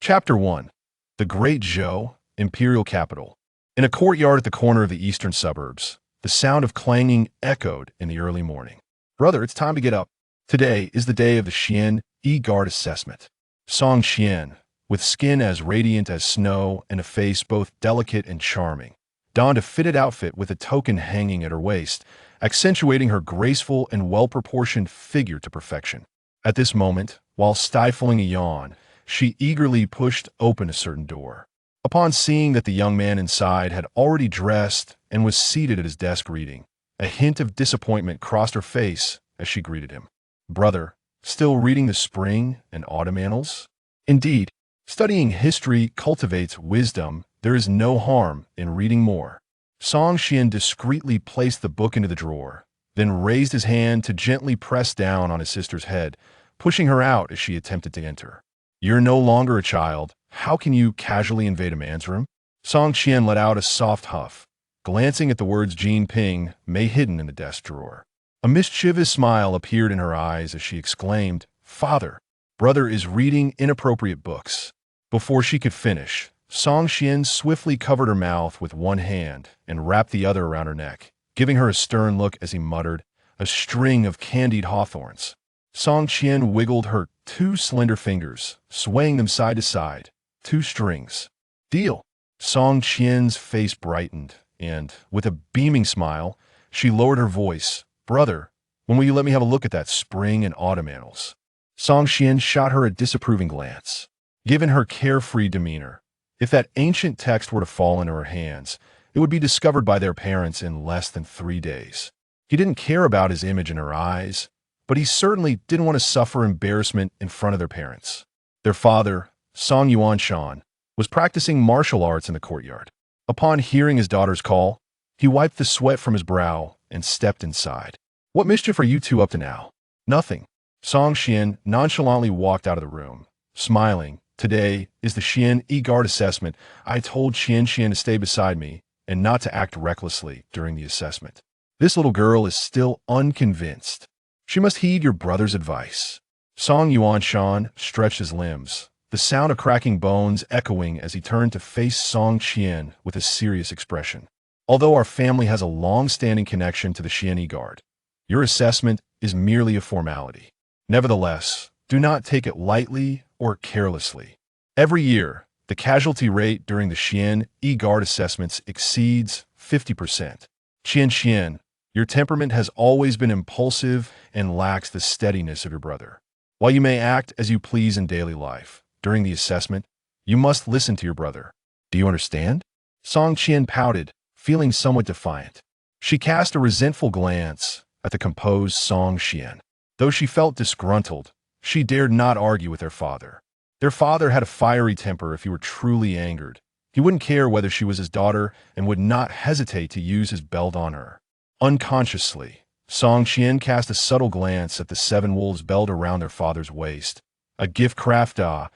Chapter 1. The Great Zhou, Imperial Capital. In a courtyard at the corner of the eastern suburbs, the sound of clanging echoed in the early morning. "Brother, it's time to get up. Today is the day of the Xian E-Guard assessment." Song Xian, with skin as radiant as snow and a face both delicate and charming, donned a fitted outfit with a token hanging at her waist, accentuating her graceful and well-proportioned figure to perfection. At this moment, while stifling a yawn, she eagerly pushed open a certain door. Upon seeing that the young man inside had already dressed and was seated at his desk reading, a hint of disappointment crossed her face as she greeted him. "Brother, still reading the spring and autumn annals?" "Indeed, studying history cultivates wisdom. There is no harm in reading more." Song Xian discreetly placed the book into the drawer, then raised his hand to gently press down on his sister's head, pushing her out as she attempted to enter. "You're no longer a child. How can you casually invade a man's room?" Song Xian let out a soft huff, glancing at the words Jean Ping may hidden in the desk drawer. A mischievous smile appeared in her eyes as she exclaimed, "Father, brother is reading inappropriate books." Before she could finish, Song Xian swiftly covered her mouth with one hand and wrapped the other around her neck, giving her a stern look as he muttered, "A string of candied hawthorns." Song Xian wiggled her two slender fingers, swaying them side to side. "Two strings. Deal." Song Qian's face brightened, and, with a beaming smile, she lowered her voice. "Brother, when will you let me have a look at that spring and autumn annals?" Song Xian shot her a disapproving glance. Given her carefree demeanor, if that ancient text were to fall into her hands, it would be discovered by their parents in less than 3 days. He didn't care about his image in her eyes, but he certainly didn't want to suffer embarrassment in front of their parents. Their father, Song Xuan, was practicing martial arts in the courtyard. Upon hearing his daughter's call, he wiped the sweat from his brow and stepped inside. "What mischief are you two up to now?" "Nothing." Song Xian nonchalantly walked out of the room, smiling. "Today is the Xian E-Guard assessment. I told Xian to stay beside me and not to act recklessly during the assessment. This little girl is still unconvinced. She must heed your brother's advice." Song Xuan stretched his limbs, the sound of cracking bones echoing as he turned to face Song Xian with a serious expression. "Although our family has a long-standing connection to the Xian E-Guard, your assessment is merely a formality. Nevertheless, do not take it lightly or carelessly. Every year, the casualty rate during the Xian E-Guard assessments exceeds 50%. Xian, your temperament has always been impulsive and lacks the steadiness of your brother. While you may act as you please in daily life, during the assessment, you must listen to your brother. Do you understand?" Song Xian pouted, feeling somewhat defiant. She cast a resentful glance at the composed Song Xian. Though she felt disgruntled, she dared not argue with their father. Their father had a fiery temper. If he were truly angered, he wouldn't care whether she was his daughter and would not hesitate to use his belt on her. Unconsciously, Song Xian cast a subtle glance at the 7 wolves belt around their father's waist. A gift craft, but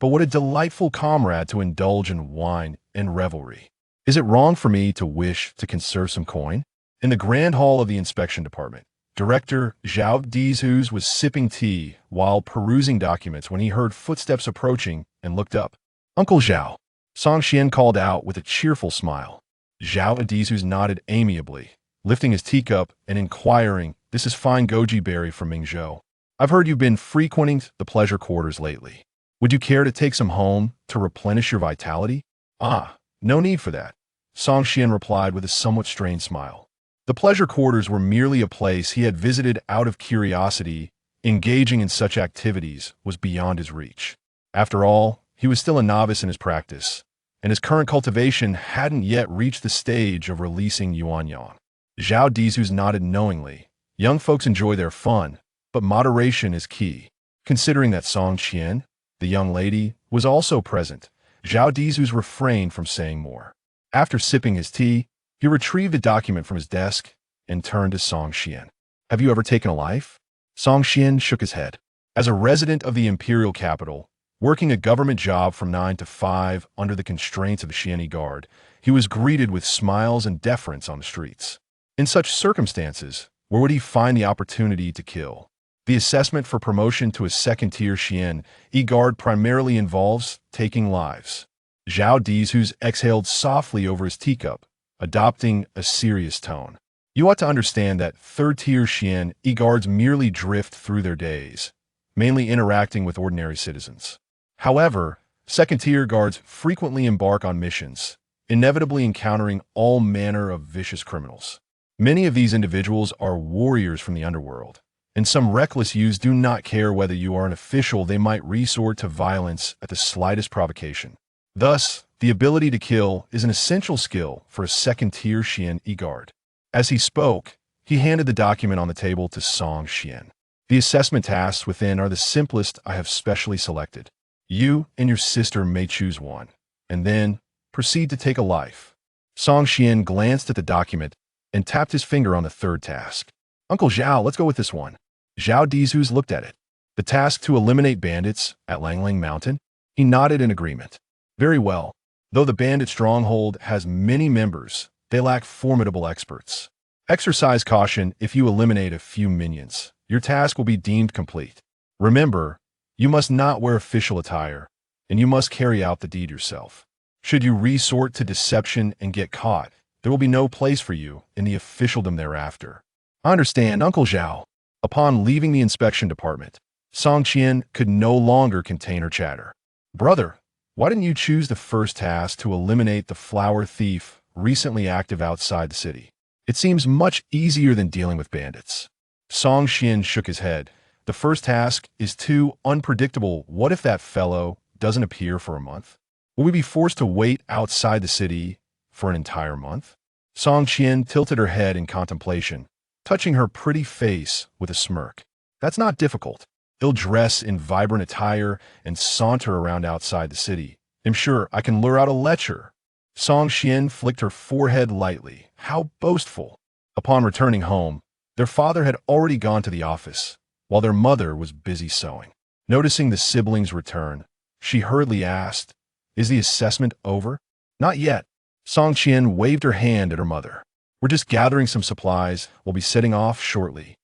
what a delightful comrade to indulge in wine and revelry. "Is it wrong for me to wish to conserve some coin?" In the grand hall of the inspection department, Director Zhao Dizhus was sipping tea while perusing documents when he heard footsteps approaching and looked up. "Uncle Zhao," Song Xian called out with a cheerful smile. Zhao Dizhus nodded amiably, lifting his teacup and inquiring, "This is fine goji berry from Mingzhou. I've heard you've been frequenting the pleasure quarters lately. Would you care to take some home to replenish your vitality?" "Ah, no need for that," Song Xian replied with a somewhat strained smile. The pleasure quarters were merely a place he had visited out of curiosity. Engaging in such activities was beyond his reach. After all, he was still a novice in his practice, and his current cultivation hadn't yet reached the stage of releasing Yuan. Zhao Dizhus nodded knowingly. Young folks enjoy their fun, but moderation is key. Considering that Song Xian, the young lady, was also present, Zhao Dizhus refrained from saying more. After sipping his tea, he retrieved a document from his desk and turned to Song Xian. "Have you ever taken a life?" Song Xian shook his head. As a resident of the imperial capital, working a government job from 9 to 5 under the constraints of the Xian E-Guard, he was greeted with smiles and deference on the streets. In such circumstances, where would he find the opportunity to kill? The assessment for promotion to a second-tier Xian E-guard primarily involves taking lives. Zhao Dizhu's exhaled softly over his teacup, adopting a serious tone. You ought to understand that third-tier Xian E-guards merely drift through their days, mainly interacting with ordinary citizens. However, second-tier guards frequently embark on missions, inevitably encountering all manner of vicious criminals. Many of these individuals are warriors from the underworld, and some reckless youths do not care whether you are an official. They might resort to violence at the slightest provocation. Thus, the ability to kill is an essential skill for a second-tier Xian E-guard. As he spoke, he handed the document on the table to Song Xian. The assessment tasks within are the simplest I have specially selected. You and your sister may choose one, and then proceed to take a life. Song Xian glanced at the document and tapped his finger on the third task. Uncle Zhao, let's go with this one. Zhao Dizhu's looked at it. The task to eliminate bandits at Langlang Mountain? He nodded in agreement. Very well. Though the bandit stronghold has many members, they lack formidable experts. Exercise caution if you eliminate a few minions. Your task will be deemed complete. Remember, you must not wear official attire, and you must carry out the deed yourself. Should you resort to deception and get caught, there will be no place for you in the officialdom thereafter. I understand, Uncle Zhao. Upon leaving the inspection department, Song Qian could no longer contain her chatter. Brother, why didn't you choose the first task to eliminate the flower thief recently active outside the city? It seems much easier than dealing with bandits. Song Qian shook his head. The first task is too unpredictable. What if that fellow doesn't appear for a month? Will we be forced to wait outside the city for an entire month? Song Qian tilted her head in contemplation, touching her pretty face with a smirk. That's not difficult. He'll dress in vibrant attire and saunter around outside the city. I'm sure I can lure out a lecher. Song Qian flicked her forehead lightly. How boastful. Upon returning home, their father had already gone to the office, while their mother was busy sewing. Noticing the siblings' return, she hurriedly asked, "Is the assessment over?" "Not yet." Song Qian waved her hand at her mother. "We're just gathering some supplies. We'll be setting off shortly."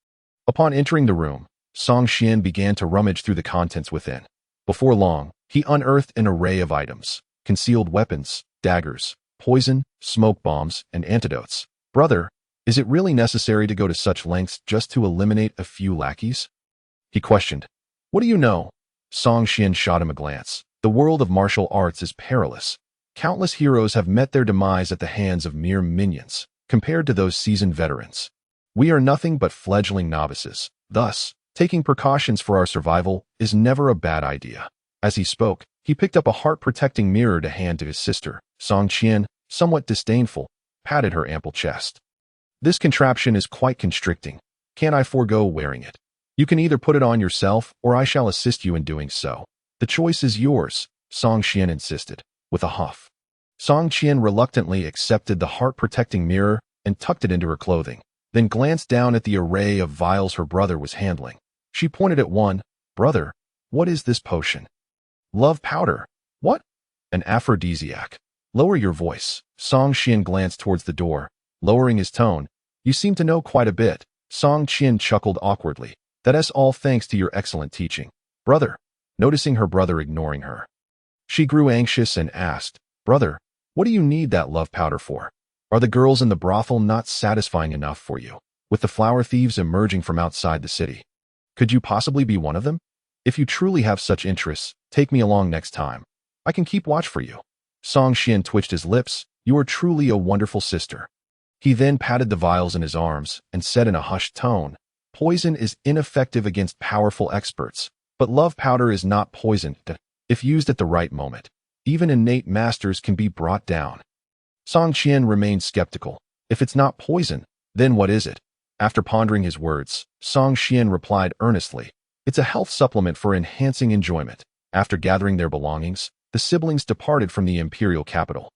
Upon entering the room, Song Qian began to rummage through the contents within. Before long, he unearthed an array of items: concealed weapons, daggers, poison, smoke bombs, and antidotes. "Brother, is it really necessary to go to such lengths just to eliminate a few lackeys?" he questioned. "What do you know?" Song Qian shot him a glance. "The world of martial arts is perilous. Countless heroes have met their demise at the hands of mere minions, compared to those seasoned veterans. We are nothing but fledgling novices. Thus, taking precautions for our survival is never a bad idea." As he spoke, he picked up a heart-protecting mirror to hand to his sister. Song Qian, somewhat disdainful, patted her ample chest. "This contraption is quite constricting. Can't I forego wearing it? You can either put it on yourself or I shall assist you in doing so. The choice is yours," Song Qian insisted, with a huff. Song Qian reluctantly accepted the heart-protecting mirror and tucked it into her clothing, then glanced down at the array of vials her brother was handling. She pointed at one. "Brother, what is this potion?" "Love powder." "What?" "An aphrodisiac." "Lower your voice." Song Qian glanced towards the door, lowering his tone. "You seem to know quite a bit." Song Qian chuckled awkwardly. "That's all thanks to your excellent teaching." "Brother," noticing her brother ignoring her, she grew anxious and asked, "Brother, what do you need that love powder for? Are the girls in the brothel not satisfying enough for you, with the flower thieves emerging from outside the city? Could you possibly be one of them? If you truly have such interests, take me along next time. I can keep watch for you." Song Qian twitched his lips. "You are truly a wonderful sister." He then patted the vials in his arms and said in a hushed tone, "Poison is ineffective against powerful experts, but love powder is not poisoned. If used at the right moment, even innate masters can be brought down." Song Qian remained skeptical. "If it's not poison, then what is it?" After pondering his words, Song Qian replied earnestly, "It's a health supplement for enhancing enjoyment." After gathering their belongings, the siblings departed from the imperial capital,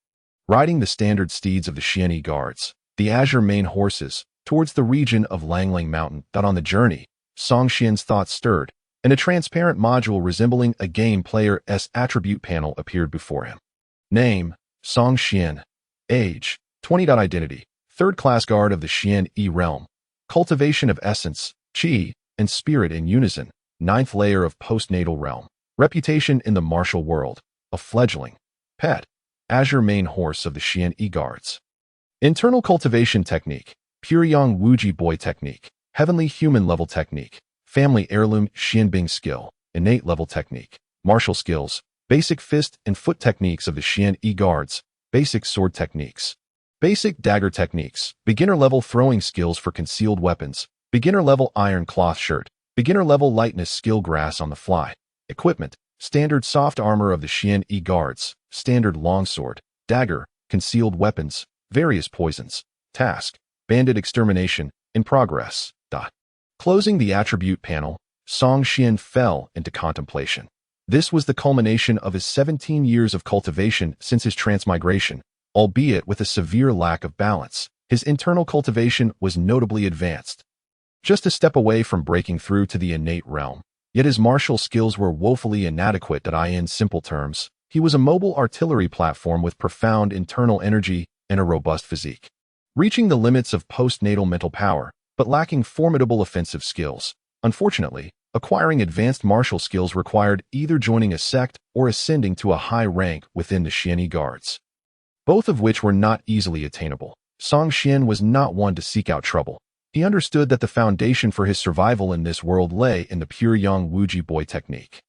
riding the standard steeds of the Xian guards, the azure mane horses, towards the region of Langlang Mountain. That on the journey, Song Qian's thoughts stirred, and a transparent module resembling a game player's attribute panel appeared before him. Name: Song Qian. Age: 20. Identity: third-class guard of the Xian realm. Cultivation of essence: Qi, and spirit in unison. Ninth layer of postnatal realm. Reputation in the martial world. A fledgling. Pet. Azure main horse of the Xuan guards. Internal cultivation technique. Puryang Wuji boy technique. Heavenly human level technique. Family heirloom Xianbing skill. Innate level technique. Martial skills. Basic fist and foot techniques of the Xuan guards. Basic sword techniques. Basic dagger techniques. Beginner level throwing skills for concealed weapons. Beginner level iron cloth shirt. Beginner level lightness skill grass on the fly. Equipment. Standard soft armor of the Xuan guards. Standard longsword. Dagger. Concealed weapons. Various poisons. Task. Bandit extermination. In progress. Closing the attribute panel, Song Xian fell into contemplation. This was the culmination of his 17 years of cultivation since his transmigration, albeit with a severe lack of balance. His internal cultivation was notably advanced. Just a step away from breaking through to the innate realm, yet his martial skills were woefully inadequate. In simple terms, he was a mobile artillery platform with profound internal energy and a robust physique, reaching the limits of postnatal mental power, but lacking formidable offensive skills. Unfortunately, acquiring advanced martial skills required either joining a sect or ascending to a high rank within the Xuan guards, both of which were not easily attainable. Song Xian was not one to seek out trouble. He understood that the foundation for his survival in this world lay in the Puryang Wuji boy technique.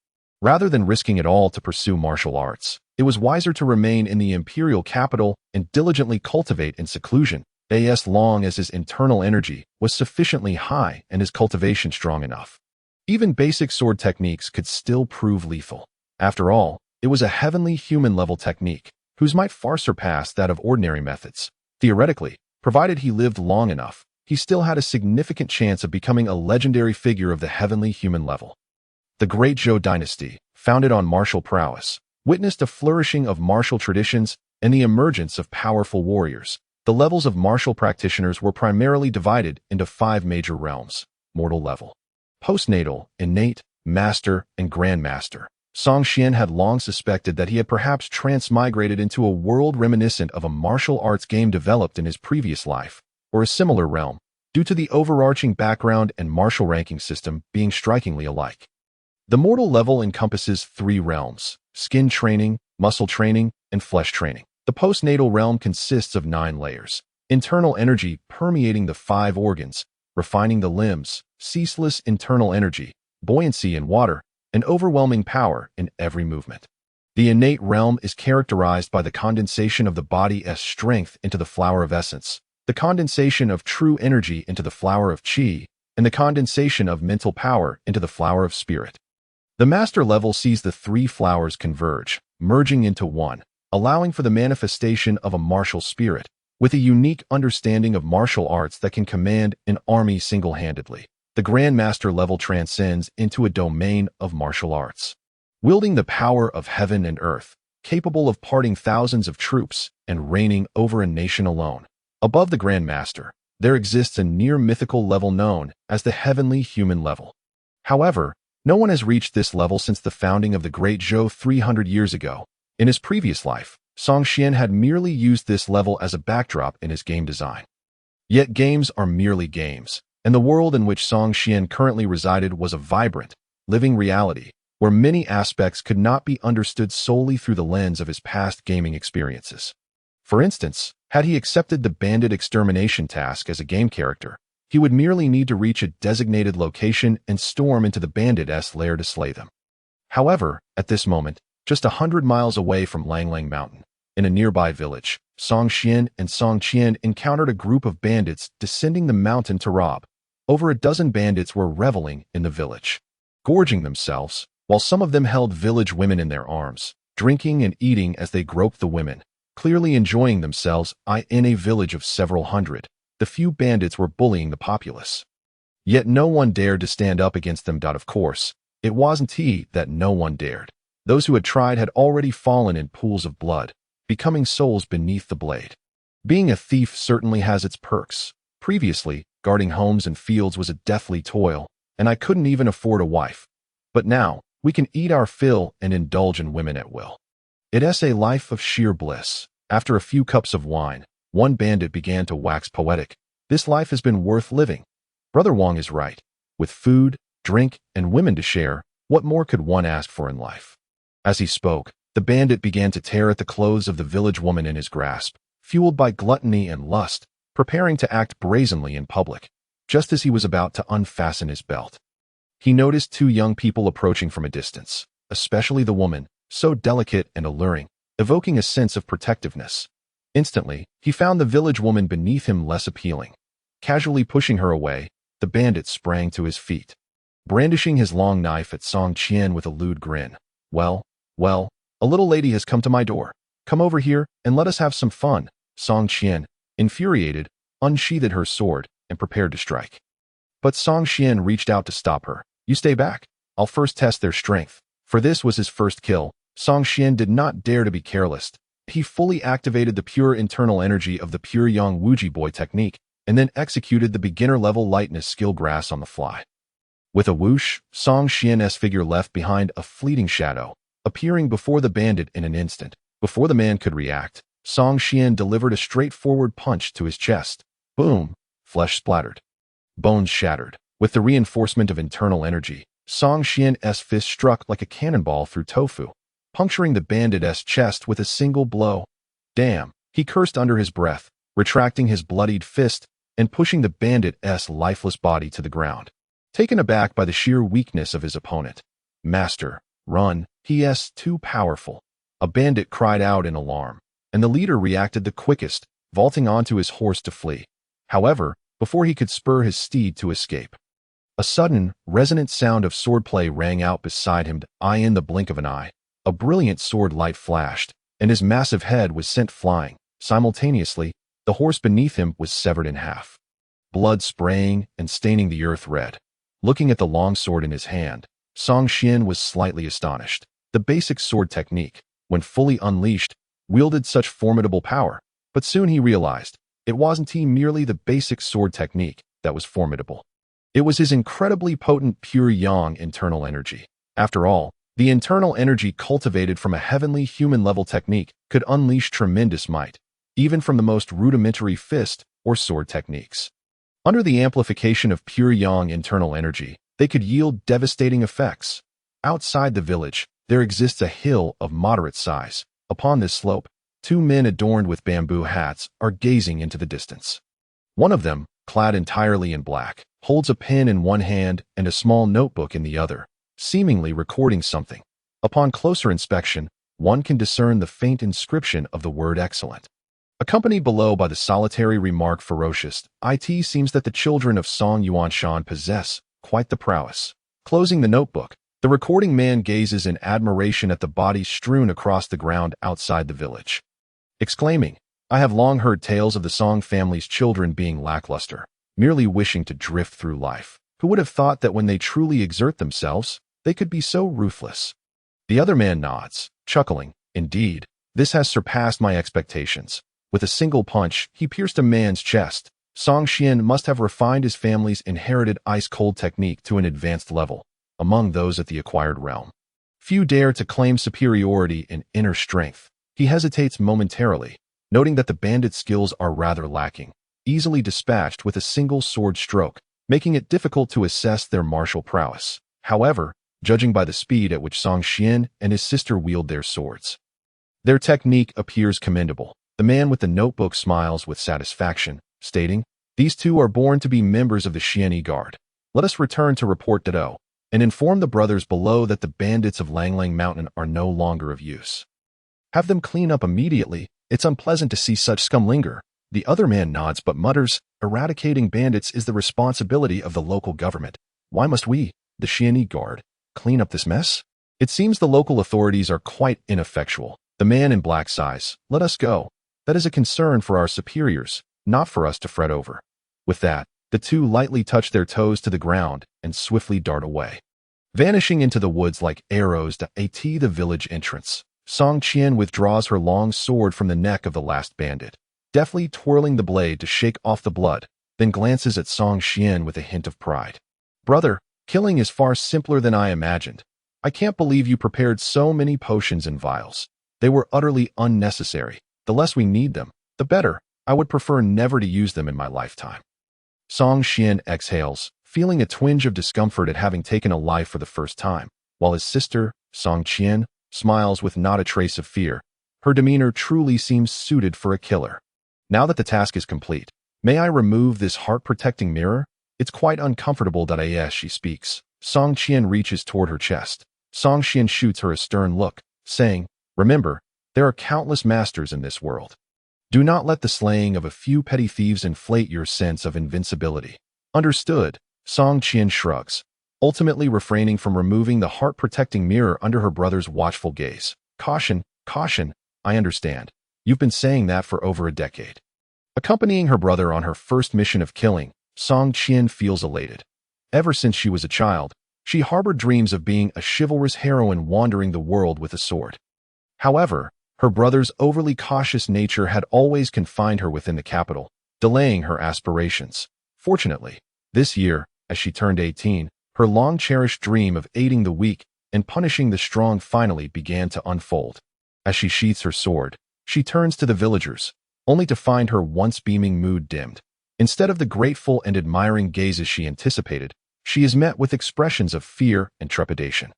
Rather than risking it all to pursue martial arts, it was wiser to remain in the imperial capital and diligently cultivate in seclusion, as long as his internal energy was sufficiently high and his cultivation strong enough. Even basic sword techniques could still prove lethal. After all, it was a heavenly human-level technique, whose might far surpassed that of ordinary methods. Theoretically, provided he lived long enough, he still had a significant chance of becoming a legendary figure of the heavenly human level. The Great Zhou dynasty, founded on martial prowess, witnessed a flourishing of martial traditions and the emergence of powerful warriors. The levels of martial practitioners were primarily divided into 5 major realms: mortal level, postnatal, innate, master, and grandmaster. Song Xian had long suspected that he had perhaps transmigrated into a world reminiscent of a martial arts game developed in his previous life, or a similar realm, due to the overarching background and martial ranking system being strikingly alike. The mortal level encompasses 3 realms: skin training, muscle training, and flesh training. The postnatal realm consists of 9 layers: internal energy permeating the 5 organs, refining the limbs, ceaseless internal energy, buoyancy in water, and overwhelming power in every movement. The innate realm is characterized by the condensation of the body's strength into the flower of essence, the condensation of true energy into the flower of qi, and the condensation of mental power into the flower of spirit. The master level sees the 3 flowers converge, merging into one, allowing for the manifestation of a martial spirit, with a unique understanding of martial arts that can command an army single-handedly. The Grandmaster level transcends into a domain of martial arts, wielding the power of heaven and earth, capable of parting thousands of troops and reigning over a nation alone. Above the Grandmaster, there exists a near-mythical level known as the heavenly human level. However, no one has reached this level since the founding of the Great Zhou 300 years ago. In his previous life, Song Xian had merely used this level as a backdrop in his game design. Yet games are merely games, and the world in which Song Xian currently resided was a vibrant, living reality, where many aspects could not be understood solely through the lens of his past gaming experiences. For instance, had he accepted the bandit extermination task as a game character, he would merely need to reach a designated location and storm into the bandit's lair to slay them. However, at this moment, just 100 miles away from Langlang Mountain, in a nearby village, Song Xian and Song Qian encountered a group of bandits descending the mountain to rob. Over a dozen bandits were reveling in the village, gorging themselves, while some of them held village women in their arms, drinking and eating as they groped the women, clearly enjoying themselves. In a village of several hundred, the few bandits were bullying the populace. Yet no one dared to stand up against them. Of course, it wasn't that no one dared. Those who had tried had already fallen in pools of blood, becoming souls beneath the blade. Being a thief certainly has its perks. Previously, guarding homes and fields was a deathly toil, and I couldn't even afford a wife. But now, we can eat our fill and indulge in women at will. It's a life of sheer bliss. After a few cups of wine, one bandit began to wax poetic. This life has been worth living. Brother Wang is right. With food, drink, and women to share, what more could one ask for in life? As he spoke, the bandit began to tear at the clothes of the village woman in his grasp, fueled by gluttony and lust, preparing to act brazenly in public. Just as he was about to unfasten his belt, he noticed two young people approaching from a distance, especially the woman, so delicate and alluring, evoking a sense of protectiveness. Instantly, he found the village woman beneath him less appealing. Casually pushing her away, the bandit sprang to his feet, brandishing his long knife at Xuan with a lewd grin. Well, a little lady has come to my door. Come over here and let us have some fun. Xuan, infuriated, unsheathed her sword and prepared to strike. But Xuan reached out to stop her. You stay back. I'll first test their strength. For this was his first kill. Xuan did not dare to be careless. He fully activated the pure internal energy of the pure Yang Wuji Boy technique and then executed the beginner-level lightness skill grass on the fly. With a whoosh, Xuan's figure left behind a fleeting shadow, appearing before the bandit in an instant. Before the man could react, Xuan delivered a straightforward punch to his chest. Boom! Flesh splattered. Bones shattered. With the reinforcement of internal energy, Xuan's fist struck like a cannonball through tofu, puncturing the bandit's chest with a single blow. Damn! He cursed under his breath, retracting his bloodied fist and pushing the bandit's lifeless body to the ground. Taken aback by the sheer weakness of his opponent. Master, run, he's too powerful. A bandit cried out in alarm, and the leader reacted the quickest, vaulting onto his horse to flee. However, before he could spur his steed to escape, a sudden, resonant sound of swordplay rang out beside him. In the blink of an eye, a brilliant sword light flashed, and his massive head was sent flying. Simultaneously, the horse beneath him was severed in half, blood spraying and staining the earth red. Looking at the long sword in his hand, Xuan was slightly astonished. The basic sword technique, when fully unleashed, wielded such formidable power, but soon he realized it wasn't merely the basic sword technique that was formidable. It was his incredibly potent pure yang internal energy. After all, the internal energy cultivated from a heavenly human-level technique could unleash tremendous might, even from the most rudimentary fist or sword techniques. Under the amplification of pure yang internal energy, they could yield devastating effects. Outside the village, there exists a hill of moderate size. Upon this slope, two men adorned with bamboo hats are gazing into the distance. One of them, clad entirely in black, holds a pen in one hand and a small notebook in the other, seemingly recording something. Upon closer inspection, one can discern the faint inscription of the word excellent. Accompanied below by the solitary remark ferocious, it seems that the children of Song Yuanshan possess quite the prowess. Closing the notebook, the recording man gazes in admiration at the bodies strewn across the ground outside the village, exclaiming, I have long heard tales of the Song family's children being lackluster, merely wishing to drift through life. Who would have thought that when they truly exert themselves, they could be so ruthless? The other man nods, chuckling, Indeed, this has surpassed my expectations. With a single punch, he pierced a man's chest. Xuan must have refined his family's inherited ice-cold technique to an advanced level, among those at the acquired realm. Few dare to claim superiority in inner strength. He hesitates momentarily, noting that the bandit's skills are rather lacking, easily dispatched with a single sword stroke, making it difficult to assess their martial prowess. However, judging by the speed at which Xuan and his sister wield their swords, their technique appears commendable. The man with the notebook smiles with satisfaction, stating, These two are born to be members of the Xianyi Guard. Let us return to report Dado, and inform the brothers below that the bandits of Langlang Mountain are no longer of use. Have them clean up immediately. It's unpleasant to see such scum linger. The other man nods but mutters, Eradicating bandits is the responsibility of the local government. Why must we, the Xianyi Guard, clean up this mess? It seems the local authorities are quite ineffectual. The man in black sighs, Let us go. That is a concern for our superiors, not for us to fret over. With that, the two lightly touch their toes to the ground and swiftly dart away, vanishing into the woods like arrows to the village entrance. Xuan withdraws her long sword from the neck of the last bandit, deftly twirling the blade to shake off the blood, then glances at Xuan with a hint of pride. Brother, killing is far simpler than I imagined. I can't believe you prepared so many potions and vials. They were utterly unnecessary. The less we need them, the better. I would prefer never to use them in my lifetime. Xuan exhales, feeling a twinge of discomfort at having taken a life for the first time, while his sister, Song Qian, smiles with not a trace of fear. Her demeanor truly seems suited for a killer. Now that the task is complete, may I remove this heart-protecting mirror? It's quite uncomfortable that yes, she speaks. Song Qian reaches toward her chest. Song Qian shoots her a stern look, saying, remember, there are countless masters in this world. Do not let the slaying of a few petty thieves inflate your sense of invincibility. Understood, Song Qian shrugs, ultimately refraining from removing the heart-protecting mirror under her brother's watchful gaze. Caution, caution, I understand. You've been saying that for over a decade. Accompanying her brother on her first mission of killing, Song Qian feels elated. Ever since she was a child, she harbored dreams of being a chivalrous heroine wandering the world with a sword. However, her brother's overly cautious nature had always confined her within the capital, delaying her aspirations. Fortunately, this year, as she turned 18, her long-cherished dream of aiding the weak and punishing the strong finally began to unfold. As she sheaths her sword, she turns to the villagers, only to find her once beaming mood dimmed. Instead of the grateful and admiring gazes she anticipated, she is met with expressions of fear and trepidation.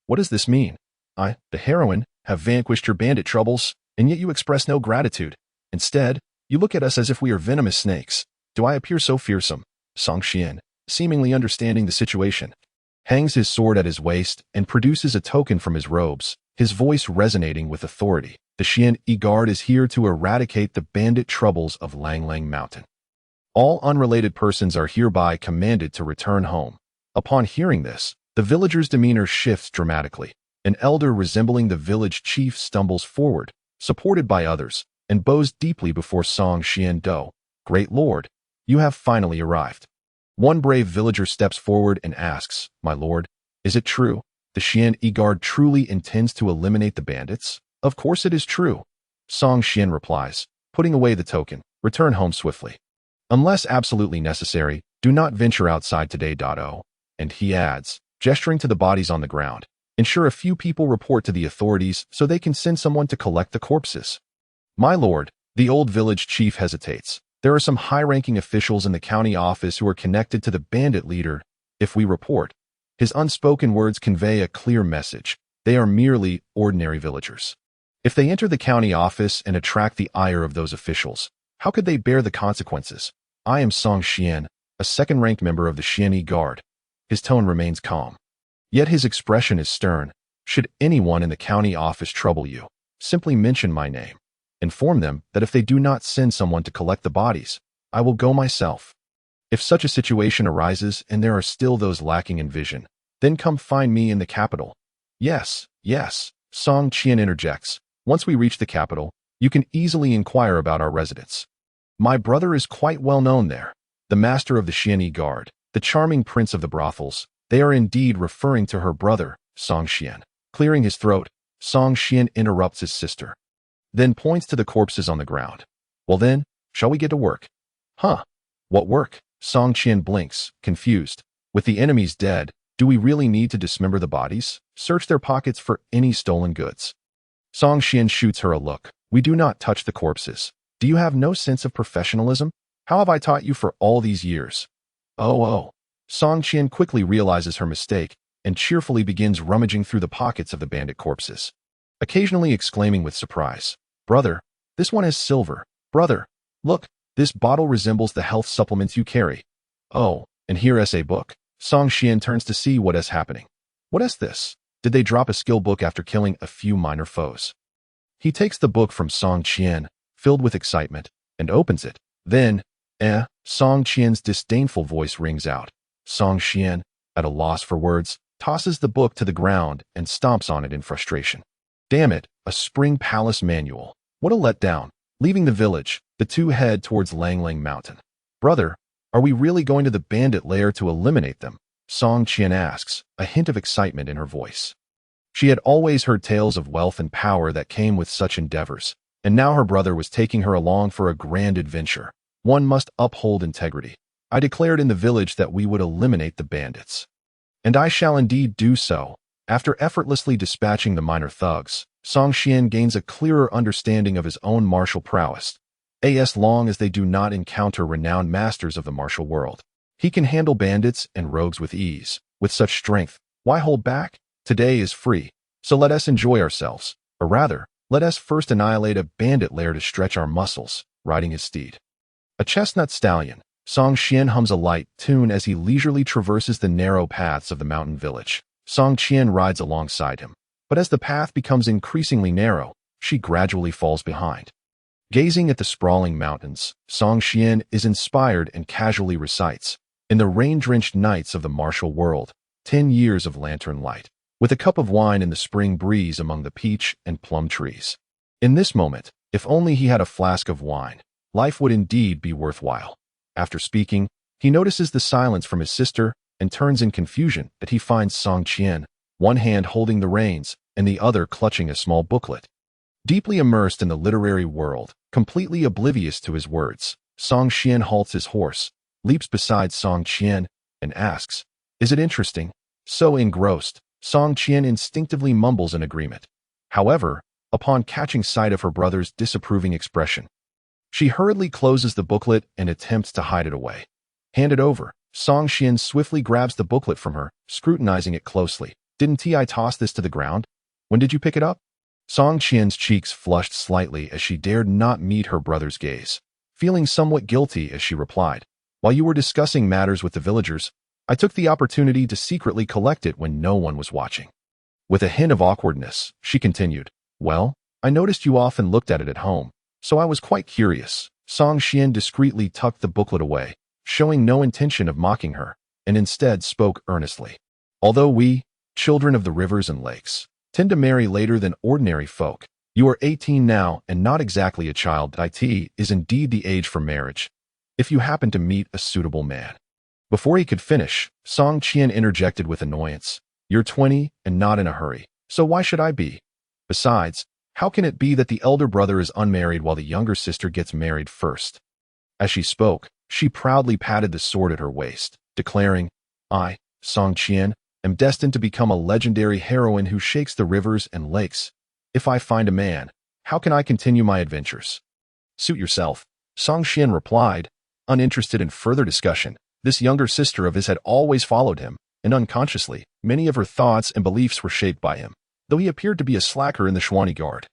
What does this mean? I, the heroine, have vanquished your bandit troubles, and yet you express no gratitude. Instead, you look at us as if we are venomous snakes. Do I appear so fearsome? Song Qian, seemingly understanding the situation, hangs his sword at his waist and produces a token from his robes, his voice resonating with authority. The Xian Guard is here to eradicate the bandit troubles of Lang Lang Mountain. All unrelated persons are hereby commanded to return home. Upon hearing this, the villager's demeanor shifts dramatically. An elder resembling the village chief stumbles forward, supported by others, and bows deeply before Song Qian Do. Great Lord, you have finally arrived. One brave villager steps forward and asks, my lord, is it true? The Xian Guard truly intends to eliminate the bandits? Of course it is true. Song Qian replies, putting away the token, return home swiftly. Unless absolutely necessary, do not venture outside today. And he adds, gesturing to the bodies on the ground, ensure a few people report to the authorities so they can send someone to collect the corpses. My lord, the old village chief hesitates. There are some high-ranking officials in the county office who are connected to the bandit leader. If we report, his unspoken words convey a clear message. They are merely ordinary villagers. If they enter the county office and attract the ire of those officials, how could they bear the consequences? I am Song Qian, a second-ranked member of the Xian Guard. His tone remains calm. Yet his expression is stern. Should anyone in the county office trouble you, simply mention my name. Inform them that if they do not send someone to collect the bodies, I will go myself. If such a situation arises and there are still those lacking in vision, then come find me in the capital. Yes, Song Qian interjects. Once we reach the capital, you can easily inquire about our residence. My brother is quite well known there, the master of the Xian Guard, the charming prince of the brothels. They are indeed referring to her brother, Song Qian. Clearing his throat, Song Qian interrupts his sister, then points to the corpses on the ground. Well then, shall we get to work? Huh? What work? Song Qian blinks, confused. With the enemies dead, do we really need to dismember the bodies? Search their pockets for any stolen goods. Song Qian shoots her a look. We do not touch the corpses. Do you have no sense of professionalism? How have I taught you for all these years? Oh. Song Qian quickly realizes her mistake and cheerfully begins rummaging through the pockets of the bandit corpses, occasionally exclaiming with surprise, brother, this one has silver. Brother, look, this bottle resembles the health supplements you carry. Oh, and here is a book. Song Qian turns to see what is happening. What is this? Did they drop a skill book after killing a few minor foes? He takes the book from Song Qian, filled with excitement, and opens it. Then, Song Qian's disdainful voice rings out. Song Qian, at a loss for words, tosses the book to the ground and stomps on it in frustration. Damn it, a Spring Palace manual. What a letdown. Leaving the village, the two head towards Lang Lang Mountain. Brother, are we really going to the bandit lair to eliminate them? Song Qian asks, a hint of excitement in her voice. She had always heard tales of wealth and power that came with such endeavors, and now her brother was taking her along for a grand adventure. One must uphold integrity. I declared in the village that we would eliminate the bandits. And I shall indeed do so. After effortlessly dispatching the minor thugs, Song Qian gains a clearer understanding of his own martial prowess, as long as they do not encounter renowned masters of the martial world. He can handle bandits and rogues with ease. With such strength, why hold back? Today is free, so let us enjoy ourselves. Or rather, let us first annihilate a bandit lair to stretch our muscles, riding his steed. A chestnut stallion, Song Qian hums a light tune as he leisurely traverses the narrow paths of the mountain village. Song Qian rides alongside him, but as the path becomes increasingly narrow, she gradually falls behind. Gazing at the sprawling mountains, Song Qian is inspired and casually recites, "In the rain-drenched nights of the martial world, 10 years of lantern light, with a cup of wine in the spring breeze among the peach and plum trees." In this moment, if only he had a flask of wine, life would indeed be worthwhile. After speaking, he notices the silence from his sister and turns in confusion that he finds Song Qian, one hand holding the reins and the other clutching a small booklet. Deeply immersed in the literary world, completely oblivious to his words, Song Qian halts his horse, leaps beside Song Qian, and asks, "Is it interesting?" So engrossed, Song Qian instinctively mumbles an agreement. However, upon catching sight of her brother's disapproving expression, she hurriedly closes the booklet and attempts to hide it away. Hand it over. Song Qian swiftly grabs the booklet from her, scrutinizing it closely. "Didn't I toss this to the ground? When did you pick it up?" Song Qian's cheeks flushed slightly as she dared not meet her brother's gaze, feeling somewhat guilty as she replied, "While you were discussing matters with the villagers, I took the opportunity to secretly collect it when no one was watching." With a hint of awkwardness, she continued, "Well, I noticed you often looked at it at home, so I was quite curious." Song Qian discreetly tucked the booklet away, showing no intention of mocking her, and instead spoke earnestly. "Although we, children of the rivers and lakes, tend to marry later than ordinary folk, you are 18 now and not exactly a child. It is indeed the age for marriage, if you happen to meet a suitable man." Before he could finish, Song Qian interjected with annoyance, "You're 20 and not in a hurry, so why should I be? Besides, how can it be that the elder brother is unmarried while the younger sister gets married first?" As she spoke, she proudly patted the sword at her waist, declaring, "I, Song Qian, am destined to become a legendary heroine who shakes the rivers and lakes. If I find a man, how can I continue my adventures?" "Suit yourself," Song Qian replied, uninterested in further discussion. This younger sister of his had always followed him, and unconsciously, many of her thoughts and beliefs were shaped by him, though he appeared to be a slacker in the Xuan guard.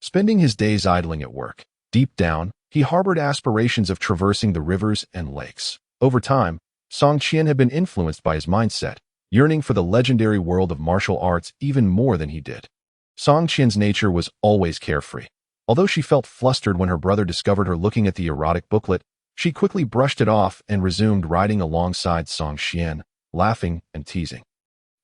Spending his days idling at work, deep down, he harbored aspirations of traversing the rivers and lakes. Over time, Song Qian had been influenced by his mindset, yearning for the legendary world of martial arts even more than he did. Song Qian's nature was always carefree. Although she felt flustered when her brother discovered her looking at the erotic booklet, she quickly brushed it off and resumed riding alongside Song Qian, laughing and teasing.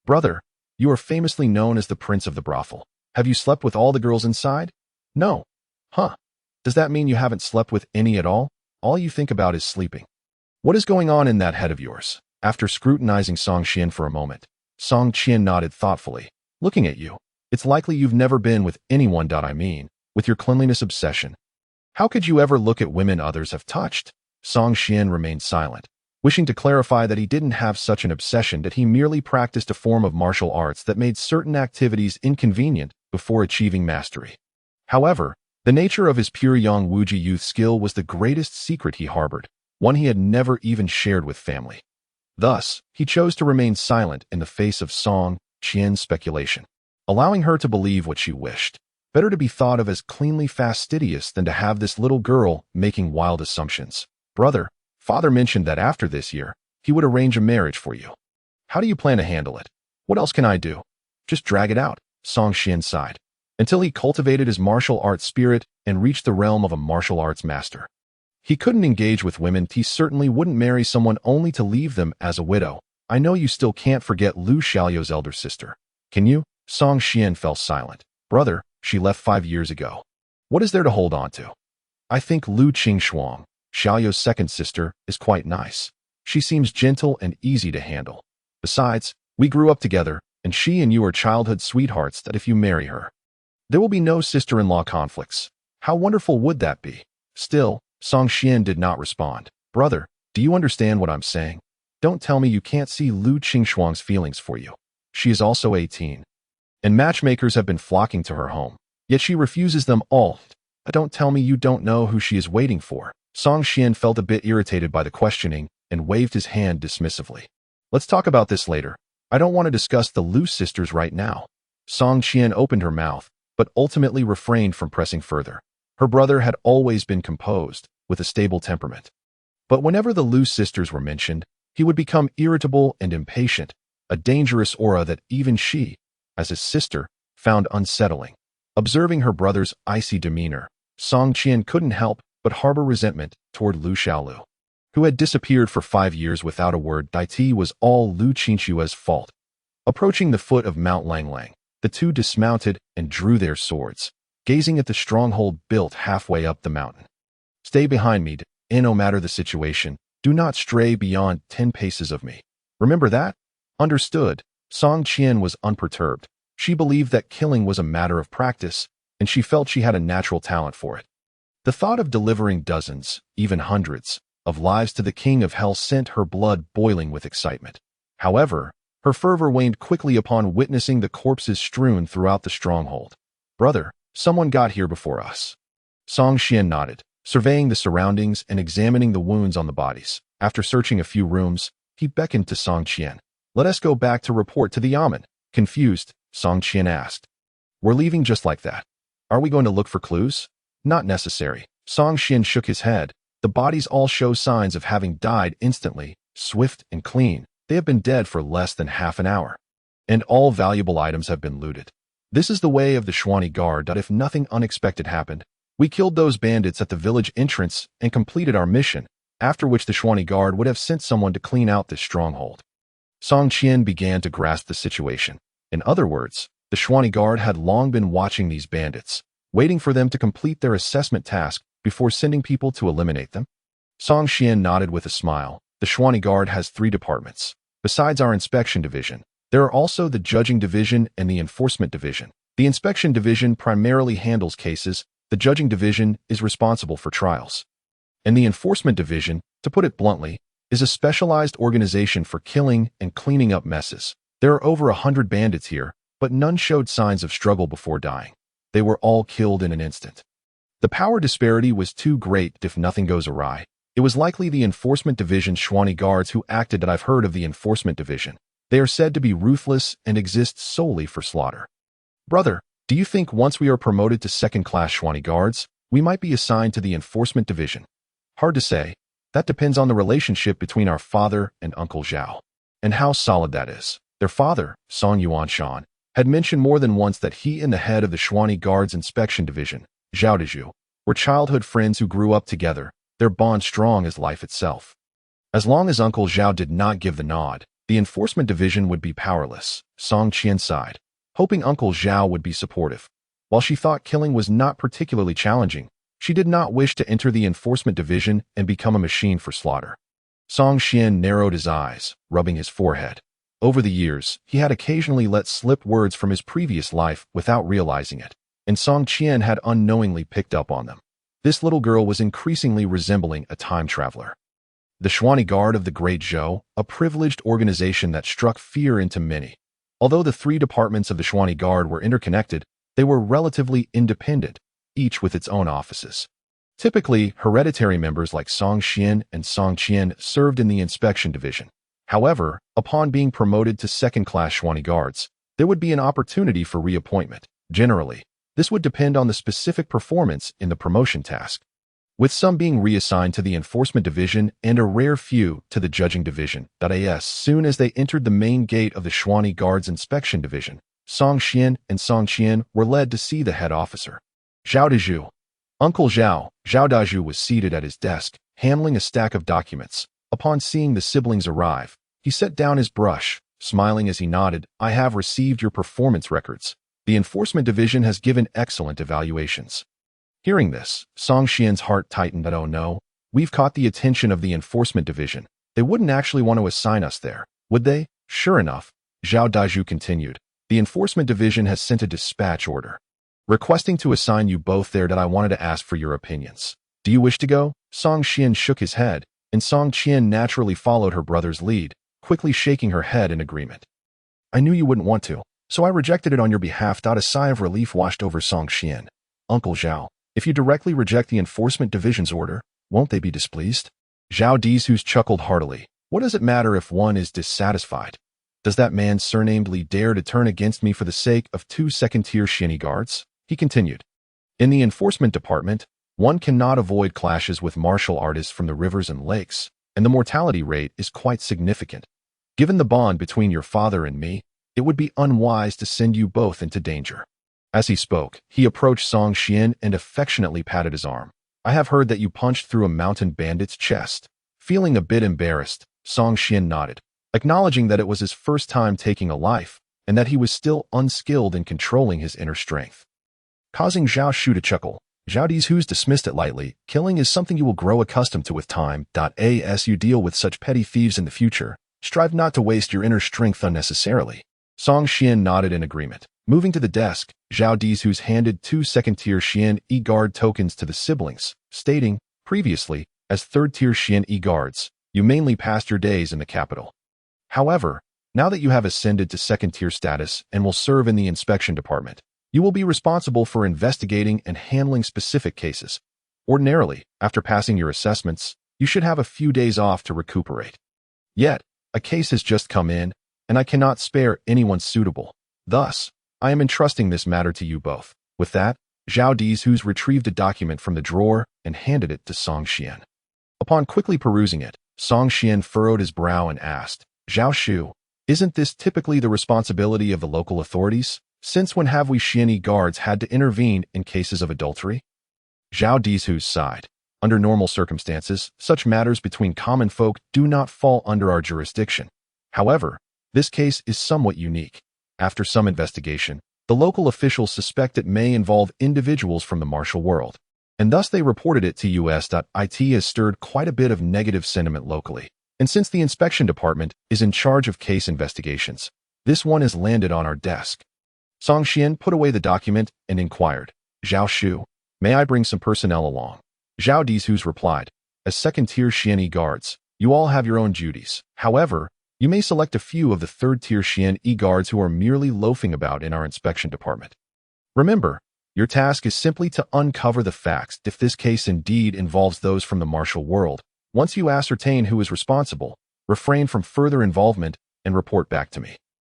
"Brother, you are famously known as the prince of the brothel. Have you slept with all the girls inside?" "No." "Huh. Does that mean you haven't slept with any at all? All you think about is sleeping. What is going on in that head of yours?" After scrutinizing Song Qian for a moment, Song Qian nodded thoughtfully. "Looking at you, it's likely you've never been with anyone. With your cleanliness obsession. How could you ever look at women others have touched?" Song Qian remained silent, wishing to clarify that he didn't have such an obsession, that he merely practiced a form of martial arts that made certain activities inconvenient before achieving mastery. However, the nature of his pure Yang Wuji youth skill was the greatest secret he harbored, one he had never even shared with family. Thus, he chose to remain silent in the face of Song Qian's speculation, allowing her to believe what she wished. Better to be thought of as cleanly fastidious than to have this little girl making wild assumptions. "Brother, father mentioned that after this year, he would arrange a marriage for you. How do you plan to handle it? What else can I do?" "Just drag it out," Song Qian sighed, "until he cultivated his martial arts spirit and reached the realm of a martial arts master. He couldn't engage with women. He certainly wouldn't marry someone only to leave them as a widow. I know you still can't forget Lu Xiaoyou's elder sister. Can you?" Song Qian fell silent. "Brother, she left 5 years ago. What is there to hold on to? I think Lu Qingshuang, Xiaoyou's second sister, is quite nice. She seems gentle and easy to handle. Besides, we grew up together, and she and you are childhood sweethearts. That if you marry her, there will be no sister-in-law conflicts. How wonderful would that be?" Still, Song Qian did not respond. "Brother, do you understand what I'm saying? Don't tell me you can't see Lu Qingshuang's feelings for you. She is also 18. And matchmakers have been flocking to her home. Yet she refuses them all. Don't tell me you don't know who she is waiting for." Song Qian felt a bit irritated by the questioning, and waved his hand dismissively. Let's talk about this later. I don't want to discuss the Lu sisters right now. Song Qian opened her mouth, but ultimately refrained from pressing further. Her brother had always been composed, with a stable temperament. But whenever the Lu sisters were mentioned, he would become irritable and impatient, a dangerous aura that even she, as his sister, found unsettling. Observing her brother's icy demeanor, Song Qian couldn't help but harbor resentment toward Lu Xiaolu, who had disappeared for 5 years without a word. Daiti was all Lu Qinxue's fault. Approaching the foot of Mount Langlang, the two dismounted and drew their swords, gazing at the stronghold built halfway up the mountain. Stay behind me, and no matter the situation, do not stray beyond 10 paces of me. Remember that? Understood. Song Qian was unperturbed. She believed that killing was a matter of practice, and she felt she had a natural talent for it. The thought of delivering dozens, even hundreds, of lives to the king of hell sent her blood boiling with excitement. However, her fervor waned quickly upon witnessing the corpses strewn throughout the stronghold. Brother, someone got here before us. Song Qian nodded, surveying the surroundings and examining the wounds on the bodies. After searching a few rooms, he beckoned to Song Qian. Let us go back to report to the Yamen. Confused, Song Qian asked. We're leaving just like that. Are we going to look for clues? Not necessary. Song Qian shook his head. The bodies all show signs of having died instantly, swift and clean. They have been dead for less than half an hour. And all valuable items have been looted. This is the way of the Xuan Guard. If nothing unexpected happened, we killed those bandits at the village entrance and completed our mission, after which the Xuan Guard would have sent someone to clean out this stronghold. Song Qian began to grasp the situation. In other words, the Xuan Guard had long been watching these bandits, waiting for them to complete their assessment task before sending people to eliminate them. Song Qian nodded with a smile. The Xuan Guard has 3 departments. Besides our inspection division, there are also the judging division and the enforcement division. The inspection division primarily handles cases. The judging division is responsible for trials. And the enforcement division, to put it bluntly, is a specialized organization for killing and cleaning up messes. There are over 100 bandits here, but none showed signs of struggle before dying. They were all killed in an instant. The power disparity was too great. If nothing goes awry, it was likely the enforcement division's Xuan guards who acted. I've heard of the enforcement division. They are said to be ruthless and exist solely for slaughter. Brother, do you think once we are promoted to second-class Xuan guards, we might be assigned to the enforcement division? Hard to say. That depends on the relationship between our father and Uncle Zhao, and how solid that is. Their father, Song Yuanshan, had mentioned more than once that he and the head of the Xuan Guards Inspection Division, Zhao Dezhu, were childhood friends who grew up together, their bond strong as life itself. As long as Uncle Zhao did not give the nod, the Enforcement Division would be powerless. Song Qian sighed, hoping Uncle Zhao would be supportive. While she thought killing was not particularly challenging, she did not wish to enter the Enforcement Division and become a machine for slaughter. Song Qian narrowed his eyes, rubbing his forehead. Over the years, he had occasionally let slip words from his previous life without realizing it, and Song Qian had unknowingly picked up on them. This little girl was increasingly resembling a time traveler. The Xuan Guard of the Great Zhou, a privileged organization that struck fear into many. Although the 3 departments of the Xuan Guard were interconnected, they were relatively independent, each with its own offices. Typically, hereditary members like Song Xian and Song Qian served in the inspection division. However, upon being promoted to second-class Xuan Guards, there would be an opportunity for reappointment. Generally, this would depend on the specific performance in the promotion task, with some being reassigned to the enforcement division and a rare few to the judging division. As soon as they entered the main gate of the Xuan Guards inspection division, Song Xian and Song Qian were led to see the head officer. Zhao Dezhu. Uncle Zhao, Zhao Dezhu was seated at his desk, handling a stack of documents. Upon seeing the siblings arrive, he set down his brush, smiling as he nodded. I have received your performance records. The enforcement division has given excellent evaluations. Hearing this, Song Xian's heart tightened. Oh no, we've caught the attention of the enforcement division. They wouldn't actually want to assign us there, would they? Sure enough, Zhao Dezhu continued. The enforcement division has sent a dispatch order, requesting to assign you both there. I wanted to ask for your opinions. Do you wish to go? Song Xian shook his head, and Song Qian naturally followed her brother's lead, quickly shaking her head in agreement. I knew you wouldn't want to, so I rejected it on your behalf. A sigh of relief washed over Song Qian. Uncle Zhao, if you directly reject the enforcement division's order, won't they be displeased? Zhao Dizhu's chuckled heartily. What does it matter if one is dissatisfied? Does that man surnamedly dare to turn against me for the sake of 2 second-tier Xianyi guards? He continued. In the enforcement department, one cannot avoid clashes with martial artists from the rivers and lakes, and the mortality rate is quite significant. Given the bond between your father and me, it would be unwise to send you both into danger. As he spoke, he approached Song Xian and affectionately patted his arm. I have heard that you punched through a mountain bandit's chest. Feeling a bit embarrassed, Song Xian nodded, acknowledging that it was his first time taking a life, and that he was still unskilled in controlling his inner strength. Causing Zhao Shu to chuckle, Zhao Dizhu's dismissed it lightly. Killing is something you will grow accustomed to with time. As you deal with such petty thieves in the future, strive not to waste your inner strength unnecessarily. Song Xian nodded in agreement. Moving to the desk, Zhao Dizhu's handed 2 second-tier Xianyi guard tokens to the siblings, stating, previously, as third-tier Xianyi guards, you mainly passed your days in the capital. However, now that you have ascended to second-tier status and will serve in the inspection department, you will be responsible for investigating and handling specific cases. Ordinarily, after passing your assessments, you should have a few days off to recuperate. Yet, a case has just come in, and I cannot spare anyone suitable. Thus, I am entrusting this matter to you both. With that, Zhao Dizhu's retrieved a document from the drawer and handed it to Song Xian. Upon quickly perusing it, Song Xian furrowed his brow and asked, Zhao Shu, isn't this typically the responsibility of the local authorities? Since when have we Xianyi guards had to intervene in cases of adultery? Zhao Dizhu sighed. Under normal circumstances, such matters between common folk do not fall under our jurisdiction. However, this case is somewhat unique. After some investigation, the local officials suspect it may involve individuals from the martial world, and thus they reported it to us. It has stirred quite a bit of negative sentiment locally, and since the inspection department is in charge of case investigations, this one has landed on our desk. Song Xian put away the document and inquired, Zhao Shu, may I bring some personnel along? Zhao Dizhu's replied, as second-tier Xianyi guards, you all have your own duties. However, you may select a few of the third-tier Xianyi guards who are merely loafing about in our inspection department. Remember, your task is simply to uncover the facts if this case indeed involves those from the martial world. Once you ascertain who is responsible, refrain from further involvement and report back to me.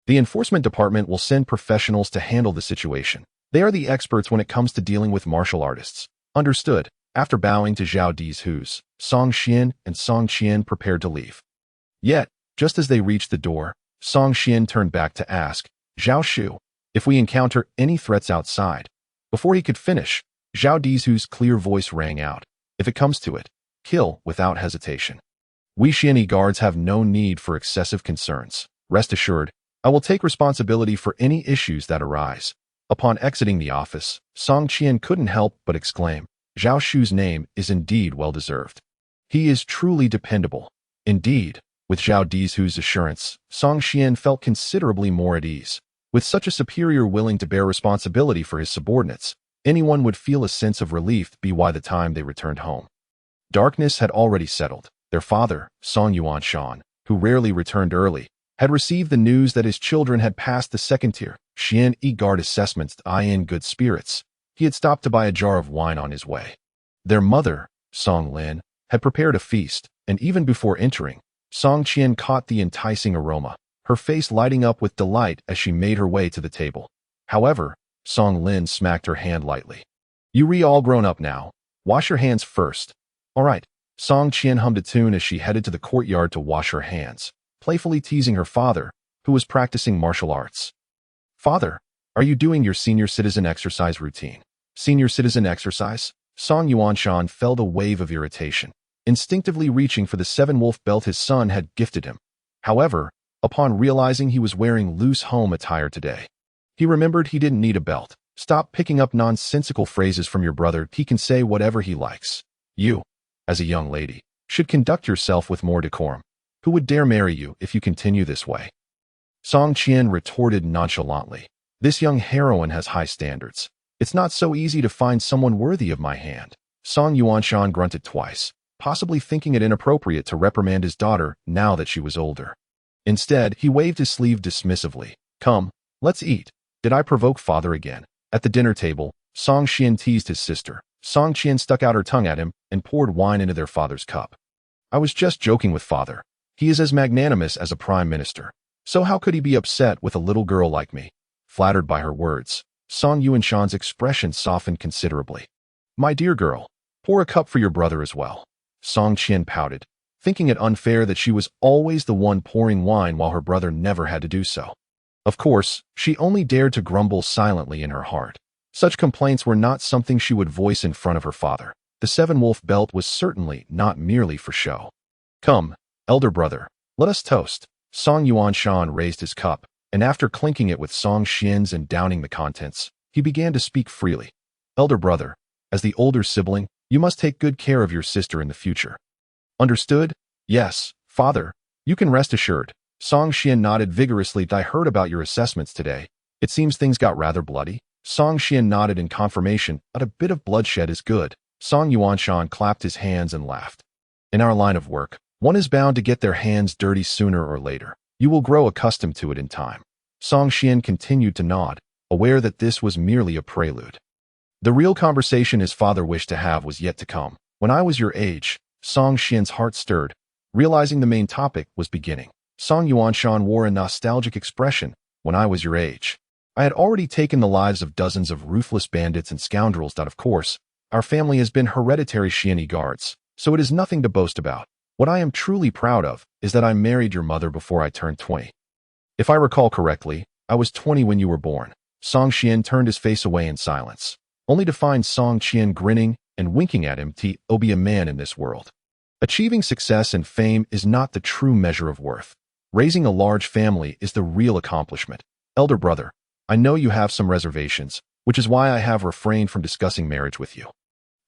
The enforcement department will send professionals to handle the situation. They are the experts when it comes to dealing with martial artists. Understood. After bowing to Zhao Dizhu's, Song Xian and Song Qian prepared to leave. Yet, just as they reached the door, Song Xian turned back to ask, Zhao Shu, if we encounter any threats outside. Before he could finish, Zhao Dizhu's clear voice rang out, if it comes to it, kill without hesitation. We Xianyi guards have no need for excessive concerns. Rest assured, I will take responsibility for any issues that arise. Upon exiting the office, Song Qian couldn't help but exclaim, Zhao Shu's name is indeed well-deserved. He is truly dependable. Indeed, with Zhao Dizhu's assurance, Song Qian felt considerably more at ease. With such a superior willing to bear responsibility for his subordinates, anyone would feel a sense of relief by the time they returned home. Darkness had already settled. Their father, Song Xuan, who rarely returned early, had received the news that his children had passed the second-tier Xianyi guard assessments. In good spirits, he had stopped to buy a jar of wine on his way. Their mother, Song Lin, had prepared a feast, and even before entering, Song Qian caught the enticing aroma, her face lighting up with delight as she made her way to the table. However, Song Lin smacked her hand lightly. You all grown up now. Wash your hands first. All right. Song Qian hummed a tune as she headed to the courtyard to wash her hands, playfully teasing her father, who was practicing martial arts. Father, are you doing your senior citizen exercise routine? Senior citizen exercise? Song Xuan felt a wave of irritation, instinctively reaching for the 7-wolf belt his son had gifted him. However, upon realizing he was wearing loose home attire today, he remembered he didn't need a belt. Stop picking up nonsensical phrases from your brother. He can say whatever he likes. You, as a young lady, should conduct yourself with more decorum. Who would dare marry you if you continue this way? Song Qian retorted nonchalantly. This young heroine has high standards. It's not so easy to find someone worthy of my hand. Song Xuan grunted twice, possibly thinking it inappropriate to reprimand his daughter now that she was older. Instead, he waved his sleeve dismissively. Come, let's eat. Did I provoke father again? At the dinner table, Song Qian teased his sister. Song Qian stuck out her tongue at him and poured wine into their father's cup. I was just joking with father. He is as magnanimous as a prime minister. So how could he be upset with a little girl like me? Flattered by her words, Song Yuanshan's expression softened considerably. My dear girl, pour a cup for your brother as well. Song Qian pouted, thinking it unfair that she was always the one pouring wine while her brother never had to do so. Of course, she only dared to grumble silently in her heart. Such complaints were not something she would voice in front of her father. The seven-wolf belt was certainly not merely for show. Come, elder brother, let us toast. Song Yuanshan raised his cup, and after clinking it with Song Qian's and downing the contents, he began to speak freely. Elder brother, as the older sibling, you must take good care of your sister in the future. Understood? Yes, father, you can rest assured. Song Qian nodded vigorously. I heard about your assessments today. It seems things got rather bloody. Song Qian nodded in confirmation, but a bit of bloodshed is good. Song Yuanshan clapped his hands and laughed. In our line of work, one is bound to get their hands dirty sooner or later. You will grow accustomed to it in time. Song Qian continued to nod, aware that this was merely a prelude. The real conversation his father wished to have was yet to come. When I was your age, Song Qian's heart stirred, realizing the main topic was beginning. Song Yuanshan wore a nostalgic expression. When I was your age, I had already taken the lives of dozens of ruthless bandits and scoundrels. Of course, our family has been hereditary Xianyi guards, so it is nothing to boast about. What I am truly proud of is that I married your mother before I turned 20. If I recall correctly, I was 20 when you were born. Song Qian turned his face away in silence, only to find Song Qian grinning and winking at him. To be a man in this world. Achieving success and fame is not the true measure of worth. Raising a large family is the real accomplishment. Elder brother, I know you have some reservations, which is why I have refrained from discussing marriage with you.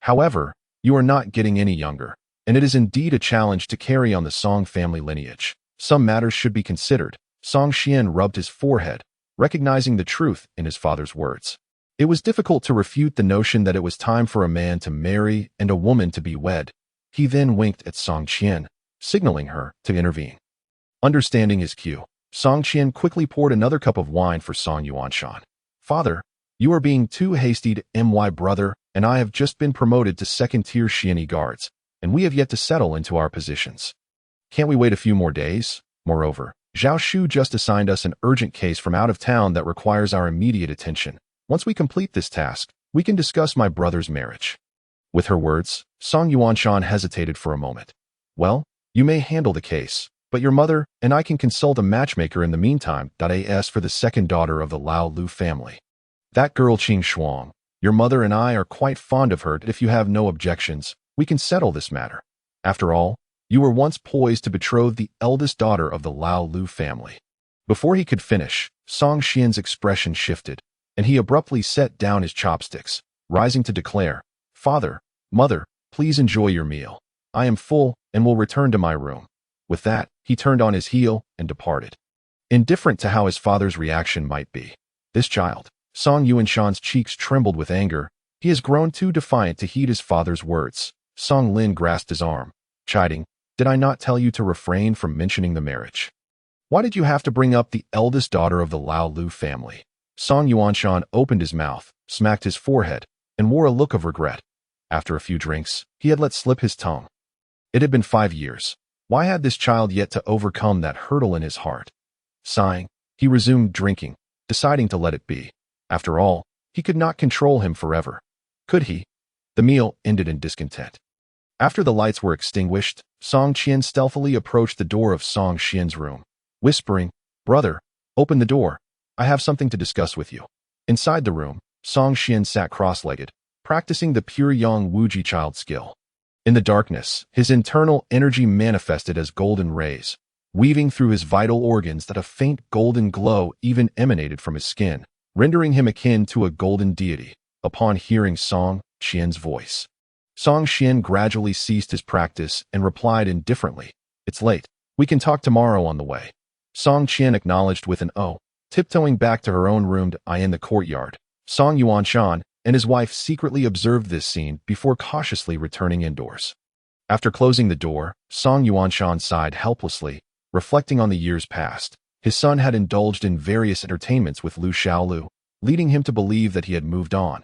However, you are not getting any younger, and it is indeed a challenge to carry on the Song family lineage. Some matters should be considered. Song Qian rubbed his forehead, recognizing the truth in his father's words. It was difficult to refute the notion that it was time for a man to marry and a woman to be wed. He then winked at Song Qian, signaling her to intervene. Understanding his cue, Song Qian quickly poured another cup of wine for Song Yuanshan. Father, you are being too hasty. My brother and I have just been promoted to second-tier Xianyi guards, and we have yet to settle into our positions. Can't we wait a few more days? Moreover, Zhao Shu just assigned us an urgent case from out of town that requires our immediate attention. Once we complete this task, we can discuss my brother's marriage. With her words, Song Yuanshan hesitated for a moment. Well, you may handle the case, but your mother and I can consult a matchmaker in the meantime. As for the second daughter of the Lao Lu family, that girl Qing Xuan, your mother and I are quite fond of her. If you have no objections, we can settle this matter. After all, you were once poised to betroth the eldest daughter of the Lao Lu family. Before he could finish, Song Qian's expression shifted, and he abruptly set down his chopsticks, rising to declare, Father, Mother, please enjoy your meal. I am full and will return to my room. With that, he turned on his heel and departed. Indifferent to how his father's reaction might be, this child, Song Yuanshan's cheeks trembled with anger. He has grown too defiant to heed his father's words. Song Lin grasped his arm, chiding, Did I not tell you to refrain from mentioning the marriage? Why did you have to bring up the eldest daughter of the Lao Lu family? Song Yuanshan opened his mouth, smacked his forehead, and wore a look of regret. After a few drinks, he had let slip his tongue. It had been 5 years. Why had this child yet to overcome that hurdle in his heart? Sighing, he resumed drinking, deciding to let it be. After all, he could not control him forever. Could he? The meal ended in discontent. After the lights were extinguished, Song Qian stealthily approached the door of Song Xian's room, whispering, Brother, open the door. I have something to discuss with you. Inside the room, Song Xian sat cross-legged, practicing the pure young Wuji child skill. In the darkness, his internal energy manifested as golden rays, weaving through his vital organs that a faint golden glow even emanated from his skin, rendering him akin to a golden deity. Upon hearing Song Qian's voice, Song Qian gradually ceased his practice and replied indifferently, It's late. We can talk tomorrow on the way. Song Qian acknowledged with an "oh," tiptoeing back to her own room. In the courtyard, Song Yuanshan and his wife secretly observed this scene before cautiously returning indoors. After closing the door, Song Yuanshan sighed helplessly, reflecting on the years past. His son had indulged in various entertainments with Lu Xiaolu, leading him to believe that he had moved on.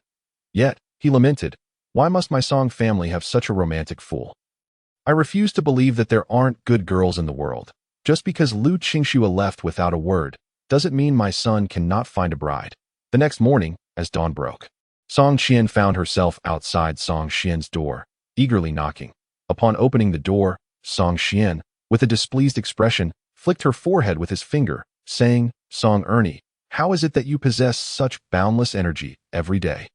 Yet, he lamented, Why must my Song family have such a romantic fool? I refuse to believe that there aren't good girls in the world. Just because Lu Qingxua left without a word doesn't mean my son cannot find a bride. The next morning, as dawn broke, Song Qian found herself outside Song Xian's door, eagerly knocking. Upon opening the door, Song Xian, with a displeased expression, flicked her forehead with his finger, saying, "Song Ernie, how is it that you possess such boundless energy every day?"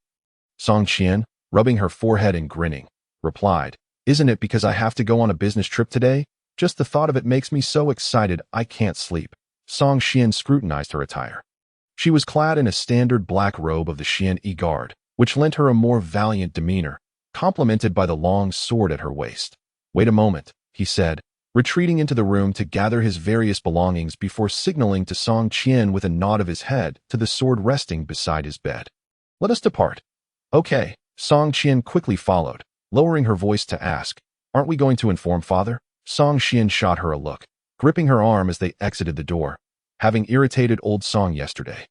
Song Qian, rubbing her forehead and grinning, replied, "Isn't it because I have to go on a business trip today? Just the thought of it makes me so excited I can't sleep." Song Xian scrutinized her attire. She was clad in a standard black robe of the Xian Guard, which lent her a more valiant demeanor, complemented by the long sword at her waist. "Wait a moment," he said, retreating into the room to gather his various belongings before signaling to Song Qian with a nod of his head to the sword resting beside his bed. "Let us depart." "Okay." Song Qian quickly followed, lowering her voice to ask, "Aren't we going to inform father?" Song Qian shot her a look, gripping her arm as they exited the door, having irritated old Song yesterday.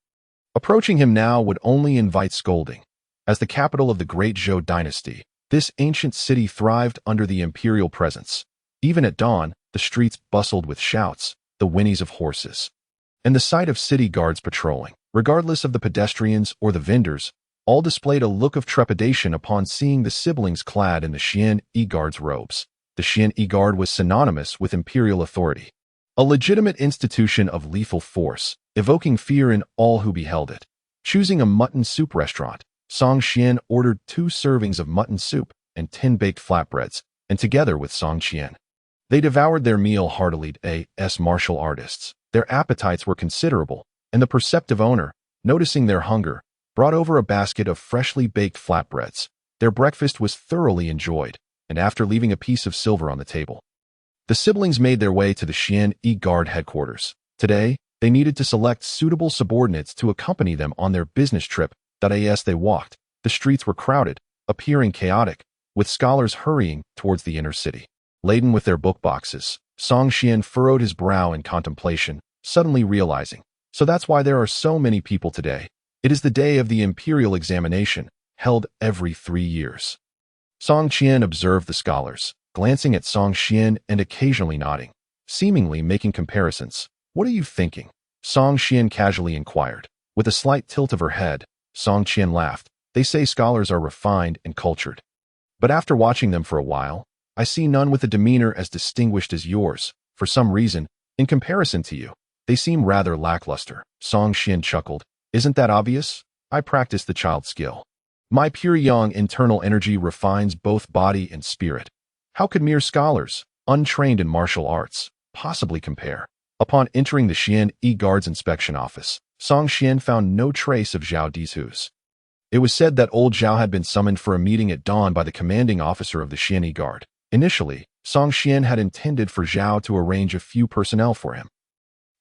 Approaching him now would only invite scolding. As the capital of the great Zhou dynasty, this ancient city thrived under the imperial presence. Even at dawn, the streets bustled with shouts, the whinnies of horses, and the sight of city guards patrolling, regardless of the pedestrians or the vendors, all displayed a look of trepidation upon seeing the siblings clad in the Xian Guard's robes. The Xian Guard was synonymous with imperial authority, a legitimate institution of lethal force, evoking fear in all who beheld it. Choosing a mutton soup restaurant, Song Xian ordered 2 servings of mutton soup and 10 baked flatbreads, and together with Song Qian, they devoured their meal heartily. As martial artists, their appetites were considerable, and the perceptive owner, noticing their hunger, brought over a basket of freshly baked flatbreads. Their breakfast was thoroughly enjoyed, and after leaving a piece of silver on the table, the siblings made their way to the Xian Guard headquarters. Today, they needed to select suitable subordinates to accompany them on their business trip. As they walked, the streets were crowded, appearing chaotic, with scholars hurrying towards the inner city. Laden with their book boxes, Song Qian furrowed his brow in contemplation, suddenly realizing, so that's why there are so many people today. It is the day of the imperial examination, held every 3 years. Song Qian observed the scholars, glancing at Song Xian and occasionally nodding, seemingly making comparisons. "What are you thinking?" Song Xian casually inquired. With a slight tilt of her head, Song Qian laughed. "They say scholars are refined and cultured. But after watching them for a while, I see none with a demeanor as distinguished as yours. For some reason, in comparison to you, they seem rather lackluster." Song Xian chuckled. "Isn't that obvious? I practice the child skill. My pure young internal energy refines both body and spirit. How could mere scholars, untrained in martial arts, possibly compare?" Upon entering the Xian Guard's inspection office, Song Xian found no trace of Zhao Dizhu's. It was said that old Zhao had been summoned for a meeting at dawn by the commanding officer of the Xian Guard. Initially, Song Xian had intended for Zhao to arrange a few personnel for him.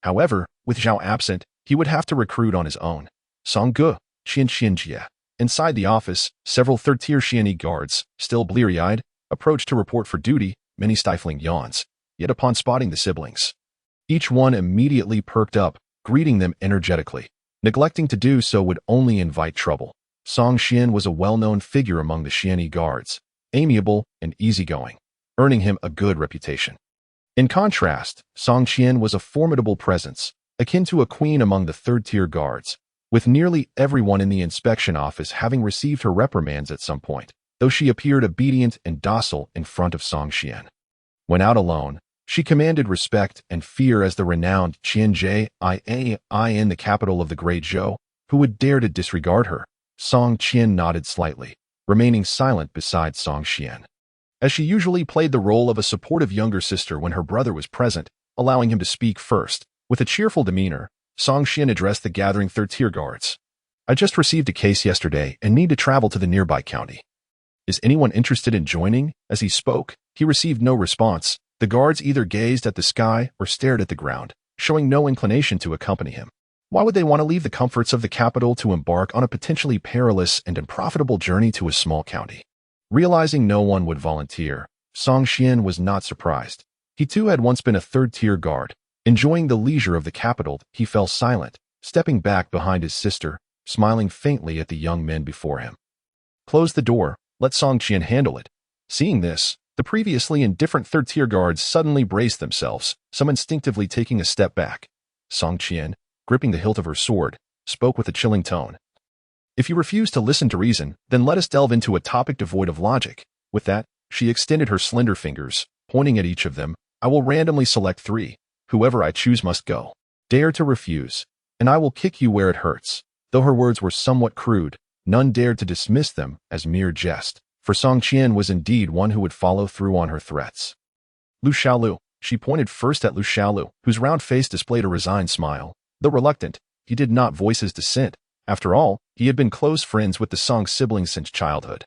However, with Zhao absent, he would have to recruit on his own. Song Ge, Qian Xianjie. Inside the office, several third-tier Xian guards, still bleary-eyed, approached to report for duty, many stifling yawns. Yet upon spotting the siblings, each one immediately perked up, greeting them energetically. Neglecting to do so would only invite trouble. Song Xian was a well-known figure among the Xian guards, amiable and easygoing, earning him a good reputation. In contrast, Song Qian was a formidable presence, akin to a queen among the third-tier guards, with nearly everyone in the inspection office having received her reprimands at some point, though she appeared obedient and docile in front of Song Qian. When out alone, she commanded respect and fear as the renowned Qianjie in the capital of the Great Zhou. Who would dare to disregard her? Song Qian nodded slightly, remaining silent beside Song Xian, as she usually played the role of a supportive younger sister when her brother was present, allowing him to speak first. With a cheerful demeanor, Song Xian addressed the gathering third-tier guards. "I just received a case yesterday and need to travel to the nearby county. Is anyone interested in joining?" As he spoke, he received no response. The guards either gazed at the sky or stared at the ground, showing no inclination to accompany him. Why would they want to leave the comforts of the capital to embark on a potentially perilous and unprofitable journey to a small county? Realizing no one would volunteer, Song Xian was not surprised. He too had once been a third-tier guard. Enjoying the leisure of the capital, he fell silent, stepping back behind his sister, smiling faintly at the young men before him. "Close the door, let Song Qian handle it." Seeing this, The previously indifferent third-tier guards suddenly braced themselves, some instinctively taking a step back. Song Qian, gripping the hilt of her sword, spoke with a chilling tone. If you refuse to listen to reason, then let us delve into a topic devoid of logic. With that, she extended her slender fingers, pointing at each of them. I will randomly select 3. Whoever I choose must go. Dare to refuse, and I will kick you where it hurts. Though her words were somewhat crude, none dared to dismiss them as mere jest, for Song Qian was indeed one who would follow through on her threats. Lu Xiaolu. She pointed first at Lu Xiaolu, whose round face displayed a resigned smile. Though reluctant, he did not voice his dissent. After all, he had been close friends with the Song siblings since childhood.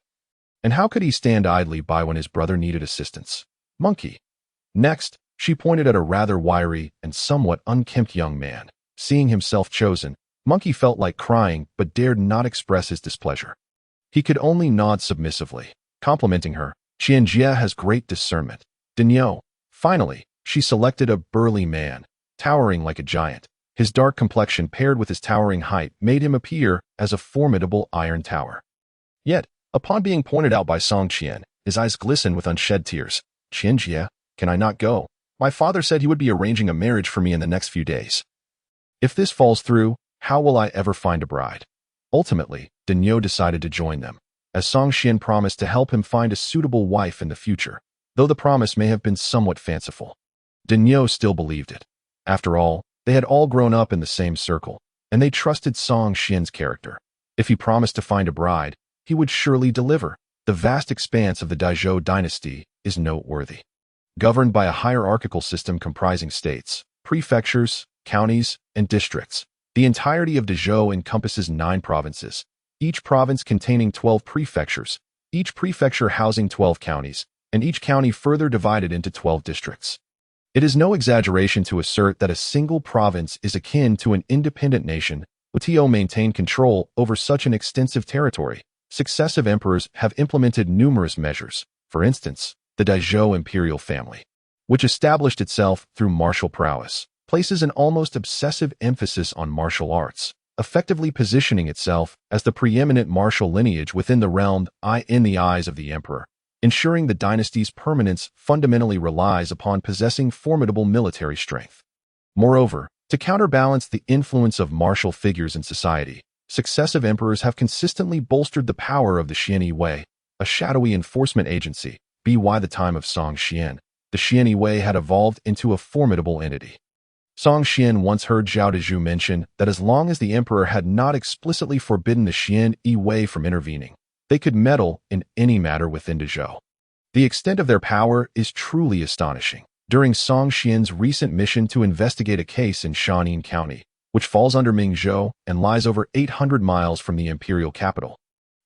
And how could he stand idly by when his brother needed assistance? Monkey. Next, she pointed at a rather wiry and somewhat unkempt young man. Seeing himself chosen, Monkey felt like crying but dared not express his displeasure. He could only nod submissively, complimenting her. Qianjie has great discernment. Dinyo. Finally, she selected a burly man, towering like a giant. His dark complexion paired with his towering height made him appear as a formidable iron tower. Yet, upon being pointed out by Song Qian, his eyes glistened with unshed tears. Qianjie, can I not go? My father said he would be arranging a marriage for me in the next few days. If this falls through, how will I ever find a bride? Ultimately, Dinyo decided to join them, as Song Qian promised to help him find a suitable wife in the future, though the promise may have been somewhat fanciful. Dinyo still believed it. After all, they had all grown up in the same circle, and they trusted Song Qian's character. If he promised to find a bride, he would surely deliver. The vast expanse of the Daizhou dynasty is noteworthy. Governed by a hierarchical system comprising states, prefectures, counties, and districts, the entirety of Daizhou encompasses 9 provinces, each province containing 12 prefectures, each prefecture housing 12 counties, and each county further divided into 12 districts. It is no exaggeration to assert that a single province is akin to an independent nation. Wutio maintained control over such an extensive territory. Successive emperors have implemented numerous measures. For instance, the Daizhou imperial family, which established itself through martial prowess, places an almost obsessive emphasis on martial arts, effectively positioning itself as the preeminent martial lineage within the realm in the eyes of the emperor. Ensuring the dynasty's permanence fundamentally relies upon possessing formidable military strength. Moreover, to counterbalance the influence of martial figures in society, successive emperors have consistently bolstered the power of the Xian Wei, a shadowy enforcement agency. By the time of Song Qian, the Xian Wei had evolved into a formidable entity. Song Qian once heard Zhao Dezhu mention that as long as the emperor had not explicitly forbidden the Xian Wei from intervening, they could meddle in any matter within Daizhou. The extent of their power is truly astonishing. During Song Qian's recent mission to investigate a case in Shaan'an County, which falls under Mingzhou and lies over 800 miles from the imperial capital,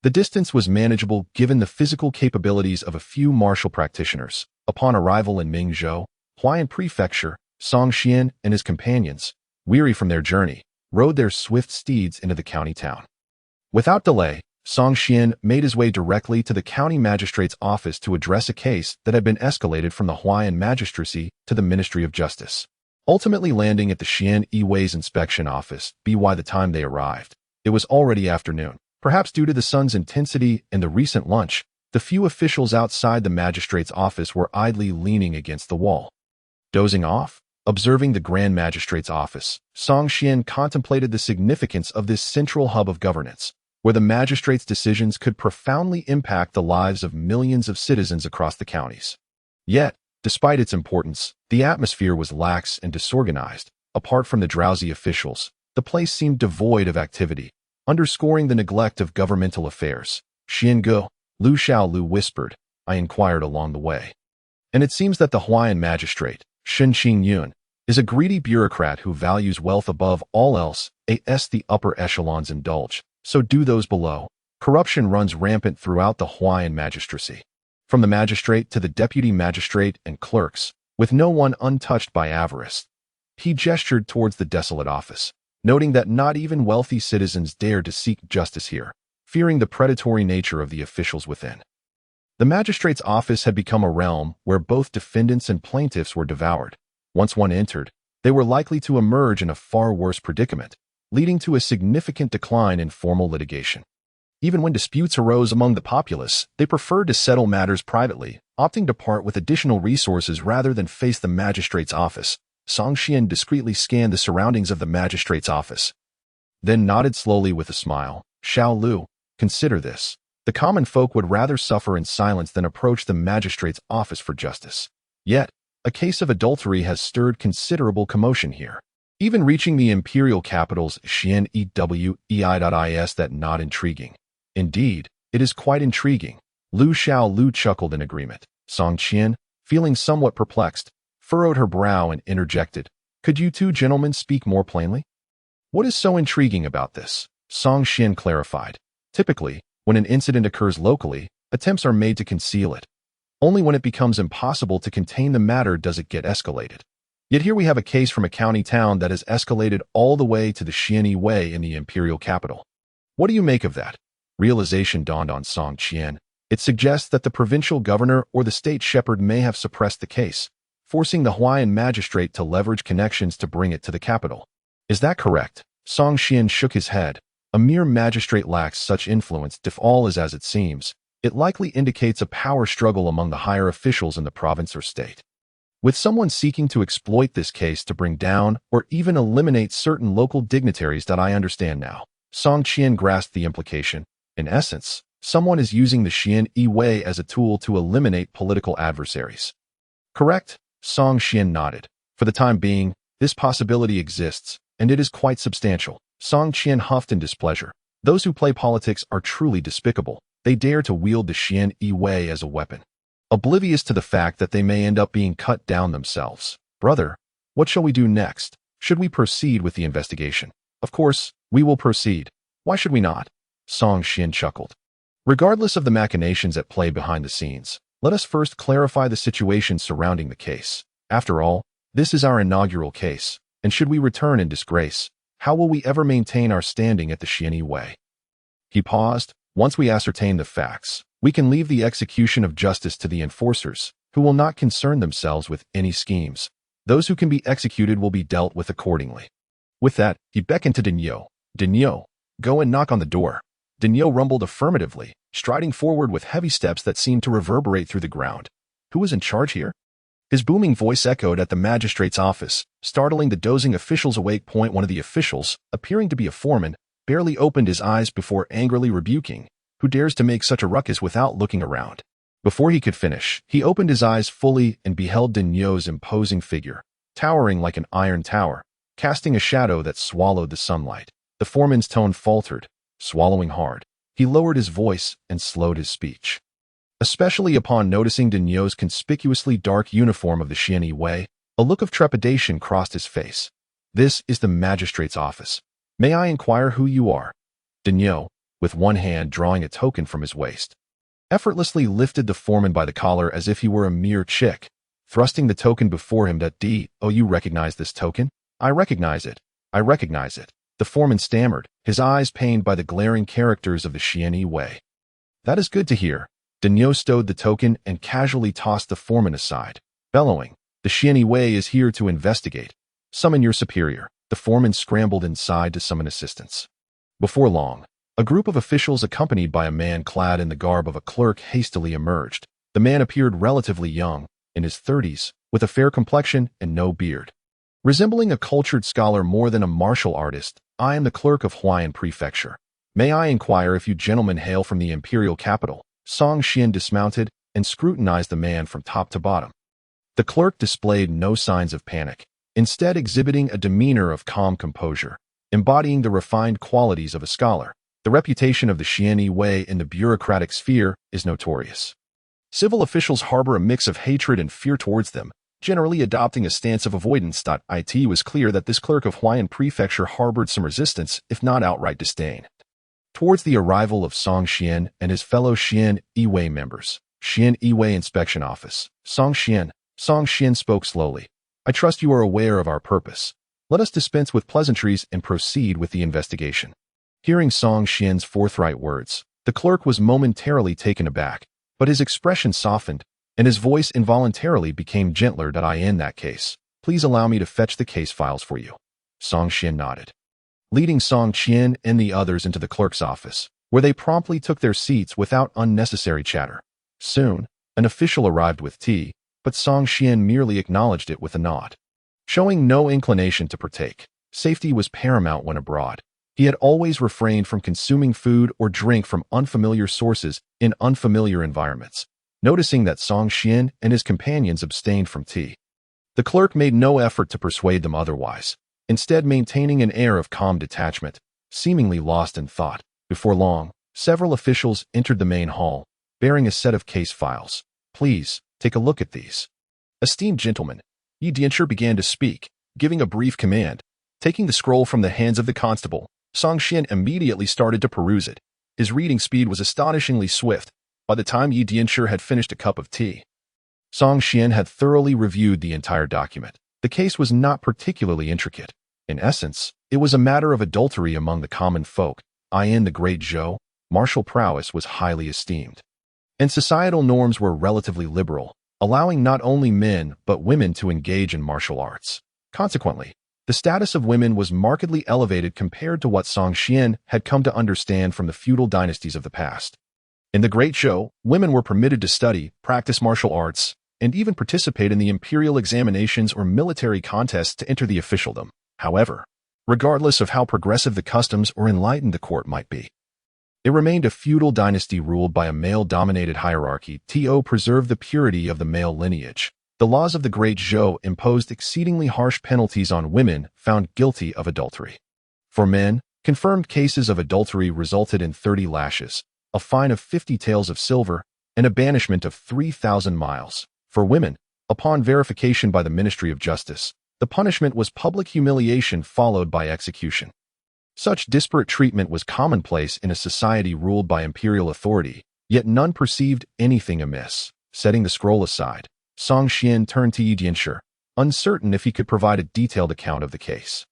the distance was manageable given the physical capabilities of a few martial practitioners. Upon arrival in Mingzhou, Huaiyan Prefecture, Song Qian and his companions, weary from their journey, rode their swift steeds into the county town. Without delay, Song Qian made his way directly to the county magistrate's office to address a case that had been escalated from the Huaiyan magistracy to the Ministry of Justice, ultimately landing at the Xian Wei's inspection office. By the time they arrived, it was already afternoon. Perhaps due to the sun's intensity and the recent lunch, the few officials outside the magistrate's office were idly leaning against the wall. Dozing off? Observing the Grand Magistrate's office, Song Qian contemplated the significance of this central hub of governance, where the magistrate's decisions could profoundly impact the lives of millions of citizens across the counties. Yet, despite its importance, the atmosphere was lax and disorganized. Apart from the drowsy officials, the place seemed devoid of activity, underscoring the neglect of governmental affairs. Xiange, Lu Xiaolu whispered, I inquired along the way. And it seems that the Huaiyan magistrate, Shen Qingyun, is a greedy bureaucrat who values wealth above all else. As the upper echelons indulge, so do those below. Corruption runs rampant throughout the Huaiyan magistracy, from the magistrate to the deputy magistrate and clerks, with no one untouched by avarice. He gestured towards the desolate office, noting that not even wealthy citizens dared to seek justice here, fearing the predatory nature of the officials within. The magistrate's office had become a realm where both defendants and plaintiffs were devoured. Once one entered, they were likely to emerge in a far worse predicament, leading to a significant decline in formal litigation. Even when disputes arose among the populace, they preferred to settle matters privately, opting to part with additional resources rather than face the magistrate's office. Song Xian discreetly scanned the surroundings of the magistrate's office, then nodded slowly with a smile. Xiao Lu, consider this. The common folk would rather suffer in silence than approach the magistrate's office for justice. Yet, a case of adultery has stirred considerable commotion here, even reaching the imperial capital's Xian Ewei.is. That not intriguing. Indeed, it is quite intriguing. Lu Xiao Lu chuckled in agreement. Song Qian, feeling somewhat perplexed, furrowed her brow and interjected, "Could you two gentlemen speak more plainly?" "What is so intriguing about this?" Song Qian clarified. "Typically, when an incident occurs locally, attempts are made to conceal it. Only when it becomes impossible to contain the matter does it get escalated. Yet here we have a case from a county town that has escalated all the way to the Xian Ewei in the imperial capital. What do you make of that?" Realization dawned on Song Qian. It suggests that the provincial governor or the state shepherd may have suppressed the case, forcing the Hawaiian magistrate to leverage connections to bring it to the capital. "Is that correct?" Song Qian shook his head. "A mere magistrate lacks such influence. If all is as it seems, it likely indicates a power struggle among the higher officials in the province or state, with someone seeking to exploit this case to bring down or even eliminate certain local dignitaries. That I understand now." Song Qian grasped the implication. In essence, someone is using the Xian Ewei as a tool to eliminate political adversaries. "Correct?" Song Qian nodded. "For the time being, this possibility exists, and it is quite substantial." Song Qian huffed in displeasure. "Those who play politics are truly despicable. They dare to wield the Xian Ewei as a weapon, oblivious to the fact that they may end up being cut down themselves. Brother, what shall we do next? Should we proceed with the investigation?" "Of course, we will proceed. Why should we not?" Song Qian chuckled. "Regardless of the machinations at play behind the scenes, let us first clarify the situation surrounding the case. After all, this is our inaugural case, and should we return in disgrace, how will we ever maintain our standing at the Xian Ewei?" He paused. "Once we ascertain the facts, we can leave the execution of justice to the enforcers, who will not concern themselves with any schemes. Those who can be executed will be dealt with accordingly." With that, he beckoned to Dinyo. "Dinyo, go and knock on the door." Dinyo rumbled affirmatively, striding forward with heavy steps that seemed to reverberate through the ground. Who was in charge here? His booming voice echoed at the magistrate's office, startling the dozing officials awake. One of the officials, appearing to be a foreman, barely opened his eyes before angrily rebuking, "Who dares to make such a ruckus without looking around?" Before he could finish, he opened his eyes fully and beheld Dinyo's imposing figure, towering like an iron tower, casting a shadow that swallowed the sunlight. The foreman's tone faltered, swallowing hard. He lowered his voice and slowed his speech. Especially upon noticing Dinyo's conspicuously dark uniform of the Xian Ewei, a look of trepidation crossed his face. "This is the magistrate's office. May I inquire who you are?" Dinyo, with one hand drawing a token from his waist, effortlessly lifted the foreman by the collar as if he were a mere chick, thrusting the token before him. "Oh, you recognize this token?" "I recognize it. I recognize it," the foreman stammered, his eyes pained by the glaring characters of the Xian Ewei. "That is good to hear." Dinyo stowed the token and casually tossed the foreman aside, bellowing, "The Xian Ewei is here to investigate. Summon your superior." The foreman scrambled inside to summon assistance. Before long, a group of officials accompanied by a man clad in the garb of a clerk hastily emerged. The man appeared relatively young, in his 30s, with a fair complexion and no beard. Resembling a cultured scholar more than a martial artist, "I am the clerk of Hawaiian Prefecture. May I inquire if you gentlemen hail from the imperial capital?" Song Qian dismounted and scrutinized the man from top to bottom. The clerk displayed no signs of panic, instead exhibiting a demeanor of calm composure, embodying the refined qualities of a scholar. The reputation of the Xian Ewei in the bureaucratic sphere is notorious. Civil officials harbor a mix of hatred and fear towards them, generally adopting a stance of avoidance. It was clear that this clerk of Hawaiian Prefecture harbored some resistance, if not outright disdain, towards the arrival of Song Qian and his fellow Xian Ewei members. "Xian Ewei Inspection Office. Song Qian spoke slowly. "I trust you are aware of our purpose. Let us dispense with pleasantries and proceed with the investigation." Hearing Song Qian's forthright words, the clerk was momentarily taken aback, but his expression softened, and his voice involuntarily became gentler. "In that case, please allow me to fetch the case files for you." Song Qian nodded, leading Song Qian and the others into the clerk's office, where they promptly took their seats without unnecessary chatter. Soon, An official arrived with tea, but Song Xian merely acknowledged it with a nod. Showing no inclination to partake, safety was paramount when abroad. He had always refrained from consuming food or drink from unfamiliar sources in unfamiliar environments, noticing that Song Xian and his companions abstained from tea. The clerk made no effort to persuade them otherwise, instead maintaining an air of calm detachment, seemingly lost in thought. Before long, several officials entered the main hall, bearing a set of case files. "Please, take a look at these." "Esteemed gentlemen," Yi Dianshi began to speak, giving a brief command. Taking the scroll from the hands of the constable, Song Xian immediately started to peruse it. His reading speed was astonishingly swift. By the time Yi Dianshi had finished a cup of tea, Song Xian had thoroughly reviewed the entire document. The case was not particularly intricate. In essence, it was a matter of adultery among the common folk. In the Great Zhou, martial prowess was highly esteemed, and societal norms were relatively liberal, allowing not only men but women to engage in martial arts. Consequently, the status of women was markedly elevated compared to what Song Xian had come to understand from the feudal dynasties of the past. In the Great Zhou, women were permitted to study, practice martial arts, and even participate in the imperial examinations or military contests to enter the officialdom. However, regardless of how progressive the customs or enlightened the court might be, it remained a feudal dynasty ruled by a male-dominated hierarchy. To preserve the purity of the male lineage, the laws of the Great Zhou imposed exceedingly harsh penalties on women found guilty of adultery. For men, confirmed cases of adultery resulted in 30 lashes, a fine of 50 taels of silver, and a banishment of 3,000 miles. For women, upon verification by the Ministry of Justice, the punishment was public humiliation followed by execution. Such disparate treatment was commonplace in a society ruled by imperial authority, yet none perceived anything amiss. Setting the scroll aside, Song Xian turned to Yi Dianshi, uncertain if he could provide a detailed account of the case.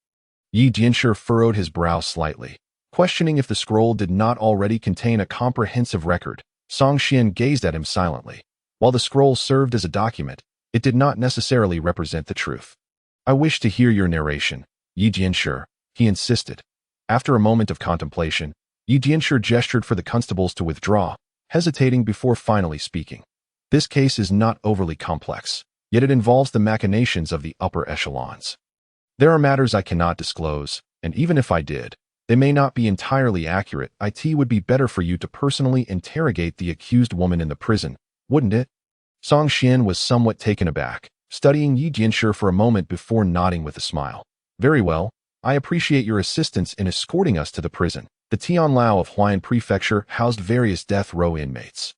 Yi Dianshi furrowed his brow slightly, questioning if the scroll did not already contain a comprehensive record. Song Xian gazed at him silently. While the scroll served as a document, it did not necessarily represent the truth. "I wish to hear your narration, Yi Dianshi," he insisted. After a moment of contemplation, Yi Dianshi gestured for the constables to withdraw, hesitating before finally speaking. "This case is not overly complex, yet it involves the machinations of the upper echelons. There are matters I cannot disclose, and even if I did, they may not be entirely accurate. It would be better for you to personally interrogate the accused woman in the prison, wouldn't it?" Song Xian was somewhat taken aback, studying Yi Dianshi for a moment before nodding with a smile. "Very well, I appreciate your assistance in escorting us to the prison." The Tianlao of Huan Prefecture housed various death row inmates,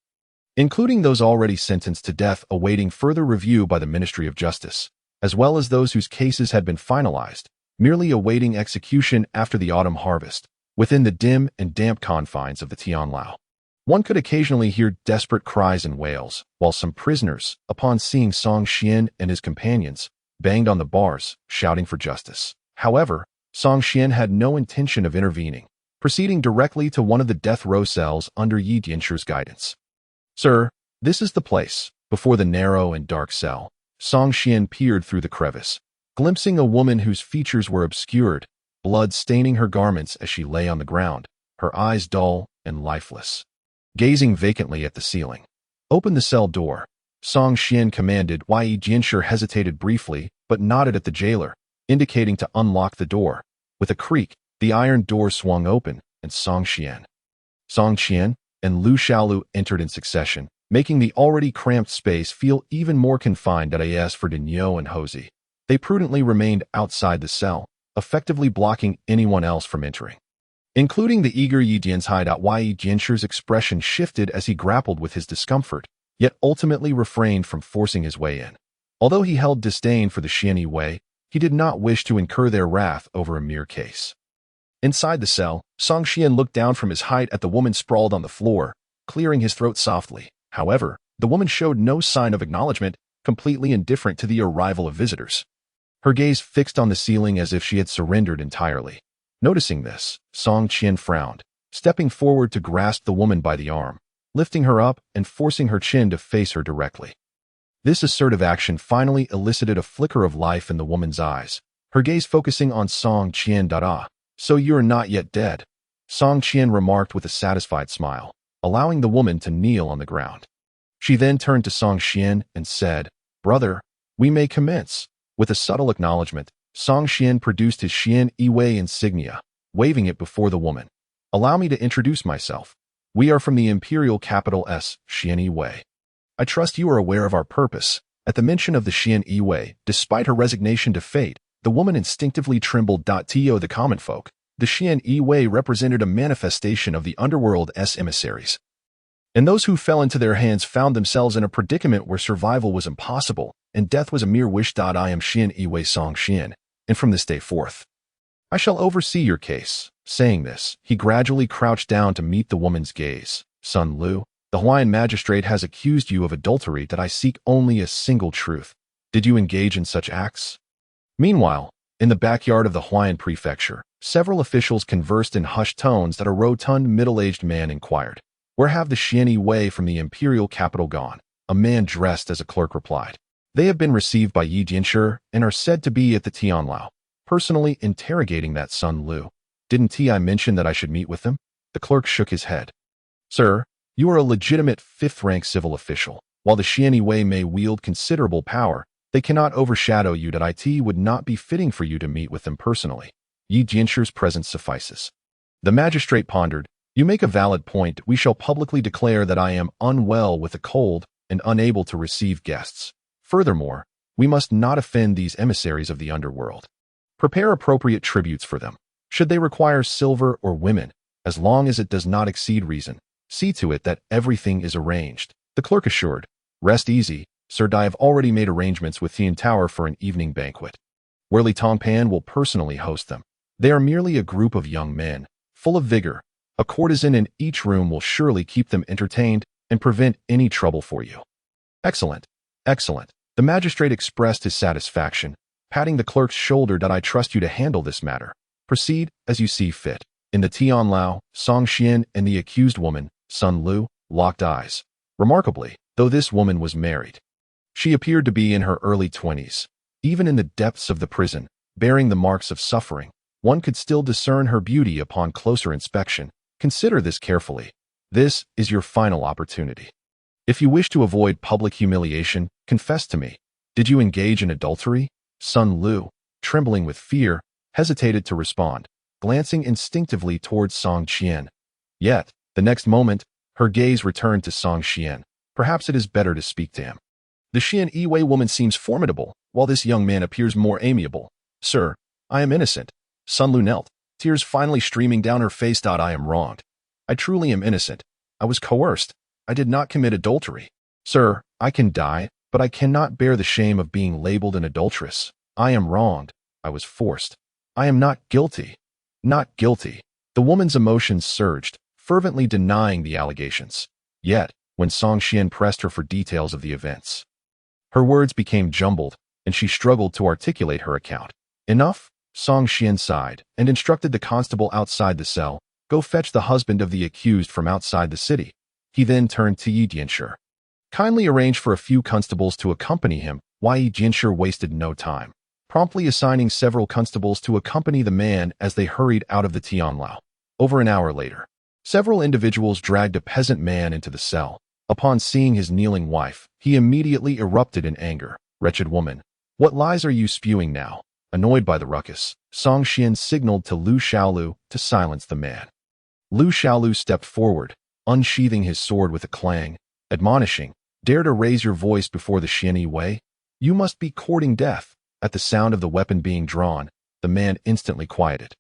including those already sentenced to death awaiting further review by the Ministry of Justice, as well as those whose cases had been finalized, merely awaiting execution after the autumn harvest. Within the dim and damp confines of the Tianlao, one could occasionally hear desperate cries and wails, while some prisoners, upon seeing Song Xian and his companions, banged on the bars, shouting for justice. However, Song Xian had no intention of intervening, proceeding directly to one of the death row cells under Yi Dianshi's guidance. "Sir, this is the place." Before the narrow and dark cell, Song Xian peered through the crevice, glimpsing a woman whose features were obscured, blood staining her garments as she lay on the ground, her eyes dull and lifeless, gazing vacantly at the ceiling. "Open the cell door," Song Xian commanded. Yi Dianshi hesitated briefly, but nodded at the jailer, indicating to unlock the door. With a creak, the iron door swung open, and Song Xian, and Lu Xiaolu entered in succession, making the already cramped space feel even more confined. As for Dinyo and Hosey, they prudently remained outside the cell, effectively blocking anyone else from entering, including the eager Yi Dian's hideout. Yi Dianshi's expression shifted as he grappled with his discomfort, yet ultimately refrained from forcing his way in. Although he held disdain for the Xianyi way, he did not wish to incur their wrath over a mere case. Inside the cell, Song Xian looked down from his height at the woman sprawled on the floor, clearing his throat softly. However, the woman showed no sign of acknowledgement, completely indifferent to the arrival of visitors. Her gaze fixed on the ceiling as if she had surrendered entirely. Noticing this, Song Xian frowned, stepping forward to grasp the woman by the arm, lifting her up and forcing her chin to face her directly. This assertive action finally elicited a flicker of life in the woman's eyes, her gaze focusing on Song Qian. "So you're not yet dead," Song Qian remarked with a satisfied smile, allowing the woman to kneel on the ground. She then turned to Song Xian and said, "Brother, we may commence." With a subtle acknowledgement, Song Xian produced his Xian Yiwei insignia, waving it before the woman. "Allow me to introduce myself. We are from the imperial capital S, Xian Yiwei. I trust you are aware of our purpose." At the mention of the Xian Yiwei, despite her resignation to fate, the woman instinctively trembled. To the common folk, the Xian Yiwei represented a manifestation of the underworld's emissaries. And those who fell into their hands found themselves in a predicament where survival was impossible, and death was a mere wish. I am Xian Yiwei Song Xian, and from this day forth, I shall oversee your case. Saying this, he gradually crouched down to meet the woman's gaze. "Sun Lu, the Hawaiian magistrate has accused you of adultery. That I seek only a single truth. Did you engage in such acts?" Meanwhile, in the backyard of the Hawaiian prefecture, several officials conversed in hushed tones. That a rotund, middle-aged man inquired, "Where have the Xian Yiwei from the imperial capital gone?" A man dressed as a clerk replied, "They have been received by Yi Jianshi and are said to be at the Tianlao, personally interrogating that Sun Lu. Didn't I mention that I should meet with them?" The clerk shook his head. "Sir, you are a legitimate fifth-rank civil official. While the Xian Yiwei may wield considerable power, they cannot overshadow you. That it would not be fitting for you to meet with them personally. Yi Jianshi's presence suffices." The magistrate pondered. "You make a valid point. We shall publicly declare that I am unwell with a cold and unable to receive guests. Furthermore, we must not offend these emissaries of the underworld. Prepare appropriate tributes for them. Should they require silver or women, as long as it does not exceed reason, see to it that everything is arranged." The clerk assured, "Rest easy, Sir. I have already made arrangements with Tian Tower for an evening banquet, where Li Tongpan will personally host them. They are merely a group of young men, full of vigor. A courtesan in each room will surely keep them entertained and prevent any trouble for you." "Excellent, excellent." The magistrate expressed his satisfaction, patting the clerk's shoulder. "I trust you to handle this matter. Proceed as you see fit." In the Tianlao, Song Xian and the accused woman, Sun Lu, locked eyes. Remarkably, though this woman was married, she appeared to be in her early 20s. Even in the depths of the prison, bearing the marks of suffering, one could still discern her beauty upon closer inspection. Consider this carefully. This is your final opportunity. If you wish to avoid public humiliation, confess to me. Did you engage in adultery? Sun Lu, trembling with fear, hesitated to respond, glancing instinctively towards Song Xian. Yet, the next moment, her gaze returned to Song Xian. Perhaps it is better to speak to him. The Xian Yiwei woman seems formidable, while this young man appears more amiable. "Sir, I am innocent." Sun Lu knelt, tears finally streaming down her face. "I am wronged. I truly am innocent. I was coerced. I did not commit adultery. Sir, I can die, but I cannot bear the shame of being labeled an adulteress. I am wronged. I was forced. I am not guilty. Not guilty." The woman's emotions surged, fervently denying the allegations. Yet, when Song Xian pressed her for details of the events, her words became jumbled, and she struggled to articulate her account. "Enough?" Song Xian sighed and instructed the constable outside the cell, "Go fetch the husband of the accused from outside the city." He then turned to Yi Jianshi. "Kindly arrange for a few constables to accompany him." Yi Jianshi wasted no time, promptly assigning several constables to accompany the man as they hurried out of the Tianlao. Over an hour later, several individuals dragged a peasant man into the cell. Upon seeing his kneeling wife, he immediately erupted in anger. "Wretched woman, what lies are you spewing now?" Annoyed by the ruckus, Song Xian signaled to Lu Xiaolu to silence the man. Lu Xiaolu stepped forward, unsheathing his sword with a clang, admonishing, "Dare to raise your voice before the Xian Yiwei? You must be courting death." At the sound of the weapon being drawn, the man instantly quieted.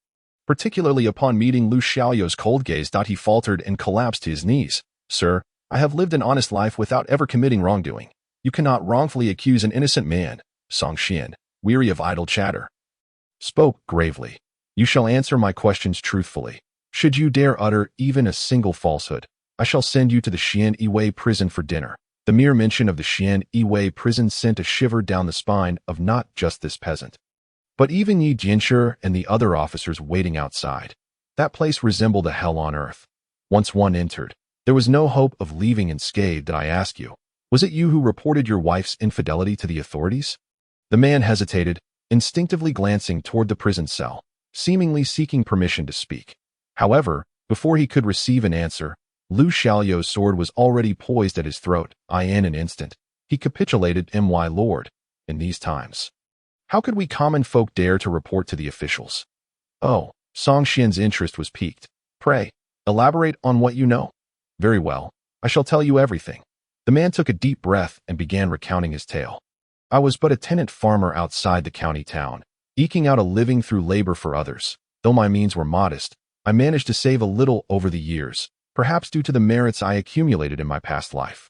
Particularly upon meeting Lu Xiaoyou's cold gaze, he faltered and collapsed to his knees. "Sir, I have lived an honest life without ever committing wrongdoing. You cannot wrongfully accuse an innocent man." Song Xian, weary of idle chatter, spoke gravely. "You shall answer my questions truthfully. Should you dare utter even a single falsehood, I shall send you to the Xian Yiwei prison for dinner." The mere mention of the Xian Yiwei prison sent a shiver down the spine of not just this peasant, but even Yi Jianshi and the other officers waiting outside. That place resembled a hell on earth. Once one entered, there was no hope of leaving unscathed. "I ask you, was it you who reported your wife's infidelity to the authorities?" The man hesitated, instinctively glancing toward the prison cell, seemingly seeking permission to speak. However, before he could receive an answer, Lu Xiaoyou's sword was already poised at his throat. In an instant, he capitulated. My lord, in these times, how could we common folk dare to report to the officials? Oh, Song Xian's interest was piqued. Pray, elaborate on what you know. Very well, I shall tell you everything. The man took a deep breath and began recounting his tale. I was but a tenant farmer outside the county town, eking out a living through labor for others. Though my means were modest, I managed to save a little over the years, perhaps due to the merits I accumulated in my past life.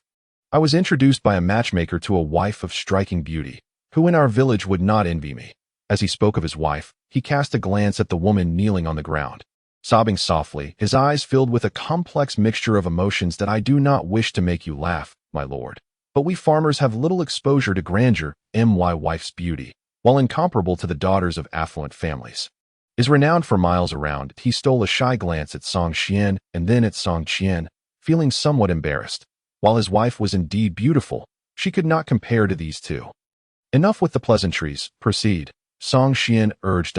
I was introduced by a matchmaker to a wife of striking beauty, who in our village would not envy me. As he spoke of his wife, he cast a glance at the woman kneeling on the ground. Sobbing softly, his eyes filled with a complex mixture of emotions that I do not wish to make you laugh, my lord. But we farmers have little exposure to grandeur. My wife's beauty, while incomparable to the daughters of affluent families, is renowned for miles around. He stole a shy glance at Song Xian and then at Song Qian, feeling somewhat embarrassed. While his wife was indeed beautiful, she could not compare to these two. Enough with the pleasantries, proceed, Song Xian urged.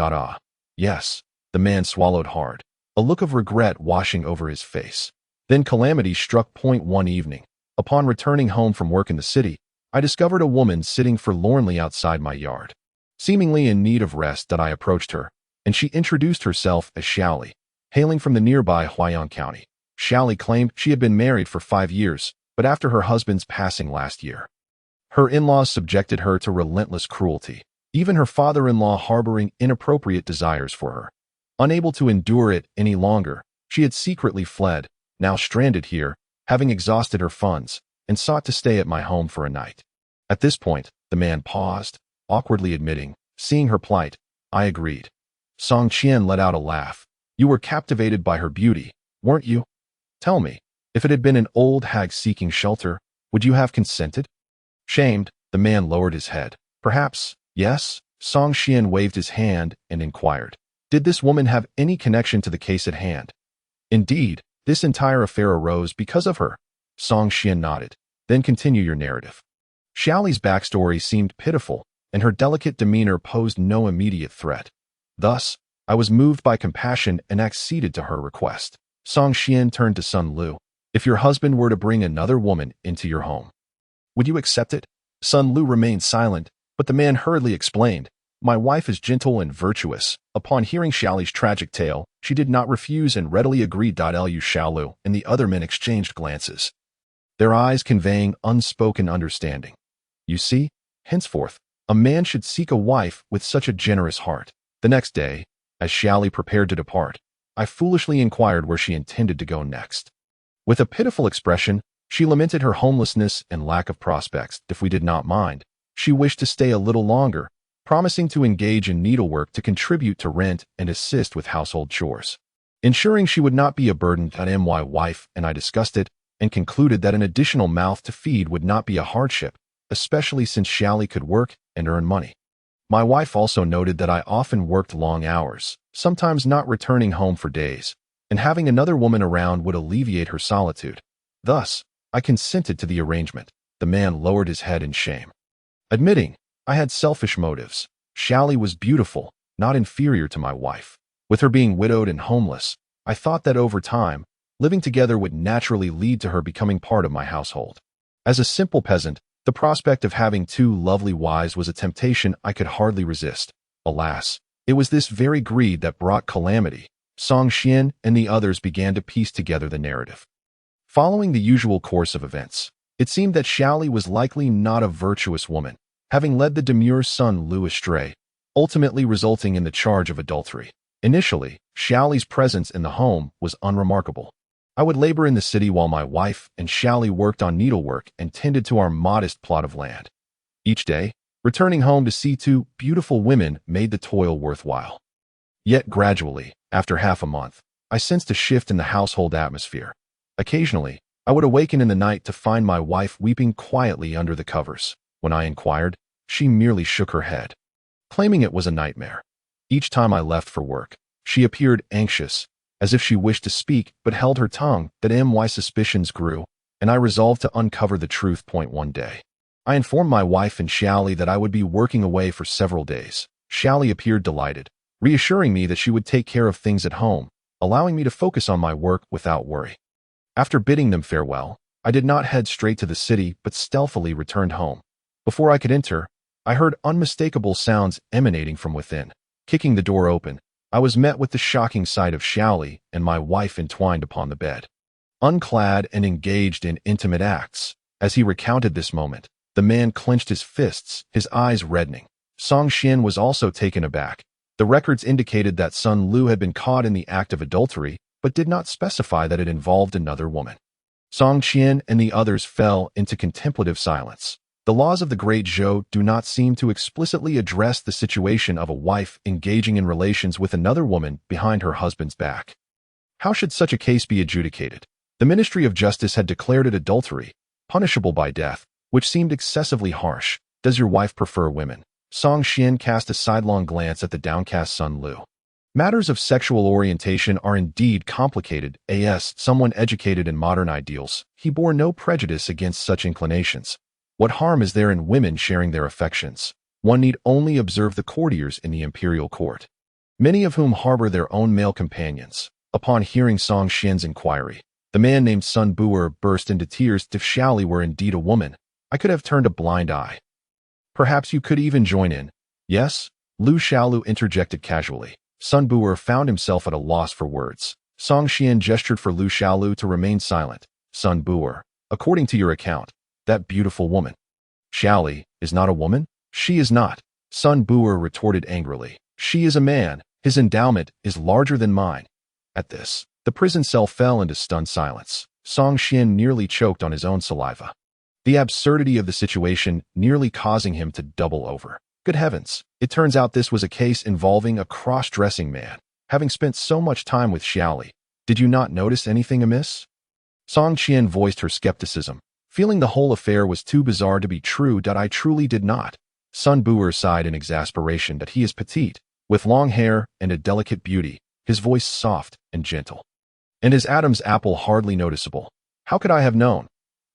Yes, the man swallowed hard, a look of regret washing over his face. Then calamity struck. One evening, upon returning home from work in the city, I discovered a woman sitting forlornly outside my yard. Seemingly in need of rest, I approached her, and she introduced herself as Xiaoli, hailing from the nearby Huayan County. Xiaoli claimed she had been married for 5 years, but after her husband's passing last year, her in-laws subjected her to relentless cruelty, even her father-in-law harboring inappropriate desires for her. Unable to endure it any longer, she had secretly fled, now stranded here, having exhausted her funds, and sought to stay at my home for a night. At this point, the man paused, awkwardly admitting, seeing her plight, I agreed. Song Qian let out a laugh. You were captivated by her beauty, weren't you? Tell me, if it had been an old hag seeking shelter, would you have consented? Shamed, the man lowered his head. Perhaps, yes. Song Qian waved his hand and inquired, did this woman have any connection to the case at hand? Indeed, this entire affair arose because of her. Song Qian nodded. Then continue your narrative. Xiaoli's backstory seemed pitiful, and her delicate demeanor posed no immediate threat. Thus, I was moved by compassion and acceded to her request. Song Qian turned to Sun Lu. If your husband were to bring another woman into your home, would you accept it? Sun Lu remained silent, but the man hurriedly explained, my wife is gentle and virtuous. Upon hearing Xiaoli's tragic tale, she did not refuse and readily agreed. Lu Xiaolu and the other men exchanged glances, their eyes conveying unspoken understanding. You see, henceforth, a man should seek a wife with such a generous heart. The next day, as Xiaoli prepared to depart, I foolishly inquired where she intended to go next. With a pitiful expression, she lamented her homelessness and lack of prospects. If we did not mind, she wished to stay a little longer, promising to engage in needlework to contribute to rent and assist with household chores. Ensuring she would not be a burden on my wife and I discussed it and concluded that an additional mouth to feed would not be a hardship, especially since Xiaoli could work and earn money. My wife also noted that I often worked long hours, sometimes not returning home for days, and having another woman around would alleviate her solitude. Thus, I consented to the arrangement. The man lowered his head in shame, admitting, I had selfish motives. Xiaoli was beautiful, not inferior to my wife. With her being widowed and homeless, I thought that over time, living together would naturally lead to her becoming part of my household. As a simple peasant, the prospect of having 2 lovely wives was a temptation I could hardly resist. Alas, it was this very greed that brought calamity. Song Xian and the others began to piece together the narrative. Following the usual course of events, it seemed that Xiaoli was likely not a virtuous woman, having led the demure Sun Lu astray, ultimately resulting in the charge of adultery. Initially, Xiaoli's presence in the home was unremarkable. I would labor in the city while my wife and Xiaoli worked on needlework and tended to our modest plot of land. Each day, returning home to see 2 beautiful women made the toil worthwhile. Yet gradually, after half a month, I sensed a shift in the household atmosphere. Occasionally, I would awaken in the night to find my wife weeping quietly under the covers. When I inquired, she merely shook her head, claiming it was a nightmare. Each time I left for work, she appeared anxious, as if she wished to speak but held her tongue. That my suspicions grew, and I resolved to uncover the truth. One day, I informed my wife and Xiaoli that I would be working away for several days. Xiaoli appeared delighted, reassuring me that she would take care of things at home, allowing me to focus on my work without worry. After bidding them farewell, I did not head straight to the city but stealthily returned home. Before I could enter, I heard unmistakable sounds emanating from within. Kicking the door open, I was met with the shocking sight of Xiaoli and my wife entwined upon the bed, unclad and engaged in intimate acts. As he recounted this moment, the man clenched his fists, his eyes reddening. Song Xian was also taken aback. The records indicated that Sun Lu had been caught in the act of adultery, but did not specify that it involved another woman. Song Qian and the others fell into contemplative silence. The laws of the Great Zhou do not seem to explicitly address the situation of a wife engaging in relations with another woman behind her husband's back. How should such a case be adjudicated? The Ministry of Justice had declared it adultery, punishable by death, which seemed excessively harsh. Does your wife prefer women? Song Xian cast a sidelong glance at the downcast Sun Lu. Matters of sexual orientation are indeed complicated. As someone educated in modern ideals, he bore no prejudice against such inclinations. What harm is there in women sharing their affections? One need only observe the courtiers in the imperial court, many of whom harbor their own male companions. Upon hearing Song Xian's inquiry, the man named Sun Buer burst into tears. If Xiaoli were indeed a woman, I could have turned a blind eye. Perhaps you could even join in. Yes? Lu Xiaolu interjected casually. Sun Buer found himself at a loss for words. Song Xian gestured for Lu Xiaolu to remain silent. Sun Buer, according to your account, that beautiful woman, Xiaoli, is not a woman? She is not. Sun Buer retorted angrily. She is a man. His endowment is larger than mine. At this, the prison cell fell into stunned silence. Song Xian nearly choked on his own saliva, the absurdity of the situation nearly causing him to double over. Good heavens, it turns out this was a case involving a cross-dressing man. Having spent so much time with Xiaoli, did you not notice anything amiss? Song Qian voiced her skepticism, feeling the whole affair was too bizarre to be true. I truly did not. Sun Buer sighed in exasperation that he is petite, with long hair and a delicate beauty, his voice soft and gentle, and his Adam's apple hardly noticeable. How could I have known?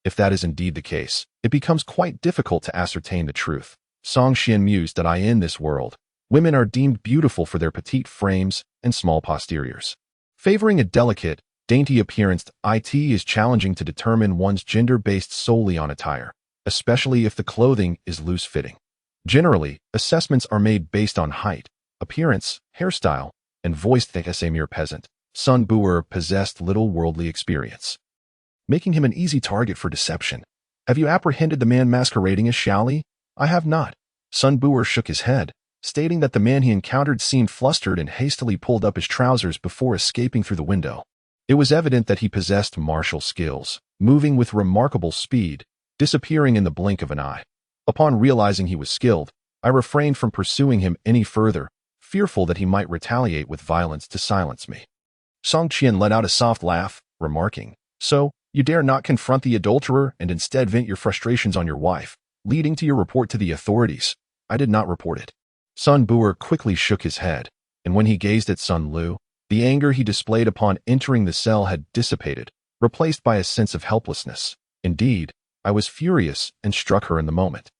If that is indeed the case, it becomes quite difficult to ascertain the truth. Song Xian mused that in this world, women are deemed beautiful for their petite frames and small posteriors. Favoring a delicate, dainty appearance, it is challenging to determine one's gender based solely on attire, especially if the clothing is loose-fitting. Generally, assessments are made based on height, appearance, hairstyle, and voice. As a mere peasant, Sun Buer possessed little worldly experience, making him an easy target for deception. Have you apprehended the man masquerading as Xiaoli? I have not. Sun Buer shook his head, stating that the man he encountered seemed flustered and hastily pulled up his trousers before escaping through the window. It was evident that he possessed martial skills, moving with remarkable speed, disappearing in the blink of an eye. Upon realizing he was skilled, I refrained from pursuing him any further, fearful that he might retaliate with violence to silence me. Song Qian let out a soft laugh, remarking, "So, you dare not confront the adulterer and instead vent your frustrations on your wife, leading to your report to the authorities?" I did not report it. Sun Buer quickly shook his head, and when he gazed at Sun Lu, the anger he displayed upon entering the cell had dissipated, replaced by a sense of helplessness. Indeed, I was furious and struck her in the moment.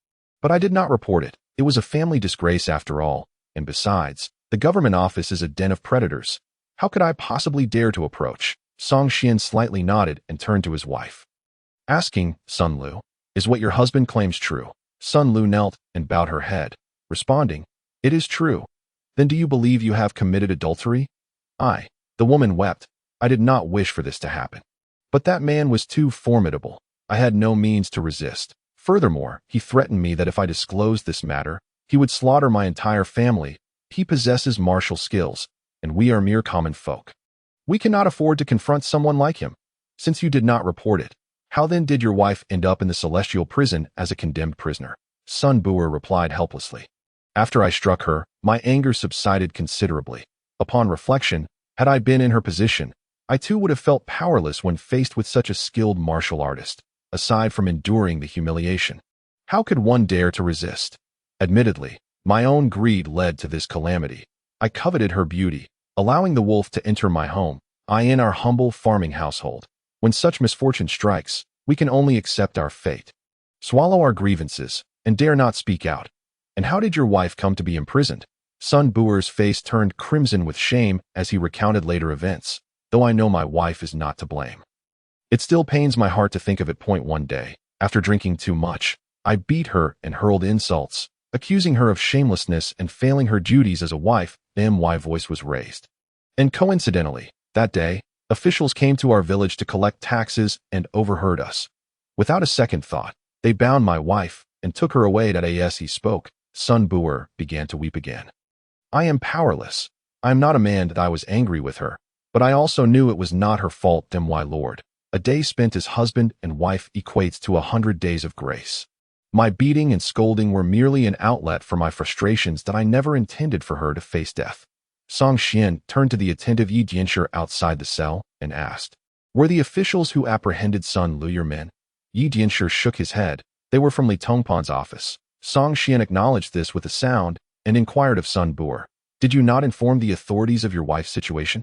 But I did not report it. It was a family disgrace after all, and besides, the government office is a den of predators. How could I possibly dare to approach? Song Xian slightly nodded and turned to his wife, asking, Sun Lu, "Is what your husband claims true?" Sun Lu knelt and bowed her head, responding, "It is true." "Then do you believe you have committed adultery?" The woman wept. I did not wish for this to happen. But that man was too formidable. I had no means to resist. Furthermore, he threatened me that if I disclosed this matter, he would slaughter my entire family. He possesses martial skills, and we are mere common folk. We cannot afford to confront someone like him. Since you did not report it, how then did your wife end up in the celestial prison as a condemned prisoner? Sun Buer replied helplessly. After I struck her, my anger subsided considerably. Upon reflection, had I been in her position, I too would have felt powerless when faced with such a skilled martial artist, aside from enduring the humiliation. How could one dare to resist? Admittedly, my own greed led to this calamity. I coveted her beauty, allowing the wolf to enter my home, in our humble farming household. When such misfortune strikes, we can only accept our fate, swallow our grievances, and dare not speak out. And how did your wife come to be imprisoned? Sun Buer's face turned crimson with shame as he recounted later events, though I know my wife is not to blame. It still pains my heart to think of it. One day, after drinking too much, I beat her and hurled insults, accusing her of shamelessness and failing her duties as a wife. My voice was raised. And coincidentally, that day, officials came to our village to collect taxes and overheard us. Without a second thought, they bound my wife and took her away. As he spoke, Sun Buer began to weep again. I am powerless. I am not a man that I was angry with her, but I also knew it was not her fault. My lord, a day spent as husband and wife equates to 100 days of grace. My beating and scolding were merely an outlet for my frustrations that I never intended for her to face death. Song Xian turned to the attentive Yi Jianshi outside the cell and asked, "Were the officials who apprehended Sun Lu your men?" Yi Jianshi shook his head. They were from Li Tongpan's office. Song Xian acknowledged this with a sound and inquired of Sun Buer, "Did you not inform the authorities of your wife's situation?"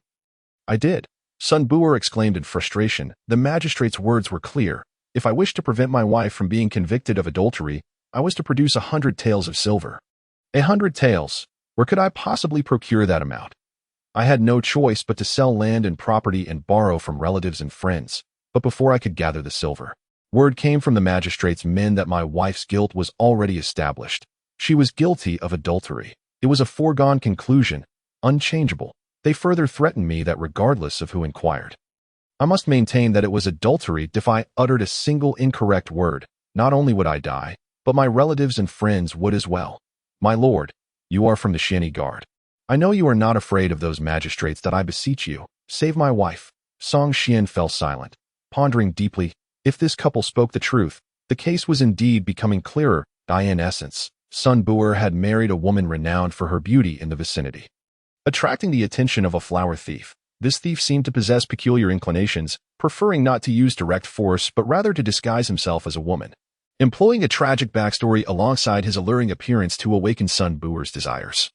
"I did." Sun Buer exclaimed in frustration. The magistrate's words were clear. If I wished to prevent my wife from being convicted of adultery, I was to produce 100 taels of silver. 100 taels? Where could I possibly procure that amount? I had no choice but to sell land and property and borrow from relatives and friends. But before I could gather the silver, word came from the magistrate's men that my wife's guilt was already established. She was guilty of adultery. It was a foregone conclusion, unchangeable. They further threatened me that regardless of who inquired, I must maintain that it was adultery. If I uttered a single incorrect word, not only would I die, but my relatives and friends would as well. My lord, you are from the Xianyi Guard. I know you are not afraid of those magistrates. That I beseech you, save my wife." Song Xian fell silent, pondering deeply. If this couple spoke the truth, the case was indeed becoming clearer. In essence, Sun Buer had married a woman renowned for her beauty in the vicinity, attracting the attention of a flower thief. This thief seemed to possess peculiar inclinations, preferring not to use direct force but rather to disguise himself as a woman, employing a tragic backstory alongside his alluring appearance to awaken Sun Buer's desires,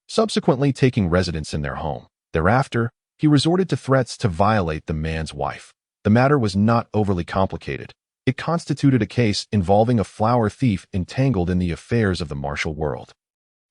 subsequently taking residence in their home. Thereafter, he resorted to threats to violate the man's wife. The matter was not overly complicated. It constituted a case involving a flower thief entangled in the affairs of the martial world.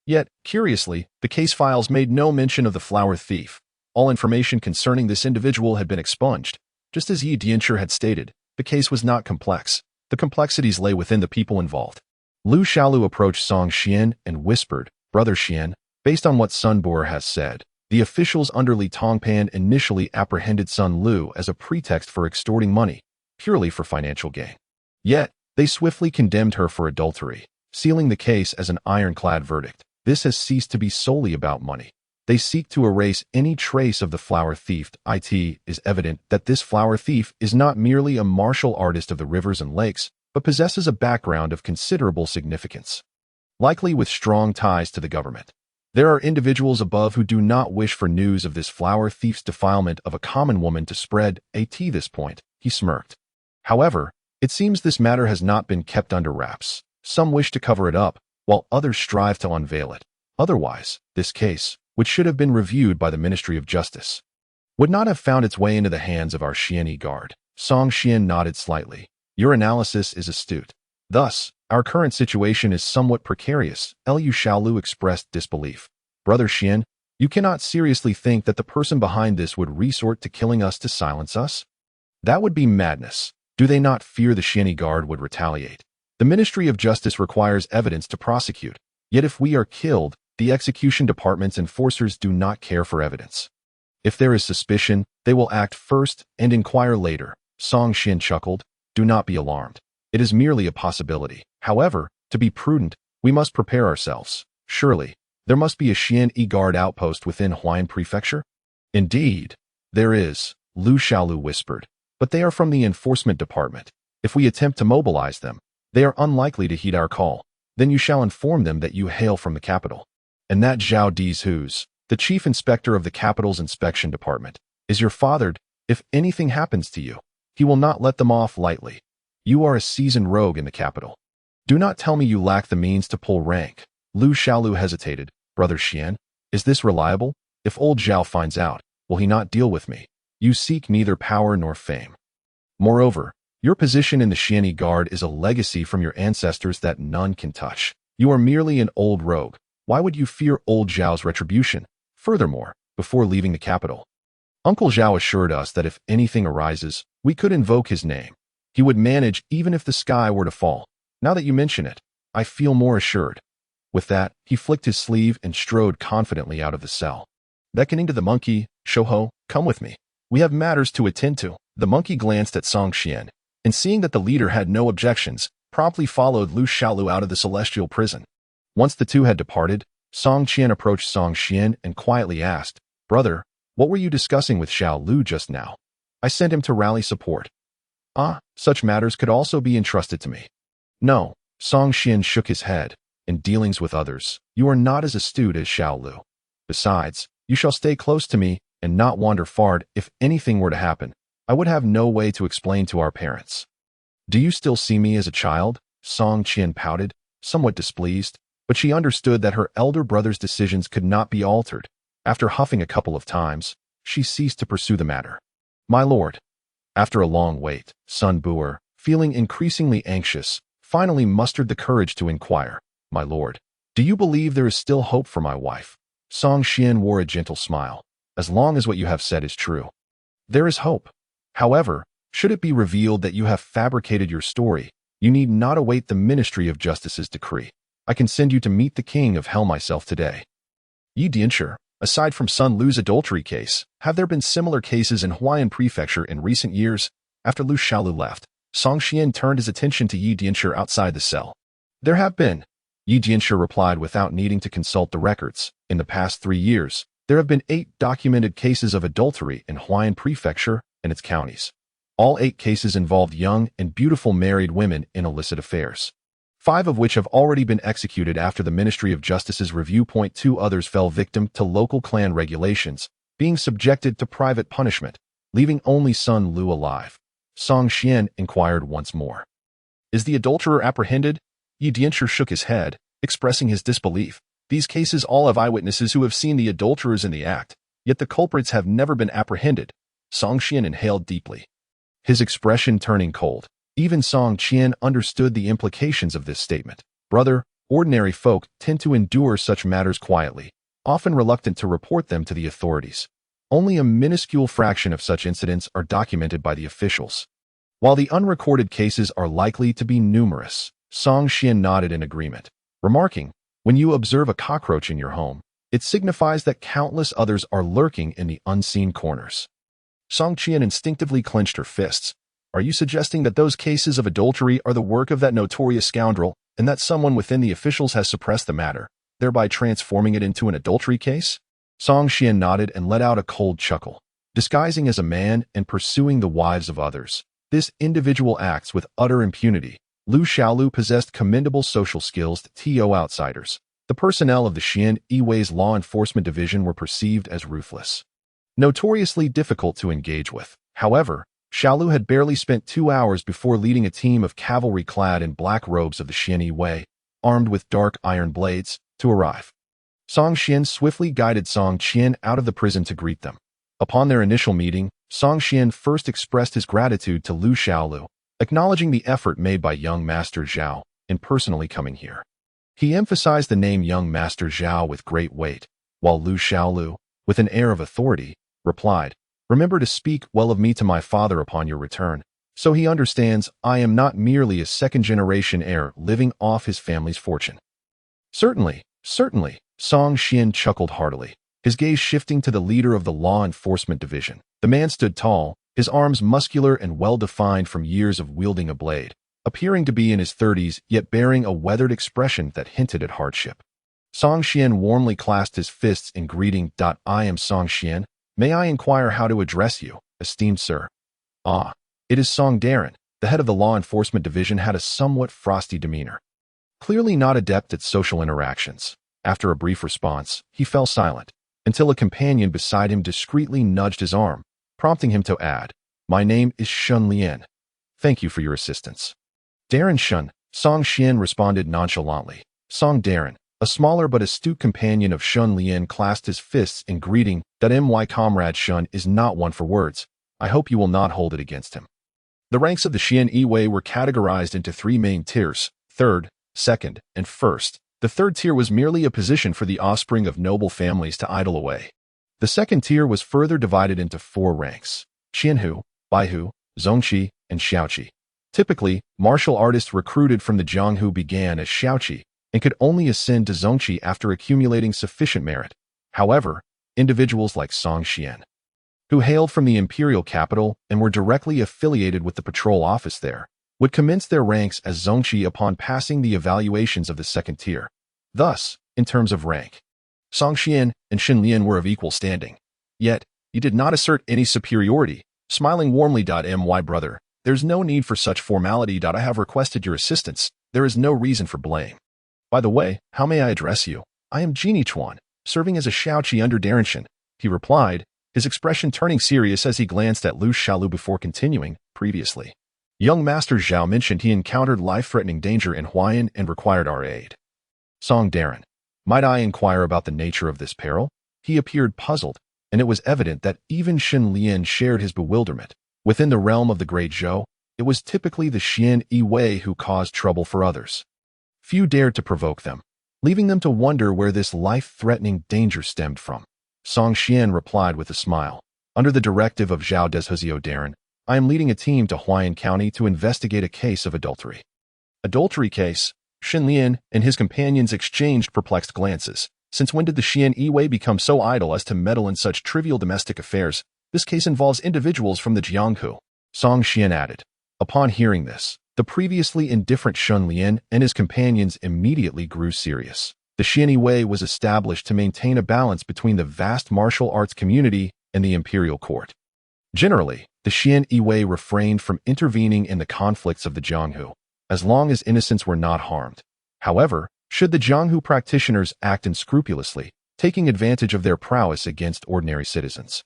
Yet, curiously, the case files made no mention of the flower thief. All information concerning this individual had been expunged. Just as Yi Jianshi had stated, the case was not complex. The complexities lay within the people involved. Lu Xiaolu approached Song Xian and whispered, "Brother Xian, based on what Sun Buer has said, the officials under Li Tongpan initially apprehended Sun Lu as a pretext for extorting money, purely for financial gain. Yet, they swiftly condemned her for adultery, sealing the case as an ironclad verdict. This has ceased to be solely about money. They seek to erase any trace of the flower thief. It is evident that this flower thief is not merely a martial artist of the rivers and lakes, but possesses a background of considerable significance, likely with strong ties to the government. There are individuals above who do not wish for news of this flower thief's defilement of a common woman to spread. At this point, he smirked. However, it seems this matter has not been kept under wraps. Some wish to cover it up, while others strive to unveil it. Otherwise, this case, which should have been reviewed by the Ministry of Justice, would not have found its way into the hands of our Xianyi Guard. Song Xian nodded slightly. Your analysis is astute. Thus, our current situation is somewhat precarious. Lu Xiaolu expressed disbelief. Brother Xian, you cannot seriously think that the person behind this would resort to killing us to silence us? That would be madness. Do they not fear the Xianyi Guard would retaliate? The Ministry of Justice requires evidence to prosecute. Yet if we are killed, the execution department's enforcers do not care for evidence. If there is suspicion, they will act first and inquire later. Song Xian chuckled. Do not be alarmed. It is merely a possibility. However, to be prudent, we must prepare ourselves. Surely, there must be a Xianyi Guard outpost within Huayan Prefecture? Indeed, there is, Lu Xiaolu whispered. But they are from the enforcement department. If we attempt to mobilize them, they are unlikely to heed our call. Then you shall inform them that you hail from the capital, and that Zhao Di's who's, the chief inspector of the capital's inspection department, is your father. If anything happens to you, he will not let them off lightly. You are a seasoned rogue in the capital. Do not tell me you lack the means to pull rank." Lu Xiaolu hesitated. Brother Xian, is this reliable? If old Zhao finds out, will he not deal with me? You seek neither power nor fame. Moreover, your position in the Xianyi Guard is a legacy from your ancestors that none can touch. You are merely an old rogue. Why would you fear old Zhao's retribution? Furthermore, before leaving the capital, Uncle Zhao assured us that if anything arises, we We could invoke his name. He would manage even if the sky were to fall. Now that you mention it, I feel more assured. With that, he flicked his sleeve and strode confidently out of the cell. Beckoning to the monkey, Shoho, come with me. We have matters to attend to. The monkey glanced at Song Xian, and seeing that the leader had no objections, promptly followed Lu Xiaolu out of the celestial prison. Once the two had departed, Song Qian approached Song Xian and quietly asked, Brother, what were you discussing with Xiao Lu just now? I sent him to rally support. Ah, such matters could also be entrusted to me. No, Song Xian shook his head. In dealings with others, you are not as astute as Xiao Lu. Besides, you shall stay close to me and not wander far. If anything were to happen, I would have no way to explain to our parents. Do you still see me as a child? Song Qian pouted, somewhat displeased, but she understood that her elder brother's decisions could not be altered. After huffing a couple of times, she ceased to pursue the matter. My lord. After a long wait, Sun Buer, feeling increasingly anxious, finally mustered the courage to inquire, My lord, do you believe there is still hope for my wife? Song Xian wore a gentle smile. As long as what you have said is true. There is hope. However, should it be revealed that you have fabricated your story, you need not await the Ministry of Justice's decree. I can send you to meet the King of Hell myself today. Yi Dianshi, aside from Sun Lu's adultery case, have there been similar cases in Huaiyan Prefecture in recent years? After Lu Xiaolu left, Song Xian turned his attention to Yi Dianshi outside the cell. There have been. Yi Dianshi replied without needing to consult the records. In the past 3 years, there have been 8 documented cases of adultery in Huaiyan Prefecture and its counties. All 8 cases involved young and beautiful married women in illicit affairs. 5 of which have already been executed after the Ministry of Justice's review. 2 others fell victim to local clan regulations, being subjected to private punishment, leaving only Sun Lu alive. Song Xian inquired once more. Is the adulterer apprehended? Yi Dianshi shook his head, expressing his disbelief. These cases all have eyewitnesses who have seen the adulterers in the act, yet the culprits have never been apprehended. Song Xian inhaled deeply, his expression turning cold. Even Song Qian understood the implications of this statement. Brother, ordinary folk tend to endure such matters quietly, often reluctant to report them to the authorities. Only a minuscule fraction of such incidents are documented by the officials. While the unrecorded cases are likely to be numerous, Song Xian nodded in agreement, remarking, when you observe a cockroach in your home, it signifies that countless others are lurking in the unseen corners. Song Qian instinctively clenched her fists. Are you suggesting that those cases of adultery are the work of that notorious scoundrel, and that someone within the officials has suppressed the matter, thereby transforming it into an adultery case? Song Xian nodded and let out a cold chuckle. Disguising as a man and pursuing the wives of others, this individual acts with utter impunity. Lu Xiaolu possessed commendable social skills to outsiders. The personnel of the Xian Yiwei's law enforcement division were perceived as ruthless, notoriously difficult to engage with. However, Xiaolu had barely spent 2 hours before leading a team of cavalry clad in black robes of the Xian Yiwei, armed with dark iron blades, to arrive. Song Xian swiftly guided Song Qian out of the prison to greet them. Upon their initial meeting, Song Xian first expressed his gratitude to Lu Xiaolu, acknowledging the effort made by young Master Zhao in personally coming here. He emphasized the name young Master Zhao with great weight, while Lu Xiaolu, with an air of authority, replied, Remember to speak well of me to my father upon your return, so he understands I am not merely a second-generation heir living off his family's fortune. Certainly, certainly, Song Xian chuckled heartily, his gaze shifting to the leader of the law enforcement division. The man stood tall, his arms muscular and well-defined from years of wielding a blade, appearing to be in his 30s yet bearing a weathered expression that hinted at hardship. Song Xian warmly clasped his fists in greeting. I am Song Xian. May I inquire how to address you, esteemed sir? Ah, it is Song Darren. The head of the law enforcement division had a somewhat frosty demeanor, clearly not adept at social interactions. After a brief response, he fell silent, until a companion beside him discreetly nudged his arm, prompting him to add, My name is Shun Lian. Thank you for your assistance. Darren Shun, Song Xian responded nonchalantly. Song Darren, a smaller but astute companion of Shun Lian, clasped his fists in greeting. My comrade Shun is not one for words. I hope you will not hold it against him. The ranks of the Xian Yiwei were categorized into 3 main tiers, 3rd, 2nd, and 1st. The 3rd tier was merely a position for the offspring of noble families to idle away. The 2nd tier was further divided into 4 ranks: Qianhu, Baihu, Zongqi, and Xiaoqi. Typically, martial artists recruited from the Jianghu began as Xiaoqi and could only ascend to Zongqi after accumulating sufficient merit. However, individuals like Song Xian, who hailed from the imperial capital and were directly affiliated with the patrol office there, would commence their ranks as Zongqi upon passing the evaluations of the second tier. Thus, in terms of rank, Song Xian and Xin Lian were of equal standing. Yet, he did not assert any superiority, smiling warmly. My brother, there's no need for such formality. I have requested your assistance. There is no reason for blame. By the way, how may I address you? I am Genie Xuan, serving as a Xiaoqi under Darenshan, he replied, his expression turning serious as he glanced at Lu Xiaolu before continuing. Previously, young Master Zhao mentioned he encountered life-threatening danger in Huayan and required our aid. Song Darren, might I inquire about the nature of this peril? He appeared puzzled, and it was evident that even Xin Lian shared his bewilderment. Within the realm of the Great Zhou, it was typically the Xian Yi Wei who caused trouble for others. Few dared to provoke them, leaving them to wonder where this life-threatening danger stemmed from. Song Xian replied with a smile. Under the directive of Zhao Deshuzio Darren, I am leading a team to Huayan County to investigate a case of adultery. Adultery case? Xin Lian and his companions exchanged perplexed glances. Since when did the Xian Yi Wei become so idle as to meddle in such trivial domestic affairs? This case involves individuals from the Jianghu, Song Xian added. Upon hearing this, the previously indifferent Xin Lian and his companions immediately grew serious. The Xian Yi Wei was established to maintain a balance between the vast martial arts community and the imperial court. Generally, the Xian Yi Wei refrained from intervening in the conflicts of the Jianghu, as long as innocents were not harmed. However, should the Jianghu practitioners act unscrupulously, taking advantage of their prowess against ordinary citizens,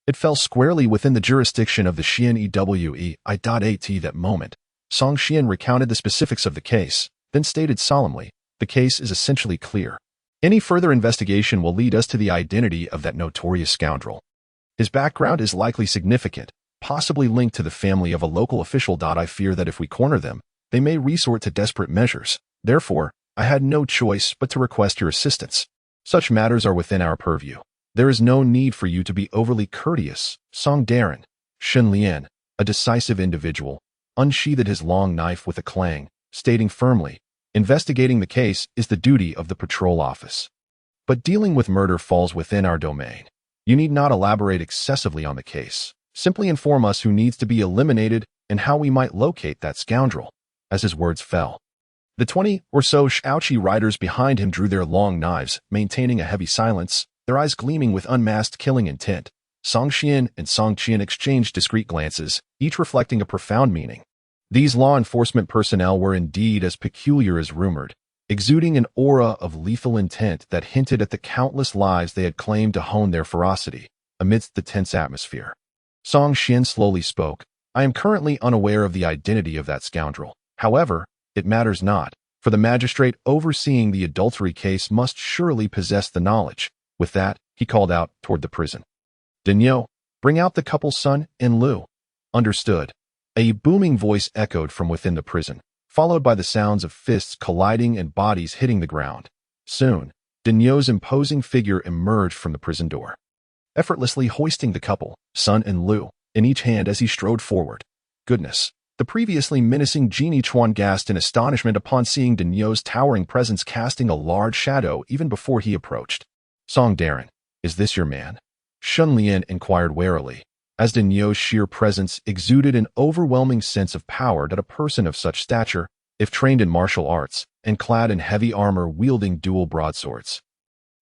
it fell squarely within the jurisdiction of the Xian Ewe. At that moment, Song Xian recounted the specifics of the case, then stated solemnly, the case is essentially clear. Any further investigation will lead us to the identity of that notorious scoundrel. His background is likely significant, possibly linked to the family of a local official. I fear that if we corner them, they may resort to desperate measures. Therefore, I had no choice but to request your assistance. Such matters are within our purview. There is no need for you to be overly courteous. Song Darren, Xin Lian, a decisive individual, unsheathed his long knife with a clang, stating firmly, investigating the case is the duty of the patrol office. But dealing with murder falls within our domain. You need not elaborate excessively on the case. Simply inform us who needs to be eliminated and how we might locate that scoundrel. As his words fell, the 20 or so Xiaoqi riders behind him drew their long knives, maintaining a heavy silence, their eyes gleaming with unmasked killing intent. Song Xian and Song Qian exchanged discreet glances, each reflecting a profound meaning. These law enforcement personnel were indeed as peculiar as rumored, exuding an aura of lethal intent that hinted at the countless lives they had claimed to hone their ferocity amidst the tense atmosphere. Song Xian slowly spoke, I am currently unaware of the identity of that scoundrel. However, it matters not, for the magistrate overseeing the adultery case must surely possess the knowledge. With that, he called out toward the prison. Denyo, bring out the couple's son and Lu. Understood. A booming voice echoed from within the prison, followed by the sounds of fists colliding and bodies hitting the ground. Soon, Denyo's imposing figure emerged from the prison door, effortlessly hoisting the couple, son and Lu, in each hand as he strode forward. Goodness! The previously menacing Genie Xuan gasped in astonishment upon seeing Denyo's towering presence casting a large shadow even before he approached. Song Darren, is this your man? Xin Lian inquired warily, as Denyo's sheer presence exuded an overwhelming sense of power that a person of such stature, if trained in martial arts, and clad in heavy armor wielding dual broadswords,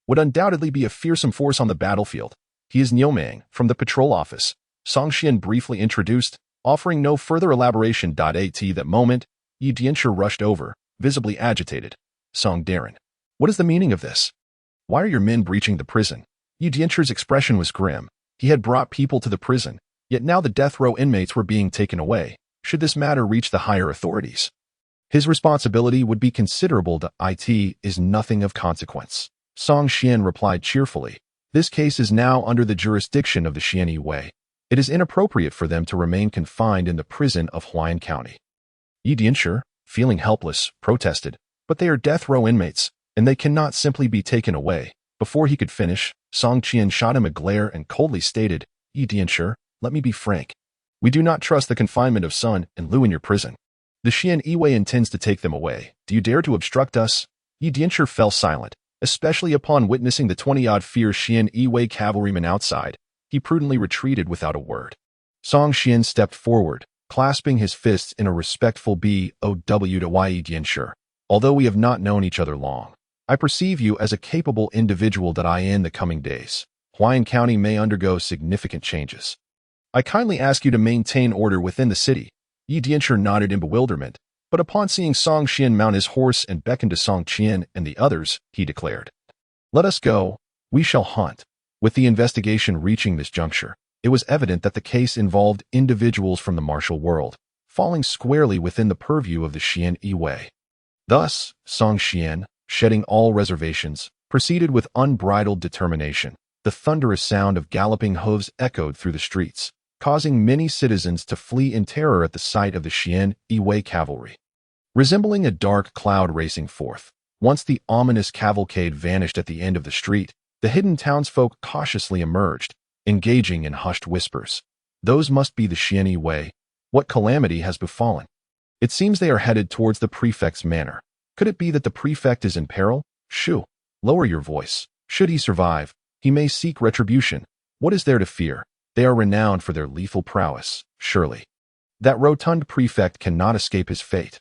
would undoubtedly be a fearsome force on the battlefield. He is Niumang, from the patrol office, Song Xian briefly introduced, offering no further elaboration. At that moment, Yi Dianshi rushed over, visibly agitated. Song Darren, what is the meaning of this? Why are your men breaching the prison? Yi Dianshi's expression was grim. He had brought people to the prison, yet now the death row inmates were being taken away. Should this matter reach the higher authorities, his responsibility would be considerable. It is nothing of consequence. Song Xian replied cheerfully. This case is now under the jurisdiction of the Xian Yi Wei. It is inappropriate for them to remain confined in the prison of Huayan County. Yi Dianshi, feeling helpless, protested, but they are death row inmates, and they cannot simply be taken away. Before he could finish, Song Qian shot him a glare and coldly stated, Yi Dianshi, let me be frank. We do not trust the confinement of Sun and Lu in your prison. The Xian Yiwei intends to take them away. Do you dare to obstruct us? Yi Dianshi fell silent, especially upon witnessing the 20-odd fierce Xian Yiwei cavalrymen outside. He prudently retreated without a word. Song Xian stepped forward, clasping his fists in a respectful bow to Yi Dianshi. Although we have not known each other long, I perceive you as a capable individual that in the coming days, Huayan County may undergo significant changes. I kindly ask you to maintain order within the city. Yi Dianshi nodded in bewilderment, but upon seeing Song Xian mount his horse and beckon to Song Qian and the others, he declared, "Let us go. We shall hunt." With the investigation reaching this juncture, it was evident that the case involved individuals from the martial world, falling squarely within the purview of the Xian Yiwei. Thus, Song Xian, shedding all reservations, proceeded with unbridled determination. The thunderous sound of galloping hooves echoed through the streets, causing many citizens to flee in terror at the sight of the Xian Yiwei cavalry. Resembling a dark cloud racing forth, once the ominous cavalcade vanished at the end of the street, the hidden townsfolk cautiously emerged, engaging in hushed whispers. Those must be the Xian Yiwei. What calamity has befallen? It seems they are headed towards the prefect's manor. Could it be that the prefect is in peril? Shoo! Lower your voice. Should he survive, he may seek retribution. What is there to fear? They are renowned for their lethal prowess, surely. That rotund prefect cannot escape his fate.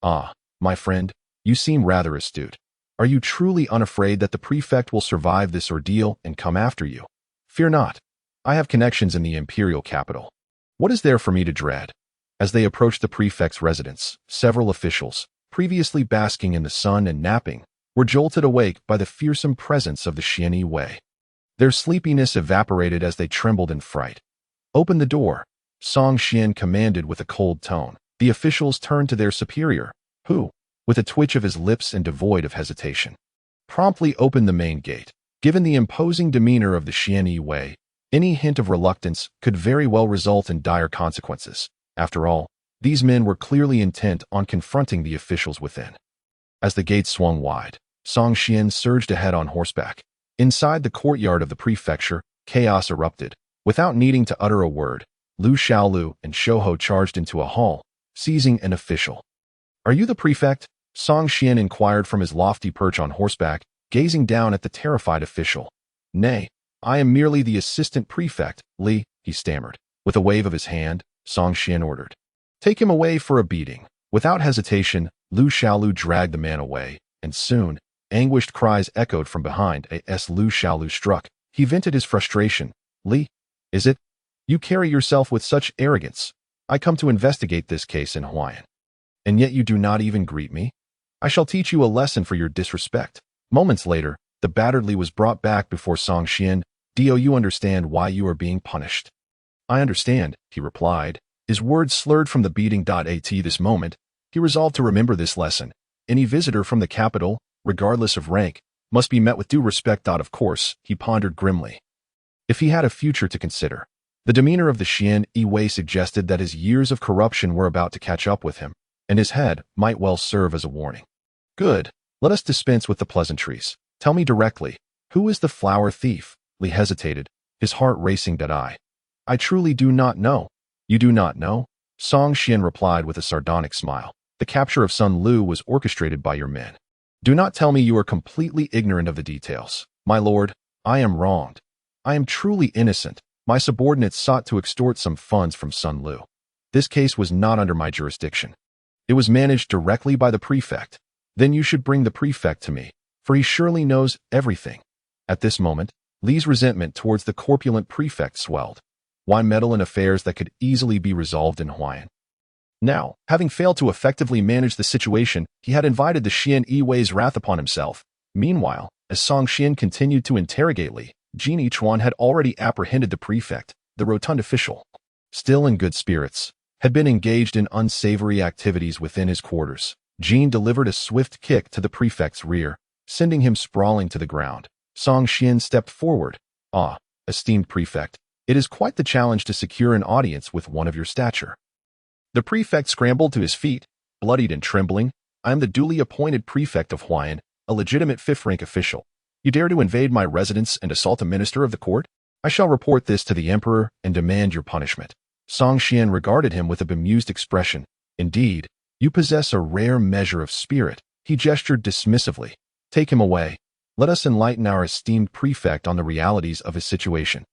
Ah, my friend, you seem rather astute. Are you truly unafraid that the prefect will survive this ordeal and come after you? Fear not. I have connections in the imperial capital. What is there for me to dread? As they approached the prefect's residence, several officials, previously basking in the sun and napping, were jolted awake by the fearsome presence of the Xian Yiwei. Their sleepiness evaporated as they trembled in fright. "Open the door," Song Xian commanded with a cold tone. The officials turned to their superior, who, with a twitch of his lips and devoid of hesitation, promptly opened the main gate. Given the imposing demeanor of the Xian Yiwei, any hint of reluctance could very well result in dire consequences. After all, these men were clearly intent on confronting the officials within. As the gate swung wide, Song Xian surged ahead on horseback. Inside the courtyard of the prefecture, chaos erupted. Without needing to utter a word, Lu Xiaolu and Shouhou charged into a hall, seizing an official. "Are you the prefect?" Song Xian inquired from his lofty perch on horseback, gazing down at the terrified official. "Nay, I am merely the assistant prefect, Li," he stammered. With a wave of his hand, Song Xian ordered, "Take him away for a beating." Without hesitation, Lu Xiaolu dragged the man away, and soon, anguished cries echoed from behind. As Lu Xiaolu struck, he vented his frustration. "Li, is it? You carry yourself with such arrogance. I come to investigate this case in Huayan. And yet you do not even greet me? I shall teach you a lesson for your disrespect." Moments later, the battered Li was brought back before Song Xian. "Do you understand why you are being punished?" "I understand," he replied, his words slurred from the beating. At this moment, he resolved to remember this lesson. Any visitor from the capital, regardless of rank, must be met with due respect. Of course, he pondered grimly. If he had a future to consider, the demeanor of the Xian Yiwei suggested that his years of corruption were about to catch up with him, and his head might well serve as a warning. "Good. Let us dispense with the pleasantries. Tell me directly, who is the flower thief?" Li hesitated, his heart racing. "I truly do not know." "You do not know?" Song Xian replied with a sardonic smile. "The capture of Sun Lu was orchestrated by your men. Do not tell me you are completely ignorant of the details. My lord, I am wronged. I am truly innocent. My subordinates sought to extort some funds from Sun Lu. This case was not under my jurisdiction. It was managed directly by the prefect. Then you should bring the prefect to me, for he surely knows everything." At this moment, Li's resentment towards the corpulent prefect swelled. Why meddle in affairs that could easily be resolved in Huayan? Now, having failed to effectively manage the situation, he had invited the Xian Yiwei's wrath upon himself. Meanwhile, as Song Xian continued to interrogate Li, Xuan had already apprehended the prefect. The rotund official, still in good spirits, had been engaged in unsavory activities within his quarters. Jean delivered a swift kick to the prefect's rear, sending him sprawling to the ground. Song Xian stepped forward. "Ah, esteemed prefect, it is quite the challenge to secure an audience with one of your stature." The prefect scrambled to his feet, bloodied and trembling. "I am the duly appointed prefect of Huayan, a legitimate fifth-rank official. You dare to invade my residence and assault a minister of the court? I shall report this to the emperor and demand your punishment." Song Xian regarded him with a bemused expression. Indeed, you possess a rare measure of spirit. He gestured dismissively. Take him away. Let us enlighten our esteemed prefect on the realities of his situation.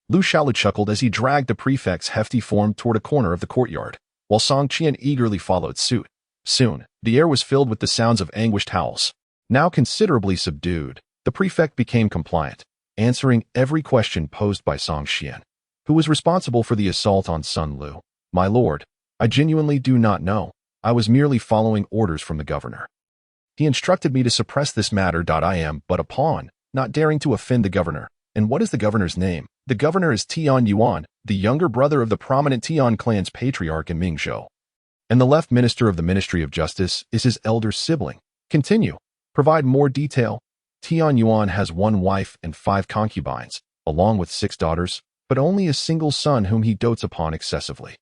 Lu Xiaolu chuckled as he dragged the prefect's hefty form toward a corner of the courtyard, while Song Qian eagerly followed suit. Soon, the air was filled with the sounds of anguished howls. Now considerably subdued, the prefect became compliant, answering every question posed by Song Qian, who was responsible for the assault on Sun Lu. My lord, I genuinely do not know. I was merely following orders from the governor. He instructed me to suppress this matter. I am but a pawn, not daring to offend the governor. And what is the governor's name? The governor is Tian Yuan, the younger brother of the prominent Tian clan's patriarch in Mingzhou. And the left minister of the Ministry of Justice is his elder sibling. Continue. Provide more detail. Tian Yuan has 1 wife and 5 concubines, along with 6 daughters, but only a single son whom he dotes upon excessively.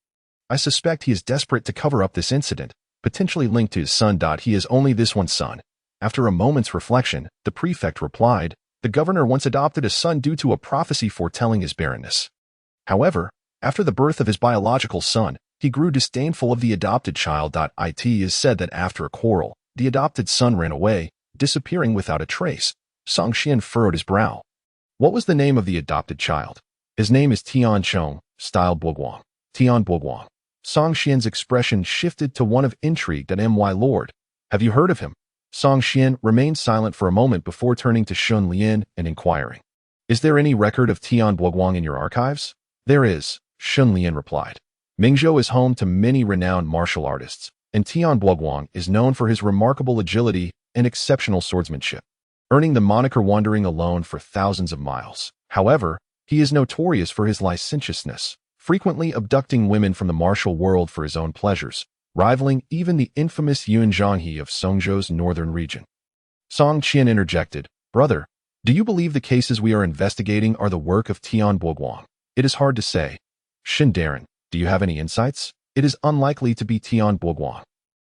I suspect he is desperate to cover up this incident, potentially linked to his son. He has only this one son. After a moment's reflection, the prefect replied, the governor once adopted a son due to a prophecy foretelling his barrenness. However, after the birth of his biological son, he grew disdainful of the adopted child. It is said that after a quarrel, the adopted son ran away, disappearing without a trace. Song Xian furrowed his brow. What was the name of the adopted child? His name is Tian Chong, styled Boguang. Tian Boguang. Song Xian's expression shifted to one of intrigue. My lord, have you heard of him? Song Xian remained silent for a moment before turning to Xun Lian and inquiring. Is there any record of Tian Boguang in your archives? There is, Xun Lian replied. Mingzhou is home to many renowned martial artists, and Tian Boguang is known for his remarkable agility and exceptional swordsmanship, earning the moniker wandering alone for thousands of miles. However, he is notorious for his licentiousness, frequently abducting women from the martial world for his own pleasures, rivaling even the infamous Yuan Zhanghe of Songzhou's northern region. Song Qian interjected, Brother, do you believe the cases we are investigating are the work of Tian Boguang? It is hard to say. Shin Darren, do you have any insights? It is unlikely to be Tian Boguang.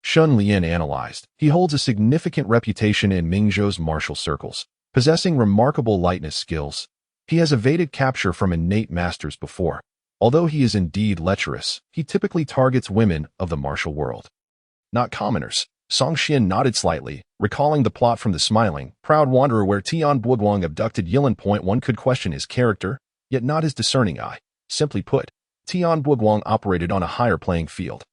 Xun Lian analyzed. He holds a significant reputation in Mingzhou's martial circles, possessing remarkable lightness skills. He has evaded capture from innate masters before. Although he is indeed lecherous, he typically targets women of the martial world, not commoners. Song Xian nodded slightly, recalling the plot from The Smiling, Proud Wanderer where Tian Boguang abducted Yilin. One could question his character, yet not his discerning eye. Simply put, Tian Boguang operated on a higher playing field.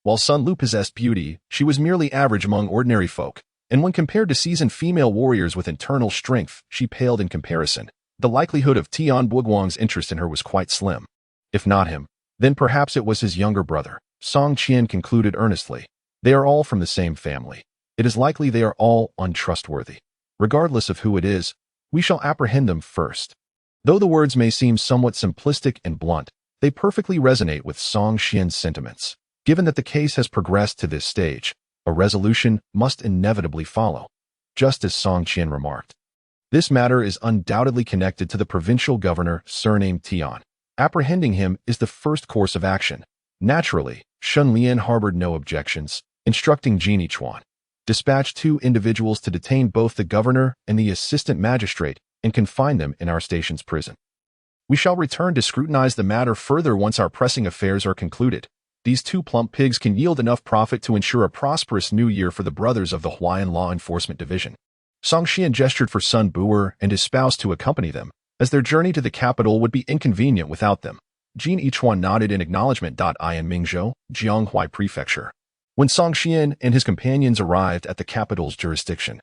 While Sun Lu possessed beauty, she was merely average among ordinary folk, and when compared to seasoned female warriors with internal strength, she paled in comparison. The likelihood of Tian Boguang's interest in her was quite slim. If not him, then perhaps it was his younger brother. Song Qian concluded earnestly. They are all from the same family. It is likely they are all untrustworthy. Regardless of who it is, we shall apprehend them first. Though the words may seem somewhat simplistic and blunt, they perfectly resonate with Song Qian's sentiments. Given that the case has progressed to this stage, a resolution must inevitably follow. Just as Song Qian remarked, this matter is undoubtedly connected to the provincial governor surnamed Tian. Apprehending him is the first course of action. Naturally, Xun Lian harbored no objections, instructing Genie Xuan, dispatch 2 individuals to detain both the governor and the assistant magistrate and confine them in our station's prison. We shall return to scrutinize the matter further once our pressing affairs are concluded. These 2 plump pigs can yield enough profit to ensure a prosperous new year for the brothers of the Huayan Law Enforcement Division. Song Xian gestured for Sun Buer and his spouse to accompany them, as their journey to the capital would be inconvenient without them. Jin Yichuan nodded in acknowledgement. I in Mingzhou, Jianghuai Prefecture. When Song Xian and his companions arrived at the capital's jurisdiction,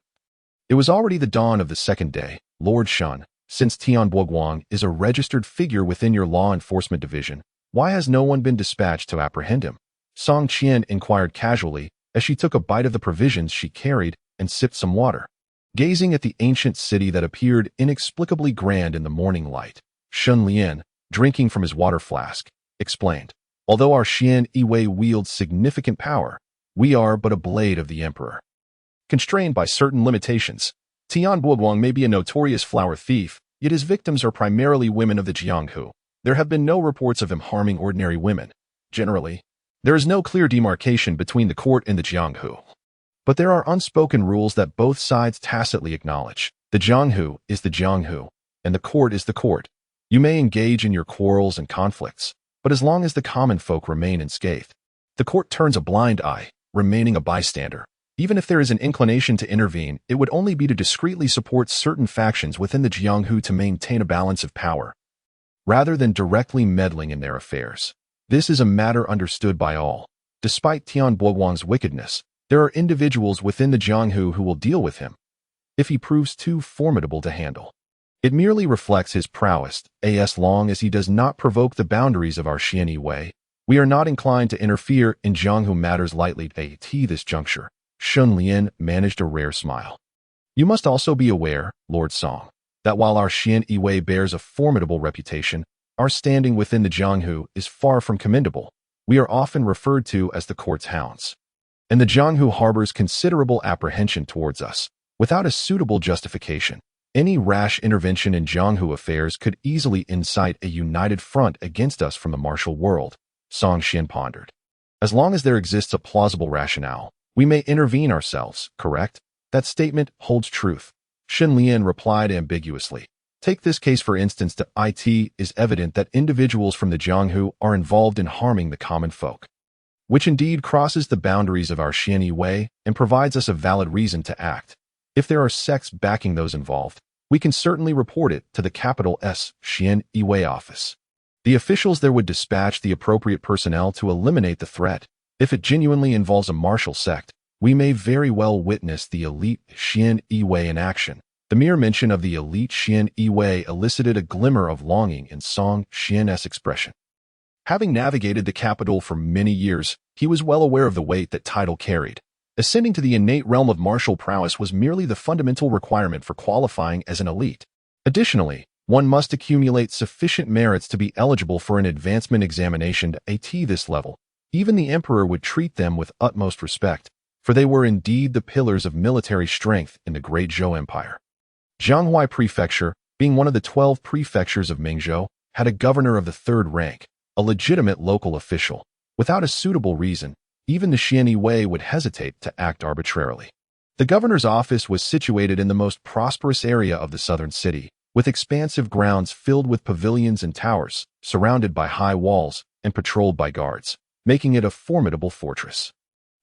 it was already the dawn of the second day. Lord Shun, since Tian Boguang is a registered figure within your law enforcement division, why has no one been dispatched to apprehend him? Song Qian inquired casually as she took a bite of the provisions she carried and sipped some water. Gazing at the ancient city that appeared inexplicably grand in the morning light, Xun Lian, drinking from his water flask, explained, although our Xian Yiwei wields significant power, we are but a blade of the emperor. Constrained by certain limitations, Tian Boguang may be a notorious flower thief, yet his victims are primarily women of the Jianghu. There have been no reports of him harming ordinary women. Generally, there is no clear demarcation between the court and the Jianghu. But there are unspoken rules that both sides tacitly acknowledge. The Jianghu is the Jianghu, and the court is the court. You may engage in your quarrels and conflicts, but as long as the common folk remain unscathed, the court turns a blind eye, remaining a bystander. Even if there is an inclination to intervene, it would only be to discreetly support certain factions within the Jianghu to maintain a balance of power, rather than directly meddling in their affairs. This is a matter understood by all. Despite Tian Boguang's wickedness, there are individuals within the Jianghu who will deal with him if he proves too formidable to handle. It merely reflects his prowess, as long as he does not provoke the boundaries of our Xian Wei. We are not inclined to interfere in Jianghu matters lightly. At this juncture, Xun Lian managed a rare smile. You must also be aware, Lord Song, that while our Xian Wei bears a formidable reputation, our standing within the Jianghu is far from commendable. We are often referred to as the court's hounds, and the Jianghu harbors considerable apprehension towards us. Without a suitable justification, any rash intervention in Jianghu affairs could easily incite a united front against us from the martial world, Song Xian pondered. As long as there exists a plausible rationale, we may intervene ourselves, correct? That statement holds truth. Xun Lian replied ambiguously. Take this case for instance. It is evident that individuals from the Jianghu are involved in harming the common folk, which indeed crosses the boundaries of our Xian Wei and provides us a valid reason to act. If there are sects backing those involved, we can certainly report it to the capital S Xian Wei office. The officials there would dispatch the appropriate personnel to eliminate the threat. If it genuinely involves a martial sect, we may very well witness the elite Xian Wei in action. The mere mention of the elite Xian Wei elicited a glimmer of longing in Song Xian's expression. Having navigated the capital for many years, he was well aware of the weight that title carried. Ascending to the innate realm of martial prowess was merely the fundamental requirement for qualifying as an elite. Additionally, one must accumulate sufficient merits to be eligible for an advancement examination at this level. Even the emperor would treat them with utmost respect, for they were indeed the pillars of military strength in the great Zhou Empire. Jianghuai Prefecture, being one of the 12 prefectures of Mingzhou, had a governor of the third rank, a legitimate local official. Without a suitable reason, even the Xian Wei would hesitate to act arbitrarily. The governor's office was situated in the most prosperous area of the southern city, with expansive grounds filled with pavilions and towers, surrounded by high walls and patrolled by guards, making it a formidable fortress.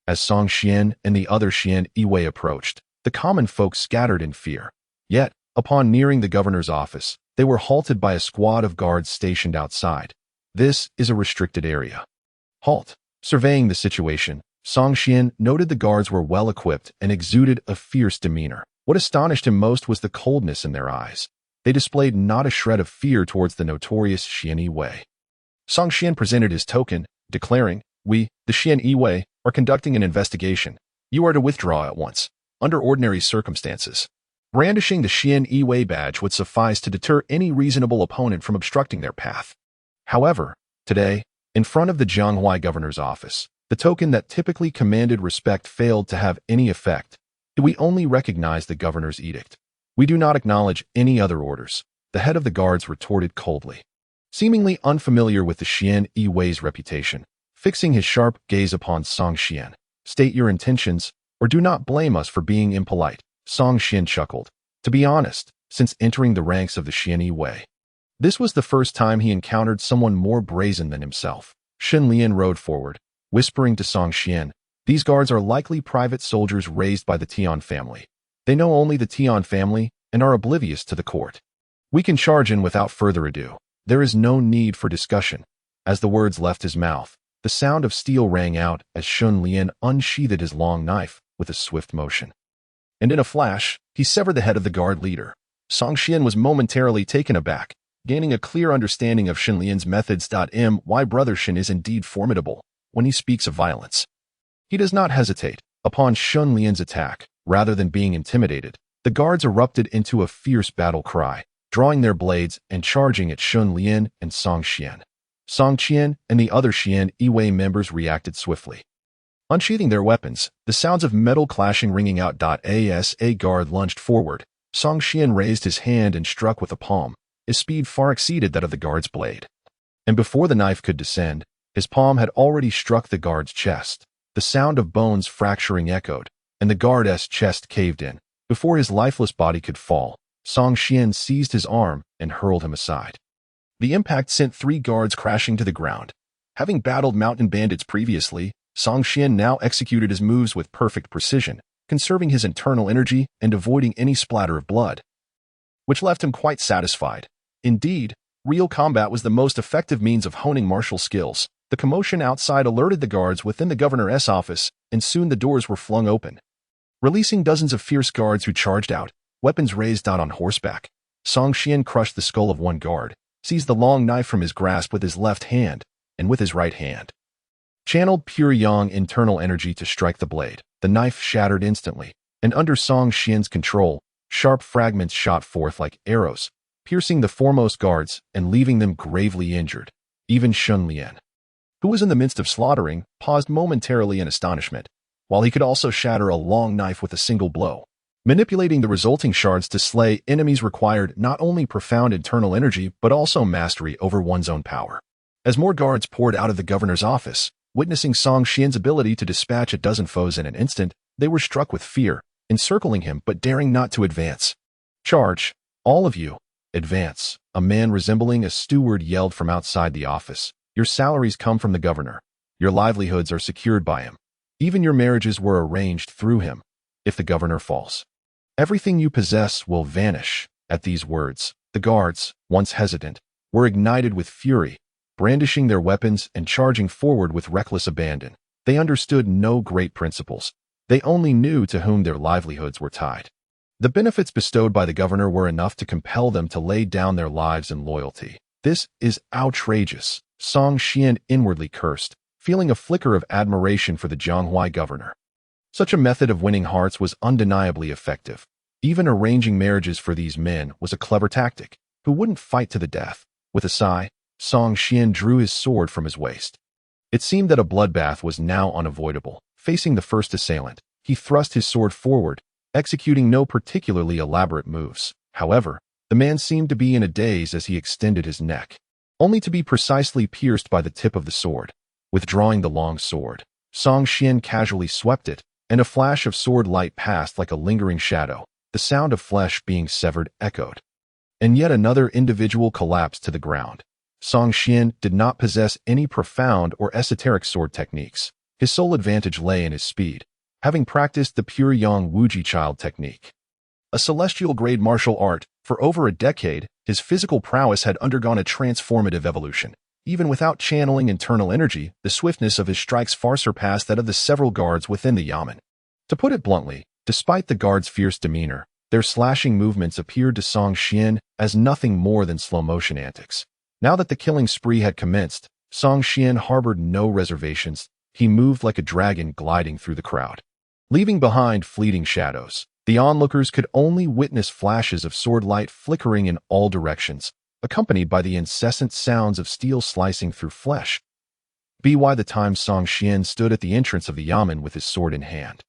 As Song Xian and the other Xian Wei approached, the common folk scattered in fear. Yet, upon nearing the governor's office, they were halted by a squad of guards stationed outside. This is a restricted area. Halt. Surveying the situation, Song Xian noted the guards were well equipped and exuded a fierce demeanor. What astonished him most was the coldness in their eyes. They displayed not a shred of fear towards the notorious Xian Wei. Song Xian presented his token, declaring, "We, the Xian Wei, are conducting an investigation. You are to withdraw at once, under ordinary circumstances." Brandishing the Xian Wei badge would suffice to deter any reasonable opponent from obstructing their path. However, today, in front of the Jianghuai governor's office, the token that typically commanded respect failed to have any effect. We only recognize the governor's edict. We do not acknowledge any other orders, the head of the guards retorted coldly. Seemingly unfamiliar with the Xian Wei's reputation, fixing his sharp gaze upon Song Xian, "State your intentions, or do not blame us for being impolite." Song Xian chuckled. To be honest, since entering the ranks of the Xian Wei, this was the first time he encountered someone more brazen than himself. Xun Lian rode forward, whispering to Song Xian, "These guards are likely private soldiers raised by the Tian family. They know only the Tian family and are oblivious to the court. We can charge in without further ado. There is no need for discussion." As the words left his mouth, the sound of steel rang out as Xun Lian unsheathed his long knife with a swift motion. And in a flash, he severed the head of the guard leader. Song Xian was momentarily taken aback, gaining a clear understanding of Xun Lian's methods. My brother Xun is indeed formidable when he speaks of violence. He does not hesitate. Upon Xun Lian's attack, rather than being intimidated, the guards erupted into a fierce battle cry, drawing their blades and charging at Xun Lian and Song Xian. Song Qian and the other Xian Wei members reacted swiftly. Unsheathing their weapons, the sounds of metal clashing ringing out. As a guard lunged forward, Song Xian raised his hand and struck with a palm. His speed far exceeded that of the guard's blade. And before the knife could descend, his palm had already struck the guard's chest. The sound of bones fracturing echoed, and the guard's chest caved in. Before his lifeless body could fall, Song Xian seized his arm and hurled him aside. The impact sent 3 guards crashing to the ground. Having battled mountain bandits previously, Song Xian now executed his moves with perfect precision, conserving his internal energy and avoiding any splatter of blood, which left him quite satisfied. Indeed, real combat was the most effective means of honing martial skills. The commotion outside alerted the guards within the governor's office, and soon the doors were flung open, releasing dozens of fierce guards who charged out, weapons raised out on horseback. Song Xian crushed the skull of one guard, seized the long knife from his grasp with his left hand, and with his right hand channeled pure yang internal energy to strike the blade. The knife shattered instantly, and under Song Xian's control, sharp fragments shot forth like arrows, piercing the foremost guards and leaving them gravely injured. Even Xun Lian, who was in the midst of slaughtering, paused momentarily in astonishment, while he could also shatter a long knife with a single blow. Manipulating the resulting shards to slay enemies required not only profound internal energy but also mastery over one's own power. As more guards poured out of the governor's office, witnessing Song Xian's ability to dispatch a dozen foes in an instant, they were struck with fear, encircling him but daring not to advance. "Charge, all of you! Advance!" A man resembling a steward yelled from outside the office. "Your salaries come from the governor. Your livelihoods are secured by him. Even your marriages were arranged through him. If the governor falls, everything you possess will vanish." At these words, the guards, once hesitant, were ignited with fury, brandishing their weapons and charging forward with reckless abandon. They understood no great principles. They only knew to whom their livelihoods were tied. The benefits bestowed by the governor were enough to compel them to lay down their lives in loyalty. "This is outrageous," Song Xian inwardly cursed, feeling a flicker of admiration for the Zhonghua governor. Such a method of winning hearts was undeniably effective. Even arranging marriages for these men was a clever tactic. Who wouldn't fight to the death? With a sigh, Song Xian drew his sword from his waist. It seemed that a bloodbath was now unavoidable. Facing the first assailant, he thrust his sword forward, executing no particularly elaborate moves. However, the man seemed to be in a daze as he extended his neck, only to be precisely pierced by the tip of the sword. Withdrawing the long sword, Song Xian casually swept it, and a flash of sword light passed like a lingering shadow. The sound of flesh being severed echoed, and yet another individual collapsed to the ground. Song Xian did not possess any profound or esoteric sword techniques. His sole advantage lay in his speed, having practiced the pure yang wuji child technique, a celestial-grade martial art. For over a decade, his physical prowess had undergone a transformative evolution. Even without channeling internal energy, the swiftness of his strikes far surpassed that of the several guards within the yamen. To put it bluntly, despite the guards' fierce demeanor, their slashing movements appeared to Song Xian as nothing more than slow-motion antics. Now that the killing spree had commenced, Song Xian harbored no reservations. He moved like a dragon gliding through the crowd, leaving behind fleeting shadows. The onlookers could only witness flashes of sword light flickering in all directions, accompanied by the incessant sounds of steel slicing through flesh. By the time Song Xian stood at the entrance of the yamen with his sword in hand,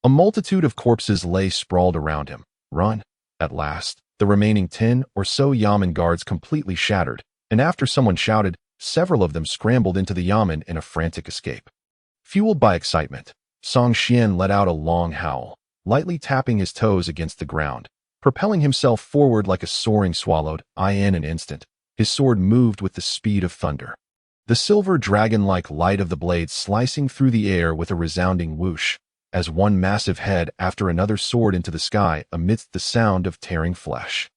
a multitude of corpses lay sprawled around him. "Run!" At last, the remaining 10 or so yamen guards completely shattered, and after someone shouted, several of them scrambled into the yamen in a frantic escape. Fueled by excitement, Song Xian let out a long howl, lightly tapping his toes against the ground, propelling himself forward like a soaring swallow. In an instant, his sword moved with the speed of thunder, the silver dragon-like light of the blade slicing through the air with a resounding whoosh, as one massive head after another soared into the sky amidst the sound of tearing flesh.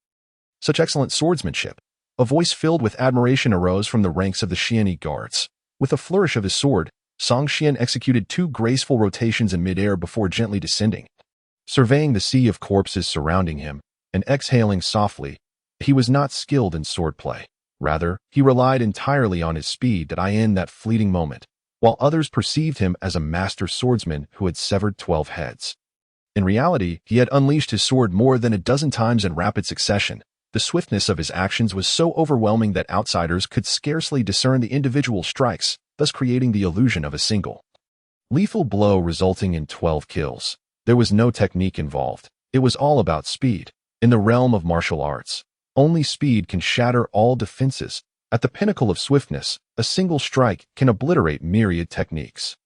Such excellent swordsmanship! A voice filled with admiration arose from the ranks of the Xianyi guards. With a flourish of his sword, Song Xian executed 2 graceful rotations in midair before gently descending. Surveying the sea of corpses surrounding him, and exhaling softly, he was not skilled in swordplay. Rather, he relied entirely on his speed in that fleeting moment, while others perceived him as a master swordsman who had severed 12 heads. In reality, he had unleashed his sword more than a dozen times in rapid succession. The swiftness of his actions was so overwhelming that outsiders could scarcely discern the individual strikes, thus creating the illusion of a single lethal blow resulting in 12 kills. There was no technique involved. It was all about speed. In the realm of martial arts, only speed can shatter all defenses. At the pinnacle of swiftness, a single strike can obliterate myriad techniques.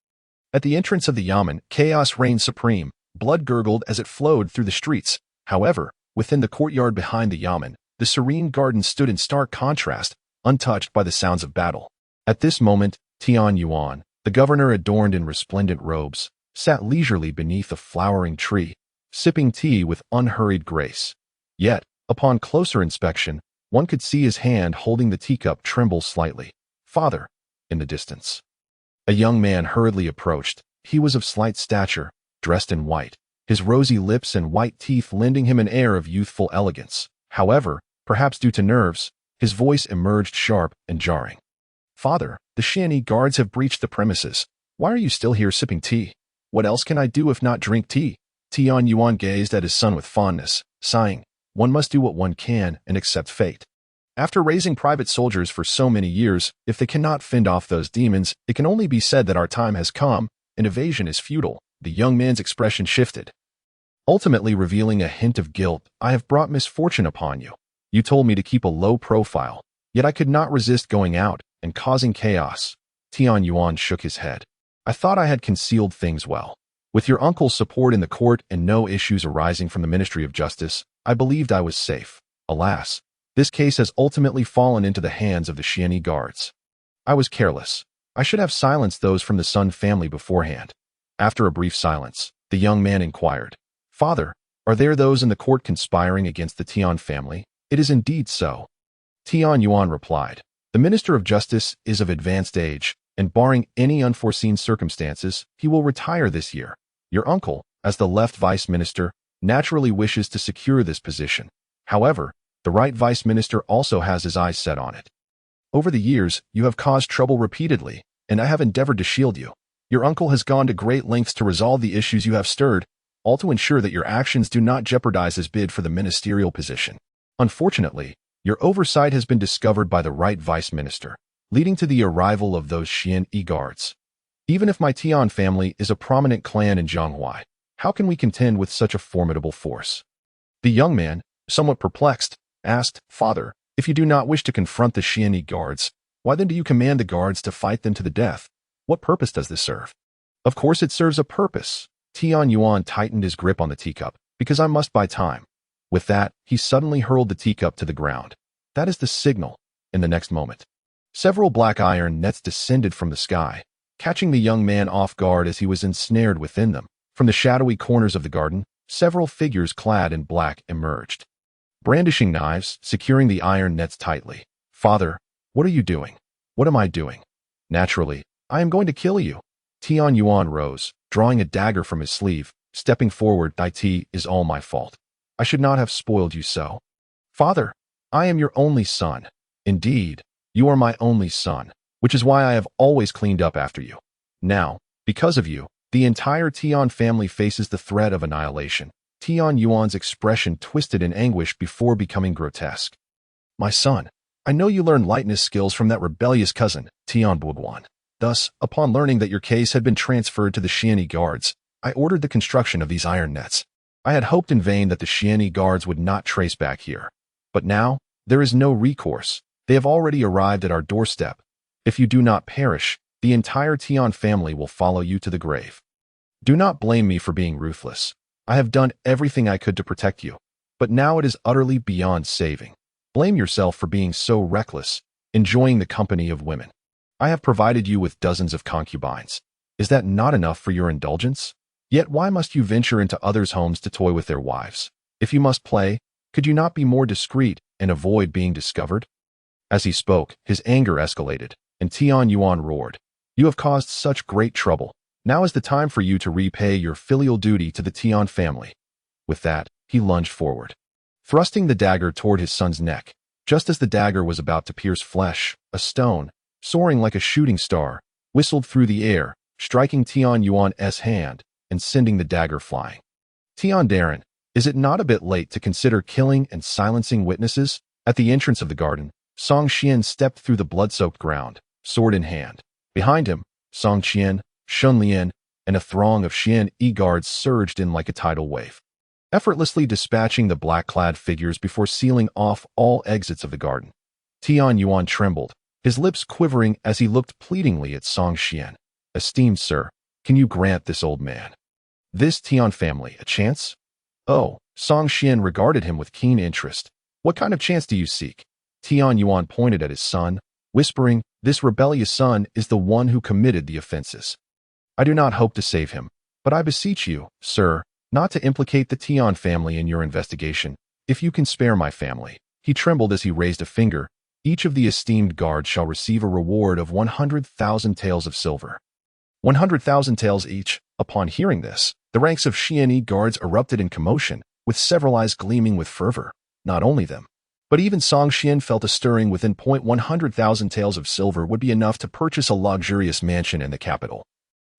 At the entrance of the yamen, chaos reigned supreme. Blood gurgled as it flowed through the streets. However, within the courtyard behind the yamen, the serene garden stood in stark contrast, untouched by the sounds of battle. At this moment, Tian Yuan, the governor adorned in resplendent robes, sat leisurely beneath a flowering tree, sipping tea with unhurried grace. Yet, upon closer inspection, one could see his hand holding the teacup tremble slightly. "Father," in the distance. A young man hurriedly approached. He was of slight stature, dressed in white, his rosy lips and white teeth lending him an air of youthful elegance. However, perhaps due to nerves, his voice emerged sharp and jarring. "Father, the Xianyi guards have breached the premises. Why are you still here sipping tea? What else can I do if not drink tea?" Tian Yuan gazed at his son with fondness, sighing, "One must do what one can and accept fate. After raising private soldiers for so many years, if they cannot fend off those demons, it can only be said that our time has come, and evasion is futile." The young man's expression shifted, ultimately revealing a hint of guilt. "I have brought misfortune upon you. You told me to keep a low profile, yet I could not resist going out and causing chaos." Tian Yuan shook his head. "I thought I had concealed things well. With your uncle's support in the court and no issues arising from the Ministry of Justice, I believed I was safe. Alas, this case has ultimately fallen into the hands of the Xianyi guards. I was careless. I should have silenced those from the Sun family beforehand." After a brief silence, the young man inquired, "Father, are there those in the court conspiring against the Tian family?" "It is indeed so." Tian Yuan replied, "The Minister of Justice is of advanced age, and barring any unforeseen circumstances, he will retire this year. Your uncle, as the left vice minister, naturally wishes to secure this position. However, the right vice minister also has his eyes set on it. Over the years, you have caused trouble repeatedly, and I have endeavored to shield you. Your uncle has gone to great lengths to resolve the issues you have stirred, all to ensure that your actions do not jeopardize his bid for the ministerial position. Unfortunately, your oversight has been discovered by the right vice minister, leading to the arrival of those Xianyi guards. Even if my Tian family is a prominent clan in Zhonghuai, how can we contend with such a formidable force?" The young man, somewhat perplexed, asked, "Father, if you do not wish to confront the Xianyi guards, why then do you command the guards to fight them to the death? What purpose does this serve?" "Of course it serves a purpose." Tian Yuan tightened his grip on the teacup, "because I must buy time." With that, he suddenly hurled the teacup to the ground. "That is the signal." In the next moment, several black iron nets descended from the sky, catching the young man off guard as he was ensnared within them. From the shadowy corners of the garden, several figures clad in black emerged, brandishing knives, securing the iron nets tightly. "Father, what are you doing?" "What am I doing? Naturally, I am going to kill you." Tian Yuan rose, drawing a dagger from his sleeve, stepping forward. "Thy tea is all my fault. I should not have spoiled you so." "Father, I am your only son." "Indeed, you are my only son, which is why I have always cleaned up after you. Now, because of you, the entire Tian family faces the threat of annihilation." Tian Yuan's expression twisted in anguish before becoming grotesque. "My son, I know you learned lightness skills from that rebellious cousin, Tian Buguan. Thus, upon learning that your case had been transferred to the Xianyi guards, I ordered the construction of these iron nets. I had hoped in vain that the Xianyi guards would not trace back here. But now, there is no recourse. They have already arrived at our doorstep. If you do not perish, the entire Tian family will follow you to the grave. Do not blame me for being ruthless. I have done everything I could to protect you, but now it is utterly beyond saving. Blame yourself for being so reckless, enjoying the company of women. I have provided you with dozens of concubines. Is that not enough for your indulgence? Yet why must you venture into others' homes to toy with their wives? If you must play, could you not be more discreet and avoid being discovered?" As he spoke, his anger escalated, and Tian Yuan roared, "You have caused such great trouble. Now is the time for you to repay your filial duty to the Tian family." With that, he lunged forward, thrusting the dagger toward his son's neck. Just as the dagger was about to pierce flesh, a stone, soaring like a shooting star, whistled through the air, striking Tian Yuan's hand and sending the dagger flying. "Tian Darren, is it not a bit late to consider killing and silencing witnesses?" At the entrance of the garden, Song Qian stepped through the blood-soaked ground, sword in hand. Behind him, Song Qian, Shun Lian, and a throng of Xianyi guards surged in like a tidal wave, effortlessly dispatching the black-clad figures before sealing off all exits of the garden. Tian Yuan trembled, his lips quivering as he looked pleadingly at Song Qian. "Esteemed sir, can you grant this old man, this Tian family, a chance?" "Oh," Song Qian regarded him with keen interest. "What kind of chance do you seek?" Tian Yuan pointed at his son, whispering, "This rebellious son is the one who committed the offenses. I do not hope to save him, but I beseech you, sir, not to implicate the Tian family in your investigation. If you can spare my family." He trembled as he raised a finger. "Each of the esteemed guards shall receive a reward of 100,000 taels of silver." 100,000 taels each. Upon hearing this, the ranks of Xianyi guards erupted in commotion, with several eyes gleaming with fervor. Not only them, but even Song Xian felt a stirring within. 100,000 taels of silver would be enough to purchase a luxurious mansion in the capital,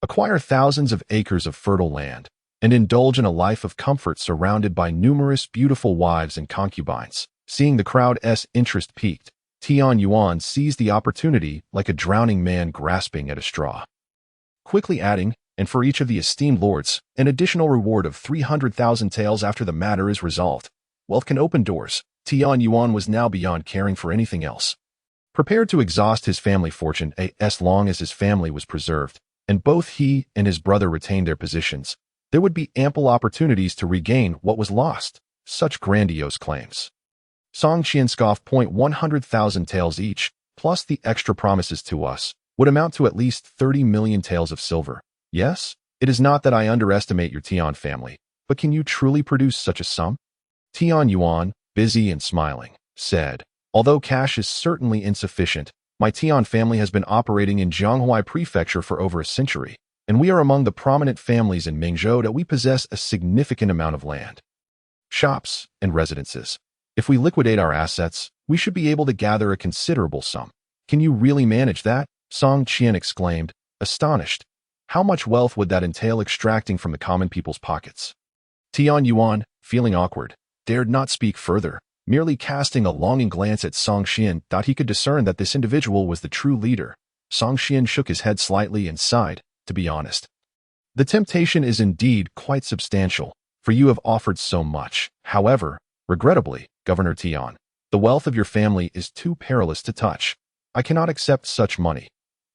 acquire thousands of acres of fertile land, and indulge in a life of comfort surrounded by numerous beautiful wives and concubines. Seeing the crowd's interest peaked, Tian Yuan seized the opportunity like a drowning man grasping at a straw, quickly adding, "And for each of the esteemed lords, an additional reward of 300,000 taels after the matter is resolved." Wealth can open doors. Tian Yuan was now beyond caring for anything else, prepared to exhaust his family fortune as long as his family was preserved, and both he and his brother retained their positions. There would be ample opportunities to regain what was lost. Such grandiose claims. Song Qian scoffed. 100,000 taels each, plus the extra promises to us, would amount to at least 30 million taels of silver. Yes, it is not that I underestimate your Tian family, but can you truly produce such a sum? Tian Yuan, busy and smiling, said, "Although cash is certainly insufficient, my Tian family has been operating in Jianghuai Prefecture for over a century, and we are among the prominent families in Mingzhou that we possess a significant amount of land, shops, and residences. If we liquidate our assets, we should be able to gather a considerable sum." "Can you really manage that?" Song Qian exclaimed, astonished. "How much wealth would that entail extracting from the common people's pockets?" Tian Yuan, feeling awkward, dared not speak further, merely casting a longing glance at Song Qian, thought he could discern that this individual was the true leader. Song Qian shook his head slightly and sighed. "To be honest, the temptation is indeed quite substantial, for you have offered so much. However, regrettably, Governor Tian, the wealth of your family is too perilous to touch. I cannot accept such money.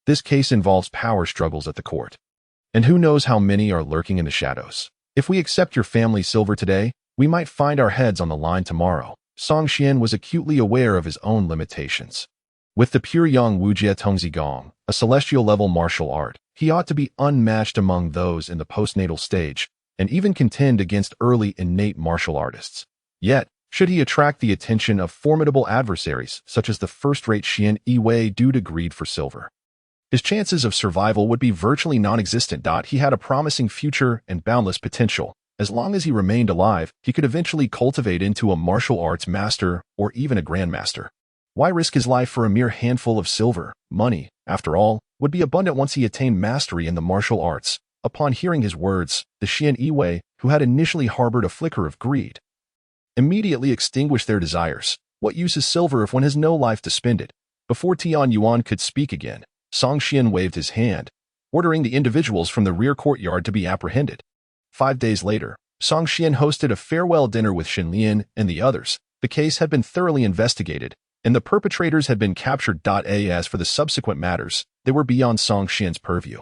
This case involves power struggles at the court, and who knows how many are lurking in the shadows. If we accept your family's silver today, we might find our heads on the line tomorrow." Song Qian was acutely aware of his own limitations. With the pure young Wujie Tongzi Gong, a celestial-level martial art, he ought to be unmatched among those in the postnatal stage, and even contend against early innate martial artists. Yet, should he attract the attention of formidable adversaries, such as the first-rate Xian Yiwei due to greed for silver, his chances of survival would be virtually non-existent. He had a promising future and boundless potential. As long as he remained alive, he could eventually cultivate into a martial arts master or even a grandmaster. Why risk his life for a mere handful of silver? Money, after all, would be abundant once he attained mastery in the martial arts. Upon hearing his words, the Xian Yiwei, who had initially harbored a flicker of greed, immediately extinguished their desires. What use is silver if one has no life to spend it? Before Tian Yuan could speak again, Song Qian waved his hand, ordering the individuals from the rear courtyard to be apprehended. 5 days later, Song Qian hosted a farewell dinner with Shen Lian and the others. The case had been thoroughly investigated, and the perpetrators had been captured. As for the subsequent matters, they were beyond Song Qian's purview.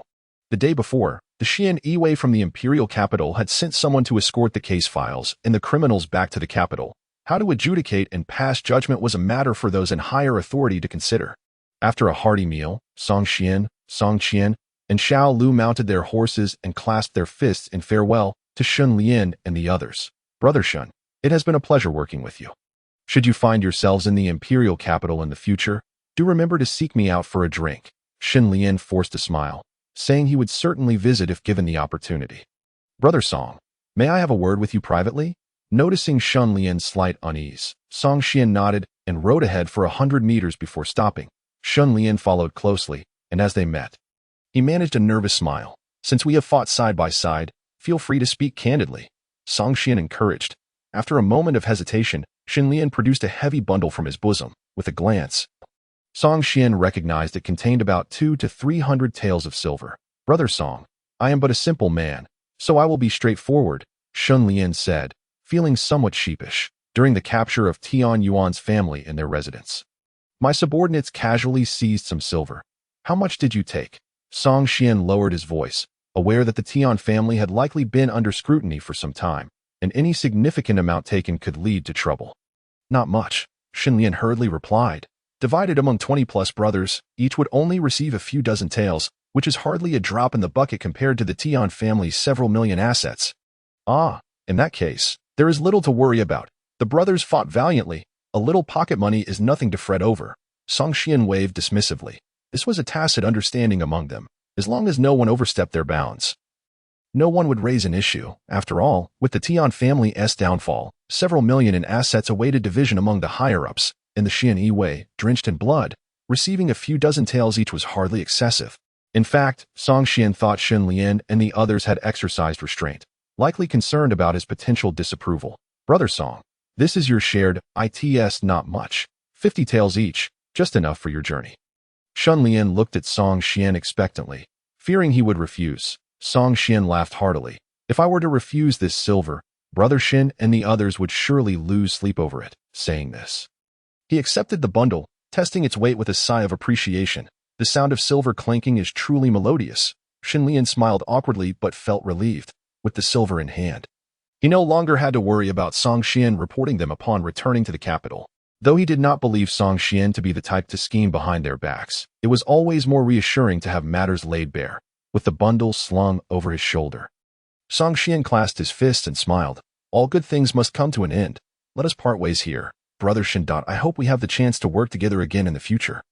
The day before, the Xian Yiwei from the imperial capital had sent someone to escort the case files and the criminals back to the capital. How to adjudicate and pass judgment was a matter for those in higher authority to consider. After a hearty meal, Song Qian, and Xiao Lu mounted their horses and clasped their fists in farewell to Shen Lian and the others. "Brother Shen, it has been a pleasure working with you. Should you find yourselves in the imperial capital in the future, do remember to seek me out for a drink." Shen Lian forced a smile, saying he would certainly visit if given the opportunity. "Brother Song, may I have a word with you privately?" Noticing Shen Lian's slight unease, Song Qian nodded and rode ahead for 100 meters before stopping. Shen Lian followed closely, and as they met, he managed a nervous smile. "Since we have fought side by side, feel free to speak candidly," Song Qian encouraged. After a moment of hesitation, Shen Lian produced a heavy bundle from his bosom. With a glance, Song Qian recognized it contained about 200 to 300 taels of silver. "Brother Song, I am but a simple man, so I will be straightforward," Shen Lian said, feeling somewhat sheepish. "During the capture of Tian Yuan's family in their residence, my subordinates casually seized some silver. How much did you take?" Song Qian lowered his voice, aware that the Tian family had likely been under scrutiny for some time, and any significant amount taken could lead to trouble. "Not much. Xinlian hurriedly replied. Divided among 20-plus brothers, each would only receive a few dozen taels, which is hardly a drop in the bucket compared to the Tian family's several million assets. Ah, in that case, there is little to worry about. The brothers fought valiantly. A little pocket money is nothing to fret over. Song Xian waved dismissively. This was a tacit understanding among them, as long as no one overstepped their bounds. No one would raise an issue. After all, with the Tian family's downfall, several million in assets awaited division among the higher-ups, and the Xian Yiwei, drenched in blood, receiving a few dozen taels each was hardly excessive. In fact, Song Xian thought Xinlian and the others had exercised restraint, likely concerned about his potential disapproval. Brother Song, this is your shared, its not much. 50 taels each, just enough for your journey. Xinlian looked at Song Xian expectantly, fearing he would refuse. Song Xian laughed heartily. If I were to refuse this silver, Brother Xin and the others would surely lose sleep over it. Saying this, he accepted the bundle, testing its weight with a sigh of appreciation. The sound of silver clanking is truly melodious. Xinlian smiled awkwardly but felt relieved, with the silver in hand. He no longer had to worry about Song Xian reporting them upon returning to the capital. Though he did not believe Song Xian to be the type to scheme behind their backs, it was always more reassuring to have matters laid bare, with the bundle slung over his shoulder. Song Xian clasped his fists and smiled. All good things must come to an end. Let us part ways here. Brother Xin. I hope we have the chance to work together again in the future.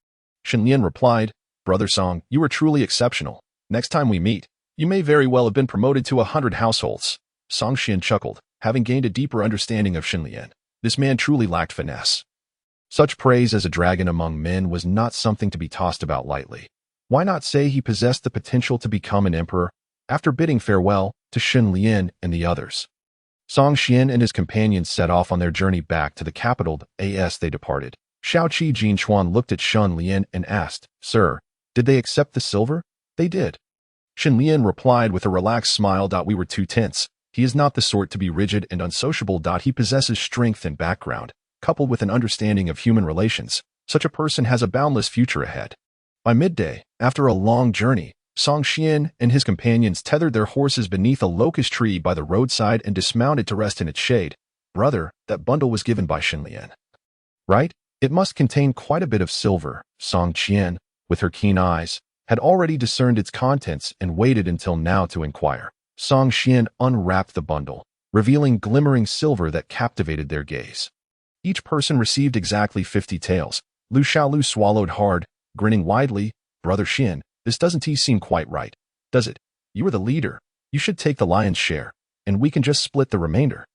Xinlian replied, Brother Song, you are truly exceptional. Next time we meet, you may very well have been promoted to 100 households. Song Xian chuckled, having gained a deeper understanding of Xinlian. This man truly lacked finesse. Such praise as a dragon among men was not something to be tossed about lightly. Why not say he possessed the potential to become an emperor, after bidding farewell to Xinlian and the others? Song Xian and his companions set off on their journey back to the capital. As they departed, Shaoqi Jin Xuan looked at Xinlian and asked, Sir, did they accept the silver? They did. Xinlian replied with a relaxed smile. We were too tense. He is not the sort to be rigid and unsociable. He possesses strength and background, coupled with an understanding of human relations. Such a person has a boundless future ahead. By midday, after a long journey, Song Xian and his companions tethered their horses beneath a locust tree by the roadside and dismounted to rest in its shade. Brother, that bundle was given by Xinlian. Right? It must contain quite a bit of silver. Song Qian, with her keen eyes, had already discerned its contents and waited until now to inquire. Song Xian unwrapped the bundle, revealing glimmering silver that captivated their gaze. Each person received exactly 50 taels. Lu Xiaolu swallowed hard, grinning widely. Brother Xin, this doesn't seem quite right, does it? You are the leader. You should take the lion's share, and we can just split the remainder.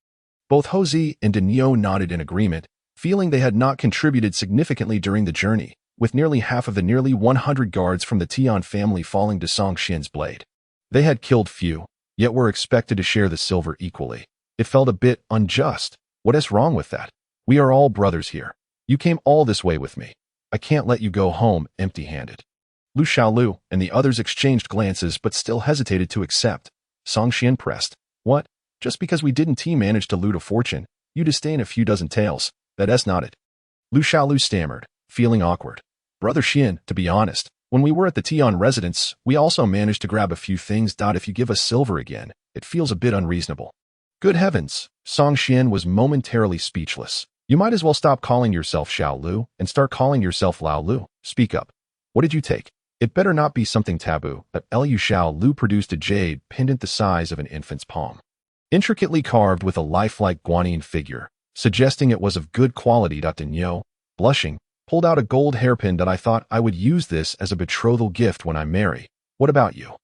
Both Houzi and Daniel nodded in agreement, feeling they had not contributed significantly during the journey, with nearly half of the nearly 100 guards from the Tian family falling to Song Xian's blade. They had killed few, yet were expected to share the silver equally. It felt a bit unjust. What is wrong with that? We are all brothers here. You came all this way with me. I can't let you go home empty-handed. Lu Xiaolu and the others exchanged glances but still hesitated to accept. Song Xian pressed. What? Just because we didn't manage to loot a fortune, you disdain a few dozen taels. That's not it. Lu Xiaolu stammered, feeling awkward. Brother Xian, to be honest, when we were at the Tian residence, we also managed to grab a few things. If you give us silver again, it feels a bit unreasonable. Good heavens! Song Xian was momentarily speechless. You might as well stop calling yourself Xiao Lu and start calling yourself Lao Lu. Speak up. What did you take? It better not be something taboo. But Lu Xiao Lu produced a jade pendant the size of an infant's palm, intricately carved with a lifelike guanyin figure, suggesting it was of good quality. Daniel, blushing, pulled out a gold hairpin. I thought I would use this as a betrothal gift when I marry. What about you?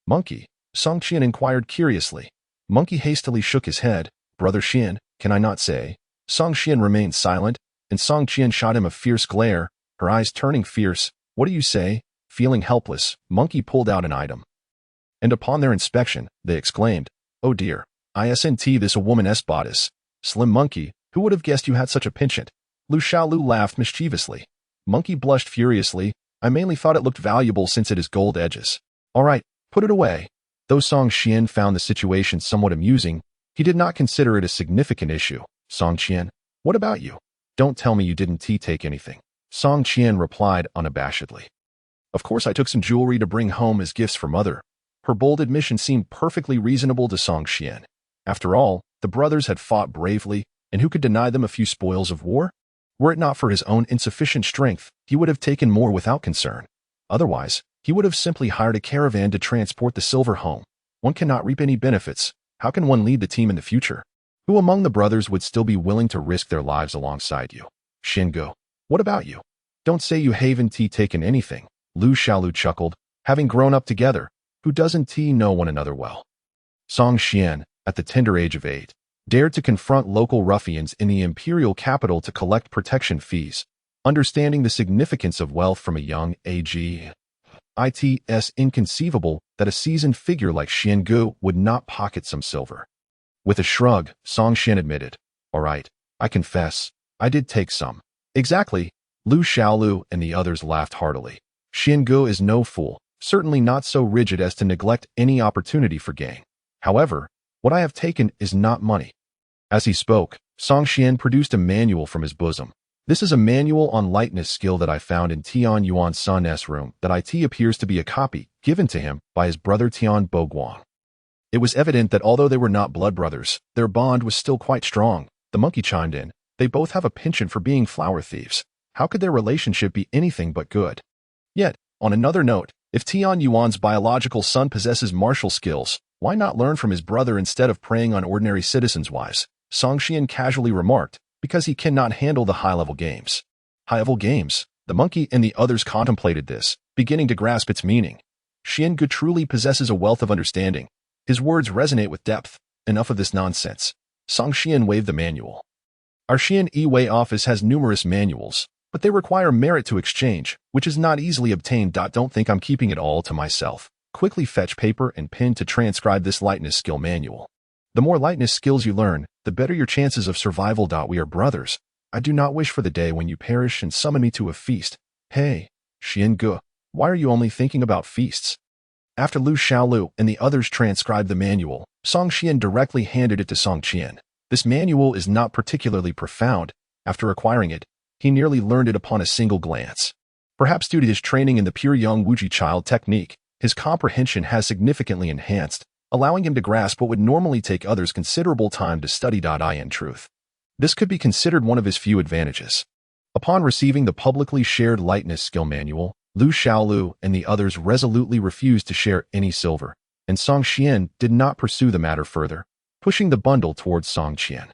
Monkey, Song Qian inquired curiously. Monkey hastily shook his head. Brother Xian, can I not say? Song Qian remained silent, and Song Qian shot him a fierce glare, her eyes turning fierce. What do you say? Feeling helpless, Monkey pulled out an item. And upon their inspection, they exclaimed, Oh dear, isn't this a woman's bodice? Slim Monkey, who would have guessed you had such a penchant? Lu Xiaolu laughed mischievously. Monkey blushed furiously. I mainly thought it looked valuable since it has gold edges. All right, put it away. Though Song Qian found the situation somewhat amusing, he did not consider it a significant issue. Song Qian, what about you? Don't tell me you didn't take anything. Song Qian replied unabashedly. Of course I took some jewelry to bring home as gifts for mother. Her bold admission seemed perfectly reasonable to Song Qian. After all, the brothers had fought bravely, and who could deny them a few spoils of war? Were it not for his own insufficient strength, he would have taken more without concern. Otherwise, he would have simply hired a caravan to transport the silver home. One cannot reap any benefits. How can one lead the team in the future? Who among the brothers would still be willing to risk their lives alongside you? Xingu, what about you? Don't say you haven't taken anything. Lu Xiaolu chuckled. Having grown up together, who doesn't know one another well? Song Xian, at the tender age of 8, dared to confront local ruffians in the imperial capital to collect protection fees. Understanding the significance of wealth from a young age, it's inconceivable that a seasoned figure like Xingu would not pocket some silver. With a shrug, Song Xian admitted, "All right, I confess, I did take some." "Exactly." Lu Xiaolu and the others laughed heartily. Xingu is no fool, certainly not so rigid as to neglect any opportunity for gain. However, what I have taken is not money. As he spoke, Song Xian produced a manual from his bosom. "This is a manual on lightness skill that I found in Tian Yuan's son's room that appears to be a copy given to him by his brother Tian Boguang." It was evident that although they were not blood brothers, their bond was still quite strong. The monkey chimed in. "They both have a penchant for being flower thieves. How could their relationship be anything but good?" Yet, on another note, if Tian Yuan's biological son possesses martial skills, why not learn from his brother instead of preying on ordinary citizens' wives? Song Xian casually remarked, "Because he cannot handle the high-level games." High-level games? The monkey and the others contemplated this, beginning to grasp its meaning. Xiangu truly possesses a wealth of understanding. His words resonate with depth. Enough of this nonsense. Song Xian waved the manual. "Our Xian Yi office has numerous manuals, but they require merit to exchange, which is not easily obtained. Don't think I'm keeping it all to myself. Quickly fetch paper and pen to transcribe this lightness skill manual. The more lightness skills you learn, the better your chances of survival. We are brothers. I do not wish for the day when you perish and summon me to a feast." "Hey, Xingu, why are you only thinking about feasts?" After Lu Xiaolu and the others transcribed the manual, Song Xian directly handed it to Song Qian. This manual is not particularly profound. After acquiring it, he nearly learned it upon a single glance. Perhaps due to his training in the pure young Wuji child technique, his comprehension has significantly enhanced, allowing him to grasp what would normally take others considerable time to study. In truth, this could be considered one of his few advantages. Upon receiving the publicly shared lightness skill manual, Lu Xiaolu and the others resolutely refused to share any silver, and Song Xian did not pursue the matter further, pushing the bundle towards Song Qian.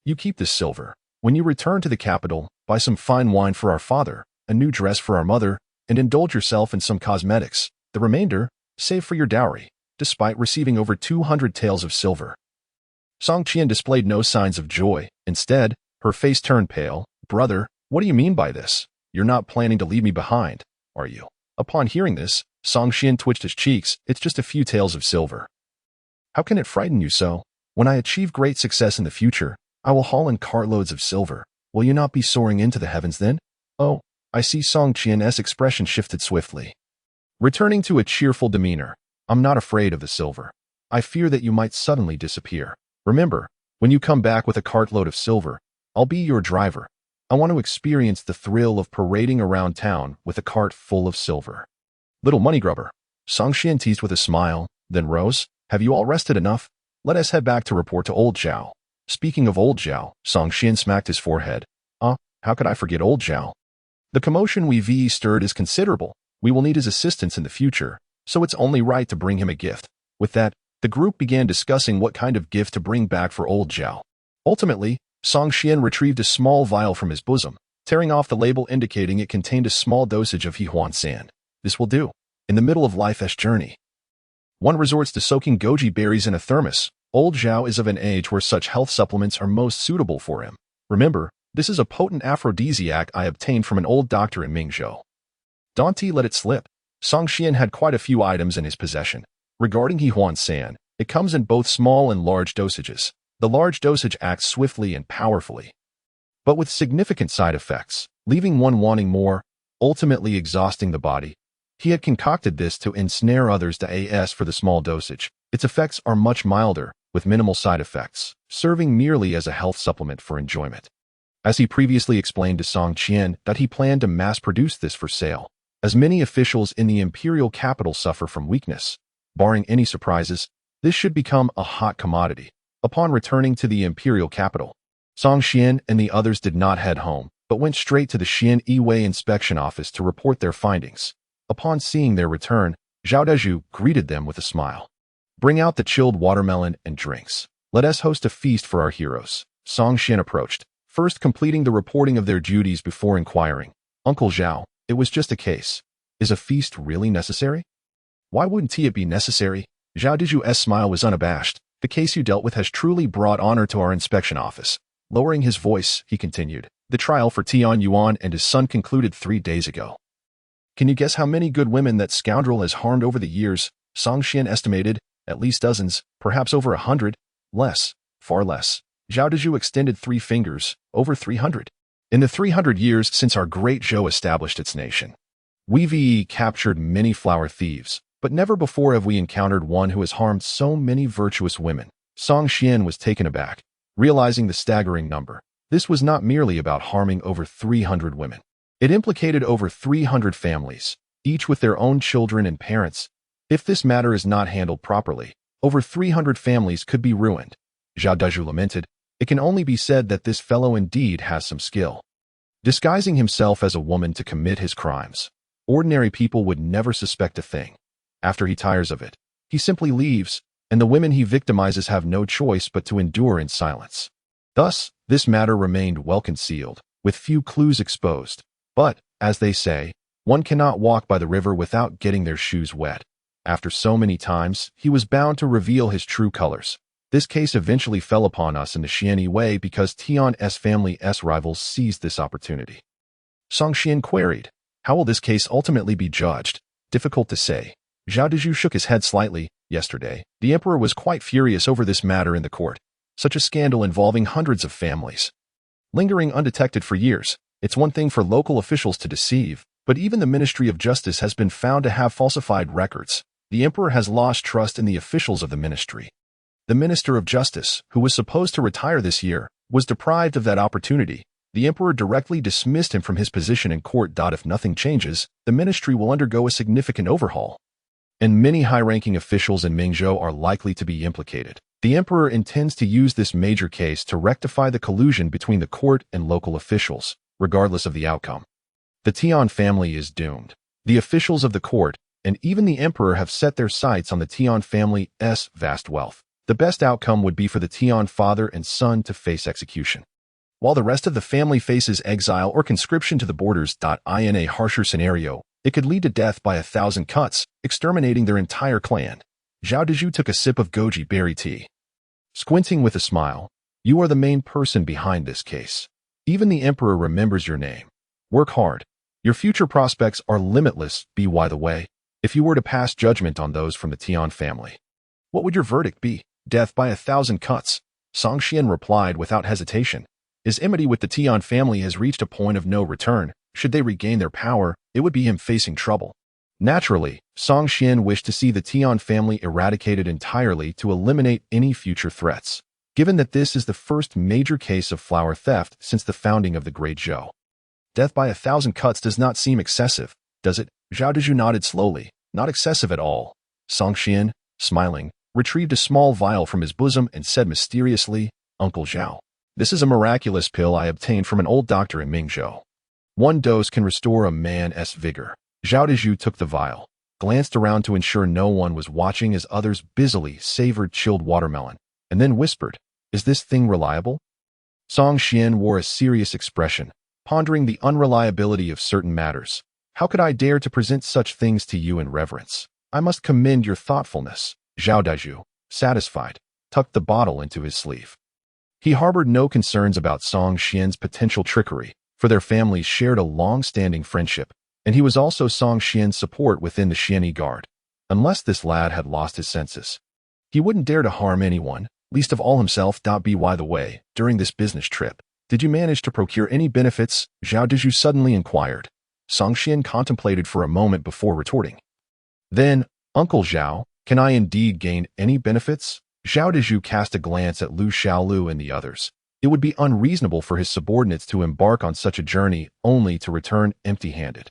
"You keep this silver. When you return to the capital, buy some fine wine for our father, a new dress for our mother, and indulge yourself in some cosmetics. The remainder, save for your dowry." Despite receiving over 200 taels of silver, Song Qian displayed no signs of joy. Instead, her face turned pale. "Brother, what do you mean by this? You're not planning to leave me behind, are you?" Upon hearing this, Song Qian twitched his cheeks. "It's just a few taels of silver. How can it frighten you so? When I achieve great success in the future, I will haul in cartloads of silver. Will you not be soaring into the heavens then?" "Oh, I see." Song Qian's expression shifted swiftly, returning to a cheerful demeanor. "I'm not afraid of the silver. I fear that you might suddenly disappear. Remember, when you come back with a cartload of silver, I'll be your driver. I want to experience the thrill of parading around town with a cart full of silver." "Little money grubber," Song Xian teased with a smile, then rose. "Have you all rested enough? Let us head back to report to old Zhao." Speaking of old Zhao, Song Xian smacked his forehead. How could I forget old Zhao? The commotion we've stirred is considerable. We will need his assistance in the future, so it's only right to bring him a gift." With that, the group began discussing what kind of gift to bring back for old Zhao. Ultimately, Song Xian retrieved a small vial from his bosom, tearing off the label indicating it contained a small dosage of Hehuan sand. "This will do. In the middle of life's journey, one resorts to soaking goji berries in a thermos. Old Zhao is of an age where such health supplements are most suitable for him. Remember, this is a potent aphrodisiac I obtained from an old doctor in Mingzhou." Dante let it slip. Song Xian had quite a few items in his possession. Regarding Hehuan San, it comes in both small and large dosages. The large dosage acts swiftly and powerfully, but with significant side effects, leaving one wanting more, ultimately exhausting the body. He had concocted this to ensnare others to as for the small dosage. Its effects are much milder, with minimal side effects, serving merely as a health supplement for enjoyment. As he previously explained to Song Qian that he planned to mass-produce this for sale, as many officials in the imperial capital suffer from weakness. Barring any surprises, this should become a hot commodity. Upon returning to the imperial capital, Song Qian and the others did not head home. but went straight to the Xian Yiwei inspection office to report their findings. Upon seeing their return, Zhao Dezhu greeted them with a smile. "Bring out the chilled watermelon and drinks. Let us host a feast for our heroes." Song Xian approached, first completing the reporting of their duties before inquiring, "Uncle Zhao, it was just a case. Is a feast really necessary?" "Why wouldn't it be necessary?" Zhao Dezhu's smile was unabashed. "The case you dealt with has truly brought honor to our inspection office." Lowering his voice, he continued, "The trial for Tian Yuan and his son concluded 3 days ago. Can you guess how many good women that scoundrel has harmed over the years?" Song Xian estimated, "At least dozens, perhaps over 100. Less, far less." Zhao Dezhu extended 3 fingers, "Over 300. In the 300 years since our great Zhou established its nation, we've captured many flower thieves, but never before have we encountered one who has harmed so many virtuous women." Song Xian was taken aback, realizing the staggering number. This was not merely about harming over 300 women. It implicated over 300 families, each with their own children and parents. If this matter is not handled properly, over 300 families could be ruined. Zhao Dezhu lamented. It can only be said that this fellow indeed has some skill, disguising himself as a woman to commit his crimes. Ordinary people would never suspect a thing. After he tires of it, he simply leaves, and the women he victimizes have no choice but to endure in silence. Thus, this matter remained well concealed, with few clues exposed. But, as they say, one cannot walk by the river without getting their shoes wet. After so many times, he was bound to reveal his true colors. This case eventually fell upon us in the Xian Yiwei because Tian's family's rivals seized this opportunity. Song Xian queried, "How will this case ultimately be judged?" "Difficult to say." Zhao Dezhu shook his head slightly. "Yesterday, the emperor was quite furious over this matter in the court. Such a scandal involving hundreds of families, lingering undetected for years. It's one thing for local officials to deceive, but even the Ministry of Justice has been found to have falsified records. The emperor has lost trust in the officials of the ministry. The Minister of Justice, who was supposed to retire this year, was deprived of that opportunity. The emperor directly dismissed him from his position in court. If nothing changes, the ministry will undergo a significant overhaul, and many high-ranking officials in Mingzhou are likely to be implicated. The emperor intends to use this major case to rectify the collusion between the court and local officials, regardless of the outcome. The Tian family is doomed. The officials of the court, and even the emperor, have set their sights on the Tian family's vast wealth. The best outcome would be for the Tian father and son to face execution, while the rest of the family faces exile or conscription to the borders. In a harsher scenario, it could lead to death by 1,000 cuts, exterminating their entire clan. Zhao Dezhu took a sip of goji berry tea. Squinting with a smile, "You are the main person behind this case. Even the emperor remembers your name. Work hard. Your future prospects are limitless. By the way, if you were to pass judgment on those from the Tian family, what would your verdict be?" "Death by 1,000 cuts." Song Xian replied without hesitation. His enmity with the Tian family has reached a point of no return. Should they regain their power, it would be him facing trouble. Naturally, Song Xian wished to see the Tian family eradicated entirely to eliminate any future threats, given that this is the first major case of flower theft since the founding of the Great Zhou. Death by 1,000 cuts does not seem excessive, does it? Zhao Dezhu nodded slowly. "Not excessive at all." Song Xian, smiling, retrieved a small vial from his bosom and said mysteriously, "Uncle Zhao, this is a miraculous pill I obtained from an old doctor in Mingzhou. 1 dose can restore a man's vigor." Zhao Dezhu took the vial, glanced around to ensure no one was watching as others busily savored chilled watermelon, and then whispered, "Is this thing reliable?" Song Xian wore a serious expression, pondering the unreliability of certain matters. "How could I dare to present such things to you in reverence? I must commend your thoughtfulness." Zhao Dezhu, satisfied, tucked the bottle into his sleeve. He harbored no concerns about Song Xian's potential trickery, for their families shared a long-standing friendship, and he was also Song Xian's support within the Xianyi Guard. Unless this lad had lost his senses, he wouldn't dare to harm anyone, least of all himself. By the way, during this business trip, did you manage to procure any benefits? Zhao Dezhu suddenly inquired. Song Xian contemplated for a moment before retorting. Then, "Uncle Zhao, can I indeed gain any benefits?" Zhao Dezhu cast a glance at Lu Xiaolu and the others. It would be unreasonable for his subordinates to embark on such a journey only to return empty-handed.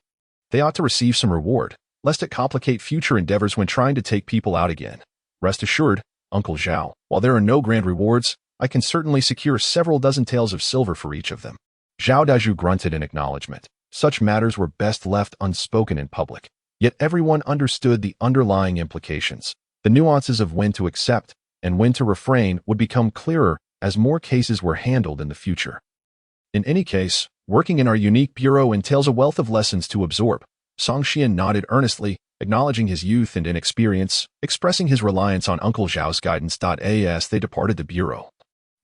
They ought to receive some reward, lest it complicate future endeavors when trying to take people out again. "Rest assured, Uncle Zhao, while there are no grand rewards, I can certainly secure several dozen taels of silver for each of them." Zhao Dazhu grunted in acknowledgement. Such matters were best left unspoken in public. Yet everyone understood the underlying implications. The nuances of when to accept and when to refrain would become clearer as more cases were handled in the future. In any case, working in our unique bureau entails a wealth of lessons to absorb. Song Xian nodded earnestly, acknowledging his youth and inexperience, expressing his reliance on Uncle Zhao's guidance. As they departed the bureau,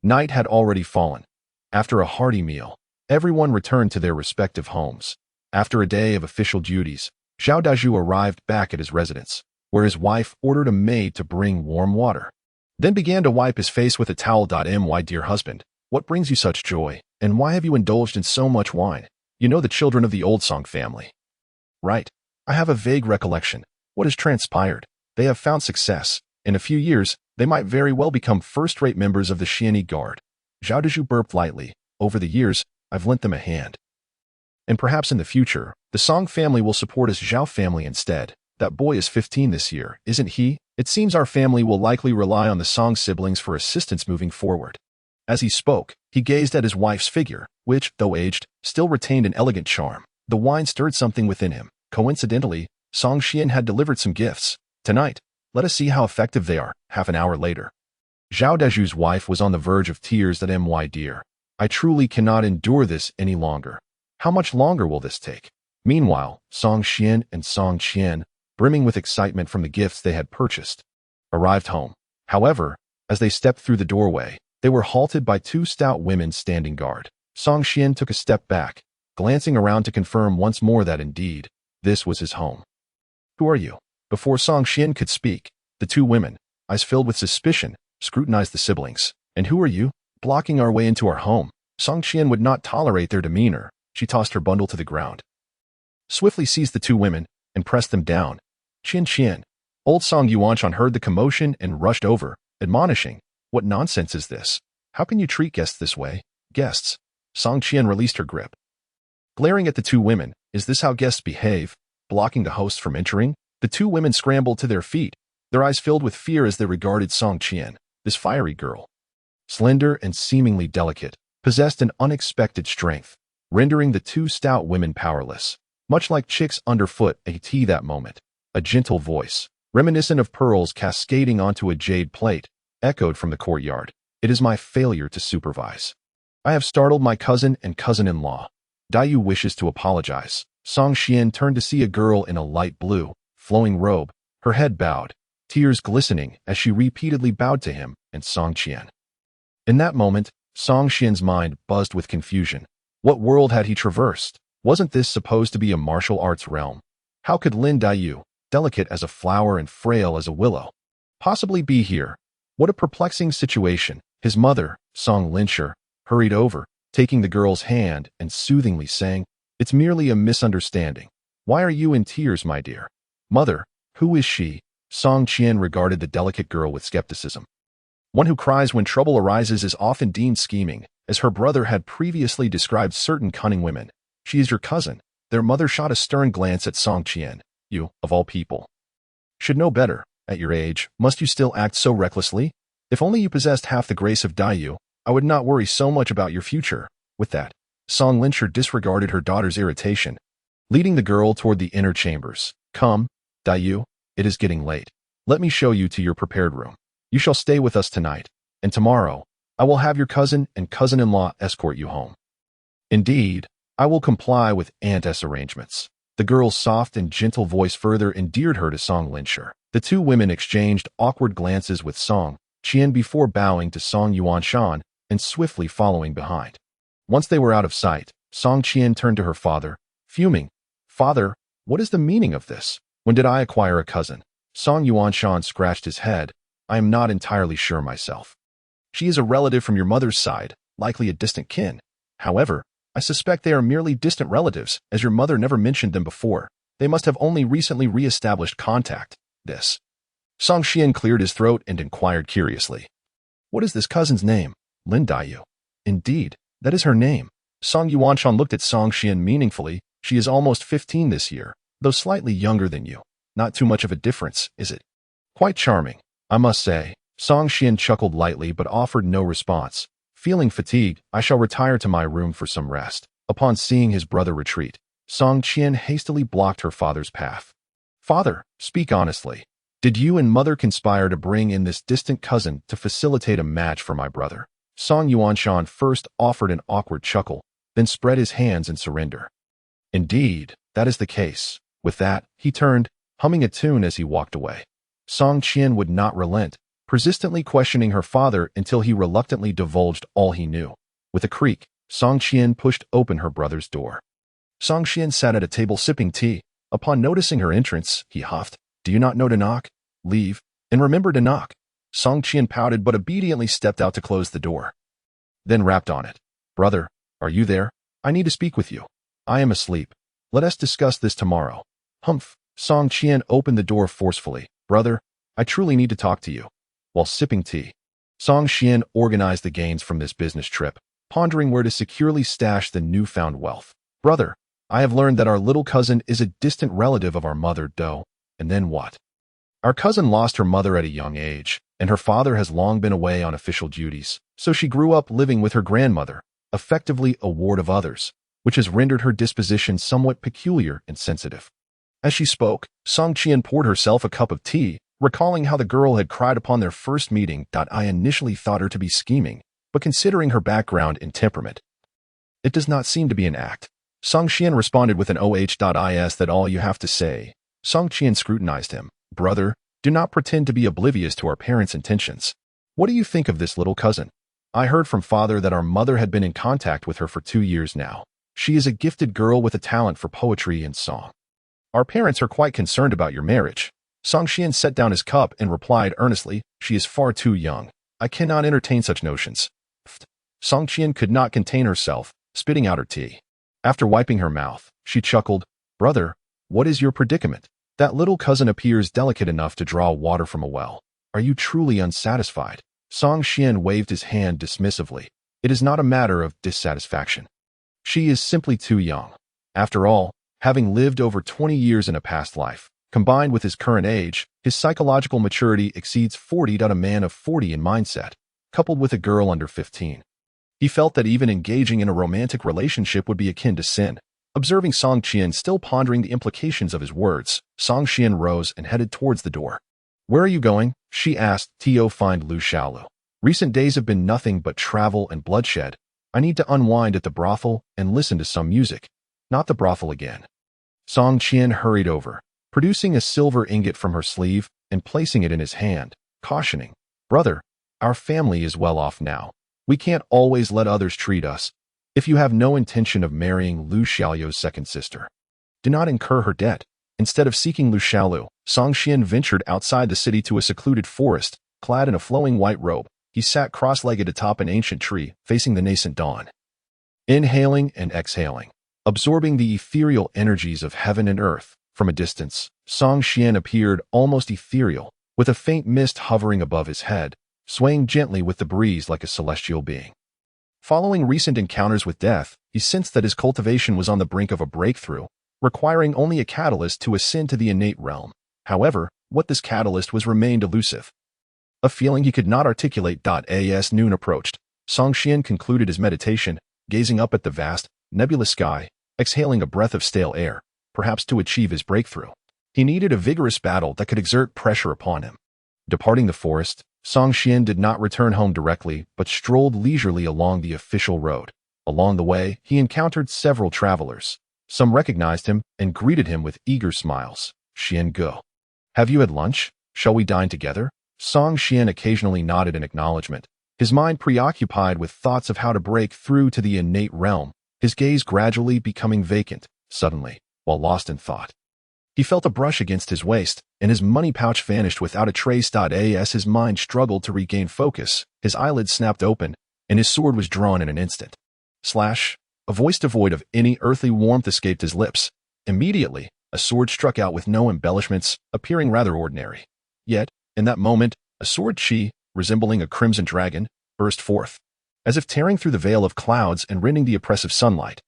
night had already fallen. After a hearty meal, everyone returned to their respective homes. After a day of official duties, Zhao Dazhu arrived back at his residence, where his wife ordered a maid to bring warm water, then began to wipe his face with a towel. My dear husband, what brings you such joy, and why have you indulged in so much wine? You know the children of the old Song family. Right. I have a vague recollection. What has transpired? They have found success. In a few years, they might very well become first-rate members of the Xianyi Guard. Zhao Dazhu burped lightly. Over the years, I've lent them a hand. And perhaps in the future, the Song family will support us Zhao family instead. That boy is 15 this year, isn't he? It seems our family will likely rely on the Song siblings for assistance moving forward. As he spoke, he gazed at his wife's figure, which, though aged, still retained an elegant charm. The wine stirred something within him. Coincidentally, Song Xian had delivered some gifts. Tonight, let us see how effective they are. Half an hour later, Zhao Dazhu's wife was on the verge of tears. My dear, I truly cannot endure this any longer. How much longer will this take? Meanwhile, Song Xian and Song Qian, brimming with excitement from the gifts they had purchased, arrived home. However, as they stepped through the doorway, they were halted by two stout women standing guard. Song Xian took a step back, glancing around to confirm once more that indeed, this was his home. Who are you? Before Song Xian could speak, the two women, eyes filled with suspicion, scrutinized the siblings. And who are you? Blocking our way into our home. Song Qian would not tolerate their demeanor. She tossed her bundle to the ground, swiftly seized the two women, and pressed them down. Qian. Old Song Yuanshan heard the commotion and rushed over, admonishing, what nonsense is this? How can you treat guests this way? Guests. Song Qian released her grip. Glaring at the two women, is this how guests behave? Blocking the host from entering? The two women scrambled to their feet, their eyes filled with fear as they regarded Song Qian. This fiery girl, slender and seemingly delicate, possessed an unexpected strength, rendering the two stout women powerless. Much like chicks underfoot that moment, a gentle voice, reminiscent of pearls cascading onto a jade plate, echoed from the courtyard. It is my failure to supervise. I have startled my cousin and cousin-in-law. Daiyu wishes to apologize. Song Xian turned to see a girl in a light blue, flowing robe, her head bowed, tears glistening as she repeatedly bowed to him and Song Qian. In that moment, Song Xian's mind buzzed with confusion. What world had he traversed? Wasn't this supposed to be a martial arts realm? How could Lin Daiyu, delicate as a flower and frail as a willow, possibly be here? What a perplexing situation. His mother, Song Linsher, hurried over, taking the girl's hand and soothingly saying, it's merely a misunderstanding. Why are you in tears, my dear? Mother, who is she? Song Qian regarded the delicate girl with skepticism. One who cries when trouble arises is often deemed scheming, as her brother had previously described certain cunning women. She is your cousin. Their mother shot a stern glance at Song Qian. You, of all people, should know better. At your age, must you still act so recklessly? If only you possessed half the grace of Daiyu, I would not worry so much about your future. With that, Song Linsher disregarded her daughter's irritation, leading the girl toward the inner chambers. Come, Daiyu, it is getting late. Let me show you to your prepared room. You shall stay with us tonight, and tomorrow, I will have your cousin and cousin-in-law escort you home. Indeed, I will comply with Aunt's arrangements. The girl's soft and gentle voice further endeared her to Song Linsher. The two women exchanged awkward glances with Song Qian before bowing to Song Yuanshan and swiftly following behind. Once they were out of sight, Song Qian turned to her father, fuming. Father, what is the meaning of this? When did I acquire a cousin? Song Yuanshan scratched his head. I am not entirely sure myself. She is a relative from your mother's side, likely a distant kin. However, I suspect they are merely distant relatives, as your mother never mentioned them before. They must have only recently re-established contact. This. Song Qian cleared his throat and inquired curiously. What is this cousin's name? Lin Daiyu. Indeed, that is her name. Song Yuanshan looked at Song Qian meaningfully. She is almost 15 this year, though slightly younger than you. Not too much of a difference, is it? Quite charming, I must say. Song Qian chuckled lightly but offered no response, Feeling fatigued, I shall retire to my room for some rest. Upon seeing his brother retreat, Song Qian hastily blocked her father's path. Father, speak honestly. Did you and mother conspire to bring in this distant cousin to facilitate a match for my brother? Song Yuanshan first offered an awkward chuckle, then spread his hands in surrender. Indeed, that is the case. With that, he turned, humming a tune as he walked away. Song Qian would not relent, persistently questioning her father until he reluctantly divulged all he knew. With a creak, Song Qian pushed open her brother's door. Song Qian sat at a table sipping tea. Upon noticing her entrance, he huffed, "Do you not know to knock? Leave, and remember to knock." Song Qian pouted but obediently stepped out to close the door. Then rapped on it. "Brother, are you there? I need to speak with you. I am asleep. Let us discuss this tomorrow." Humph. Song Qian opened the door forcefully. "Brother, I truly need to talk to you." While sipping tea, Song Qian organized the gains from this business trip, pondering where to securely stash the newfound wealth. "Brother, I have learned that our little cousin is a distant relative of our mother, Do. And then what? Our cousin lost her mother at a young age, and her father has long been away on official duties, so she grew up living with her grandmother, effectively a ward of others, which has rendered her disposition somewhat peculiar and sensitive." As she spoke, Song Qian poured herself a cup of tea, recalling how the girl had cried upon their first meeting. "I initially thought her to be scheming, but considering her background and temperament, it does not seem to be an act." Song Qian responded with an "Is that all you have to say?" Song Qian scrutinized him. "Brother, do not pretend to be oblivious to our parents' intentions. What do you think of this little cousin? I heard from father that our mother had been in contact with her for 2 years now. She is a gifted girl with a talent for poetry and song. Our parents are quite concerned about your marriage." Song Qian set down his cup and replied earnestly, "She is far too young. I cannot entertain such notions." Song Qian could not contain herself, spitting out her tea. After wiping her mouth, she chuckled, "Brother, what is your predicament? That little cousin appears delicate enough to draw water from a well. Are you truly unsatisfied?" Song Qian waved his hand dismissively. "It is not a matter of dissatisfaction. She is simply too young. After all, having lived over 20 years in a past life, combined with his current age, his psychological maturity exceeds 40. A man of 40 in mindset, coupled with a girl under 15. He felt that even engaging in a romantic relationship would be akin to sin. Observing Song Qian still pondering the implications of his words, Song Qian rose and headed towards the door. "Where are you going?" she asked. "To find Lu Xiaolu. Recent days have been nothing but travel and bloodshed. I need to unwind at the brothel and listen to some music." "Not the brothel again." Song Qian hurried over, producing a silver ingot from her sleeve and placing it in his hand, cautioning, "Brother, our family is well off now. We can't always let others treat us. If you have no intention of marrying Lu Xiaolu's second sister, do not incur her debt." Instead of seeking Lu Xiaolu, Song Qian ventured outside the city to a secluded forest. Clad in a flowing white robe, he sat cross-legged atop an ancient tree, facing the nascent dawn. Inhaling and exhaling, absorbing the ethereal energies of heaven and earth. From a distance, Song Qian appeared almost ethereal, with a faint mist hovering above his head, swaying gently with the breeze like a celestial being. Following recent encounters with death, he sensed that his cultivation was on the brink of a breakthrough, requiring only a catalyst to ascend to the innate realm. However, what this catalyst was remained elusive. A feeling he could not articulate. As noon approached, Song Qian concluded his meditation, gazing up at the vast, nebulous sky, exhaling a breath of stale air, perhaps to achieve his breakthrough. He needed a vigorous battle that could exert pressure upon him. Departing the forest, Song Qian did not return home directly, but strolled leisurely along the official road. Along the way, he encountered several travelers. Some recognized him and greeted him with eager smiles. "Qian Ge. Have you had lunch? Shall we dine together?" Song Qian occasionally nodded in acknowledgement, his mind preoccupied with thoughts of how to break through to the innate realm, his gaze gradually becoming vacant. Suddenly, while lost in thought, he felt a brush against his waist, and his money pouch vanished without a trace. As his mind struggled to regain focus, his eyelids snapped open, and his sword was drawn in an instant. Slash! A voice devoid of any earthly warmth escaped his lips. Immediately, a sword struck out with no embellishments, appearing rather ordinary. Yet, in that moment, a sword chi, resembling a crimson dragon, burst forth, as if tearing through the veil of clouds and rending the oppressive sunlight.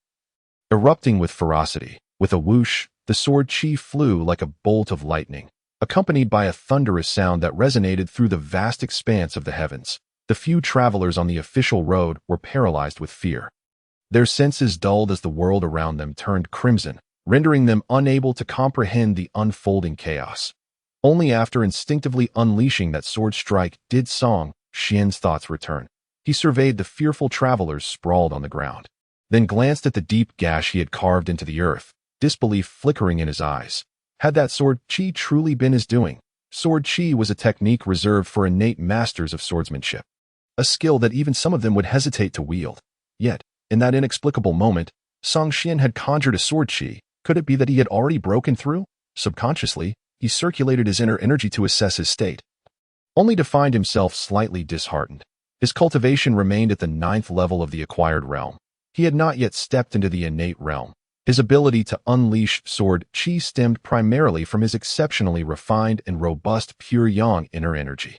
Erupting with ferocity, with a whoosh, the sword chi flew like a bolt of lightning, accompanied by a thunderous sound that resonated through the vast expanse of the heavens. The few travelers on the official road were paralyzed with fear. Their senses dulled as the world around them turned crimson, rendering them unable to comprehend the unfolding chaos. Only after instinctively unleashing that sword strike did Song Xian's thoughts return. He surveyed the fearful travelers sprawled on the ground, then glanced at the deep gash he had carved into the earth, disbelief flickering in his eyes. Had that sword chi truly been his doing? Sword chi was a technique reserved for innate masters of swordsmanship, a skill that even some of them would hesitate to wield. Yet, in that inexplicable moment, Song Xian had conjured a sword chi. Could it be that he had already broken through? Subconsciously, he circulated his inner energy to assess his state, only to find himself slightly disheartened. His cultivation remained at the 9th level of the acquired realm. He had not yet stepped into the innate realm. His ability to unleash sword chi stemmed primarily from his exceptionally refined and robust pure yang inner energy,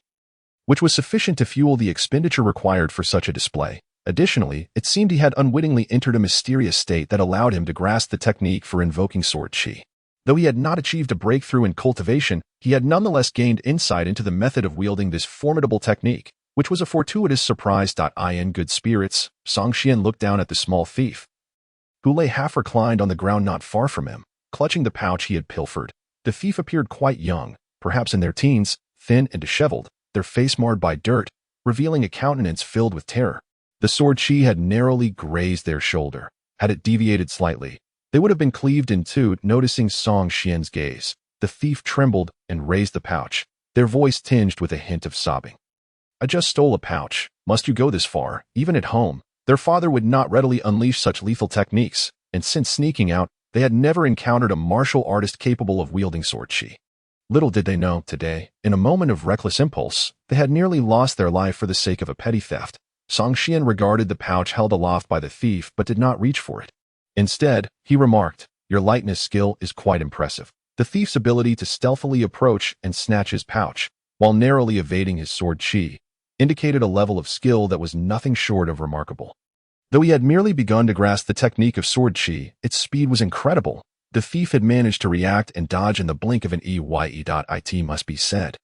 which was sufficient to fuel the expenditure required for such a display. Additionally, it seemed he had unwittingly entered a mysterious state that allowed him to grasp the technique for invoking sword chi. Though he had not achieved a breakthrough in cultivation, he had nonetheless gained insight into the method of wielding this formidable technique, which was a fortuitous surprise. In good spirits, Song Xian looked down at the small thief, who lay half reclined on the ground not far from him, clutching the pouch he had pilfered. The thief appeared quite young, perhaps in their teens, thin and disheveled, their face marred by dirt, revealing a countenance filled with terror. The sword chi had narrowly grazed their shoulder. Had it deviated slightly, they would have been cleaved in two. Noticing Song Xian's gaze, the thief trembled and raised the pouch, their voice tinged with a hint of sobbing. I just stole a pouch. Must you go this far? Even at home, their father would not readily unleash such lethal techniques, and since sneaking out, they had never encountered a martial artist capable of wielding sword chi. Little did they know, today, in a moment of reckless impulse, they had nearly lost their life for the sake of a petty theft. Song Xian regarded the pouch held aloft by the thief but did not reach for it. Instead, he remarked, "Your lightness skill is quite impressive." The thief's ability to stealthily approach and snatch his pouch, while narrowly evading his sword chi, indicated a level of skill that was nothing short of remarkable. Though he had merely begun to grasp the technique of sword chi, its speed was incredible. The thief had managed to react and dodge in the blink of an eye. Must be said,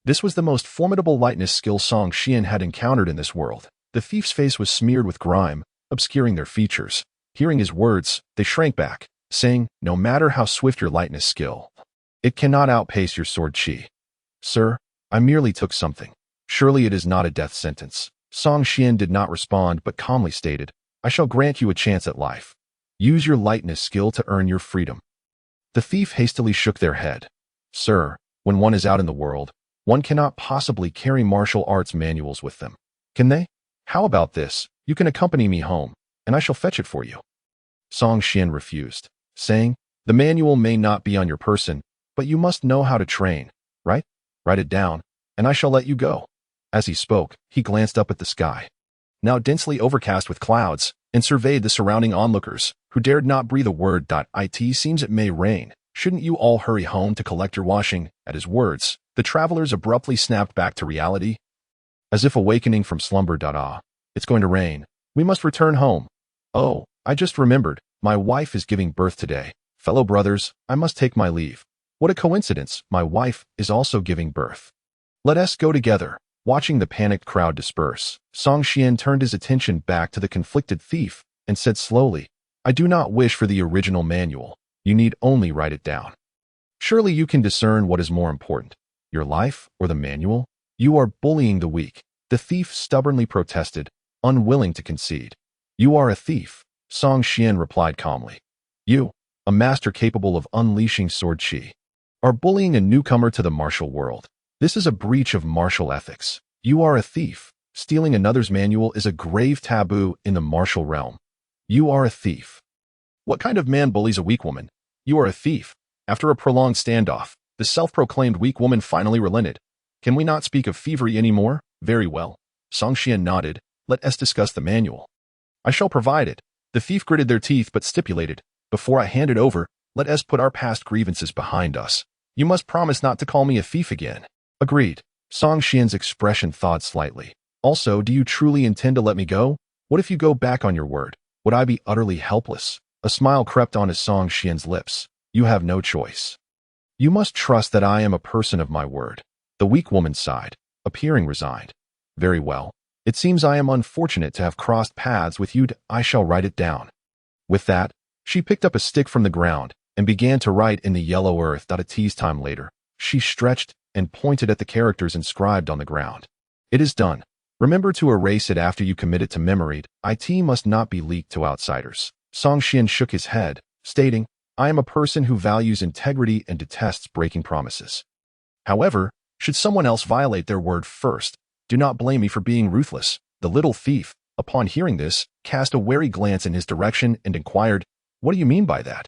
this was the most formidable lightness skill Song Xian had encountered in this world. The thief's face was smeared with grime, obscuring their features. Hearing his words, they shrank back, saying, "No matter how swift your lightness skill, it cannot outpace your sword chi." "Sir, I merely took something. Surely it is not a death sentence." Song Xian did not respond but calmly stated, "I shall grant you a chance at life. Use your lightness skill to earn your freedom." The thief hastily shook their head. "Sir, when one is out in the world, one cannot possibly carry martial arts manuals with them. Can they? How about this? You can accompany me home, and I shall fetch it for you." Song Xian refused, saying, "The manual may not be on your person, but you must know how to train, right? Write it down, and I shall let you go." As he spoke, he glanced up at the sky, now densely overcast with clouds, and surveyed the surrounding onlookers, who dared not breathe a word. It seems it may rain. Shouldn't you all hurry home to collect your washing?" At his words, the travelers abruptly snapped back to reality, as if awakening from slumber. It's going to rain. We must return home. Oh, I just remembered, my wife is giving birth today. Fellow brothers, I must take my leave. What a coincidence, my wife is also giving birth. Let us go together. Watching the panicked crowd disperse, Song Xian turned his attention back to the conflicted thief and said slowly, "I do not wish for the original manual. You need only write it down. Surely you can discern what is more important, your life or the manual? You are bullying the weak." The thief stubbornly protested, unwilling to concede. "You are a thief," Song Xian replied calmly. "You, a master capable of unleashing sword chi, are bullying a newcomer to the martial world. This is a breach of martial ethics. You are a thief. Stealing another's manual is a grave taboo in the martial realm. You are a thief. What kind of man bullies a weak woman? You are a thief." After a prolonged standoff, the self-proclaimed weak woman finally relented. "Can we not speak of thievery anymore?" "Very well." Song Xian nodded. "Let us discuss the manual. I shall provide it." The thief gritted their teeth but stipulated, "Before I hand it over, let us put our past grievances behind us. You must promise not to call me a thief again." "Agreed." Song Xian's expression thawed slightly. "Also, do you truly intend to let me go? What if you go back on your word? Would I be utterly helpless?" A smile crept onto Song Xian's lips. "You have no choice. You must trust that I am a person of my word." The weak woman sighed, appearing resigned. Very well. It seems I am unfortunate to have crossed paths with you. I shall write it down. With that, she picked up a stick from the ground and began to write in the yellow earth. A tease time later, she stretched and pointed at the characters inscribed on the ground. It is done. Remember to erase it after you commit it to memory. It must not be leaked to outsiders. Song Xian shook his head, stating, I am a person who values integrity and detests breaking promises. However, should someone else violate their word first, do not blame me for being ruthless. The little thief, upon hearing this, cast a wary glance in his direction and inquired, What do you mean by that?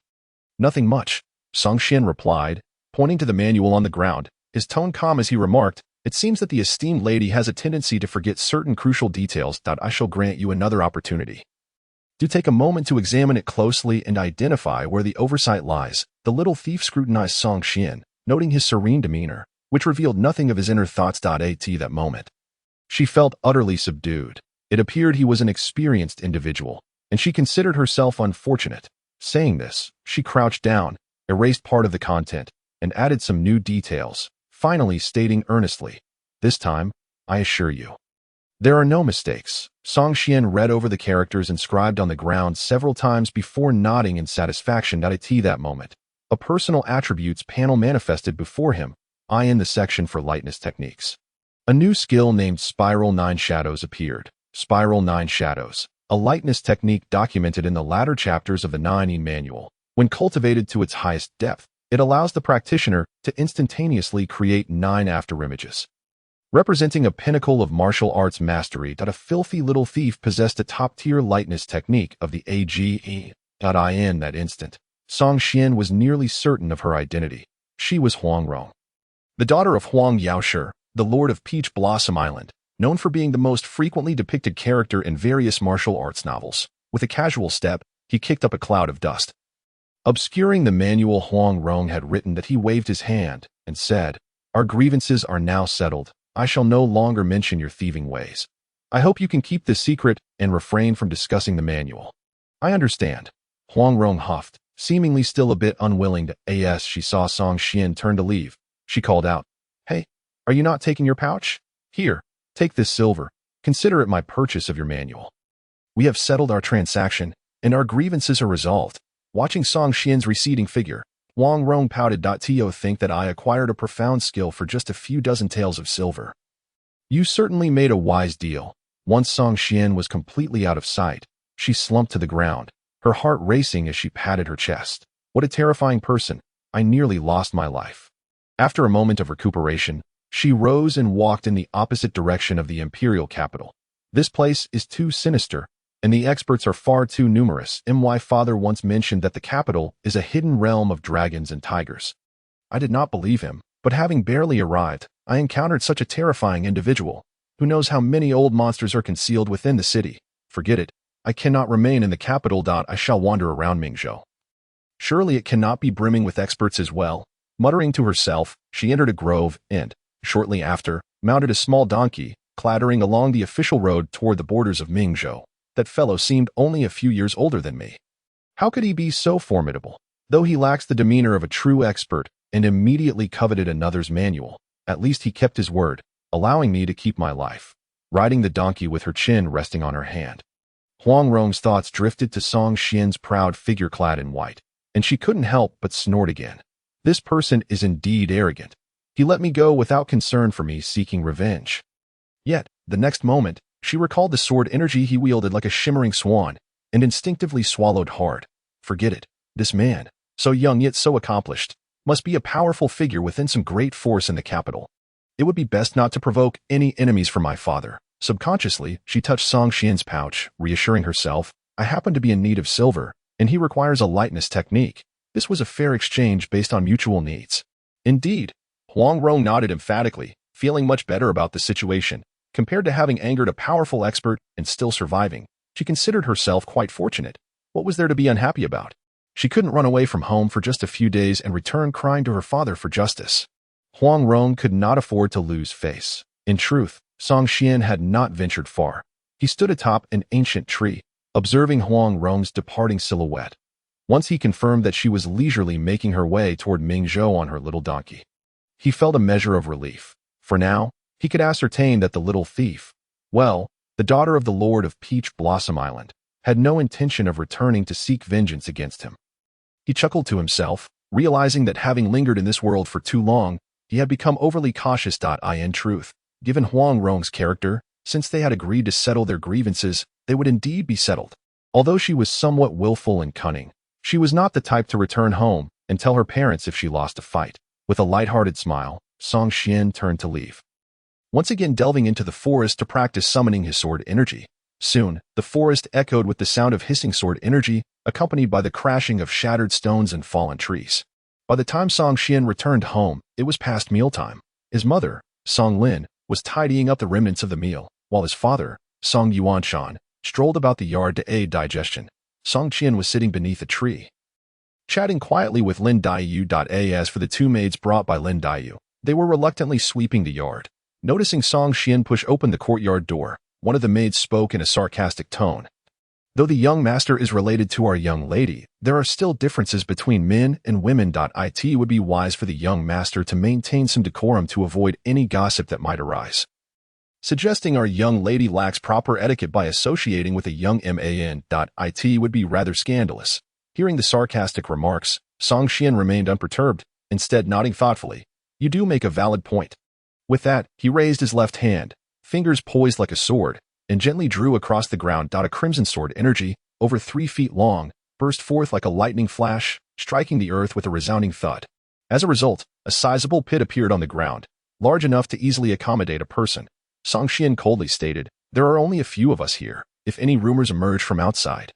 Nothing much, Song Xian replied, pointing to the manual on the ground, his tone calm as he remarked, It seems that the esteemed lady has a tendency to forget certain crucial details. I shall grant you another opportunity. Do take a moment to examine it closely and identify where the oversight lies. The little thief scrutinized Song Xian, noting his serene demeanor, which revealed nothing of his inner thoughts. At that moment, she felt utterly subdued. It appeared he was an experienced individual, and she considered herself unfortunate. Saying this, she crouched down, erased part of the content, and added some new details, finally stating earnestly, This time, I assure you, there are no mistakes. Song Xian read over the characters inscribed on the ground several times before nodding in satisfaction. At that moment, a personal attributes panel manifested before him, in the section for lightness techniques. A new skill named Spiral 9 Shadows appeared. Spiral 9 Shadows, a lightness technique documented in the latter chapters of the 9E manual. When cultivated to its highest depth, it allows the practitioner to instantaneously create 9 afterimages. Representing a pinnacle of martial arts mastery. A filthy little thief possessed a top-tier lightness technique of the AGE. In that instant, Song Xian was nearly certain of her identity. She was Huang Rong, the daughter of Huang Yaoshi, the Lord of Peach Blossom Island, known for being the most frequently depicted character in various martial arts novels. With a casual step, he kicked up a cloud of dust. Obscuring the manual, Huang Rong had written that he waved his hand and said, Our grievances are now settled. I shall no longer mention your thieving ways. I hope you can keep this secret and refrain from discussing the manual. I understand. Huang Rong huffed, seemingly still a bit unwilling to. As she saw Song Xian turn to leave, she called out, Hey, are you not taking your pouch? Here, take this silver. Consider it my purchase of your manual. We have settled our transaction, and our grievances are resolved. Watching Song Xian's receding figure, Huang Rong pouted. To think that I acquired a profound skill for just a few dozen taels of silver. You certainly made a wise deal. Once Song Xian was completely out of sight, she slumped to the ground, her heart racing as she patted her chest. What a terrifying person. I nearly lost my life. After a moment of recuperation, she rose and walked in the opposite direction of the imperial capital. This place is too sinister, and the experts are far too numerous. My father once mentioned that the capital is a hidden realm of dragons and tigers. I did not believe him, but having barely arrived, I encountered such a terrifying individual. Who knows how many old monsters are concealed within the city? Forget it. I cannot remain in the capital. I shall wander around Mingzhou. Surely it cannot be brimming with experts as well. Muttering to herself, she entered a grove and, shortly after, mounted a small donkey, clattering along the official road toward the borders of Mingzhou. That fellow seemed only a few years older than me. How could he be so formidable? Though he lacks the demeanor of a true expert and immediately coveted another's manual, at least he kept his word, allowing me to keep my life. Riding the donkey with her chin resting on her hand, Huang Rong's thoughts drifted to Song Xian's proud figure clad in white, and she couldn't help but snort again. This person is indeed arrogant. He let me go without concern for me seeking revenge. Yet, the next moment, she recalled the sword energy he wielded like a shimmering Xuan, and instinctively swallowed hard. Forget it. This man, so young yet so accomplished, must be a powerful figure within some great force in the capital. It would be best not to provoke any enemies from my father. Subconsciously, she touched Song Xian's pouch, reassuring herself, I happen to be in need of silver, and he requires a lightness technique. This was a fair exchange based on mutual needs. Indeed, Huang Rong nodded emphatically, feeling much better about the situation. Compared to having angered a powerful expert and still surviving, she considered herself quite fortunate. What was there to be unhappy about? She couldn't run away from home for just a few days and return crying to her father for justice. Huang Rong could not afford to lose face. In truth, Song Xian had not ventured far. He stood atop an ancient tree, observing Huang Rong's departing silhouette. Once he confirmed that she was leisurely making her way toward Mingzhou on her little donkey, he felt a measure of relief. For now, he could ascertain that the little thief, well, the daughter of the Lord of Peach Blossom Island, had no intention of returning to seek vengeance against him. He chuckled to himself, realizing that having lingered in this world for too long, he had become overly cautious. In truth, given Huang Rong's character, since they had agreed to settle their grievances, they would indeed be settled. Although she was somewhat willful and cunning, she was not the type to return home and tell her parents if she lost a fight. With a light-hearted smile, Song Xian turned to leave, once again delving into the forest to practice summoning his sword energy. Soon, the forest echoed with the sound of hissing sword energy, accompanied by the crashing of shattered stones and fallen trees. By the time Song Xian returned home, it was past mealtime. His mother, Song Lin, was tidying up the remnants of the meal, while his father, Song Yuanshan, strolled about the yard to aid digestion. Song Qian was sitting beneath a tree, chatting quietly with Lin Daiyu. As for the two maids brought by Lin Daiyu, they were reluctantly sweeping the yard. Noticing Song Xian push open the courtyard door, one of the maids spoke in a sarcastic tone. Though the young master is related to our young lady, there are still differences between men and women. It would be wise for the young master to maintain some decorum to avoid any gossip that might arise. Suggesting our young lady lacks proper etiquette by associating with a young man. It would be rather scandalous. Hearing the sarcastic remarks, Song Xian remained unperturbed, instead nodding thoughtfully. You do make a valid point. With that, he raised his left hand, fingers poised like a sword, and gently drew across the ground. A crimson sword energy, over 3 feet long, burst forth like a lightning flash, striking the earth with a resounding thud. As a result, a sizable pit appeared on the ground, large enough to easily accommodate a person. Song Xian coldly stated, there are only a few of us here. If any rumors emerge from outside,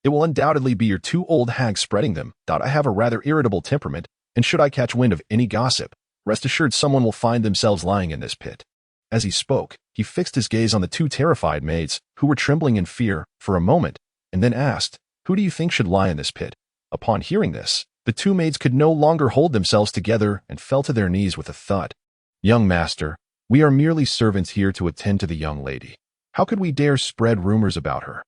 it will undoubtedly be your two old hags spreading them. I have a rather irritable temperament, and should I catch wind of any gossip, rest assured someone will find themselves lying in this pit. As he spoke, he fixed his gaze on the two terrified maids, who were trembling in fear, for a moment, and then asked, who do you think should lie in this pit? Upon hearing this, the two maids could no longer hold themselves together and fell to their knees with a thud. Young master, we are merely servants here to attend to the young lady. How could we dare spread rumors about her?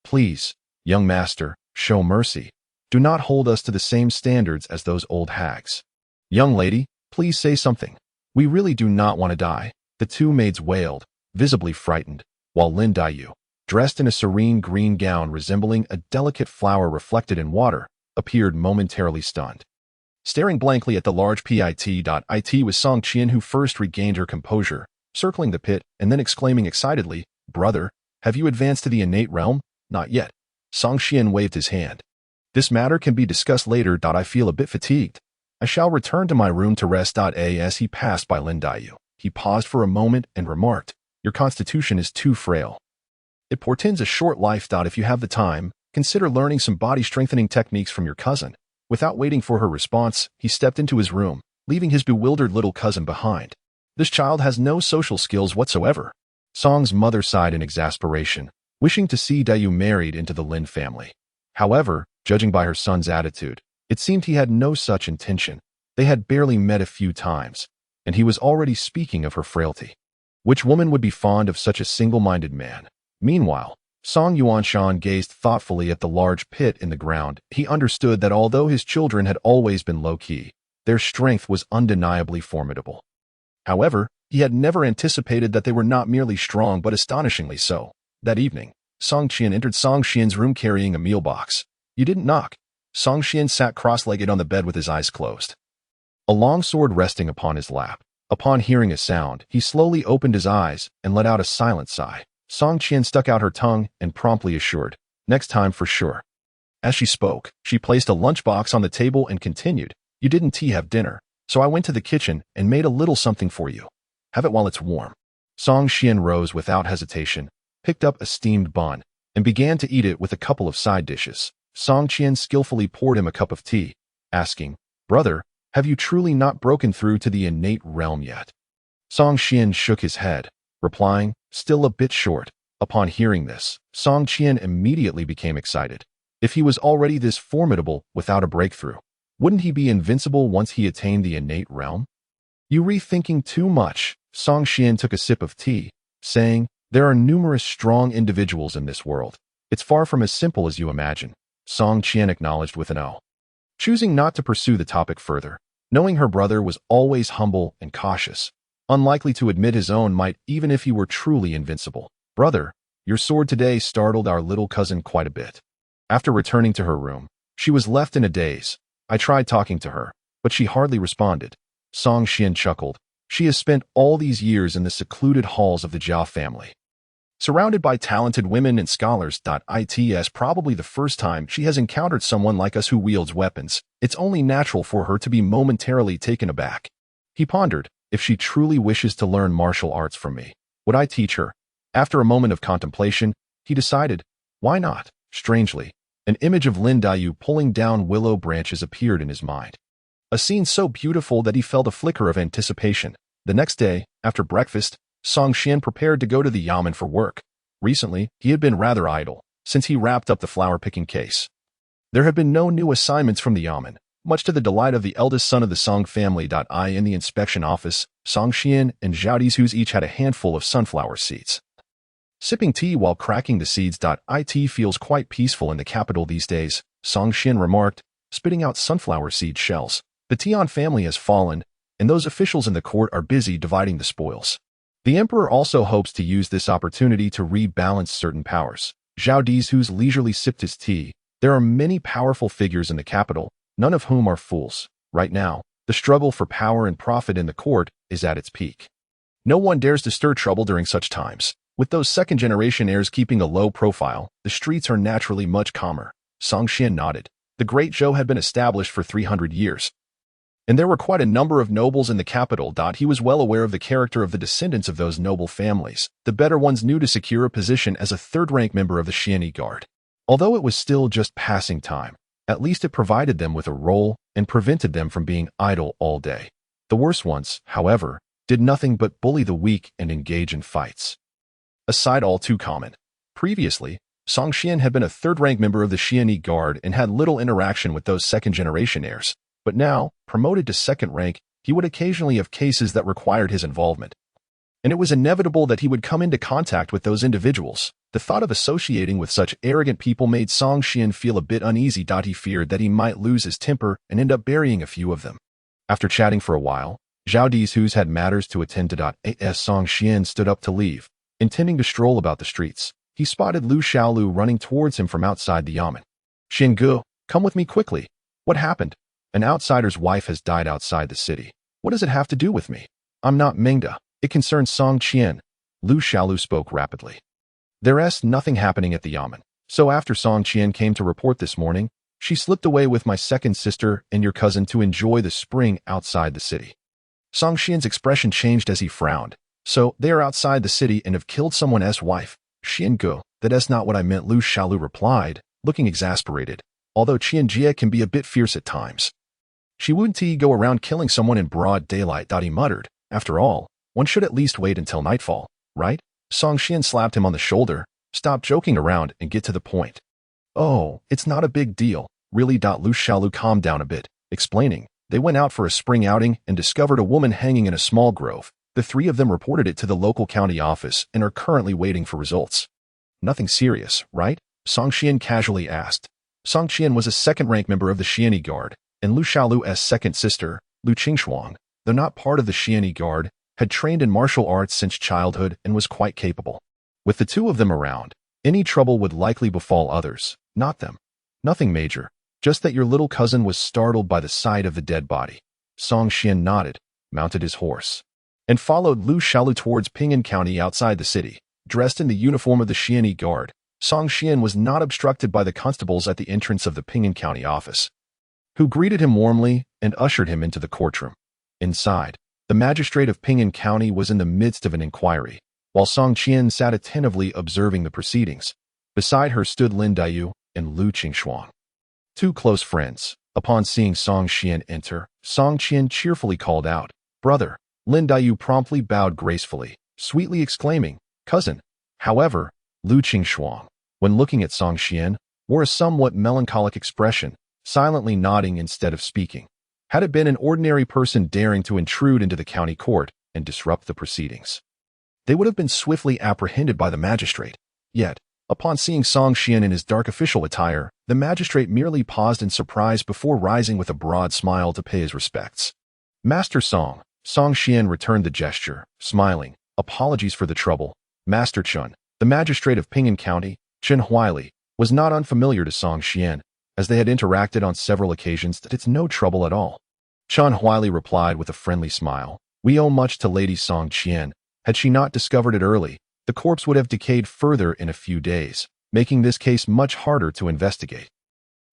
Please, young master, show mercy. Do not hold us to the same standards as those old hags. Young lady, please say something. We really do not want to die. The two maids wailed, visibly frightened, while Lin Daiyu, dressed in a serene green gown resembling a delicate flower reflected in water, appeared momentarily stunned. Staring blankly at the large pit. It was Song Qian who first regained her composure, circling the pit and then exclaiming excitedly, brother, have you advanced to the innate realm? Not yet. Song Qian waved his hand. This matter can be discussed later. I feel a bit fatigued. I shall return to my room to rest. As he passed by Lin Daiyu, he paused for a moment and remarked, your constitution is too frail. It portends a short life. If you have the time, consider learning some body-strengthening techniques from your cousin. Without waiting for her response, he stepped into his room, leaving his bewildered little cousin behind. This child has no social skills whatsoever. Song's mother sighed in exasperation, wishing to see Daiyu married into the Lin family. However, judging by her son's attitude, it seemed he had no such intention. They had barely met a few times, and he was already speaking of her frailty. Which woman would be fond of such a single-minded man? Meanwhile, Song Yuanshan gazed thoughtfully at the large pit in the ground. He understood that although his children had always been low-key, their strength was undeniably formidable. However, he had never anticipated that they were not merely strong but astonishingly so. That evening, Song Qian entered Song Xian's room carrying a meal box. You didn't knock. Song Xian sat cross-legged on the bed with his eyes closed, a long sword resting upon his lap. Upon hearing a sound, he slowly opened his eyes and let out a silent sigh. Song Qian stuck out her tongue and promptly assured, next time for sure. As she spoke, she placed a lunchbox on the table and continued, you didn't have dinner, so I went to the kitchen and made a little something for you. Have it while it's warm. Song Xian rose without hesitation, picked up a steamed bun, and began to eat it with a couple of side dishes. Song Qian skillfully poured him a cup of tea, asking, brother, have you truly not broken through to the innate realm yet? Song Xian shook his head, replying, still a bit short. Upon hearing this, Song Qian immediately became excited. If he was already this formidable without a breakthrough, wouldn't he be invincible once he attained the innate realm? You rethinking too much. Song Qian took a sip of tea, saying, there are numerous strong individuals in this world. It's far from as simple as you imagine. Song Qian acknowledged with an O, choosing not to pursue the topic further, knowing her brother was always humble and cautious. unlikely to admit his own might even if he were truly invincible. "Brother, your sword today startled our little cousin quite a bit." After returning to her room, she was left in a daze. I tried talking to her, but she hardly responded. Song Xian chuckled. She has spent all these years in the secluded halls of the Jia family, surrounded by talented women and scholars. It's probably the first time she has encountered someone like us who wields weapons. It's only natural for her to be momentarily taken aback. He pondered, if she truly wishes to learn martial arts from me, would I teach her? After a moment of contemplation, he decided, why not? Strangely, an image of Lin Dayu pulling down willow branches appeared in his mind. A scene so beautiful that he felt a flicker of anticipation. The next day, after breakfast, Song Xian prepared to go to the yamen for work. Recently, he had been rather idle, since he wrapped up the flower-picking case. There had been no new assignments from the yamen, much to the delight of the eldest son of the Song family. In the inspection office, Song Xian and Zhao Dizhu each had a handful of sunflower seeds. Sipping tea while cracking the seeds. It feels quite peaceful in the capital these days, Song Xian remarked, spitting out sunflower seed shells. The Tian family has fallen, and those officials in the court are busy dividing the spoils. The emperor also hopes to use this opportunity to rebalance certain powers. Zhao Dizhu's leisurely sipped his tea. There are many powerful figures in the capital, none of whom are fools. Right now, the struggle for power and profit in the court is at its peak. No one dares to stir trouble during such times. With those second-generation heirs keeping a low profile, the streets are naturally much calmer. Song Xian nodded. The Great Zhou had been established for 300 years, and there were quite a number of nobles in the capital. He was well aware of the character of the descendants of those noble families, the better ones knew to secure a position as a third-rank member of the Xianyi Guard. Although it was still just passing time, at least it provided them with a role and prevented them from being idle all day. The worst ones, however, did nothing but bully the weak and engage in fights. A sight all too common. Previously, Song Xian had been a third-rank member of the Xianyi Guard and had little interaction with those second-generation heirs. But now, promoted to second rank, he would occasionally have cases that required his involvement. And it was inevitable that he would come into contact with those individuals. The thought of associating with such arrogant people made Song Xian feel a bit uneasy. He feared that he might lose his temper and end up burying a few of them. After chatting for a while, Zhao Dizhu had matters to attend to. As Song Xian stood up to leave, intending to stroll about the streets, he spotted Lu Xiaolu running towards him from outside the yamen. "Xingu, come with me quickly." "What happened?" "An outsider's wife has died outside the city." "What does it have to do with me?" "I'm not Mingda. It concerns Song Qian." Lu Xiaolu spoke rapidly. "There's nothing happening at the yamen. So after Song Qian came to report this morning, she slipped away with my second sister and your cousin to enjoy the spring outside the city." Song Qian's expression changed as he frowned. "So, they are outside the city and have killed someone's wife." "Xingu, that's not what I meant," Lu Xiaolu replied, looking exasperated, although Qianjie can be a bit fierce at times. "She wouldn't go around killing someone in broad daylight," he muttered. "After all, one should at least wait until nightfall, right?" Song Xian slapped him on the shoulder. "Stop joking around and get to the point." "Oh, it's not a big deal, really." Lu Xiaolu calmed down a bit, explaining, "They went out for a spring outing and discovered a woman hanging in a small grove. The three of them reported it to the local county office and are currently waiting for results." "Nothing serious, right?" Song Xian casually asked. Song Qian was a second-rank member of the Xianyi Guard, and Lu Xiaolu's second sister, Lu Qingshuang, though not part of the Xianyi Guard, had trained in martial arts since childhood and was quite capable. With the two of them around, any trouble would likely befall others, not them. "Nothing major, just that your little cousin was startled by the sight of the dead body." Song Xian nodded, mounted his horse, and followed Lu Xiaolu towards Ping'an County outside the city. Dressed in the uniform of the Xianyi Guard, Song Xian was not obstructed by the constables at the entrance of the Ping'an County office, who greeted him warmly and ushered him into the courtroom. Inside, the magistrate of Ping'an County was in the midst of an inquiry, while Song Qian sat attentively observing the proceedings. Beside her stood Lin Dayu and Lu Qingshuang, two close friends. Upon seeing Song Qian enter, Song Qian cheerfully called out, "Brother." Lin Dayu promptly bowed gracefully, sweetly exclaiming, "Cousin." However, Lu Qingshuang, when looking at Song Qian, wore a somewhat melancholic expression, silently nodding instead of speaking. Had it been an ordinary person daring to intrude into the county court and disrupt the proceedings, they would have been swiftly apprehended by the magistrate. Yet, upon seeing Song Qian in his dark official attire, the magistrate merely paused in surprise before rising with a broad smile to pay his respects. "Master Song, Song Xian returned the gesture, smiling. Apologies for the trouble. Master Chun, the magistrate of Ping'an County, Chen Huili, was not unfamiliar to Song Xian, as they had interacted on several occasions. That it's no trouble at all. Chen Huili replied with a friendly smile. We owe much to Lady Song Qian. Had she not discovered it early, the corpse would have decayed further in a few days, making this case much harder to investigate.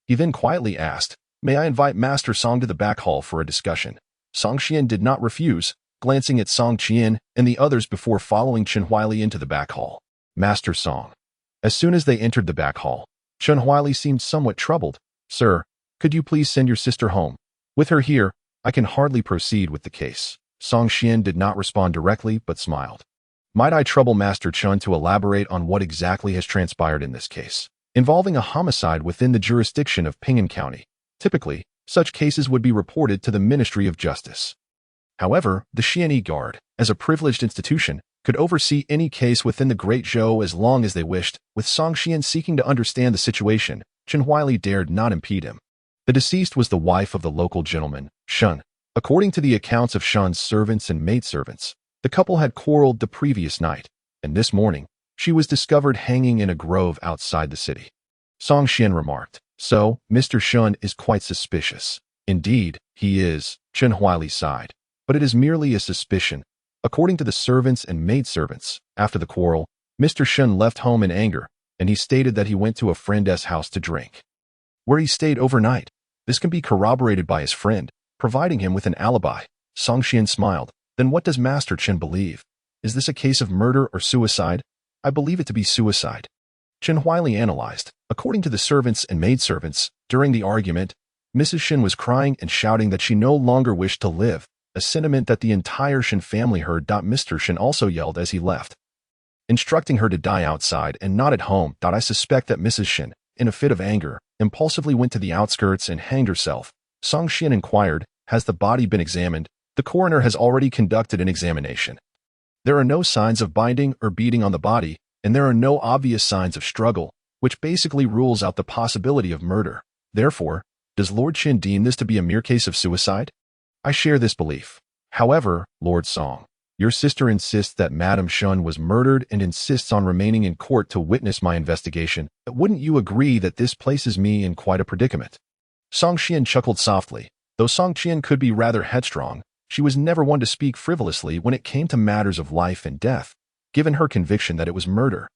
He then quietly asked, May I invite Master Song to the back hall for a discussion? Song Qian did not refuse, glancing at Song Qian and the others before following Chen Huili into the back hall. Master Song. As soon as they entered the back hall, Chen Huili seemed somewhat troubled. Sir, could you please send your sister home? With her here, I can hardly proceed with the case. Song Qian did not respond directly, but smiled. Might I trouble Master Chun to elaborate on what exactly has transpired in this case, involving a homicide within the jurisdiction of Ping'an County? Typically, such cases would be reported to the Ministry of Justice. However, the Xianyi Guard, as a privileged institution, could oversee any case within the Great Zhou as long as they wished. With Song Qian seeking to understand the situation, Chen Huili dared not impede him. The deceased was the wife of the local gentleman, Xuan. According to the accounts of Xuan's servants and maidservants, the couple had quarreled the previous night, and this morning, she was discovered hanging in a grove outside the city. Song Qian remarked, So, Mr. Xuan is quite suspicious. Indeed, he is, Chen Huili sighed. But it is merely a suspicion. According to the servants and maidservants, after the quarrel, Mr. Xuan left home in anger, and he stated that he went to a friend's house to drink, where he stayed overnight. This can be corroborated by his friend, providing him with an alibi. Song Qian smiled. Then what does Master Chen believe? Is this a case of murder or suicide? I believe it to be suicide. Chen Huili analyzed. According to the servants and maidservants, during the argument, Mrs. Shen was crying and shouting that she no longer wished to live, a sentiment that the entire Shen family heard. Mr. Shen also yelled as he left, instructing her to die outside and not at home. I suspect that Mrs. Shen, in a fit of anger, impulsively went to the outskirts and hanged herself. Song Qian inquired, Has the body been examined? The coroner has already conducted an examination. There are no signs of binding or beating on the body, and there are no obvious signs of struggle, which basically rules out the possibility of murder. Therefore, does Lord Qin deem this to be a mere case of suicide? I share this belief. However, Lord Song, your sister insists that Madame Xuan was murdered and insists on remaining in court to witness my investigation. Wouldn't you agree that this places me in quite a predicament? Song Qian chuckled softly. Though Song Qian could be rather headstrong, she was never one to speak frivolously when it came to matters of life and death. Given her conviction that it was murder,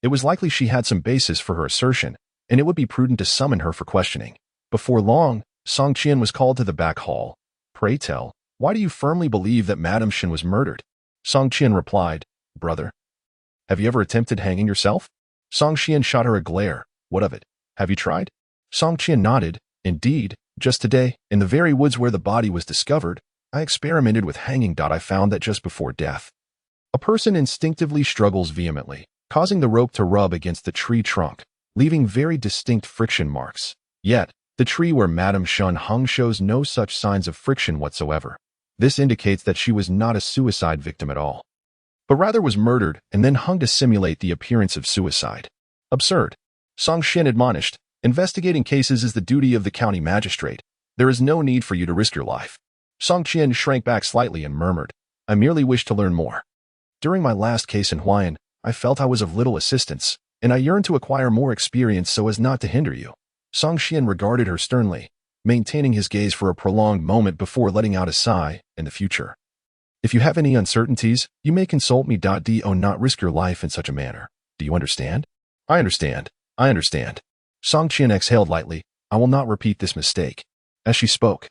it was likely she had some basis for her assertion, and it would be prudent to summon her for questioning. Before long, Song Qian was called to the back hall. Pray tell, why do you firmly believe that Madame Shen was murdered? Song Qian replied, Brother, have you ever attempted hanging yourself? Song Qian shot her a glare. What of it? Have you tried? Song Qian nodded. Indeed, just today, in the very woods where the body was discovered, I experimented with hanging. I found that just before death, a person instinctively struggles vehemently, causing the rope to rub against the tree trunk, leaving very distinct friction marks. Yet, the tree where Madame Xuan hung shows no such signs of friction whatsoever. This indicates that she was not a suicide victim at all, but rather was murdered and then hung to simulate the appearance of suicide. Absurd. Song Qian admonished, Investigating cases is the duty of the county magistrate. There is no need for you to risk your life. Song Qian shrank back slightly and murmured, I merely wish to learn more. During my last case in Xuan, I felt I was of little assistance, and I yearned to acquire more experience so as not to hinder you. Song Qian regarded her sternly, maintaining his gaze for a prolonged moment before letting out a sigh. In the future, if you have any uncertainties, you may consult me. Do not risk your life in such a manner. Do you understand? I understand. I understand. Song Qian exhaled lightly. I will not repeat this mistake. As she spoke,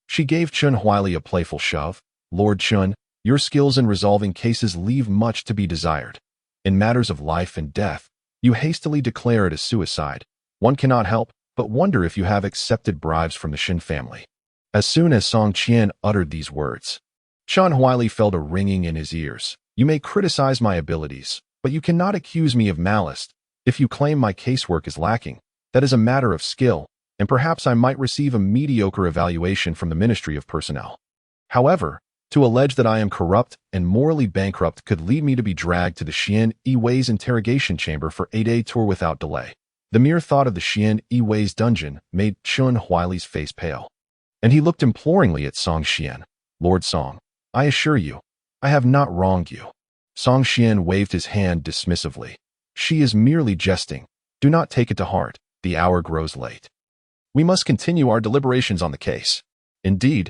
she gave Chen Huili a playful shove. Lord Chun, your skills in resolving cases leave much to be desired. In matters of life and death, you hastily declare it a suicide. One cannot help but wonder if you have accepted bribes from the Shen family. As soon as Song Qian uttered these words, Chen Huili felt a ringing in his ears. You may criticize my abilities, but you cannot accuse me of malice. If you claim my casework is lacking, that is a matter of skill, and perhaps I might receive a mediocre evaluation from the Ministry of Personnel. However, to allege that I am corrupt and morally bankrupt could lead me to be dragged to the Xian Yiwei's interrogation chamber for a day tour without delay. The mere thought of the Xian Yiwei's dungeon made Chen Huili's face pale, and he looked imploringly at Song Qian. Lord Song, I assure you, I have not wronged you. Song Xian waved his hand dismissively. She is merely jesting. Do not take it to heart. The hour grows late. We must continue our deliberations on the case. Indeed,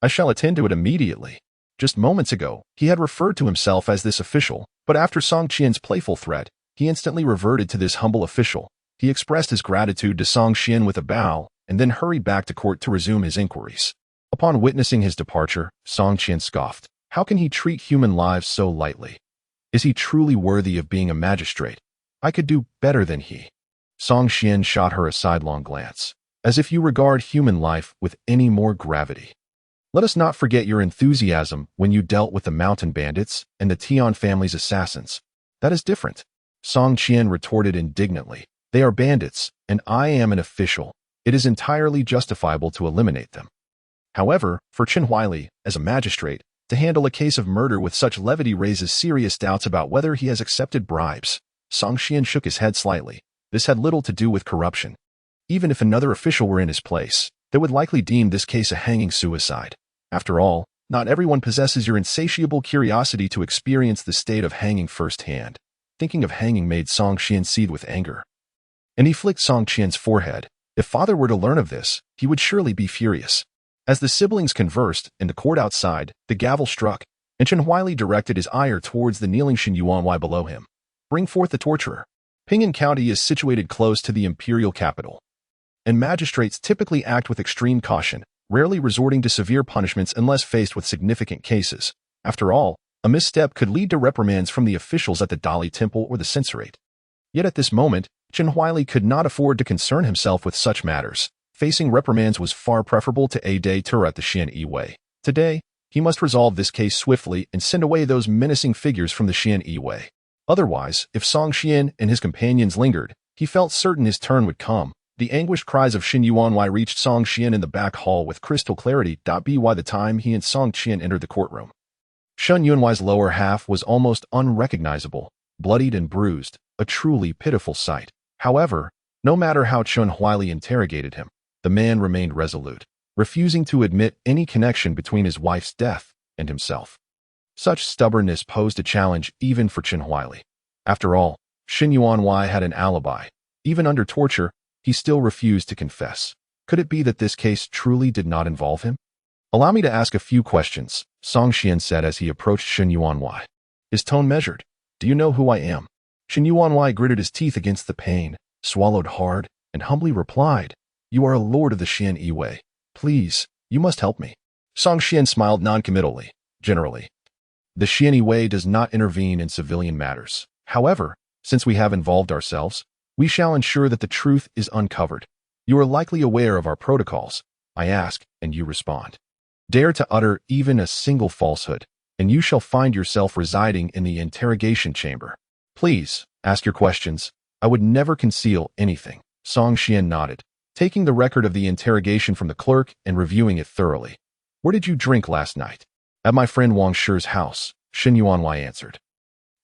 I shall attend to it immediately. Just moments ago, he had referred to himself as this official, but after Song Qian's playful threat, he instantly reverted to this humble official. He expressed his gratitude to Song Xian with a bow, and then hurried back to court to resume his inquiries. Upon witnessing his departure, Song Qian scoffed. How can he treat human lives so lightly? Is he truly worthy of being a magistrate? I could do better than he. Song Xian shot her a sidelong glance. As if you regard human life with any more gravity. Let us not forget your enthusiasm when you dealt with the mountain bandits and the Tian family's assassins. That is different. Song Qian retorted indignantly. They are bandits, and I am an official. It is entirely justifiable to eliminate them. However, for Chen Huaili, as a magistrate, to handle a case of murder with such levity raises serious doubts about whether he has accepted bribes. Song Qian shook his head slightly. This had little to do with corruption. Even if another official were in his place, they would likely deem this case a hanging suicide. After all, not everyone possesses your insatiable curiosity to experience the state of hanging firsthand. Thinking of hanging made Song Qian seethe with anger. And he flicked Song Qian's forehead. If father were to learn of this, he would surely be furious. As the siblings conversed, in the court outside, the gavel struck, and Chen Huaili directed his ire towards the kneeling Xin Yuanwei below him. Bring forth the torturer. Ping'an County is situated close to the imperial capital, and magistrates typically act with extreme caution, rarely resorting to severe punishments unless faced with significant cases. After all, a misstep could lead to reprimands from the officials at the Dali Temple or the censorate. Yet at this moment, Chen Huaili could not afford to concern himself with such matters. Facing reprimands was far preferable to a day tour at the Xian Yiwei. Today, he must resolve this case swiftly and send away those menacing figures from the Xian Yiwei. Otherwise, if Song Xian and his companions lingered, he felt certain his turn would come. The anguished cries of Xin Yuanwei reached Song Xian in the back hall with crystal clarity. By the time he and Song Qian entered the courtroom, Xin Yuanwei's lower half was almost unrecognizable, bloodied and bruised, a truly pitiful sight. However, no matter how Chen Huaili interrogated him, the man remained resolute, refusing to admit any connection between his wife's death and himself. Such stubbornness posed a challenge even for Chen Huaili. After all, Xin Yuanwei had an alibi. Even under torture, he still refused to confess. Could it be that this case truly did not involve him? Allow me to ask a few questions, Song Qian said as he approached Xin Yuanwei. His tone measured. Do you know who I am? Xin Yuanwei gritted his teeth against the pain, swallowed hard, and humbly replied, You are a lord of the Xian Yiwei. Please, you must help me. Song Qian smiled noncommittally. Generally, the Xian Yiwei does not intervene in civilian matters. However, since we have involved ourselves, we shall ensure that the truth is uncovered. You are likely aware of our protocols. I ask, and you respond. Dare to utter even a single falsehood, and you shall find yourself residing in the interrogation chamber. Please, ask your questions. I would never conceal anything. Song Qian nodded, taking the record of the interrogation from the clerk and reviewing it thoroughly. Where did you drink last night? At my friend Wang Shi's house, Xin Yuanwei answered.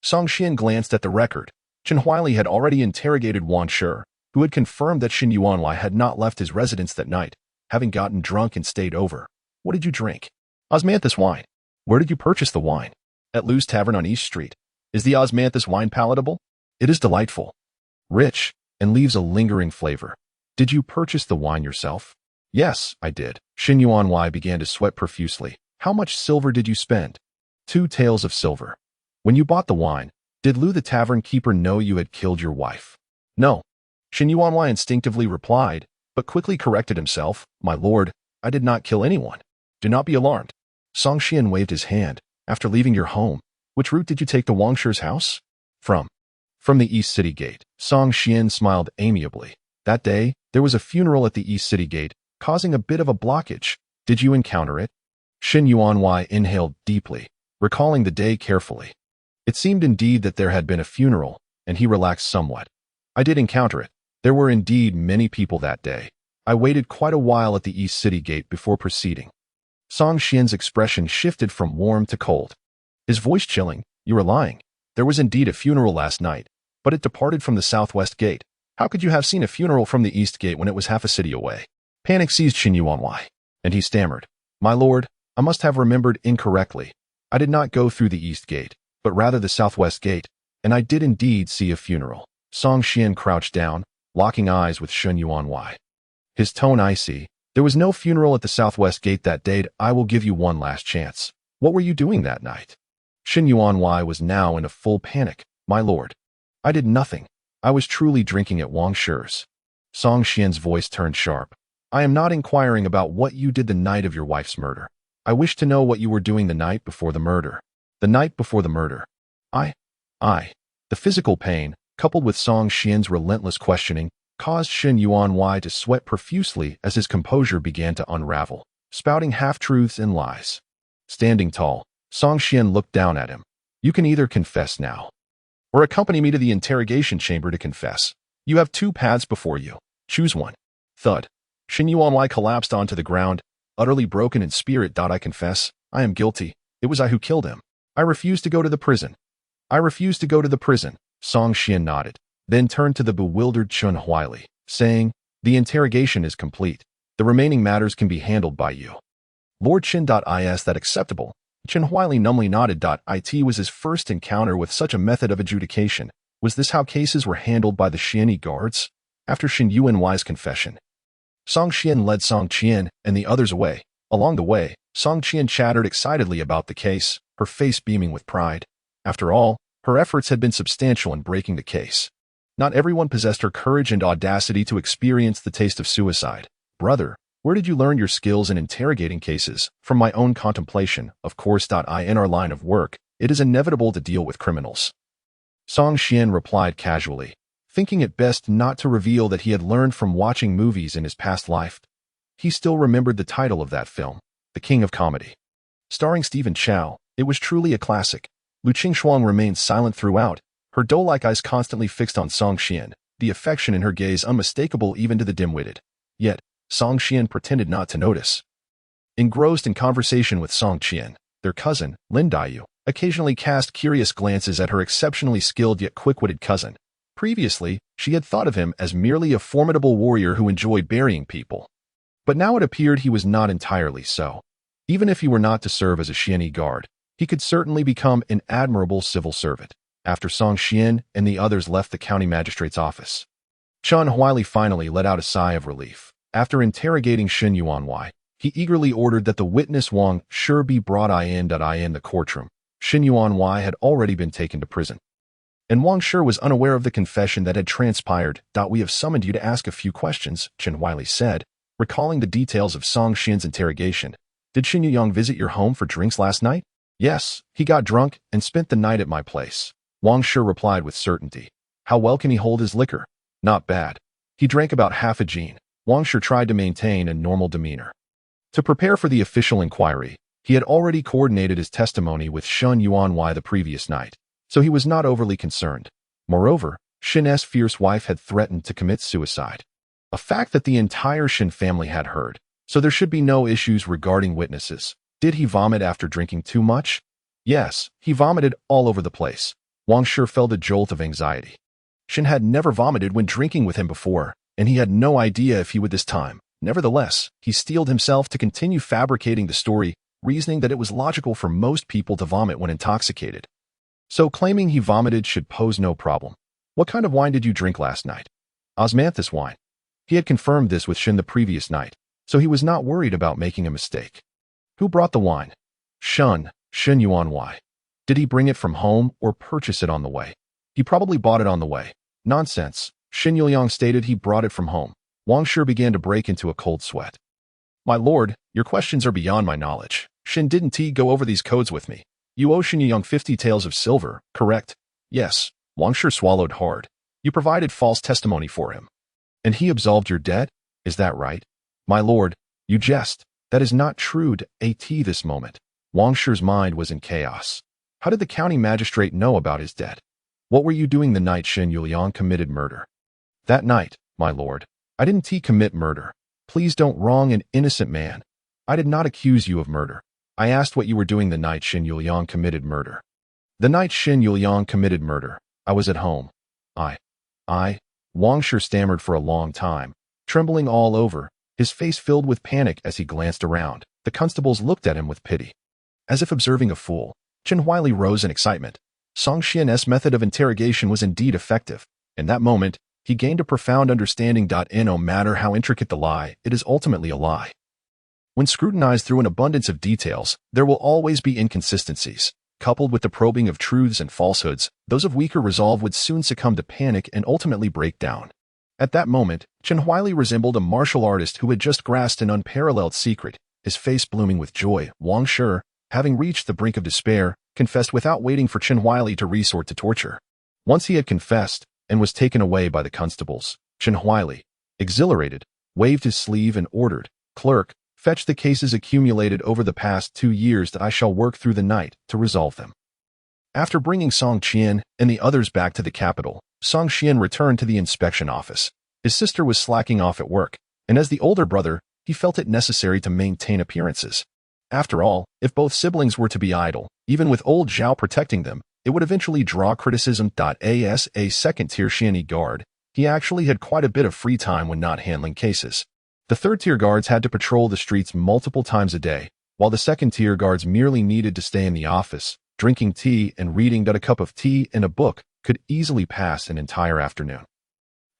Song Qian glanced at the record. Chen Huaili had already interrogated Wang Shi, who had confirmed that Xin Yuanwei had not left his residence that night, having gotten drunk and stayed over. What did you drink? Osmanthus wine. Where did you purchase the wine? At Lu's Tavern on East Street. Is the osmanthus wine palatable? It is delightful, rich, and leaves a lingering flavor. Did you purchase the wine yourself? Yes, I did. Xin Yuanwei began to sweat profusely. How much silver did you spend? 2 taels of silver. When you bought the wine, did Lu the tavern keeper know you had killed your wife? No. Xin Yuanwei instinctively replied, but quickly corrected himself. My lord, I did not kill anyone. Do not be alarmed. Song Qian waved his hand. After leaving your home, which route did you take to Wang Shi's house? From the East City Gate. Song Qian smiled amiably. That day, there was a funeral at the East City Gate, causing a bit of a blockage. Did you encounter it? Xin Yuanwei inhaled deeply, recalling the day carefully. It seemed indeed that there had been a funeral, and he relaxed somewhat. I did encounter it. There were indeed many people that day. I waited quite a while at the East City Gate before proceeding. Song Qian's expression shifted from warm to cold. His voice chilling. You are lying. There was indeed a funeral last night, but it departed from the Southwest Gate. How could you have seen a funeral from the East Gate when it was half a city away? Panic seized Xin Yuanwei, and he stammered. My lord, I must have remembered incorrectly. I did not go through the east gate, but rather the southwest gate, and I did indeed see a funeral. Song Xian crouched down, locking eyes with Xuan Yuanwei. His tone icy. There was no funeral at the southwest gate that day. I will give you one last chance. What were you doing that night? Xuan Yuanwei was now in a full panic. My lord. I did nothing. I was truly drinking at Wang Shi's. Song Xian's voice turned sharp. I am not inquiring about what you did the night of your wife's murder. I wish to know what you were doing the night before the murder. The night before the murder. The physical pain, coupled with Song Xian's relentless questioning, caused Xuan Yuanwei to sweat profusely as his composure began to unravel, spouting half-truths and lies. Standing tall, Song Xian looked down at him. You can either confess now, or accompany me to the interrogation chamber to confess. You have two paths before you. Choose one. Thud. Xuan Yuanwei collapsed onto the ground, utterly broken in spirit. I confess. I am guilty. It was I who killed him. I refuse to go to the prison. I refuse to go to the prison. Song Xian nodded, then turned to the bewildered Chen Huaili, saying, the interrogation is complete. The remaining matters can be handled by you. Lord Chen. Is that acceptable? Chen Huaili numbly nodded. It was his first encounter with such a method of adjudication. Was this how cases were handled by the Xianyi guards? After Xuan Yuanwei's confession, Song Xian led Song Qian and the others away. Along the way, Song Qian chattered excitedly about the case, her face beaming with pride. After all, her efforts had been substantial in breaking the case. Not everyone possessed her courage and audacity to experience the taste of suicide. Brother, where did you learn your skills in interrogating cases? From my own contemplation, of course. In our line of work, it is inevitable to deal with criminals. Song Xian replied casually, thinking it best not to reveal that he had learned from watching movies in his past life. He still remembered the title of that film, The King of Comedy. Starring Stephen Chow, it was truly a classic. Lu Qingxuang remained silent throughout, her doe-like eyes constantly fixed on Song Xian, the affection in her gaze unmistakable even to the dim-witted. Yet, Song Xian pretended not to notice. Engrossed in conversation with Song Qian, their cousin, Lin Daiyu, occasionally cast curious glances at her exceptionally skilled yet quick-witted cousin. Previously, she had thought of him as merely a formidable warrior who enjoyed burying people. But now it appeared he was not entirely so. Even if he were not to serve as a Xianyi guard, he could certainly become an admirable civil servant. After Song Xian and the others left the county magistrate's office, Chen Huaili finally let out a sigh of relief. After interrogating Xuan Yuanwei, he eagerly ordered that the witness Wang Shi be brought in the courtroom. Xuan Yuanwei had already been taken to prison, and Wang Shi was unaware of the confession that had transpired. We have summoned you to ask a few questions, Chen Huaili said, recalling the details of Song Xian's interrogation. Did Xin Yuyang visit your home for drinks last night? Yes, he got drunk and spent the night at my place. Wang Shi replied with certainty. How well can he hold his liquor? Not bad. He drank about half a gin. Wang Shi tried to maintain a normal demeanor. To prepare for the official inquiry, he had already coordinated his testimony with Xuan Yuanwei the previous night, so he was not overly concerned. Moreover, Shin's fierce wife had threatened to commit suicide, a fact that the entire Shin family had heard, so there should be no issues regarding witnesses. Did he vomit after drinking too much? Yes, he vomited all over the place. Wang Shi felt a jolt of anxiety. Shin had never vomited when drinking with him before, and he had no idea if he would this time. Nevertheless, he steeled himself to continue fabricating the story, reasoning that it was logical for most people to vomit when intoxicated. So claiming he vomited should pose no problem. What kind of wine did you drink last night? Osmanthus wine. He had confirmed this with Shin the previous night, so he was not worried about making a mistake. Who brought the wine? Xuan Yuanwei. Did he bring it from home or purchase it on the way? He probably bought it on the way. Nonsense. Xin Yuyang stated he brought it from home. Wang Shi began to break into a cold sweat. My lord, your questions are beyond my knowledge. Shin didn't he go over these codes with me? You owe Xin Yuyang 50 taels of silver, correct? Yes. Wang Shi swallowed hard. You provided false testimony for him, and he absolved your debt? Is that right? My lord, you jest. That is not true. This moment, Wang Shi's mind was in chaos. How did the county magistrate know about his debt? What were you doing the night Xin Yuyang committed murder? That night, my lord, I didn't commit murder. Please don't wrong an innocent man. I did not accuse you of murder. I asked what you were doing the night Xin Yuyang committed murder. The night Xin Yuyang committed murder, I was at home. Wang Shi stammered for a long time, trembling all over, his face filled with panic as he glanced around. The constables looked at him with pity. As if observing a fool, Chen Huili rose in excitement. Song Qian's method of interrogation was indeed effective. In that moment, he gained a profound understanding. No matter how intricate the lie, it is ultimately a lie. When scrutinized through an abundance of details, there will always be inconsistencies. Coupled with the probing of truths and falsehoods, those of weaker resolve would soon succumb to panic and ultimately break down. At that moment, Chen Huili resembled a martial artist who had just grasped an unparalleled secret, his face blooming with joy. Wang Shi, having reached the brink of despair, confessed without waiting for Chen Huili to resort to torture. Once he had confessed and was taken away by the constables, Chen Huili, exhilarated, waved his sleeve and ordered, "Clerk, fetch the cases accumulated over the past 2 years that I shall work through the night to resolve them." After bringing Song Qian and the others back to the capital, Song Qian returned to the inspection office. His sister was slacking off at work, and as the older brother, he felt it necessary to maintain appearances. After all, if both siblings were to be idle, even with old Zhao protecting them, it would eventually draw criticism. As a second-tier Xianyi guard, he actually had quite a bit of free time when not handling cases. The third-tier guards had to patrol the streets multiple times a day, while the second-tier guards merely needed to stay in the office, drinking tea and reading. A cup of tea and a book could easily pass an entire afternoon.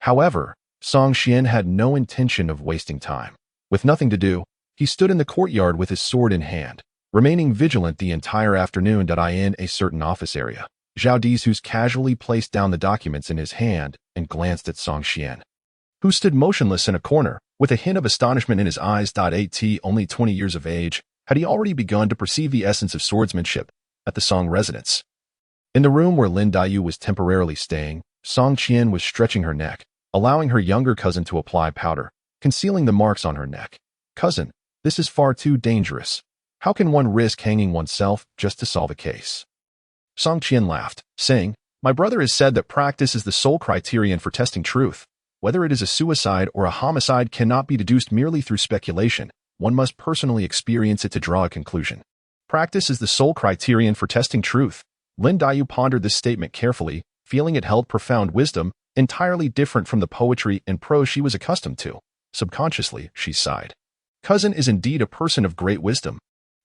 However, Song Qian had no intention of wasting time. With nothing to do, he stood in the courtyard with his sword in hand, remaining vigilant the entire afternoon. In a certain office area, Zhao Dizhus casually placed down the documents in his hand and glanced at Song Qian, who stood motionless in a corner, with a hint of astonishment in his eyes. Only 20 years of age, had he already begun to perceive the essence of swordsmanship at the Song residence. In the room where Lin Daiyu was temporarily staying, Song Qian was stretching her neck, allowing her younger cousin to apply powder, concealing the marks on her neck. "Cousin, this is far too dangerous. How can one risk hanging oneself just to solve a case?" Song Qian laughed, saying, "My brother has said that practice is the sole criterion for testing truth. Whether it is a suicide or a homicide cannot be deduced merely through speculation. One must personally experience it to draw a conclusion. Practice is the sole criterion for testing truth." Lin Daiyu pondered this statement carefully, feeling it held profound wisdom, entirely different from the poetry and prose she was accustomed to. Subconsciously, she sighed. "Cousin is indeed a person of great wisdom."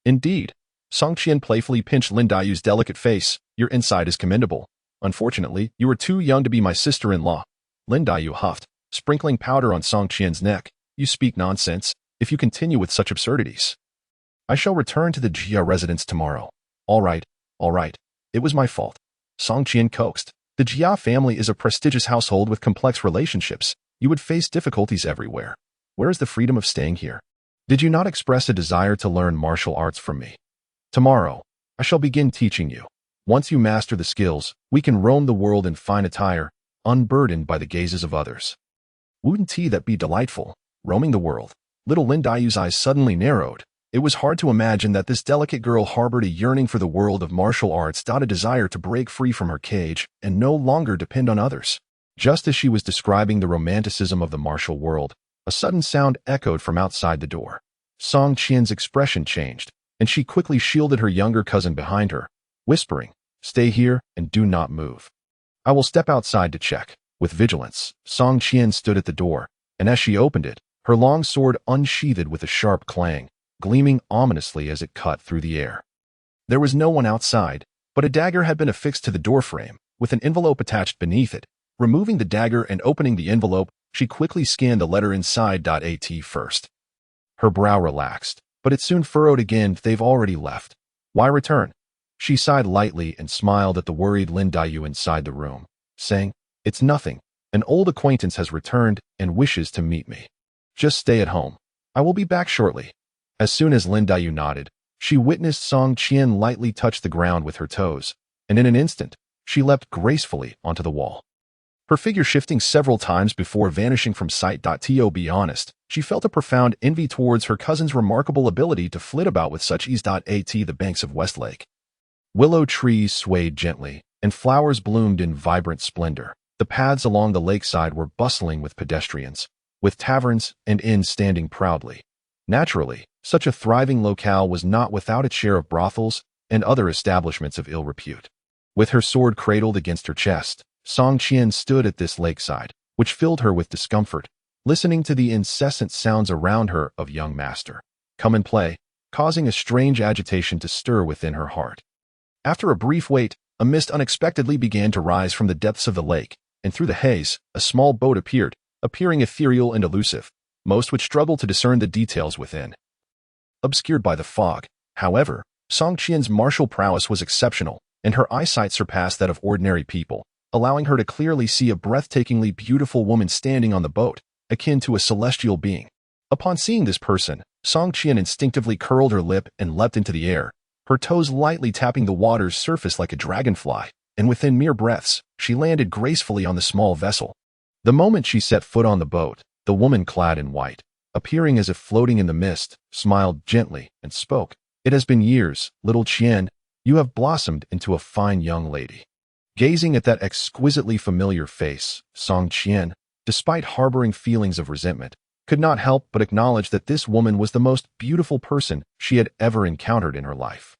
"Indeed." Song Qian playfully pinched Lin Daiyu's delicate face. "Your insight is commendable. Unfortunately, you are too young to be my sister-in-law." Lin Daiyu huffed, sprinkling powder on Song Qian's neck. "You speak nonsense. If you continue with such absurdities, I shall return to the Jia residence tomorrow." All right. It was my fault." Song Qian coaxed. "The Jia family is a prestigious household with complex relationships. You would face difficulties everywhere. Where is the freedom of staying here? Did you not express a desire to learn martial arts from me? Tomorrow, I shall begin teaching you. Once you master the skills, we can roam the world in fine attire, unburdened by the gazes of others." "Wouldn't that be delightful? Roaming the world?" Little Lin Daiyu's eyes suddenly narrowed. It was hard to imagine that this delicate girl harbored a yearning for the world of martial arts. A desire to break free from her cage and no longer depend on others. Just as she was describing the romanticism of the martial world, a sudden sound echoed from outside the door. Song Qian's expression changed, and she quickly shielded her younger cousin behind her, whispering, "Stay here and do not move. I will step outside to check." With vigilance, Song Qian stood at the door, and as she opened it, her long sword unsheathed with a sharp clang, gleaming ominously as it cut through the air. There was no one outside, but a dagger had been affixed to the doorframe, with an envelope attached beneath it. Removing the dagger and opening the envelope, she quickly scanned the letter inside. First. Her brow relaxed, but it soon furrowed again. "They've already left. Why return?" She sighed lightly and smiled at the worried Lin Daiyu inside the room, saying, "It's nothing. An old acquaintance has returned and wishes to meet me. Just stay at home. I will be back shortly." As soon as Lin Daiyu nodded, she witnessed Song Qian lightly touch the ground with her toes, and in an instant, she leapt gracefully onto the wall. Her figure shifting several times before vanishing from sight. To be honest, she felt a profound envy towards her cousin's remarkable ability to flit about with such ease. The banks of Westlake. Willow trees swayed gently, and flowers bloomed in vibrant splendor. The paths along the lakeside were bustling with pedestrians, with taverns and inns standing proudly. Naturally, such a thriving locale was not without its share of brothels and other establishments of ill repute. With her sword cradled against her chest, Song Qian stood at this lakeside, which filled her with discomfort, listening to the incessant sounds around her of "Young master, come and play. causing a strange agitation to stir within her heart. After a brief wait, a mist unexpectedly began to rise from the depths of the lake, and through the haze, a small boat appeared, appearing ethereal and elusive. Most would struggle to discern the details within. Obscured by the fog, however, Song Qian's martial prowess was exceptional, and her eyesight surpassed that of ordinary people, allowing her to clearly see a breathtakingly beautiful woman standing on the boat, akin to a celestial being. Upon seeing this person, Song Qian instinctively curled her lip and leapt into the air, her toes lightly tapping the water's surface like a dragonfly, and within mere breaths, she landed gracefully on the small vessel. The moment she set foot on the boat, the woman clad in white, appearing as if floating in the mist, smiled gently and spoke. "It has been years, little Qian. You have blossomed into a fine young lady." Gazing at that exquisitely familiar face, Song Qian, despite harboring feelings of resentment, could not help but acknowledge that this woman was the most beautiful person she had ever encountered in her life.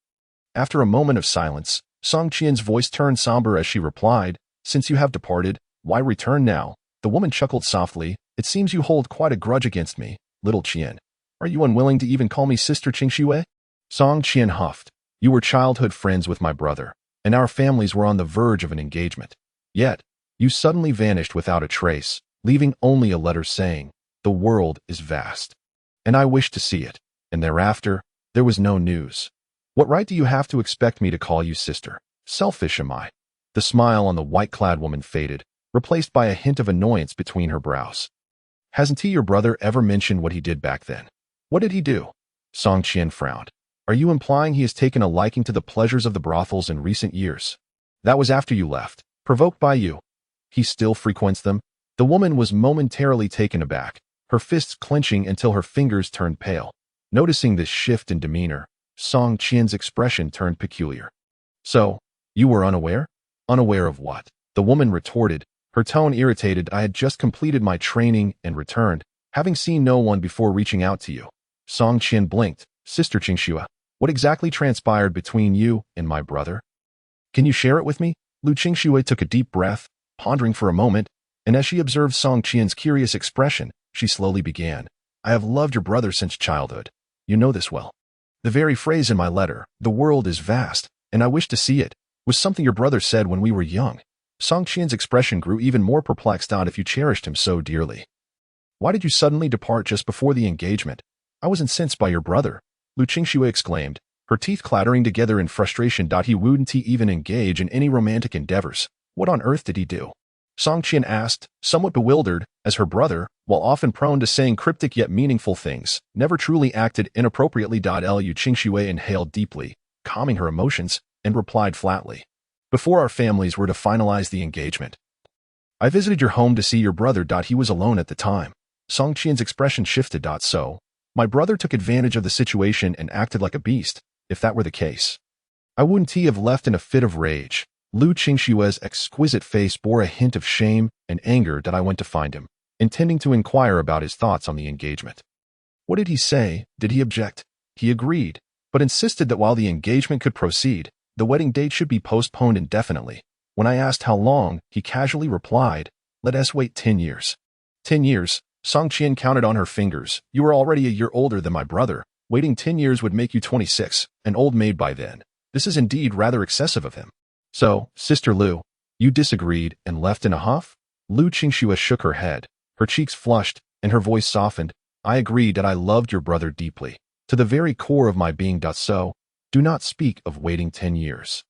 After a moment of silence, Song Qian's voice turned somber as she replied, "Since you have departed, why return now?" The woman chuckled softly. "It seems you hold quite a grudge against me, little Qian. Are you unwilling to even call me Sister Qingxue?" Song Qian huffed. "You were childhood friends with my brother, and our families were on the verge of an engagement. Yet, you suddenly vanished without a trace, leaving only a letter saying, 'The world is vast, and I wish to see it,' and thereafter, there was no news. What right do you have to expect me to call you sister? Selfish am I?" The smile on the white-clad woman faded, replaced by a hint of annoyance between her brows. "Hasn't your brother ever mentioned what he did back then?" "What did he do?" Song Qian frowned. "Are you implying he has taken a liking to the pleasures of the brothels in recent years?" "That was after you left, provoked by you." "He still frequents them?" The woman was momentarily taken aback, her fists clenching until her fingers turned pale. Noticing this shift in demeanor, Song Qian's expression turned peculiar. "So, you were unaware?" "Unaware of what?" The woman retorted, her tone irritated. "I had just completed my training and returned, having seen no one before reaching out to you." Song Qian blinked. "Sister Qingxue, what exactly transpired between you and my brother? Can you share it with me?" Lu Qingxue took a deep breath, pondering for a moment, and as she observed Song Qian's curious expression, she slowly began. "I have loved your brother since childhood. You know this well. The very phrase in my letter, 'The world is vast, and I wish to see it,' was something your brother said when we were young." Song Qian's expression grew even more perplexed. "If you cherished him so dearly, why did you suddenly depart just before the engagement?" "I was incensed by your brother," Lu Qingxue exclaimed, her teeth clattering together in frustration. "He wouldn't even engage in any romantic endeavors. What on earth did he do?" Song Qian asked, somewhat bewildered, as her brother, while often prone to saying cryptic yet meaningful things, never truly acted inappropriately. Lu Qingxue inhaled deeply, calming her emotions, and replied flatly, "Before our families were to finalize the engagement, I visited your home to see your brother. He was alone at the time." Song Qian's expression shifted. "So, my brother took advantage of the situation and acted like a beast. If that were the case, I wouldn't he have left in a fit of rage?" Lu Qingxue's exquisite face bore a hint of shame and anger. "I went to find him, intending to inquire about his thoughts on the engagement." "What did he say? Did he object?" "He agreed, but insisted that while the engagement could proceed, the wedding date should be postponed indefinitely. When I asked how long, he casually replied, 'Let us wait 10 years. 10 years? Song Qian counted on her fingers. "You are already a year older than my brother. Waiting 10 years would make you 26, an old maid by then. This is indeed rather excessive of him." "So, Sister Lu, you disagreed and left in a huff?" Lu Qingxue shook her head, her cheeks flushed, and her voice softened. "I agreed that I loved your brother deeply, to the very core of my being. So, do not speak of waiting 10 years.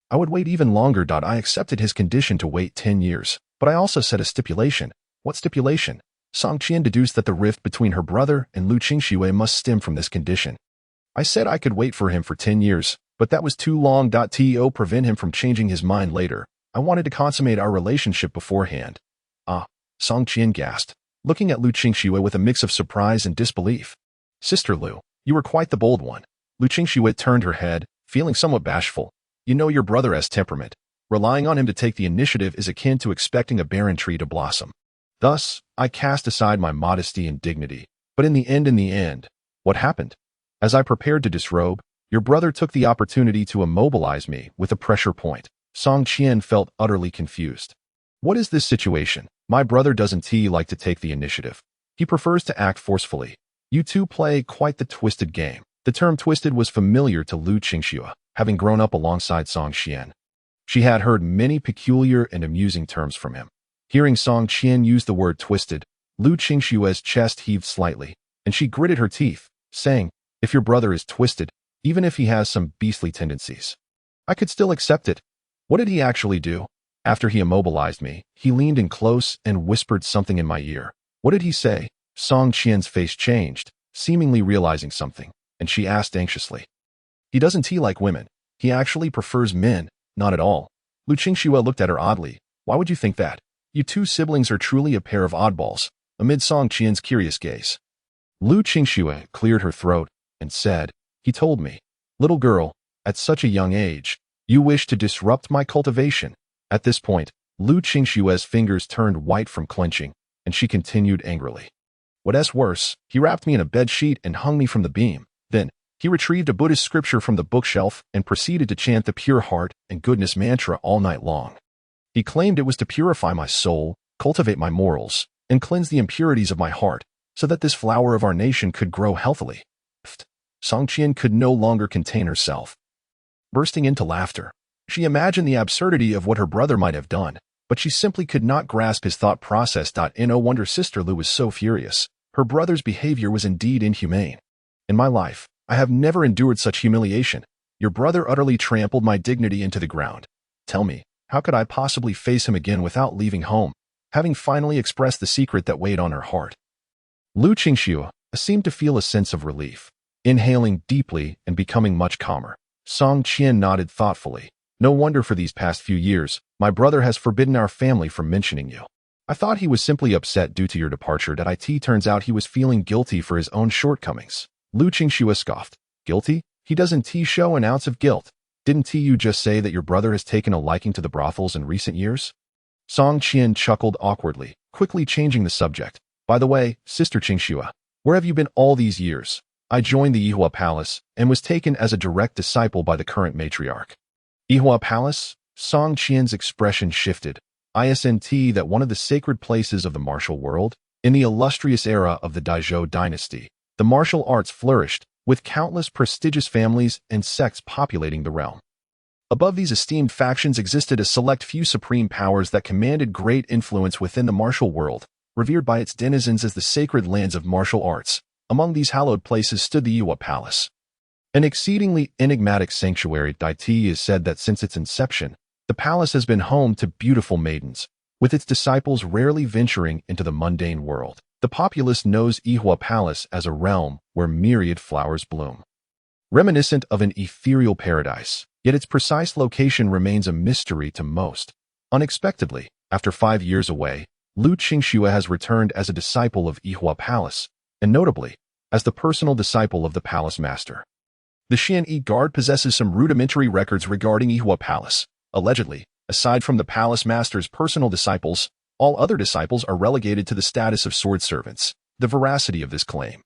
I would wait even longer. I accepted his condition to wait 10 years, but I also set a stipulation." "What stipulation?" Song Qian deduced that the rift between her brother and Lu Qingxue must stem from this condition. "I said I could wait for him for 10 years, but that was too long. To prevent him from changing his mind later, I wanted to consummate our relationship beforehand." "Ah," Song Qian gasped, looking at Lu Qingxue with a mix of surprise and disbelief. "Sister Lu, you were quite the bold one." Lu Qingxue turned her head, feeling somewhat bashful. "You know your brother has temperament. Relying on him to take the initiative is akin to expecting a barren tree to blossom. Thus, I cast aside my modesty and dignity. But in the end, what happened? As I prepared to disrobe, your brother took the opportunity to immobilize me with a pressure point." Song Qian felt utterly confused. "What is this situation? My brother doesn't like to take the initiative. He prefers to act forcefully. You two play quite the twisted game." The term twisted was familiar to Lu Qingxue, having grown up alongside Song Qian. She had heard many peculiar and amusing terms from him. Hearing Song Qian use the word twisted, Lu Qingxue's chest heaved slightly, and she gritted her teeth, saying, "If your brother is twisted, even if he has some beastly tendencies, I could still accept it." What did he actually do? After he immobilized me, he leaned in close and whispered something in my ear. What did he say? Song Qian's face changed, seemingly realizing something, and she asked anxiously. "He doesn't like women. He actually prefers men." "Not at all." Lu Qingxue looked at her oddly. "Why would you think that? You two siblings are truly a pair of oddballs," amid Song Qian's curious gaze. Lu Qingxue cleared her throat and said, "He told me, little girl, at such a young age, you wish to disrupt my cultivation." At this point, Lu Qingxue's fingers turned white from clenching, and she continued angrily. "What's worse, he wrapped me in a bed sheet and hung me from the beam. Then, he retrieved a Buddhist scripture from the bookshelf and proceeded to chant the pure heart and goodness mantra all night long. He claimed it was to purify my soul, cultivate my morals, and cleanse the impurities of my heart, so that this flower of our nation could grow healthily." Song Qian could no longer contain herself. Bursting into laughter, she imagined the absurdity of what her brother might have done, but she simply could not grasp his thought process. No wonder Sister Lu was so furious. Her brother's behavior was indeed inhumane. "In my life, I have never endured such humiliation. Your brother utterly trampled my dignity into the ground. Tell me, how could I possibly face him again without leaving home?" Having finally expressed the secret that weighed on her heart, Lu Qingxue seemed to feel a sense of relief. Inhaling deeply and becoming much calmer, Song Qian nodded thoughtfully. "No wonder for these past few years, my brother has forbidden our family from mentioning you. I thought he was simply upset due to your departure. Turns out he was feeling guilty for his own shortcomings." Lu Qingxue scoffed. "Guilty? He doesn't show an ounce of guilt. Didn't you just say that your brother has taken a liking to the brothels in recent years?" Song Qian chuckled awkwardly, quickly changing the subject. "By the way, Sister Qingxue, where have you been all these years? I joined the Yihua Palace and was taken as a direct disciple by the current matriarch." Yihua Palace? Song Qian's expression shifted. Isn't that one of the sacred places of the martial world? In the illustrious era of the Daizhou dynasty, the martial arts flourished, with countless prestigious families and sects populating the realm. Above these esteemed factions existed a select few supreme powers that commanded great influence within the martial world, revered by its denizens as the sacred lands of martial arts. Among these hallowed places stood the Yihua Palace. An exceedingly enigmatic sanctuary. It is said that since its inception, the palace has been home to beautiful maidens, with its disciples rarely venturing into the mundane world. The populace knows Yihua Palace as a realm where myriad flowers bloom, reminiscent of an ethereal paradise, yet its precise location remains a mystery to most. Unexpectedly, after 5 years away, Lu Qingxue has returned as a disciple of Yihua Palace, and notably, as the personal disciple of the palace master. The Xian Guard possesses some rudimentary records regarding Yihua Palace. Allegedly, aside from the palace master's personal disciples, all other disciples are relegated to the status of sword servants. The veracity of this claim,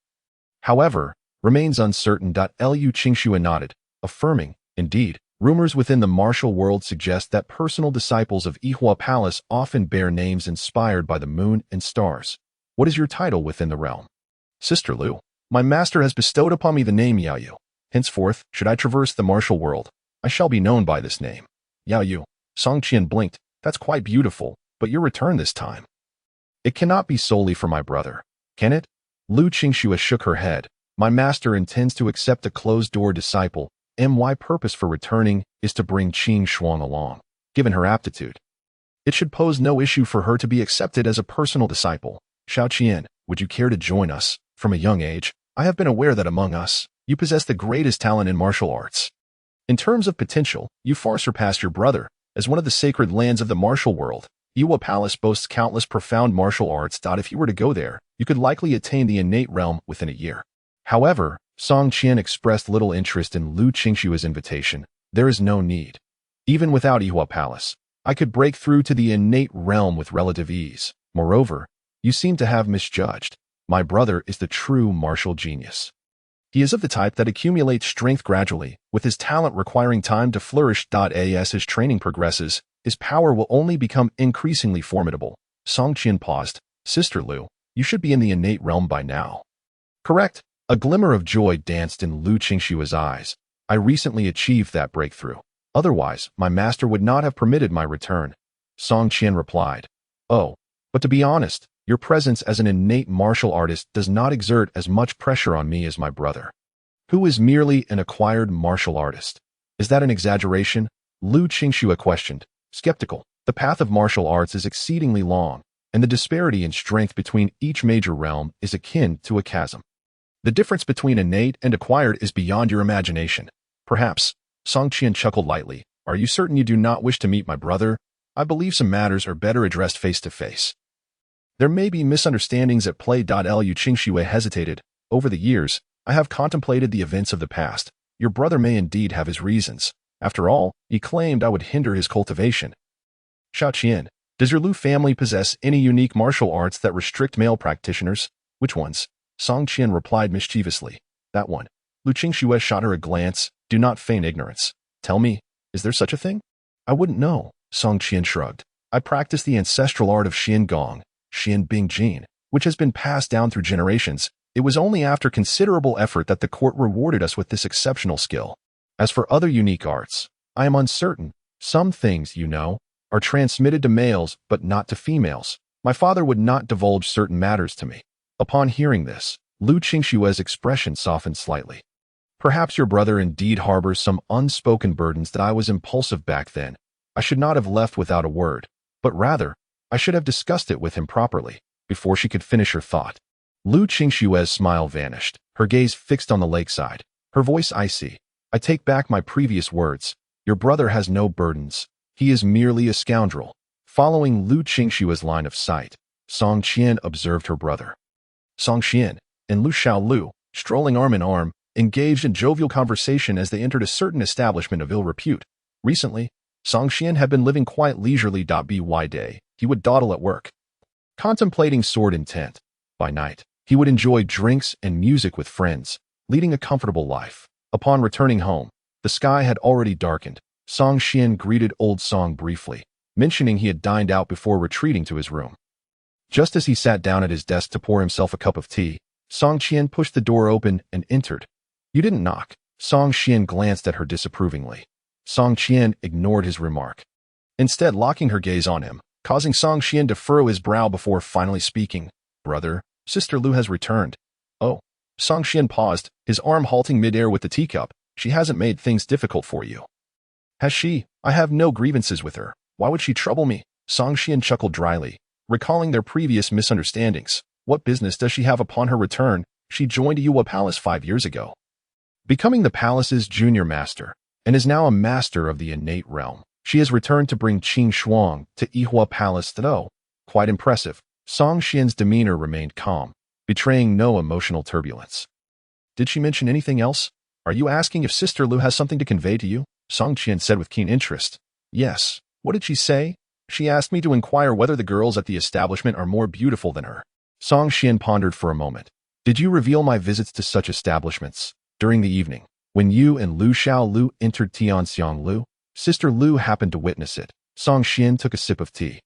however, remains uncertain. Lu Qingxue nodded, affirming, "Indeed, rumors within the martial world suggest that personal disciples of Yihua Palace often bear names inspired by the moon and stars." "What is your title within the realm?" "Sister Lu, my master has bestowed upon me the name Yao Yu. Henceforth, should I traverse the martial world, I shall be known by this name." "Yao Yu." Song Qian blinked. "That's quite beautiful, but your return this time. It cannot be solely for my brother, can it?" Lu Qingxue shook her head. "My master intends to accept a closed-door disciple, and my purpose for returning is to bring Xuan along. Given her aptitude, it should pose no issue for her to be accepted as a personal disciple. Xiao Qian, would you care to join us? From a young age, I have been aware that among us, you possess the greatest talent in martial arts. In terms of potential, you far surpass your brother. As one of the sacred lands of the martial world, Yihua Palace boasts countless profound martial arts. If you were to go there, you could likely attain the innate realm within a year." However, Song Qian expressed little interest in Lu Qingxue's invitation. "There is no need. Even without Yihua Palace, I could break through to the innate realm with relative ease. Moreover, you seem to have misjudged. My brother is the true martial genius. He is of the type that accumulates strength gradually, with his talent requiring time to flourish. As his training progresses, his power will only become increasingly formidable." Song Qian paused. "Sister Lu, you should be in the innate realm by now." "Correct. A glimmer of joy danced in Lu Qingshua's eyes. I recently achieved that breakthrough. Otherwise, my master would not have permitted my return. Song Qian replied. Oh, but to be honest, your presence as an innate martial artist does not exert as much pressure on me as my brother, who is merely an acquired martial artist. Is that an exaggeration? Lu Qingxue questioned, skeptical. The path of martial arts is exceedingly long, and the disparity in strength between each major realm is akin to a chasm. The difference between innate and acquired is beyond your imagination. Perhaps. Song Qian chuckled lightly. Are you certain you do not wish to meet my brother? I believe some matters are better addressed face to face. There may be misunderstandings at play. Lu Qingxue hesitated. Over the years, I have contemplated the events of the past. Your brother may indeed have his reasons. After all, he claimed I would hinder his cultivation. Xiaoqian, does your Lu family possess any unique martial arts that restrict male practitioners? Which ones? Song Qian replied mischievously. That one. Lu Qingxue shot her a glance. Do not feign ignorance. Tell me, is there such a thing? I wouldn't know. Song Qian shrugged. I practice the ancestral art of Xian Gong, Xian Bing Jin, which has been passed down through generations. It was only after considerable effort that the court rewarded us with this exceptional skill. As for other unique arts, I am uncertain. Some things, you know, are transmitted to males but not to females. My father would not divulge certain matters to me. Upon hearing this, Lu Qingshue's expression softened slightly. Perhaps your brother indeed harbors some unspoken burdens that I was impulsive back then. I should not have left without a word, but rather, I should have discussed it with him properly, before she could finish her thought. Lu Qingshue's smile vanished, her gaze fixed on the lakeside, her voice icy. I take back my previous words. Your brother has no burdens. He is merely a scoundrel. Following Lu Qingshue's line of sight, Song Qian observed her brother. Song Qian and Lu Xiaolu, strolling arm in arm, engaged in jovial conversation as they entered a certain establishment of ill repute. Recently, Song Qian had been living quite leisurely. By day, he would dawdle at work, contemplating sword intent. By night, he would enjoy drinks and music with friends, leading a comfortable life. Upon returning home, the sky had already darkened. Song Qian greeted old Song briefly, mentioning he had dined out before retreating to his room. Just as he sat down at his desk to pour himself a cup of tea, Song Qian pushed the door open and entered. You didn't knock. Song Qian glanced at her disapprovingly. Song Qian ignored his remark, instead locking her gaze on him, causing Song Qian to furrow his brow before finally speaking. Brother, Sister Lu has returned. Oh. Song Qian paused, his arm halting midair with the teacup. She hasn't made things difficult for you. Has she? I have no grievances with her. Why would she trouble me? Song Qian chuckled dryly, recalling their previous misunderstandings. What business does she have upon her return? She joined Yuhua Palace 5 years ago, becoming the palace's junior master, and is now a master of the innate realm. She has returned to bring Qing Shuang to Yuhua Palace though. Quite impressive. Song Qian's demeanor remained calm, betraying no emotional turbulence. Did she mention anything else? Are you asking if Sister Lu has something to convey to you? Song Qian said with keen interest. Yes. What did she say? She asked me to inquire whether the girls at the establishment are more beautiful than her. Song Qian pondered for a moment. Did you reveal my visits to such establishments? During the evening, when you and Lu Xiaolu entered Tianxiang Lu, Sister Lu happened to witness it. Song Qian took a sip of tea,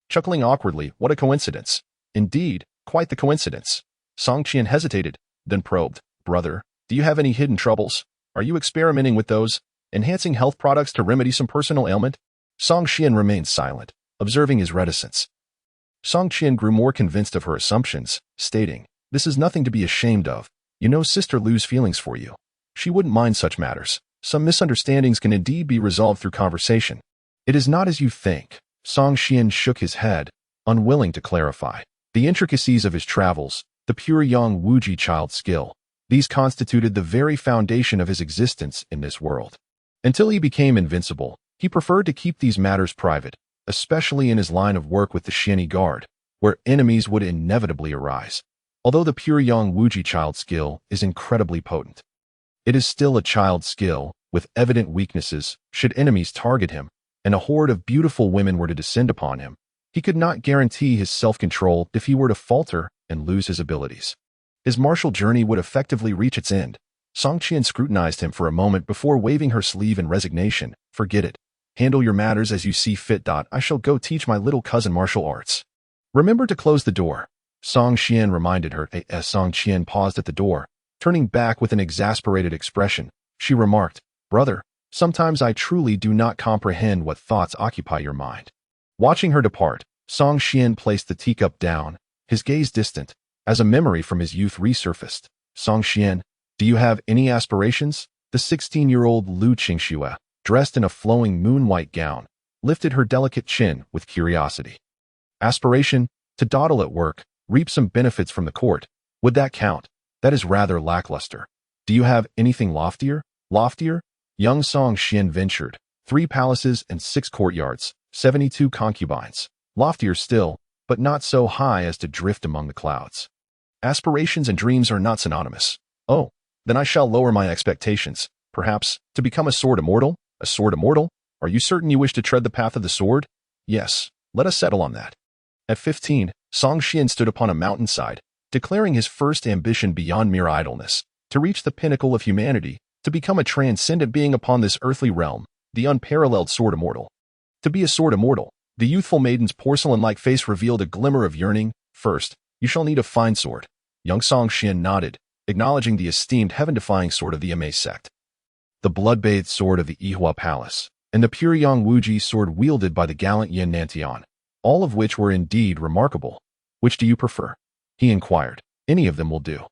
chuckling awkwardly. What a coincidence. Indeed, quite the coincidence. Song Qian hesitated, then probed. Brother, do you have any hidden troubles? Are you experimenting with those, enhancing health products to remedy some personal ailment? Song Qian remained silent, observing his reticence. Song Qian grew more convinced of her assumptions, stating, this is nothing to be ashamed of. You know Sister Lu's feelings for you. She wouldn't mind such matters. Some misunderstandings can indeed be resolved through conversation. It is not as you think. Song Qian shook his head, unwilling to clarify. The intricacies of his travels, the pure young Wuji child skill, these constituted the very foundation of his existence in this world. Until he became invincible, he preferred to keep these matters private, especially in his line of work with the Xiani Guard, where enemies would inevitably arise. Although the pure young Wuji child skill is incredibly potent, it is still a child skill, with evident weaknesses should enemies target him, and a horde of beautiful women were to descend upon him. He could not guarantee his self-control if he were to falter and lose his abilities. His martial journey would effectively reach its end. Song Qian scrutinized him for a moment before waving her sleeve in resignation. Forget it. Handle your matters as you see fit. I shall go teach my little cousin martial arts. Remember to close the door. Song Qian reminded her. As Song Qian paused at the door, Turning back with an exasperated expression, she remarked, "Brother, sometimes I truly do not comprehend what thoughts occupy your mind." Watching her depart, Song Xian placed the teacup down, his gaze distant, as a memory from his youth resurfaced. "Song Xian, do you have any aspirations?" The 16-year-old Lu Qingxue, dressed in a flowing moon-white gown, lifted her delicate chin with curiosity. "Aspiration? To dawdle at work, reap some benefits from the court. Would that count? That is rather lackluster. Do you have anything loftier?" "Loftier?" Young Song Xian ventured. 3 palaces and 6 courtyards, 72 concubines. Loftier still, but not so high as to drift among the clouds. Aspirations and dreams are not synonymous. "Oh, then I shall lower my expectations. Perhaps, to become a sword immortal?" "A sword immortal? Are you certain you wish to tread the path of the sword?" "Yes, let us settle on that." At 15, Song Xian stood upon a mountainside, declaring his first ambition beyond mere idleness, to reach the pinnacle of humanity, to become a transcendent being upon this earthly realm, the unparalleled sword immortal. To be a sword immortal, the youthful maiden's porcelain-like face revealed a glimmer of yearning. "First, you shall need a fine sword." Young Song Xian nodded, acknowledging the esteemed heaven-defying sword of the Ame sect. The blood-bathed sword of the Yihua Palace, and the pure Yang Wuji sword wielded by the gallant Yin Nantian, all of which were indeed remarkable. "Which do you prefer?" he inquired. "Any of them will do."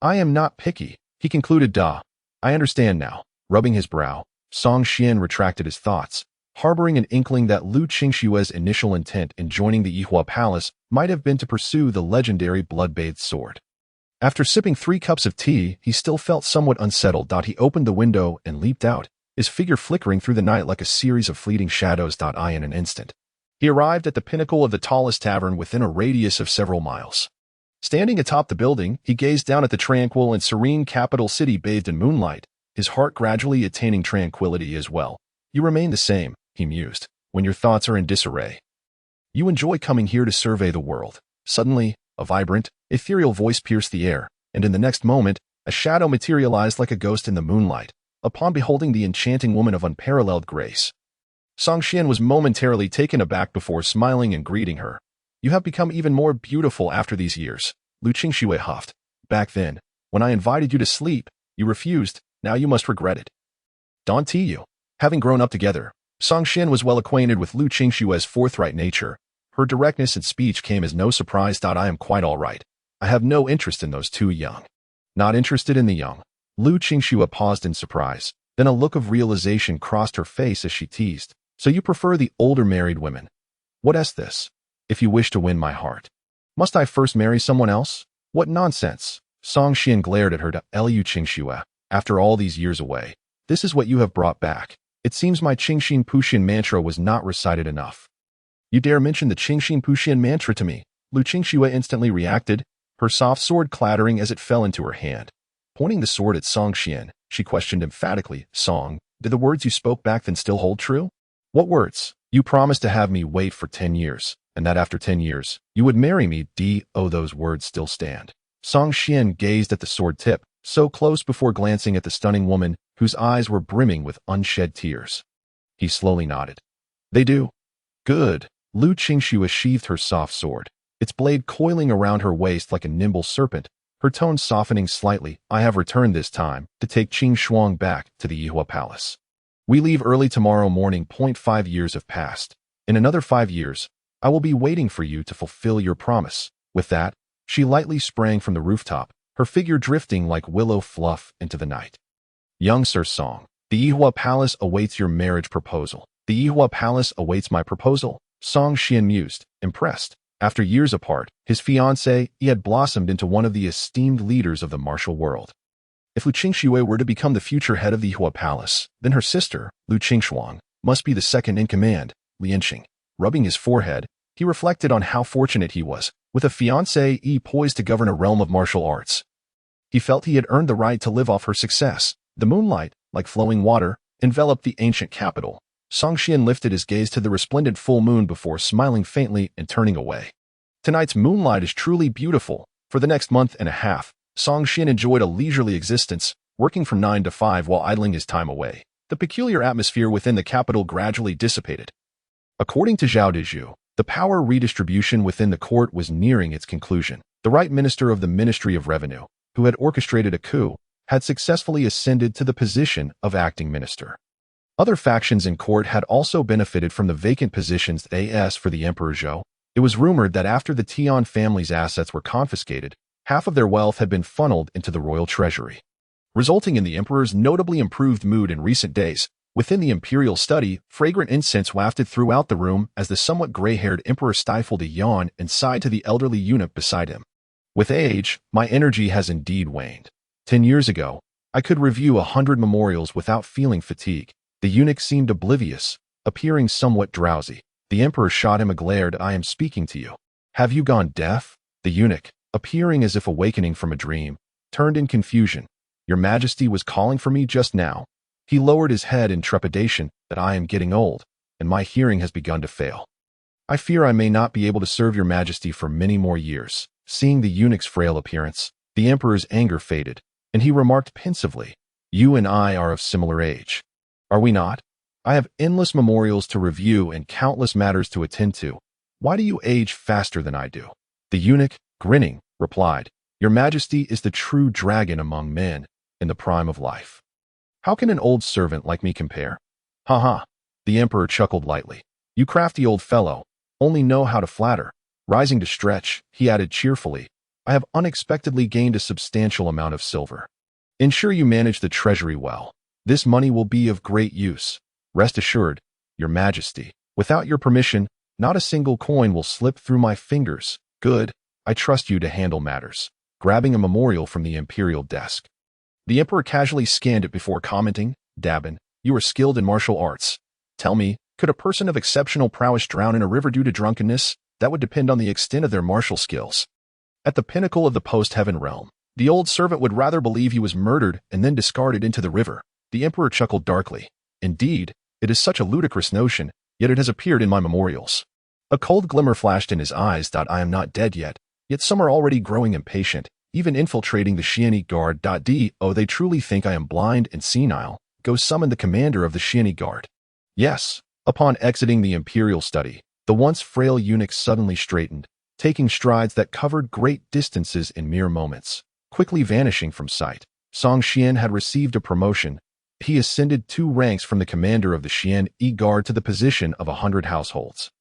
"I am not picky," he concluded. "Duh. I understand now." Rubbing his brow, Song Xian retracted his thoughts, harboring an inkling that Lu Qingxue's initial intent in joining the Yihua Palace might have been to pursue the legendary blood-bathed sword. After sipping 3 cups of tea, he still felt somewhat unsettled. He opened the window and leaped out, his figure flickering through the night like a series of fleeting shadows. In an instant, he arrived at the pinnacle of the tallest tavern within a radius of several miles. Standing atop the building, he gazed down at the tranquil and serene capital city bathed in moonlight, his heart gradually attaining tranquility as well. "You remain the same," he mused, "when your thoughts are in disarray. You enjoy coming here to survey the world." Suddenly, a vibrant, ethereal voice pierced the air, and in the next moment, a shadow materialized like a ghost in the moonlight, upon beholding the enchanting woman of unparalleled grace. Song Xian was momentarily taken aback before smiling and greeting her. "You have become even more beautiful after these years," Lu Qingxue huffed. "Back then, when I invited you to sleep, you refused. Now you must regret it." "Don't you?" Having grown up together, Song Xian was well acquainted with Lu Qingxue's forthright nature. Her directness in speech came as no surprise. "I am quite all right. I have no interest in those 2 young." "Not interested in the young?" Lu Qingxue paused in surprise. Then a look of realization crossed her face as she teased. "So you prefer the older married women? What is this? If you wish to win my heart, must I first marry someone else? What nonsense!" Song Xian glared at her. "Lu Qingxue, after all these years away, this is what you have brought back. It seems my Qingxin Puxian mantra was not recited enough." "You dare mention the Qingxin Puxian mantra to me?" Lu Qingxue instantly reacted, her soft sword clattering as it fell into her hand. Pointing the sword at Song Xian, she questioned emphatically, "Song, did the words you spoke back then still hold true?" "What words?" "You promised to have me wait for 10 years, and that after 10 years, you would marry me. Those words still stand." Song Xian gazed at the sword tip, so close before glancing at the stunning woman, whose eyes were brimming with unshed tears. He slowly nodded. "They do." "Good." Lu Qingxue sheathed her soft sword, its blade coiling around her waist like a nimble serpent, her tone softening slightly. "I have returned this time to take Qing Shuang back to the Yihua Palace. We leave early tomorrow morning. 5 years have passed. In another 5 years, I will be waiting for you to fulfill your promise." With that, she lightly sprang from the rooftop, her figure drifting like willow fluff into the night. "Young Sir Song, the Yihua Palace awaits your marriage proposal." "The Yihua Palace awaits my proposal?" Song Xian mused, impressed. After years apart, his fiancée, he had blossomed into one of the esteemed leaders of the martial world. If Lu Qingxue were to become the future head of the Yihua Palace, then her sister, Lu Qingshuang, must be the second in command. Lianqing, rubbing his forehead, he reflected on how fortunate he was, with a fiancée poised to govern a realm of martial arts. He felt he had earned the right to live off her success. The moonlight, like flowing water, enveloped the ancient capital. Song Xian lifted his gaze to the resplendent full moon before smiling faintly and turning away. Tonight's moonlight is truly beautiful. For the next month and a half, Song Xian enjoyed a leisurely existence, working from 9 to 5 while idling his time away. The peculiar atmosphere within the capital gradually dissipated. According to Zhao Dezhu, the power redistribution within the court was nearing its conclusion. The right minister of the Ministry of Revenue, who had orchestrated a coup, had successfully ascended to the position of acting minister. Other factions in court had also benefited from the vacant positions as for the Emperor Zhou. It was rumored that after the Tian family's assets were confiscated, half of their wealth had been funneled into the royal treasury, resulting in the emperor's notably improved mood in recent days. Within the imperial study, fragrant incense wafted throughout the room as the somewhat gray-haired emperor stifled a yawn and sighed to the elderly eunuch beside him. With age, my energy has indeed waned. 10 years ago, I could review 100 memorials without feeling fatigue. The eunuch seemed oblivious, appearing somewhat drowsy. The emperor shot him a glare. I am speaking to you. Have you gone deaf? The eunuch, appearing as if awakening from a dream, turned in confusion. Your Majesty was calling for me just now. He lowered his head in trepidation. That I am getting old, and my hearing has begun to fail. I fear I may not be able to serve your Majesty for many more years. Seeing the eunuch's frail appearance, the emperor's anger faded, and he remarked pensively, You and I are of similar age. Are we not? I have endless memorials to review and countless matters to attend to. Why do you age faster than I do? The eunuch, grinning, replied, Your Majesty is the true dragon among men, in the prime of life. How can an old servant like me compare? Ha ha. The emperor chuckled lightly. You crafty old fellow, only know how to flatter. Rising to stretch, he added cheerfully, I have unexpectedly gained a substantial amount of silver. Ensure you manage the treasury well. This money will be of great use. Rest assured, Your Majesty, without your permission, not a single coin will slip through my fingers. Good, I trust you to handle matters. Grabbing a memorial from the imperial desk, the emperor casually scanned it before commenting, Dabin, you are skilled in martial arts. Tell me, could a person of exceptional prowess drown in a river due to drunkenness? That would depend on the extent of their martial skills. At the pinnacle of the post-heaven realm, the old servant would rather believe he was murdered and then discarded into the river. The emperor chuckled darkly. Indeed, it is such a ludicrous notion, yet it has appeared in my memorials. A cold glimmer flashed in his eyes. I am not dead yet some are already growing impatient, even infiltrating the Xianyi Guard. They truly think I am blind and senile. Go summon the commander of the Xianyi Guard. Yes. Upon exiting the imperial study, the once frail eunuch suddenly straightened, taking strides that covered great distances in mere moments, quickly vanishing from sight. Song Xian had received a promotion. He ascended 2 ranks from the commander of the Xianyi Guard to the position of 100 households.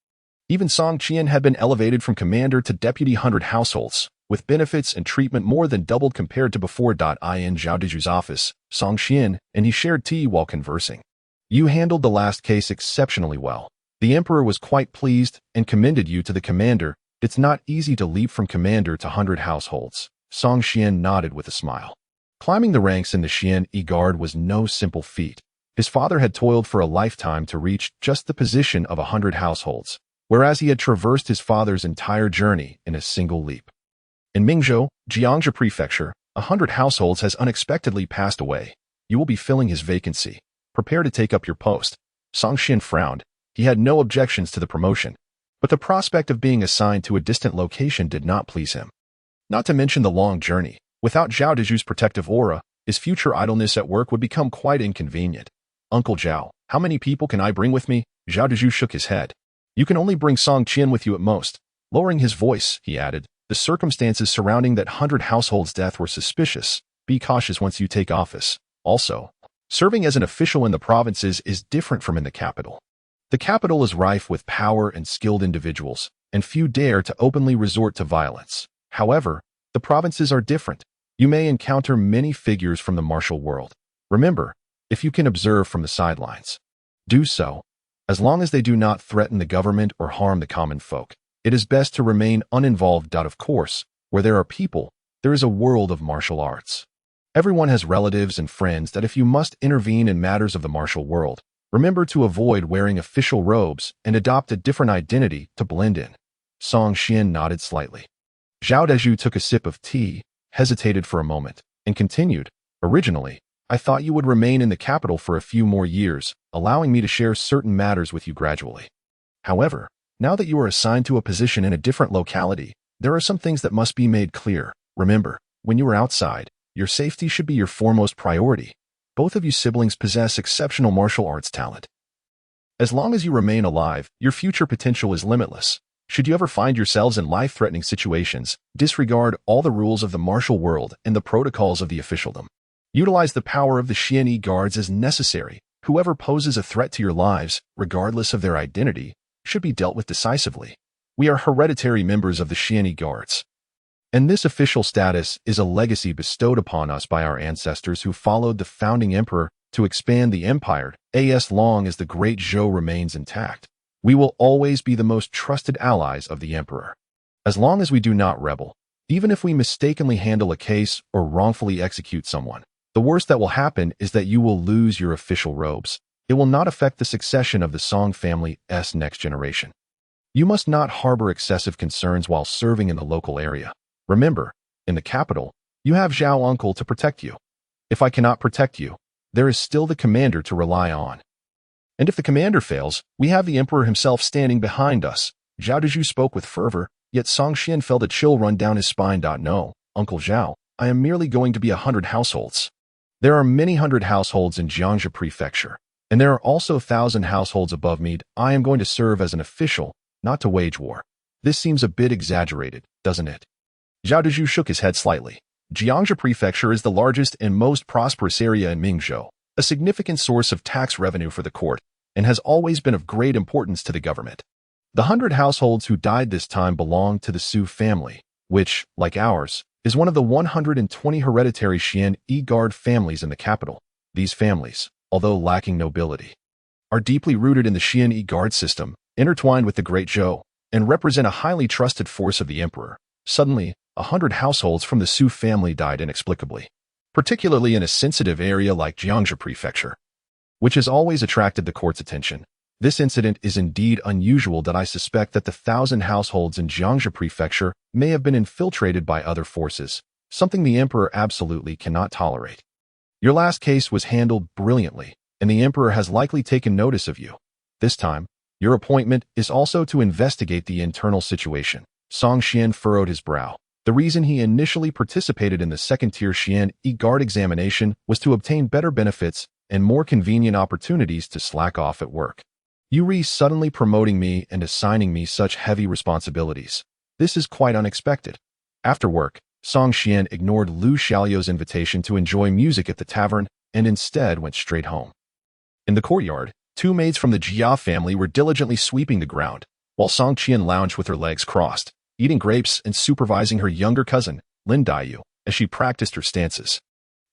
Even Song Qian had been elevated from commander to deputy 100 households, with benefits and treatment more than doubled compared to before. In Zhao Deju's office, Song Xian and he shared tea while conversing. You handled the last case exceptionally well. The emperor was quite pleased and commended you to the commander. It's not easy to leap from commander to 100 households. Song Xian nodded with a smile. Climbing the ranks in the Xianyi Guard was no simple feat. His father had toiled for a lifetime to reach just the position of 100 households, whereas he had traversed his father's entire journey in a single leap. In Mingzhou, Jiangxi Prefecture, 100 households has unexpectedly passed away. You will be filling his vacancy. Prepare to take up your post. Song Xian frowned. He had no objections to the promotion, but the prospect of being assigned to a distant location did not please him. Not to mention the long journey. Without Zhao Deju's protective aura, his future idleness at work would become quite inconvenient. Uncle Zhao, how many people can I bring with me? Zhao Deju shook his head. You can only bring Song Qian with you at most. Lowering his voice, he added, the circumstances surrounding that 100 households' death were suspicious. Be cautious once you take office. Also, serving as an official in the provinces is different from in the capital. The capital is rife with power and skilled individuals, and few dare to openly resort to violence. However, the provinces are different. You may encounter many figures from the martial world. Remember, if you can observe from the sidelines, do so. As long as they do not threaten the government or harm the common folk, it is best to remain uninvolved. Of course, where there are people, there is a world of martial arts. Everyone has relatives and friends that if you must intervene in matters of the martial world, remember to avoid wearing official robes and adopt a different identity to blend in. Song Xian nodded slightly. Zhao Deju took a sip of tea, hesitated for a moment, and continued, Originally, I thought you would remain in the capital for a few more years, allowing me to share certain matters with you gradually. However, now that you are assigned to a position in a different locality, there are some things that must be made clear. Remember, when you are outside, your safety should be your foremost priority. Both of you siblings possess exceptional martial arts talent. As long as you remain alive, your future potential is limitless. Should you ever find yourselves in life-threatening situations, disregard all the rules of the martial world and the protocols of the officialdom. Utilize the power of the Xian guards as necessary. Whoever poses a threat to your lives, regardless of their identity, should be dealt with decisively. We are hereditary members of the Xian guards. And this official status is a legacy bestowed upon us by our ancestors who followed the founding emperor to expand the empire. As long as the great Zhou remains intact, we will always be the most trusted allies of the emperor. As long as we do not rebel, even if we mistakenly handle a case or wrongfully execute someone, the worst that will happen is that you will lose your official robes. It will not affect the succession of the Song family's next generation. You must not harbor excessive concerns while serving in the local area. Remember, in the capital, you have Zhao uncle to protect you. If I cannot protect you, there is still the commander to rely on. And if the commander fails, we have the emperor himself standing behind us. Zhao Dezhu spoke with fervor, yet Song Xian felt a chill run down his spine. No, Uncle Zhao, I am merely going to be 100 households. There are many hundred households in Jiangxia Prefecture, and there are also 1,000 households above me. I am going to serve as an official, not to wage war. This seems a bit exaggerated, doesn't it? Zhao Dezhu shook his head slightly. Jiangxia Prefecture is the largest and most prosperous area in Mingzhou, a significant source of tax revenue for the court, and has always been of great importance to the government. The 100 households who died this time belonged to the Su family, which, like ours, is one of the 120 hereditary Xian guard families in the capital. These families, although lacking nobility, are deeply rooted in the Xian guard system, intertwined with the Great Zhou, and represent a highly trusted force of the emperor. Suddenly, 100 households from the Su family died inexplicably, particularly in a sensitive area like Jiangxia Prefecture, which has always attracted the court's attention. This incident is indeed unusual that I suspect that the 1,000 households in Jiangxia Prefecture may have been infiltrated by other forces, something the emperor absolutely cannot tolerate. Your last case was handled brilliantly, and the emperor has likely taken notice of you. This time, your appointment is also to investigate the internal situation. Song Xian furrowed his brow. The reason he initially participated in the second-tier Xian guard examination was to obtain better benefits and more convenient opportunities to slack off at work. You suddenly promoting me and assigning me such heavy responsibilities. This is quite unexpected. After work, Song Xian ignored Lu Xiaoyou's invitation to enjoy music at the tavern and instead went straight home. In the courtyard, 2 maids from the Jia family were diligently sweeping the ground, while Song Qian lounged with her legs crossed, eating grapes and supervising her younger cousin, Lin Daiyu, as she practiced her stances.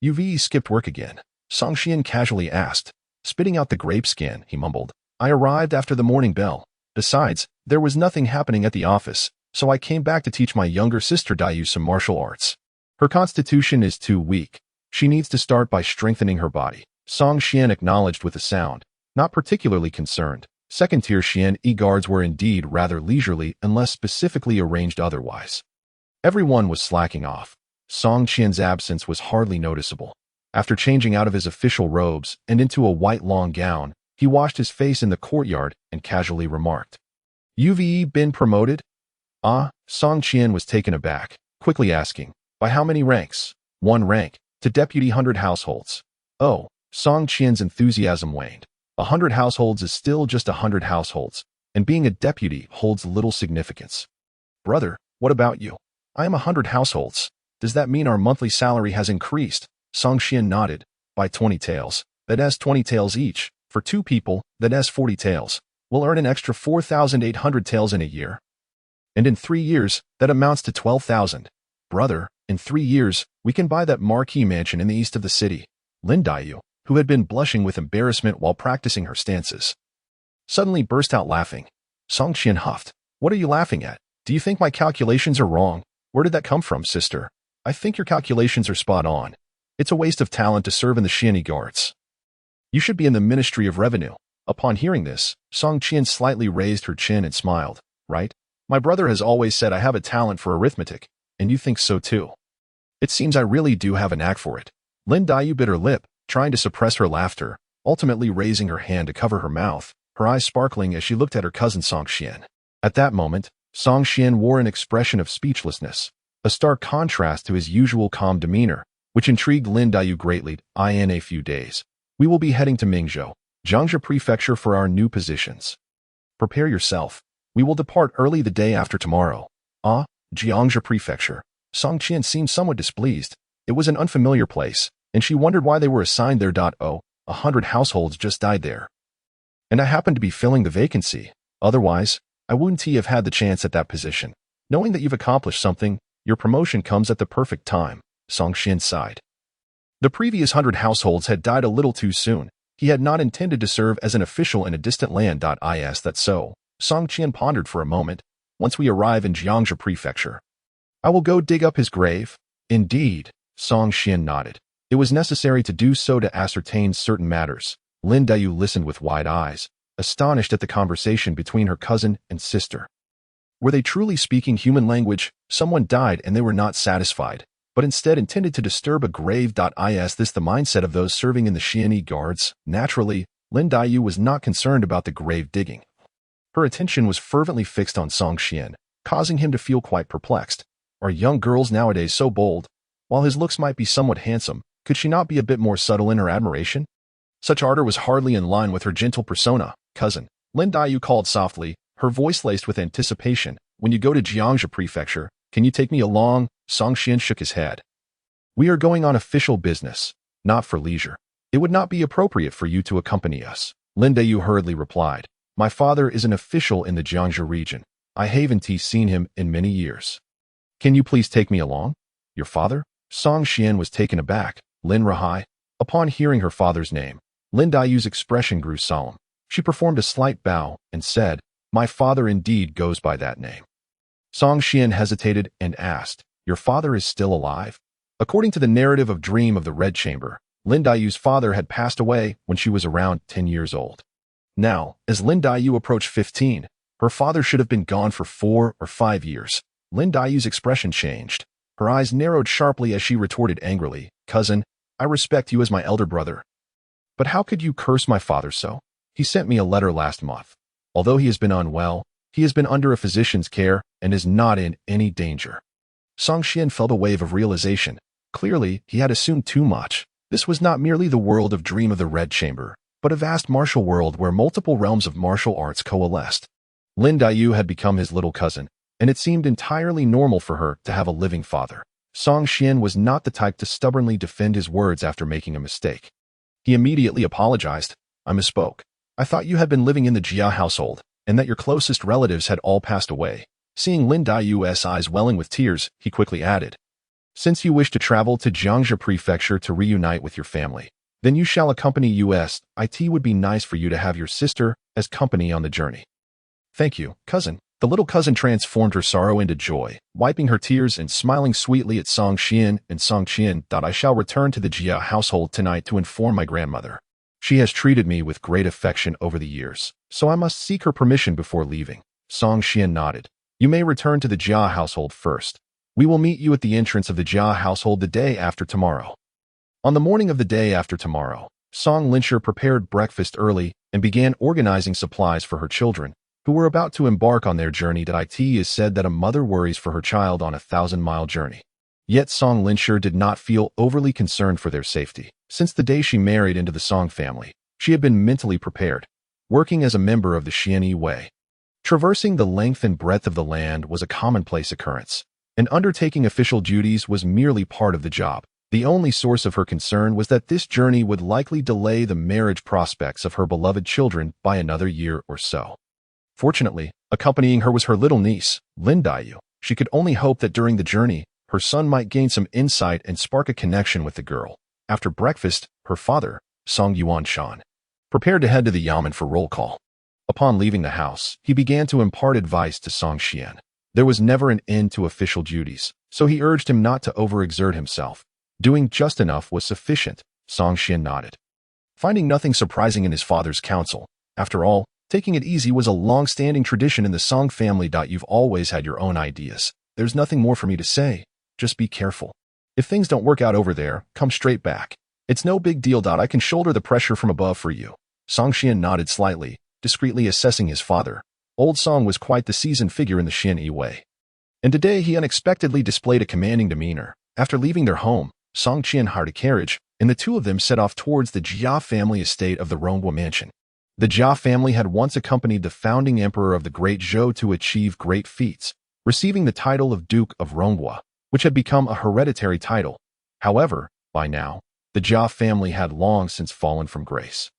"You've skipped work again?" Song Xian casually asked. Spitting out the grape skin, he mumbled, "I arrived after the morning bell. Besides, there was nothing happening at the office, so I came back to teach my younger sister Daiyu some martial arts. Her constitution is too weak. She needs to start by strengthening her body." Song Xian acknowledged with a sound, not particularly concerned. Second-tier Xian guards were indeed rather leisurely unless specifically arranged otherwise. Everyone was slacking off. Song Qian's absence was hardly noticeable. After changing out of his official robes and into a white long gown, he washed his face in the courtyard and casually remarked, "You've been promoted?" Song Qian was taken aback, quickly asking, "By how many ranks?" "1 rank, to deputy 100 households." "Oh," Song Qian's enthusiasm waned. 100 households is still just 100 households, and being a deputy holds little significance. "Brother, what about you?" "I am 100 households. Does that mean our monthly salary has increased?" Song Xian nodded. "By 20 taels. That has 20 taels each. For 2 people, that has 40 taels. We'll earn an extra 4,800 taels in a year. And in 3 years, that amounts to 12,000. Brother, in 3 years, we can buy that marquee mansion in the east of the city." Lin Daiyu, who had been blushing with embarrassment while practicing her stances, suddenly burst out laughing. Song Qian huffed. "What are you laughing at? Do you think my calculations are wrong? Where did that come from, sister?" "I think your calculations are spot on. It's a waste of talent to serve in the Xian guards. You should be in the Ministry of Revenue." Upon hearing this, Song Qian slightly raised her chin and smiled. "Right? My brother has always said I have a talent for arithmetic, and you think so too. It seems I really do have a knack for it." Lin Daiyu bit her lip, trying to suppress her laughter, ultimately raising her hand to cover her mouth, her eyes sparkling as she looked at her cousin Song Xian. At that moment, Song Xian wore an expression of speechlessness, a stark contrast to his usual calm demeanor, which intrigued Lin Daiyu greatly. "In a few days, we will be heading to Mingzhou, Jiangxia Prefecture for our new positions. Prepare yourself." We will depart early the day after tomorrow. Ah, Jiangzhou Prefecture. Song Qian seemed somewhat displeased. It was an unfamiliar place, and she wondered why they were assigned there. 100 households just died there. And I happened to be filling the vacancy. Otherwise, I wouldn't have had the chance at that position. Knowing that you've accomplished something, your promotion comes at the perfect time, Song Qian sighed. The previous 100 households had died a little too soon. He had not intended to serve as an official in a distant land. Is that so? Song Qian pondered for a moment. Once we arrive in Jiangzhou Prefecture, I will go dig up his grave. Indeed, Song Qian nodded. It was necessary to do so to ascertain certain matters. Lin Dayu listened with wide eyes, astonished at the conversation between her cousin and sister. Were they truly speaking human language? Someone died and they were not satisfied, but instead intended to disturb a grave. Is this the mindset of those serving in the Xianyi guards? Naturally, Lin Dayu was not concerned about the grave digging. Her attention was fervently fixed on Song Qian, causing him to feel quite perplexed. Are young girls nowadays so bold? While his looks might be somewhat handsome, could she not be a bit more subtle in her admiration? Such ardor was hardly in line with her gentle persona. Cousin, Lin Dayu called softly, her voice laced with anticipation. When you go to Jiangzhou Prefecture, can you take me along? Song Qian shook his head. We are going on official business, not for leisure. It would not be appropriate for you to accompany us, Lin Dayu hurriedly replied. My father is an official in the Jiangzhou region. I haven't seen him in many years. Can you please take me along? Your father? Song Qian was taken aback. Lin Rahai? Upon hearing her father's name, Lin Dayu's expression grew solemn. She performed a slight bow and said, My father indeed goes by that name. Song Qian hesitated and asked, Your father is still alive? According to the narrative of Dream of the Red Chamber, Lin Dayu's father had passed away when she was around 10 years old. Now, as Lin Dayu approached 15, her father should have been gone for 4 or 5 years. Lin Dayu's expression changed. Her eyes narrowed sharply as she retorted angrily, Cousin, I respect you as my elder brother. But how could you curse my father so? He sent me a letter last month. Although he has been unwell, he has been under a physician's care and is not in any danger. Song Qian felt a wave of realization. Clearly, he had assumed too much. This was not merely the world of Dream of the Red Chamber, but a vast martial world where multiple realms of martial arts coalesced. Lin Dayu had become his little cousin, and it seemed entirely normal for her to have a living father. Song Qian was not the type to stubbornly defend his words after making a mistake. He immediately apologized. I misspoke. I thought you had been living in the Jia household, and that your closest relatives had all passed away. Seeing Lin Dayu's eyes welling with tears, he quickly added, Since you wish to travel to Jiangzhou Prefecture to reunite with your family, then you shall accompany us. It would be nice for you to have your sister as company on the journey. Thank you, cousin. The little cousin transformed her sorrow into joy, wiping her tears and smiling sweetly at Song Qian and Song Qian. I shall return to the Jia household tonight to inform my grandmother. She has treated me with great affection over the years, so I must seek her permission before leaving. Song Qian nodded. You may return to the Jia household first. We will meet you at the entrance of the Jia household the day after tomorrow. On the morning of the day after tomorrow, Song Linsher prepared breakfast early and began organizing supplies for her children, who were about to embark on their journey. It is said that a mother worries for her child on a 1,000-mile journey. Yet Song Linsher did not feel overly concerned for their safety. Since the day she married into the Song family, she had been mentally prepared, working as a member of the Xianyi Way. Traversing the length and breadth of the land was a commonplace occurrence, and undertaking official duties was merely part of the job. The only source of her concern was that this journey would likely delay the marriage prospects of her beloved children by another year or so. Fortunately, accompanying her was her little niece, Lin Dayu. She could only hope that during the journey, her son might gain some insight and spark a connection with the girl. After breakfast, her father, Song Xuan, prepared to head to the yamen for roll call. Upon leaving the house, he began to impart advice to Song Qian. There was never an end to official duties, so he urged him not to overexert himself. Doing just enough was sufficient. Song Qian nodded, finding nothing surprising in his father's counsel. After all, taking it easy was a long-standing tradition in the Song family. You've always had your own ideas. There's nothing more for me to say. Just be careful. If things don't work out over there, come straight back. It's no big deal. I can shoulder the pressure from above for you. Song Qian nodded slightly, discreetly assessing his father. Old Song was quite the seasoned figure in the Xianyi Way, and today he unexpectedly displayed a commanding demeanor. After leaving their home, Song Qian hired a carriage, and the two of them set off towards the Jia family estate of the Rongguo mansion. The Jia family had once accompanied the founding emperor of the Great Zhou to achieve great feats, receiving the title of Duke of Ronghua, which had become a hereditary title. However, by now, the Jia family had long since fallen from grace.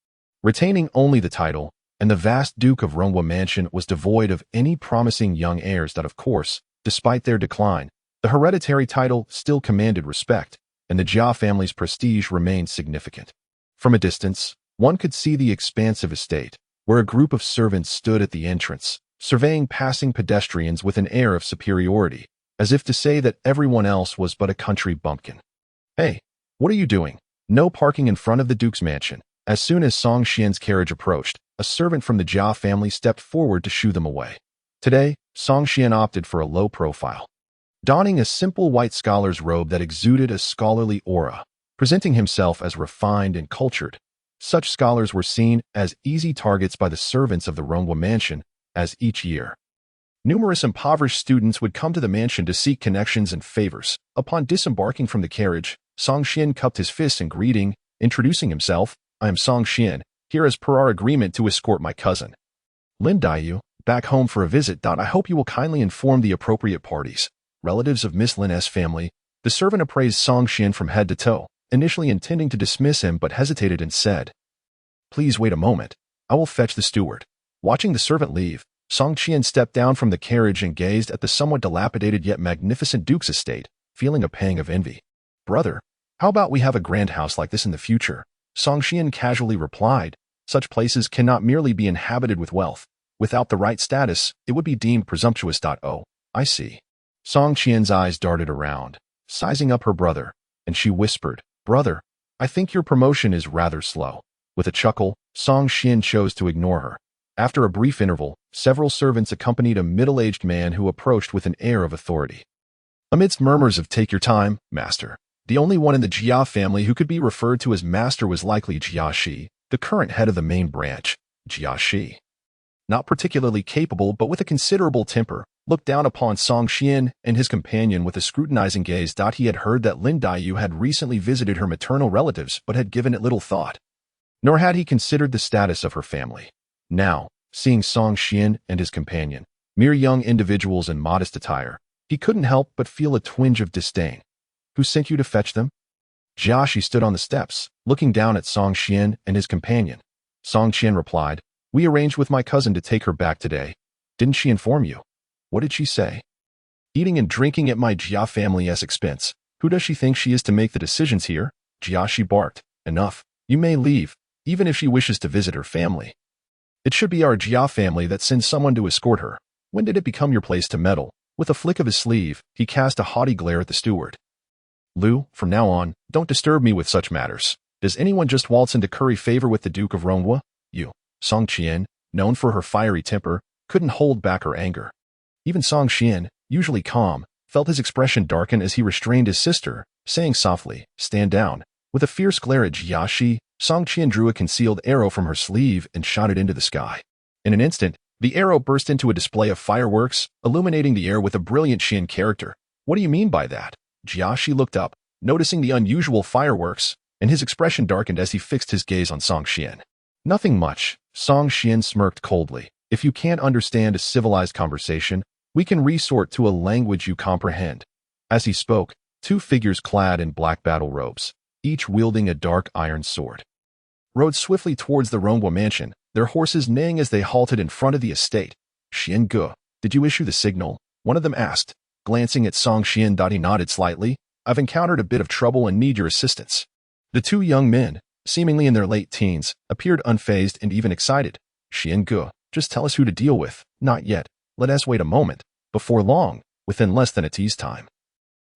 Retaining only the title, and the vast Duke of Ronghua mansion was devoid of any promising young heirs that, of course, despite their decline, the hereditary title still commanded respect, and the Jia family's prestige remained significant. From a distance, one could see the expansive estate, where a group of servants stood at the entrance, surveying passing pedestrians with an air of superiority, as if to say that everyone else was but a country bumpkin. "Hey, what are you doing? No parking in front of the Duke's mansion." As soon as Song Xian's carriage approached, a servant from the Jia family stepped forward to shoo them away. Today, Song Xian opted for a low profile. Donning a simple white scholar's robe that exuded a scholarly aura, presenting himself as refined and cultured, such scholars were seen as easy targets by the servants of the Ronghua mansion, as each year numerous impoverished students would come to the mansion to seek connections and favors. Upon disembarking from the carriage, Song Xian cupped his fist in greeting, introducing himself. "I am Song Xian, here as per our agreement to escort my cousin Lin Daiyu back home for a visit. I hope you will kindly inform the appropriate parties, relatives of Miss Lin's family." The servant appraised Song Xian from head to toe, initially intending to dismiss him but hesitated and said, "Please wait a moment. I will fetch the steward." Watching the servant leave, Song Xian stepped down from the carriage and gazed at the somewhat dilapidated yet magnificent Duke's estate, feeling a pang of envy. "Brother, how about we have a grand house like this in the future?" Song Xian casually replied. "Such places cannot merely be inhabited with wealth. Without the right status, it would be deemed presumptuous. Oh, I see." Song Xian's eyes darted around, sizing up her brother, and she whispered, "Brother, I think your promotion is rather slow." With a chuckle, Song Xian chose to ignore her. After a brief interval, several servants accompanied a middle-aged man who approached with an air of authority. Amidst murmurs of "Take your time, master," the only one in the Jia family who could be referred to as master was likely Jia Shi, the current head of the main branch. Jia Shi, not particularly capable but with a considerable temper, looked down upon Song Xian and his companion with a scrutinizing gaze. He had heard that Lin Daiyu had recently visited her maternal relatives but had given it little thought, nor had he considered the status of her family. Now, seeing Song Xian and his companion, mere young individuals in modest attire, he couldn't help but feel a twinge of disdain. "Who sent you to fetch them?" Jia Shi stood on the steps, looking down at Song Xian and his companion. Song Xian replied, "We arranged with my cousin to take her back today. Didn't she inform you?" "What did she say?" "Eating and drinking at my Jia family's expense. Who does she think she is to make the decisions here?" Jia Shi barked. "Enough. You may leave, even if she wishes to visit her family. It should be our Jia family that sends someone to escort her. When did it become your place to meddle?" With a flick of his sleeve, he cast a haughty glare at the steward. "Lu, from now on, don't disturb me with such matters. Does anyone just waltz in to curry favor with the Duke of Ronghua?" You. Song Xian, known for her fiery temper, couldn't hold back her anger. Even Song Xian, usually calm, felt his expression darken as he restrained his sister, saying softly, "Stand down." With a fierce glare at Jia Shi, Song Qian drew a concealed arrow from her sleeve and shot it into the sky. In an instant, the arrow burst into a display of fireworks, illuminating the air with a brilliant Xian character. "What do you mean by that?" Jia Shi looked up, noticing the unusual fireworks, and his expression darkened as he fixed his gaze on Song Xian. "Nothing much," Song Xian smirked coldly. "If you can't understand a civilized conversation, we can resort to a language you comprehend." As he spoke, two figures clad in black battle robes, each wielding a dark iron sword, rode swiftly towards the Ronghua mansion, their horses neighing as they halted in front of the estate. "Xian Ge, did you issue the signal?" one of them asked. Glancing at Song Xian, he nodded slightly. "I've encountered a bit of trouble and need your assistance." The two young men, seemingly in their late teens, appeared unfazed and even excited. "Xian Ge, just tell us who to deal with." "Not yet. Let us wait a moment." Before long, within less than a tea's time,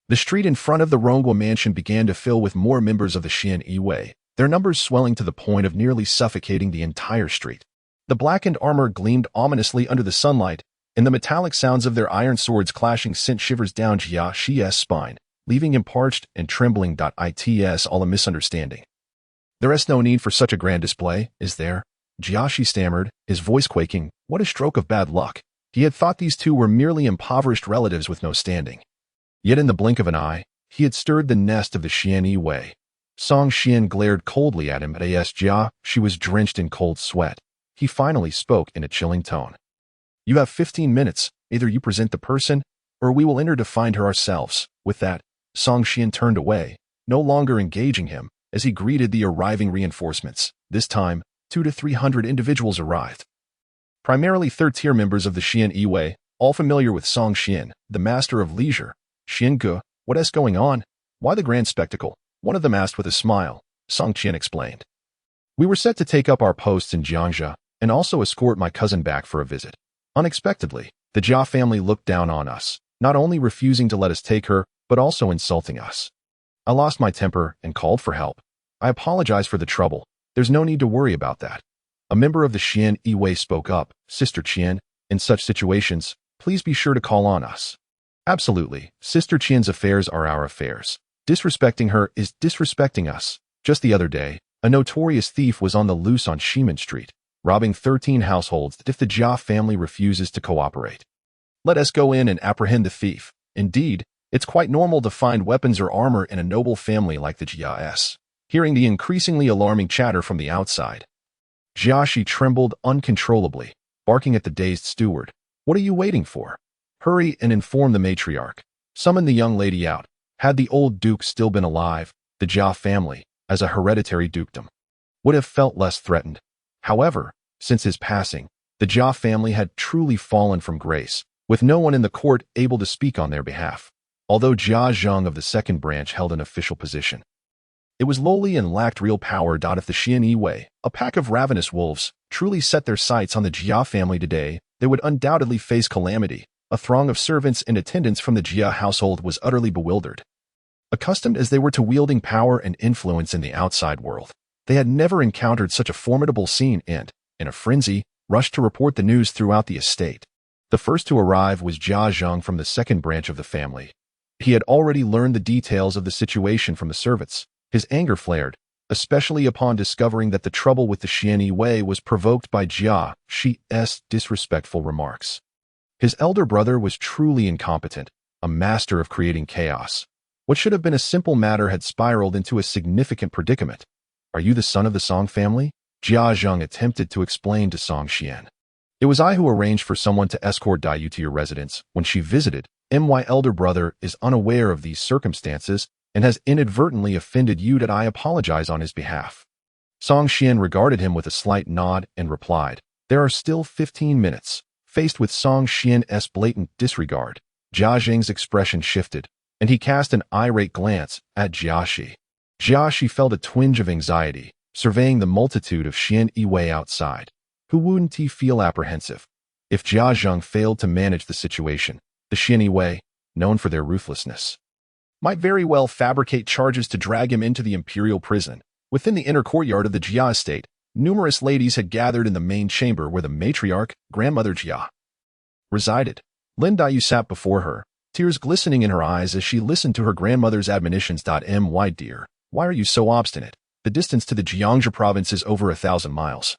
the street in front of the Ronghua mansion began to fill with more members of the Xian Yi, their numbers swelling to the point of nearly suffocating the entire street. The blackened armor gleamed ominously under the sunlight, and the metallic sounds of their iron swords clashing sent shivers down Jia Shi's spine, leaving him parched and trembling. It's all a misunderstanding. "There is no need for such a grand display, is there?" Jia Shi stammered, his voice quaking. What a stroke of bad luck. He had thought these two were merely impoverished relatives with no standing. Yet in the blink of an eye, he had stirred the nest of the Xian Yi. Song Xian glared coldly at him. As Jia Shi was drenched in cold sweat. he finally spoke in a chilling tone. You have 15 minutes. Either you present the person, or we will enter to find her ourselves. With that, Song Xian turned away, no longer engaging him, as he greeted the arriving reinforcements. This time, 200 to 300 individuals arrived. Primarily third-tier members of the Xian Yiwei, all familiar with Song Xian, the master of leisure. Xian Ge, what is going on? Why the grand spectacle? One of them asked with a smile. Song Qian explained. We were set to take up our posts in Jiangxia and also escort my cousin back for a visit. Unexpectedly, the Jia family looked down on us, not only refusing to let us take her, but also insulting us. I lost my temper and called for help. I apologize for the trouble. There's no need to worry about that. A member of the Xian Yiwei spoke up. Sister Qian, in such situations, please be sure to call on us. Absolutely. Sister Qian's affairs are our affairs. Disrespecting her is disrespecting us. Just the other day, a notorious thief was on the loose on Shimen Street, robbing 13 households if the Jia family refuses to cooperate. Let us go in and apprehend the thief. Indeed, it's quite normal to find weapons or armor in a noble family like the Jia's. Hearing the increasingly alarming chatter from the outside, Jiaxi trembled uncontrollably, barking at the dazed steward. What are you waiting for? Hurry and inform the matriarch. Summon the young lady out. Had the old duke still been alive, the Jia family, as a hereditary dukedom, would have felt less threatened. However, since his passing, the Jia family had truly fallen from grace, with no one in the court able to speak on their behalf, although Jia Zheng of the second branch held an official position. It was lowly and lacked real power. If the Xian Yiwei, a pack of ravenous wolves, truly set their sights on the Jia family today, they would undoubtedly face calamity. A throng of servants and attendants from the Jia household was utterly bewildered. Accustomed as they were to wielding power and influence in the outside world, they had never encountered such a formidable scene and, in a frenzy, rushed to report the news throughout the estate. The first to arrive was Jia Zheng from the second branch of the family. He had already learned the details of the situation from the servants. His anger flared, especially upon discovering that the trouble with the Xian Yiwei was provoked by Jia Shi's disrespectful remarks. His elder brother was truly incompetent, a master of creating chaos. What should have been a simple matter had spiraled into a significant predicament. Are you the son of the Song family? Jia Zheng attempted to explain to Song Xian. It was I who arranged for someone to escort Dai to your residence when she visited. My elder brother is unaware of these circumstances and has inadvertently offended you. I apologize on his behalf. Song Xian regarded him with a slight nod and replied, there are still 15 minutes. Faced with Song Xian's blatant disregard, Jia Zheng's expression shifted, and he cast an irate glance at Jiaxi. Jiaxi felt a twinge of anxiety, surveying the multitude of Xian Yiwei outside. Who wouldn't he feel apprehensive? If Jia Zheng failed to manage the situation, the Xian Yiwei, known for their ruthlessness, might very well fabricate charges to drag him into the imperial prison. Within the inner courtyard of the Jia estate, numerous ladies had gathered in the main chamber where the matriarch, grandmother Jia, resided. Lin Daiyu sat before her, tears glistening in her eyes as she listened to her grandmother's admonitions. My dear, why are you so obstinate? The distance to the Jiangxia province is over 1,000 miles.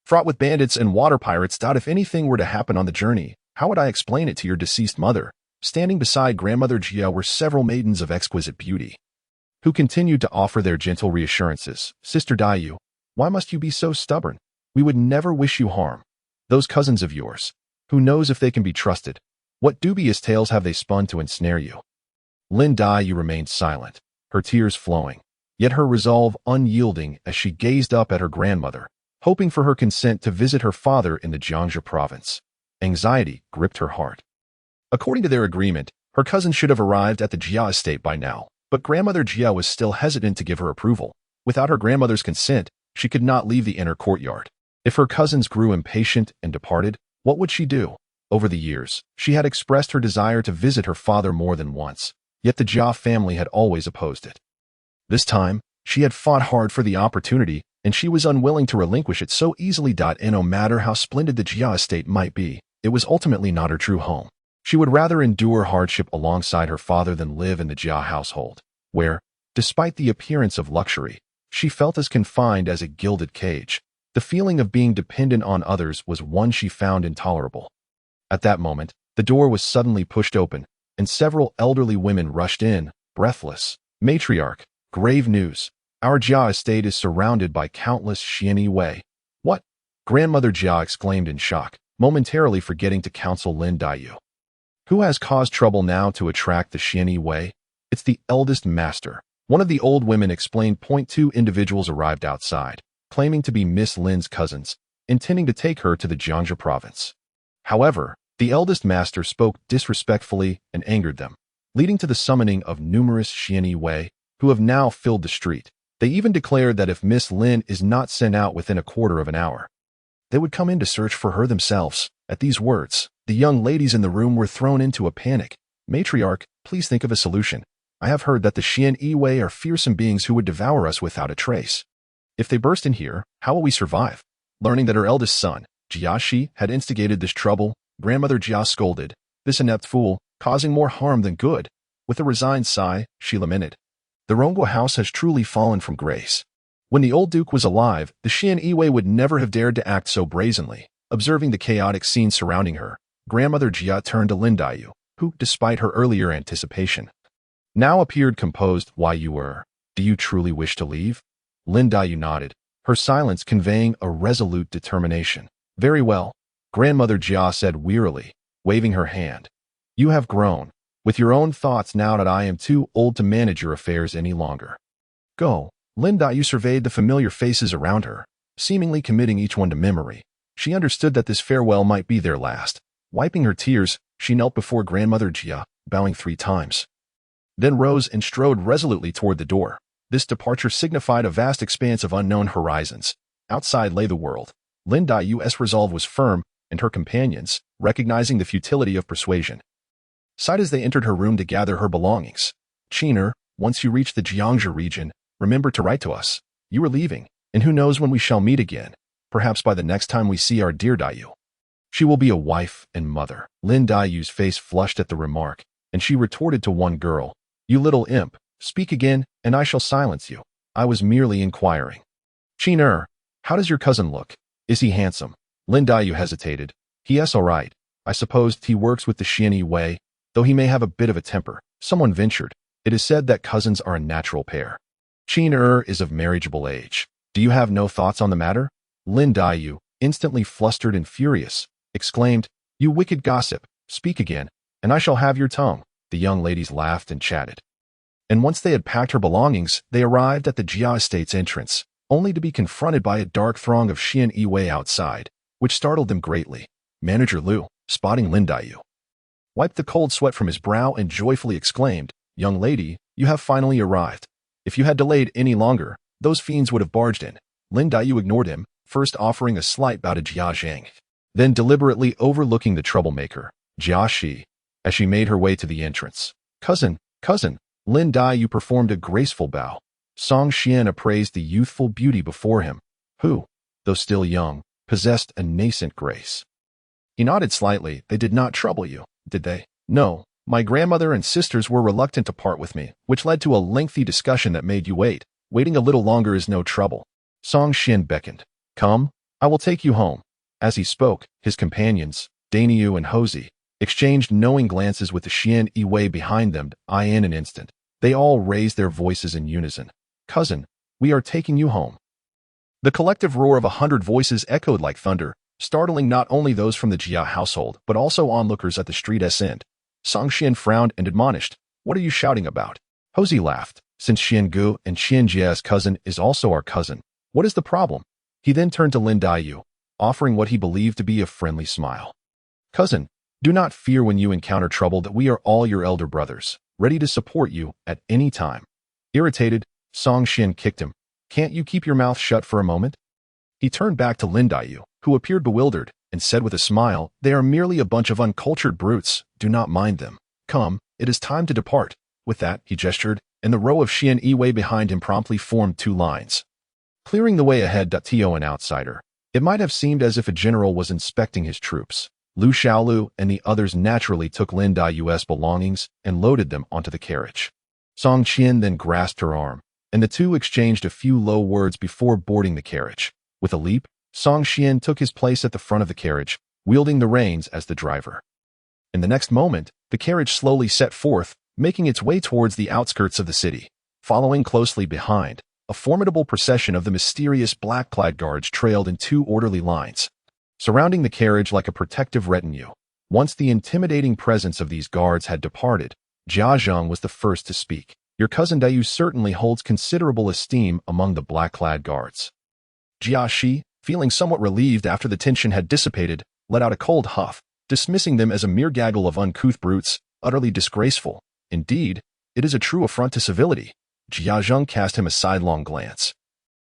Fraught with bandits and water pirates. If anything were to happen on the journey, how would I explain it to your deceased mother? Standing beside grandmother Jia were several maidens of exquisite beauty, who continued to offer their gentle reassurances. Sister Daiyu, why must you be so stubborn? We would never wish you harm. Those cousins of yours, who knows if they can be trusted? What dubious tales have they spun to ensnare you? Lin Daiyu remained silent, her tears flowing, yet her resolve unyielding as she gazed up at her grandmother, hoping for her consent to visit her father in the Jiangxia province. Anxiety gripped her heart. According to their agreement, her cousin should have arrived at the Jia estate by now, but grandmother Jia was still hesitant to give her approval. Without her grandmother's consent, she could not leave the inner courtyard. If her cousins grew impatient and departed, what would she do? Over the years, she had expressed her desire to visit her father more than once, yet the Jia family had always opposed it. This time, she had fought hard for the opportunity, and she was unwilling to relinquish it so easily. No matter how splendid the Jia estate might be, it was ultimately not her true home. She would rather endure hardship alongside her father than live in the Jia household, where, despite the appearance of luxury, she felt as confined as a gilded cage. The feeling of being dependent on others was one she found intolerable. At that moment, the door was suddenly pushed open, and several elderly women rushed in, breathless. Matriarch, grave news. Our Jia estate is surrounded by countless Xian Yiwei. What? Grandmother Jia exclaimed in shock, momentarily forgetting to counsel Lin Daiyu. Who has caused trouble now to attract the Xian Wei? It's the eldest master. One of the old women explained. Two individuals arrived outside, claiming to be Miss Lin's cousins, intending to take her to the Jiangxia province. However, the eldest master spoke disrespectfully and angered them, leading to the summoning of numerous Xian Wei, who have now filled the street. They even declared that if Miss Lin is not sent out within a quarter of an hour, they would come in to search for her themselves. At these words, the young ladies in the room were thrown into a panic. Matriarch, please think of a solution. I have heard that the Xian Wei are fearsome beings who would devour us without a trace. If they burst in here, how will we survive? Learning that her eldest son, Jia Shi, had instigated this trouble, Grandmother Jia scolded, this inept fool, causing more harm than good. With a resigned sigh, she lamented, the Rongguo house has truly fallen from grace. When the old duke was alive, the Xian Wei would never have dared to act so brazenly. Observing the chaotic scene surrounding her, Grandmother Jia turned to Lin Daiyu, who, despite her earlier anticipation, now appeared composed. Why, do you truly wish to leave? Lin Daiyu nodded, her silence conveying a resolute determination. Very well, Grandmother Jia said wearily, waving her hand. You have grown, with your own thoughts now that I am too old to manage your affairs any longer. Go. Lin Daiyu surveyed the familiar faces around her, seemingly committing each one to memory. She understood that this farewell might be their last. Wiping her tears, she knelt before Grandmother Jia, bowing 3 times. Then rose and strode resolutely toward the door. This departure signified a vast expanse of unknown horizons. Outside lay the world. Lin Daiyu's resolve was firm, and her companions, recognizing the futility of persuasion, sighed as they entered her room to gather her belongings. Qiner, once you reach the Jiangxia region, remember to write to us. You are leaving, and who knows when we shall meet again. Perhaps by the next time we see our dear Daiyu, she will be a wife and mother. Lin Daiyu's face flushed at the remark, and she retorted to one girl, you little imp, speak again, and I shall silence you. I was merely inquiring. Qiner, how does your cousin look? Is he handsome? Lin Daiyu hesitated. He.S. all right. I suppose he works with the Xian Wei, though he may have a bit of a temper. Someone ventured. It is said that cousins are a natural pair. Qiner is of marriageable age. Do you have no thoughts on the matter? Lin Daiyu, instantly flustered and furious, exclaimed, you wicked gossip, speak again, and I shall have your tongue. The young ladies laughed and chatted. And once they had packed her belongings, they arrived at the Jia estate's entrance, only to be confronted by a dark throng of Xian Wei outside, which startled them greatly. Manager Liu, spotting Lin Daiyu, wiped the cold sweat from his brow and joyfully exclaimed, young lady, you have finally arrived. If you had delayed any longer, those fiends would have barged in. Lin Daiyu ignored him, first offering a slight bow to Jia Zhang, then deliberately overlooking the troublemaker, Jia Shi, as she made her way to the entrance. Cousin, Lin Daiyu performed a graceful bow. Song Xian appraised the youthful beauty before him, who, though still young, possessed a nascent grace. He nodded slightly. They did not trouble you, did they? No. My grandmother and sisters were reluctant to part with me, which led to a lengthy discussion that made you wait. Waiting a little longer is no trouble. Song Xian beckoned. Come, I will take you home. As he spoke, his companions, Daniu and Hosey, exchanged knowing glances with the Xian Wei behind them. In an instant, they all raised their voices in unison. Cousin, we are taking you home. The collective roar of 100 voices echoed like thunder, startling not only those from the Jia household, but also onlookers at the street's end. Song Xian frowned and admonished, what are you shouting about? Hosey laughed, since Xian Gu and Xian Jia's cousin is also our cousin. What is the problem? He then turned to Lin Daiyu, offering what he believed to be a friendly smile. Cousin, do not fear when you encounter trouble that we are all your elder brothers, ready to support you at any time. Irritated, Song Xian kicked him. Can't you keep your mouth shut for a moment? He turned back to Lin Daiyu, who appeared bewildered, and said with a smile, they are merely a bunch of uncultured brutes, do not mind them. Come, it is time to depart. With that, he gestured, and the row of Xian Wei behind him promptly formed 2 lines, clearing the way ahead. To an outsider, it might have seemed as if a general was inspecting his troops. Lu Xiaolu and the others naturally took Lin Daiyu's belongings and loaded them onto the carriage. Song Qian then grasped her arm, and the two exchanged a few low words before boarding the carriage. With a leap, Song Qian took his place at the front of the carriage, wielding the reins as the driver. In the next moment, the carriage slowly set forth, making its way towards the outskirts of the city. Following closely behind, a a formidable procession of the mysterious black-clad guards trailed in 2 orderly lines, surrounding the carriage like a protective retinue. Once the intimidating presence of these guards had departed, Jia Zheng was the first to speak. Your cousin Dayu certainly holds considerable esteem among the black-clad guards. Jia Shi, feeling somewhat relieved after the tension had dissipated, let out a cold huff, dismissing them as a mere gaggle of uncouth brutes, utterly disgraceful. Indeed, it is a true affront to civility. Jia Zheng cast him a sidelong glance,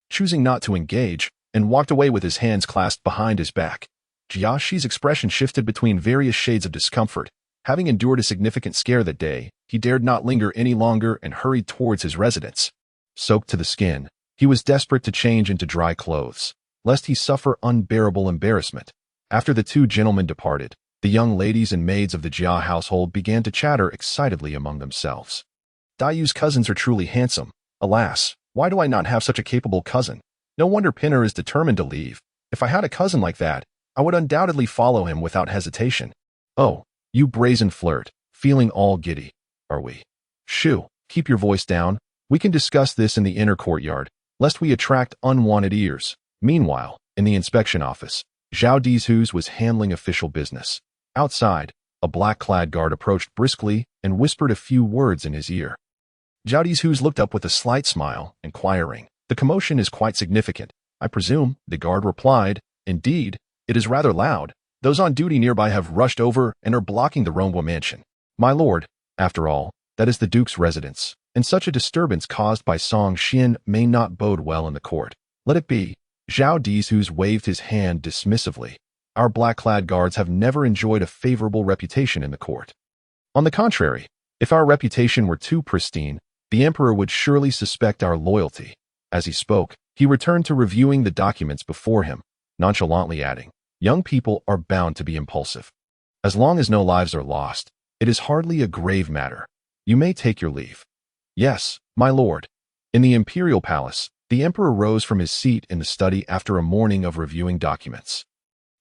choosing not to engage, and walked away with his hands clasped behind his back. Jia Shi's expression shifted between various shades of discomfort. Having endured a significant scare that day, he dared not linger any longer and hurried towards his residence. Soaked to the skin, he was desperate to change into dry clothes, lest he suffer unbearable embarrassment. After the 2 gentlemen departed, the young ladies and maids of the Jia household began to chatter excitedly among themselves. Dayu's cousins are truly handsome. Alas, why do I not have such a capable cousin? No wonder Pinner is determined to leave. If I had a cousin like that, I would undoubtedly follow him without hesitation. Oh, you brazen flirt, feeling all giddy, are we? Shoo, keep your voice down. We can discuss this in the inner courtyard, lest we attract unwanted ears. Meanwhile, in the inspection office, Zhao Dizhu's was handling official business. Outside, a black-clad guard approached briskly and whispered a few words in his ear. Zhao Dizhu's looked up with a slight smile, inquiring, "The commotion is quite significant, I presume," the guard replied. "Indeed, it is rather loud. Those on duty nearby have rushed over and are blocking the Rongwa mansion. My lord, after all, that is the Duke's residence, and such a disturbance caused by Song Xian may not bode well in the court. Let it be." Zhao Dizhu's waved his hand dismissively. "Our black-clad guards have never enjoyed a favorable reputation in the court. On the contrary, if our reputation were too pristine, the emperor would surely suspect our loyalty." As he spoke, he returned to reviewing the documents before him, nonchalantly adding, "Young people are bound to be impulsive. As long as no lives are lost, it is hardly a grave matter. You may take your leave." "Yes, my lord." In the imperial palace, the emperor rose from his seat in the study after a morning of reviewing documents.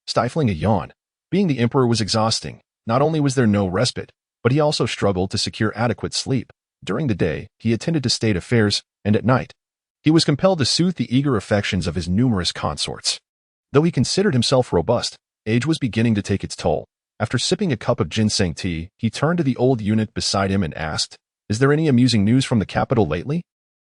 Stifling a yawn, being the emperor was exhausting. Not only was there no respite, but he also struggled to secure adequate sleep. During the day, he attended to state affairs, and at night, he was compelled to soothe the eager affections of his numerous consorts. Though he considered himself robust, age was beginning to take its toll. After sipping a cup of ginseng tea, he turned to the old eunuch beside him and asked, "Is there any amusing news from the capital lately?"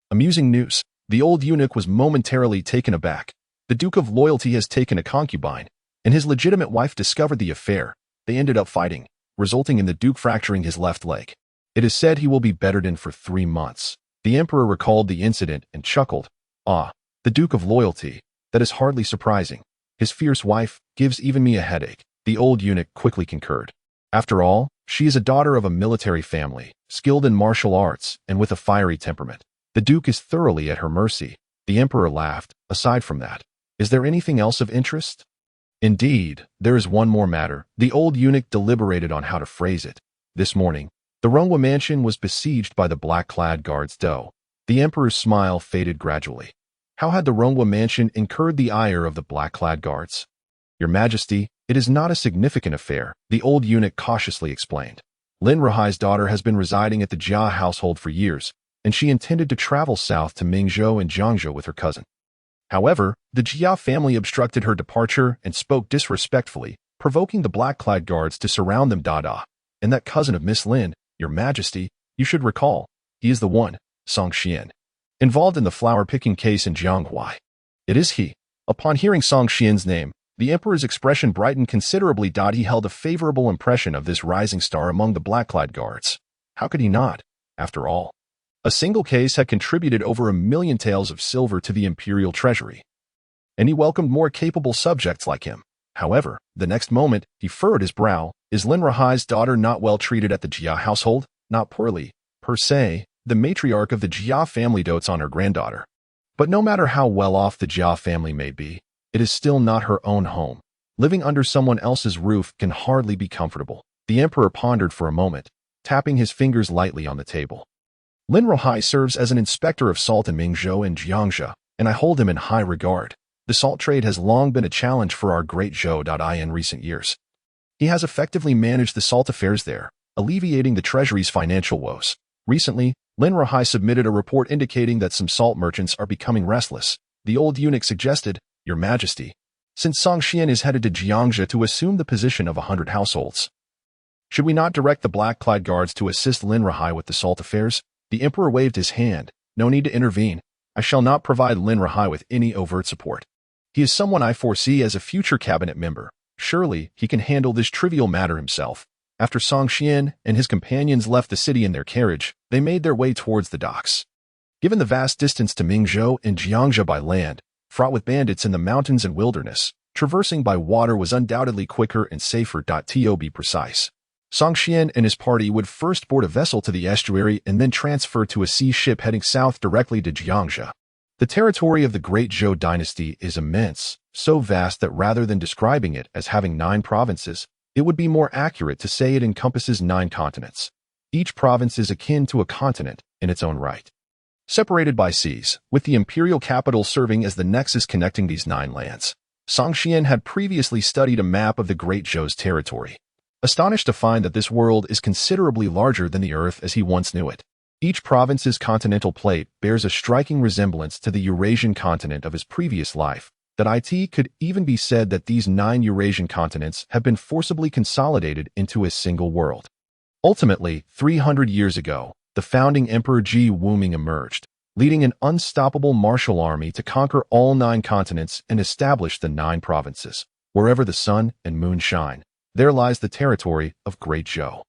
Amusing news? The old eunuch was momentarily taken aback. The Duke of Loyalty has taken a concubine, and his legitimate wife discovered the affair. They ended up fighting, resulting in the Duke fracturing his left leg. It is said he will be bettered in for 3 months. The emperor recalled the incident and chuckled. "Ah, the Duke of Loyalty. That is hardly surprising. His fierce wife gives even me a headache." The old eunuch quickly concurred. After all, she is a daughter of a military family, skilled in martial arts and with a fiery temperament. The Duke is thoroughly at her mercy. The emperor laughed. "Aside from that, is there anything else of interest?" "Indeed, there is one more matter." The old eunuch deliberated on how to phrase it. This morning, the Rongwa mansion was besieged by the black-clad guards. The emperor's smile faded gradually. How had the Rongwa mansion incurred the ire of the black-clad guards? "Your Majesty, it is not a significant affair," the old eunuch cautiously explained. "Lin Rahai's daughter has been residing at the Jia household for years, and she intended to travel south to Mingzhou and Jiangzhou with her cousin. However, the Jia family obstructed her departure and spoke disrespectfully, provoking the black-clad guards to surround them. And that cousin of Miss Lin, Your Majesty, you should recall, he is the one, Song Xian, involved in the flower-picking case in Jianghuai. It is he." Upon hearing Song Xian's name, the emperor's expression brightened considerably. He held a favorable impression of this rising star among the black-clad guards. How could he not? After all, a single case had contributed over 1,000,000 taels of silver to the imperial treasury, and he welcomed more capable subjects like him. However, the next moment, he furrowed his brow. "Is Lin Rahai's daughter not well treated at the Jia household?" "Not poorly, per se. The matriarch of the Jia family dotes on her granddaughter. But no matter how well off the Jia family may be, it is still not her own home. Living under someone else's roof can hardly be comfortable." The emperor pondered for a moment, tapping his fingers lightly on the table. "Lin Rahai serves as an inspector of salt in Mingzhou and Jiangzhou, and I hold him in high regard. The salt trade has long been a challenge for our great Zhou. In recent years, he has effectively managed the salt affairs there, alleviating the treasury's financial woes. Recently, Lin Rahai submitted a report indicating that some salt merchants are becoming restless. The old eunuch suggested, Your Majesty, since Song Xian is headed to Jiangxia to assume the position of 100 households, should we not direct the black-clad guards to assist Lin Rahai with the salt affairs? The emperor waved his hand. No need to intervene. I shall not provide Lin Rahai with any overt support. He is someone I foresee as a future cabinet member. Surely he can handle this trivial matter himself. After Song Xian and his companions left the city in their carriage, they made their way towards the docks. Given the vast distance to Mingzhou and Jiangxia by land, fraught with bandits in the mountains and wilderness, traversing by water was undoubtedly quicker and safer. To be precise, Song Xian and his party would first board a vessel to the estuary and then transfer to a sea ship heading south directly to Jiangxia. The territory of the Great Zhou dynasty is immense, so vast that rather than describing it as having 9 provinces, it would be more accurate to say it encompasses 9 continents. Each province is akin to a continent in its own right, separated by seas, with the imperial capital serving as the nexus connecting these 9 lands. Song Xian had previously studied a map of the Great Zhou's territory, astonished to find that this world is considerably larger than the Earth as he once knew it. Each province's continental plate bears a striking resemblance to the Eurasian continent of his previous life. That it could even be said that these 9 Eurasian continents have been forcibly consolidated into a single world. Ultimately, 300 years ago, the founding Emperor Ji Wuming emerged, leading an unstoppable martial army to conquer all 9 continents and establish the 9 provinces. Wherever the sun and moon shine, there lies the territory of Great Zhou.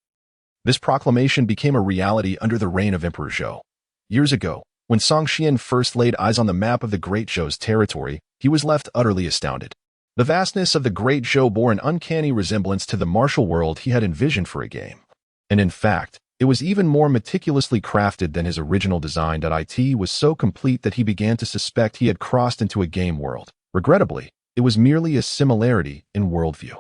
This proclamation became a reality under the reign of Emperor Zhou. Years ago, when Song Xian first laid eyes on the map of the Great Zhou's territory, he was left utterly astounded. The vastness of the Great Zhou bore an uncanny resemblance to the martial world he had envisioned for a game. And in fact, it was even more meticulously crafted than his original design. It was so complete that he began to suspect he had crossed into a game world. Regrettably, it was merely a similarity in worldview,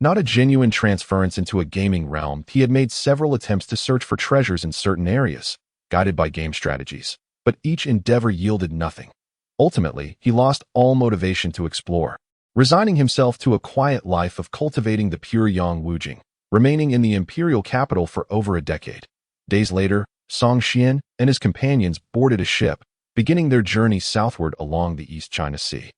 not a genuine transference into a gaming realm. He had made several attempts to search for treasures in certain areas, guided by game strategies, but each endeavor yielded nothing. Ultimately, he lost all motivation to explore, resigning himself to a quiet life of cultivating the pure yang wujing, remaining in the imperial capital for over a decade. Days later, Song Xian and his companions boarded a ship, beginning their journey southward along the East China Sea.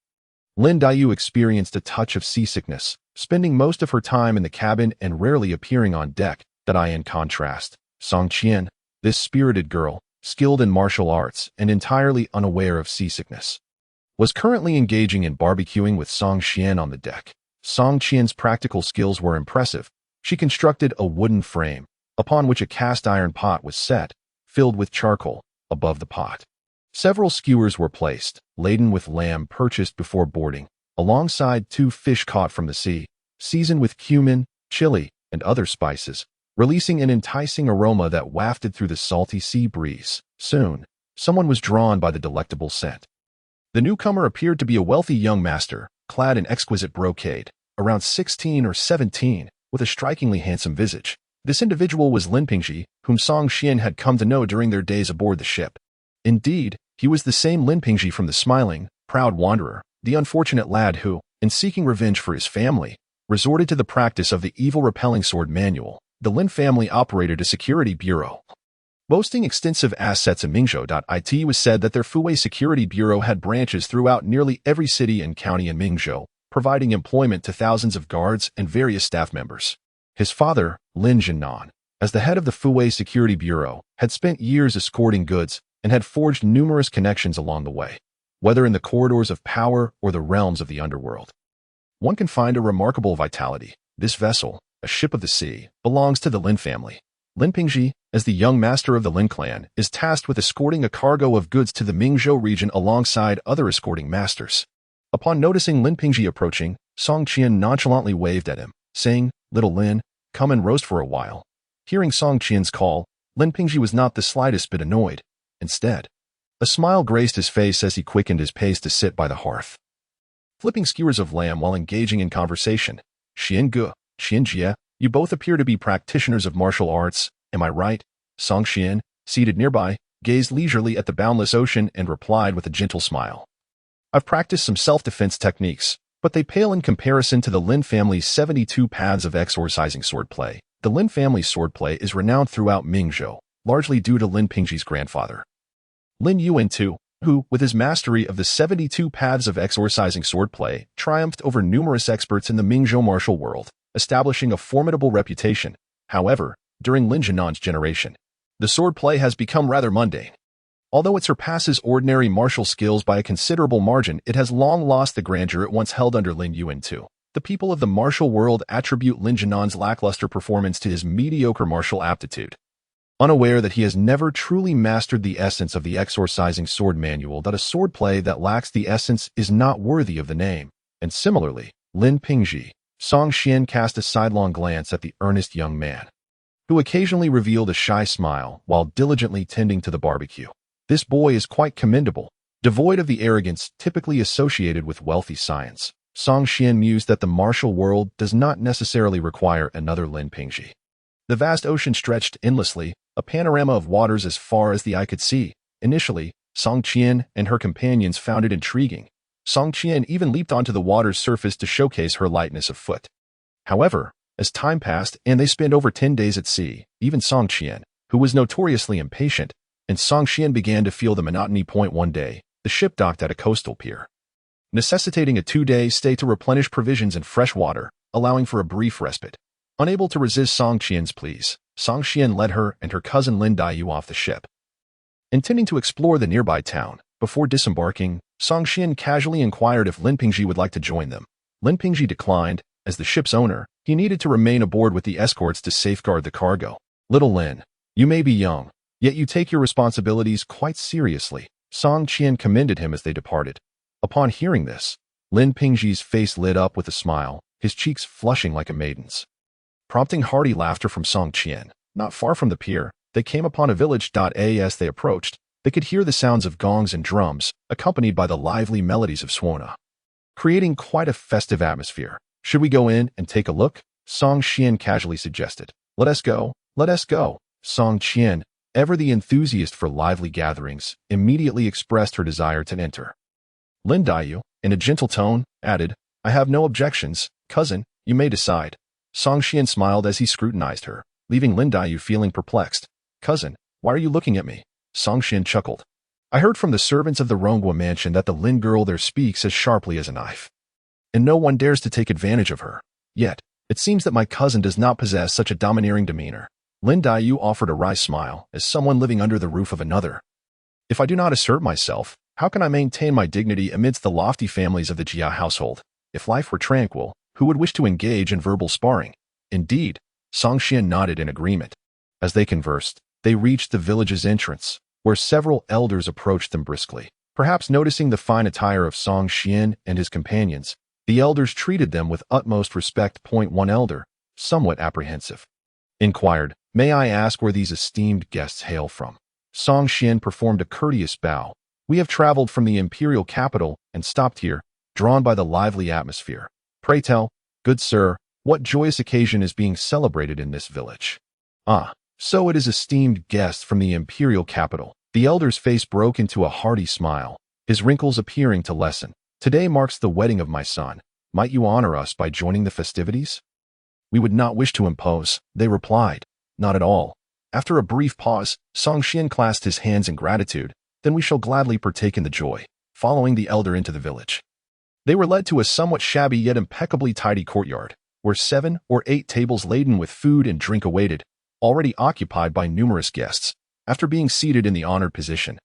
Lin Diyu experienced a touch of seasickness, spending most of her time in the cabin and rarely appearing on deck. In contrast, Song Qian, this spirited girl, skilled in martial arts and entirely unaware of seasickness, was currently engaging in barbecuing with Song Xian on the deck. Song Qian's practical skills were impressive. She constructed a wooden frame, upon which a cast-iron pot was set, filled with charcoal. Above the pot, several skewers were placed, laden with lamb purchased before boarding, alongside 2 fish caught from the sea, seasoned with cumin, chili, and other spices, releasing an enticing aroma that wafted through the salty sea breeze. Soon, someone was drawn by the delectable scent. The newcomer appeared to be a wealthy young master, clad in exquisite brocade, around 16 or 17, with a strikingly handsome visage. This individual was Lin Pingji, whom Song Xian had come to know during their days aboard the ship. Indeed, he was the same Lin Pingji from the smiling, proud wanderer, the unfortunate lad who, in seeking revenge for his family, resorted to the practice of the evil repelling sword manual. The Lin family operated a security bureau, boasting extensive assets in Mingzhou. It was said that their Fuwei Security Bureau had branches throughout nearly every city and county in Mingzhou, providing employment to thousands of guards and various staff members. His father, Lin Zhennan, as the head of the Fuwei Security Bureau, had spent years escorting goods and had forged numerous connections along the way, whether in the corridors of power or the realms of the underworld. One can find a remarkable vitality. This vessel, a ship of the sea, belongs to the Lin family. Lin Pingji, as the young master of the Lin clan, is tasked with escorting a cargo of goods to the Mingzhou region alongside other escorting masters. Upon noticing Lin Pingji approaching, Song Qian nonchalantly waved at him, saying, "Little Lin, come and roast for a while." Hearing Song Qian's call, Lin Pingji was not the slightest bit annoyed. Instead, a smile graced his face as he quickened his pace to sit by the hearth, flipping skewers of lamb while engaging in conversation. "Xian Ge, Xian Jie, you both appear to be practitioners of martial arts, am I right?" Song Xian, seated nearby, gazed leisurely at the boundless ocean and replied with a gentle smile. "I've practiced some self-defense techniques, but they pale in comparison to the Lin family's 72 paths of exorcising swordplay. The Lin family's swordplay is renowned throughout Mingzhou, largely due to Lin Pingji's grandfather. Lin Yuan too, who, with his mastery of the 72 paths of exorcising swordplay, triumphed over numerous experts in the Mingzhou martial world, establishing a formidable reputation. However, during Lin Zhenan's generation, the swordplay has become rather mundane. Although it surpasses ordinary martial skills by a considerable margin, it has long lost the grandeur it once held under Lin Yuan too. The people of the martial world attribute Lin Zhenan's lackluster performance to his mediocre martial aptitude. Unaware that he has never truly mastered the essence of the exorcising sword manual, that a swordplay that lacks the essence is not worthy of the name. And similarly, Lin Pingji, Song Xian cast a sidelong glance at the earnest young man, who occasionally revealed a shy smile while diligently tending to the barbecue. This boy is quite commendable, devoid of the arrogance typically associated with wealthy science. Song Xian mused that the martial world does not necessarily require another Lin Pingji. The vast ocean stretched endlessly, a panorama of waters as far as the eye could see. Initially, Song Qian and her companions found it intriguing. Song Qian even leaped onto the water's surface to showcase her lightness of foot. However, as time passed and they spent over 10 days at sea, even Song Qian, who was notoriously impatient, and Song Xian began to feel the monotony. One day, the ship docked at a coastal pier, necessitating a 2-day stay to replenish provisions and fresh water, allowing for a brief respite. Unable to resist Song Qian's pleas, Song Xian led her and her cousin Lin Daiyu off the ship. Intending to explore the nearby town, before disembarking, Song Xian casually inquired if Lin Pingji would like to join them. Lin Pingji declined. As the ship's owner, he needed to remain aboard with the escorts to safeguard the cargo. Little Lin, you may be young, yet you take your responsibilities quite seriously. Song Qian commended him as they departed. Upon hearing this, Lin Pingji's face lit up with a smile, his cheeks flushing like a maiden's, prompting hearty laughter from Song Qian. Not far from the pier, they came upon a village. As they approached, they could hear the sounds of gongs and drums, accompanied by the lively melodies of Xuan, creating quite a festive atmosphere. Should we go in and take a look? Song Qian casually suggested. Let us go. Let us go. Song Qian, ever the enthusiast for lively gatherings, immediately expressed her desire to enter. Lin Daiyu, in a gentle tone, added, I have no objections, cousin, you may decide. Song Qian smiled as he scrutinized her, leaving Lin Daiyu feeling perplexed. Cousin, why are you looking at me? Song Qian chuckled. I heard from the servants of the Ronghua mansion that the Lin girl there speaks as sharply as a knife, and no one dares to take advantage of her. Yet, it seems that my cousin does not possess such a domineering demeanor. Lin Daiyu offered a wry smile, as someone living under the roof of another. If I do not assert myself, how can I maintain my dignity amidst the lofty families of the Jia household? If life were tranquil, who would wish to engage in verbal sparring? Indeed, Song Xian nodded in agreement. As they conversed, they reached the village's entrance, where several elders approached them briskly. Perhaps noticing the fine attire of Song Xian and his companions, the elders treated them with utmost respect. One elder, somewhat apprehensive, inquired, May I ask where these esteemed guests hail from? Song Xian performed a courteous bow. We have traveled from the imperial capital and stopped here, drawn by the lively atmosphere. Pray tell, good sir, what joyous occasion is being celebrated in this village? Ah, so it is esteemed guests from the imperial capital. The elder's face broke into a hearty smile, his wrinkles appearing to lessen. Today marks the wedding of my son. Might you honor us by joining the festivities? We would not wish to impose, they replied. Not at all. After a brief pause, Song Xian clasped his hands in gratitude. Then we shall gladly partake in the joy. Following the elder into the village, they were led to a somewhat shabby yet impeccably tidy courtyard, where 7 or 8 tables laden with food and drink awaited, already occupied by numerous guests. After being seated in the honored position,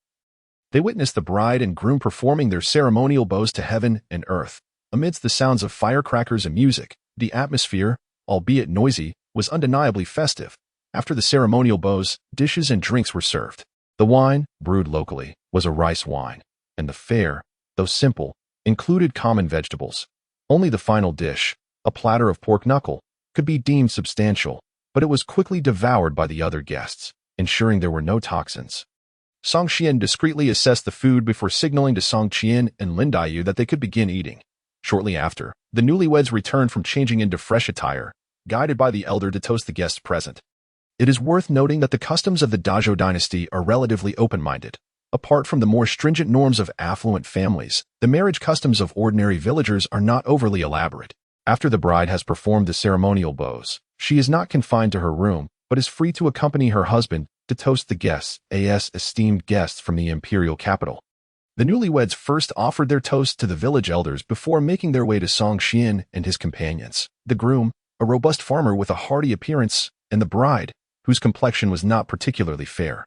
they witnessed the bride and groom performing their ceremonial bows to heaven and earth. Amidst the sounds of firecrackers and music, the atmosphere, albeit noisy, was undeniably festive. After the ceremonial bows, dishes and drinks were served. The wine, brewed locally, was a rice wine, and the fare, though simple, included common vegetables. Only the final dish, a platter of pork knuckle, could be deemed substantial, but it was quickly devoured by the other guests, ensuring there were no toxins. Song Xian discreetly assessed the food before signaling to Song Qian and Lin Daiyu that they could begin eating. Shortly after, the newlyweds returned from changing into fresh attire, guided by the elder to toast the guests present. It is worth noting that the customs of the Dazhou dynasty are relatively open-minded. Apart from the more stringent norms of affluent families, the marriage customs of ordinary villagers are not overly elaborate. After the bride has performed the ceremonial bows, she is not confined to her room, but is free to accompany her husband to toast the guests, as esteemed guests from the imperial capital. The newlyweds first offered their toast to the village elders before making their way to Song Xian and his companions. The groom, a robust farmer with a hearty appearance, and the bride, whose complexion was not particularly fair,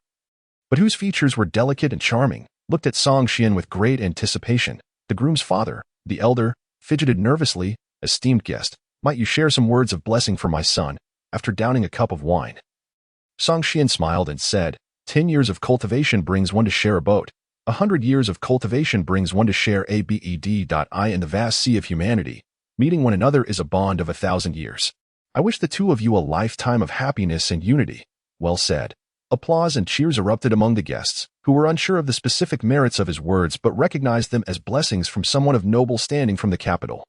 but whose features were delicate and charming, looked at Song Xian with great anticipation. The groom's father, the elder, fidgeted nervously. Esteemed guest, might you share some words of blessing for my son, after downing a cup of wine? Song Xian smiled and said, 10 years of cultivation brings one to share a boat. 100 years of cultivation brings one to share a bed. In the vast sea of humanity, meeting one another is a bond of 1,000 years. I wish the two of you a lifetime of happiness and unity. Well said. Applause and cheers erupted among the guests, who were unsure of the specific merits of his words but recognized them as blessings from someone of noble standing from the capital,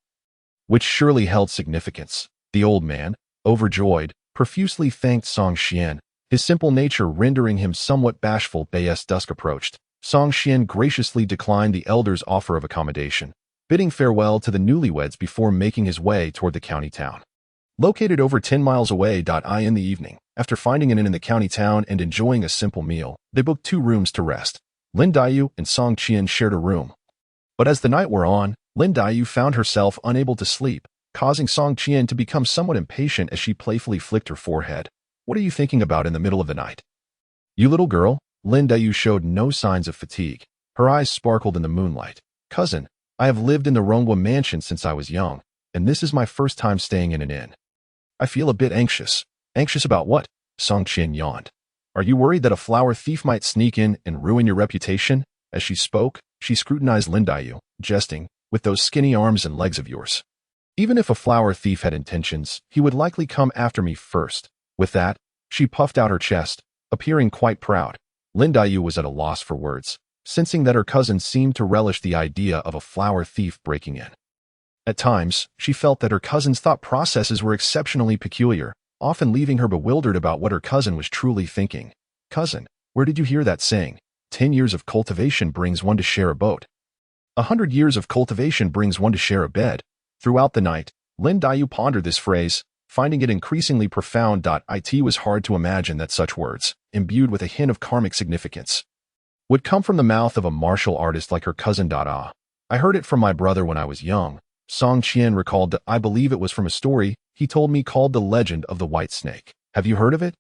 which surely held significance. The old man, overjoyed, profusely thanked Song Xian, his simple nature rendering him somewhat bashful. As dusk approached, Song Xian graciously declined the elder's offer of accommodation, bidding farewell to the newlyweds before making his way toward the county town. Located over 10 miles away. In the evening, after finding an inn in the county town and enjoying a simple meal, they booked 2 rooms to rest. Lin Daiyu and Song Qian shared a room. But as the night wore on, Lin Daiyu found herself unable to sleep, causing Song Qian to become somewhat impatient as she playfully flicked her forehead. What are you thinking about in the middle of the night? You little girl? Lin Daiyu showed no signs of fatigue. Her eyes sparkled in the moonlight. Cousin, I have lived in the Ronghua mansion since I was young, and this is my first time staying in an inn. I feel a bit anxious. Anxious about what? Song Qian yawned. Are you worried that a flower thief might sneak in and ruin your reputation? As she spoke, she scrutinized Lin Daiyu, jesting, with those skinny arms and legs of yours. Even if a flower thief had intentions, he would likely come after me first. With that, she puffed out her chest, appearing quite proud. Lin Daiyu was at a loss for words, sensing that her cousin seemed to relish the idea of a flower thief breaking in. At times, she felt that her cousin's thought processes were exceptionally peculiar, often leaving her bewildered about what her cousin was truly thinking. Cousin, where did you hear that saying? 10 years of cultivation brings one to share a boat. 100 years of cultivation brings one to share a bed. Throughout the night, Lin Daiyu pondered this phrase, finding it increasingly profound. It was hard to imagine that such words, imbued with a hint of karmic significance, would come from the mouth of a martial artist like her cousin. I heard it from my brother when I was young. Song Qian recalled that I believe it was from a story he told me called The Legend of the White Snake. Have you heard of it?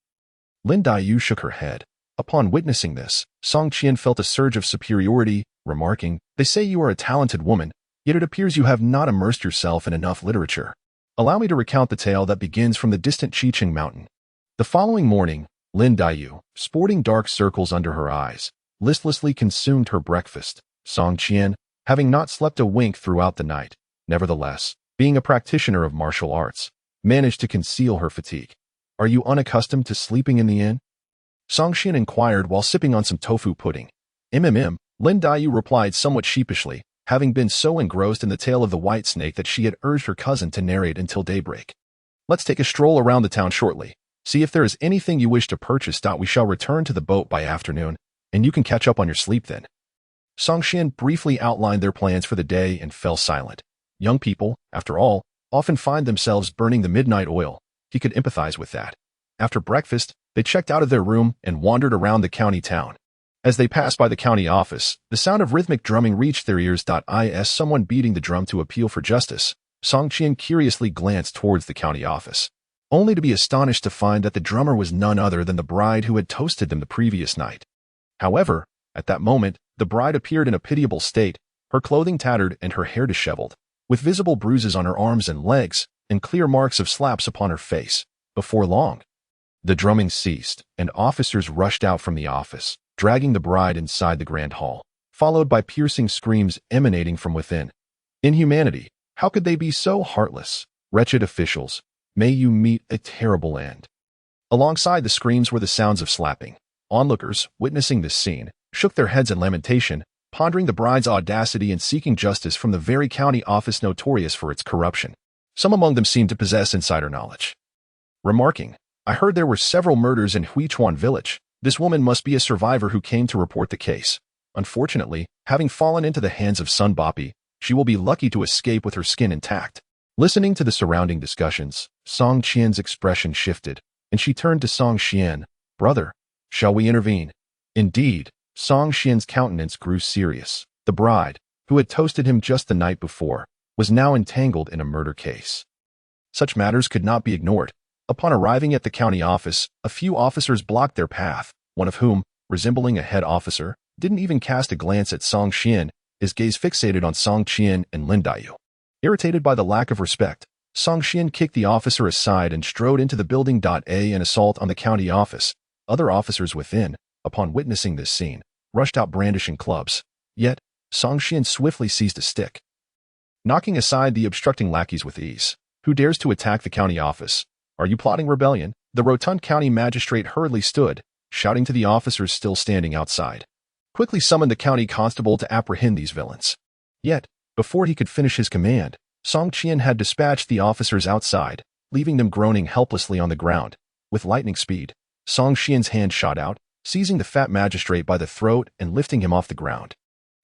Lin Daiyu shook her head. Upon witnessing this, Song Qian felt a surge of superiority, remarking, They say you are a talented woman, yet it appears you have not immersed yourself in enough literature. Allow me to recount the tale that begins from the distant Qiqing mountain. The following morning, Lin Daiyu, sporting dark circles under her eyes, listlessly consumed her breakfast. Song Qian, having not slept a wink throughout the night, nevertheless, being a practitioner of martial arts, managed to conceal her fatigue. Are you unaccustomed to sleeping in the inn? Song Qian inquired while sipping on some tofu pudding. Lin Daiyu replied somewhat sheepishly, having been so engrossed in the tale of the white snake that she had urged her cousin to narrate until daybreak. Let's take a stroll around the town shortly. See if there is anything you wish to purchase. We shall return to the boat by afternoon, and you can catch up on your sleep then. Song Qian briefly outlined their plans for the day and fell silent. Young people, after all, often find themselves burning the midnight oil. He could empathize with that. After breakfast, they checked out of their room and wandered around the county town. As they passed by the county office, the sound of rhythmic drumming reached their ears. Is someone beating the drum to appeal for justice? Song Qian curiously glanced towards the county office, only to be astonished to find that the drummer was none other than the bride who had toasted them the previous night. However, at that moment, the bride appeared in a pitiable state, her clothing tattered and her hair disheveled, with visible bruises on her arms and legs, and clear marks of slaps upon her face. Before long, the drumming ceased, and officers rushed out from the office, dragging the bride inside the grand hall, followed by piercing screams emanating from within. Inhumanity, how could they be so heartless? Wretched officials, may you meet a terrible end. Alongside the screams were the sounds of slapping. Onlookers, witnessing this scene, shook their heads in lamentation, pondering the bride's audacity in seeking justice from the very county office notorious for its corruption. Some among them seemed to possess insider knowledge, remarking, I heard there were several murders in Xuan village. This woman must be a survivor who came to report the case. Unfortunately, having fallen into the hands of Sun Bapi, she will be lucky to escape with her skin intact. Listening to the surrounding discussions, Song Qian's expression shifted, and she turned to Song Xian. Brother, Shall we intervene? Indeed, Song Xian's countenance grew serious. The bride, who had toasted him just the night before, was now entangled in a murder case. Such matters could not be ignored. Upon arriving at the county office, a few officers blocked their path, one of whom, resembling a head officer, didn't even cast a glance at Song Xian, his gaze fixated on Song Qian and Lin Daiyu. Irritated by the lack of respect, Song Xian kicked the officer aside and strode into the building. An assault on the county office. Other officers within, upon witnessing this scene, rushed out brandishing clubs. Yet, Song Xian swiftly seized a stick, knocking aside the obstructing lackeys with ease. Who dares to attack the county office? Are you plotting rebellion? The rotund county magistrate hurriedly stood, shouting to the officers still standing outside. Quickly summoned the county constable to apprehend these villains. Yet, before he could finish his command, Song Qian had dispatched the officers outside, leaving them groaning helplessly on the ground. With lightning speed, Song Qian's hand shot out, seizing the fat magistrate by the throat and lifting him off the ground.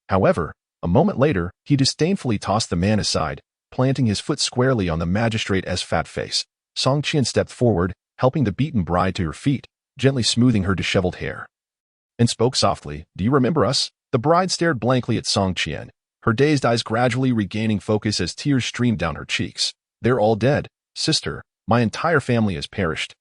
However, a moment later, he disdainfully tossed the man aside, planting his foot squarely on the magistrate's fat face. Song Qian stepped forward, helping the beaten bride to her feet, gently smoothing her disheveled hair, and spoke softly, "Do you remember us?" The bride stared blankly at Song Qian, her dazed eyes gradually regaining focus as tears streamed down her cheeks. "They're all dead, sister. My entire family has perished."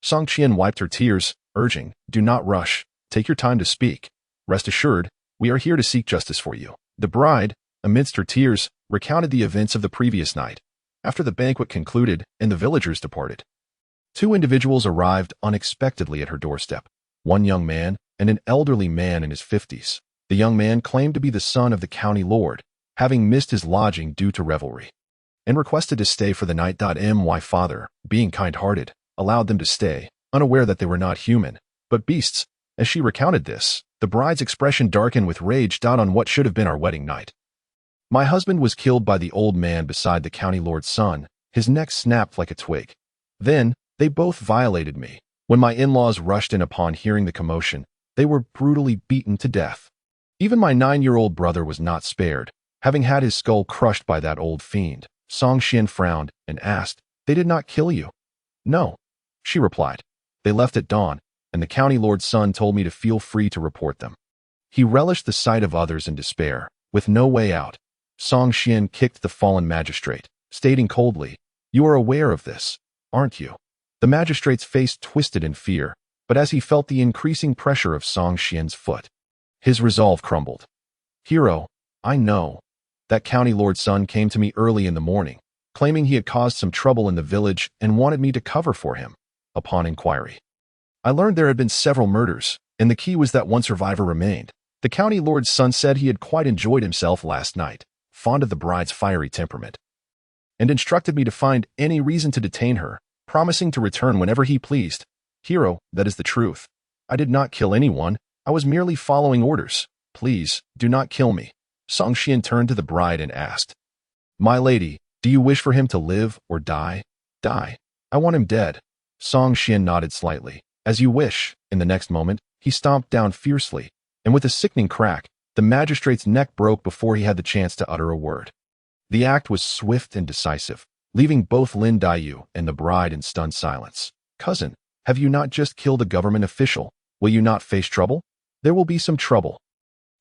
Song Qian wiped her tears, urging, "Do not rush. Take your time to speak. Rest assured, we are here to seek justice for you." The bride, amidst her tears, recounted the events of the previous night. After the banquet concluded and the villagers departed, two individuals arrived unexpectedly at her doorstep, one young man and an elderly man in his 50s. The young man claimed to be the son of the county lord, having missed his lodging due to revelry, and requested to stay for the night. My father, being kind-hearted, allowed them to stay, unaware that they were not human, but beasts. As she recounted this, the bride's expression darkened with rage. On what should have been our wedding night, my husband was killed by the old man beside the county lord's son. His neck snapped like a twig. Then, they both violated me. When my in-laws rushed in upon hearing the commotion, they were brutally beaten to death. Even my 9-year-old brother was not spared, having had his skull crushed by that old fiend. Song Xian frowned and asked, "They did not kill you?" "No," she replied. "They left at dawn, and the county lord's son told me to feel free to report them." He relished the sight of others in despair. With no way out, Song Xian kicked the fallen magistrate, stating coldly, "You are aware of this, aren't you?" The magistrate's face twisted in fear, but as he felt the increasing pressure of Song Xian's foot, his resolve crumbled. "Hero, I know. That county lord's son came to me early in the morning, claiming he had caused some trouble in the village and wanted me to cover for him. Upon inquiry, I learned there had been several murders, and the key was that one survivor remained. The county lord's son said he had quite enjoyed himself last night, fond of the bride's fiery temperament, and instructed me to find any reason to detain her, promising to return whenever he pleased. Hero, that is the truth. I did not kill anyone. I was merely following orders. Please, do not kill me." Song Xian turned to the bride and asked, "My lady, do you wish for him to live or die?" "Die. I want him dead." Song Xian nodded slightly. "As you wish." In the next moment, he stomped down fiercely, and with a sickening crack, the magistrate's neck broke before he had the chance to utter a word. The act was swift and decisive, leaving both Lin Daiyu and the bride in stunned silence. "Cousin, have you not just killed a government official? Will you not face trouble?" "There will be some trouble."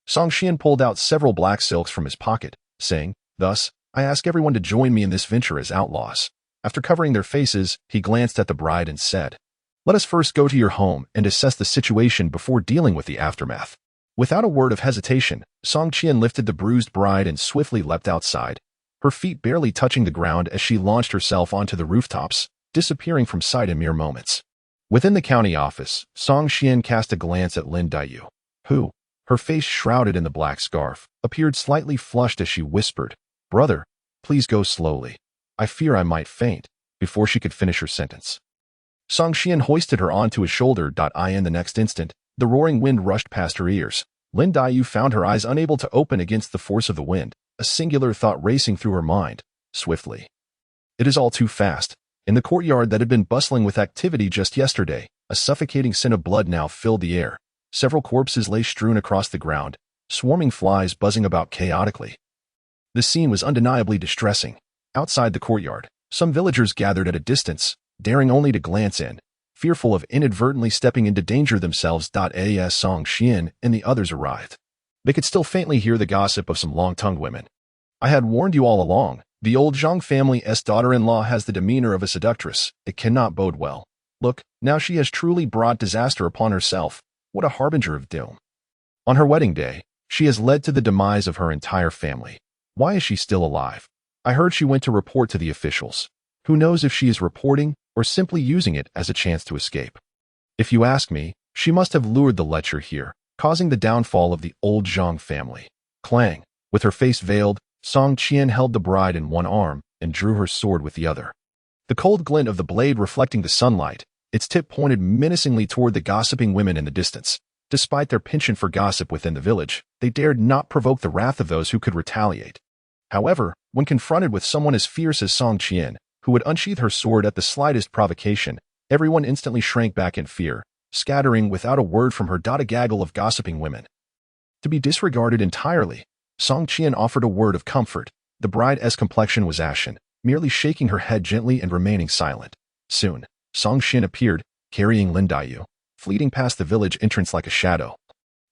Song Xian pulled out several black silks from his pocket, saying, "Thus, I ask everyone to join me in this venture as outlaws." After covering their faces, he glanced at the bride and said, "Let us first go to your home and assess the situation before dealing with the aftermath." Without a word of hesitation, Song Qian lifted the bruised bride and swiftly leapt outside, her feet barely touching the ground as she launched herself onto the rooftops, disappearing from sight in mere moments. Within the county office, Song Qian cast a glance at Lin Daiyu, who, her face shrouded in the black scarf, appeared slightly flushed as she whispered, "Brother, please go slowly. I fear I might faint," before she could finish her sentence. Song Qian hoisted her onto his shoulder. In the next instant, the roaring wind rushed past her ears. Lin Daiyu found her eyes unable to open against the force of the wind, a singular thought racing through her mind, swiftly. It is all too fast. In the courtyard that had been bustling with activity just yesterday, a suffocating scent of blood now filled the air. Several corpses lay strewn across the ground, swarming flies buzzing about chaotically. The scene was undeniably distressing. Outside the courtyard, some villagers gathered at a distance, daring only to glance in, fearful of inadvertently stepping into danger themselves. As Song Xian and the others arrived, they could still faintly hear the gossip of some long-tongued women. I had warned you all along. The old Zhang family's daughter-in-law has the demeanor of a seductress. It cannot bode well. Look, now she has truly brought disaster upon herself. What a harbinger of doom. On her wedding day, she has led to the demise of her entire family. Why is she still alive? I heard she went to report to the officials. Who knows if she is reporting or simply using it as a chance to escape? If you ask me, she must have lured the lecher here, causing the downfall of the old Zhang family. Clang. With her face veiled, Song Qian held the bride in one arm and drew her sword with the other. The cold glint of the blade reflecting the sunlight, its tip pointed menacingly toward the gossiping women in the distance. Despite their penchant for gossip within the village, they dared not provoke the wrath of those who could retaliate. However, when confronted with someone as fierce as Song Qian, who would unsheath her sword at the slightest provocation, everyone instantly shrank back in fear, scattering without a word from her. A gaggle of gossiping women. To be disregarded entirely, Song Qian offered a word of comfort. The bride's complexion was ashen, merely shaking her head gently and remaining silent. Soon, Song Qian appeared, carrying Lin Daiyu, fleeting past the village entrance like a shadow.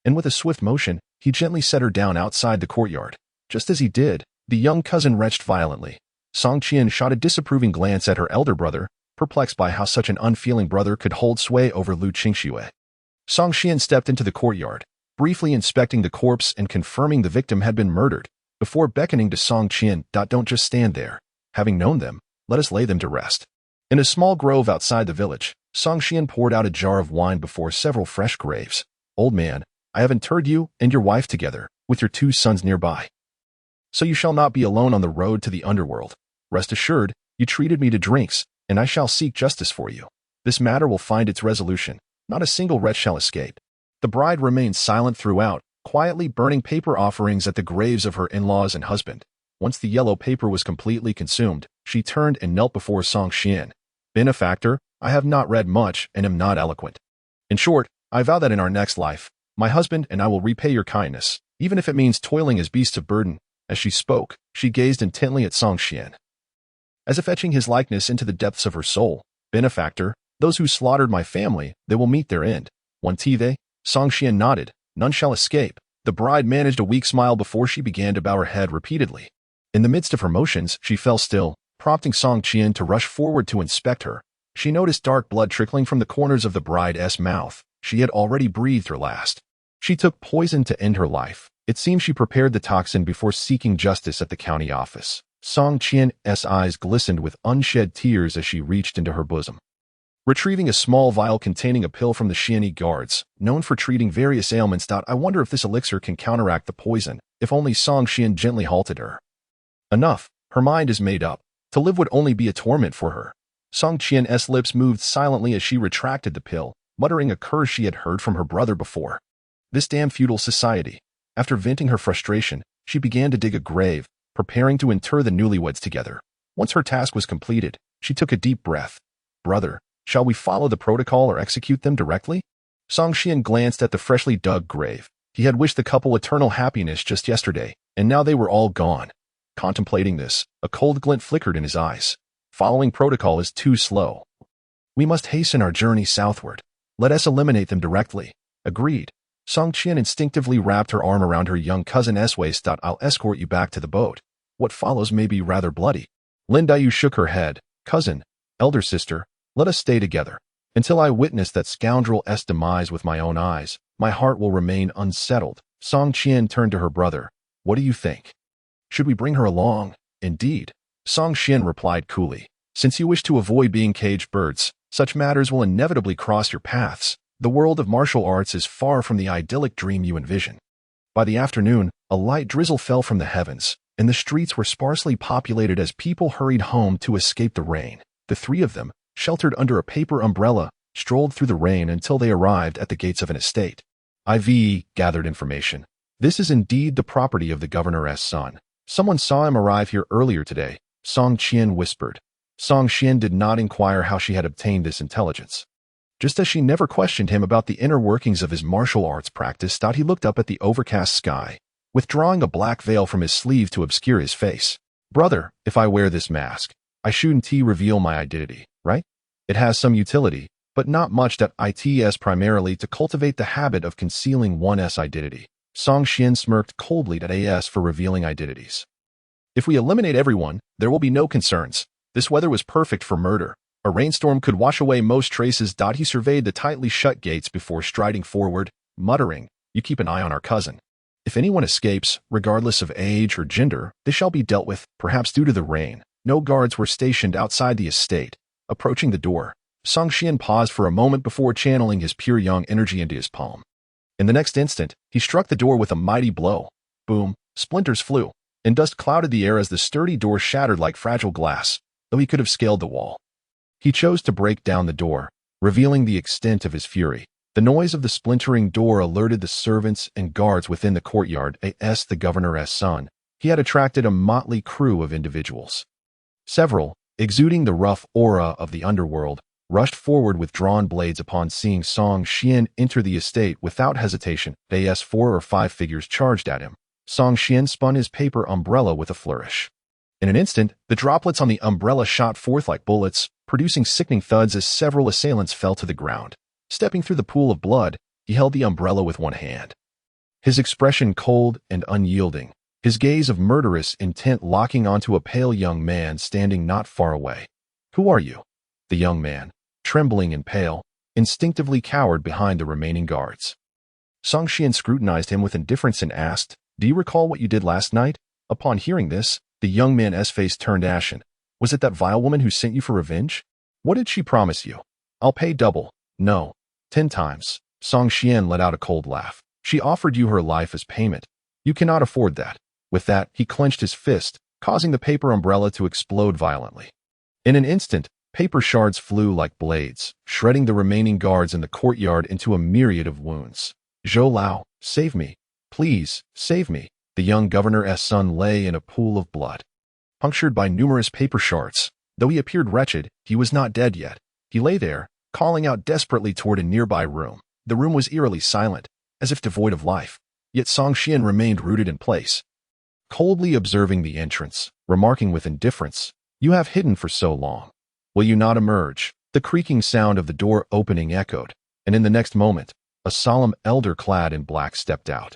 And with a swift motion, he gently set her down outside the courtyard. Just as he did, the young cousin retched violently. Song Qian shot a disapproving glance at her elder brother, perplexed by how such an unfeeling brother could hold sway over Lu Qingxue. Song Qian stepped into the courtyard, briefly inspecting the corpse and confirming the victim had been murdered, before beckoning to Song Qian. Don't just stand there. Having known them, let us lay them to rest. In a small grove outside the village, Song Qian poured out a jar of wine before several fresh graves. Old man, I have interred you and your wife together, with your 2 sons nearby. So you shall not be alone on the road to the underworld. Rest assured, you treated me to drinks, and I shall seek justice for you. This matter will find its resolution. Not a single wretch shall escape. The bride remained silent throughout, quietly burning paper offerings at the graves of her in-laws and husband. Once the yellow paper was completely consumed, she turned and knelt before Song Qian. Benefactor, I have not read much and am not eloquent. In short, I vow that in our next life, my husband and I will repay your kindness, even if it means toiling as beasts of burden. As she spoke, she gazed intently at Song Qian, as if etching his likeness into the depths of her soul. Benefactor, those who slaughtered my family, they will meet their end. Won't they? Song Qian nodded. None shall escape. The bride managed a weak smile before she began to bow her head repeatedly. In the midst of her motions, she fell still, prompting Song Qian to rush forward to inspect her. She noticed dark blood trickling from the corners of the bride's mouth. She had already breathed her last. She took poison to end her life. It seems she prepared the toxin before seeking justice at the county office. Song Qian's eyes glistened with unshed tears as she reached into her bosom, retrieving a small vial containing a pill from the Xianyi guards, known for treating various ailments. I wonder if this elixir can counteract the poison. If only. Song Qian gently halted her. Enough. Her mind is made up. To live would only be a torment for her. Song Qian's lips moved silently as she retracted the pill, muttering a curse she had heard from her brother before. This damn feudal society. After venting her frustration, she began to dig a grave, preparing to inter the newlyweds together. Once her task was completed, she took a deep breath. Brother, shall we follow the protocol or execute them directly? Song Qian glanced at the freshly dug grave. He had wished the couple eternal happiness just yesterday, and now they were all gone. Contemplating this, a cold glint flickered in his eyes. Following protocol is too slow. We must hasten our journey southward. Let us eliminate them directly. Agreed. Song Qian instinctively wrapped her arm around her young cousin's waist. I'll escort you back to the boat. What follows may be rather bloody. Lin Daiyu shook her head. Cousin, elder sister, let us stay together. Until I witness that scoundrel's demise with my own eyes, my heart will remain unsettled. Song Qian turned to her brother. What do you think? Should we bring her along? Indeed. Song Qian replied coolly. Since you wish to avoid being caged birds, such matters will inevitably cross your paths. The world of martial arts is far from the idyllic dream you envision. By the afternoon, a light drizzle fell from the heavens, and the streets were sparsely populated as people hurried home to escape the rain. The 3 of them, sheltered under a paper umbrella, strolled through the rain until they arrived at the gates of an estate. IV gathered information. This is indeed the property of the governor's son. Someone saw him arrive here earlier today, Song Qian whispered. Song Qian did not inquire how she had obtained this intelligence. Just as she never questioned him about the inner workings of his martial arts practice, he looked up at the overcast sky, withdrawing a black veil from his sleeve to obscure his face. Brother, if I wear this mask, I shouldn't reveal my identity, right? It has some utility, but not much that its primarily to cultivate the habit of concealing one's identity. Song Xian smirked coldly at as for revealing identities. If we eliminate everyone, there will be no concerns. This weather was perfect for murder. A rainstorm could wash away most traces. He surveyed the tightly shut gates before striding forward, muttering, "You keep an eye on our cousin. If anyone escapes, regardless of age or gender, they shall be dealt with." Perhaps due to the rain, no guards were stationed outside the estate. Approaching the door, Song Xian paused for a moment before channeling his pure young energy into his palm. In the next instant, he struck the door with a mighty blow. Boom, splinters flew, and dust clouded the air as the sturdy door shattered like fragile glass, though he could have scaled the wall. He chose to break down the door, revealing the extent of his fury. The noise of the splintering door alerted the servants and guards within the courtyard. As the governor's son, he had attracted a motley crew of individuals. Several, exuding the rough aura of the underworld, rushed forward with drawn blades upon seeing Song Xian enter the estate without hesitation. As 4 or 5 figures charged at him, Song Xian spun his paper umbrella with a flourish. In an instant, the droplets on the umbrella shot forth like bullets, producing sickening thuds as several assailants fell to the ground. Stepping through the pool of blood, he held the umbrella with one hand. His expression cold and unyielding, his gaze of murderous intent locking onto a pale young man standing not far away. "Who are you?" The young man, trembling and pale, instinctively cowered behind the remaining guards. Song Xian scrutinized him with indifference and asked, "Do you recall what you did last night?" Upon hearing this, the young man's face turned ashen. "Was it that vile woman who sent you for revenge? What did she promise you?" "I'll pay double. No, 10 times. Song Xian let out a cold laugh. "She offered you her life as payment. You cannot afford that." With that, he clenched his fist, causing the paper umbrella to explode violently. In an instant, paper shards flew like blades, shredding the remaining guards in the courtyard into a myriad of wounds. "Zhou Lao, save me. Please, save me." The young governor's son lay in a pool of blood, punctured by numerous paper shards. Though he appeared wretched, he was not dead yet. He lay there, calling out desperately toward a nearby room. The room was eerily silent, as if devoid of life, yet Song Xian remained rooted in place, coldly observing the entrance, remarking with indifference, "You have hidden for so long. Will you not emerge?" The creaking sound of the door opening echoed, and in the next moment, a solemn elder clad in black stepped out.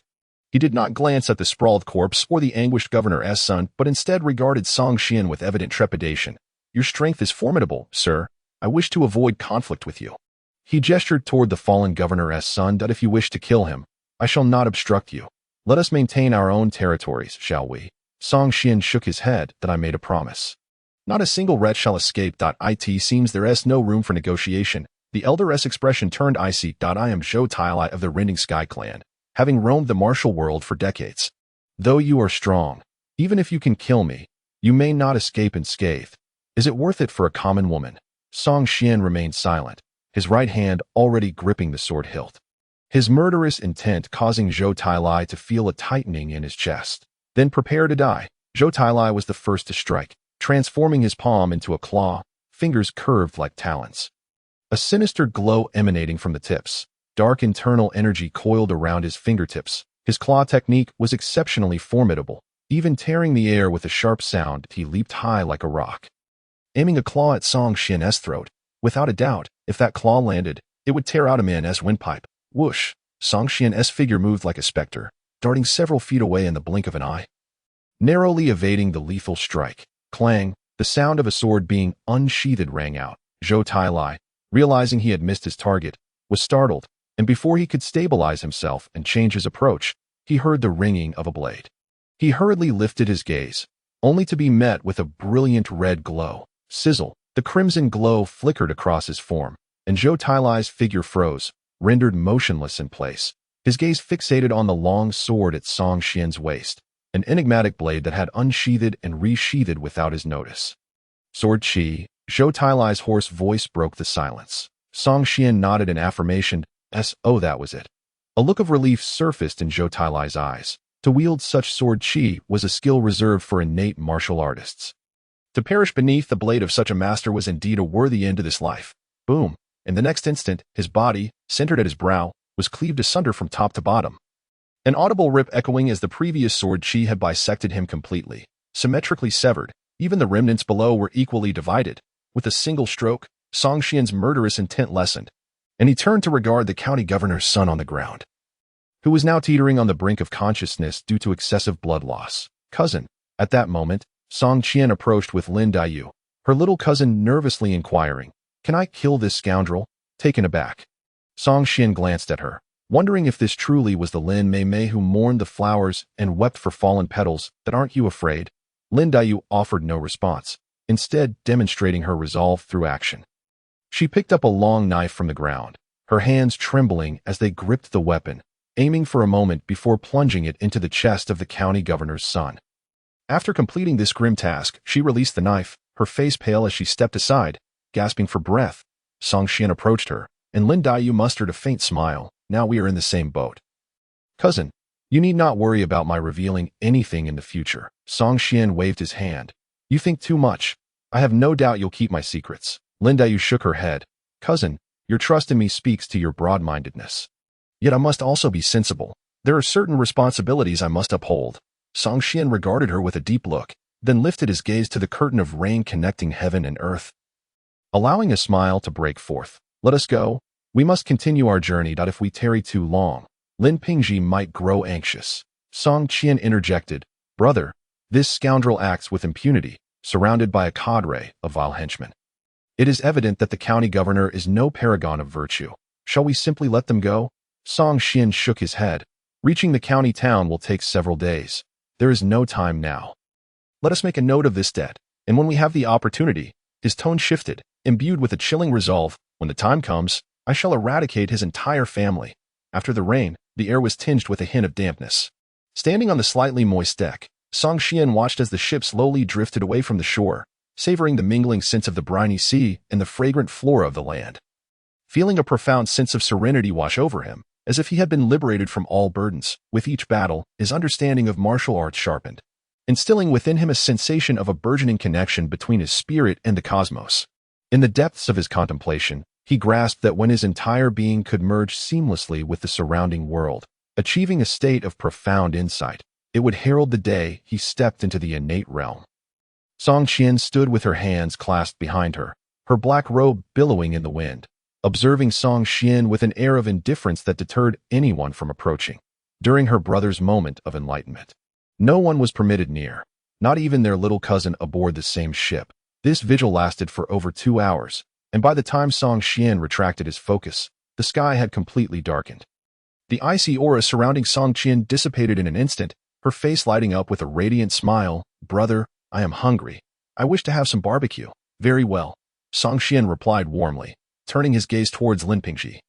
He did not glance at the sprawled corpse or the anguished governor's son, but instead regarded Song Xian with evident trepidation. "Your strength is formidable, sir. I wish to avoid conflict with you." He gestured toward the fallen governor's son. "That if you wish to kill him, I shall not obstruct you. Let us maintain our own territories, shall we?" Song Xian shook his head. "That I made a promise. Not a single wretch shall escape. It seems there is no room for negotiation." The elder's expression turned icy. "I am Zhou Tailai of the Rending Sky clan, having roamed the martial world for decades. Though you are strong, even if you can kill me, you may not escape unscathed. Is it worth it for a common woman?" Song Xian remained silent, his right hand already gripping the sword hilt, his murderous intent causing Zhou Tailai to feel a tightening in his chest. "Then prepare to die." Zhou Tailai was the first to strike, transforming his palm into a claw, fingers curved like talons. A sinister glow emanating from the tips. Dark internal energy coiled around his fingertips. His claw technique was exceptionally formidable. Even tearing the air with a sharp sound, he leaped high like a rock, aiming a claw at Song Xian's throat. Without a doubt, if that claw landed, it would tear out a man's windpipe. Whoosh! Song Xian's figure moved like a specter, darting several feet away in the blink of an eye, narrowly evading the lethal strike. Clang! The sound of a sword being unsheathed rang out. Zhou Tailai, realizing he had missed his target, was startled, and before he could stabilize himself and change his approach, he heard the ringing of a blade. He hurriedly lifted his gaze, only to be met with a brilliant red glow. Sizzle! The crimson glow flickered across his form, and Zhou Tailai's figure froze, rendered motionless in place. His gaze fixated on the long sword at Song Xian's waist, an enigmatic blade that had unsheathed and resheathed without his notice. "Sword Chi." Zhou Tailai's hoarse voice broke the silence. Song Xian nodded in affirmation. "Oh, that was it." A look of relief surfaced in Zhou Tailai's eyes. To wield such sword chi was a skill reserved for innate martial artists. To perish beneath the blade of such a master was indeed a worthy end to this life. Boom! In the next instant, his body, centered at his brow, was cleaved asunder from top to bottom. An audible rip echoing as the previous sword chi had bisected him completely, symmetrically severed. Even the remnants below were equally divided. With a single stroke, Song Qian's murderous intent lessened, and he turned to regard the county governor's son on the ground, who was now teetering on the brink of consciousness due to excessive blood loss. Cousin. At that moment, Song Qian approached with Lin Dayu, her little cousin nervously inquiring, "Can I kill this scoundrel?" Taken aback, Song Qian glanced at her, wondering if this truly was the Lin Mei Mei who mourned the flowers and wept for fallen petals. "That aren't you afraid?" Lin Dayu offered no response, instead demonstrating her resolve through action. She picked up a long knife from the ground, her hands trembling as they gripped the weapon, aiming for a moment before plunging it into the chest of the county governor's son. After completing this grim task, she released the knife, her face pale as she stepped aside, gasping for breath. Song Qian approached her, and Lin Dayu mustered a faint smile. "Now we are in the same boat. Cousin, you need not worry about my revealing anything in the future." Song Qian waved his hand. "You think too much. I have no doubt you'll keep my secrets." Lin Dayu shook her head. "Cousin, your trust in me speaks to your broad-mindedness. Yet I must also be sensible. There are certain responsibilities I must uphold." Song Qian regarded her with a deep look, then lifted his gaze to the curtain of rain connecting heaven and earth, allowing a smile to break forth. "Let us go. We must continue our journey. If we tarry too long, Lin Pingji might grow anxious." Song Qian interjected, "Brother, this scoundrel acts with impunity, surrounded by a cadre of vile henchmen. It is evident that the county governor is no paragon of virtue. Shall we simply let them go?" Song Qian shook his head. "Reaching the county town will take several days. There is no time now. Let us make a note of this debt, and when we have the opportunity," his tone shifted, imbued with a chilling resolve, "when the time comes, I shall eradicate his entire family." After the rain, the air was tinged with a hint of dampness. Standing on the slightly moist deck, Song Qian watched as the ship slowly drifted away from the shore, savoring the mingling scents of the briny sea and the fragrant flora of the land. Feeling a profound sense of serenity wash over him, as if he had been liberated from all burdens, with each battle, his understanding of martial arts sharpened, instilling within him a sensation of a burgeoning connection between his spirit and the cosmos. In the depths of his contemplation, he grasped that when his entire being could merge seamlessly with the surrounding world, achieving a state of profound insight, it would herald the day he stepped into the innate realm. Song Qian stood with her hands clasped behind her, her black robe billowing in the wind, observing Song Qian with an air of indifference that deterred anyone from approaching. During her brother's moment of enlightenment, no one was permitted near, not even their little cousin aboard the same ship. This vigil lasted for over 2 hours, and by the time Song Qian retracted his focus, the sky had completely darkened. The icy aura surrounding Song Qian dissipated in an instant, her face lighting up with a radiant smile. "Brother, I am hungry. I wish to have some barbecue." "Very well," Song Qian replied warmly, turning his gaze towards Lin Pingji.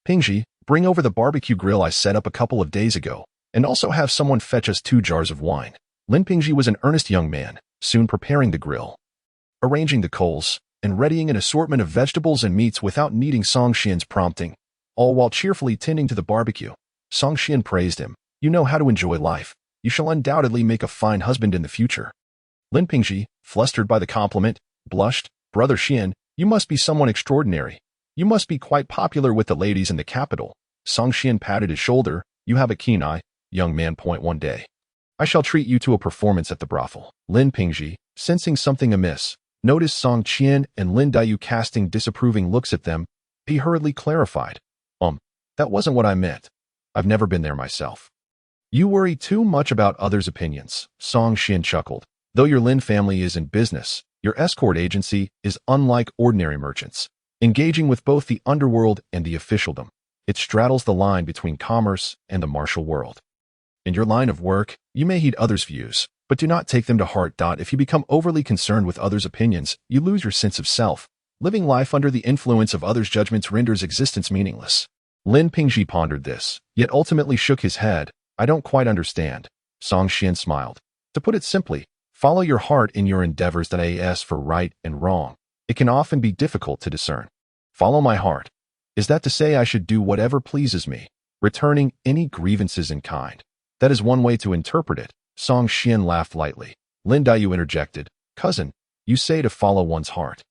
"Pingji, bring over the barbecue grill I set up a couple of days ago, and also have someone fetch us 2 jars of wine." Lin Pingji was an earnest young man, soon preparing the grill, arranging the coals, and readying an assortment of vegetables and meats without needing Song Qian's prompting, all while cheerfully tending to the barbecue. Song Qian praised him. "You know how to enjoy life. You shall undoubtedly make a fine husband in the future." Lin Pingji, flustered by the compliment, blushed. "Brother Qian, you must be someone extraordinary. You must be quite popular with the ladies in the capital." Song Qian patted his shoulder. "You have a keen eye, young man. One day, I shall treat you to a performance at the brothel." Lin Pingji, sensing something amiss, noticed Song Qian and Lin Dayu casting disapproving looks at them. He hurriedly clarified, That wasn't what I meant. I've never been there myself." "You worry too much about others' opinions," Song Qian chuckled. "Though your Lin family is in business, your escort agency is unlike ordinary merchants, engaging with both the underworld and the officialdom. It straddles the line between commerce and the martial world. In your line of work, you may heed others' views, but do not take them to heart. If you become overly concerned with others' opinions, you lose your sense of self. Living life under the influence of others' judgments renders existence meaningless." Lin Pingji pondered this, yet ultimately shook his head. "I don't quite understand." Song Qian smiled. "To put it simply, follow your heart in your endeavors. As for right and wrong, it can often be difficult to discern. Follow my heart. Is that to say I should do whatever pleases me, returning any grievances in kind?" "That is one way to interpret it." Song Qian laughed lightly. Lin Dayu interjected, "Cousin, you say to follow one's heart.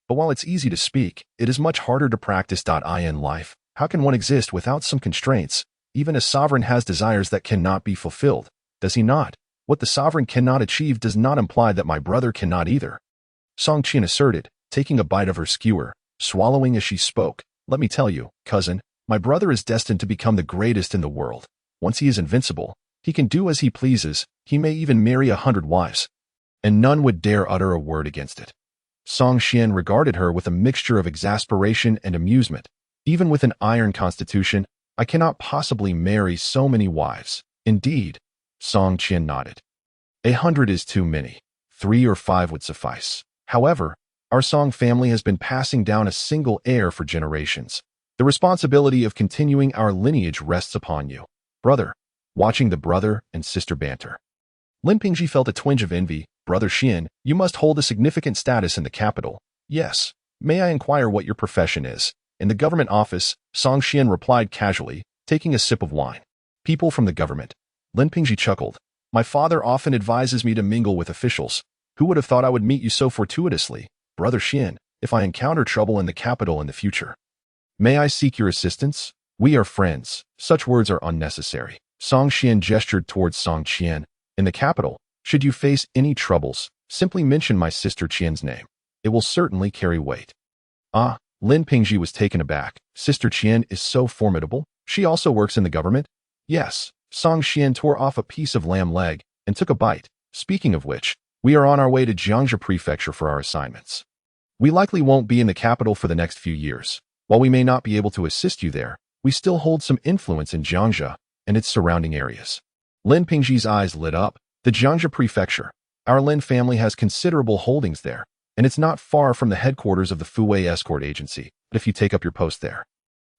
But while it's easy to speak, it is much harder to practice. In life, how can one exist without some constraints? Even a sovereign has desires that cannot be fulfilled, does he not? What the sovereign cannot achieve does not imply that my brother cannot either." Song Qian asserted, taking a bite of her skewer, swallowing as she spoke. Let me tell you, cousin, my brother is destined to become the greatest in the world. Once he is invincible, he can do as he pleases. He may even marry 100 wives, and none would dare utter a word against it. Song Xian regarded her with a mixture of exasperation and amusement. Even with an iron constitution, I cannot possibly marry so many wives. Indeed, Song Qian nodded. 100 is too many. 3 or 5 would suffice. However, our Song family has been passing down a single heir for generations. The responsibility of continuing our lineage rests upon you, brother. Watching the brother and sister banter, Lin Pingji felt a twinge of envy. Brother Xian, you must hold a significant status in the capital. Yes. May I inquire what your profession is? In the government office, Song Xian replied casually, taking a sip of wine. People from the government. Lin Pingji chuckled. My father often advises me to mingle with officials. Who would have thought I would meet you so fortuitously? Brother Xian, if I encounter trouble in the capital in the future, may I seek your assistance? We are friends. Such words are unnecessary. Song Xian gestured towards Song Qian. In the capital, should you face any troubles, simply mention my sister Qian's name. It will certainly carry weight. Ah, Lin Pingji was taken aback. Sister Qian is so formidable? She also works in the government? Yes. Song Xian tore off a piece of lamb leg and took a bite. Speaking of which, we are on our way to Jiangxia Prefecture for our assignments. We likely won't be in the capital for the next few years. While we may not be able to assist you there, we still hold some influence in Jiangxia and its surrounding areas. Lin Pingji's eyes lit up. The Jiangxia Prefecture. Our Lin family has considerable holdings there, and it's not far from the headquarters of the Fuwei Escort Agency. But if you take up your post there,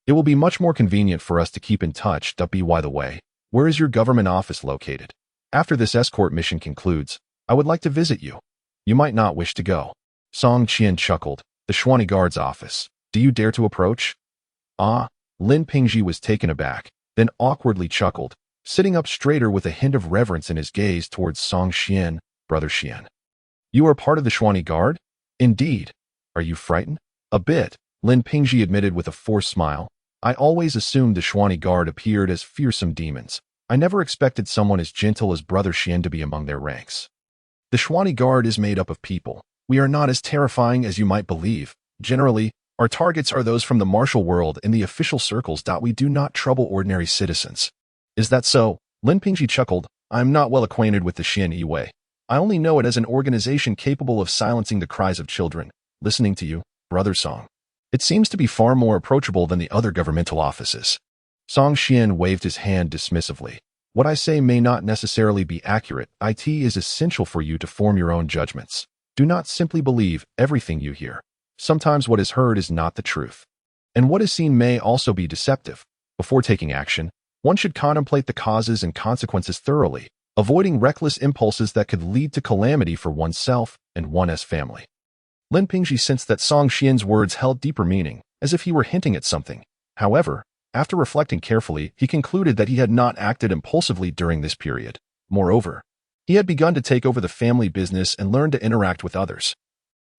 it will be much more convenient for us to keep in touch. By the way, where is your government office located? After this escort mission concludes, I would like to visit you. You might not wish to go. Song Qian chuckled. The Xuan Guard's office. Do you dare to approach? Ah, Lin Pingji was taken aback, then awkwardly chuckled, sitting up straighter with a hint of reverence in his gaze towards Song Xian. Brother Xian, you are part of the Xuan Guard? Indeed. Are you frightened? A bit, Lin Pingji admitted with a forced smile. I always assumed the Xuan Guard appeared as fearsome demons. I never expected someone as gentle as Brother Xian to be among their ranks. The Xuan Guard is made up of people. We are not as terrifying as you might believe. Generally, our targets are those from the martial world in the official circles. We do not trouble ordinary citizens. Is that so? Lin Pingji chuckled. I am not well acquainted with the Xian Yiwei. I only know it as an organization capable of silencing the cries of children. Listening to you, Brother Song, it seems to be far more approachable than the other governmental offices. Song Xian waved his hand dismissively. What I say may not necessarily be accurate. It is essential for you to form your own judgments. Do not simply believe everything you hear. Sometimes what is heard is not the truth. And what is seen may also be deceptive. Before taking action, one should contemplate the causes and consequences thoroughly, avoiding reckless impulses that could lead to calamity for oneself and one's family. Lin Pingji sensed that Song Xian's words held deeper meaning, as if he were hinting at something. However, after reflecting carefully, he concluded that he had not acted impulsively during this period. Moreover, he had begun to take over the family business and learn to interact with others.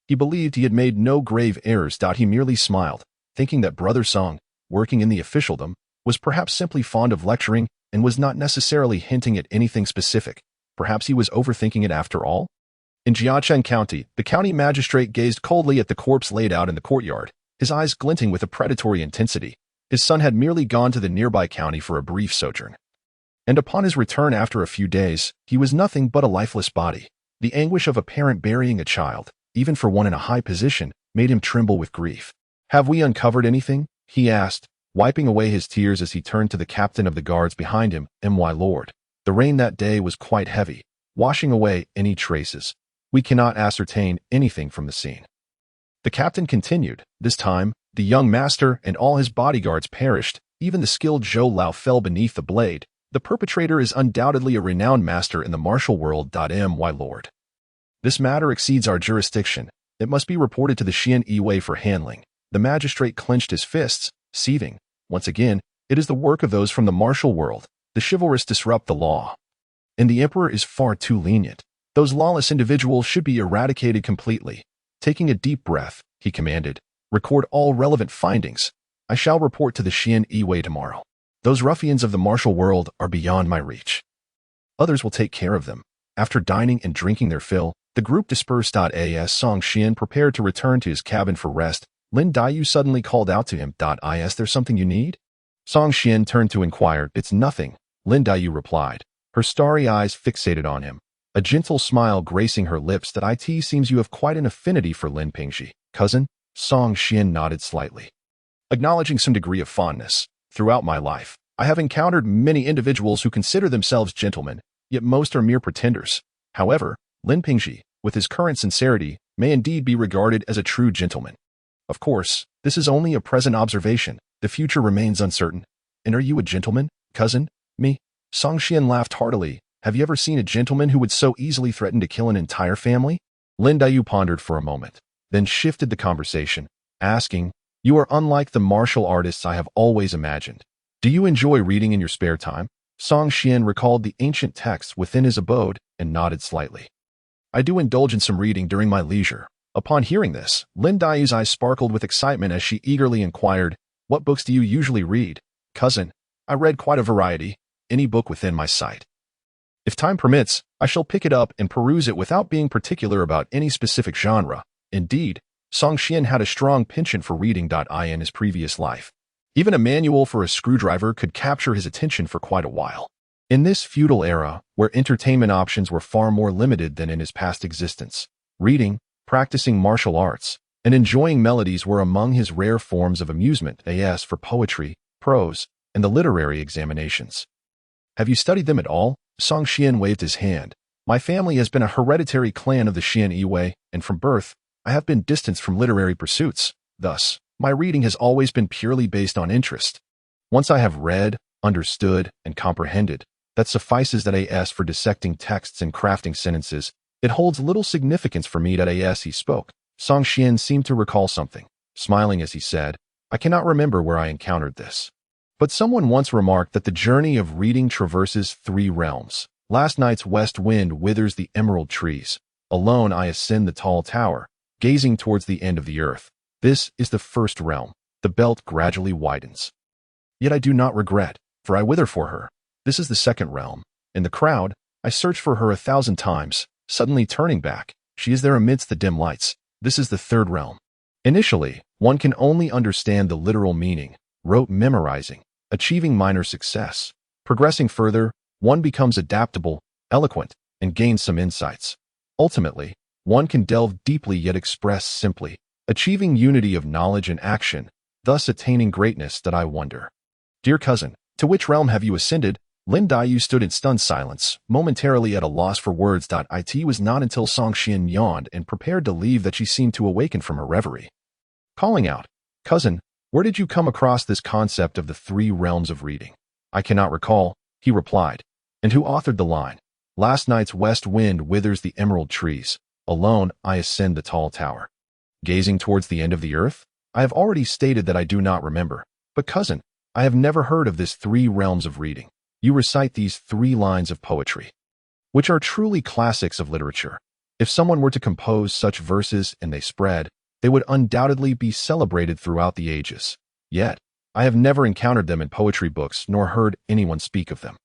He believed he had made no grave errors. He merely smiled, thinking that Brother Song, working in the officialdom, was perhaps simply fond of lecturing and was not necessarily hinting at anything specific. Perhaps he was overthinking it after all? In Jiacheng County, the county magistrate gazed coldly at the corpse laid out in the courtyard, his eyes glinting with a predatory intensity. His son had merely gone to the nearby county for a brief sojourn, and upon his return after a few days, he was nothing but a lifeless body. The anguish of a parent burying a child, even for one in a high position, made him tremble with grief. Have we uncovered anything? He asked, wiping away his tears as he turned to the captain of the guards behind him. My lord, the rain that day was quite heavy, washing away any traces. We cannot ascertain anything from the scene. The captain continued. This time, the young master and all his bodyguards perished. Even the skilled Zhou Lao fell beneath the blade. The perpetrator is undoubtedly a renowned master in the martial world. My lord, this matter exceeds our jurisdiction. It must be reported to the Xian Yiwei for handling. The magistrate clenched his fists, seething. Once again, it is the work of those from the martial world. The chivalrous disrupt the law, and the emperor is far too lenient. Those lawless individuals should be eradicated completely. Taking a deep breath, he commanded, record all relevant findings. I shall report to the Xian Yiwei tomorrow. Those ruffians of the martial world are beyond my reach. Others will take care of them. After dining and drinking their fill, The group dispersed. As Song Xian prepared to return to his cabin for rest, Lin Daiyu suddenly called out to him. Is there something you need? Song Xian turned to inquire. It's nothing, Lin Daiyu replied, her starry eyes fixated on him, a gentle smile gracing her lips. It seems you have quite an affinity for Lin Pingji, cousin. Song Xian nodded slightly, acknowledging some degree of fondness. Throughout my life, I have encountered many individuals who consider themselves gentlemen, yet most are mere pretenders. However, Lin Pingji, with his current sincerity, may indeed be regarded as a true gentleman. Of course, this is only a present observation. The future remains uncertain. And are you a gentleman, cousin? Me? Song Xian laughed heartily. Have you ever seen a gentleman who would so easily threaten to kill an entire family? Lin Daiyu pondered for a moment, then shifted the conversation, asking, You are unlike the martial artists I have always imagined. Do you enjoy reading in your spare time? Song Xian recalled the ancient texts within his abode and nodded slightly. I do indulge in some reading during my leisure. Upon hearing this, Lin Daiyu's eyes sparkled with excitement as she eagerly inquired, What books do you usually read? Cousin, I read quite a variety, any book within my sight. If time permits, I shall pick it up and peruse it without being particular about any specific genre. Indeed, Song Xian had a strong penchant for reading. In his previous life, even a manual for a screwdriver could capture his attention for quite a while. In this feudal era, where entertainment options were far more limited than in his past existence, reading, practicing martial arts, and enjoying melodies were among his rare forms of amusement. As for poetry, prose, and the literary examinations, have you studied them at all? Song Xian waved his hand. My family has been a hereditary clan of the Xian Yiwei, and from birth, I have been distanced from literary pursuits. Thus, my reading has always been purely based on interest. Once I have read, understood, and comprehended, that suffices. As for dissecting texts and crafting sentences, it holds little significance for me. As he spoke, Song Xian seemed to recall something, smiling as he said, I cannot remember where I encountered this, but someone once remarked that the journey of reading traverses 3 realms. Last night's west wind withers the emerald trees. Alone I ascend the tall tower, gazing towards the end of the earth. This is the first realm. The belt gradually widens. Yet I do not regret, for I wither for her. This is the second realm. In the crowd, I search for her 1,000 times, suddenly turning back. She is there amidst the dim lights. This is the third realm. Initially, one can only understand the literal meaning, rote memorizing, achieving minor success. Progressing further, one becomes adaptable, eloquent, and gains some insights. Ultimately, one can delve deeply yet express simply, achieving unity of knowledge and action, thus attaining greatness. I wonder. Dear cousin, to which realm have you ascended? Lin Daiyu stood in stunned silence, momentarily at a loss for words. It was not until Song Xian yawned and prepared to leave that she seemed to awaken from her reverie. Calling out, Cousin, where did you come across this concept of the 3 realms of reading? I cannot recall, he replied. And who authored the line? Last night's west wind withers the emerald trees. Alone I ascend the tall tower. Gazing towards the end of the earth? I have already stated that I do not remember. But cousin, I have never heard of this 3 realms of reading. You recite these 3 lines of poetry, which are truly classics of literature. If someone were to compose such verses and they spread, they would undoubtedly be celebrated throughout the ages. Yet, I have never encountered them in poetry books nor heard anyone speak of them.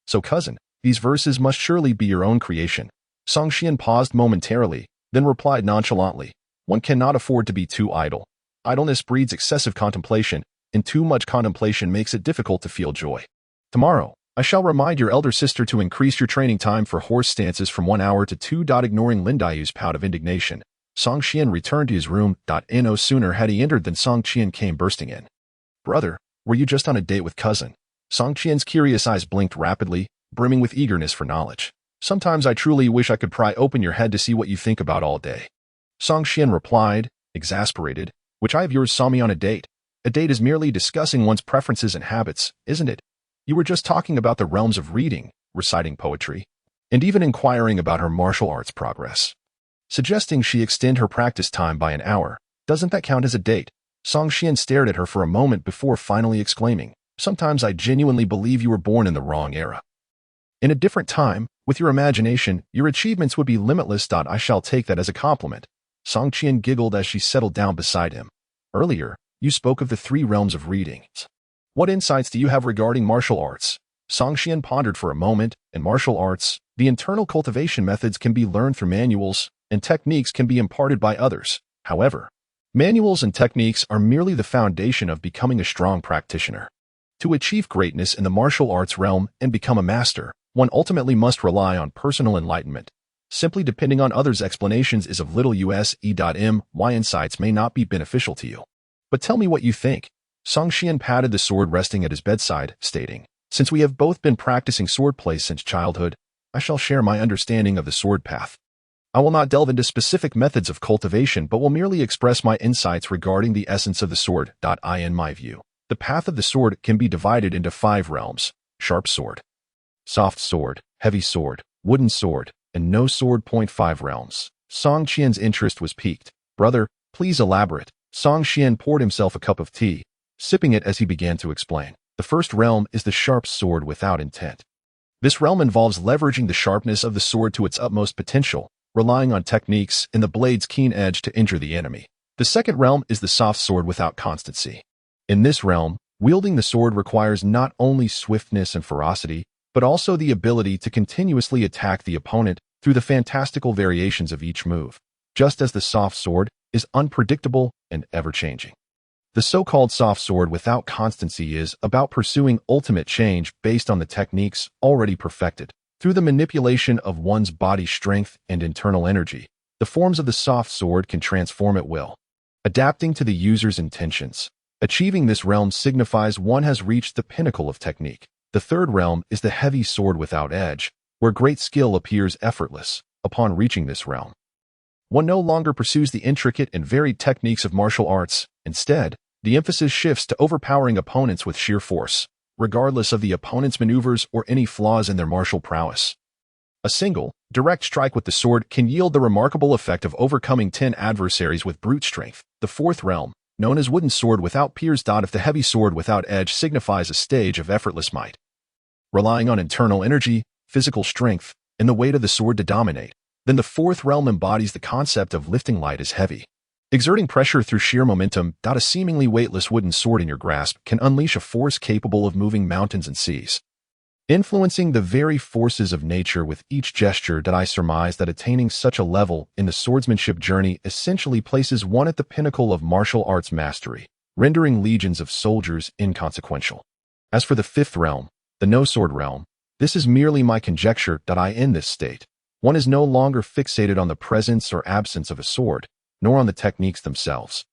So cousin, these verses must surely be your own creation. Song Xian paused momentarily, then replied nonchalantly, One cannot afford to be too idle. Idleness breeds excessive contemplation, and too much contemplation makes it difficult to feel joy. Tomorrow, I shall remind your elder sister to increase your training time for horse stances from 1 hour to 2. Ignoring Lin Daiyu's pout of indignation, Song Xian returned to his room. No sooner had he entered than Song Qian came bursting in. Brother, were you just on a date with cousin? Song Qian's curious eyes blinked rapidly, brimming with eagerness for knowledge. Sometimes I truly wish I could pry open your head to see what you think about all day. Song Qian replied, exasperated, Which eye of yours saw me on a date? A date is merely discussing one's preferences and habits, isn't it? You were just talking about the realms of reading, reciting poetry, and even inquiring about her martial arts progress. Suggesting she extend her practice time by an hour, doesn't that count as a date? Song Xian stared at her for a moment before finally exclaiming, Sometimes I genuinely believe you were born in the wrong era. In a different time, with your imagination, your achievements would be limitless. I shall take that as a compliment. Song Qian giggled as she settled down beside him. Earlier, you spoke of the 3 realms of reading. What insights do you have regarding martial arts? Song Xian pondered for a moment. In martial arts, the internal cultivation methods can be learned through manuals, and techniques can be imparted by others. However, manuals and techniques are merely the foundation of becoming a strong practitioner. To achieve greatness in the martial arts realm and become a master, one ultimately must rely on personal enlightenment. Simply depending on others' explanations is of little use. My insights may not be beneficial to you. But tell me what you think. Xuan patted the sword resting at his bedside, stating, "Since we have both been practicing swordplay since childhood, I shall share my understanding of the sword path. I will not delve into specific methods of cultivation but will merely express my insights regarding the essence of the sword. In my view, the path of the sword can be divided into 5 realms: sharp sword, soft sword, heavy sword, wooden sword, and no sword. 5 realms. Xuan's interest was piqued. "Brother, please elaborate." Xuan poured himself a cup of tea, sipping it as he began to explain. The first realm is the sharp sword without intent. This realm involves leveraging the sharpness of the sword to its utmost potential, relying on techniques and the blade's keen edge to injure the enemy. The second realm is the soft sword without constancy. In this realm, wielding the sword requires not only swiftness and ferocity, but also the ability to continuously attack the opponent through the fantastical variations of each move, just as the soft sword is unpredictable and ever-changing. The so-called soft sword without constancy is about pursuing ultimate change based on the techniques already perfected. Through the manipulation of one's body strength and internal energy, the forms of the soft sword can transform at will, adapting to the user's intentions. Achieving this realm signifies one has reached the pinnacle of technique. The third realm is the heavy sword without edge, where great skill appears effortless. Upon reaching this realm, one no longer pursues the intricate and varied techniques of martial arts. Instead, the emphasis shifts to overpowering opponents with sheer force, regardless of the opponent's maneuvers or any flaws in their martial prowess. A single, direct strike with the sword can yield the remarkable effect of overcoming 10 adversaries with brute strength. The fourth realm, known as wooden sword without peers. If the heavy sword without edge signifies a stage of effortless might, relying on internal energy, physical strength, and the weight of the sword to dominate, then the fourth realm embodies the concept of lifting light as heavy, exerting pressure through sheer momentum. A seemingly weightless wooden sword in your grasp can unleash a force capable of moving mountains and seas, influencing the very forces of nature with each gesture. I surmise that attaining such a level in the swordsmanship journey essentially places one at the pinnacle of martial arts mastery, rendering legions of soldiers inconsequential. As for the fifth realm, the no-sword realm, this is merely my conjecture. In this state, one is no longer fixated on the presence or absence of a sword, nor on the techniques themselves,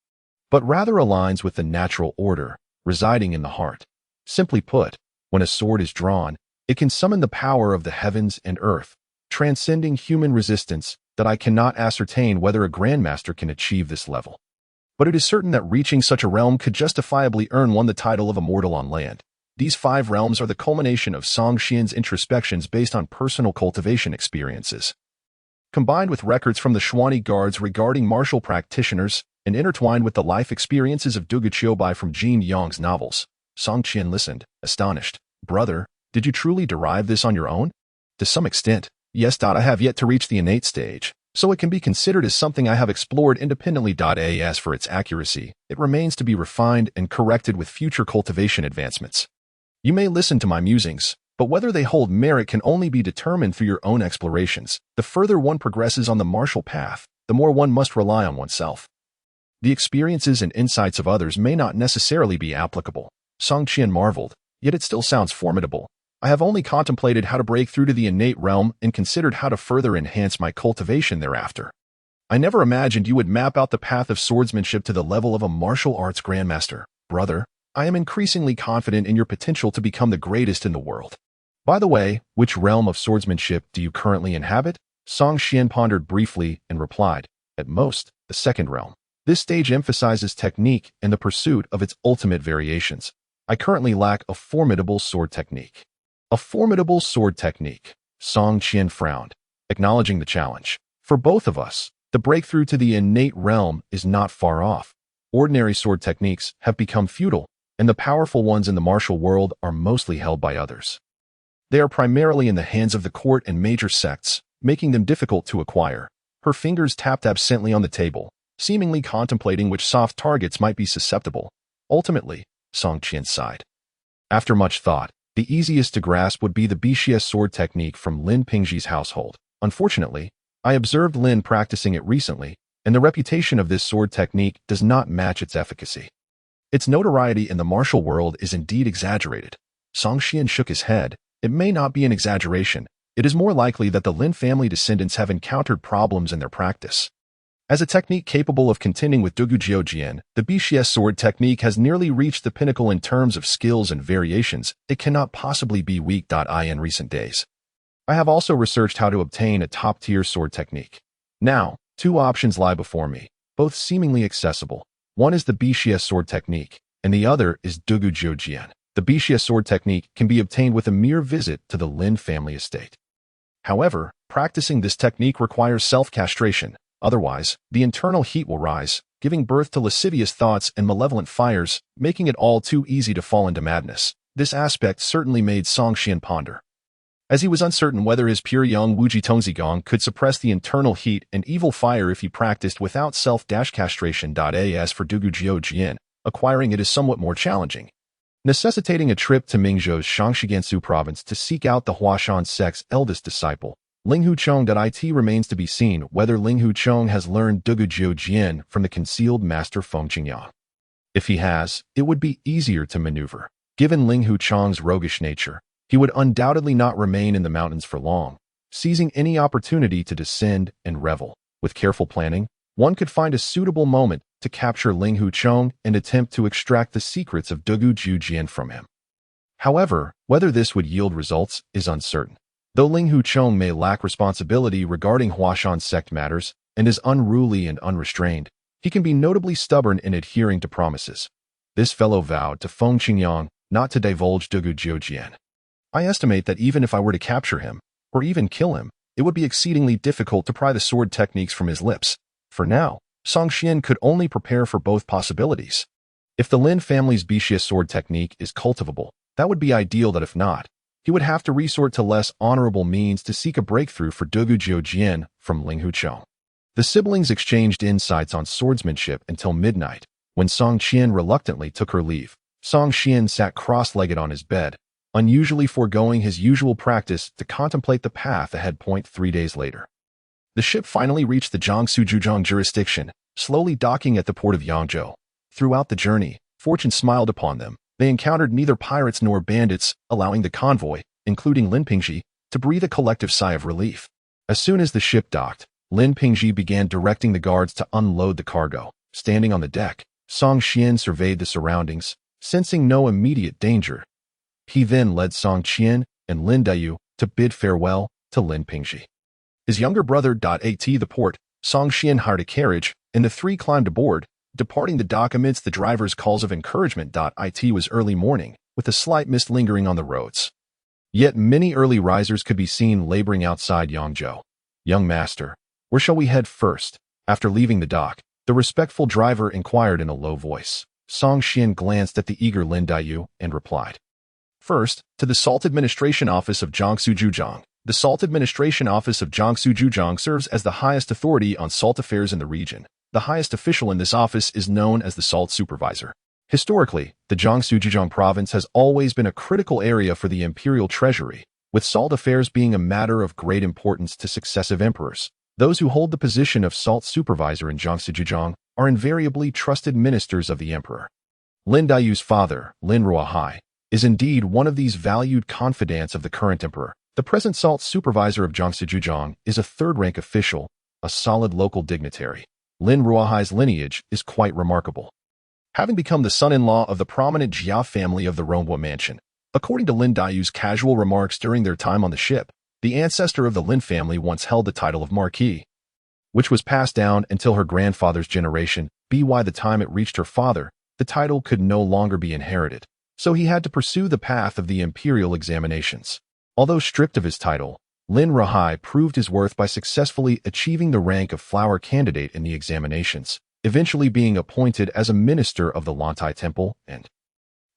but rather aligns with the natural order residing in the heart. Simply put, when a sword is drawn, it can summon the power of the heavens and earth, transcending human resistance. I cannot ascertain whether a grandmaster can achieve this level, but it is certain that reaching such a realm could justifiably earn one the title of immortal on land. These 5 realms are the culmination of Xuan's introspections based on personal cultivation experiences, combined with records from the Xuan guards regarding martial practitioners and intertwined with the life experiences of Dugu Qiubai from Jin Yong's novels. Xuan listened, astonished. "Brother, did you truly derive this on your own?" "To some extent, yes. I have yet to reach the innate stage, so it can be considered as something I have explored independently. As for its accuracy, it remains to be refined and corrected with future cultivation advancements. You may listen to my musings, but whether they hold merit can only be determined through your own explorations. The further one progresses on the martial path, the more one must rely on oneself. The experiences and insights of others may not necessarily be applicable." Xuan marveled, "Yet it still sounds formidable. I have only contemplated how to break through to the innate realm and considered how to further enhance my cultivation thereafter. I never imagined you would map out the path of swordsmanship to the level of a martial arts grandmaster. Brother, I am increasingly confident in your potential to become the greatest in the world. By the way, which realm of swordsmanship do you currently inhabit?" Xuan pondered briefly and replied, "At most, the second realm. This stage emphasizes technique and the pursuit of its ultimate variations. I currently lack a formidable sword technique." "A formidable sword technique," Xuan frowned, acknowledging the challenge. "For both of us, the breakthrough to the innate realm is not far off. Ordinary sword techniques have become futile, and the powerful ones in the martial world are mostly held by others. They are primarily in the hands of the court and major sects, making them difficult to acquire." Her fingers tapped absently on the table, seemingly contemplating which soft targets might be susceptible. Ultimately, Xuan sighed. After much thought, the easiest to grasp would be the Bixia sword technique from Lin Pingji's household. Unfortunately, I observed Lin practicing it recently, and the reputation of this sword technique does not match its efficacy. Its notoriety in the martial world is indeed exaggerated. Song Xian shook his head. It may not be an exaggeration. It is more likely that the Lin family descendants have encountered problems in their practice. As a technique capable of contending with Dugu Jian, the BCS sword technique has nearly reached the pinnacle in terms of skills and variations. It cannot possibly be weak. In recent days, I have also researched how to obtain a top-tier sword technique. Now, two options lie before me, both seemingly accessible. One is the BCS sword technique, and the other is Dugu Jian. The BCS sword technique can be obtained with a mere visit to the Lin family estate. However, practicing this technique requires self-castration. Otherwise, the internal heat will rise, giving birth to lascivious thoughts and malevolent fires, making it all too easy to fall into madness. This aspect certainly made Song Xian ponder. As he was uncertain whether his pure young Wuji Tongzigong could suppress the internal heat and evil fire if he practiced without self-castration. As for Dugu Jian, acquiring it is somewhat more challenging, necessitating a trip to Mingzhou's Shangshigansu province to seek out the Huashan sect's eldest disciple, Linghu Chong. It remains to be seen whether Linghu Chong has learned Dugu Jian from the concealed master Feng Qingyang. If he has, it would be easier to maneuver. Given Linghu Chong's roguish nature, he would undoubtedly not remain in the mountains for long, seizing any opportunity to descend and revel. With careful planning, one could find a suitable moment to capture Linghu Chong and attempt to extract the secrets of Dugu Jian from him. However, whether this would yield results is uncertain. Though Linghu Chong may lack responsibility regarding Huashan sect matters and is unruly and unrestrained, he can be notably stubborn in adhering to promises. This fellow vowed to Feng Qingyang not to divulge Dugu Jian. I estimate that even if I were to capture him, or even kill him, it would be exceedingly difficult to pry the sword techniques from his lips. For now, Song Xian could only prepare for both possibilities. If the Lin family's BCS sword technique is cultivable, that would be ideal. That if not, he would have to resort to less honorable means to seek a breakthrough for Dugu Jian from Linghu Chong. The siblings exchanged insights on swordsmanship until midnight, when Song Qian reluctantly took her leave. Song Xian sat cross-legged on his bed, unusually foregoing his usual practice to contemplate the path ahead. 3 days later, the ship finally reached the Jiangsu jurisdiction, slowly docking at the port of Yangzhou. Throughout the journey, fortune smiled upon them. They encountered neither pirates nor bandits, allowing the convoy, including Lin Pingzhi, to breathe a collective sigh of relief. As soon as the ship docked, Lin Pingzhi began directing the guards to unload the cargo. Standing on the deck, Song Xian surveyed the surroundings, sensing no immediate danger. He then led Song Qian and Lin Dayu to bid farewell to Lin Pingzhi. His younger brother. At the port, Song Xian hired a carriage, and the three climbed aboard, departing the dock amidst the driver's calls of encouragement. It was early morning, with a slight mist lingering on the roads. Yet many early risers could be seen laboring outside Yangzhou. "Young master, where shall we head first?" After leaving the dock, the respectful driver inquired in a low voice. Song Xian glanced at the eager Lin Dayu and replied, "First, to the Salt Administration Office of Jiangsu. The Salt Administration Office of Jiangsu serves as the highest authority on salt affairs in the region. The highest official in this office is known as the Salt Supervisor. Historically, the Jiangsu province has always been a critical area for the imperial treasury, with salt affairs being a matter of great importance to successive emperors. Those who hold the position of Salt Supervisor in Jiangsu are invariably trusted ministers of the emperor. Lin Dayu's father, Lin Ruahai, is indeed one of these valued confidants of the current emperor. The present Salt Supervisor of Jiangsu is a third-rank official, a solid local dignitary. Lin Ruahai's lineage is quite remarkable, having become the son-in-law of the prominent Jia family of the Ronghua mansion. According to Lin Dayu's casual remarks during their time on the ship, the ancestor of the Lin family once held the title of Marquis, which was passed down until her grandfather's generation. By the time it reached her father, the title could no longer be inherited, so he had to pursue the path of the imperial examinations. Although stripped of his title, Lin Ruahai proved his worth by successfully achieving the rank of flower candidate in the examinations, eventually being appointed as a minister of the Lantai Temple and,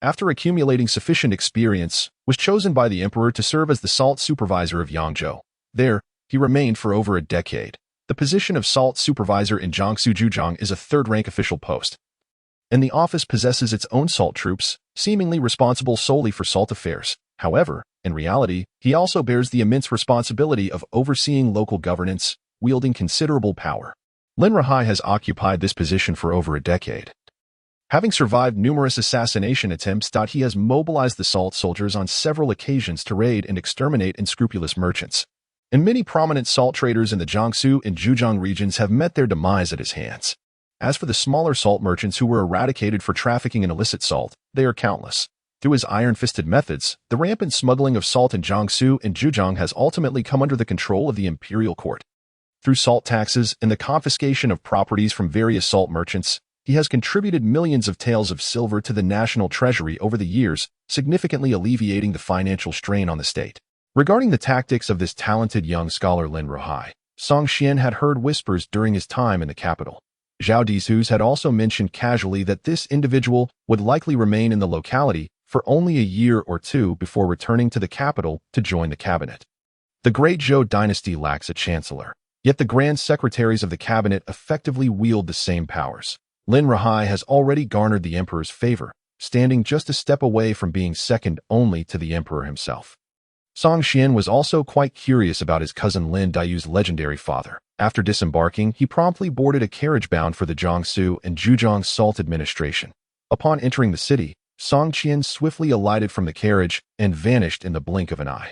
after accumulating sufficient experience, was chosen by the emperor to serve as the Salt Supervisor of Yangzhou. There, he remained for over a decade. The position of Salt Supervisor in Jiangsu is a third-rank official post, and the office possesses its own salt troops, seemingly responsible solely for salt affairs. However, in reality, he also bears the immense responsibility of overseeing local governance, wielding considerable power. Lin Rahai has occupied this position for over a decade. Having survived numerous assassination attempts, he has mobilized the salt soldiers on several occasions to raid and exterminate unscrupulous merchants. And many prominent salt traders in the Jiangsu and Zhejiang regions have met their demise at his hands. As for the smaller salt merchants who were eradicated for trafficking in illicit salt, they are countless. Through his iron-fisted methods, the rampant smuggling of salt in Jiangsu and Zhejiang has ultimately come under the control of the imperial court. Through salt taxes and the confiscation of properties from various salt merchants, he has contributed millions of taels of silver to the national treasury over the years, significantly alleviating the financial strain on the state. Regarding the tactics of this talented young scholar Lin Rahai, Song Xian had heard whispers during his time in the capital. Zhao Dizhus had also mentioned casually that this individual would likely remain in the locality for only a year or two before returning to the capital to join the cabinet. The Great Zhou dynasty lacks a chancellor, yet the grand secretaries of the cabinet effectively wield the same powers. Lin Rahai has already garnered the emperor's favor, standing just a step away from being second only to the emperor himself. Song Xian was also quite curious about his cousin Lin Dayu's legendary father. After disembarking, he promptly boarded a carriage bound for the Jiangsu and Zhejiang salt administration. Upon entering the city, Song Xian swiftly alighted from the carriage and vanished in the blink of an eye.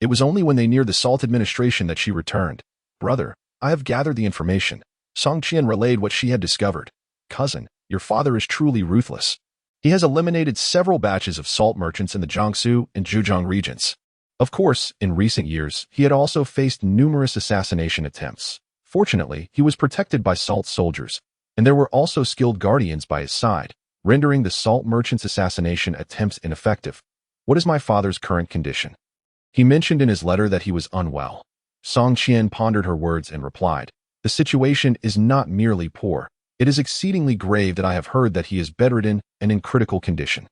It was only when they neared the salt administration that she returned. "Brother, I have gathered the information." Song Xian relayed what she had discovered. "Cousin, your father is truly ruthless. He has eliminated several batches of salt merchants in the Jiangsu and Zhejiang regions. Of course, in recent years, he had also faced numerous assassination attempts. Fortunately, he was protected by salt soldiers, and there were also skilled guardians by his side, rendering the salt merchants' assassination attempts ineffective. What is my father's current condition?" He mentioned in his letter that he was unwell. Song Qian pondered her words and replied, "The situation is not merely poor. It is exceedingly grave that I have heard that he is bedridden and in critical condition.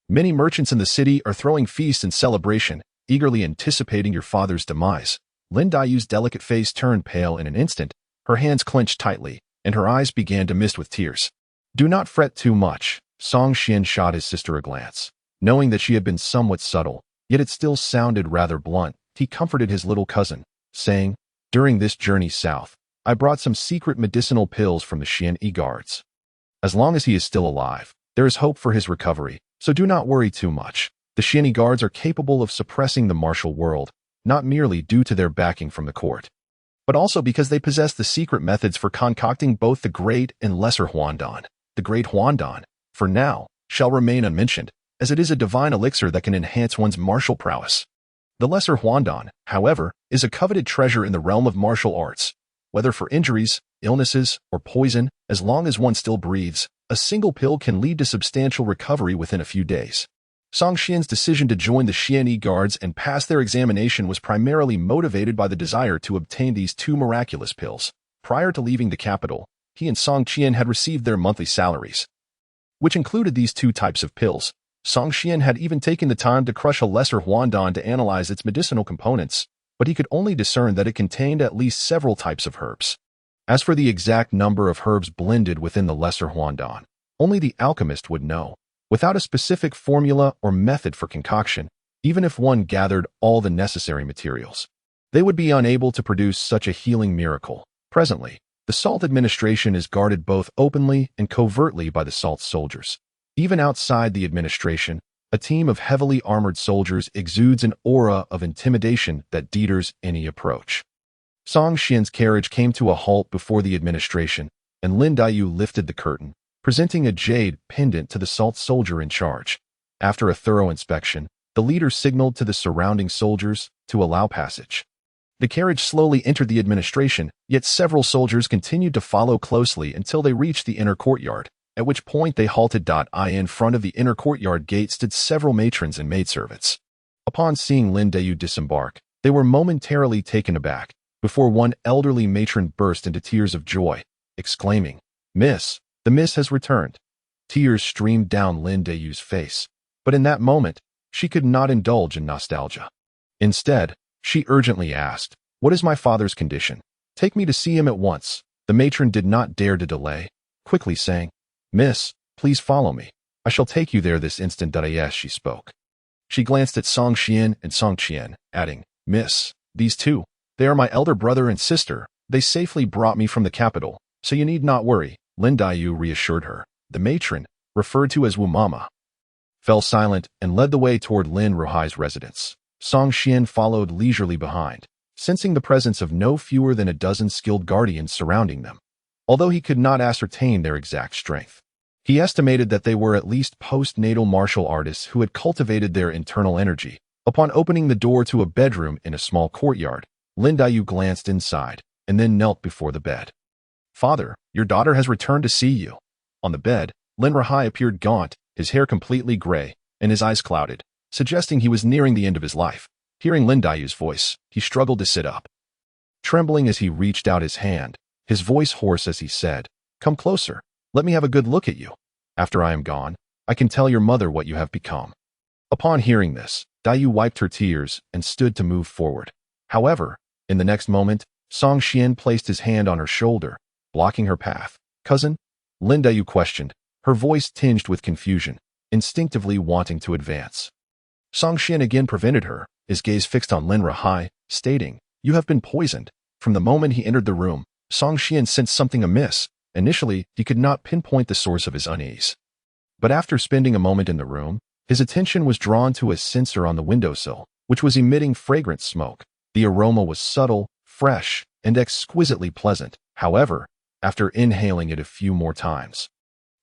Many merchants in the city are throwing feasts in celebration, eagerly anticipating your father's demise." Lin Dayu's delicate face turned pale in an instant, her hands clenched tightly, and her eyes began to mist with tears. "Do not fret too much." Song Xian shot his sister a glance. Knowing that she had been somewhat subtle, yet it still sounded rather blunt, he comforted his little cousin, saying, "During this journey south, I brought some secret medicinal pills from the Xian guards. As long as he is still alive, there is hope for his recovery, so do not worry too much. The Xian guards are capable of suppressing the martial world, not merely due to their backing from the court, but also because they possess the secret methods for concocting both the great and lesser huandan. The great huandan, for now, shall remain unmentioned, as it is a divine elixir that can enhance one's martial prowess. The lesser huandan, however, is a coveted treasure in the realm of martial arts. Whether for injuries, illnesses, or poison, as long as one still breathes, a single pill can lead to substantial recovery within a few days." Song Xian's decision to join the Xian guards and pass their examination was primarily motivated by the desire to obtain these two miraculous pills. Prior to leaving the capital, he and Song Qian had received their monthly salaries, which included these two types of pills. Song Xian had even taken the time to crush a lesser huandan to analyze its medicinal components, but he could only discern that it contained at least several types of herbs. As for the exact number of herbs blended within the lesser huandan, only the alchemist would know. Without a specific formula or method for concoction, even if one gathered all the necessary materials, they would be unable to produce such a healing miracle. Presently, the salt administration is guarded both openly and covertly by the salt soldiers. Even outside the administration, a team of heavily armored soldiers exudes an aura of intimidation that deters any approach. Song Xian's carriage came to a halt before the administration, and Lin Dayu lifted the curtain, presenting a jade pendant to the salt soldier in charge. After a thorough inspection, the leader signaled to the surrounding soldiers to allow passage. The carriage slowly entered the administration, yet several soldiers continued to follow closely until they reached the inner courtyard, at which point they halted. In front of the inner courtyard gate stood several matrons and maidservants. Upon seeing Lin Dayu disembark, they were momentarily taken aback, before one elderly matron burst into tears of joy, exclaiming, "Miss, the miss has returned." Tears streamed down Lin Dayu's face, but in that moment, she could not indulge in nostalgia. Instead, she urgently asked, "What is my father's condition? Take me to see him at once." The matron did not dare to delay, quickly saying, "Miss, please follow me. I shall take you there this instant." As she spoke, she glanced at Song Xian and Song Qian, adding, "Miss, these two, they are my elder brother and sister, They safely brought me from the capital, so you need not worry, Lin Daiyu reassured her. The matron, referred to as Wu Mama, fell silent and led the way toward Lin Ruhai's residence. Song Xian followed leisurely behind, sensing the presence of no fewer than a dozen skilled guardians surrounding them. Although he could not ascertain their exact strength, he estimated that they were at least post-natal martial artists who had cultivated their internal energy. Upon opening the door to a bedroom in a small courtyard, Lin Daiyu glanced inside and then knelt before the bed. Father, your daughter has returned to see you. On the bed, Lin Ruhai appeared gaunt, his hair completely gray, and his eyes clouded, suggesting he was nearing the end of his life. Hearing Lin Daiyu's voice, he struggled to sit up. Trembling as he reached out his hand, his voice hoarse as he said, "Come closer. Let me have a good look at you. After I am gone, I can tell your mother what you have become." Upon hearing this, Daiyu wiped her tears and stood to move forward. However, in the next moment, Song Xian placed his hand on her shoulder, blocking her path. "Cousin?" Lin Daiyu questioned, her voice tinged with confusion, instinctively wanting to advance. Song Xian again prevented her, his gaze fixed on Lin Ruhai, stating, "You have been poisoned." From the moment he entered the room, Song Xian sensed something amiss. Initially, he could not pinpoint the source of his unease. But after spending a moment in the room, his attention was drawn to a censer on the windowsill, which was emitting fragrant smoke. The aroma was subtle, fresh, and exquisitely pleasant. However, after inhaling it a few more times,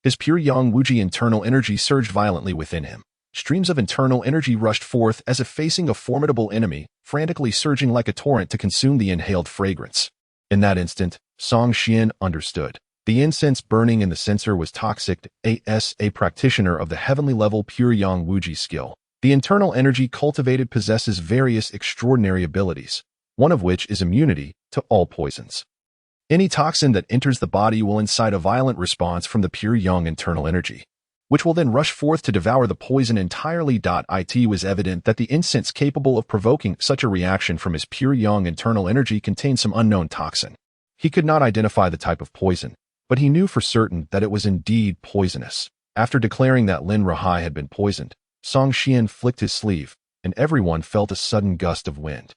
his pure yang wuji internal energy surged violently within him. Streams of internal energy rushed forth as if facing a formidable enemy, frantically surging like a torrent to consume the inhaled fragrance. In that instant, Song Xian understood. The incense burning in the censer was toxic. As a practitioner of the heavenly level pure yang wuji skill, the internal energy cultivated possesses various extraordinary abilities, one of which is immunity to all poisons. Any toxin that enters the body will incite a violent response from the pure yang internal energy, which will then rush forth to devour the poison entirely. It was evident that the incense capable of provoking such a reaction from his pure yang internal energy contained some unknown toxin. He could not identify the type of poison, but he knew for certain that it was indeed poisonous. After declaring that Lin Ruhai had been poisoned, Song Xian flicked his sleeve, and everyone felt a sudden gust of wind.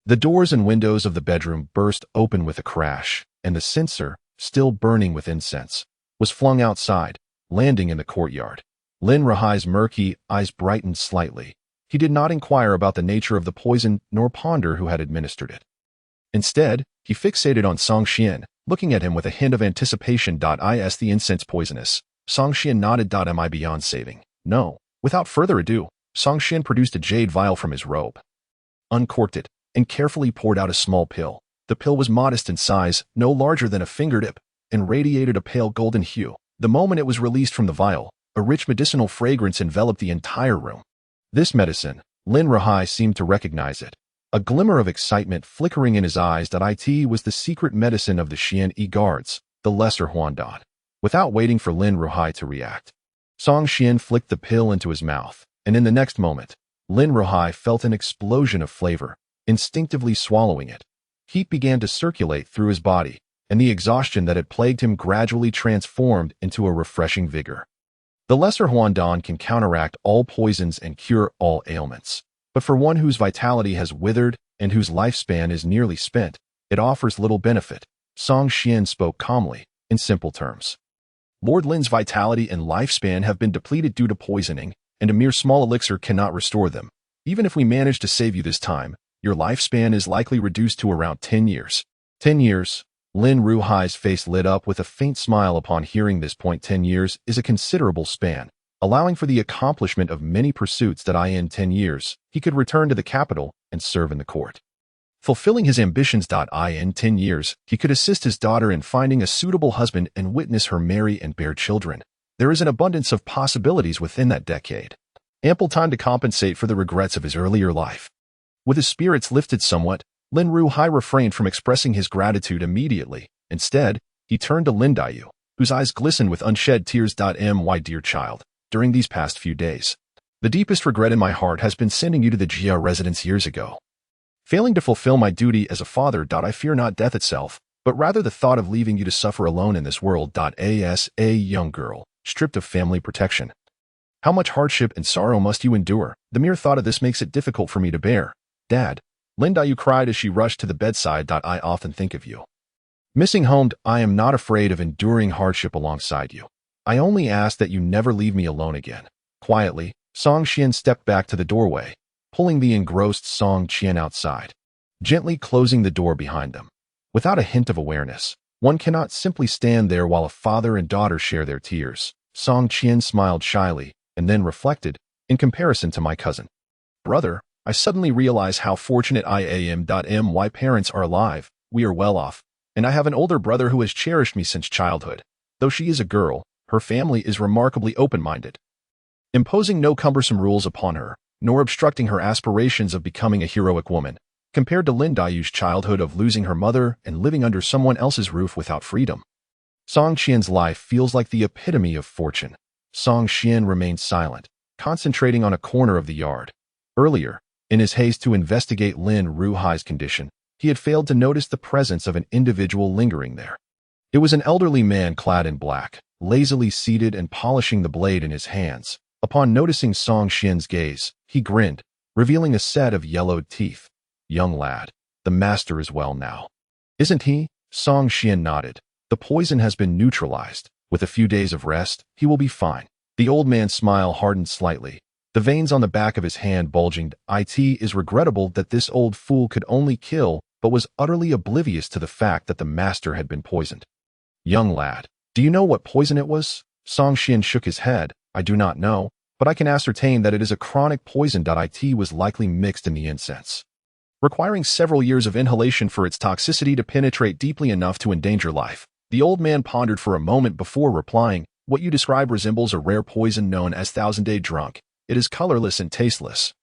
The doors and windows of the bedroom burst open with a crash, and the censer, still burning with incense, was flung outside, landing in the courtyard. Lin Ruhai's murky eyes brightened slightly. He did not inquire about the nature of the poison nor ponder who had administered it. Instead, he fixated on Song Xian, looking at him with a hint of anticipation. Is the incense poisonous? Song Xian nodded. Am I beyond saving? No. Without further ado, Song Xian produced a jade vial from his robe, uncorked it, and carefully poured out a small pill. The pill was modest in size, no larger than a fingertip, and radiated a pale golden hue. The moment it was released from the vial, a rich medicinal fragrance enveloped the entire room. This medicine, Lin Ruhai seemed to recognize it. A glimmer of excitement flickering in his eyes. It was the secret medicine of the Xian guards, the lesser Huandan. Without waiting for Lin Ruhai to react, Song Xian flicked the pill into his mouth, and in the next moment, Lin Ruhai felt an explosion of flavor, instinctively swallowing it. Heat began to circulate through his body, and the exhaustion that had plagued him gradually transformed into a refreshing vigor. The lesser Huandan can counteract all poisons and cure all ailments. But for one whose vitality has withered and whose lifespan is nearly spent, it offers little benefit. Song Xian spoke calmly, in simple terms. Lord Lin's vitality and lifespan have been depleted due to poisoning, and a mere small elixir cannot restore them. Even if we manage to save you this time, your lifespan is likely reduced to around 10 years. 10 years. Lin Ruhai's face lit up with a faint smile upon hearing this point. 10 years is a considerable span, allowing for the accomplishment of many pursuits. In 10 years, he could return to the capital and serve in the court. Fulfilling his ambitions. In 10 years, he could assist his daughter in finding a suitable husband and witness her marry and bear children. There is an abundance of possibilities within that decade. Ample time to compensate for the regrets of his earlier life. With his spirits lifted somewhat, Lin Ruhai refrained from expressing his gratitude immediately. Instead, he turned to Lin Daiyu, whose eyes glistened with unshed tears. My dear child, during these past few days, the deepest regret in my heart has been sending you to the Jia residence years ago. Failing to fulfill my duty as a father. I fear not death itself, but rather the thought of leaving you to suffer alone in this world. As a young girl, stripped of family protection, how much hardship and sorrow must you endure? The mere thought of this makes it difficult for me to bear. Dad, Lin Daiyu cried as she rushed to the bedside. I often think of you. Missing home, I am not afraid of enduring hardship alongside you. I only ask that you never leave me alone again. Quietly, Song Qian stepped back to the doorway, pulling the engrossed Song Qian outside, gently closing the door behind them. Without a hint of awareness, one cannot simply stand there while a father and daughter share their tears. Song Qian smiled shyly, and then reflected, in comparison to my cousin. Brother, I suddenly realize how fortunate I am. My parents are alive, we are well off, and I have an older brother who has cherished me since childhood. Though she is a girl, her family is remarkably open-minded, imposing no cumbersome rules upon her, nor obstructing her aspirations of becoming a heroic woman, compared to Lin Dayu's childhood of losing her mother and living under someone else's roof without freedom. Song Qian's life feels like the epitome of fortune. Song Qian remained silent, concentrating on a corner of the yard. Earlier, in his haste to investigate Lin Ruhai's condition, he had failed to notice the presence of an individual lingering there. It was an elderly man clad in black, lazily seated and polishing the blade in his hands. Upon noticing Song Qian's gaze, he grinned, revealing a set of yellowed teeth. Young lad, the master is well now. Isn't he? Song Qian nodded. The poison has been neutralized. With a few days of rest, he will be fine. The old man's smile hardened slightly, the veins on the back of his hand bulging. It is regrettable that this old fool could only kill, but was utterly oblivious to the fact that the master had been poisoned. Young lad, do you know what poison it was? Song Qian shook his head. I do not know, but I can ascertain that it is a chronic poison. It was likely mixed in the incense, requiring several years of inhalation for its toxicity to penetrate deeply enough to endanger life. The old man pondered for a moment before replying, what you describe resembles a rare poison known as thousand-day drunk. It is colorless and tasteless.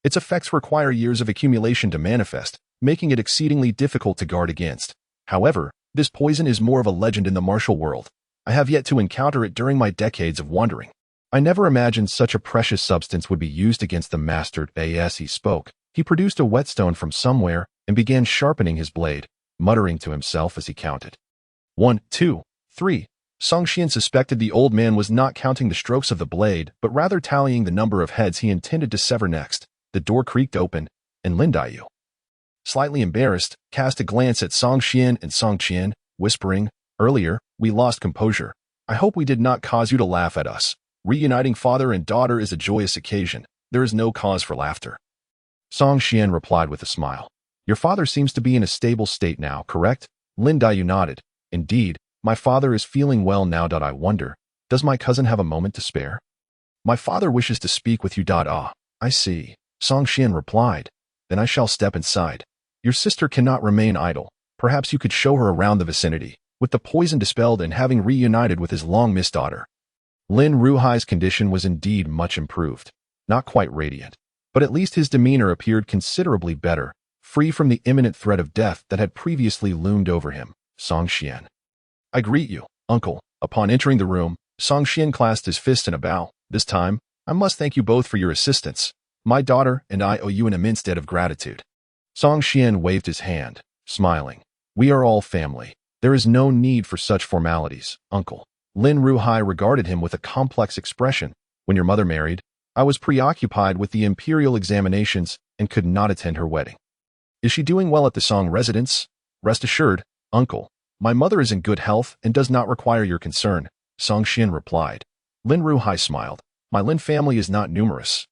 Its effects require years of accumulation to manifest, making it exceedingly difficult to guard against. However, this poison is more of a legend in the martial world. I have yet to encounter it during my decades of wandering. I never imagined such a precious substance would be used against the master. As he spoke, he produced a whetstone from somewhere and began sharpening his blade, muttering to himself as he counted. 1, 2, 3. Song Qian suspected the old man was not counting the strokes of the blade, but rather tallying the number of heads he intended to sever next. The door creaked open, and Lin Dayu, slightly embarrassed, cast a glance at Song Qian and Song Qian, whispering, earlier, we lost composure. I hope we did not cause you to laugh at us. Reuniting father and daughter is a joyous occasion. There is no cause for laughter. Song Qian replied with a smile. Your father seems to be in a stable state now, correct? Lin Dayu nodded. Indeed, my father is feeling well now. I wonder, does my cousin have a moment to spare? My father wishes to speak with you. I see. Song Qian replied. Then I shall step inside. Your sister cannot remain idle. Perhaps you could show her around the vicinity. With the poison dispelled and having reunited with his long-missed daughter, Lin Ruhai's condition was indeed much improved. Not quite radiant, but at least his demeanor appeared considerably better, free from the imminent threat of death that had previously loomed over him. Song Qian. I greet you, uncle. Upon entering the room, Song Qian clasped his fist in a bow. This time, I must thank you both for your assistance. My daughter and I owe you an immense debt of gratitude. Song Qian waved his hand, smiling. We are all family. There is no need for such formalities, uncle. Lin Ruhai regarded him with a complex expression. When your mother married, I was preoccupied with the imperial examinations and could not attend her wedding. Is she doing well at the Song residence? Rest assured, uncle, my mother is in good health and does not require your concern, Song Qian replied. Lin Ruhai smiled. My Lin family is not numerous,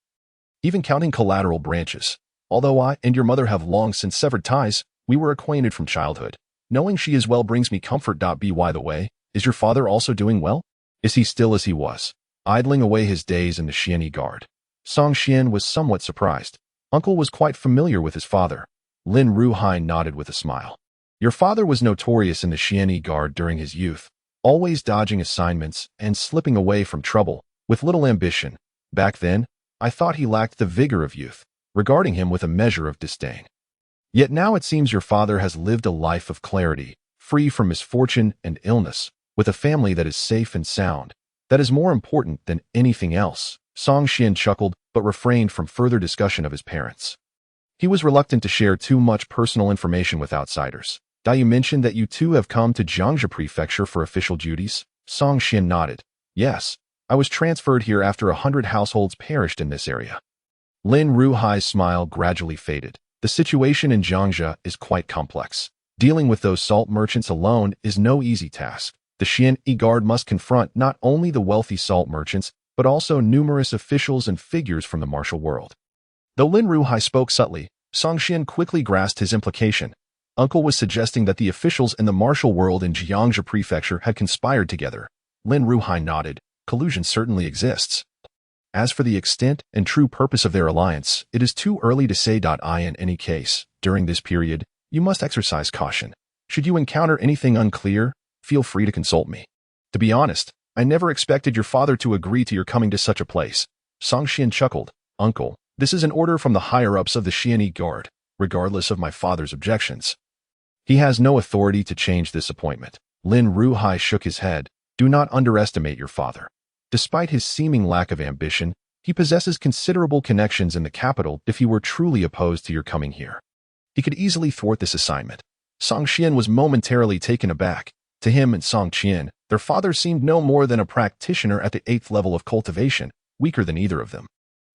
even counting collateral branches. Although I and your mother have long since severed ties, we were acquainted from childhood. Knowing she is well brings me comfort. By the way, is your father also doing well? Is he still as he was, idling away his days in the Xianyi Guard? Song Qian was somewhat surprised. Uncle was quite familiar with his father. Lin Ruhai nodded with a smile. Your father was notorious in the Xianyi Guard during his youth, always dodging assignments and slipping away from trouble, with little ambition. Back then, I thought he lacked the vigor of youth, regarding him with a measure of disdain. Yet now it seems your father has lived a life of clarity, free from misfortune and illness, with a family that is safe and sound. That is more important than anything else. Song Qian chuckled, but refrained from further discussion of his parents. He was reluctant to share too much personal information with outsiders. Dayu mentioned that you two have come to Jiangxia Prefecture for official duties? Song Qian nodded. Yes, I was transferred here after 100 households perished in this area. Lin Ruhai's smile gradually faded. The situation in Jiangxia is quite complex. Dealing with those salt merchants alone is no easy task. The Xian guard must confront not only the wealthy salt merchants, but also numerous officials and figures from the martial world. Though Lin Ruhai spoke subtly, Song Xian quickly grasped his implication. Uncle was suggesting that the officials in the martial world in Jiangxi Prefecture had conspired together. Lin Ruhai nodded. Collusion certainly exists. As for the extent and true purpose of their alliance, it is too early to say. In any case, during this period, you must exercise caution. Should you encounter anything unclear, feel free to consult me. To be honest, I never expected your father to agree to your coming to such a place. Song Xian chuckled. Uncle, this is an order from the higher-ups of the Xian guard, regardless of my father's objections. He has no authority to change this appointment. Lin Ruhai shook his head. Do not underestimate your father. Despite his seeming lack of ambition, he possesses considerable connections in the capital. If he were truly opposed to your coming here, he could easily thwart this assignment. Song Xian was momentarily taken aback. To him and Song Qian, their father seemed no more than a practitioner at the 8th level of cultivation, weaker than either of them.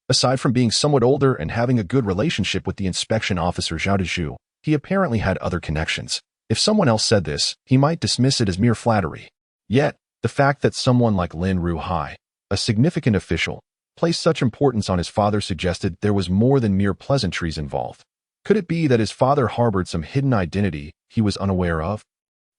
Aside from being somewhat older and having a good relationship with the inspection officer Zhao Dezhu, he apparently had other connections. If someone else said this, he might dismiss it as mere flattery. Yet, the fact that someone like Lin Ruhai, a significant official, placed such importance on his father suggested there was more than mere pleasantries involved. Could it be that his father harbored some hidden identity he was unaware of?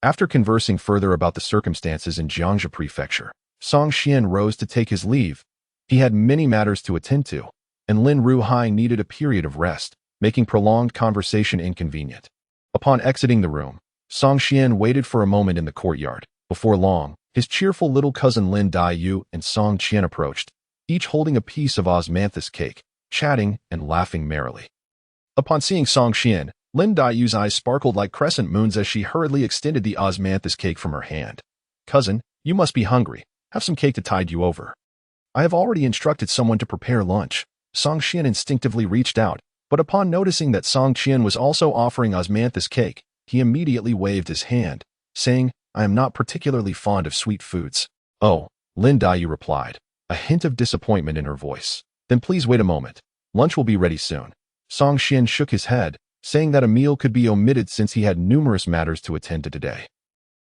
After conversing further about the circumstances in Jiangxi Prefecture, Song Xian rose to take his leave. He had many matters to attend to, and Lin Ruhai needed a period of rest, making prolonged conversation inconvenient. Upon exiting the room, Song Xian waited for a moment in the courtyard. Before long, his cheerful little cousin Lin Daiyu and Song Qian approached, each holding a piece of osmanthus cake, chatting and laughing merrily. Upon seeing Song Xian, Lin Daiyu's eyes sparkled like crescent moons as she hurriedly extended the osmanthus cake from her hand. Cousin, you must be hungry. Have some cake to tide you over. I have already instructed someone to prepare lunch. Song Xian instinctively reached out, but upon noticing that Song Qian was also offering osmanthus cake, he immediately waved his hand, saying, I am not particularly fond of sweet foods. Oh, Lin Daiyu replied, a hint of disappointment in her voice. Then please wait a moment. Lunch will be ready soon. Song Xian shook his head, saying that a meal could be omitted since he had numerous matters to attend to today.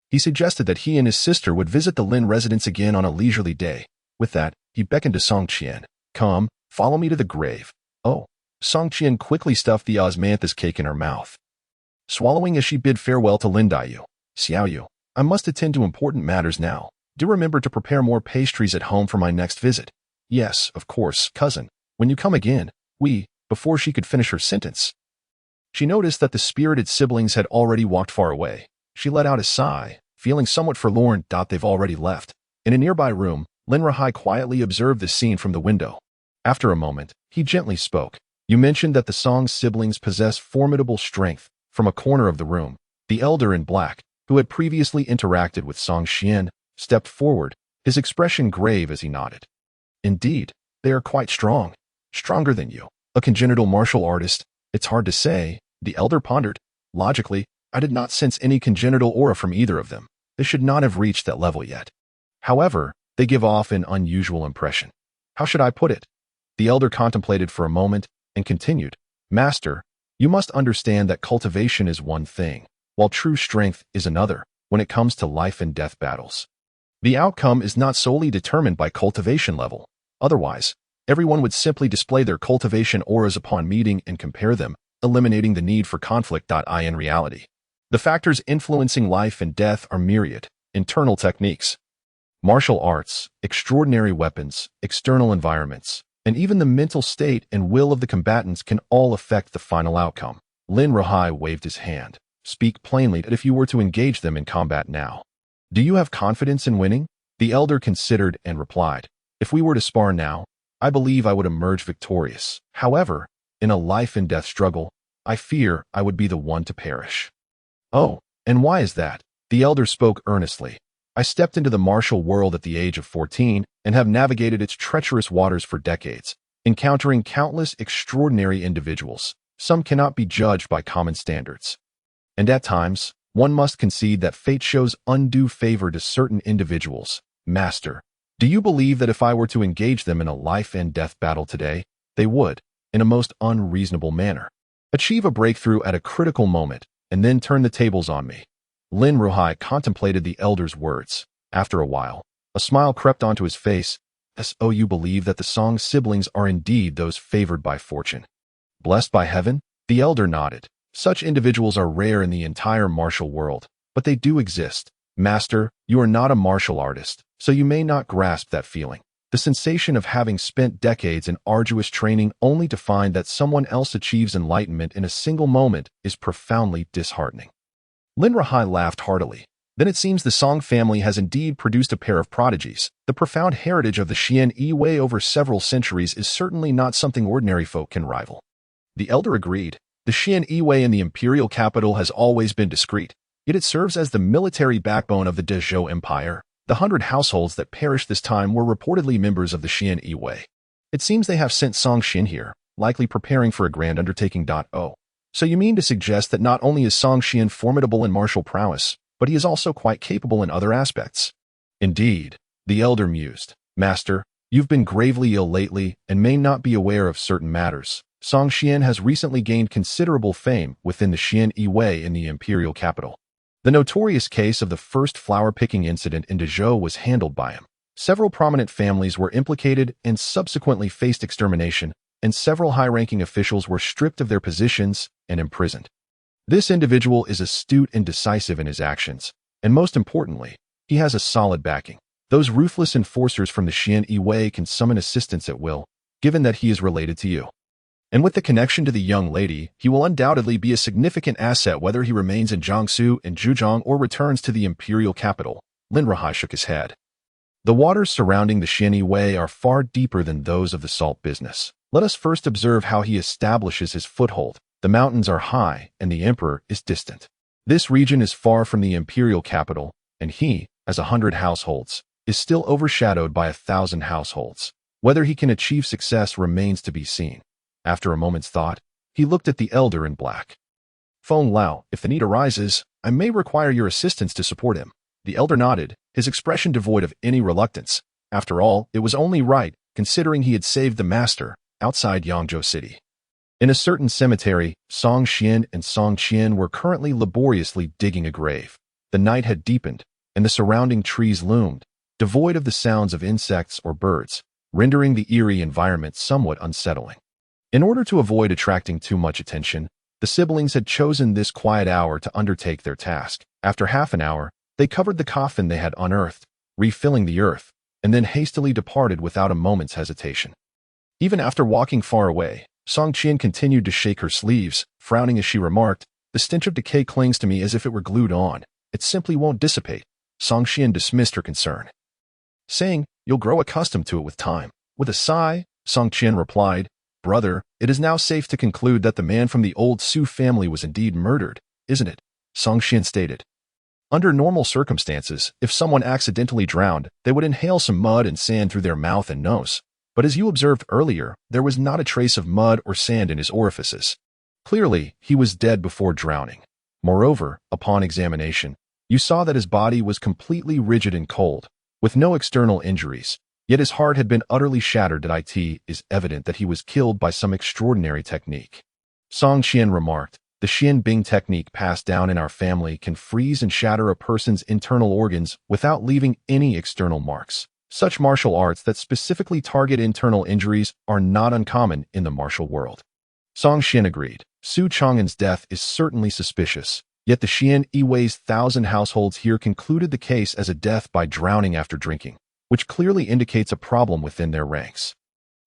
He suggested that he and his sister would visit the Lin residence again on a leisurely day. With that, he beckoned to Song Qian. Come, follow me to the grave. Oh. Song Qian quickly stuffed the osmanthus cake in her mouth, swallowing as she bid farewell to Lin Daiyu. Xiaoyu, I must attend to important matters now. Do remember to prepare more pastries at home for my next visit. Yes, of course, cousin. When you come again, before she could finish her sentence. She noticed that the spirited siblings had already walked far away. She let out a sigh, feeling somewhat forlorn. They've already left. In a nearby room, Lin Ruhai quietly observed the scene from the window. After a moment, he gently spoke. You mentioned that the Song's siblings possess formidable strength. From a corner of the room, the elder in black, who had previously interacted with Song Xian, stepped forward, his expression grave as he nodded. Indeed, they are quite strong. Stronger than you. A congenital martial artist. It's hard to say, the elder pondered. Logically, I did not sense any congenital aura from either of them. They should not have reached that level yet. However, they give off an unusual impression. How should I put it? The elder contemplated for a moment, and continued, Master, you must understand that cultivation is one thing, while true strength is another, when it comes to life and death battles. The outcome is not solely determined by cultivation level. Otherwise, everyone would simply display their cultivation auras upon meeting and compare them, eliminating the need for conflict. In reality, the factors influencing life and death are myriad: internal techniques, martial arts, extraordinary weapons, external environments, and even the mental state and will of the combatants can all affect the final outcome. Lin Ruhai waved his hand. Speak plainly if you were to engage them in combat now. Do you have confidence in winning? The elder considered and replied, If we were to spar now, I believe I would emerge victorious. However, in a life and death struggle, I fear I would be the one to perish. Oh, and why is that? The elder spoke earnestly. I stepped into the martial world at the age of 14 and have navigated its treacherous waters for decades, encountering countless extraordinary individuals. Some cannot be judged by common standards. And at times, one must concede that fate shows undue favor to certain individuals. Master, do you believe that if I were to engage them in a life and death battle today, they would, in a most unreasonable manner, achieve a breakthrough at a critical moment? and then turn the tables on me. Lin Ruhai contemplated the elder's words. After a while, a smile crept onto his face. So you believe that the Song's siblings are indeed those favored by fortune? Blessed by heaven? The elder nodded. Such individuals are rare in the entire martial world, but they do exist. Master, you are not a martial artist, so you may not grasp that feeling. The sensation of having spent decades in arduous training only to find that someone else achieves enlightenment in a single moment is profoundly disheartening. Lin Ruhai laughed heartily. Then it seems the Song family has indeed produced a pair of prodigies. The profound heritage of the Xian Yi over several centuries is certainly not something ordinary folk can rival. The elder agreed. The Xian Yi in the imperial capital has always been discreet, yet it serves as the military backbone of the Dezhou Empire. The 100 households that perished this time were reportedly members of the Xian Yi. It seems they have sent Song Xin here, likely preparing for a grand undertaking. So you mean to suggest that not only is Song Xian formidable in martial prowess, but he is also quite capable in other aspects? Indeed, the elder mused. Master, you've been gravely ill lately and may not be aware of certain matters. Song Xian has recently gained considerable fame within the Xian Yi in the imperial capital. The notorious case of the first flower-picking incident in Dezhou was handled by him. Several prominent families were implicated and subsequently faced extermination, and several high-ranking officials were stripped of their positions and imprisoned. This individual is astute and decisive in his actions, and most importantly, he has a solid backing. Those ruthless enforcers from the Xian Yi can summon assistance at will, given that he is related to you. And with the connection to the young lady, he will undoubtedly be a significant asset whether he remains in Jiangsu and Zhejiang or returns to the imperial capital. Lin Ruhai shook his head. The waters surrounding the Xian Yi are far deeper than those of the salt business. Let us first observe how he establishes his foothold. The mountains are high, and the emperor is distant. This region is far from the imperial capital, and he, as 100 households, is still overshadowed by 1,000 households. Whether he can achieve success remains to be seen. After a moment's thought, he looked at the elder in black. Feng Lao, if the need arises, I may require your assistance to support him. The elder nodded, his expression devoid of any reluctance. After all, it was only right, considering he had saved the master, outside Yangzhou City. In a certain cemetery, Song Xian and Song Qian were currently laboriously digging a grave. The night had deepened, and the surrounding trees loomed, devoid of the sounds of insects or birds, rendering the eerie environment somewhat unsettling. In order to avoid attracting too much attention, the siblings had chosen this quiet hour to undertake their task. After half an hour, they covered the coffin they had unearthed, refilling the earth, and then hastily departed without a moment's hesitation. Even after walking far away, Song Qian continued to shake her sleeves, frowning as she remarked, "The stench of decay clings to me as if it were glued on. It simply won't dissipate." Song Qian dismissed her concern, saying, "You'll grow accustomed to it with time." With a sigh, Song Qian replied, "Brother, it is now safe to conclude that the man from the old Su family was indeed murdered, isn't it?" Song Qian stated. Under normal circumstances, if someone accidentally drowned, they would inhale some mud and sand through their mouth and nose. But as you observed earlier, there was not a trace of mud or sand in his orifices. Clearly, he was dead before drowning. Moreover, upon examination, you saw that his body was completely rigid and cold, with no external injuries, yet his heart had been utterly shattered. It is evident that he was killed by some extraordinary technique. Song Qian remarked, "The Xian Bing technique passed down in our family can freeze and shatter a person's internal organs without leaving any external marks. Such martial arts that specifically target internal injuries are not uncommon in the martial world." Song Qian agreed. Su Chang'an's death is certainly suspicious, yet the Xian Yi's 1,000 households here concluded the case as a death by drowning after drinking, which clearly indicates a problem within their ranks.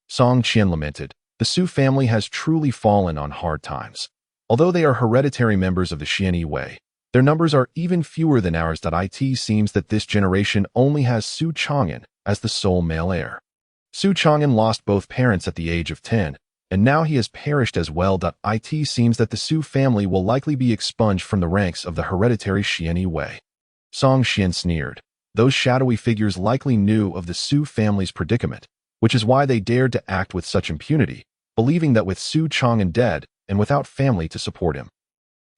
Song Qian lamented, "The Su family has truly fallen on hard times. Although they are hereditary members of the Xian Yi, their numbers are even fewer than ours. It seems that this generation only has Su Chang'an as the sole male heir. Su Chang'an lost both parents at the age of 10, and now he has perished as well. It seems that the Su family will likely be expunged from the ranks of the hereditary Xian Yi." Song Qian sneered. Those shadowy figures likely knew of the Su family's predicament, which is why they dared to act with such impunity, believing that with Su Chang'an dead and without family to support him,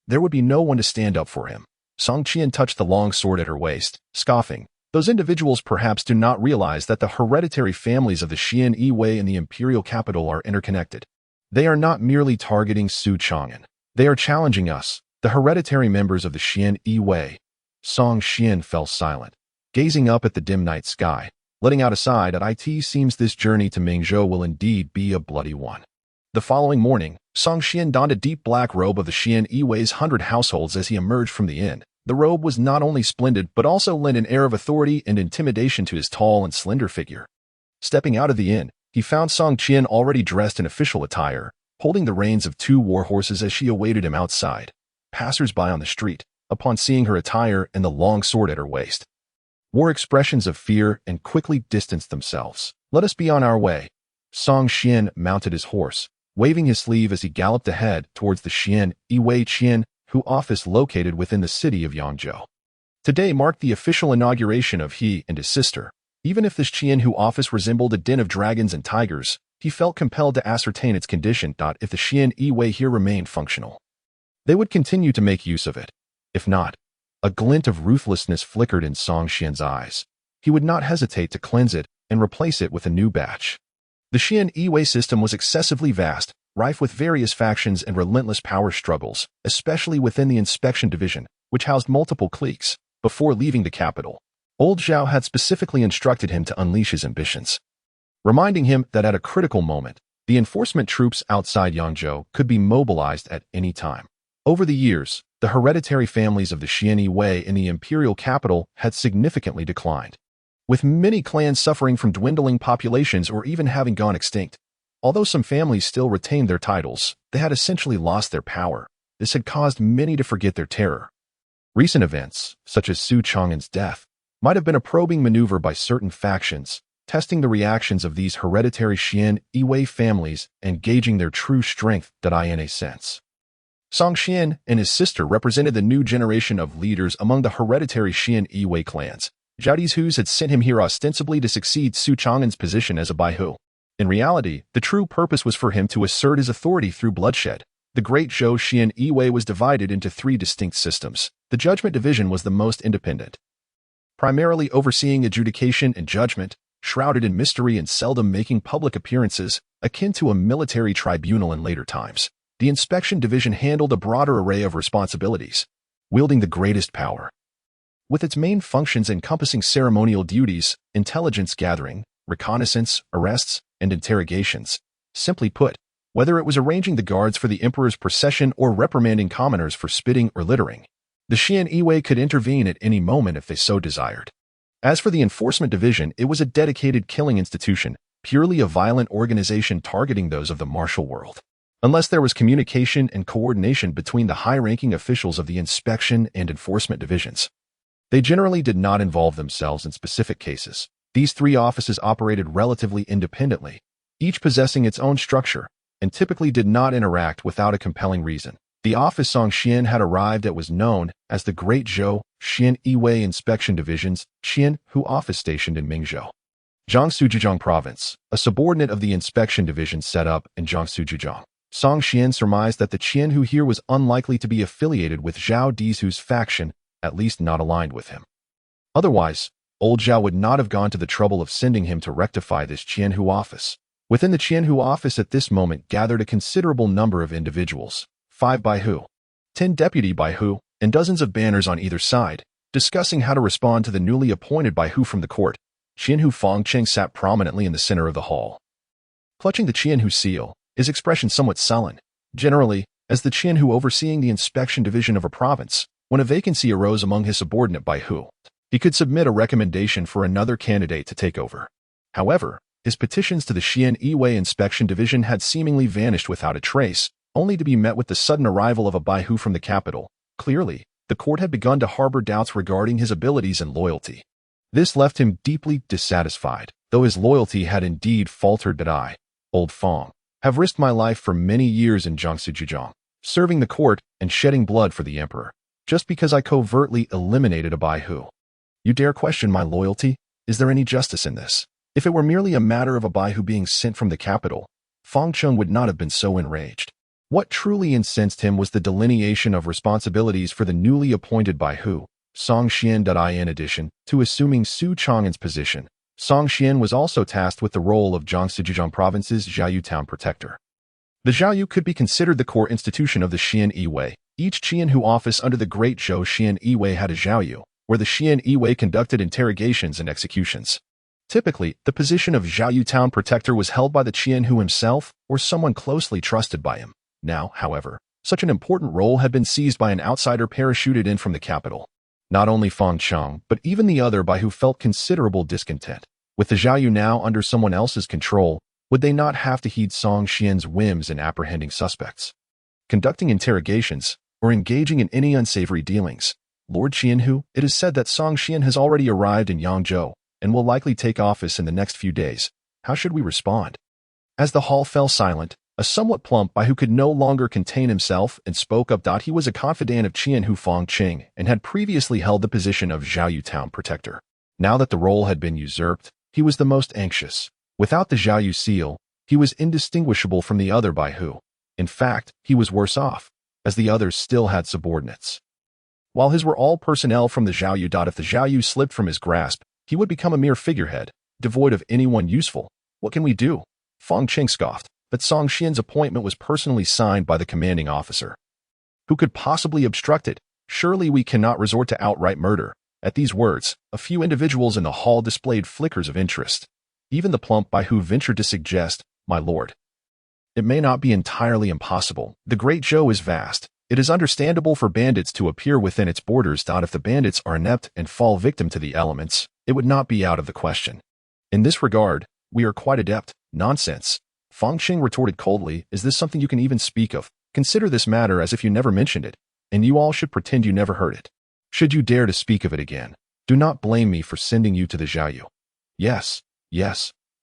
there would be no one to stand up for him. Song Qian touched the long sword at her waist, scoffing. Those individuals perhaps do not realize that the hereditary families of the Xian Yi and the imperial capital are interconnected. They are not merely targeting Su Chang'an. They are challenging us, The hereditary members of the Xian Yi Song Xian fell silent, gazing up at the dim night sky, letting out a sigh that it seems this journey to Mingzhou will indeed be a bloody one. The following morning, Song Xian donned a deep black robe of the Xian Yi's 100 households as he emerged from the inn. The robe was not only splendid but also lent an air of authority and intimidation to his tall and slender figure. Stepping out of the inn, he found Song Qian already dressed in official attire, holding the reins of 2 war horses as she awaited him outside. Passers-by on the street, upon seeing her attire and the long sword at her waist, wore expressions of fear and quickly distanced themselves. "Let us be on our way." Song Xian mounted his horse, waving his sleeve as he galloped ahead towards the Xian Yi Qian Hu office located within the city of Yangzhou. Today marked the official inauguration of he and his sister. Even if this Qian Hu office resembled a den of dragons and tigers, he felt compelled to ascertain its condition. If the Xian Yi here remained functional, they would continue to make use of it. If not, a glint of ruthlessness flickered in Song Xian's eyes. He would not hesitate to cleanse it and replace it with a new batch. The Xian Yi system was excessively vast, rife with various factions and relentless power struggles, especially within the inspection division, which housed multiple cliques. Before leaving the capital, old Zhao had specifically instructed him to unleash his ambitions, reminding him that at a critical moment, the enforcement troops outside Yangzhou could be mobilized at any time. Over the years, the hereditary families of the Xian Yi in the imperial capital had significantly declined, with many clans suffering from dwindling populations or even having gone extinct. Although some families still retained their titles, they had essentially lost their power. This had caused many to forget their terror. Recent events, such as Su Chang'an's death, might have been a probing maneuver by certain factions, testing the reactions of these hereditary Xian Yi families and gauging their true strength. In a sense, Song Xian and his sister represented the new generation of leaders among the hereditary Xian Yi clans. Zhao Dizhu's had sent him here ostensibly to succeed Su Chang'an's position as a Baihu. In reality, the true purpose was for him to assert his authority through bloodshed. The Great Zhou Xian Yi was divided into 3 distinct systems. The Judgment Division was the most independent, primarily overseeing adjudication and judgment, shrouded in mystery and seldom making public appearances, akin to a military tribunal in later times. The Inspection Division handled a broader array of responsibilities, wielding the greatest power, with its main functions encompassing ceremonial duties, intelligence gathering, reconnaissance, arrests, and interrogations. Simply put, whether it was arranging the guards for the emperor's procession or reprimanding commoners for spitting or littering, the Xian Yi could intervene at any moment if they so desired. As for the Enforcement Division, it was a dedicated killing institution, purely a violent organization targeting those of the martial world. Unless there was communication and coordination between the high-ranking officials of the Inspection and Enforcement Divisions, they generally did not involve themselves in specific cases. These 3 offices operated relatively independently, each possessing its own structure, and typically did not interact without a compelling reason. The office Song Xian had arrived at was known as the Great Zhou Xian Yi Inspection Division's Qian Hu office stationed in Mingzhou, Jiangsu Province, a subordinate of the Inspection Division set up in Jiangsu. Song Xian surmised that the Qian Hu here was unlikely to be affiliated with Zhao Dizhu's faction, at least not aligned with him. Otherwise, old Zhao would not have gone to the trouble of sending him to rectify this Qian Hu office. Within the Qian Hu office at this moment gathered a considerable number of individuals, 5 Baihu, 10 deputy Baihu, and dozens of banners on either side, discussing how to respond to the newly appointed Baihu from the court. Qian Hu Fongcheng sat prominently in the center of the hall, clutching the Qian Hu seal, his expression somewhat sullen. Generally, as the Qian Hu overseeing the inspection division of a province, when a vacancy arose among his subordinate Baihu, he could submit a recommendation for another candidate to take over. However, his petitions to the Xian Yi inspection division had seemingly vanished without a trace, only to be met with the sudden arrival of a Baihu from the capital. Clearly, the court had begun to harbor doubts regarding his abilities and loyalty. This left him deeply dissatisfied, though his loyalty had indeed faltered. I, old Fong, have risked my life for many years in Jiangsu, serving the court and shedding blood for the emperor, just because I covertly eliminated a Baihu. You dare question my loyalty? Is there any justice in this? If it were merely a matter of a Baihu being sent from the capital, Fongcheng would not have been so enraged. What truly incensed him was the delineation of responsibilities for the newly appointed Baihu, Song Xian. In addition to assuming Su Chang'an's position, Song Xian was also tasked with the role of Jiangsu Province's Zhaoyu town protector. The Zhaoyu could be considered the core institution of the Xian Yi, Each Qianhu office under the great Zhou Xian Yiwei had a Zhaoyu, where the Xian Yiwei conducted interrogations and executions. Typically, the position of Zhaoyu Town Protector was held by the Qianhu himself or someone closely trusted by him. Now, however, such an important role had been seized by an outsider parachuted in from the capital. Not only Fang Cheng, but even the other by who felt considerable discontent. With the Zhaoyu now under someone else's control, would they not have to heed Song Xian's whims in apprehending suspects? Conducting interrogations, or engaging in any unsavory dealings. Lord Qianhu, it is said that Song Xian has already arrived in Yangzhou and will likely take office in the next few days. How should we respond? As the hall fell silent, a somewhat plump by who could no longer contain himself and spoke up. He was a confidant of Qianhu Fang Qing and had previously held the position of Zhaoyu Town Protector. Now that the role had been usurped, he was the most anxious. Without the Zhaoyu seal, he was indistinguishable from the other by who. In fact, he was worse off, as the others still had subordinates. While his were all personnel from the Zhaoyu. If the Zhaoyu slipped from his grasp, he would become a mere figurehead, devoid of anyone useful. What can we do? Fang Qing scoffed, but Song Xian's appointment was personally signed by the commanding officer. Who could possibly obstruct it? Surely we cannot resort to outright murder. At these words, a few individuals in the hall displayed flickers of interest. Even the plump by who ventured to suggest, "My lord, it may not be entirely impossible. The Great Zhou is vast. It is understandable for bandits to appear within its borders. If the bandits are inept and fall victim to the elements, it would not be out of the question. In this regard, we are quite adept." Nonsense. Fang Qing retorted coldly, "Is this something you can even speak of? Consider this matter as if you never mentioned it, and you all should pretend you never heard it. Should you dare to speak of it again, do not blame me for sending you to the Zhaoyu." Yes,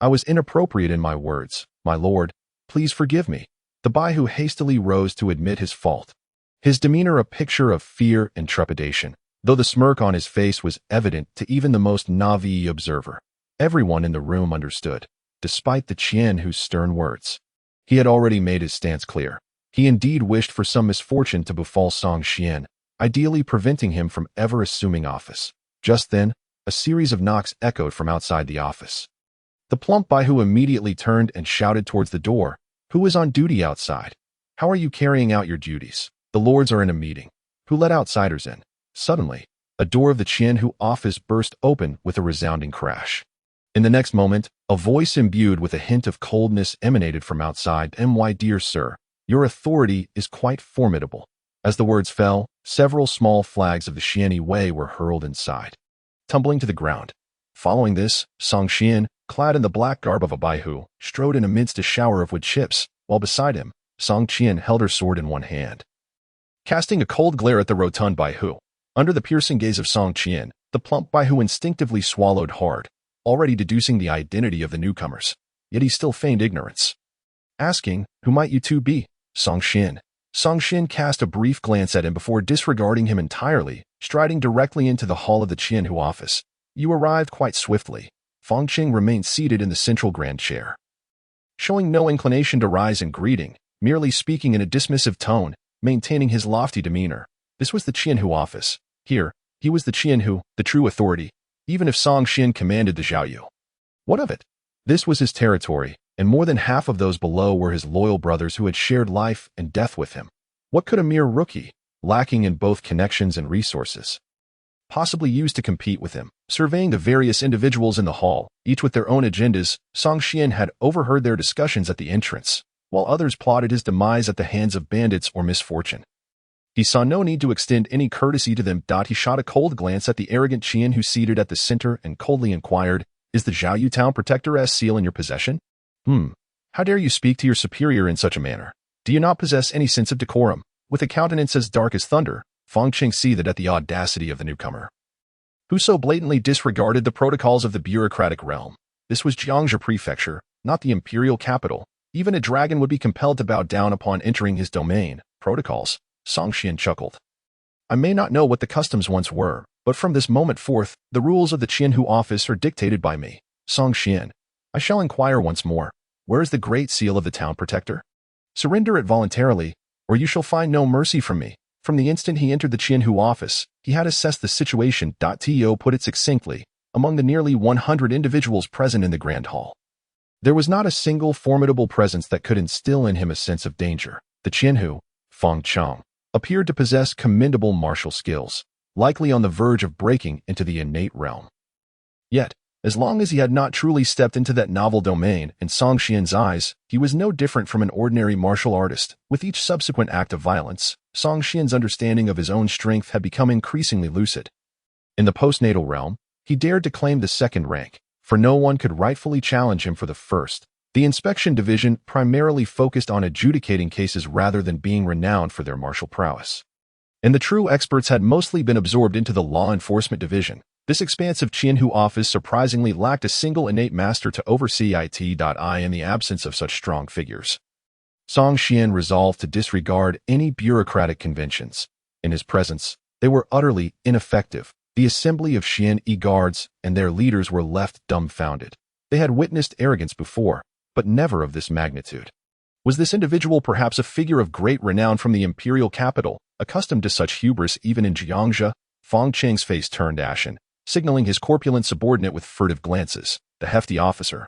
I was inappropriate in my words, my lord. Please forgive me." The Baihu hastily rose to admit his fault. His demeanor a picture of fear and trepidation, though the smirk on his face was evident to even the most naive observer. Everyone in the room understood, despite the Qianhu's stern words. He had already made his stance clear. He indeed wished for some misfortune to befall Song Xian, ideally preventing him from ever assuming office. Just then, a series of knocks echoed from outside the office. The plump Baihu immediately turned and shouted towards the door, "Who is on duty outside? How are you carrying out your duties? The lords are in a meeting. Who let outsiders in?" Suddenly, a door of the Qianhu office burst open with a resounding crash. In the next moment, a voice imbued with a hint of coldness emanated from outside. "My dear sir, your authority is quite formidable." As the words fell, several small flags of the Xian Wei were hurled inside, tumbling to the ground. Following this, Song Xian, clad in the black garb of a Baihu, strode in amidst a shower of wood chips, while beside him, Song Qian held her sword in one hand. Casting a cold glare at the rotund Baihu, under the piercing gaze of Song Qian, the plump Baihu instinctively swallowed hard, already deducing the identity of the newcomers. Yet he still feigned ignorance. Asking, "Who might you two be?" Song Qian. Song Qian cast a brief glance at him before disregarding him entirely, striding directly into the hall of the Qianhu office. "You arrived quite swiftly." Fang Qing remained seated in the central grand chair, showing no inclination to rise in greeting, merely speaking in a dismissive tone, maintaining his lofty demeanor. This was the Qianhu office. Here, he was the Qianhu, the true authority, even if Song Xian commanded the Zhaoyu. What of it? This was his territory, and more than half of those below were his loyal brothers who had shared life and death with him. What could a mere rookie, lacking in both connections and resources, possibly use to compete with him? Surveying the various individuals in the hall, each with their own agendas, Song Xian had overheard their discussions at the entrance, while others plotted his demise at the hands of bandits or misfortune. He saw no need to extend any courtesy to them. He shot a cold glance at the arrogant Qian who seated at the center and coldly inquired, "Is the Zhaoyu Town Protector's seal in your possession?" How dare you speak to your superior in such a manner? Do you not possess any sense of decorum?" With a countenance as dark as thunder, Fang Qing seethed at the audacity of the newcomer, who so blatantly disregarded the protocols of the bureaucratic realm. This was Jiangzhou Prefecture, not the imperial capital. Even a dragon would be compelled to bow down upon entering his domain. Protocols? Song Xian chuckled. "I may not know what the customs once were, but from this moment forth, the rules of the Qianhu office are dictated by me, Song Xian. I shall inquire once more, where is the great seal of the town protector? Surrender it voluntarily, or you shall find no mercy from me." From the instant he entered the Qianhu office, he had assessed the situation. To put it succinctly, among the nearly 100 individuals present in the grand hall, there was not a single formidable presence that could instill in him a sense of danger. The Qianhu, Fang Cheng, appeared to possess commendable martial skills, likely on the verge of breaking into the innate realm. Yet, as long as he had not truly stepped into that novel domain in Song Xian's eyes, he was no different from an ordinary martial artist. With each subsequent act of violence, Song Xian's understanding of his own strength had become increasingly lucid. In the postnatal realm, he dared to claim the second rank, for no one could rightfully challenge him for the first. The inspection division primarily focused on adjudicating cases rather than being renowned for their martial prowess. And the true experts had mostly been absorbed into the law enforcement division. This expansive Qianhu office surprisingly lacked a single innate master to oversee it.I in the absence of such strong figures. Song Xian resolved to disregard any bureaucratic conventions. In his presence, they were utterly ineffective. The assembly of Xian guards and their leaders were left dumbfounded. They had witnessed arrogance before, but never of this magnitude. Was this individual perhaps a figure of great renown from the imperial capital, accustomed to such hubris even in Jiangxia? Fang Cheng's face turned ashen, signaling his corpulent subordinate with furtive glances. The hefty officer,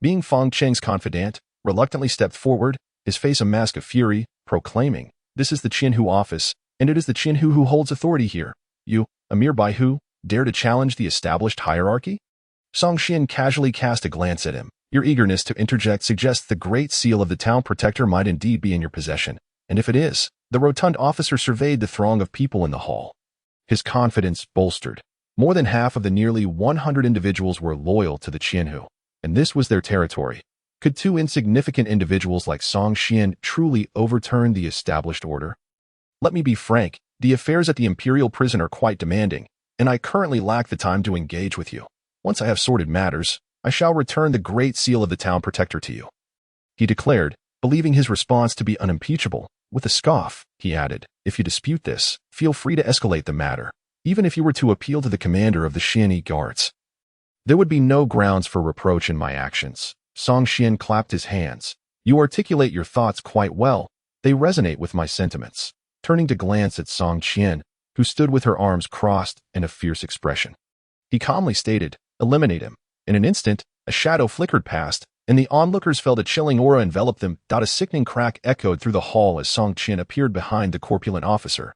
being Fang Cheng's confidant, reluctantly stepped forward, his face a mask of fury, proclaiming, "This is the Qianhu office, and it is the Qianhu who holds authority here. You, a mere Baihu, dare to challenge the established hierarchy?" Song Xian casually cast a glance at him. "Your eagerness to interject suggests the great seal of the town protector might indeed be in your possession, and if it is," the rotund officer surveyed the throng of people in the hall. His confidence bolstered. More than half of the nearly 100 individuals were loyal to the Qianhu, and this was their territory. Could two insignificant individuals like Song Xian truly overturn the established order? Let me be frank, the affairs at the imperial prison are quite demanding, and I currently lack the time to engage with you. Once I have sorted matters, I shall return the great seal of the town protector to you," he declared, believing his response to be unimpeachable. With a scoff, he added, "If you dispute this, feel free to escalate the matter, even if you were to appeal to the commander of the Xian guards. There would be no grounds for reproach in my actions." Song Xian clapped his hands. "You articulate your thoughts quite well. They resonate with my sentiments." Turning to glance at Song Qian, who stood with her arms crossed and a fierce expression, he calmly stated, "Eliminate him." In an instant, a shadow flickered past, and the onlookers felt a chilling aura envelop them. A sickening crack echoed through the hall as Song Qian appeared behind the corpulent officer,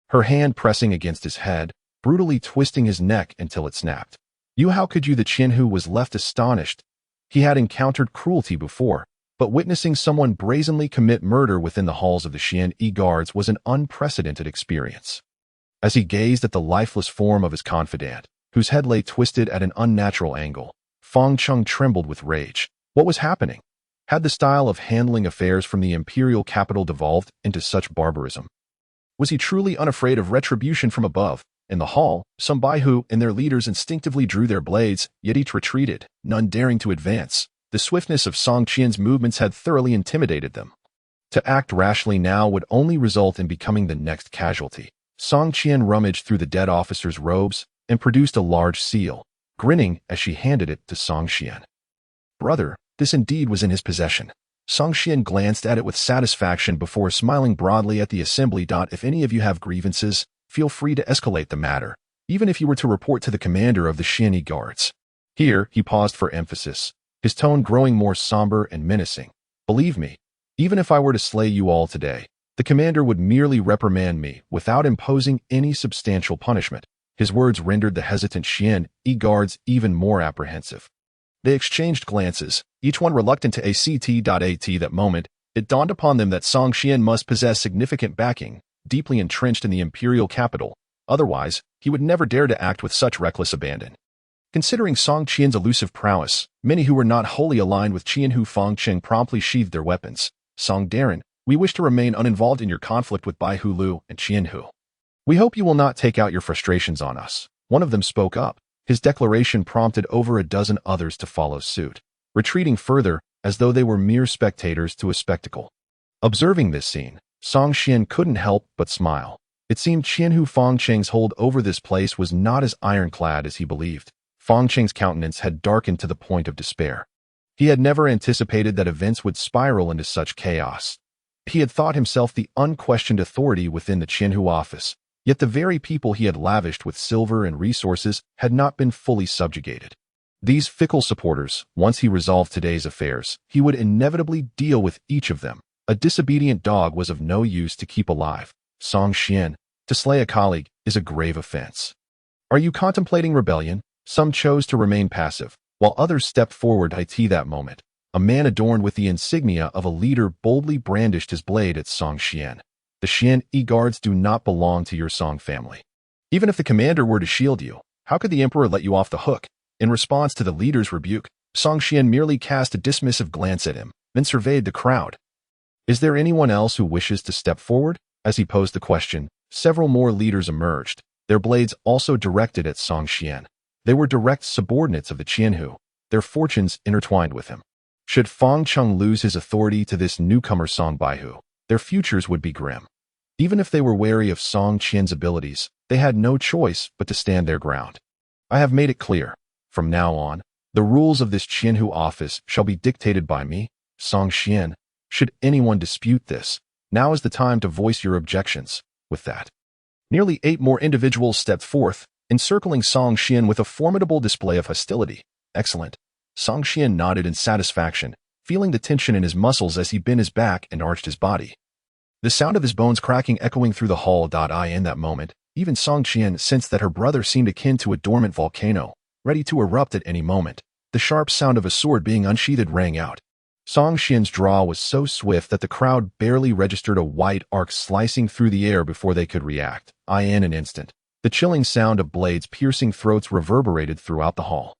her hand pressing against his head, brutally twisting his neck until it snapped. "You, how could you?" The Qianhu was left astonished. He had encountered cruelty before, but witnessing someone brazenly commit murder within the halls of the Xian guards was an unprecedented experience. As he gazed at the lifeless form of his confidant, whose head lay twisted at an unnatural angle, Fang Cheng trembled with rage. What was happening? Had the style of handling affairs from the imperial capital devolved into such barbarism? Was he truly unafraid of retribution from above? In the hall, some Baihu and their leaders instinctively drew their blades, yet each retreated, none daring to advance. The swiftness of Song Qian's movements had thoroughly intimidated them. To act rashly now would only result in becoming the next casualty. Song Qian rummaged through the dead officer's robes and produced a large seal, grinning as she handed it to Song Xian. "Brother, this indeed was in his possession." Song Xian glanced at it with satisfaction before smiling broadly at the assembly. "If any of you have grievances, feel free to escalate the matter, even if you were to report to the commander of the Xian guards." Here, he paused for emphasis, his tone growing more somber and menacing. "Believe me, even if I were to slay you all today, the commander would merely reprimand me without imposing any substantial punishment." His words rendered the hesitant Xian guards even more apprehensive. They exchanged glances, each one reluctant to act. That moment, it dawned upon them that Song Xian must possess significant backing, deeply entrenched in the imperial capital. Otherwise, he would never dare to act with such reckless abandon. Considering Song Qian's elusive prowess, many who were not wholly aligned with Qianhu Fang Cheng promptly sheathed their weapons. "Song Darren, we wish to remain uninvolved in your conflict with Baihu Lu and Qianhu. We hope you will not take out your frustrations on us." One of them spoke up. His declaration prompted over a dozen others to follow suit, retreating further as though they were mere spectators to a spectacle. Observing this scene, Song Xian couldn't help but smile. It seemed Qianhu Fang Cheng's hold over this place was not as ironclad as he believed. Fang Cheng's countenance had darkened to the point of despair. He had never anticipated that events would spiral into such chaos. He had thought himself the unquestioned authority within the Qianhu office, yet the very people he had lavished with silver and resources had not been fully subjugated. These fickle supporters, once he resolved today's affairs, he would inevitably deal with each of them. A disobedient dog was of no use to keep alive. Song Xian, to slay a colleague is a grave offense. Are you contemplating rebellion? Some chose to remain passive, while others stepped forward. That moment, a man adorned with the insignia of a leader boldly brandished his blade at Song Xian. The Xian guards do not belong to your Song family. Even if the commander were to shield you, how could the emperor let you off the hook? In response to the leader's rebuke, Song Xian merely cast a dismissive glance at him, then surveyed the crowd. Is there anyone else who wishes to step forward? As he posed the question, several more leaders emerged, their blades also directed at Song Xian. They were direct subordinates of the Qianhu, their fortunes intertwined with him. Should Fang Cheng lose his authority to this newcomer Song Baihu, their futures would be grim. Even if they were wary of Song Qian's abilities, they had no choice but to stand their ground. I have made it clear. From now on, the rules of this Qianhu office shall be dictated by me, Song Xian. Should anyone dispute this, now is the time to voice your objections. With that, nearly 8 more individuals stepped forth, encircling Song Xian with a formidable display of hostility. Excellent. Song Xian nodded in satisfaction, feeling the tension in his muscles as he bent his back and arched his body. The sound of his bones cracking echoing through the hall. In that moment, even Song Xian sensed that her brother seemed akin to a dormant volcano, ready to erupt at any moment. The sharp sound of a sword being unsheathed rang out. Song Xian's draw was so swift that the crowd barely registered a white arc slicing through the air before they could react. In an instant, the chilling sound of blades piercing throats reverberated throughout the hall.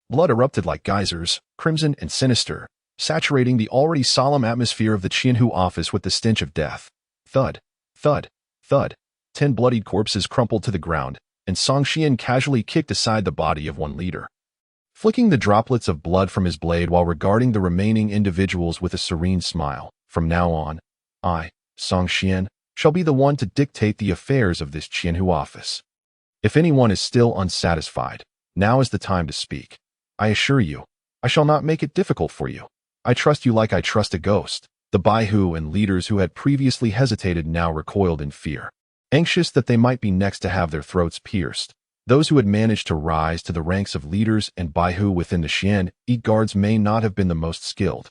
Blood erupted like geysers, crimson and sinister, saturating the already solemn atmosphere of the Qianhu office with the stench of death. Thud, thud, thud. 10 bloodied corpses crumpled to the ground, and Song Xian casually kicked aside the body of one leader, flicking the droplets of blood from his blade while regarding the remaining individuals with a serene smile. From now on, I, Song Xian, shall be the one to dictate the affairs of this Qianhu office. If anyone is still unsatisfied, now is the time to speak. I assure you, I shall not make it difficult for you. I trust you like I trust a ghost. The Baihu and leaders who had previously hesitated now recoiled in fear, anxious that they might be next to have their throats pierced. Those who had managed to rise to the ranks of leaders and Baihu within the Xian guards may not have been the most skilled,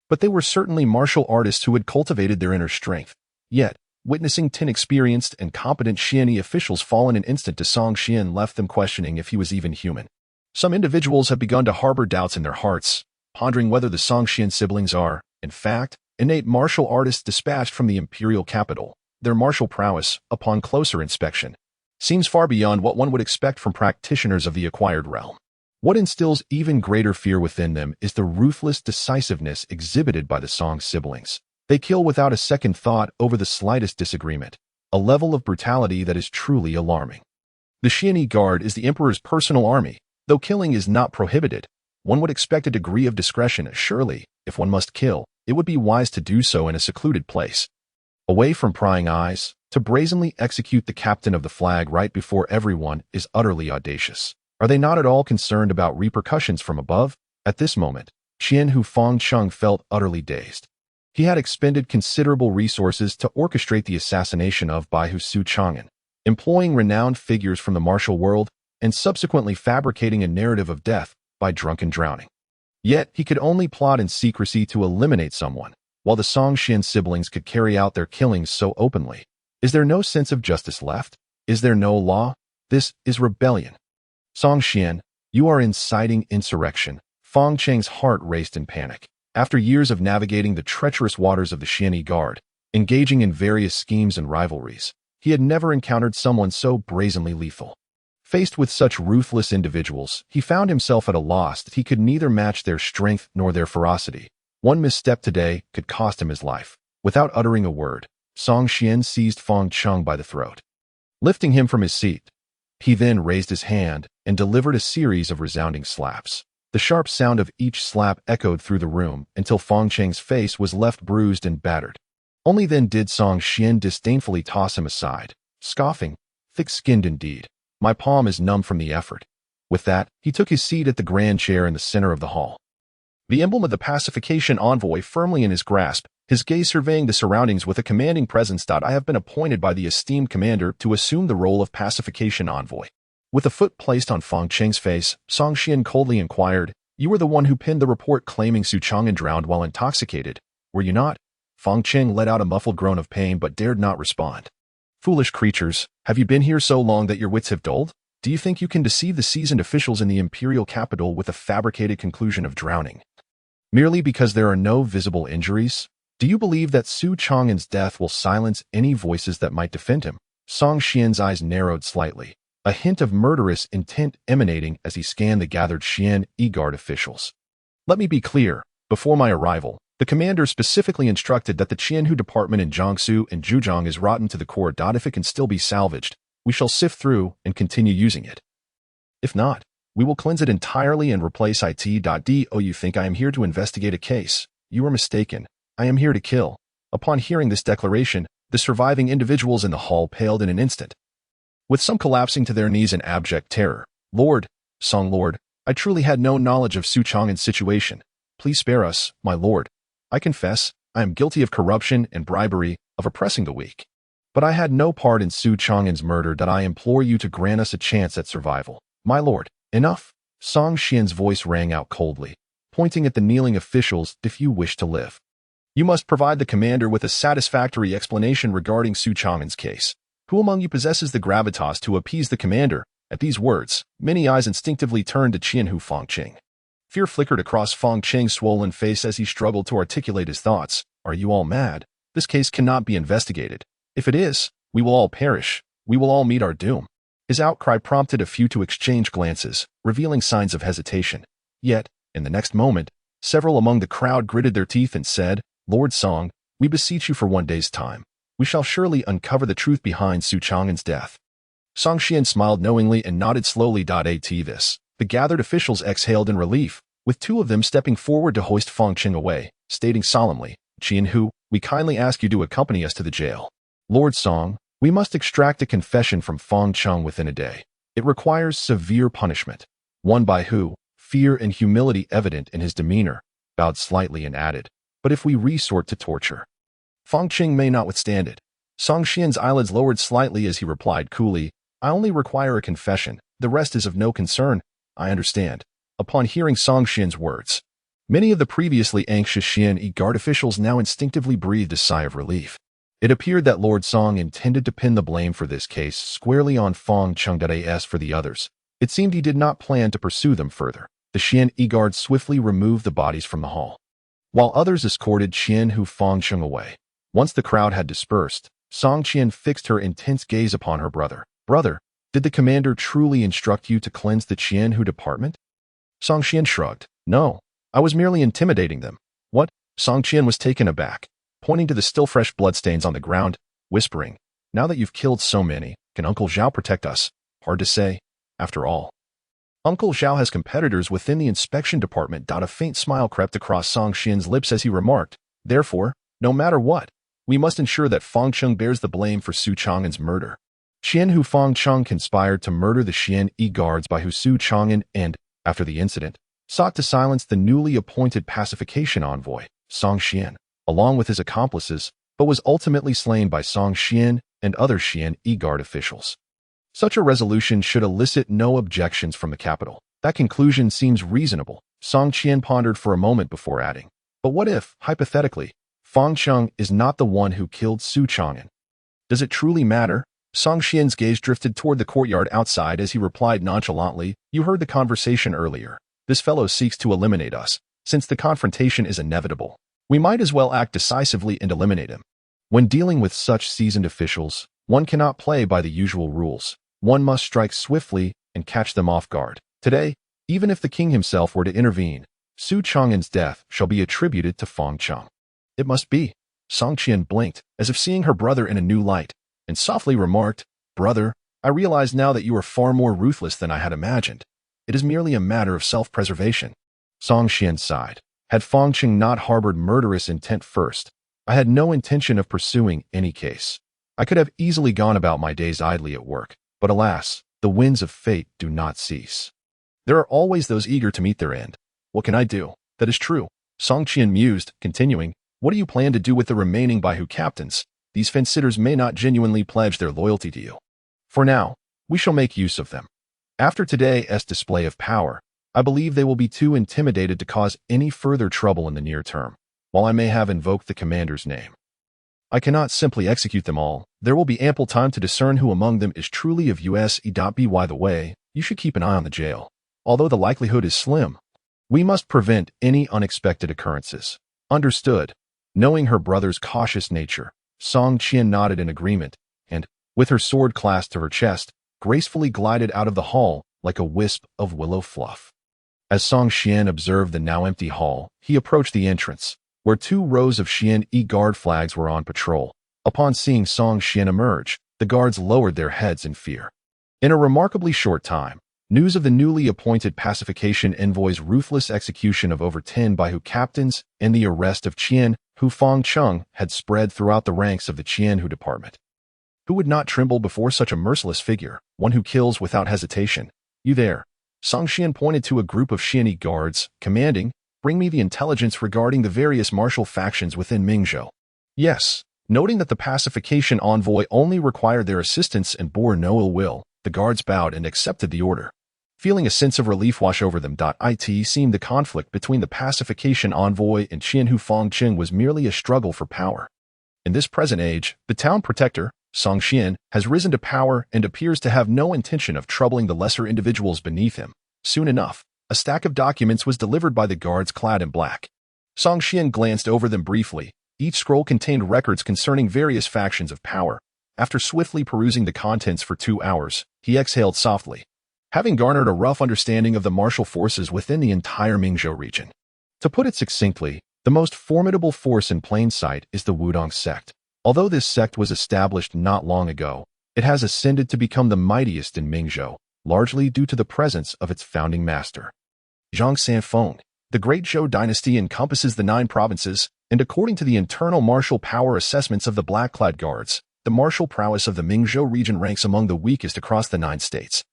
but they were certainly martial artists who had cultivated their inner strength. Yet, witnessing 10 experienced and competent Xian officials fall in an instant to Song Xian left them questioning if he was even human. Some individuals have begun to harbor doubts in their hearts, pondering whether the Song Xian siblings are, in fact, innate martial artists dispatched from the imperial capital. Their martial prowess, upon closer inspection, seems far beyond what one would expect from practitioners of the acquired realm. What instills even greater fear within them is the ruthless decisiveness exhibited by the Song siblings. They kill without a second thought over the slightest disagreement, a level of brutality that is truly alarming. The Xian Guard is the emperor's personal army. Though killing is not prohibited, one would expect a degree of discretion. Surely, if one must kill, it would be wise to do so in a secluded place, away from prying eyes. To brazenly execute the captain of the flag right before everyone is utterly audacious. Are they not at all concerned about repercussions from above? At this moment, Qianhu Fang Cheng felt utterly dazed. He had expended considerable resources to orchestrate the assassination of Baihu Su Chang'an, employing renowned figures from the martial world and subsequently fabricating a narrative of death by drunken drowning. Yet he could only plot in secrecy to eliminate someone, while the Song Xian siblings could carry out their killings so openly. Is there no sense of justice left? Is there no law? This is rebellion. Song Xian, you are inciting insurrection. Fang Cheng's heart raced in panic. After years of navigating the treacherous waters of the Xian Guard, engaging in various schemes and rivalries, he had never encountered someone so brazenly lethal. Faced with such ruthless individuals, he found himself at a loss that he could neither match their strength nor their ferocity. One misstep today could cost him his life. Without uttering a word, Song Xian seized Fang Cheng by the throat, lifting him from his seat. He then raised his hand and delivered a series of resounding slaps. The sharp sound of each slap echoed through the room until Fang Cheng's face was left bruised and battered. Only then did Song Xian disdainfully toss him aside, scoffing, "Thick-skinned indeed. My palm is numb from the effort." With that, he took his seat at the grand chair in the center of the hall, the emblem of the pacification envoy firmly in his grasp, his gaze surveying the surroundings with a commanding presence. I have been appointed by the esteemed commander to assume the role of pacification envoy. With a foot placed on Fang Cheng's face, Song Xian coldly inquired, "You were the one who penned the report claiming Su Chang'an drowned while intoxicated, were you not?" Fang Cheng let out a muffled groan of pain but dared not respond. Foolish creatures, have you been here so long that your wits have dulled? Do you think you can deceive the seasoned officials in the imperial capital with a fabricated conclusion of drowning? Merely because there are no visible injuries? Do you believe that Su Chang'an's death will silence any voices that might defend him? Song Xian's eyes narrowed slightly, a hint of murderous intent emanating as he scanned the gathered Xian E-Guard officials. Let me be clear, before my arrival, the commander specifically instructed that the Qianhu department in Jiangsu and Zhejiang is rotten to the core. If it can still be salvaged, we shall sift through and continue using it. If not, we will cleanse it entirely and replace it. Do you think I am here to investigate a case? You are mistaken. I am here to kill. Upon hearing this declaration, the surviving individuals in the hall paled in an instant, with some collapsing to their knees in abject terror. Lord, Song Lord, I truly had no knowledge of Su Chang'an's situation. Please spare us, my lord. I confess, I am guilty of corruption and bribery, of oppressing the weak. But I had no part in Su Chang'an's murder. I implore you to grant us a chance at survival. My lord, enough. Song Xian's voice rang out coldly, pointing at the kneeling officials. If you wish to live, you must provide the commander with a satisfactory explanation regarding Su Chang'an's case. Who among you possesses the gravitas to appease the commander? At these words, many eyes instinctively turned to Qianhu Fangqing. Fear flickered across Fangqing's swollen face as he struggled to articulate his thoughts. Are you all mad? This case cannot be investigated. If it is, we will all perish. We will all meet our doom. His outcry prompted a few to exchange glances, revealing signs of hesitation. Yet, in the next moment, several among the crowd gritted their teeth and said, Lord Song, we beseech you for one day's time. We shall surely uncover the truth behind Su Chang'an's death. Song Xian smiled knowingly and nodded slowly. At this, the gathered officials exhaled in relief, with two of them stepping forward to hoist Fangqing away, stating solemnly, Qianhu, we kindly ask you to accompany us to the jail. Lord Song, we must extract a confession from Fangqing within a day. It requires severe punishment. One by who, fear and humility evident in his demeanor, bowed slightly and added, but if we resort to torture, Fangqing may not withstand it. Song Xian's eyelids lowered slightly as he replied coolly, I only require a confession. The rest is of no concern. I understand. Upon hearing Song Xian's words, many of the previously anxious Xian E-Guard officials now instinctively breathed a sigh of relief. It appeared that Lord Song intended to pin the blame for this case squarely on Fangqing. As for the others, it seemed he did not plan to pursue them further. The Xian E-Guard swiftly removed the bodies from the hall, while others escorted Qianhu Fangqing away. Once the crowd had dispersed, Song Qian fixed her intense gaze upon her brother. Brother, did the commander truly instruct you to cleanse the Qianhu department? Song Qian shrugged. No, I was merely intimidating them. What? Song Qian was taken aback, pointing to the still fresh bloodstains on the ground, whispering, now that you've killed so many, can Uncle Zhao protect us? Hard to say. After all, Uncle Zhao has competitors within the inspection department. A faint smile crept across Song Xian's lips as he remarked, therefore, no matter what, we must ensure that Fangqing bears the blame for Su Chang'an's murder. Qianhu Fangqing conspired to murder the Xian E-Guards by who Su Chang'an and, after the incident, sought to silence the newly appointed pacification envoy, Song Xian, along with his accomplices, but was ultimately slain by Song Xian and other Xian E-Guard officials. Such a resolution should elicit no objections from the capital. That conclusion seems reasonable. Song Qian pondered for a moment before adding, but what if, hypothetically, Fangqing is not the one who killed Su Chang'an? Does it truly matter? Song Xian's gaze drifted toward the courtyard outside as he replied nonchalantly, you heard the conversation earlier. This fellow seeks to eliminate us. Since the confrontation is inevitable, we might as well act decisively and eliminate him. When dealing with such seasoned officials, one cannot play by the usual rules. One must strike swiftly and catch them off guard. Today, even if the king himself were to intervene, Su Chang'an's death shall be attributed to Fangqing. It must be. Song Qian blinked, as if seeing her brother in a new light, and softly remarked, Brother, I realize now that you are far more ruthless than I had imagined. It is merely a matter of self-preservation. Song Qian sighed. Had Fangqing not harbored murderous intent first, I had no intention of pursuing any case. I could have easily gone about my days idly at work, but alas, the winds of fate do not cease. There are always those eager to meet their end. What can I do? That is true. Song Qian mused, continuing, what do you plan to do with the remaining Baihu captains? These fence-sitters may not genuinely pledge their loyalty to you. For now, we shall make use of them. After today's display of power, I believe they will be too intimidated to cause any further trouble in the near term, while I may have invoked the commander's name. I cannot simply execute them all. There will be ample time to discern who among them is truly of USE.B. By the way, you should keep an eye on the jail. Although the likelihood is slim, we must prevent any unexpected occurrences. Understood. Knowing her brother's cautious nature, Song Qian nodded in agreement, and, with her sword clasped to her chest, gracefully glided out of the hall like a wisp of willow fluff. As Song Qian observed the now empty hall, he approached the entrance, where 2 rows of Xian guard flags were on patrol. Upon seeing Song Qian emerge, the guards lowered their heads in fear. In a remarkably short time, news of the newly appointed pacification envoy's ruthless execution of over 10 Baihu captains and the arrest of Qian Hu Fangcheng had spread throughout the ranks of the Qianhu department. Who would not tremble before such a merciless figure, one who kills without hesitation? You there? Song Qian pointed to a group of Xian guards, commanding, bring me the intelligence regarding the various martial factions within Mingzhou. Yes. Noting that the pacification envoy only required their assistance and bore no ill will, the guards bowed and accepted the order. Feeling a sense of relief wash over them. It seemed the conflict between the pacification envoy and Qianhu Fangcheng was merely a struggle for power. In this present age, the town protector, Song Qian, has risen to power and appears to have no intention of troubling the lesser individuals beneath him. Soon enough, a stack of documents was delivered by the guards clad in black. Song Qian glanced over them briefly. Each scroll contained records concerning various factions of power. After swiftly perusing the contents for 2 hours, he exhaled softly, having garnered a rough understanding of the martial forces within the entire Mingzhou region. To put it succinctly, the most formidable force in plain sight is the Wudong sect. Although this sect was established not long ago, it has ascended to become the mightiest in Mingzhou, largely due to the presence of its founding master, Zhang Sanfeng. The Great Zhou dynasty encompasses the 9 provinces, and according to the internal martial power assessments of the black-clad guards, the martial prowess of the Mingzhou region ranks among the weakest across the 9 states.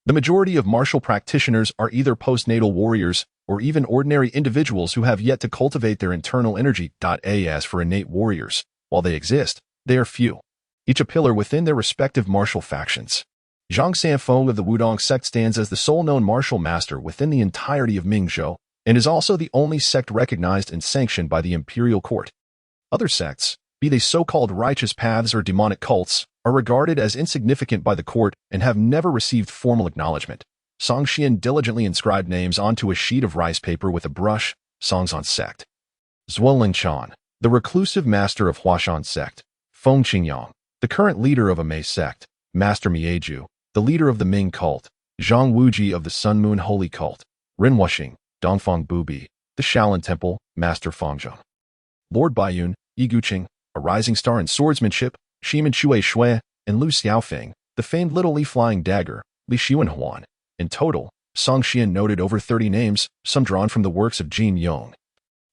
The majority of martial practitioners are either postnatal warriors or even ordinary individuals who have yet to cultivate their internal energy. As for innate warriors, while they exist, they are few, each a pillar within their respective martial factions. Zhang Sanfeng of the Wudong sect stands as the sole known martial master within the entirety of Mingzhou, and is also the only sect recognized and sanctioned by the imperial court. Other sects, be they so-called righteous paths or demonic cults, are regarded as insignificant by the court and have never received formal acknowledgement. Song Qian diligently inscribed names onto a sheet of rice paper with a brush. Songzhan sect. Xuan Chan, the reclusive master of Huashan sect. Feng Qingyang, the current leader of a Mei sect. Master Mieju, the leader of the Ming cult. Zhang Wuji of the Sun Moon Holy cult. Ren Wuxing, Dongfang Bubi, the Shaolin Temple, Master Fangzhong. Lord Baiyun, Yi Guqing, a rising star in swordsmanship, Shimen Shui Shui, and Lu Xiaofeng, the famed Little Li Flying Dagger, Li Xuanhuan. In total, Song Qian noted over 30 names, some drawn from the works of Jin Yong,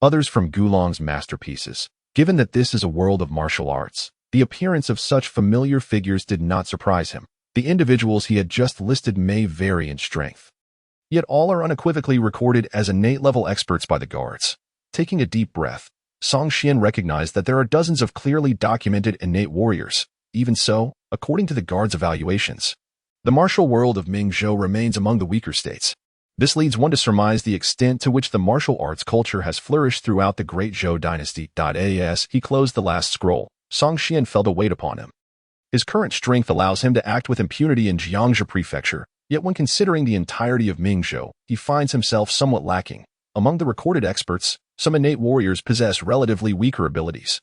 others from Gulong's masterpieces. Given that this is a world of martial arts, the appearance of such familiar figures did not surprise him. The individuals he had just listed may vary in strength, yet all are unequivocally recorded as innate-level experts by the guards. Taking a deep breath, Song Qian recognized that there are dozens of clearly documented innate warriors. Even so, according to the guards' evaluations, the martial world of Mingzhou remains among the weaker states. This leads one to surmise the extent to which the martial arts culture has flourished throughout the Great Zhou dynasty. As he closed the last scroll, Song Qian felt a weight upon him. His current strength allows him to act with impunity in Jiangzhou Prefecture, yet when considering the entirety of Mingzhou, he finds himself somewhat lacking. Among the recorded experts, some innate warriors possess relatively weaker abilities,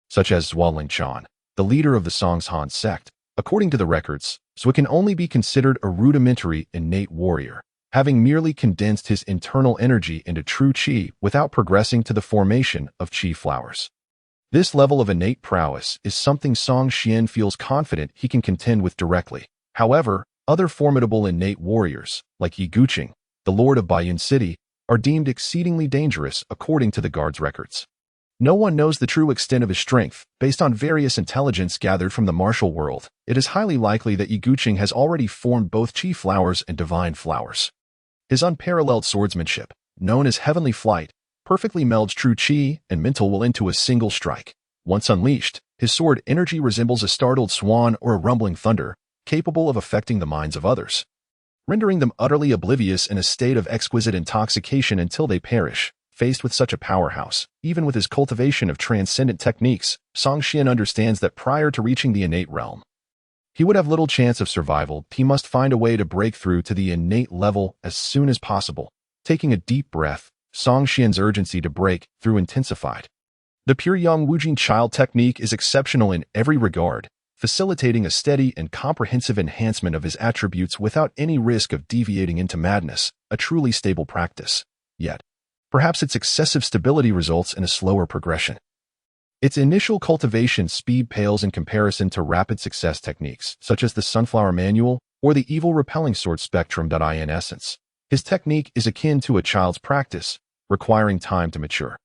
such as Xuan Chan, the leader of the Songzhan sect. According to the records, Zhu can only be considered a rudimentary innate warrior, having merely condensed his internal energy into true qi without progressing to the formation of qi flowers. This level of innate prowess is something Song Qian feels confident he can contend with directly. However, other formidable innate warriors, like Yi Guqing, the lord of Baiyun City, are deemed exceedingly dangerous according to the guard's records. No one knows the true extent of his strength. Based on various intelligence gathered from the martial world, it is highly likely that Yi Guqing has already formed both qi flowers and divine flowers. His unparalleled swordsmanship, known as heavenly flight, perfectly melds true qi and mental will into a single strike. Once unleashed, his sword energy resembles a startled swan or a rumbling thunder, capable of affecting the minds of others, rendering them utterly oblivious in a state of exquisite intoxication until they perish. Faced with such a powerhouse, even with his cultivation of transcendent techniques, Song Xian understands that prior to reaching the innate realm, he would have little chance of survival. He must find a way to break through to the innate level as soon as possible. Taking a deep breath, Song Xian's urgency to break through intensified. The pure young Wujing child technique is exceptional in every regard, facilitating a steady and comprehensive enhancement of his attributes without any risk of deviating into madness, a truly stable practice. Yet, perhaps its excessive stability results in a slower progression. Its initial cultivation speed pales in comparison to rapid success techniques, such as the Sunflower Manual or the Evil Repelling Sword Spectrum. In essence, his technique is akin to a child's practice, requiring time to mature.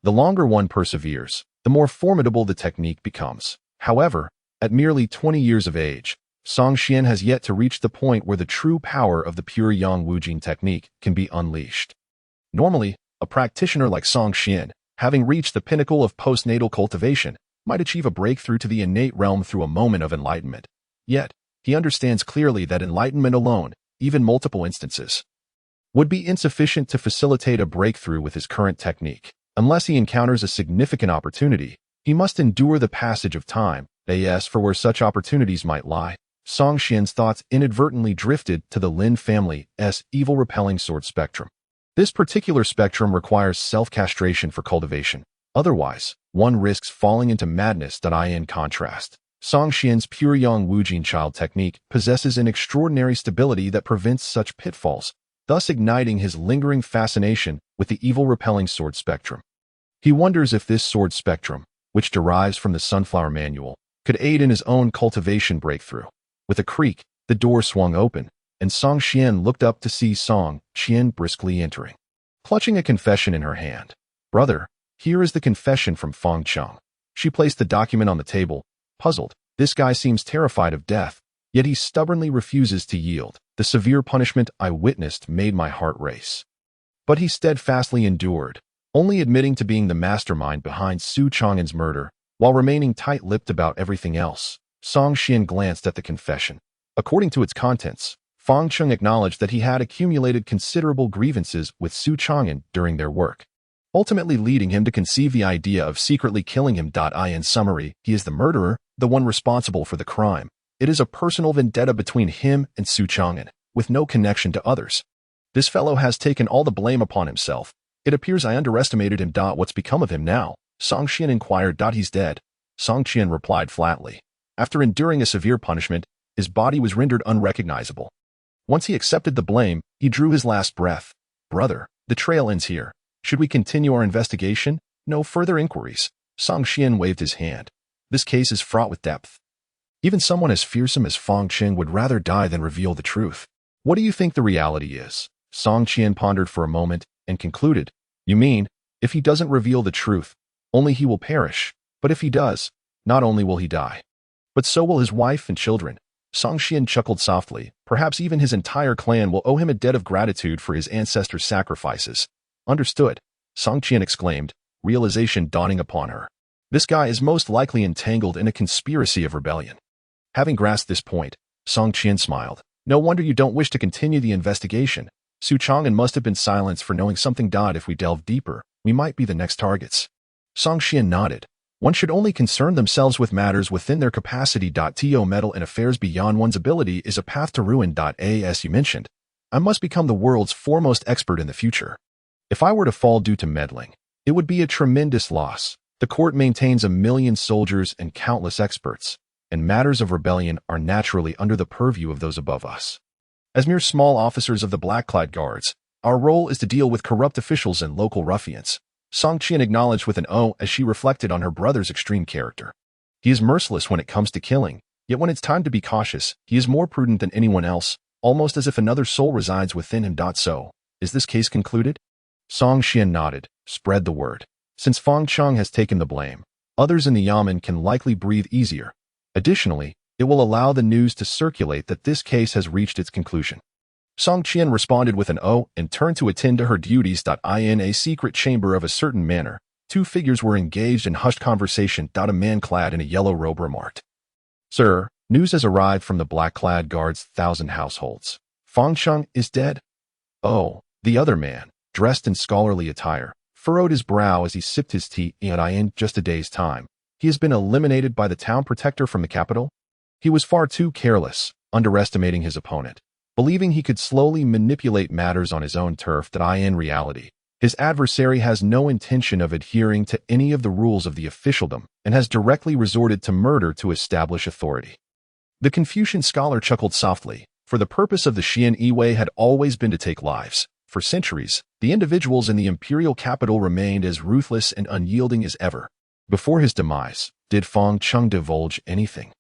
The longer one perseveres, the more formidable the technique becomes. However, at merely 20 years of age, Song Xian has yet to reach the point where the true power of the pure Yang Wujing technique can be unleashed. Normally, a practitioner like Song Xian, having reached the pinnacle of postnatal cultivation, might achieve a breakthrough to the innate realm through a moment of enlightenment. Yet, he understands clearly that enlightenment alone, even multiple instances, would be insufficient to facilitate a breakthrough with his current technique. Unless he encounters a significant opportunity, he must endure the passage of time. As for where such opportunities might lie, Song Xian's thoughts inadvertently drifted to the Lin family's Evil Repelling Sword Spectrum. This particular spectrum requires self-castration for cultivation. Otherwise, one risks falling into madness. In contrast, Song Xian's pure Yang Wujing child technique possesses an extraordinary stability that prevents such pitfalls, thus igniting his lingering fascination with the Evil Repelling Sword Spectrum. He wonders if this sword spectrum, which derives from the Sunflower Manual, could aid in his own cultivation breakthrough. With a creak, the door swung open, and Song Xian looked up to see Song Qian briskly entering, clutching a confession in her hand. "Brother, here is the confession from Feng Cheng." She placed the document on the table, puzzled. This guy seems terrified of death, yet he stubbornly refuses to yield. The severe punishment I witnessed made my heart race. But he steadfastly endured, only admitting to being the mastermind behind Su Chang'an's murder, while remaining tight-lipped about everything else. Song Xian glanced at the confession. According to its contents, Feng Cheng acknowledged that he had accumulated considerable grievances with Su Chang'an during their work, ultimately leading him to conceive the idea of secretly killing him. In summary, he is the murderer, the one responsible for the crime. It is a personal vendetta between him and Su Chang'an, with no connection to others. This fellow has taken all the blame upon himself. It appears I underestimated him. What's become of him now? Song Xian inquired. He's dead. Song Qian replied flatly. After enduring a severe punishment, his body was rendered unrecognizable. Once he accepted the blame, he drew his last breath. "Brother, the trail ends here. Should we continue our investigation? No further inquiries." Song Xian waved his hand. "This case is fraught with depth. Even someone as fearsome as Feng Cheng would rather die than reveal the truth. What do you think the reality is?" Song Qian pondered for a moment and concluded, "You mean, if he doesn't reveal the truth, only he will perish. But if he does, not only will he die, but so will his wife and children." Song Xian chuckled softly. "Perhaps even his entire clan will owe him a debt of gratitude for his ancestors' sacrifices." "Understood," Song Qian exclaimed, realization dawning upon her. "This guy is most likely entangled in a conspiracy of rebellion." Having grasped this point, Song Qian smiled. "No wonder you don't wish to continue the investigation. Su Chang'an must have been silenced for knowing something. If we delve deeper, we might be the next targets." Song Qian nodded. "One should only concern themselves with matters within their capacity. To meddle in affairs beyond one's ability is a path to ruin. As you mentioned, I must become the world's foremost expert in the future. If I were to fall due to meddling, it would be a tremendous loss. The court maintains 1,000,000 soldiers and countless experts, and matters of rebellion are naturally under the purview of those above us. As mere small officers of the black-clad guards, our role is to deal with corrupt officials and local ruffians." Song Qian acknowledged with an "oh" as she reflected on her brother's extreme character. "He is merciless when it comes to killing, yet when it's time to be cautious, he is more prudent than anyone else, almost as if another soul resides within him. So, is this case concluded?" Song Qian nodded. "Spread the word. Since Feng Cheng has taken the blame, others in the Yamen can likely breathe easier. Additionally, it will allow the news to circulate that this case has reached its conclusion." Song Qian responded with an "oh" and turned to attend to her duties. In a secret chamber of a certain manor, two figures were engaged in hushed conversation. A man clad in a yellow robe remarked, "Sir, news has arrived from the black-clad guard's 1,000 households. Feng Cheng is dead." "Oh," the other man, dressed in scholarly attire, furrowed his brow as he sipped his tea. And in just a day's time, he has been eliminated by the town protector from the capital? He was far too careless, underestimating his opponent, believing he could slowly manipulate matters on his own turf. That in reality, his adversary has no intention of adhering to any of the rules of the officialdom and has directly resorted to murder to establish authority. The Confucian scholar chuckled softly, for the purpose of the Xian Yiwei had always been to take lives. For centuries, the individuals in the imperial capital remained as ruthless and unyielding as ever. Before his demise, did Feng Cheng divulge anything?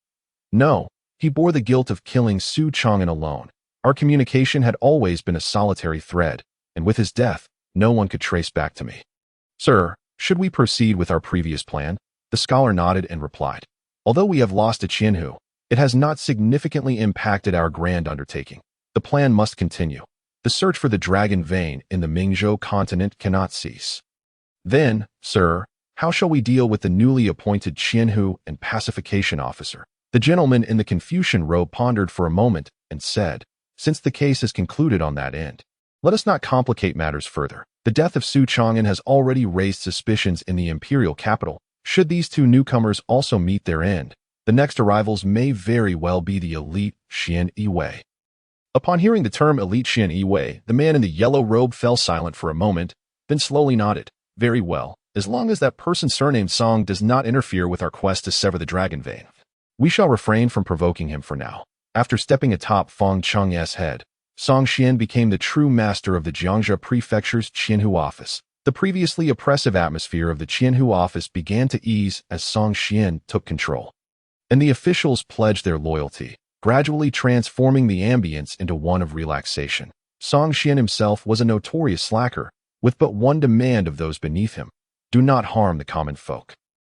No, he bore the guilt of killing Su Chang'an alone. Our communication had always been a solitary thread, and with his death, no one could trace back to me. Sir, should we proceed with our previous plan? The scholar nodded and replied. Although we have lost a Qianhu, it has not significantly impacted our grand undertaking. The plan must continue. The search for the dragon vein in the Mingzhou continent cannot cease. Then, sir, how shall we deal with the newly appointed Qianhu and pacification officer? The gentleman in the Confucian robe pondered for a moment and said, since the case is concluded on that end, let us not complicate matters further. The death of Su Chang'an has already raised suspicions in the imperial capital. Should these two newcomers also meet their end, the next arrivals may very well be the elite Xian Yiwei. Upon hearing the term elite Xian Yiwei, the man in the yellow robe fell silent for a moment, then slowly nodded. Very well, as long as that person surnamed Song does not interfere with our quest to sever the dragon vein, we shall refrain from provoking him for now. After stepping atop Feng Cheng's head, Song Xian became the true master of the Jiangxia Prefecture's Qianhu office. The previously oppressive atmosphere of the Qianhu office began to ease as Song Xian took control, and the officials pledged their loyalty, gradually transforming the ambience into one of relaxation. Song Xian himself was a notorious slacker, with but one demand of those beneath him: do not harm the common folk.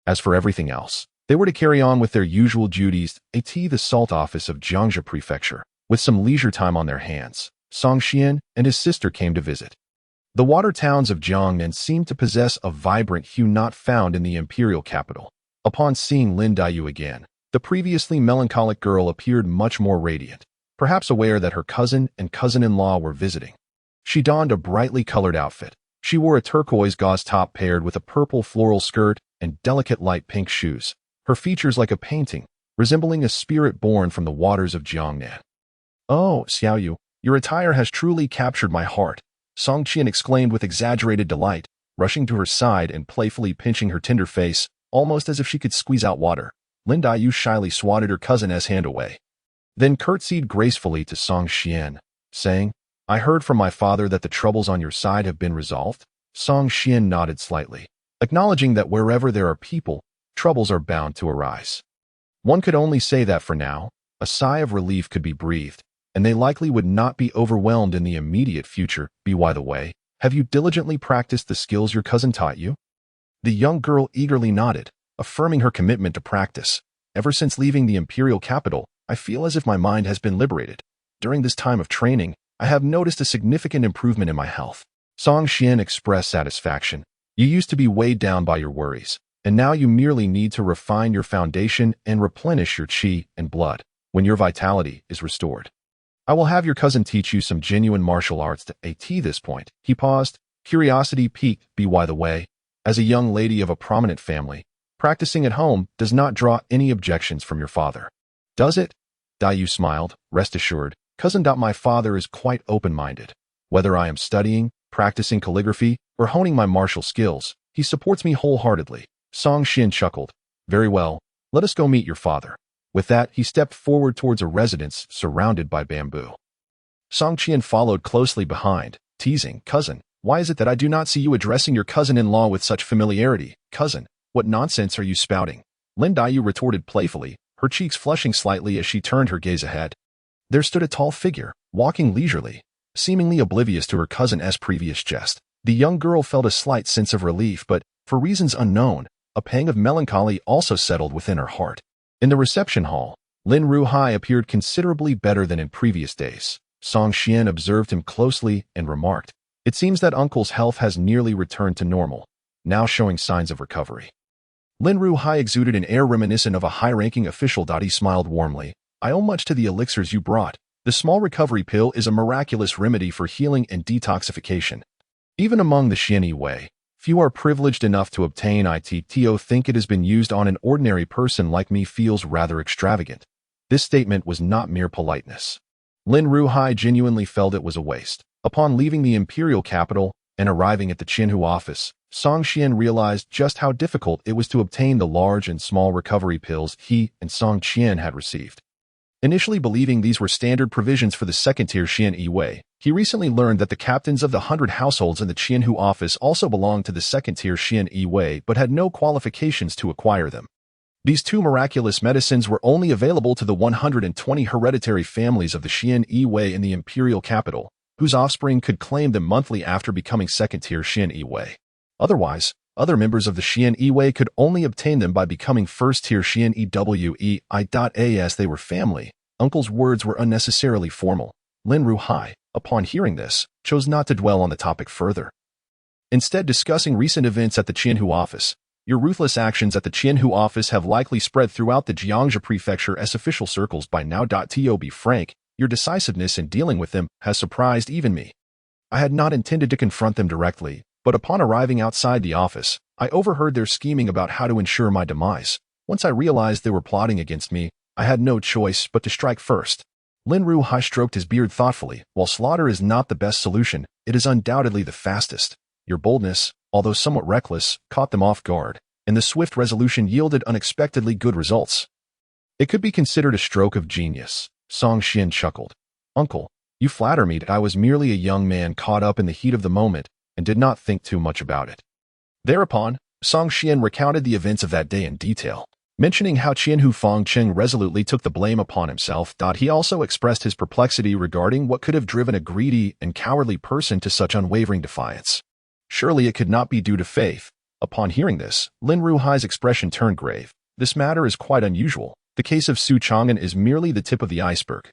As for everything else, they were to carry on with their usual duties at the salt office of Jiangxia Prefecture. With some leisure time on their hands, Song Xian and his sister came to visit. The water towns of Jiangnan seemed to possess a vibrant hue not found in the imperial capital. Upon seeing Lin Daiyu again, the previously melancholic girl appeared much more radiant, perhaps aware that her cousin and cousin-in-law were visiting. She donned a brightly colored outfit. She wore a turquoise gauze top paired with a purple floral skirt and delicate light pink shoes, her features like a painting, resembling a spirit born from the waters of Jiangnan. Oh, Xiaoyu, your attire has truly captured my heart, Song Qian exclaimed with exaggerated delight, rushing to her side and playfully pinching her tender face, almost as if she could squeeze out water. Lin Daiyu shyly swatted her cousin's hand away, then curtsied gracefully to Song Qian, saying, I heard from my father that the troubles on your side have been resolved. Song Qian nodded slightly, acknowledging that wherever there are people, troubles are bound to arise. One could only say that for now, a sigh of relief could be breathed, and they likely would not be overwhelmed in the immediate future. By the way, have you diligently practiced the skills your cousin taught you? The young girl eagerly nodded, affirming her commitment to practice. Ever since leaving the imperial capital, I feel as if my mind has been liberated. During this time of training, I have noticed a significant improvement in my health. Song Xian expressed satisfaction. You used to be weighed down by your worries, and now you merely need to refine your foundation and replenish your qi and blood. When your vitality is restored, I will have your cousin teach you some genuine martial arts. At this point, he paused, curiosity piqued. By the way, as a young lady of a prominent family, practicing at home does not draw any objections from your father, does it? Daiyu smiled. Rest assured, cousin. My father is quite open-minded. Whether I am studying, practicing calligraphy, or honing my martial skills, he supports me wholeheartedly. Song Xian chuckled. Very well, let us go meet your father. With that, he stepped forward towards a residence surrounded by bamboo. Song Qian followed closely behind, teasing, Cousin, why is it that I do not see you addressing your cousin-in-law with such familiarity? Cousin, what nonsense are you spouting? Lin Daiyu retorted playfully, her cheeks flushing slightly as she turned her gaze ahead. There stood a tall figure, walking leisurely, seemingly oblivious to her cousin's previous jest. The young girl felt a slight sense of relief, but, for reasons unknown, a pang of melancholy also settled within her heart. In the reception hall, Lin Ruhai appeared considerably better than in previous days. Song Xian observed him closely and remarked, It seems that uncle's health has nearly returned to normal, now showing signs of recovery. Lin Ruhai exuded an air reminiscent of a high-ranking official. He smiled warmly. I owe much to the elixirs you brought. The small recovery pill is a miraculous remedy for healing and detoxification. Even among the Xian Yiwei, Few are privileged enough to obtain it. To think it has been used on an ordinary person like me feels rather extravagant. This statement was not mere politeness. Lin Ruhai genuinely felt it was a waste. Upon leaving the imperial capital and arriving at the Qinhu office, Song Qian realized just how difficult it was to obtain the large and small recovery pills he and Song Qian had received. Initially believing these were standard provisions for the second-tier Qian Yi, he recently learned that the captains of the 100 households in the Qinhu office also belonged to the second-tier Qian Yi but had no qualifications to acquire them. These two miraculous medicines were only available to the 120 hereditary families of the Qian Yi in the imperial capital, whose offspring could claim them monthly after becoming second-tier Qian Yi. Otherwise, other members of the Qian Yi could only obtain them by becoming first-tier Qian Ewe. As they were family, Uncle's words were unnecessarily formal. Lin Ruhai, upon hearing this, chose not to dwell on the topic further. Instead, discussing recent events at the Qinhu office. Your ruthless actions at the Qinhu office have likely spread throughout the Jiangxia prefecture as official circles by now. To be frank, your decisiveness in dealing with them has surprised even me. I had not intended to confront them directly, but upon arriving outside the office, I overheard their scheming about how to ensure my demise. Once I realized they were plotting against me, I had no choice but to strike first. Lin Ruhai stroked his beard thoughtfully. While slaughter is not the best solution, it is undoubtedly the fastest. Your boldness, although somewhat reckless, caught them off guard, and the swift resolution yielded unexpectedly good results. It could be considered a stroke of genius. Song Qian chuckled. Uncle, you flatter me that I was merely a young man caught up in the heat of the moment and did not think too much about it. Thereupon, Song Qian recounted the events of that day in detail, mentioning how Qianhu Fangcheng resolutely took the blame upon himself. He also expressed his perplexity regarding what could have driven a greedy and cowardly person to such unwavering defiance. Surely it could not be due to faith. Upon hearing this, Lin Ruhai's expression turned grave. This matter is quite unusual. The case of Su Chang'an is merely the tip of the iceberg,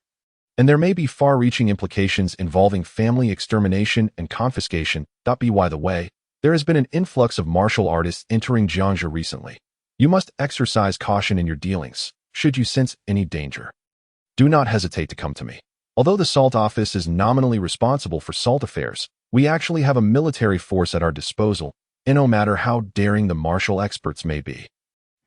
and there may be far-reaching implications involving family extermination and confiscation. By the way, there has been an influx of martial artists entering Jiangxia recently. You must exercise caution in your dealings. Should you sense any danger, do not hesitate to come to me. Although the Salt Office is nominally responsible for salt affairs, we actually have a military force at our disposal, and no matter how daring the martial experts may be,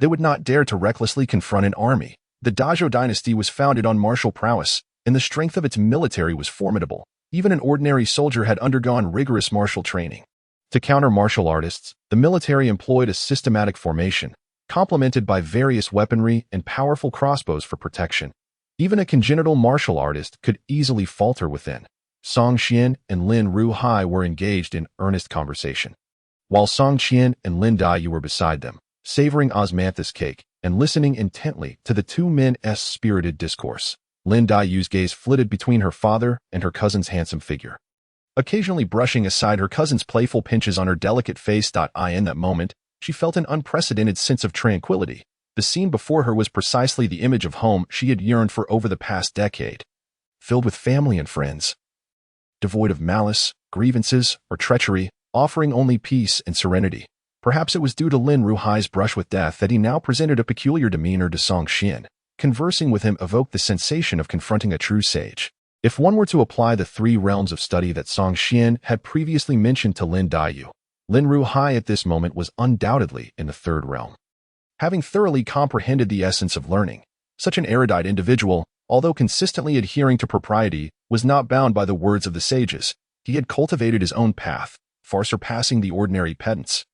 they would not dare to recklessly confront an army. The Dazhou dynasty was founded on martial prowess, and the strength of its military was formidable. Even an ordinary soldier had undergone rigorous martial training. To counter martial artists, the military employed a systematic formation, complemented by various weaponry and powerful crossbows for protection. Even a congenital martial artist could easily falter within. Song Qian and Lin Ruhai were engaged in earnest conversation, while Song Qian and Lin Daiyu were beside them, savoring osmanthus cake and listening intently to the two men's spirited discourse. Lin Daiyu's gaze flitted between her father and her cousin's handsome figure, occasionally brushing aside her cousin's playful pinches on her delicate face. In that moment, she felt an unprecedented sense of tranquility. The scene before her was precisely the image of home she had yearned for over the past decade, filled with family and friends, devoid of malice, grievances, or treachery, offering only peace and serenity. Perhaps it was due to Lin Ruhai's brush with death that he now presented a peculiar demeanor to Song Qian. Conversing with him evoked the sensation of confronting a true sage. If one were to apply the three realms of study that Song Qian had previously mentioned to Lin Daiyu, Lin Ruhai at this moment was undoubtedly in the third realm. Having thoroughly comprehended the essence of learning, such an erudite individual, although consistently adhering to propriety, was not bound by the words of the sages. He had cultivated his own path, far surpassing the ordinary pedants.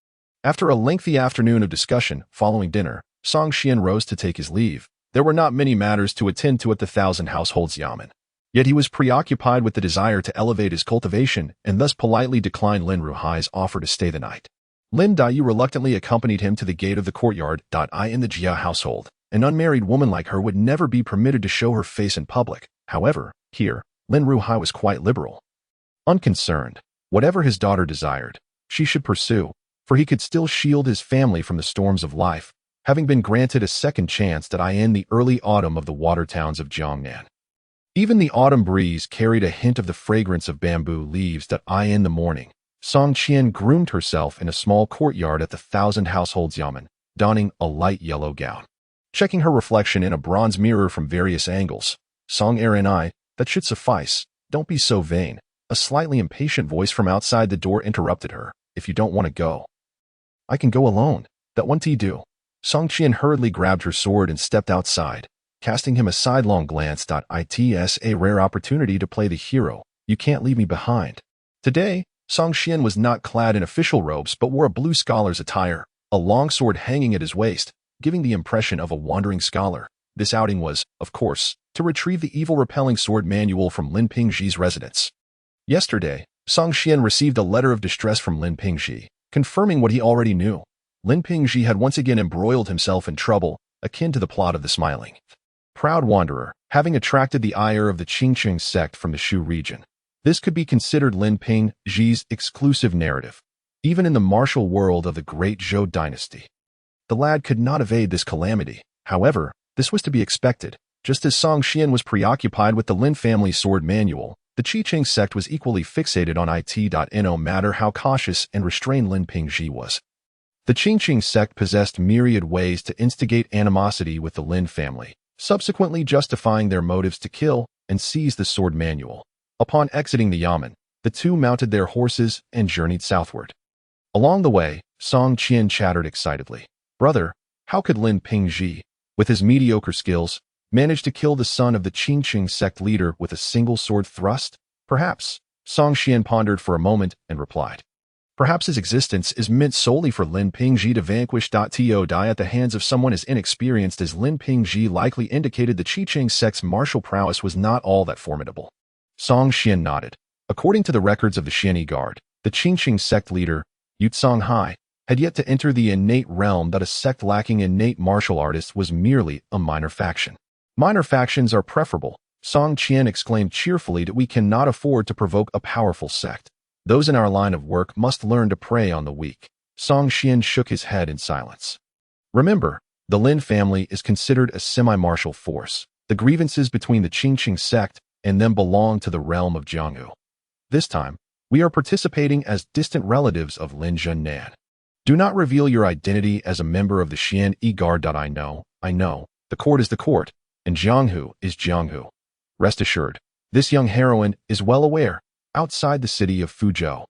After a lengthy afternoon of discussion following dinner, Song Qian rose to take his leave. There were not many matters to attend to at the 1,000 households yamen. Yet he was preoccupied with the desire to elevate his cultivation and thus politely declined Lin Ruhai's offer to stay the night. Lin Daiyu reluctantly accompanied him to the gate of the courtyard. In the Jia household, an unmarried woman like her would never be permitted to show her face in public. However, here, Lin Ruhai was quite liberal. Unconcerned, whatever his daughter desired, she should pursue, for he could still shield his family from the storms of life, having been granted a second chance in the early autumn of the water towns of Jiangnan. Even the autumn breeze carried a hint of the fragrance of bamboo leaves. In the morning, Song Qian groomed herself in a small courtyard at the 1,000 households yamen, donning a light yellow gown. Checking her reflection in a bronze mirror from various angles, Song Rni, that should suffice. Don't be so vain. A slightly impatient voice from outside the door interrupted her. If you don't want to go, I can go alone. That won't do. Song Qian hurriedly grabbed her sword and stepped outside, casting him a sidelong glance. It's a rare opportunity to play the hero. You can't leave me behind. Today, Song Qian was not clad in official robes but wore a blue scholar's attire, a long sword hanging at his waist, giving the impression of a wandering scholar. This outing was, of course, to retrieve the evil-repelling sword manual from Lin Pingzhi's residence. Yesterday, Song Qian received a letter of distress from Lin Pingzhi, confirming what he already knew. Lin Pingzhi had once again embroiled himself in trouble, akin to the plot of the Smiling Proud Wanderer, having attracted the ire of the Qingqing sect from the Shu region. This could be considered Lin Pingzhi's exclusive narrative, even in the martial world of the Great Zhou dynasty. The lad could not evade this calamity. However, this was to be expected. Just as Song Qian was preoccupied with the Lin family sword manual, the Qingqing sect was equally fixated on it. No matter how cautious and restrained Lin Pingzhi was, the Qingqing sect possessed myriad ways to instigate animosity with the Lin family, subsequently justifying their motives to kill and seize the sword manual. Upon exiting the yamen, the two mounted their horses and journeyed southward. Along the way, Song Qian chattered excitedly. Brother, how could Lin Pingzhi, with his mediocre skills, manage to kill the son of the Qingqing sect leader with a single sword thrust? Perhaps. Song Qian pondered for a moment and replied. Perhaps his existence is meant solely for Lin Pingzhi to vanquish. To die at the hands of someone as inexperienced as Lin Pingzhi likely indicated the Qingqing sect's martial prowess was not all that formidable. Song Qian nodded. According to the records of the Xianyi Guard, the Qingqing sect leader, Yutsong Hai, had yet to enter the innate realm that a sect lacking innate martial artists was merely a minor faction. Minor factions are preferable. Song Qian exclaimed cheerfully that we cannot afford to provoke a powerful sect. Those in our line of work must learn to prey on the weak. Song Qian shook his head in silence. Remember, the Lin family is considered a semi-martial force. The grievances between the Qingqing sect and them belong to the realm of Jianghu. This time, we are participating as distant relatives of Lin Zhennan. Do not reveal your identity as a member of the Xianyi Guard. I know. The court is the court, and Jianghu is Jianghu. Rest assured, this young heroine is well aware. Outside the city of Fuzhou,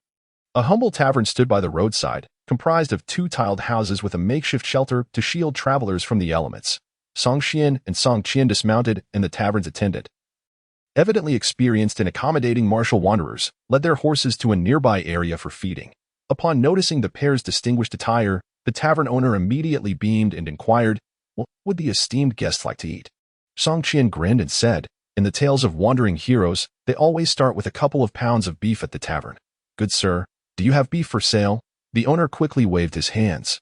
a humble tavern stood by the roadside, comprised of two tiled houses with a makeshift shelter to shield travelers from the elements. Song Qian and Song Qian dismounted, and the tavern's attendant, evidently experienced in accommodating martial wanderers, led their horses to a nearby area for feeding. Upon noticing the pair's distinguished attire, the tavern owner immediately beamed and inquired, "What would the esteemed guest like to eat?" Song Qian grinned and said, "In the tales of wandering heroes, they always start with a couple of pounds of beef at the tavern. Good sir, do you have beef for sale?" The owner quickly waved his hands.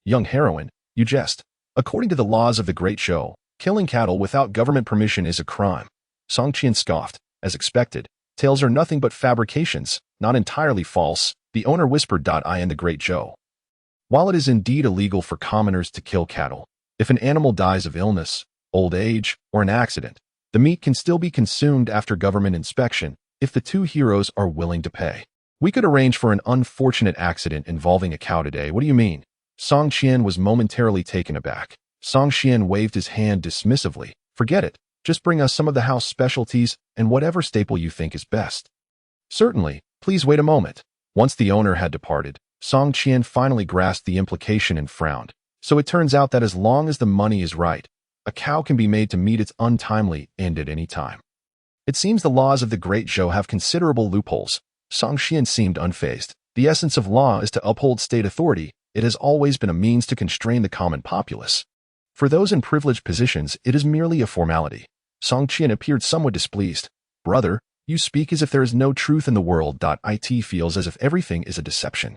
"Young heroine, you jest. According to the laws of the Great Zhou, killing cattle without government permission is a crime." Song Qian scoffed. As expected, tales are nothing but fabrications, not entirely false, the owner whispered. In the Great Zhou, while it is indeed illegal for commoners to kill cattle, if an animal dies of illness, old age, or an accident, the meat can still be consumed after government inspection if the two heroes are willing to pay. We could arrange for an unfortunate accident involving a cow today. What do you mean? Song Qian was momentarily taken aback. Song Qian waved his hand dismissively. Forget it. Just bring us some of the house specialties and whatever staple you think is best. Certainly. Please wait a moment. Once the owner had departed, Song Qian finally grasped the implication and frowned. So it turns out that as long as the money is right, a cow can be made to meet its untimely end at any time. It seems the laws of the Great Zhou have considerable loopholes. Song Qian seemed unfazed. The essence of law is to uphold state authority. It has always been a means to constrain the common populace. For those in privileged positions, it is merely a formality. Song Qian appeared somewhat displeased. Brother, you speak as if there is no truth in the world. It feels as if everything is a deception.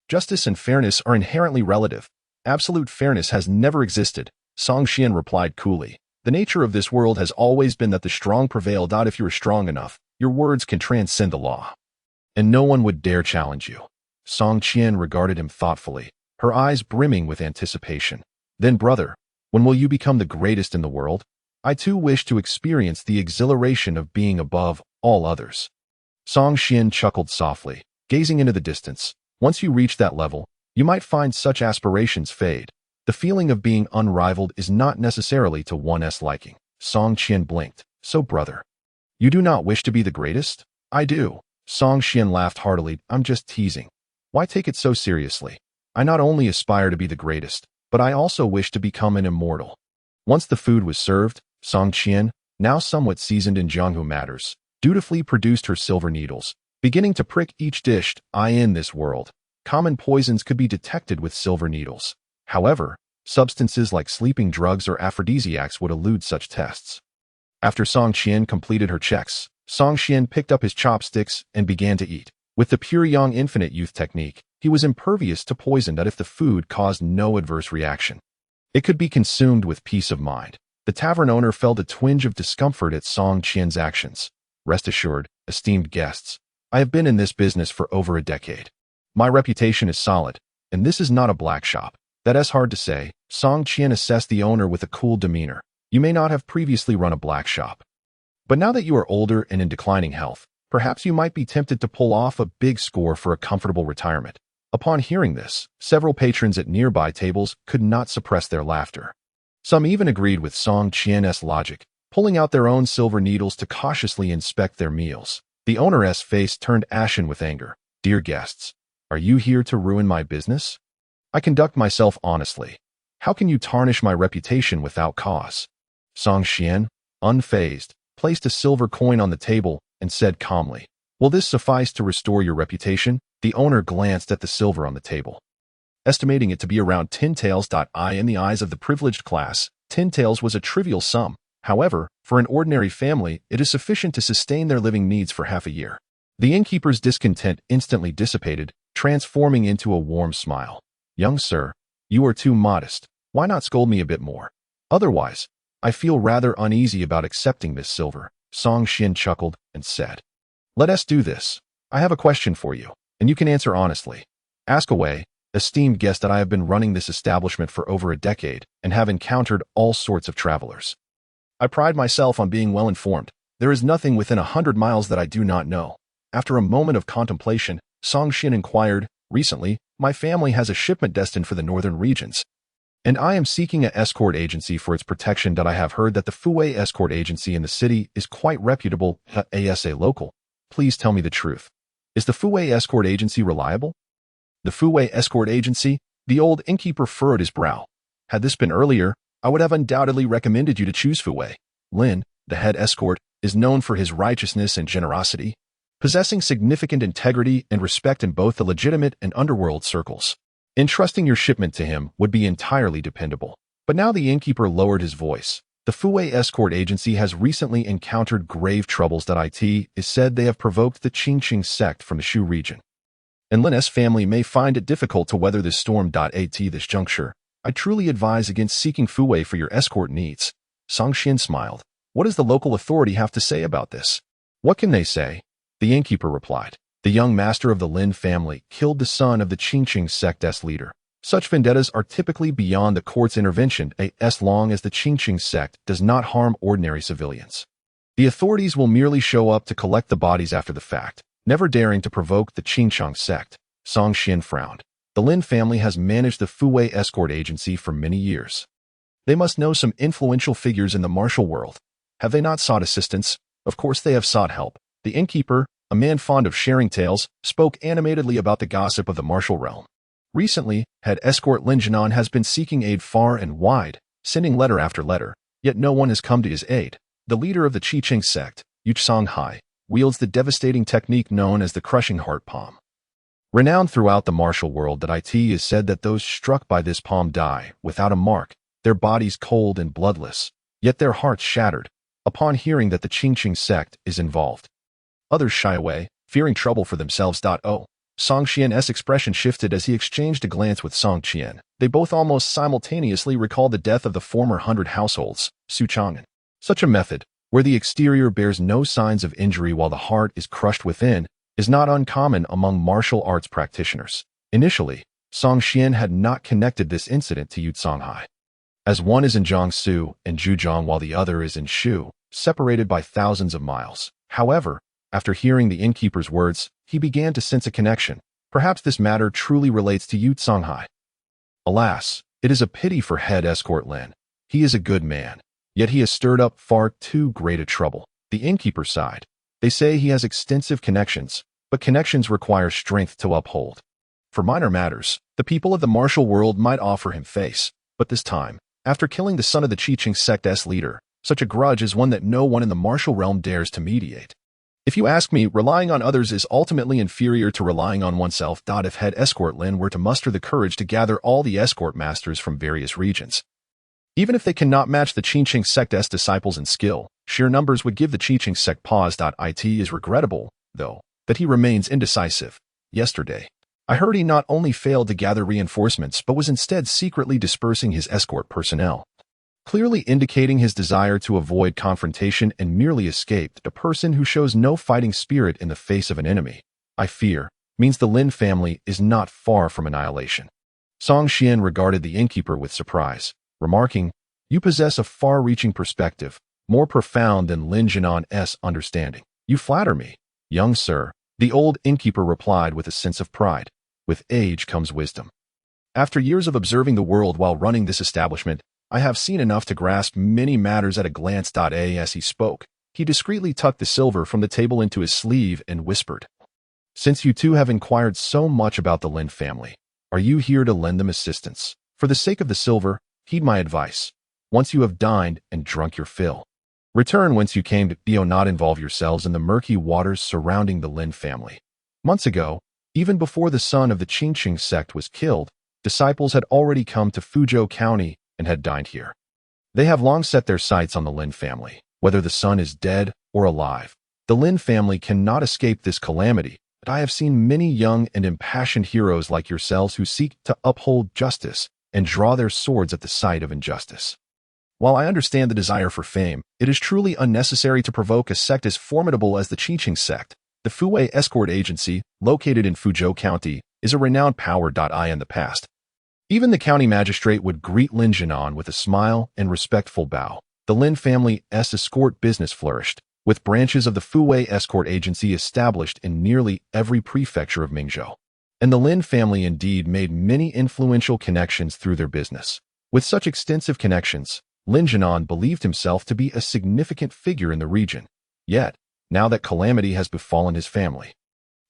Justice and fairness are inherently relative. Absolute fairness has never existed. Song Qian replied coolly. The nature of this world has always been that the strong prevail. If you are strong enough, your words can transcend the law, and no one would dare challenge you. Song Qian regarded him thoughtfully, her eyes brimming with anticipation. Then, brother, when will you become the greatest in the world? I too wish to experience the exhilaration of being above all others. Song Qian chuckled softly, gazing into the distance. Once you reach that level, you might find such aspirations fade. The feeling of being unrivaled is not necessarily to one's liking. Song Qian blinked. So, brother, you do not wish to be the greatest? I do. Song Qian laughed heartily. I'm just teasing. Why take it so seriously? I not only aspire to be the greatest, but I also wish to become an immortal. Once the food was served, Song Qian, now somewhat seasoned in Jianghu matters, dutifully produced her silver needles, beginning to prick each dish. In this world, common poisons could be detected with silver needles. However, substances like sleeping drugs or aphrodisiacs would elude such tests. After Song Qian completed her checks, Song Qian picked up his chopsticks and began to eat. With the pure young infinite youth technique, he was impervious to poison that if the food caused no adverse reaction. It could be consumed with peace of mind. The tavern owner felt a twinge of discomfort at Song Qian's actions. Rest assured, esteemed guests, I have been in this business for over a decade. My reputation is solid, and this is not a black shop. That is hard to say. Song Qian assessed the owner with a cool demeanor. You may not have previously run a black shop, but now that you are older and in declining health, perhaps you might be tempted to pull off a big score for a comfortable retirement. Upon hearing this, several patrons at nearby tables could not suppress their laughter. Some even agreed with Song Qian's logic, pulling out their own silver needles to cautiously inspect their meals. The owner's face turned ashen with anger. Dear guests, are you here to ruin my business? I conduct myself honestly. How can you tarnish my reputation without cause? Song Qian, unfazed, placed a silver coin on the table and said calmly, will this suffice to restore your reputation? The owner glanced at the silver on the table, estimating it to be around 10 taels. In the eyes of the privileged class, 10 taels was a trivial sum. However, for an ordinary family, it is sufficient to sustain their living needs for half a year. The innkeeper's discontent instantly dissipated, transforming into a warm smile. Young sir, you are too modest. Why not scold me a bit more? Otherwise, I feel rather uneasy about accepting this silver. Song Qian chuckled and said, let us do this. I have a question for you, and you can answer honestly. Ask away, esteemed guest. That I have been running this establishment for over a decade and have encountered all sorts of travelers. I pride myself on being well informed. There is nothing within 100 miles that I do not know. After a moment of contemplation, Song Qian inquired, recently, my family has a shipment destined for the northern regions, and I am seeking an escort agency for its protection. I have heard that the Fuwei escort agency in the city is quite reputable. Asa local, please tell me the truth. Is the Fuwei escort agency reliable? The Fuwei escort agency? The old innkeeper furrowed his brow. Had this been earlier, I would have undoubtedly recommended you to choose Fuwei. Lin, the head escort, is known for his righteousness and generosity, possessing significant integrity and respect in both the legitimate and underworld circles. Entrusting your shipment to him would be entirely dependable. But now the innkeeper lowered his voice. The Fuwei escort agency has recently encountered grave troubles. It is said they have provoked the Qingqing sect from the Shu region, and Lin's family may find it difficult to weather this storm. At this juncture, I truly advise against seeking Fuwei for your escort needs. Song Qian smiled. What does the local authority have to say about this? What can they say? The innkeeper replied. The young master of the Lin family killed the son of the Qingqing sect's leader. Such vendettas are typically beyond the court's intervention as long as the Qingqing sect does not harm ordinary civilians. The authorities will merely show up to collect the bodies after the fact, never daring to provoke the Qingqing sect. Song Qian frowned. The Lin family has managed the Fuwei escort agency for many years. They must know some influential figures in the martial world. Have they not sought assistance? Of course they have sought help. The innkeeper, a man fond of sharing tales, spoke animatedly about the gossip of the martial realm. Recently, head escort Lin Jinan has been seeking aid far and wide, sending letter after letter, yet no one has come to his aid. The leader of the Qingqing sect, Yuchsong Hai, wields the devastating technique known as the crushing heart palm. Renowned throughout the martial world, it is said that those struck by this palm die without a mark, their bodies cold and bloodless, yet their hearts shattered, upon hearing that the Qingqing sect is involved. Others shy away, fearing trouble for themselves. Song Qian's expression shifted as he exchanged a glance with Song Qian. They both almost simultaneously recalled the death of the former 100 households, Su Chang'an. Such a method, where the exterior bears no signs of injury while the heart is crushed within, is not uncommon among martial arts practitioners. Initially, Song Qian had not connected this incident to Yutsonghai, as one is in Jiangsu and Zhujiang while the other is in Shu, separated by thousands of miles. However, after hearing the innkeeper's words, he began to sense a connection. Perhaps this matter truly relates to Yutsonghai. Alas, it is a pity for head escort Lin. He is a good man, yet he has stirred up far too great a trouble. The innkeeper sighed. They say he has extensive connections, but connections require strength to uphold. For minor matters, the people of the martial world might offer him face, but this time, after killing the son of the Chiching sect's leader, such a grudge is one that no one in the martial realm dares to mediate. If you ask me, relying on others is ultimately inferior to relying on oneself. If head escort Lin were to muster the courage to gather all the escort masters from various regions, even if they cannot match the Chiching sect's disciples in skill, sheer numbers would give the Chiching sect pause. It is regrettable, though, that he remains indecisive. Yesterday, I heard he not only failed to gather reinforcements but was instead secretly dispersing his escort personnel, clearly indicating his desire to avoid confrontation and merely escape. A person who shows no fighting spirit in the face of an enemy, I fear, means the Lin family is not far from annihilation. Song Xian regarded the innkeeper with surprise, remarking, "You possess a far-reaching perspective, more profound than Lin Jianan's understanding. You flatter me, young sir," the old innkeeper replied with a sense of pride. With age comes wisdom. After years of observing the world while running this establishment, I have seen enough to grasp many matters at a glance. As he spoke, he discreetly tucked the silver from the table into his sleeve and whispered, "Since you two have inquired so much about the Lin family, are you here to lend them assistance? For the sake of the silver, heed my advice. Once you have dined and drunk your fill, return whence you came. Do not involve yourselves in the murky waters surrounding the Lin family." Months ago, even before the son of the Chiching sect was killed, disciples had already come to Fuzhou County and had dined here. They have long set their sights on the Lin family, whether the son is dead or alive. The Lin family cannot escape this calamity, but I have seen many young and impassioned heroes like yourselves who seek to uphold justice and draw their swords at the sight of injustice. While I understand the desire for fame, it is truly unnecessary to provoke a sect as formidable as the Chiching sect. The Fuwei Escort Agency, located in Fuzhou County, is a renowned power. In the past, even the county magistrate would greet Lin Jianan with a smile and respectful bow. The Lin family's escort business flourished, with branches of the Fuwei Escort Agency established in nearly every prefecture of Mingzhou. And the Lin family indeed made many influential connections through their business. With such extensive connections, Lin Jianan believed himself to be a significant figure in the region. Yet, now that calamity has befallen his family,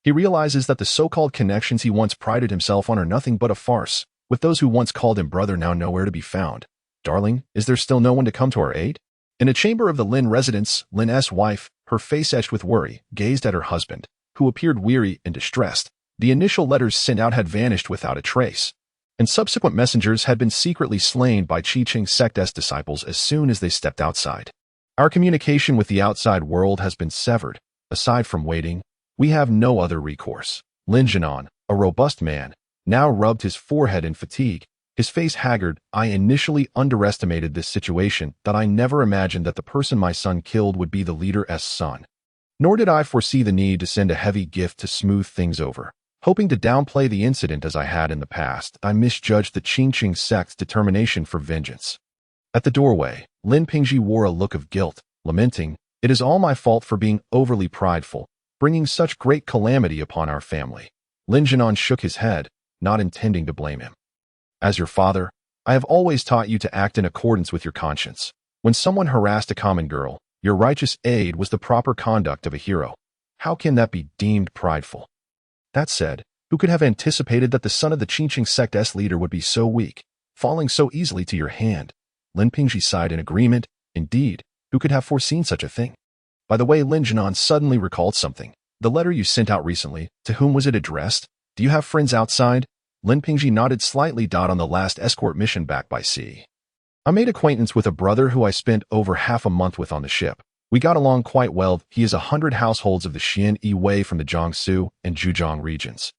he realizes that the so-called connections he once prided himself on are nothing but a farce, with those who once called him brother now nowhere to be found. "Darling, is there still no one to come to our aid?" In a chamber of the Lin residence, Lin's wife, her face etched with worry, gazed at her husband, who appeared weary and distressed. The initial letters sent out had vanished without a trace, and subsequent messengers had been secretly slain by Chiching sect's disciples as soon as they stepped outside. "Our communication with the outside world has been severed. Aside from waiting, we have no other recourse." Lin Jianan, a robust man, now rubbed his forehead in fatigue, his face haggard. "I initially underestimated this situation, that I never imagined that the person my son killed would be the leader's son. Nor did I foresee the need to send a heavy gift to smooth things over. Hoping to downplay the incident as I had in the past, I misjudged the Chiching sect's determination for vengeance." At the doorway, Lin Pingji wore a look of guilt, lamenting, "It is all my fault for being overly prideful, bringing such great calamity upon our family." Lin Jianan shook his head, not intending to blame him. "As your father, I have always taught you to act in accordance with your conscience. When someone harassed a common girl, your righteous aid was the proper conduct of a hero. How can that be deemed prideful? That said, who could have anticipated that the son of the Chiching sect's leader would be so weak, falling so easily to your hand?" Lin Pingji sighed in agreement. Indeed, who could have foreseen such a thing? By the way, Lin Jianan suddenly recalled something. "The letter you sent out recently, to whom was it addressed? Do you have friends outside?" Lin Pingji nodded slightly. "On the last escort mission back by sea, I made acquaintance with a brother who I spent over half a month with on the ship. We got along quite well. He is 100 households of the Xian Wei from the Jiangsu and Zhejiang regions.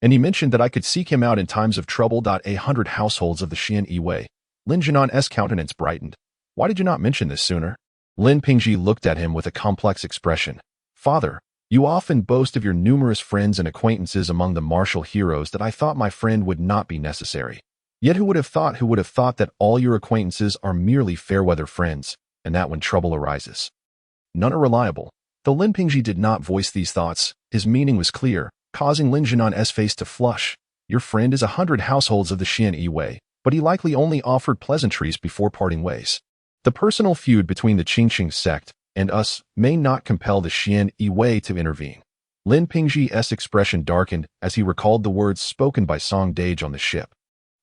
And he mentioned that I could seek him out in times of trouble. 100 households of the Xian Wei. Lin Jianan's countenance brightened. "Why did you not mention this sooner?" Lin Pingji looked at him with a complex expression. "Father, you often boast of your numerous friends and acquaintances among the martial heroes that I thought my friend would not be necessary. Yet who would have thought that all your acquaintances are merely fair-weather friends, and that when trouble arises, none are reliable?" Though Lin Pingji did not voice these thoughts, his meaning was clear, causing Lin Jianan's face to flush. "Your friend is 100 households of the Xian Wei, but he likely only offered pleasantries before parting ways. The personal feud between the Chiching sect and us may not compel the Xian Wei to intervene. Lin Pingji's expression darkened as he recalled the words spoken by Song Dage on the ship,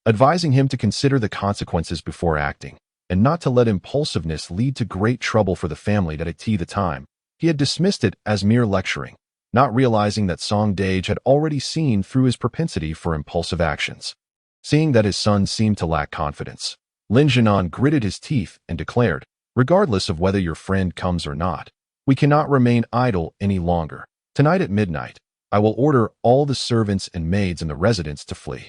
advising him to consider the consequences before acting, and not to let impulsiveness lead to great trouble for the family. That at the time, he had dismissed it as mere lecturing, not realizing that Song Dage had already seen through his propensity for impulsive actions. Seeing that his son seemed to lack confidence, Lin Jinan gritted his teeth and declared, "Regardless of whether your friend comes or not, we cannot remain idle any longer. Tonight at midnight, I will order all the servants and maids in the residence to flee.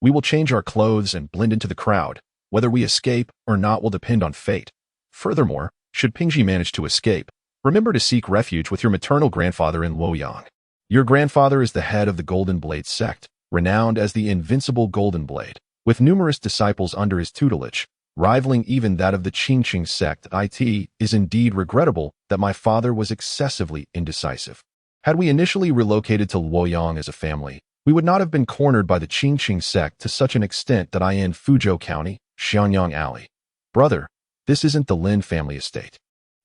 We will change our clothes and blend into the crowd. Whether we escape or not will depend on fate. Furthermore, should Pingji manage to escape, remember to seek refuge with your maternal grandfather in Luoyang. Your grandfather is the head of the Golden Blade sect, renowned as the Invincible Golden Blade, with numerous disciples under his tutelage, rivaling even that of the Qingqing sect. It is indeed regrettable that my father was excessively indecisive. Had we initially relocated to Luoyang as a family, we would not have been cornered by the Qingqing sect to such an extent that I in Fuzhou County, Xianyang Alley. Brother, this isn't the Lin family estate,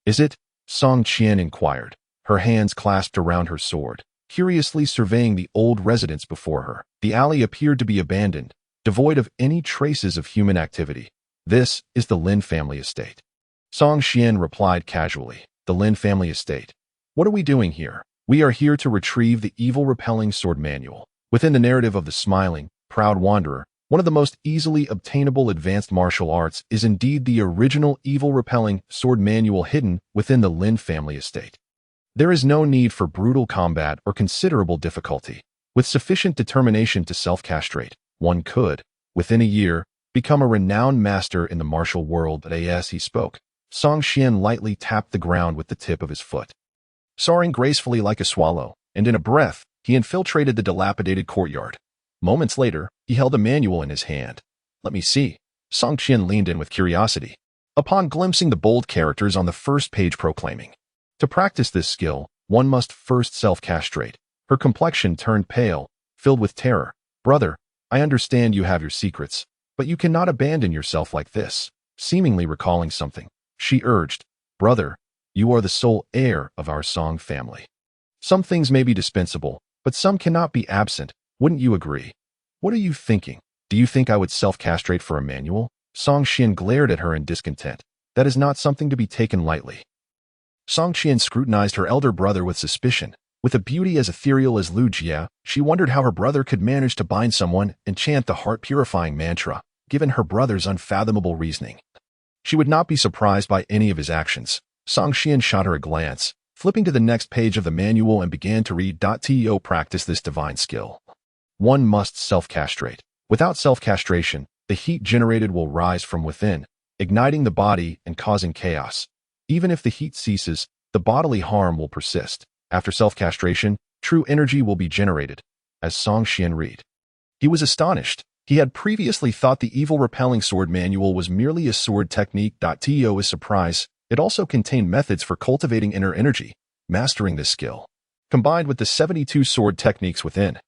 is it? Song Qian inquired, her hands clasped around her sword, curiously surveying the old residence before her. The alley appeared to be abandoned, devoid of any traces of human activity. This is the Lin family estate. Song Qian replied casually, the Lin family estate. What are we doing here? We are here to retrieve the evil repelling sword manual. Within the narrative of the smiling, proud wanderer, one of the most easily obtainable advanced martial arts is indeed the original evil repelling sword manual hidden within the Lin family estate. There is no need for brutal combat or considerable difficulty. With sufficient determination to self-castrate, one could, within a year, become a renowned master in the martial world. As he spoke, Song Qian lightly tapped the ground with the tip of his foot, soaring gracefully like a swallow, and in a breath, he infiltrated the dilapidated courtyard. Moments later, he held a manual in his hand. Let me see. Song Qian leaned in with curiosity, upon glimpsing the bold characters on the first page proclaiming, to practice this skill, one must first self-castrate. Her complexion turned pale, filled with terror. Brother, I understand you have your secrets, but you cannot abandon yourself like this. Seemingly recalling something, she urged, Brother, you are the sole heir of our Song family. Some things may be dispensable, but some cannot be absent. Wouldn't you agree? What are you thinking? Do you think I would self-castrate for a manual? Song Qian glared at her in discontent. That is not something to be taken lightly. Song Qian scrutinized her elder brother with suspicion. With a beauty as ethereal as Lu Jia, she wondered how her brother could manage to bind someone and chant the heart-purifying mantra, given her brother's unfathomable reasoning. She would not be surprised by any of his actions. Song Qian shot her a glance, flipping to the next page of the manual and began to read. To practice this divine skill, one must self-castrate. Without self-castration, the heat generated will rise from within, igniting the body and causing chaos. Even if the heat ceases, the bodily harm will persist. After self-castration, true energy will be generated, as Song Qian read. He was astonished. He had previously thought the evil repelling sword manual was merely a sword technique. To his surprise, it also contained methods for cultivating inner energy. Mastering this skill, combined with the 72 sword techniques within,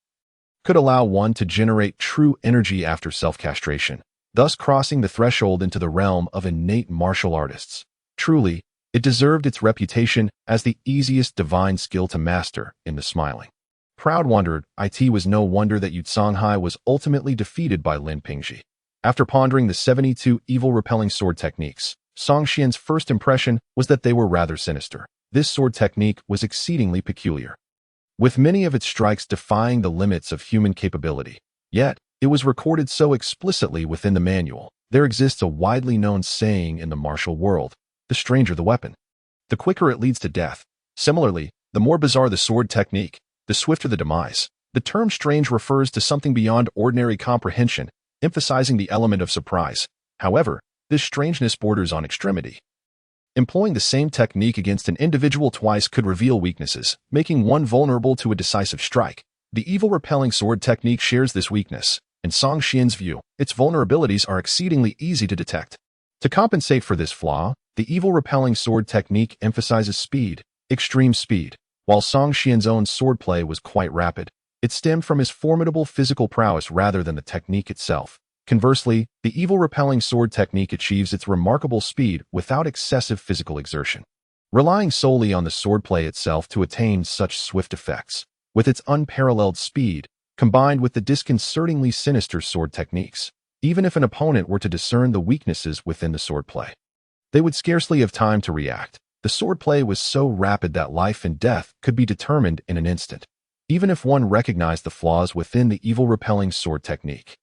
could allow one to generate true energy after self-castration, thus crossing the threshold into the realm of innate martial artists. Truly, it deserved its reputation as the easiest divine skill to master in the smiling, proud wanderer. It was no wonder that Yu Songhai was ultimately defeated by Lin Pingji. After pondering the 72 evil repelling sword techniques, Song Qian's first impression was that they were rather sinister. This sword technique was exceedingly peculiar, with many of its strikes defying the limits of human capability. Yet, it was recorded so explicitly within the manual. There exists a widely known saying in the martial world, the stranger the weapon, the quicker it leads to death. Similarly, the more bizarre the sword technique, the swifter the demise. The term strange refers to something beyond ordinary comprehension, emphasizing the element of surprise. However, this strangeness borders on extremity. Employing the same technique against an individual twice could reveal weaknesses, making one vulnerable to a decisive strike. The evil repelling sword technique shares this weakness. In Song Qian's view, its vulnerabilities are exceedingly easy to detect. To compensate for this flaw, the evil repelling sword technique emphasizes speed, extreme speed. While Song Qian's own swordplay was quite rapid, it stemmed from his formidable physical prowess rather than the technique itself. Conversely, the evil repelling sword technique achieves its remarkable speed without excessive physical exertion. relying solely on the swordplay itself to attain such swift effects. With its unparalleled speed, combined with the disconcertingly sinister sword techniques, even if an opponent were to discern the weaknesses within the swordplay, they would scarcely have time to react. The swordplay was so rapid that life and death could be determined in an instant. Even if one recognized the flaws within the evil-repelling sword technique,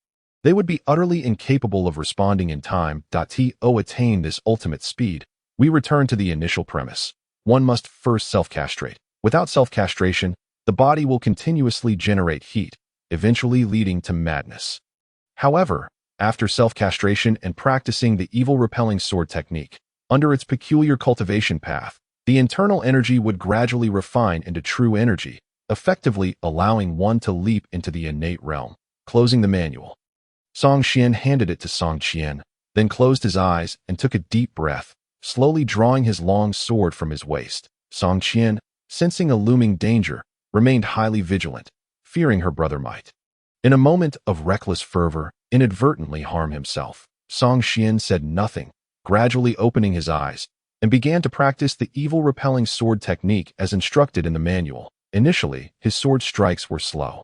they would be utterly incapable of responding in time. To attain this ultimate speed, we return to the initial premise. One must first self-castrate. Without self-castration, the body will continuously generate heat, eventually leading to madness. However, after self-castration and practicing the evil-repelling sword technique, under its peculiar cultivation path, the internal energy would gradually refine into true energy, effectively allowing one to leap into the innate realm. Closing the manual, Song Xian handed it to Song Qian, then closed his eyes and took a deep breath, slowly drawing his long sword from his waist. Song Qian, sensing a looming danger, remained highly vigilant, fearing her brother might, in a moment of reckless fervor, inadvertently harm himself. Song Qian said nothing, gradually opening his eyes, and began to practice the evil-repelling sword technique as instructed in the manual. Initially, his sword strikes were slow,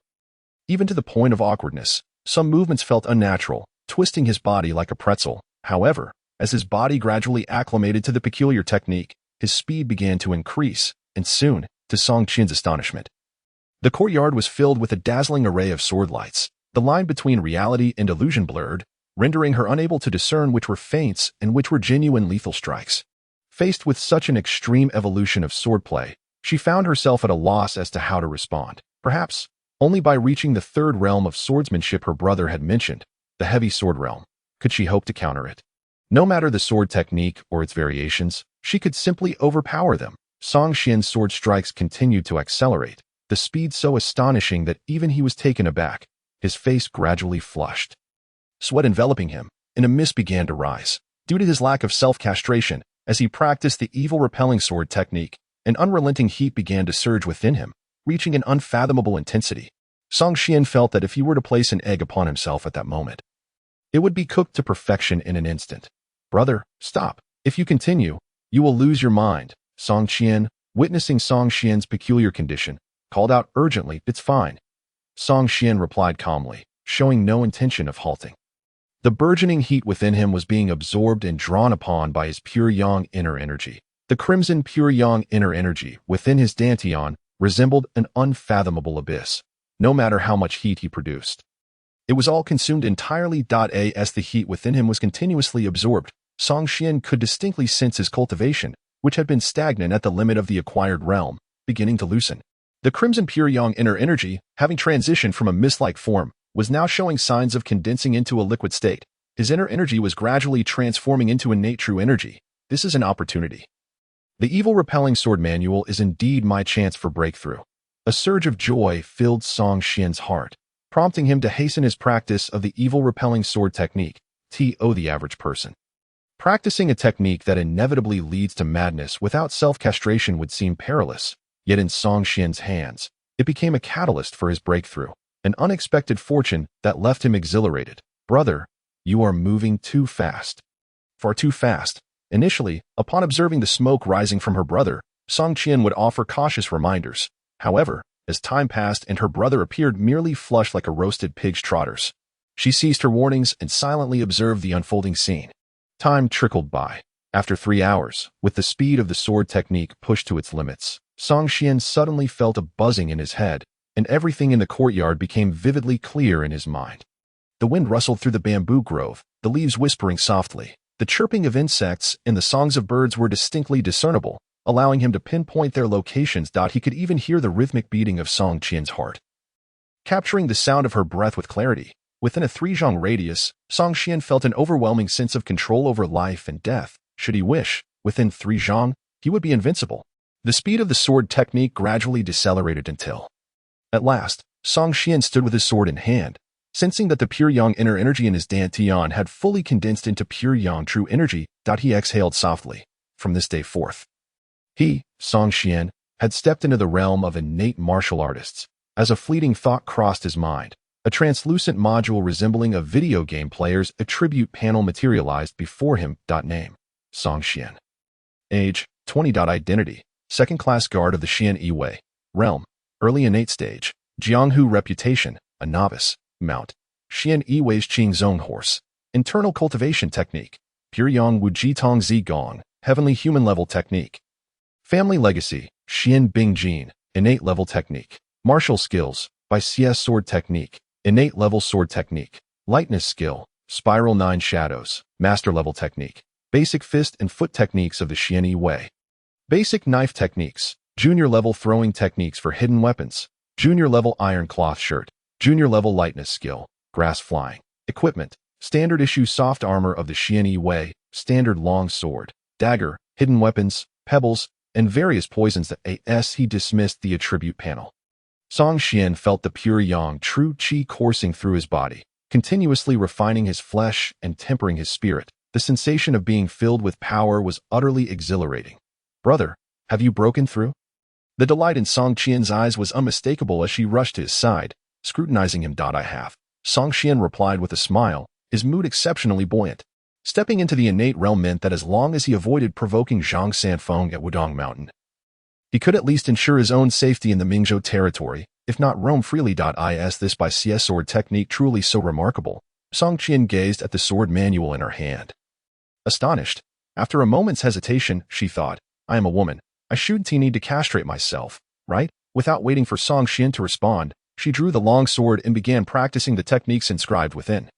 even to the point of awkwardness. Some movements felt unnatural, twisting his body like a pretzel. However, as his body gradually acclimated to the peculiar technique, his speed began to increase, and soon, to Song Qian's astonishment, the courtyard was filled with a dazzling array of sword lights. The line between reality and illusion blurred, rendering her unable to discern which were feints and which were genuine lethal strikes. Faced with such an extreme evolution of swordplay, she found herself at a loss as to how to respond. Perhaps only by reaching the third realm of swordsmanship her brother had mentioned, the heavy sword realm, could she hope to counter it. No matter the sword technique or its variations, she could simply overpower them. Song Qian's sword strikes continued to accelerate, the speed so astonishing that even he was taken aback. His face gradually flushed, sweat enveloping him, and a mist began to rise. Due to his lack of self-castration, as he practiced the evil-repelling sword technique, an unrelenting heat began to surge within him, reaching an unfathomable intensity. Song Qian felt that if he were to place an egg upon himself at that moment, it would be cooked to perfection in an instant. "Brother, stop. If you continue, you will lose your mind." Song Qian, witnessing Song Qian's peculiar condition, called out urgently, "It's fine." Song Qian replied calmly, showing no intention of halting. The burgeoning heat within him was being absorbed and drawn upon by his pure yang inner energy. The crimson pure yang inner energy within his dantian resembled an unfathomable abyss, no matter how much heat he produced. It was all consumed entirely. As the heat within him was continuously absorbed, Song Qian could distinctly sense his cultivation, which had been stagnant at the limit of the acquired realm, beginning to loosen. The crimson pure yang inner energy, having transitioned from a mist-like form, was now showing signs of condensing into a liquid state. His inner energy was gradually transforming into innate true energy. This is an opportunity. The evil-repelling sword manual is indeed my chance for breakthrough. A surge of joy filled Song Qian's heart, prompting him to hasten his practice of the evil-repelling sword technique. The average person practicing a technique that inevitably leads to madness without self-castration would seem perilous. Yet in Song Qian's hands, it became a catalyst for his breakthrough, an unexpected fortune that left him exhilarated. "Brother, you are moving too fast." Far too fast. Initially, upon observing the smoke rising from her brother, Song Qian would offer cautious reminders. However, as time passed and her brother appeared merely flushed like a roasted pig's trotters, she ceased her warnings and silently observed the unfolding scene. Time trickled by. After 3 hours, with the speed of the sword technique pushed to its limits, Song Qian suddenly felt a buzzing in his head, and everything in the courtyard became vividly clear in his mind. The wind rustled through the bamboo grove, the leaves whispering softly. The chirping of insects and the songs of birds were distinctly discernible, allowing him to pinpoint their locations. He could even hear the rhythmic beating of Song Qian's heart, capturing the sound of her breath with clarity. Within a 3-zhang radius, Song Qian felt an overwhelming sense of control over life and death. Should he wish, within 3 zhang, he would be invincible. The speed of the sword technique gradually decelerated until, at last, Song Qian stood with his sword in hand, sensing that the pure yang inner energy in his dantian had fully condensed into pure yang true energy. He exhaled softly. From this day forth, he, Song Qian, had stepped into the realm of innate martial artists. As a fleeting thought crossed his mind, a translucent module resembling a video game player's attribute panel materialized before him. Name: Song Qian. Age: 20. Identity. Second-class guard of the Xian Yi realm. Early innate stage. Jianghu reputation. A novice. Mount. Xian Yiwei's Qingzong horse. Internal cultivation technique. Pure Yang Wu Jitong Zi Gong. Heavenly human level technique. Family legacy. Xian Bing Jin. Innate level technique. Martial skills. By CS sword technique. Innate level sword technique. Lightness skill. Spiral 9 shadows. Master level technique. Basic fist and foot techniques of the Xian Yi. Basic knife techniques. Junior level throwing techniques for hidden weapons. Junior level iron cloth shirt. Junior level lightness skill. Grass flying. Equipment. Standard issue soft armor of the Xian Yi. Standard long sword. Dagger. Hidden weapons. Pebbles. And various poisons that he dismissed the attribute panel. Song Xian felt the pure yang true qi coursing through his body, continuously refining his flesh and tempering his spirit. The sensation of being filled with power was utterly exhilarating. Brother, have you broken through? The delight in Song Qian's eyes was unmistakable as she rushed to his side, scrutinizing him. I have. Song Xian replied with a smile, his mood exceptionally buoyant. Stepping into the innate realm meant that as long as he avoided provoking Zhang Sanfeng at Wudong Mountain, he could at least ensure his own safety in the Mingzhou territory, if not roam freely. Is this by CS sword technique truly so remarkable? Song Qian gazed at the sword manual in her hand. Astonished, after a moment's hesitation, she thought, I am a woman. I shouldn't need to castrate myself, right? Without waiting for Song Qian to respond, she drew the long sword and began practicing the techniques inscribed within.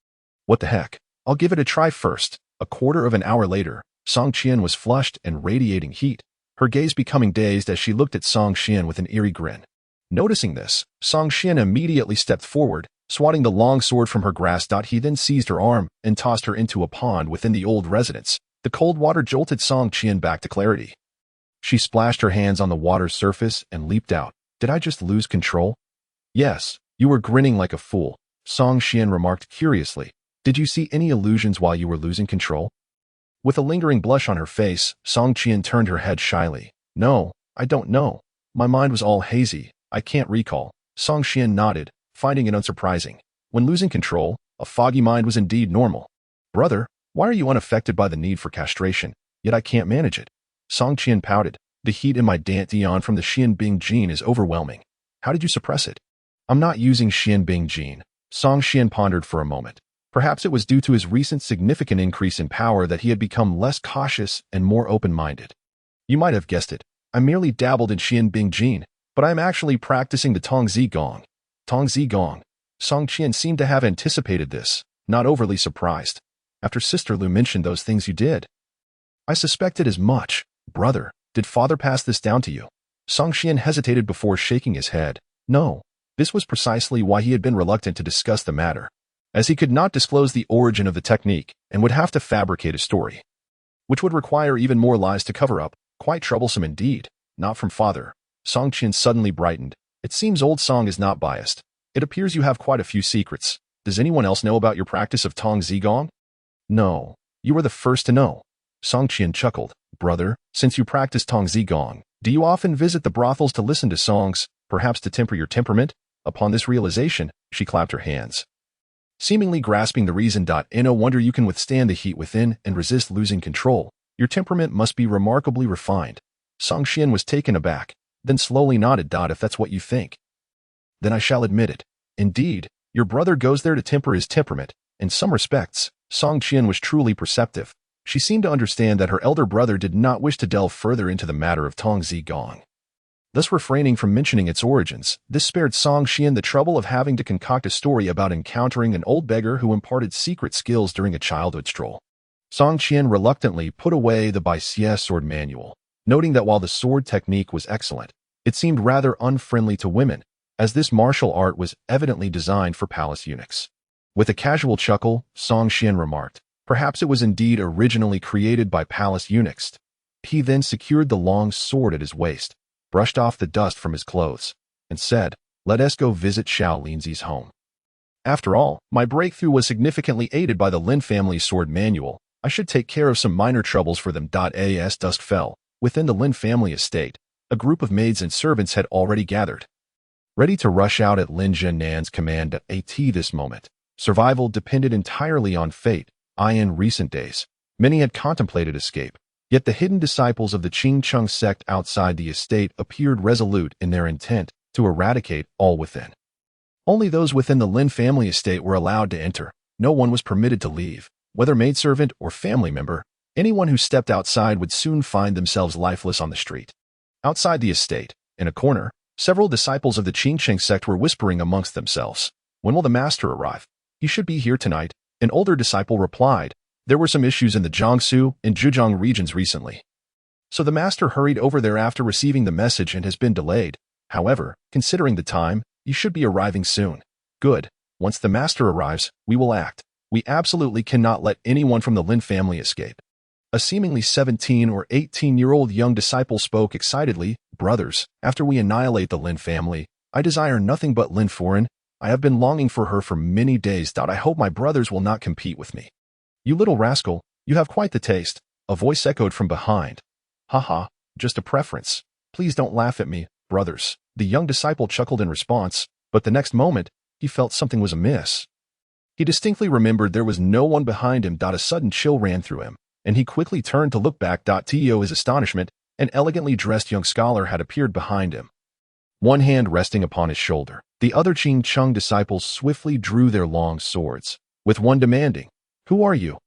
What the heck? I'll give it a try first. A quarter of an hour later, Song Qian was flushed and radiating heat, her gaze becoming dazed as she looked at Song Qian with an eerie grin. Noticing this, Song Qian immediately stepped forward, swatting the long sword from her grasp. He then seized her arm and tossed her into a pond within the old residence. The cold water jolted Song Qian back to clarity. She splashed her hands on the water's surface and leaped out. Did I just lose control? Yes, you were grinning like a fool, Song Qian remarked curiously. Did you see any illusions while you were losing control? With a lingering blush on her face, Song Qian turned her head shyly. No, I don't know. My mind was all hazy. I can't recall. Song Qian nodded, finding it unsurprising. When losing control, a foggy mind was indeed normal. Brother, why are you unaffected by the need for castration, yet I can't manage it? Song Qian pouted. The heat in my dantian from the Xian Bing gene is overwhelming. How did you suppress it? I'm not using Xian Bing gene. Song Qian pondered for a moment. Perhaps it was due to his recent significant increase in power that he had become less cautious and more open-minded. You might have guessed it. I merely dabbled in Xian Bing gene, but I am actually practicing the Tongzi Gong. Tongzi Gong. Song Qian seemed to have anticipated this, not overly surprised. After Sister Lu mentioned those things you did. I suspected as much. Brother, did father pass this down to you? Song Qian hesitated before shaking his head. No. This was precisely why he had been reluctant to discuss the matter, as he could not disclose the origin of the technique and would have to fabricate a story, which would require even more lies to cover up. Quite troublesome indeed. Not from father. Song Qian suddenly brightened. It seems old Song is not biased. It appears you have quite a few secrets. Does anyone else know about your practice of Tong Zigong? No. You were the first to know. Song Qian chuckled. Brother, since you practice Tong Zigong, do you often visit the brothels to listen to songs, perhaps to temper your temperament? Upon this realization, she clapped her hands, seemingly grasping the reason. No wonder you can withstand the heat within and resist losing control. Your temperament must be remarkably refined. Song Qian was taken aback, then slowly nodded. If that's what you think, then I shall admit it. Indeed, your brother goes there to temper his temperament. In some respects, Song Qian was truly perceptive. She seemed to understand that her elder brother did not wish to delve further into the matter of Tong Zigong, thus refraining from mentioning its origins. This spared Song Qian the trouble of having to concoct a story about encountering an old beggar who imparted secret skills during a childhood stroll. Song Qian reluctantly put away the Baixie sword manual, noting that while the sword technique was excellent, it seemed rather unfriendly to women, as this martial art was evidently designed for palace eunuchs. With a casual chuckle, Song Qian remarked, perhaps it was indeed originally created by palace eunuchs. He then secured the long sword at his waist, brushed off the dust from his clothes, and said, let us go visit Xiao Linzi's home. After all, my breakthrough was significantly aided by the Lin family's sword manual. I should take care of some minor troubles for them. As dusk fell, within the Lin family estate, a group of maids and servants had already gathered, ready to rush out at Lin Zhennan's command. At this moment, survival depended entirely on fate. In recent days, many had contemplated escape, Yet the hidden disciples of the Qing sect outside the estate appeared resolute in their intent to eradicate all within. Only those within the Lin family estate were allowed to enter. No one was permitted to leave, whether maidservant or family member. Anyone who stepped outside would soon find themselves lifeless on the street. Outside the estate, in a corner, several disciples of the Qing sect were whispering amongst themselves. When will the master arrive? He should be here tonight, an older disciple replied. There were some issues in the Jiangsu and Zhejiang regions recently. So the master hurried over there after receiving the message and has been delayed. However, considering the time, you should be arriving soon. Good. Once the master arrives, we will act. We absolutely cannot let anyone from the Lin family escape. A seemingly 17 or 18-year-old young disciple spoke excitedly. Brothers, after we annihilate the Lin family, I desire nothing but Lin Foreign. I have been longing for her for many days. I hope my brothers will not compete with me. You little rascal, you have quite the taste, a voice echoed from behind. Haha, just a preference. Please don't laugh at me, brothers. The young disciple chuckled in response, but the next moment, he felt something was amiss. He distinctly remembered there was no one behind him. A sudden chill ran through him, and he quickly turned to look back. To his astonishment, an elegantly dressed young scholar had appeared behind him. One hand resting upon his shoulder, the other Qing disciples swiftly drew their long swords, with one demanding, "Who are you?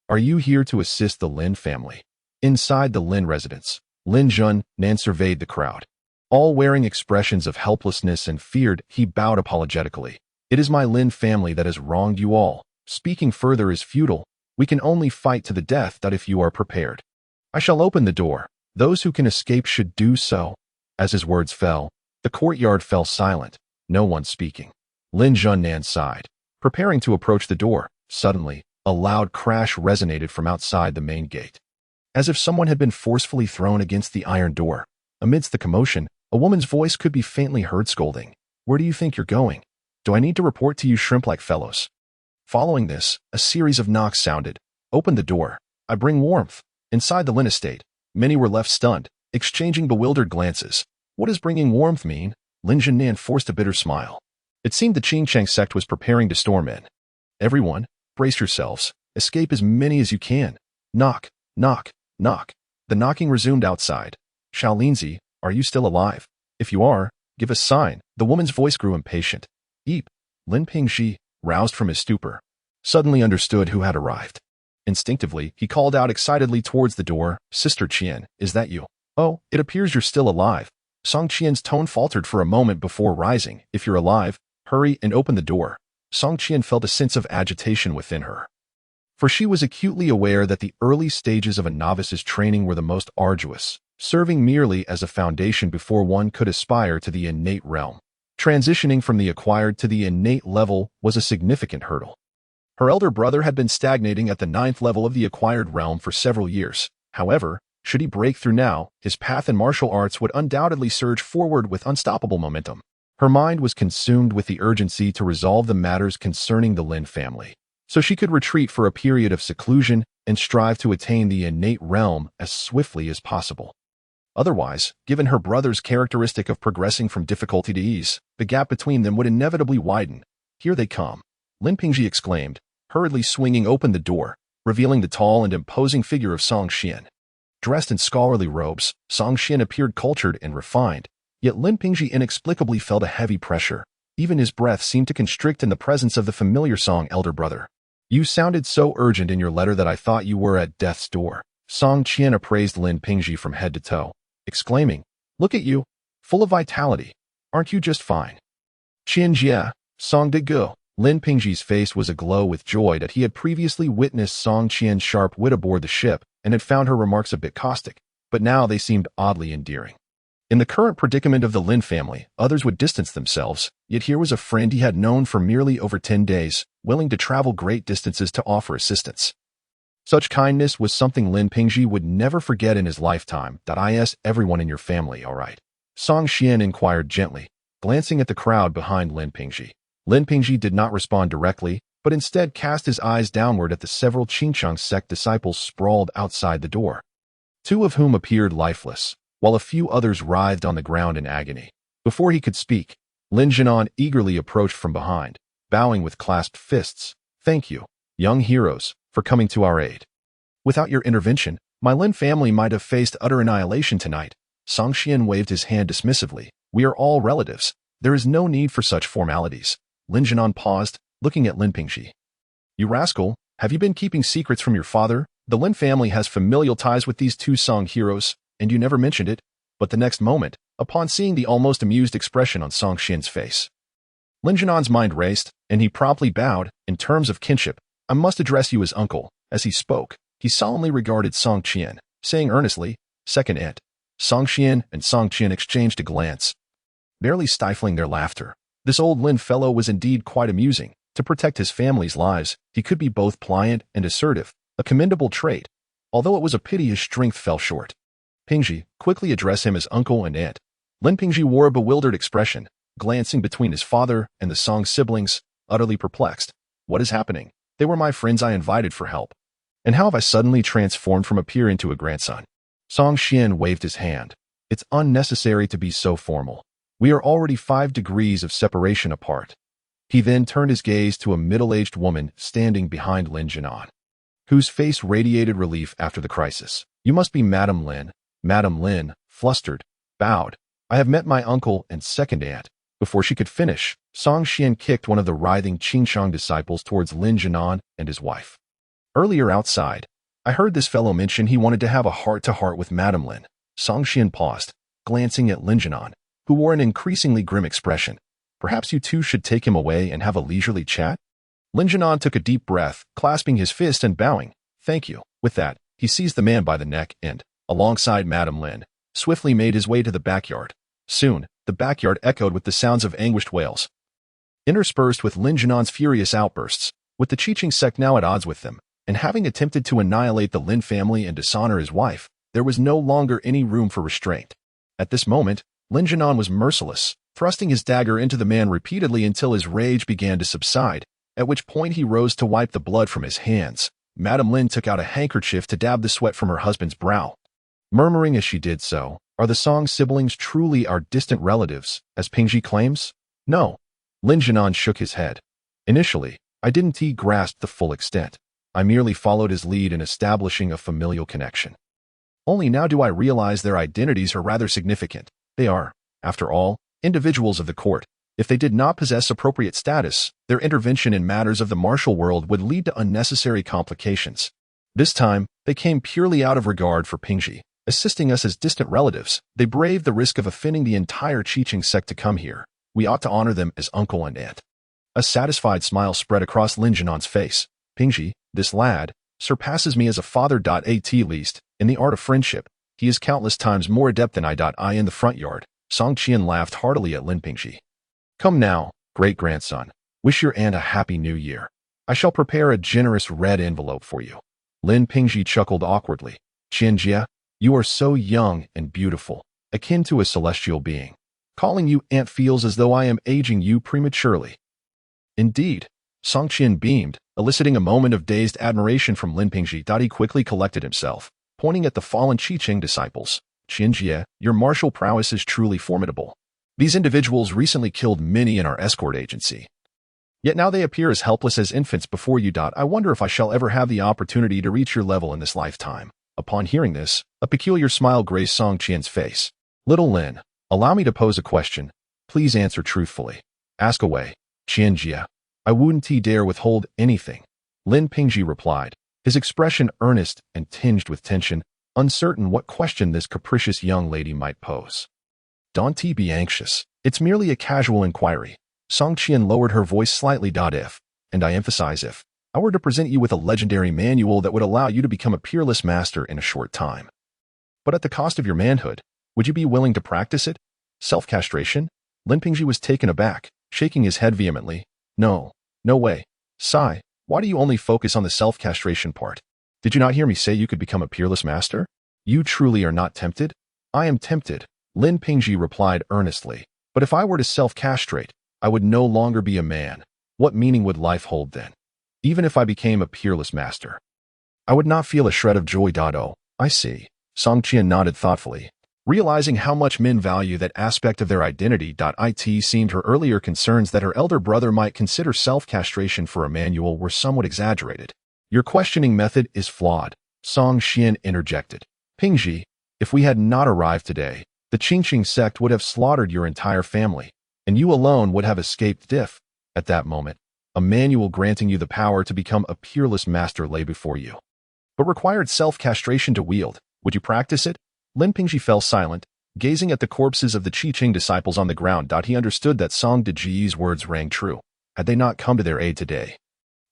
Are you here to assist the Lin family?" Inside the Lin residence, Lin Xuan surveyed the crowd. All wearing expressions of helplessness and fear, he bowed apologetically. "It is my Lin family that has wronged you all. Speaking further is futile. We can only fight to the death. If you are prepared, I shall open the door. Those who can escape should do so." As his words fell, the courtyard fell silent, no one speaking. Lin Xuan sighed, preparing to approach the door. Suddenly, a loud crash resonated from outside the main gate, as if someone had been forcefully thrown against the iron door. Amidst the commotion, a woman's voice could be faintly heard scolding. "Where do you think you're going? Do I need to report to you shrimp-like fellows?" Following this, a series of knocks sounded. "Open the door. I bring warmth." Inside the Lin estate, many were left stunned, exchanging bewildered glances. What does bringing warmth mean? Lin Xuan forced a bitter smile. It seemed the Qing sect was preparing to storm in. "Everyone, brace yourselves. Escape as many as you can. Knock, knock, knock." The knocking resumed outside. "Shaolinzi, are you still alive? If you are, give a sign." The woman's voice grew impatient. "Eep." Lin Pingji, roused from his stupor, suddenly understood who had arrived. Instinctively, he called out excitedly towards the door, "Sister Qian, is that you?" "Oh, it appears you're still alive." Song Qian's tone faltered for a moment before rising. "If you're alive, hurry and open the door." Song Qian felt a sense of agitation within her, for she was acutely aware that the early stages of a novice's training were the most arduous, serving merely as a foundation before one could aspire to the innate realm. Transitioning from the acquired to the innate level was a significant hurdle. Her elder brother had been stagnating at the 9th level of the acquired realm for several years. However, should he break through now, his path in martial arts would undoubtedly surge forward with unstoppable momentum. Her mind was consumed with the urgency to resolve the matters concerning the Lin family, so she could retreat for a period of seclusion and strive to attain the innate realm as swiftly as possible. Otherwise, given her brother's characteristic of progressing from difficulty to ease, the gap between them would inevitably widen. "Here they come," Lin Pingji exclaimed, hurriedly swinging open the door, revealing the tall and imposing figure of Song Qian. Dressed in scholarly robes, Song Qian appeared cultured and refined, yet Lin Pingji inexplicably felt a heavy pressure. Even his breath seemed to constrict in the presence of the familiar Song elder brother. "You sounded so urgent in your letter that I thought you were at death's door." Song Qian appraised Lin Pingji from head to toe, exclaiming, "Look at you, full of vitality. Aren't you just fine?" "Qian Jia, Song de Gu." Lin Pingji's face was aglow with joy that he had previously witnessed Song Qian's sharp wit aboard the ship and had found her remarks a bit caustic, but now they seemed oddly endearing. In the current predicament of the Lin family, others would distance themselves, yet here was a friend he had known for merely over 10 days, willing to travel great distances to offer assistance. Such kindness was something Lin Pingji would never forget in his lifetime. "Is everyone in your family all right?" Song Qian inquired gently, glancing at the crowd behind Lin Pingji. Lin Pingji did not respond directly, but instead cast his eyes downward at the several Qing sect disciples sprawled outside the door, 2 of whom appeared lifeless, while a few others writhed on the ground in agony. Before he could speak, Lin Xuan eagerly approached from behind, bowing with clasped fists. "Thank you, young heroes, for coming to our aid." Without your intervention, my Lin family might have faced utter annihilation tonight. Song Xian waved his hand dismissively. We are all relatives. There is no need for such formalities. Lin Jianan paused, looking at Lin Pingji. You rascal, have you been keeping secrets from your father? The Lin family has familial ties with these two Song heroes, and you never mentioned it. But the next moment, upon seeing the almost amused expression on Song Xian's face, Lin Jianan's mind raced, and he promptly bowed. In terms of kinship, I must address you as uncle. As he spoke, he solemnly regarded Song Qian, saying earnestly, second aunt. Song Xian and Song Qian exchanged a glance, barely stifling their laughter. This old Lin fellow was indeed quite amusing. To protect his family's lives, he could be both pliant and assertive, a commendable trait, although it was a pity his strength fell short. Pingji, quickly address him as uncle and aunt. Lin Pingji wore a bewildered expression, glancing between his father and the Song siblings, utterly perplexed. What is happening? They were my friends I invited for help. And how have I suddenly transformed from a peer into a grandson? Song Xian waved his hand. It's unnecessary to be so formal. We are already 5 degrees of separation apart. He then turned his gaze to a middle-aged woman standing behind Lin Jianan, whose face radiated relief after the crisis. You must be Madame Lin. Madame Lin, flustered, bowed. I have met my uncle and second aunt. Before she could finish, Song Xian kicked one of the writhing Qingshang disciples towards Lin Jianan and his wife. Earlier outside, I heard this fellow mention he wanted to have a heart-to-heart with Madame Lin. Song Xian paused, glancing at Lin Jianan, who wore an increasingly grim expression. Perhaps you two should take him away and have a leisurely chat? Lin Jianan took a deep breath, clasping his fist and bowing. Thank you. With that, he seized the man by the neck and, alongside Madame Lin, swiftly made his way to the backyard. Soon, the backyard echoed with the sounds of anguished wails, interspersed with Lin Jianan's furious outbursts. With the Qiqing sect now at odds with them, and having attempted to annihilate the Lin family and dishonor his wife, there was no longer any room for restraint. At this moment, Lin Jianan was merciless, thrusting his dagger into the man repeatedly until his rage began to subside, at which point he rose to wipe the blood from his hands. Madame Lin took out a handkerchief to dab the sweat from her husband's brow, murmuring as she did so, are the Song siblings truly our distant relatives, as Pingji claims? No. Lin Jianan shook his head. Initially, I didn't grasp the full extent. I merely followed his lead in establishing a familial connection. Only now do I realize their identities are rather significant. They are, after all, individuals of the court. If they did not possess appropriate status, their intervention in matters of the martial world would lead to unnecessary complications. This time, they came purely out of regard for Pingji. Assisting us as distant relatives, they braved the risk of offending the entire Qiqing sect to come here. We ought to honor them as uncle and aunt. A satisfied smile spread across Lin Jianan's face. Pingji, this lad, surpasses me as a father. At least, in the art of friendship, he is countless times more adept than I. In the front yard, Song Qian laughed heartily at Lin Pingji. Come now, great-grandson. Wish your aunt a happy new year. I shall prepare a generous red envelope for you. Lin Pingji chuckled awkwardly. Qianjia, you are so young and beautiful, akin to a celestial being. Calling you aunt feels as though I am aging you prematurely. Indeed, Song Qian beamed, eliciting a moment of dazed admiration from Lin Pingji. He quickly collected himself, pointing at the fallen Qiqing disciples. Qianjia, your martial prowess is truly formidable. These individuals recently killed many in our escort agency. Yet now they appear as helpless as infants before you. I wonder if I shall ever have the opportunity to reach your level in this lifetime. Upon hearing this, a peculiar smile graced Song Qian's face. Little Lin, allow me to pose a question. Please answer truthfully. Ask away. Qianjia, I wouldn't dare withhold anything. Lin Pingji replied, his expression earnest and tinged with tension, uncertain what question this capricious young lady might pose. Don't be anxious. It's merely a casual inquiry. Song Qian lowered her voice slightly. If, and I emphasize if, I were to present you with a legendary manual that would allow you to become a peerless master in a short time, but at the cost of your manhood, would you be willing to practice it? Self-castration? Lin Pingji was taken aback, shaking his head vehemently. No, no way. Sigh, why do you only focus on the self-castration part? Did you not hear me say you could become a peerless master? You truly are not tempted? I am tempted, Lin Pingji replied earnestly. But if I were to self-castrate, I would no longer be a man. What meaning would life hold then? Even if I became a peerless master, I would not feel a shred of joy. Oh, I see. Song Qian nodded thoughtfully, realizing how much men value that aspect of their identity. It seemed her earlier concerns that her elder brother might consider self-castration for a manual were somewhat exaggerated. Your questioning method is flawed. Song Xian interjected. Pingji, if we had not arrived today, the Qingqing sect would have slaughtered your entire family, and you alone would have escaped death. At that moment, a manual granting you the power to become a peerless master lay before you, but required self-castration to wield. Would you practice it? Lin Pingji fell silent, gazing at the corpses of the Qi disciples on the ground. He understood that Song Deji's words rang true. Had they not come to their aid today,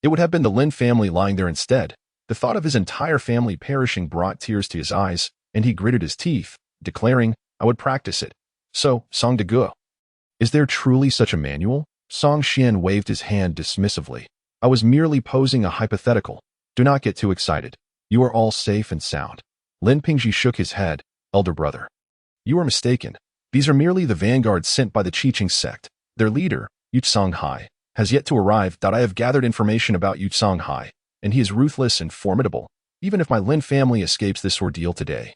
it would have been the Lin family lying there instead. The thought of his entire family perishing brought tears to his eyes, and he gritted his teeth, declaring, I would practice it. So, Song Degu, is there truly such a manual? Song Xian waved his hand dismissively. I was merely posing a hypothetical. Do not get too excited. You are all safe and sound. Lin Pingji shook his head. Elder brother, you are mistaken. These are merely the vanguards sent by the Qi sect. Their leader, Yutsong Hai, has yet to arrive. I have gathered information about Yutsong Hai, and he is ruthless and formidable. Even if my Lin family escapes this ordeal today,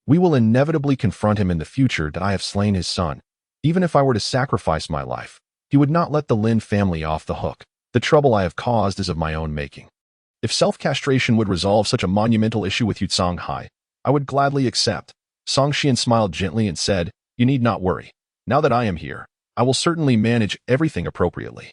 we will inevitably confront him in the future. I have slain his son. Even if I were to sacrifice my life, he would not let the Lin family off the hook. The trouble I have caused is of my own making. If self-castration would resolve such a monumental issue with Yutsong Hai, I would gladly accept. Song Xian smiled gently and said, you need not worry. Now that I am here, I will certainly manage everything appropriately.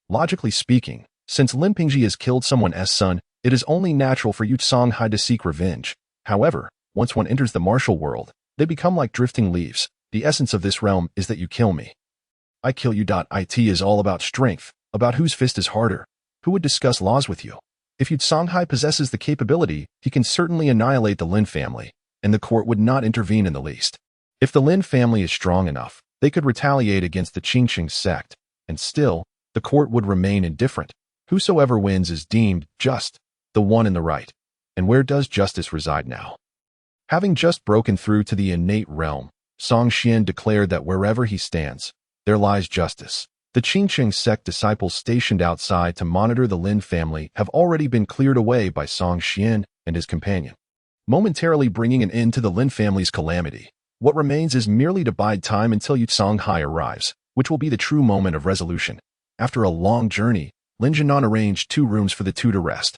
Logically speaking, since Lin Pingji has killed someone's son, it is only natural for Yutsong Hai to seek revenge. However, once one enters the martial world, they become like drifting leaves. The essence of this realm is that you kill me, I kill you. It is all about strength, about whose fist is harder. Who would discuss laws with you? If Yutsong Hai possesses the capability, he can certainly annihilate the Lin family, and the court would not intervene in the least. If the Lin family is strong enough, they could retaliate against the Qingqing sect, and still, the court would remain indifferent. Whosoever wins is deemed just, the one in the right. And where does justice reside now? Having just broken through to the innate realm, Song Xian declared that wherever he stands, there lies justice. The Qingqing sect disciples stationed outside to monitor the Lin family have already been cleared away by Song Xian and his companion, momentarily bringing an end to the Lin family's calamity. What remains is merely to bide time until Yutsong Hai arrives, which will be the true moment of resolution. After a long journey, Lin Jinan arranged 2 rooms for the two to rest.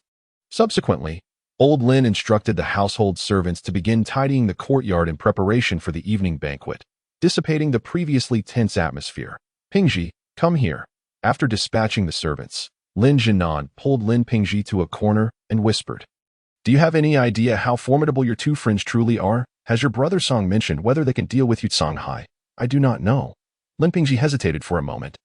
Subsequently, old Lin instructed the household servants to begin tidying the courtyard in preparation for the evening banquet, dissipating the previously tense atmosphere. Pingji, come here. After dispatching the servants, Lin Jinan pulled Lin Pingji to a corner and whispered, do you have any idea how formidable your 2 friends truly are? Has your brother Song mentioned whether they can deal with Yutsong Hai? I do not know. Lin Pingji hesitated for a moment,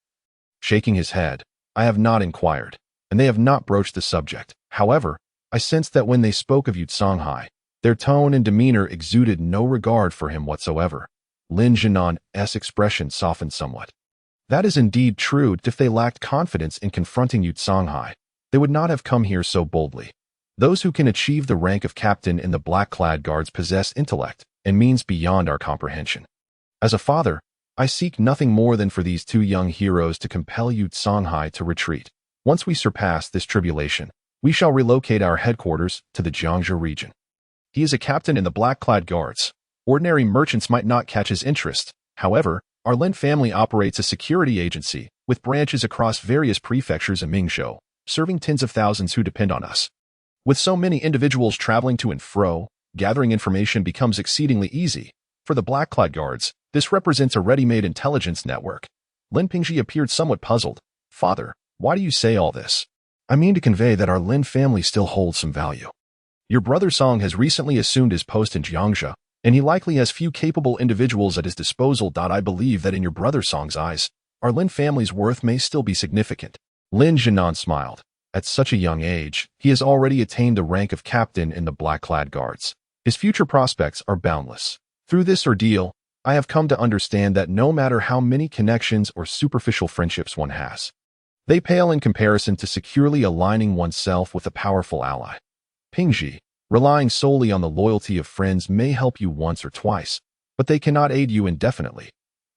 shaking his head. I have not inquired, and they have not broached the subject. However, I sensed that when they spoke of Yutsong Hai, their tone and demeanor exuded no regard for him whatsoever. Lin Jinan's expression softened somewhat. That is indeed true. If they lacked confidence in confronting Yutsong Hai, they would not have come here so boldly. Those who can achieve the rank of captain in the black-clad guards possess intellect and means beyond our comprehension. As a father, I seek nothing more than for these 2 young heroes to compel Yutsong Hai to retreat. Once we surpass this tribulation, we shall relocate our headquarters to the Jiangzhou region. He is a captain in the black-clad guards. Ordinary merchants might not catch his interest. However, our Lin family operates a security agency with branches across various prefectures in Mingzhou, serving tens of thousands who depend on us. With so many individuals traveling to and fro, gathering information becomes exceedingly easy. For the black-clad guards, this represents a ready-made intelligence network. Lin Pingji appeared somewhat puzzled. Father, why do you say all this? I mean to convey that our Lin family still holds some value. Your brother Song has recently assumed his post in Jiangzhou, and he likely has few capable individuals at his disposal. I believe that in your brother Song's eyes, our Lin family's worth may still be significant. Lin Jinan smiled. At such a young age, he has already attained the rank of captain in the black-clad guards. His future prospects are boundless. Through this ordeal, I have come to understand that no matter how many connections or superficial friendships one has, they pale in comparison to securely aligning oneself with a powerful ally. Pingji, relying solely on the loyalty of friends may help you once or twice, but they cannot aid you indefinitely.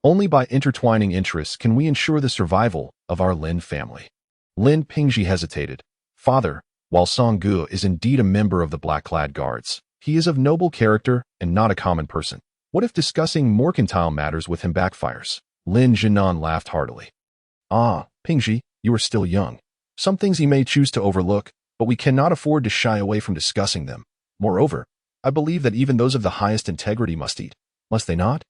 Only by intertwining interests can we ensure the survival of our Lin family. Lin Pingji hesitated. Father, while Song Gu is indeed a member of the black-clad guards, he is of noble character and not a common person. What if discussing mercantile matters with him backfires? Lin Jinan laughed heartily. Ah, Pingji, you are still young. Some things he may choose to overlook, but we cannot afford to shy away from discussing them. Moreover, I believe that even those of the highest integrity must eat, must they not?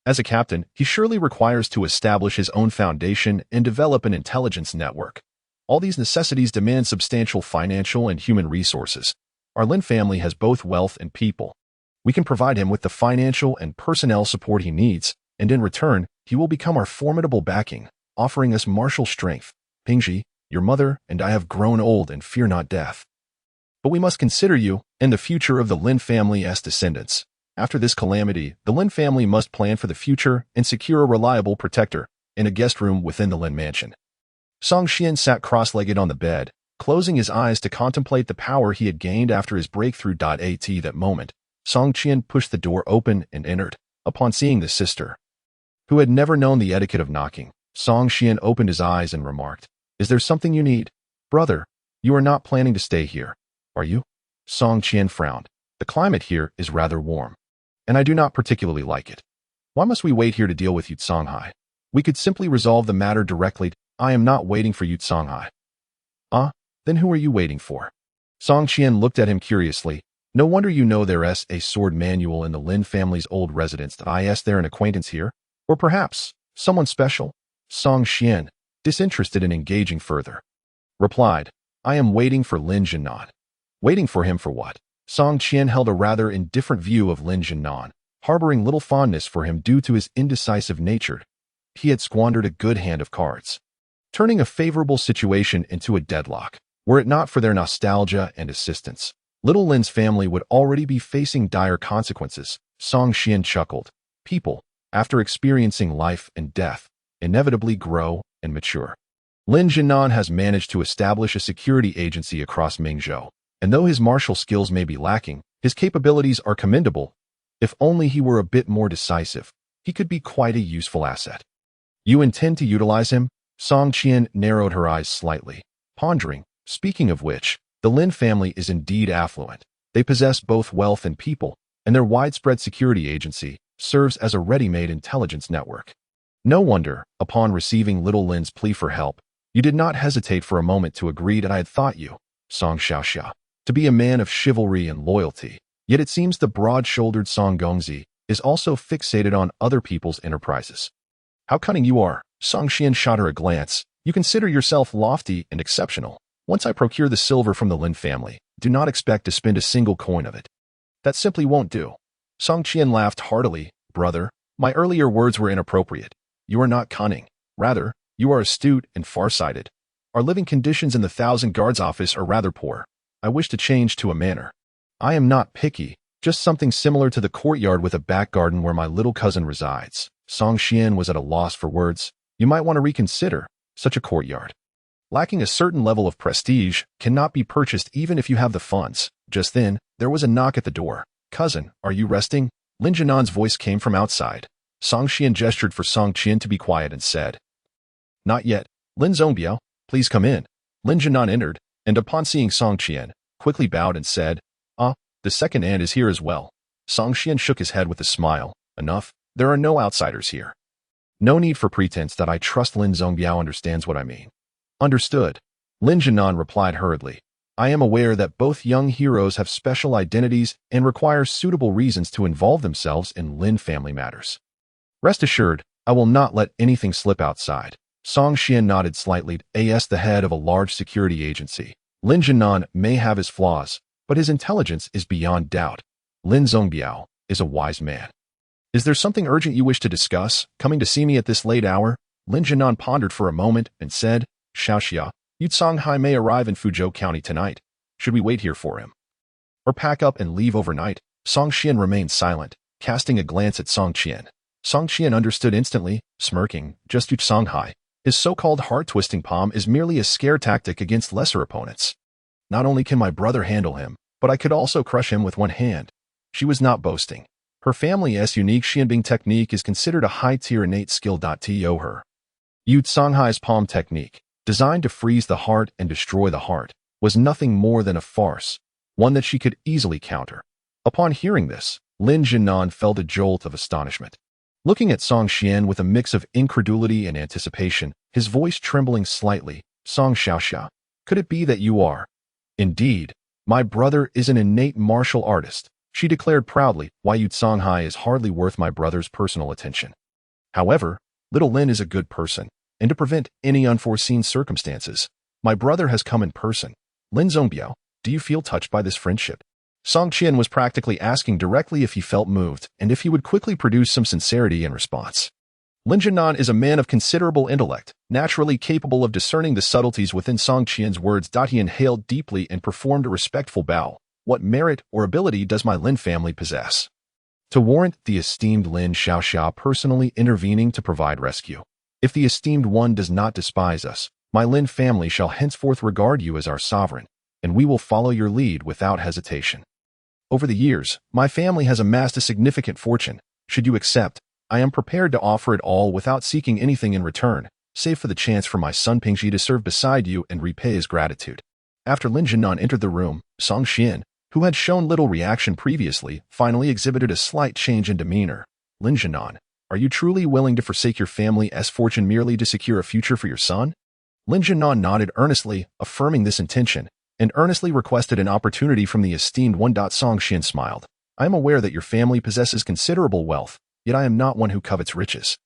As a captain, he surely requires to establish his own foundation and develop an intelligence network. All these necessities demand substantial financial and human resources. Our Lin family has both wealth and people. We can provide him with the financial and personnel support he needs, and in return, he will become our formidable backing, offering us martial strength. Pingji, your mother and I have grown old and fear not death. But we must consider you and the future of the Lin family as descendants. After this calamity, the Lin family must plan for the future and secure a reliable protector in a guest room within the Lin mansion. Song Xian sat cross-legged on the bed, closing his eyes to contemplate the power he had gained after his breakthrough. At that moment, Song Qian pushed the door open and entered. Upon seeing the sister, who had never known the etiquette of knocking, Song Xian opened his eyes and remarked, "Is there something you need? Brother, you are not planning to stay here, are you?" Song Qian frowned. "The climate here is rather warm, and I do not particularly like it. Why must we wait here to deal with Songhai? We could simply resolve the matter directly. I am not waiting for Songhai." "Ah, then who are you waiting for?" Song Qian looked at him curiously. "No wonder you know there's a sword manual in the Lin family's old residence. They're an acquaintance here? Or perhaps someone special?" Song Qian, disinterested in engaging further, replied, "I am waiting for Lin Jinan." Waiting for him for what? Song Qian held a rather indifferent view of Lin Jinan, harboring little fondness for him due to his indecisive nature. He had squandered a good hand of cards, turning a favorable situation into a deadlock. Were it not for their nostalgia and assistance, little Lin's family would already be facing dire consequences. Song Qian chuckled. People, after experiencing life and death, inevitably grow and mature. Lin Jinan has managed to establish a security agency across Mingzhou, and though his martial skills may be lacking, his capabilities are commendable. If only he were a bit more decisive, he could be quite a useful asset. You intend to utilize him? Song Qian narrowed her eyes slightly, pondering. Speaking of which, the Lin family is indeed affluent. They possess both wealth and people, and their widespread security agency serves as a ready-made intelligence network. No wonder, upon receiving little Lin's plea for help, you did not hesitate for a moment to agree that I had thought you, Song Xiaoxia, to be a man of chivalry and loyalty. Yet it seems the broad-shouldered Song Gongzi is also fixated on other people's enterprises. How cunning you are! Song Qian shot her a glance. You consider yourself lofty and exceptional. Once I procure the silver from the Lin family, do not expect to spend a single coin of it. That simply won't do. Song Qian laughed heartily. Brother, my earlier words were inappropriate. You are not cunning. Rather, you are astute and farsighted. Our living conditions in the Thousand Guards office are rather poor. I wish to change to a manor. I am not picky, just something similar to the courtyard with a back garden where my little cousin resides. Song Qian was at a loss for words. You might want to reconsider such a courtyard. Lacking a certain level of prestige cannot be purchased even if you have the funds. Just then, there was a knock at the door. Cousin, are you resting? Lin Jinan's voice came from outside. Song Qian gestured for Song Qian to be quiet and said, Not yet. Lin Zongbiao, please come in. Lin Jinan entered, and upon seeing Song Qian, quickly bowed and said, Ah, the second aunt is here as well. Song Qian shook his head with a smile. Enough, there are no outsiders here. No need for pretense that I trust Lin Zongbiao understands what I mean. Understood. Lin Jinan replied hurriedly. I am aware that both young heroes have special identities and require suitable reasons to involve themselves in Lin family matters. Rest assured, I will not let anything slip outside. Song Qian nodded slightly. As the head of a large security agency, Lin Jinan may have his flaws, but his intelligence is beyond doubt. Lin Zongbiao is a wise man. Is there something urgent you wish to discuss, coming to see me at this late hour? Lin Jinan pondered for a moment and said, Xiaoxia, Yu Songhai may arrive in Fuzhou County tonight. Should we wait here for him? Or pack up and leave overnight? Song Qian remained silent, casting a glance at Song Qian. Song Qian understood instantly, smirking, just Yu Songhai. His so-called heart-twisting palm is merely a scare tactic against lesser opponents. Not only can my brother handle him, but I could also crush him with one hand. She was not boasting. Her family's unique Xianbing technique is considered a high-tier innate skill. To her, Yu Songhai's palm technique, designed to freeze the heart and destroy the heart, was nothing more than a farce, one that she could easily counter. Upon hearing this, Lin Jinan felt a jolt of astonishment. Looking at Song Qian with a mix of incredulity and anticipation, his voice trembling slightly, Song Xiaoxia, could it be that you are, indeed, My brother is an innate martial artist, she declared proudly, while Songhai is hardly worth my brother's personal attention. However, little Lin is a good person, and to prevent any unforeseen circumstances, my brother has come in person. Lin Zongbiao, do you feel touched by this friendship? Song Qian was practically asking directly if he felt moved and if he would quickly produce some sincerity in response. Lin Jianan is a man of considerable intellect, naturally capable of discerning the subtleties within Song Qian's words. He inhaled deeply and performed a respectful bow. What merit or ability does my Lin family possess to warrant the esteemed Lin Xiaoxia personally intervening to provide rescue? If the esteemed one does not despise us, my Lin family shall henceforth regard you as our sovereign, and we will follow your lead without hesitation. Over the years, my family has amassed a significant fortune. Should you accept, I am prepared to offer it all without seeking anything in return, save for the chance for my son Pingji to serve beside you and repay his gratitude. After Lin Jianan entered the room, Song Qian, who had shown little reaction previously, finally exhibited a slight change in demeanor. Lin Jianan, are you truly willing to forsake your family's fortune merely to secure a future for your son? Lin Jianan nodded earnestly, affirming this intention, and earnestly requested an opportunity from the esteemed one. Song Qian smiled. I am aware that your family possesses considerable wealth, yet I am not one who covets riches.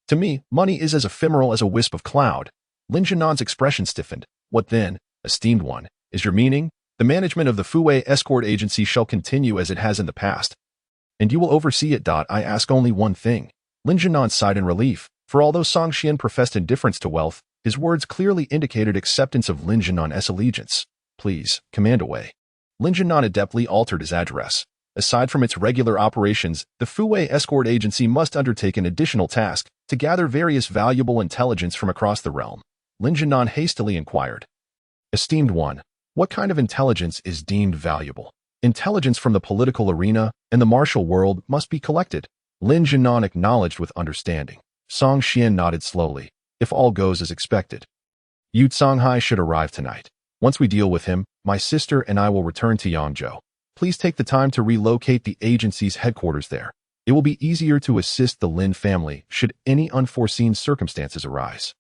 To me, money is as ephemeral as a wisp of cloud. Lin Jianan's expression stiffened. What then, esteemed one, is your meaning? The management of the Fuwei escort agency shall continue as it has in the past, and you will oversee it. I ask only one thing. Lin Jianan sighed in relief, for although Song Qian professed indifference to wealth, his words clearly indicated acceptance of Lin Jianan's allegiance. Please, command away. Lin Jianan adeptly altered his address. Aside from its regular operations, the Fuwei escort agency must undertake an additional task to gather various valuable intelligence from across the realm. Lin Jianan hastily inquired. Esteemed one, what kind of intelligence is deemed valuable? Intelligence from the political arena and the martial world must be collected. Lin Jianan acknowledged with understanding. Song Qian nodded slowly. If all goes as expected, Yu Songhai should arrive tonight. Once we deal with him, my sister and I will return to Yangzhou. Please take the time to relocate the agency's headquarters there. It will be easier to assist the Lin family should any unforeseen circumstances arise.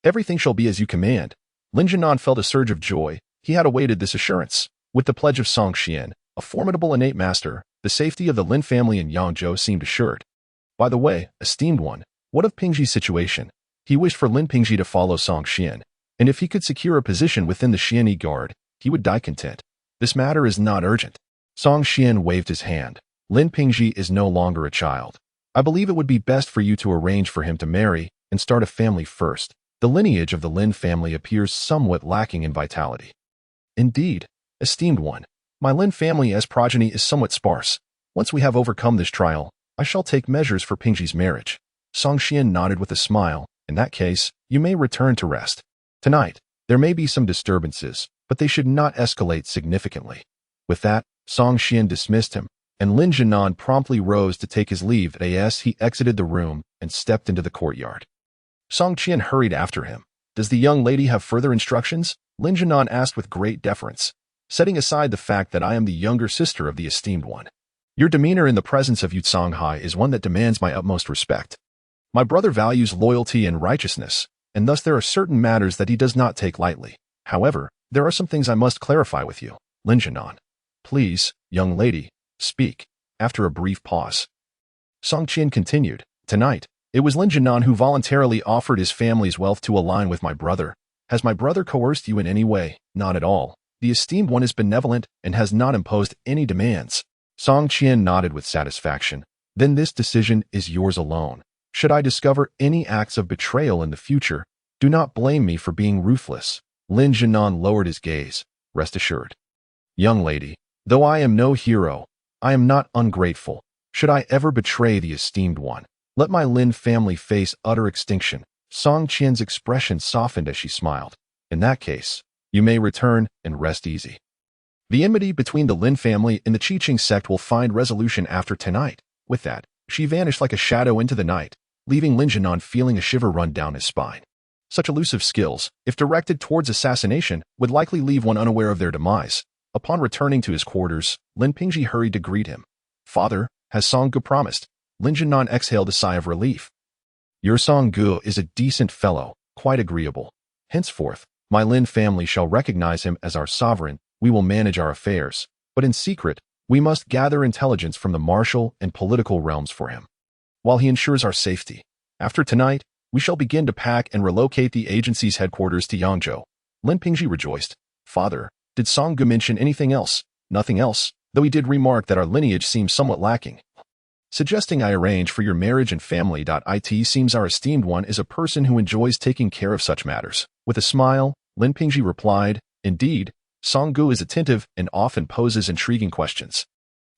Everything shall be as you command. Lin Jianan felt a surge of joy. He had awaited this assurance. With the pledge of Song Qian, a formidable innate master, the safety of the Lin family in Yangzhou seemed assured. By the way, esteemed one, what of Pingji's situation? He wished for Lin Pingji to follow Song Qian, and if he could secure a position within the Xianyi Guard, he would die content. This matter is not urgent. Song Qian waved his hand. Lin Pingji is no longer a child. I believe it would be best for you to arrange for him to marry and start a family first. The lineage of the Lin family appears somewhat lacking in vitality. Indeed, esteemed one, my Lin family as progeny is somewhat sparse. Once we have overcome this trial, I shall take measures for Pingji's marriage. Song Qian nodded with a smile. In that case, you may return to rest. Tonight, there may be some disturbances, but they should not escalate significantly. With that, Song Qian dismissed him, and Lin Jianan promptly rose to take his leave as he exited the room and stepped into the courtyard. Song Qian hurried after him. Does the young lady have further instructions? Lin Jianan asked with great deference, setting aside the fact that I am the younger sister of the esteemed one. Your demeanor in the presence of Yu Songhai is one that demands my utmost respect. My brother values loyalty and righteousness, and thus there are certain matters that he does not take lightly. However, there are some things I must clarify with you. Lin Jianan. Please, young lady, speak. After a brief pause, Song Qian continued. Tonight, it was Lin Jianan who voluntarily offered his family's wealth to align with my brother. Has my brother coerced you in any way? Not at all. The esteemed one is benevolent and has not imposed any demands. Song Qian nodded with satisfaction. Then this decision is yours alone. Should I discover any acts of betrayal in the future, do not blame me for being ruthless. Lin Jianan lowered his gaze. Rest assured. Young lady, though I am no hero, I am not ungrateful. Should I ever betray the esteemed one, let my Lin family face utter extinction. Song Qian's expression softened as she smiled. In that case, you may return and rest easy. The enmity between the Lin family and the Qiqing sect will find resolution after tonight. With that, she vanished like a shadow into the night, leaving Lin Jianan feeling a shiver run down his spine. Such elusive skills, if directed towards assassination, would likely leave one unaware of their demise. Upon returning to his quarters, Lin Pingji hurried to greet him. Father, has Song Gu promised? Lin Jianan exhaled a sigh of relief. Your Song Gu is a decent fellow, quite agreeable. Henceforth, my Lin family shall recognize him as our sovereign, we will manage our affairs, but in secret, we must gather intelligence from the martial and political realms for him, while he ensures our safety. After tonight, we shall begin to pack and relocate the agency's headquarters to Yangzhou." Lin Pingji rejoiced. "Father, did Song Gu mention anything else?" "Nothing else, though he did remark that our lineage seems somewhat lacking, suggesting I arrange for your marriage and family. It seems our esteemed one is a person who enjoys taking care of such matters." With a smile, Lin Pingji replied, "Indeed, Song Gu is attentive and often poses intriguing questions.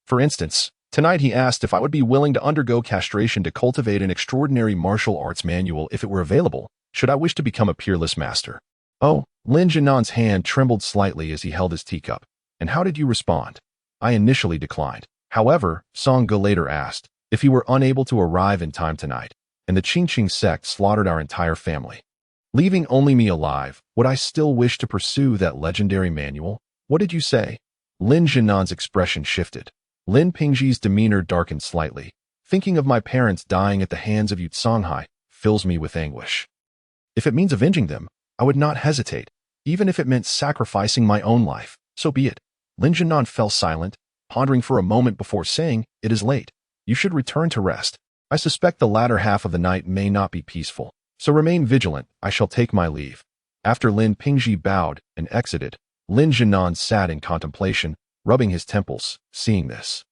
For instance, tonight he asked if I would be willing to undergo castration to cultivate an extraordinary martial arts manual if it were available, should I wish to become a peerless master." "Oh," Lin Jinan's hand trembled slightly as he held his teacup. "And how did you respond?" "I initially declined. However," Song Gu later asked, "if he were unable to arrive in time tonight, and the Qingqing sect slaughtered our entire family, leaving only me alive, would I still wish to pursue that legendary manual?" "What did you say?" Lin Jinan's expression shifted. Lin Pingji's demeanor darkened slightly. "Thinking of my parents dying at the hands of Yu Songhai fills me with anguish. If it means avenging them, I would not hesitate, even if it meant sacrificing my own life. So be it." Lin Jinan fell silent, pondering for a moment before saying, "It is late. You should return to rest. I suspect the latter half of the night may not be peaceful. So remain vigilant. I shall take my leave." After Lin Pingji bowed and exited, Lin Jinan sat in contemplation, rubbing his temples. Seeing this,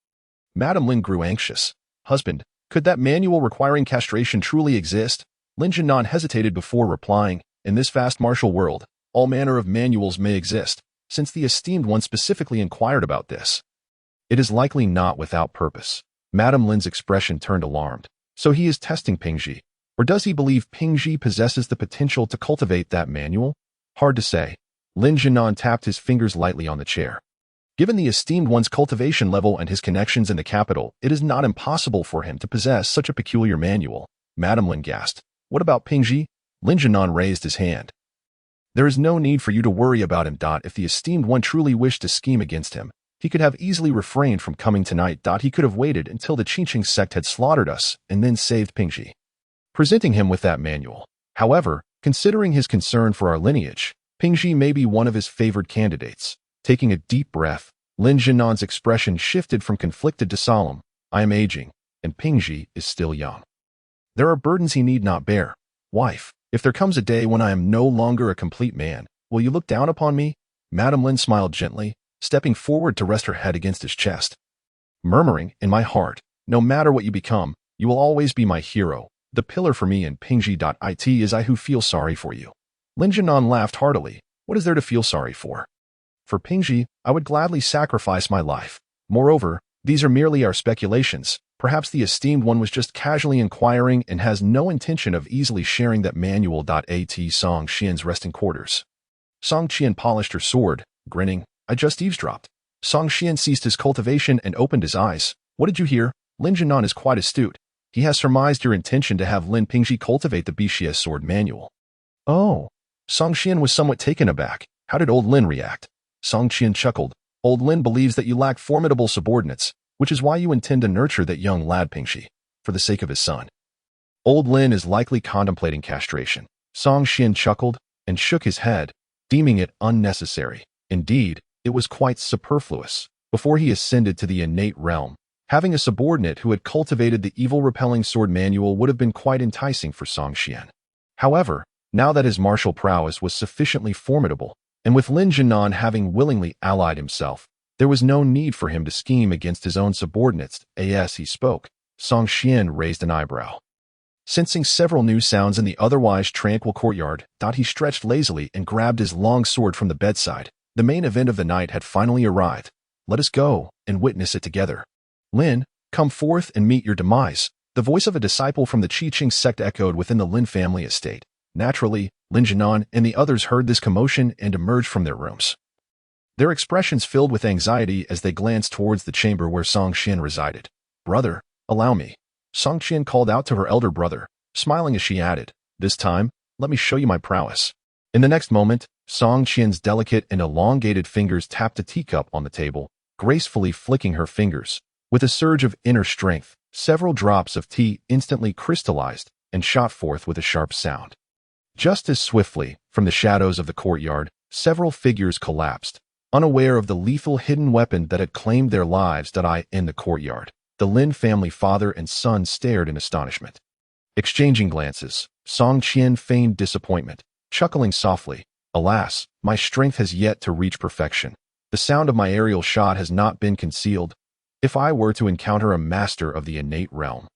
Madame Lin grew anxious. "Husband, could that manual requiring castration truly exist?" Lin Jinan hesitated before replying. "In this vast martial world, all manner of manuals may exist, since the esteemed one specifically inquired about this. It is likely not without purpose." Madame Lin's expression turned alarmed. "So he is testing Pingji. Or does he believe Pingji possesses the potential to cultivate that manual? Hard to say." Lin Jinan tapped his fingers lightly on the chair. "Given the esteemed one's cultivation level and his connections in the capital, it is not impossible for him to possess such a peculiar manual." Madame Lin gasped. "What about Pingji?" Lin Jinan raised his hand. "There is no need for you to worry about him. If the esteemed one truly wished to scheme against him, he could have easily refrained from coming tonight. He could have waited until the Qingqing sect had slaughtered us and then saved Pingji, presenting him with that manual. However, considering his concern for our lineage, Pingji may be one of his favored candidates." Taking a deep breath, Lin Jinan's expression shifted from conflicted to solemn. "I am aging, and Pingji is still young. There are burdens he need not bear. Wife, if there comes a day when I am no longer a complete man, will you look down upon me?" Madame Lin smiled gently, stepping forward to rest her head against his chest, murmuring, "In my heart, no matter what you become, you will always be my hero. The pillar for me in Pingji. It is I who feel sorry for you." Lin Jinan laughed heartily. "What is there to feel sorry for? For Pingji, I would gladly sacrifice my life. Moreover, these are merely our speculations. Perhaps the esteemed one was just casually inquiring and has no intention of easily sharing that manual. At Song Qian's resting quarters. Song Qian polished her sword, grinning. "I just eavesdropped." Song Qian ceased his cultivation and opened his eyes. "What did you hear?" Lin Jinan is quite astute. He has surmised your intention to have Lin Pingji cultivate the Bishia's sword manual. "Oh." Song Qian was somewhat taken aback. "How did old Lin react?" Song Qian chuckled. "Old Lin believes that you lack formidable subordinates, which is why you intend to nurture that young lad Pingji, for the sake of his son. Old Lin is likely contemplating castration." Song Qian chuckled and shook his head, deeming it unnecessary. Indeed, it was quite superfluous. Before he ascended to the innate realm, having a subordinate who had cultivated the evil-repelling sword manual would have been quite enticing for Song Qian. However, now that his martial prowess was sufficiently formidable, and with Lin Jinan having willingly allied himself, there was no need for him to scheme against his own subordinates. As he spoke, Song Qian raised an eyebrow. Sensing several new sounds in the otherwise tranquil courtyard, he stretched lazily and grabbed his long sword from the bedside. The main event of the night had finally arrived. "Let us go and witness it together. Lin, come forth and meet your demise." The voice of a disciple from the Qingqing sect echoed within the Lin family estate. Naturally, Lin Jinan and the others heard this commotion and emerged from their rooms, their expressions filled with anxiety as they glanced towards the chamber where Song Qian resided. "Brother, allow me." Song Qian called out to her elder brother, smiling as she added, "This time, let me show you my prowess." In the next moment, Song Qian's delicate and elongated fingers tapped a teacup on the table, gracefully flicking her fingers. With a surge of inner strength, several drops of tea instantly crystallized and shot forth with a sharp sound. Just as swiftly, from the shadows of the courtyard, several figures collapsed, unaware of the lethal hidden weapon that had claimed their lives. In the courtyard, the Lin family father and son stared in astonishment. Exchanging glances, Song Qian feigned disappointment, chuckling softly. Alas, my strength has yet to reach perfection. The sound of my aerial shot has not been concealed. If I were to encounter a master of the innate realm,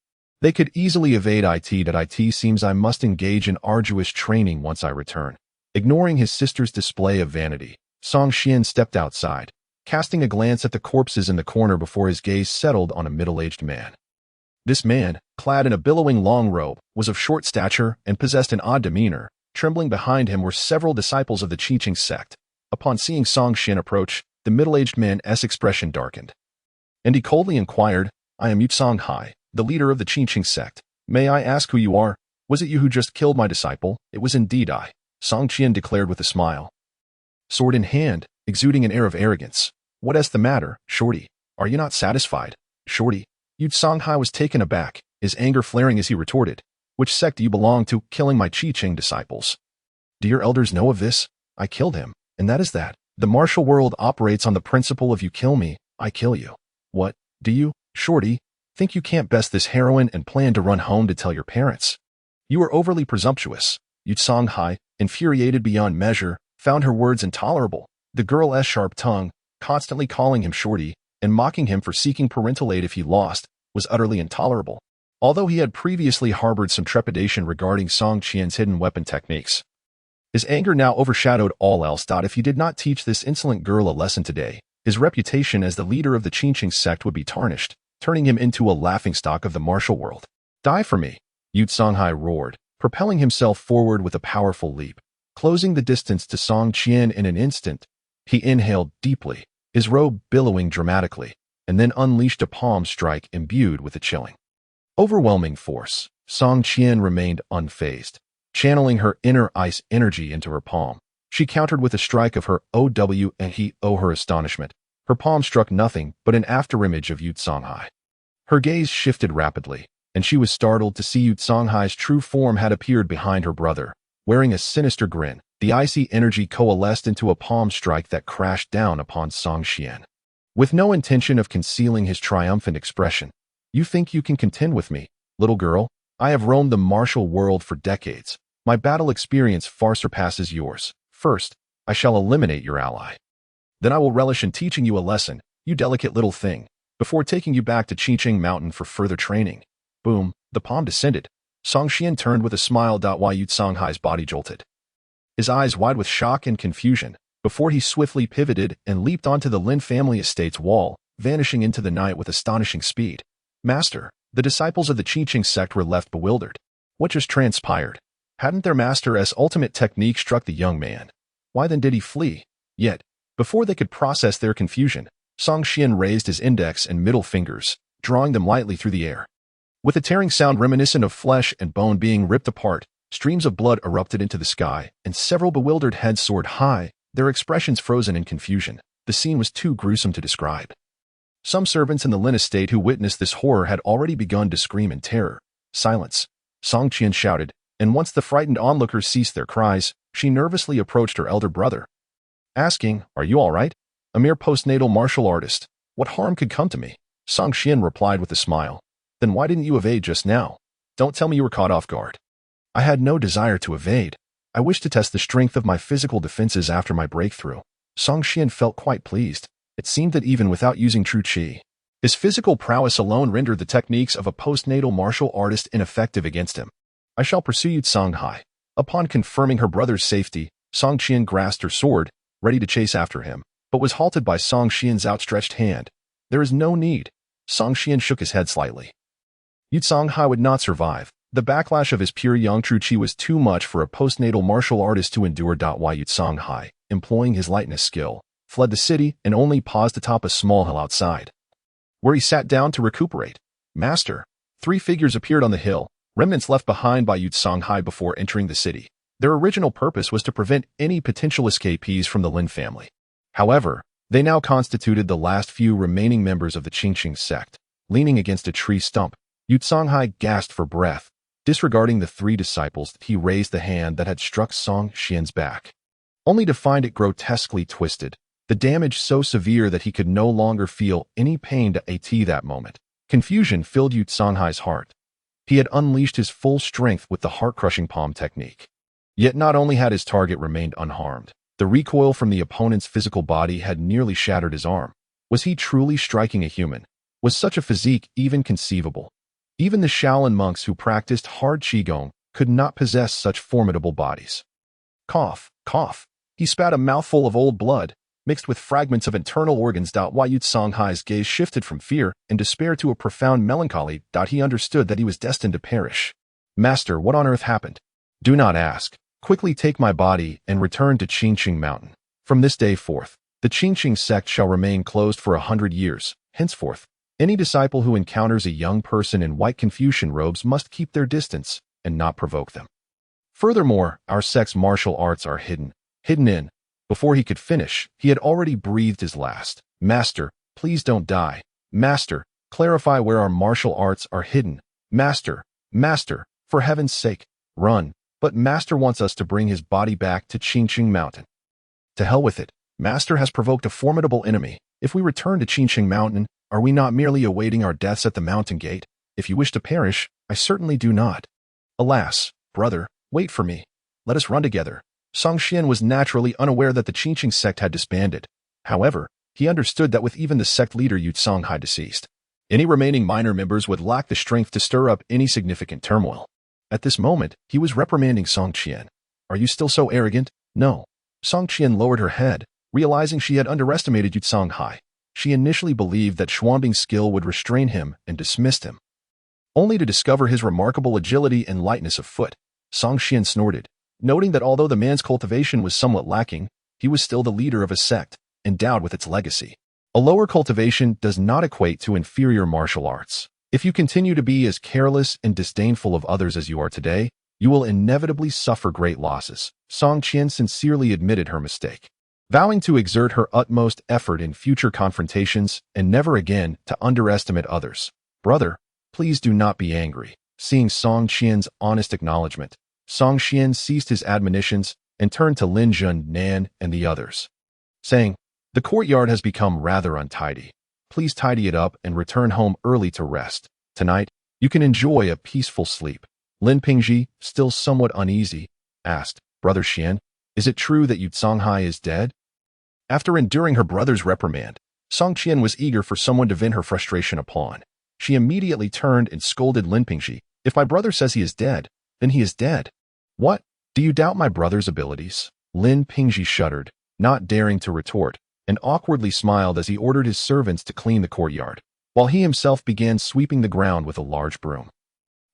they could easily evade it. Seems I must engage in arduous training once I return. Ignoring his sister's display of vanity, Song Qian stepped outside, casting a glance at the corpses in the corner before his gaze settled on a middle-aged man. This man, clad in a billowing long robe, was of short stature and possessed an odd demeanor. Trembling behind him were several disciples of the Qiqing sect. Upon seeing Song Qian approach, the middle-aged man's expression darkened, and he coldly inquired, "I am Yutsong Hai, the leader of the Qiqing sect. May I ask who you are? Was it you who just killed my disciple?" "It was indeed I," Song Qian declared with a smile, sword in hand, exuding an air of arrogance. "What's the matter, Shorty? Are you not satisfied?" "Shorty?" Yutsong Hai was taken aback, his anger flaring as he retorted, "Which sect do you belong to, killing my Qiqing disciples? Do your elders know of this? I killed him, and that is that. The martial world operates on the principle of you kill me, I kill you. What, do you, Shorty, think you can't best this heroine and plan to run home to tell your parents? You are overly presumptuous." Yutsong Hai, infuriated beyond measure, found her words intolerable. The girl's sharp tongue, constantly calling him Shorty and mocking him for seeking parental aid if he lost, was utterly intolerable. Although he had previously harbored some trepidation regarding Song Qian's hidden weapon techniques, his anger now overshadowed all else. If he did not teach this insolent girl a lesson today, his reputation as the leader of the Qiqing sect would be tarnished, turning him into a laughingstock of the martial world. "Die for me!" Yutsong Hai roared, propelling himself forward with a powerful leap. Closing the distance to Song Qian in an instant, he inhaled deeply, his robe billowing dramatically, and then unleashed a palm strike imbued with a chilling, overwhelming force. Song Qian remained unfazed, channeling her inner ice energy into her palm. She countered with a strike of her OW, and her astonishment, her palm struck nothing but an afterimage of Yutsong Hai. Her gaze shifted rapidly, and she was startled to see Yutsong Hai's true form had appeared behind her brother. Wearing a sinister grin, the icy energy coalesced into a palm strike that crashed down upon Song Qian. With no intention of concealing his triumphant expression, "You think you can contend with me, little girl? I have roamed the martial world for decades. My battle experience far surpasses yours. First, I shall eliminate your ally. Then I will relish in teaching you a lesson, you delicate little thing, before taking you back to Qiqing Mountain for further training." Boom, the palm descended. Song Qian turned with a smile. While Yutsong Hai's body jolted, his eyes wide with shock and confusion, before he swiftly pivoted and leaped onto the Lin family estate's wall, vanishing into the night with astonishing speed. "Master," the disciples of the Qiqing sect were left bewildered. What just transpired? Hadn't their master's ultimate technique struck the young man? Why then did he flee? Yet, before they could process their confusion, Song Qian raised his index and middle fingers, drawing them lightly through the air. With a tearing sound reminiscent of flesh and bone being ripped apart, streams of blood erupted into the sky, and several bewildered heads soared high, their expressions frozen in confusion. The scene was too gruesome to describe. Some servants in the Lin estate who witnessed this horror had already begun to scream in terror. "Silence!" Song Qian shouted, and once the frightened onlookers ceased their cries, she nervously approached her elder brother, asking, "Are you all right? A mere postnatal martial artist. What harm could come to me?" Song Qian replied with a smile. "Then why didn't you evade just now? Don't tell me you were caught off guard." "I had no desire to evade. I wished to test the strength of my physical defenses after my breakthrough." Song Qian felt quite pleased. It seemed that even without using true qi, his physical prowess alone rendered the techniques of a postnatal martial artist ineffective against him. "I shall pursue Yutsong Hai." Upon confirming her brother's safety, Song Qian grasped her sword, ready to chase after him, but was halted by Song Qian's outstretched hand. "There is no need." Song Qian shook his head slightly. Yutsong Hai would not survive. The backlash of his pure young true qi was too much for a postnatal martial artist to endure. While Yutsong Hai, employing his lightness skill, fled the city and only paused atop a small hill outside, where he sat down to recuperate. "Master." Three figures appeared on the hill, remnants left behind by Yutsong Hai before entering the city. Their original purpose was to prevent any potential escapees from the Lin family. However, they now constituted the last few remaining members of the Qiqing sect. Leaning against a tree stump, Yutsong Hai gasped for breath. Disregarding the three disciples, he raised the hand that had struck Song Qian's back, only to find it grotesquely twisted. the damage so severe that he could no longer feel any pain at that moment. Confusion filled Yu Songhai's heart. He had unleashed his full strength with the heart-crushing palm technique. Yet not only had his target remained unharmed, the recoil from the opponent's physical body had nearly shattered his arm. Was he truly striking a human? Was such a physique even conceivable? Even the Shaolin monks who practiced hard qigong could not possess such formidable bodies. Cough, cough. He spat a mouthful of old blood, mixed with fragments of internal organs. While Yu Songhai's gaze shifted from fear and despair to a profound melancholy. He understood that he was destined to perish. Master, what on earth happened? Do not ask. Quickly take my body and return to Qingqing Mountain. From this day forth, the Qingqing sect shall remain closed for 100 years. Henceforth, any disciple who encounters a young person in white Confucian robes must keep their distance and not provoke them. Furthermore, our sect's martial arts are hidden in. Before he could finish, he had already breathed his last. Master, please don't die. Master, clarify where our martial arts are hidden. Master, for heaven's sake, run. But Master wants us to bring his body back to Qingqing Mountain. To hell with it. Master has provoked a formidable enemy. If we return to Qingqing Mountain, are we not merely awaiting our deaths at the mountain gate? If you wish to perish, I certainly do not. Alas, brother, wait for me. Let us run together. Song Xian was naturally unaware that the Qingqing sect had disbanded. However, he understood that with even the sect leader Yu Songhai deceased, any remaining minor members would lack the strength to stir up any significant turmoil. At this moment, he was reprimanding Song Qian. Are you still so arrogant? No. Song Qian lowered her head, realizing she had underestimated Yu Songhai. She initially believed that Xuanbing's skill would restrain him and dismissed him, only to discover his remarkable agility and lightness of foot. Song Qian snorted, noting that although the man's cultivation was somewhat lacking, he was still the leader of a sect, endowed with its legacy. A lower cultivation does not equate to inferior martial arts. If you continue to be as careless and disdainful of others as you are today, you will inevitably suffer great losses. Song Qian sincerely admitted her mistake, vowing to exert her utmost effort in future confrontations and never again to underestimate others. Brother, please do not be angry. Seeing Song Qian's honest acknowledgement, Song Qian ceased his admonitions and turned to Lin Jun, Nan, and the others, saying, the courtyard has become rather untidy. Please tidy it up and return home early to rest. Tonight, you can enjoy a peaceful sleep. Lin Pingji, still somewhat uneasy, asked, Brother Xian, is it true that Yu Songhai is dead? After enduring her brother's reprimand, Song Qian was eager for someone to vent her frustration upon. She immediately turned and scolded Lin Pingji. If my brother says he is dead, then he is dead. What? Do you doubt my brother's abilities? Lin Pingji shuddered, not daring to retort, and awkwardly smiled as he ordered his servants to clean the courtyard, while he himself began sweeping the ground with a large broom.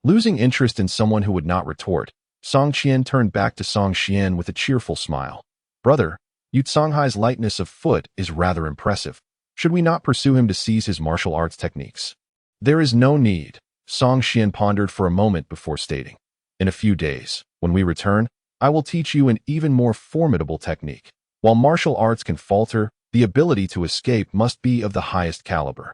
Losing interest in someone who would not retort, Song Qian turned back to Song Xian with a cheerful smile. Brother, Yu Songhai's lightness of foot is rather impressive. Should we not pursue him to seize his martial arts techniques? There is no need. Song Xian pondered for a moment before stating, in a few days, when we return, I will teach you an even more formidable technique. While martial arts can falter, the ability to escape must be of the highest caliber.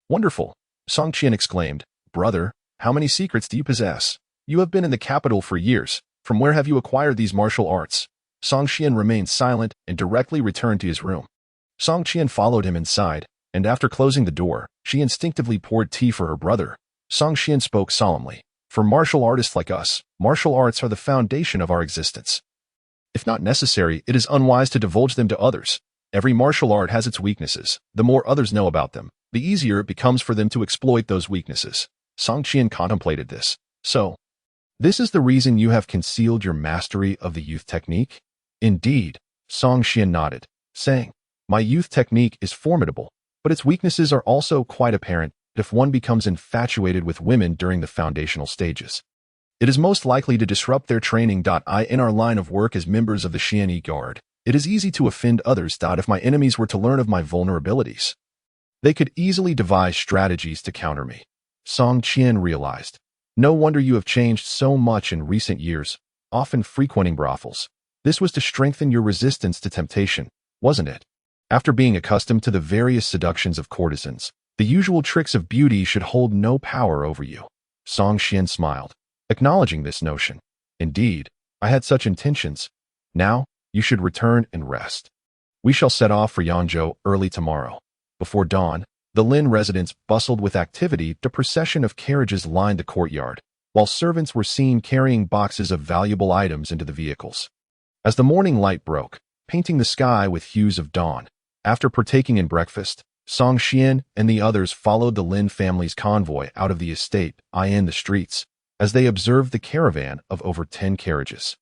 Wonderful, Song Qian exclaimed. Brother, how many secrets do you possess? You have been in the capital for years. From where have you acquired these martial arts? Song Qian remained silent and directly returned to his room. Song Qian followed him inside, and after closing the door, she instinctively poured tea for her brother. Song Qian spoke solemnly. For martial artists like us, martial arts are the foundation of our existence. If not necessary, it is unwise to divulge them to others. Every martial art has its weaknesses. The more others know about them, the easier it becomes for them to exploit those weaknesses. Song Qian contemplated this. So, this is the reason you have concealed your mastery of the youth technique? Indeed, Song Qian nodded, saying, my youth technique is formidable, but its weaknesses are also quite apparent if one becomes infatuated with women during the foundational stages. It is most likely to disrupt their training. In our line of work as members of the Xianyi Guard, it is easy to offend others. If my enemies were to learn of my vulnerabilities, they could easily devise strategies to counter me. Song Qian realized. No wonder you have changed so much in recent years, often frequenting brothels. This was to strengthen your resistance to temptation, wasn't it? After being accustomed to the various seductions of courtesans, the usual tricks of beauty should hold no power over you. Song Qian smiled, acknowledging this notion. Indeed, I had such intentions. Now, you should return and rest. We shall set off for Yangzhou early tomorrow. Before dawn, the Lin residence bustled with activity. The procession of carriages lined the courtyard, while servants were seen carrying boxes of valuable items into the vehicles. As the morning light broke, painting the sky with hues of dawn, after partaking in breakfast, Song Xian and the others followed the Lin family's convoy out of the estate in the streets, as they observed the caravan of over 10 carriages.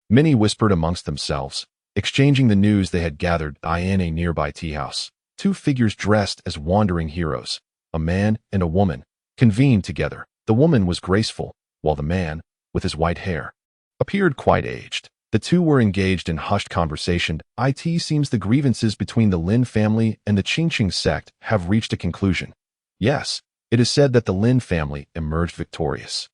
Many whispered amongst themselves, exchanging the news they had gathered in a nearby tea house. Two figures dressed as wandering heroes, a man and a woman, convened together. The woman was graceful, while the man, with his white hair, appeared quite aged. The two were engaged in hushed conversation. It seems the grievances between the Lin family and the Qingqing sect have reached a conclusion. Yes, it is said that the Lin family emerged victorious.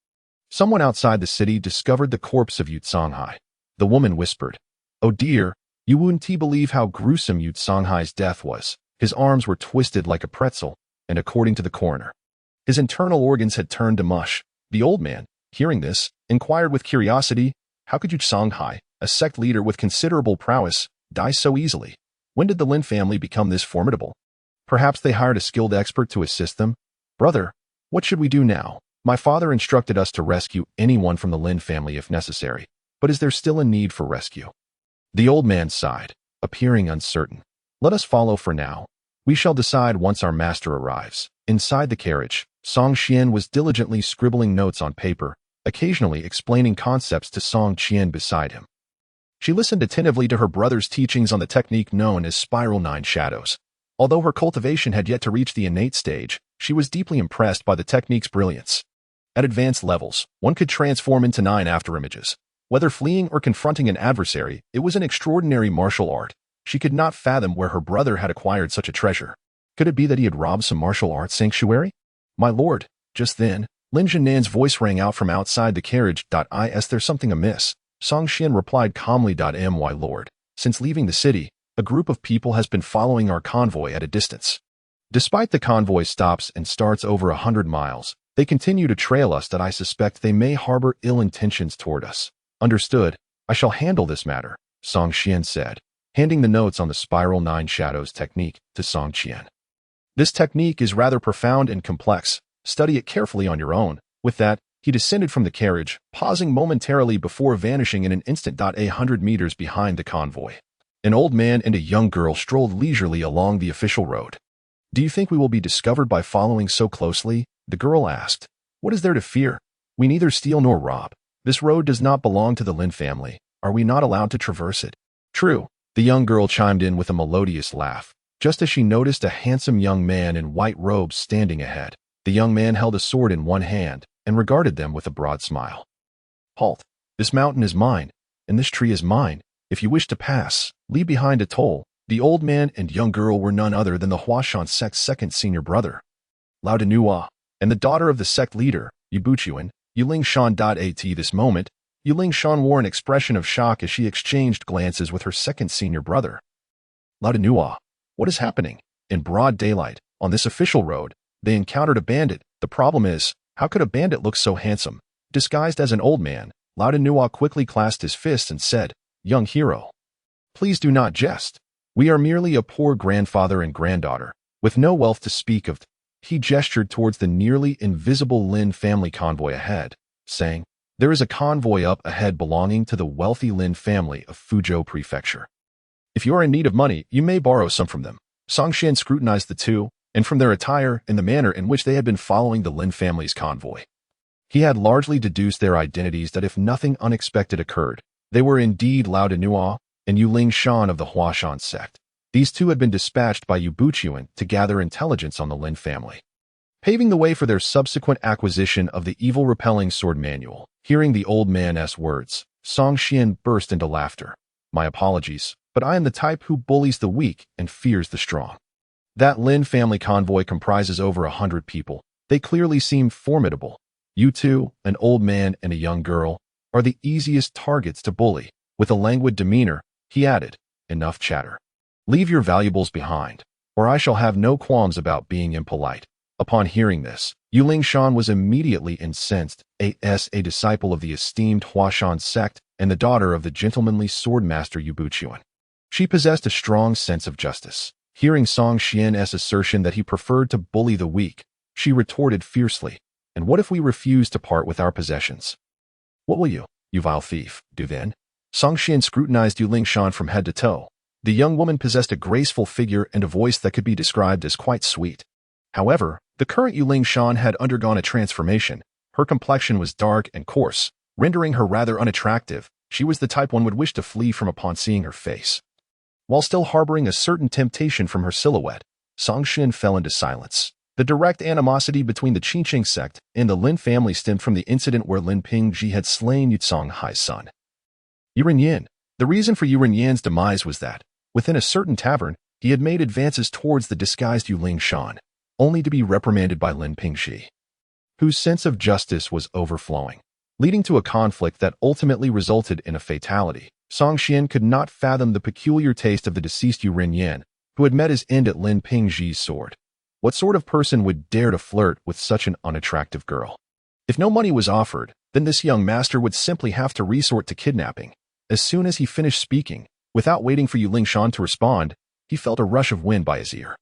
Someone outside the city discovered the corpse of Yutsonghai. The woman whispered, "Oh dear, you wouldn't believe how gruesome Yutsonghai's death was. His arms were twisted like a pretzel, and according to the coroner, his internal organs had turned to mush." The old man, hearing this, inquired with curiosity, "How could Yutsonghai, a sect leader with considerable prowess, die so easily? When did the Lin family become this formidable? Perhaps they hired a skilled expert to assist them? Brother, what should we do now? My father instructed us to rescue anyone from the Lin family if necessary, but is there still a need for rescue?" The old man sighed, appearing uncertain. "Let us follow for now. We shall decide once our master arrives." Inside the carriage, Song Xian was diligently scribbling notes on paper, occasionally explaining concepts to Song Qian beside him. She listened attentively to her brother's teachings on the technique known as Spiral 9 Shadows. Although her cultivation had yet to reach the innate stage, she was deeply impressed by the technique's brilliance. At advanced levels, one could transform into 9 afterimages. Whether fleeing or confronting an adversary, it was an extraordinary martial art. She could not fathom where her brother had acquired such a treasure. Could it be that he had robbed some martial arts sanctuary? "My lord." Just then, Lin Jiannan's voice rang out from outside the carriage. "Is there something amiss?" Song Xian replied calmly, "My lord. Since leaving the city, a group of people has been following our convoy at a distance. Despite the convoy stops and starts over 100 miles, they continue to trail us. I suspect they may harbor ill intentions toward us." "Understood. I shall handle this matter," Song Xian said, handing the notes on the Spiral 9 Shadows technique to Song Qian. "This technique is rather profound and complex. Study it carefully on your own." With that, he descended from the carriage, pausing momentarily before vanishing in an instant. 100 meters behind the convoy, an old man and a young girl strolled leisurely along the official road. "Do you think we will be discovered by following so closely?" the girl asked. "What is there to fear? We neither steal nor rob. This road does not belong to the Lin family. Are we not allowed to traverse it?" "True," the young girl chimed in with a melodious laugh, just as she noticed a handsome young man in white robes standing ahead. The young man held a sword in one hand and regarded them with a broad smile. "Halt. This mountain is mine, and this tree is mine. If you wish to pass, leave behind a toll." The old man and young girl were none other than the Huashan sect's second senior brother, Lao Denua, and the daughter of the sect leader, Yubuchuan, Yuling Shan. At this moment, Yuling Shan wore an expression of shock as she exchanged glances with her second senior brother. "Lao Denua, what is happening?" In broad daylight, on this official road, they encountered a bandit. The problem is, how could a bandit look so handsome? Disguised as an old man, Lao Denua quickly clasped his fist and said, "Young hero, please do not jest. We are merely a poor grandfather and granddaughter, with no wealth to speak of." He gestured towards the nearly invisible Lin family convoy ahead, saying, "There is a convoy up ahead belonging to the wealthy Lin family of Fuzhou Prefecture. If you are in need of money, you may borrow some from them." Song Xian scrutinized the two, and from their attire and the manner in which they had been following the Lin family's convoy, he had largely deduced their identities that if nothing unexpected occurred, they were indeed Lao Denua and Yuling Shan of the Huashan sect. These two had been dispatched by Yubuchuan to gather intelligence on the Lin family, paving the way for their subsequent acquisition of the evil-repelling sword manual. Hearing the old man's words, Song Xian burst into laughter. "My apologies, but I am the type who bullies the weak and fears the strong. That Lin family convoy comprises over 100 people. They clearly seem formidable. You two, an old man and a young girl, are the easiest targets to bully." With a languid demeanor, he added, "Enough chatter. Leave your valuables behind, or I shall have no qualms about being impolite." Upon hearing this, Yuling Shan was immediately incensed. As a disciple of the esteemed Huashan sect and the daughter of the gentlemanly swordmaster Yubuchuan, She possessed a strong sense of justice. Hearing Song Xian's assertion that he preferred to bully the weak, she retorted fiercely, "And what if we refuse to part with our possessions? What will you vile thief, do then?" Song Xian scrutinized Yu Lingshan from head to toe. The young woman possessed a graceful figure and a voice that could be described as quite sweet. However, the current Yu Lingshan had undergone a transformation. Her complexion was dark and coarse, rendering her rather unattractive. She was the type one would wish to flee from upon seeing her face. While still harboring a certain temptation from her silhouette, Song Xian fell into silence. The direct animosity between the Qingqing sect and the Lin family stemmed from the incident where Lin Pingji had slain Yu Songhai's son. Yuren. The reason for Yuren's demise was that, within a certain tavern, he had made advances towards the disguised Yu Lingshan, only to be reprimanded by Lin Pingji, whose sense of justice was overflowing, leading to a conflict that ultimately resulted in a fatality. Song Xian could not fathom the peculiar taste of the deceased Yuren, who had met his end at Lin Pingji's sword. What sort of person would dare to flirt with such an unattractive girl? If no money was offered, then this young master would simply have to resort to kidnapping. As soon as he finished speaking, without waiting for Yu Lingshan to respond, he felt a rush of wind by his ear.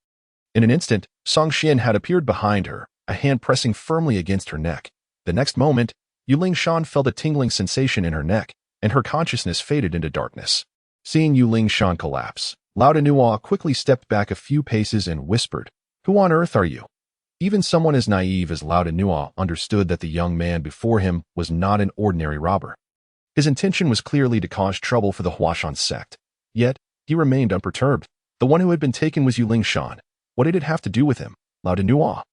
In an instant, Song Xian had appeared behind her, a hand pressing firmly against her neck. The next moment, Yu Lingshan felt a tingling sensation in her neck, and her consciousness faded into darkness. Seeing Yu Lingshan collapse, Lao Danua quickly stepped back a few paces and whispered, "Who on earth are you?" Even someone as naive as Lao Danua understood that the young man before him was not an ordinary robber. His intention was clearly to cause trouble for the Huashan sect. Yet, he remained unperturbed. The one who had been taken was Yu Lingshan. What did it have to do with him? Lao Danua.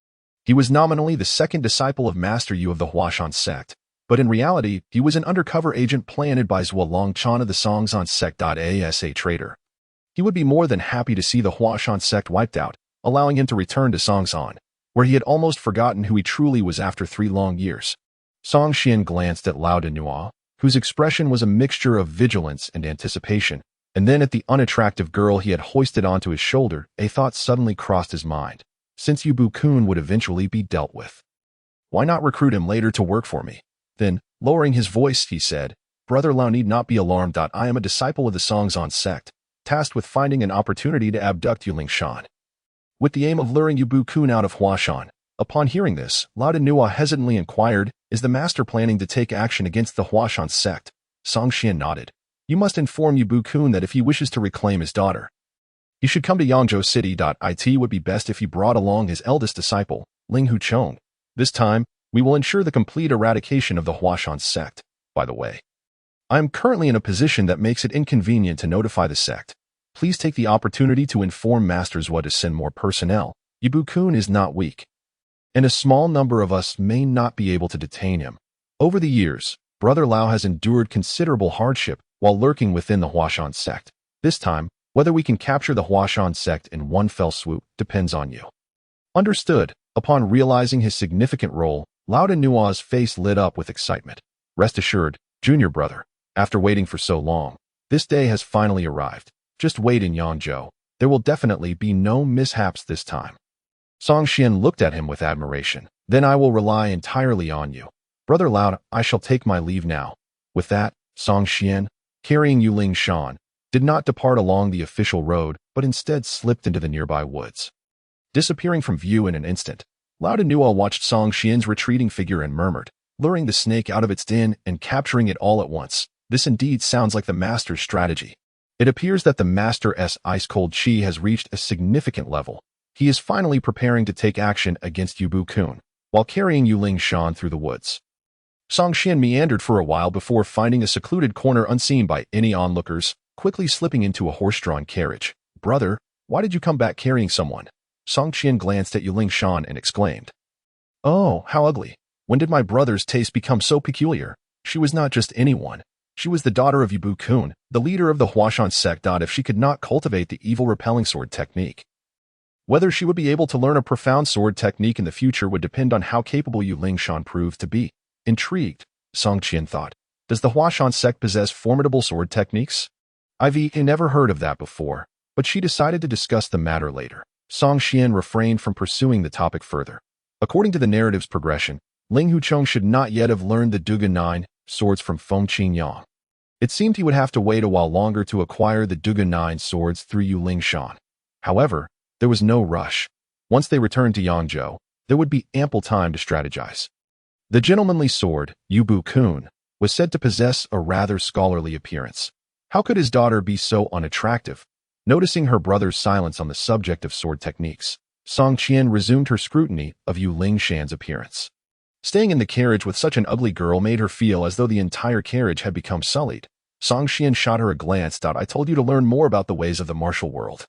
He was nominally the second disciple of Master Yu of the Huashan sect, but in reality, he was an undercover agent planted by Zhuo Chan of the Songzhan sect. As a traitor, he would be more than happy to see the Huashan sect wiped out, allowing him to return to Songzhan, where he had almost forgotten who he truly was after 3 long years. Song Xian glanced at Lao Danua, whose expression was a mixture of vigilance and anticipation, and then at the unattractive girl he had hoisted onto his shoulder. A thought suddenly crossed his mind. Since Yu Bu-kun would eventually be dealt with, why not recruit him later to work for me? Then, lowering his voice, he said, "Brother Lao need not be alarmed. I am a disciple of the Songzhan sect, tasked with finding an opportunity to abduct Yu Lingshan, with the aim of luring Yu Bu-kun out of Huashan." Upon hearing this, Lao Danua hesitantly inquired, "Is the master planning to take action against the Huashan sect?" Song Xian nodded. "You must inform Yu Bu-kun that if he wishes to reclaim his daughter, he should come to Yangzhou City. It would be best if he brought along his eldest disciple, Ling Huchong. This time, we will ensure the complete eradication of the Huashan sect. By the way, I am currently in a position that makes it inconvenient to notify the sect. Please take the opportunity to inform Master Zhuo to send more personnel. Yu Bu-kun is not weak, and a small number of us may not be able to detain him. Over the years, Brother Lao has endured considerable hardship while lurking within the Huashan sect. This time, whether we can capture the Huashan sect in one fell swoop depends on you." Understood. Upon realizing his significant role, Lao Danua's face lit up with excitement. "Rest assured, junior brother, after waiting for so long, this day has finally arrived. Just wait in Yangzhou. There will definitely be no mishaps this time." Song Xian looked at him with admiration. "Then I will rely entirely on you. Brother Lao, I shall take my leave now." With that, Song Xian, carrying Yu Lingshan, did not depart along the official road, but instead slipped into the nearby woods. Disappearing from view in an instant, Lao Danua watched Song Xian's retreating figure and murmured, "Luring the snake out of its den and capturing it all at once. This indeed sounds like the master's strategy." It appears that the master's ice-cold chi has reached a significant level. He is finally preparing to take action against Yu Bu-kun, while carrying Yu Lingshan through the woods. Song Xian meandered for a while before finding a secluded corner unseen by any onlookers, quickly slipping into a horse-drawn carriage. "Brother, why did you come back carrying someone?" Song Xian glanced at Yu Lingshan and exclaimed, "Oh, how ugly. When did my brother's taste become so peculiar? She was not just anyone. She was the daughter of Yu Bu-kun, the leader of the Huashan sect. If she could not cultivate the evil repelling sword technique, whether she would be able to learn a profound sword technique in the future would depend on how capable Yu Lingshan proved to be." Intrigued, Song Qian thought, "Does the Huashan sect possess formidable sword techniques? I've never heard of that before," but she decided to discuss the matter later. Song Xian refrained from pursuing the topic further. According to the narrative's progression, Ling Huchong should not yet have learned the Dugan 9 swords from Feng Qingyang. It seemed he would have to wait a while longer to acquire the Duga 9 swords through Xuan. However, there was no rush. Once they returned to Yangzhou, there would be ample time to strategize. The gentlemanly sword, Yubu Kun, was said to possess a rather scholarly appearance. How could his daughter be so unattractive? Noticing her brother's silence on the subject of sword techniques, Song Qian resumed her scrutiny of Yu Lingshan's appearance. Staying in the carriage with such an ugly girl made her feel as though the entire carriage had become sullied. Song Qian shot her a glance. I told you to learn more about the ways of the martial world.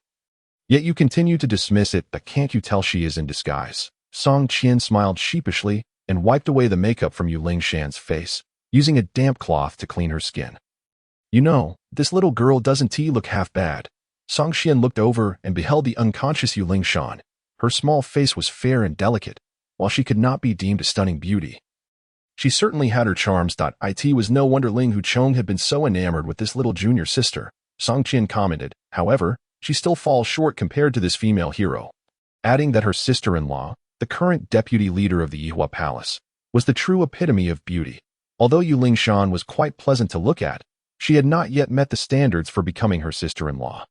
Yet you continue to dismiss it, but can't you tell she is in disguise? Song Qian smiled sheepishly and wiped away the makeup from Yu Lingshan's face, using a damp cloth to clean her skin. You know, this little girl doesn't look half bad. Song Qian looked over and beheld the unconscious Yu Lingshan. Her small face was fair and delicate, while she could not be deemed a stunning beauty. She certainly had her charms. It was no wonder Ling Huchong had been so enamored with this little junior sister, Song Qian commented. However, she still falls short compared to this female hero, adding that her sister-in-law, the current deputy leader of the Yihua Palace, was the true epitome of beauty. Although Yu Lingshan was quite pleasant to look at, she had not yet met the standards for becoming her sister-in-law.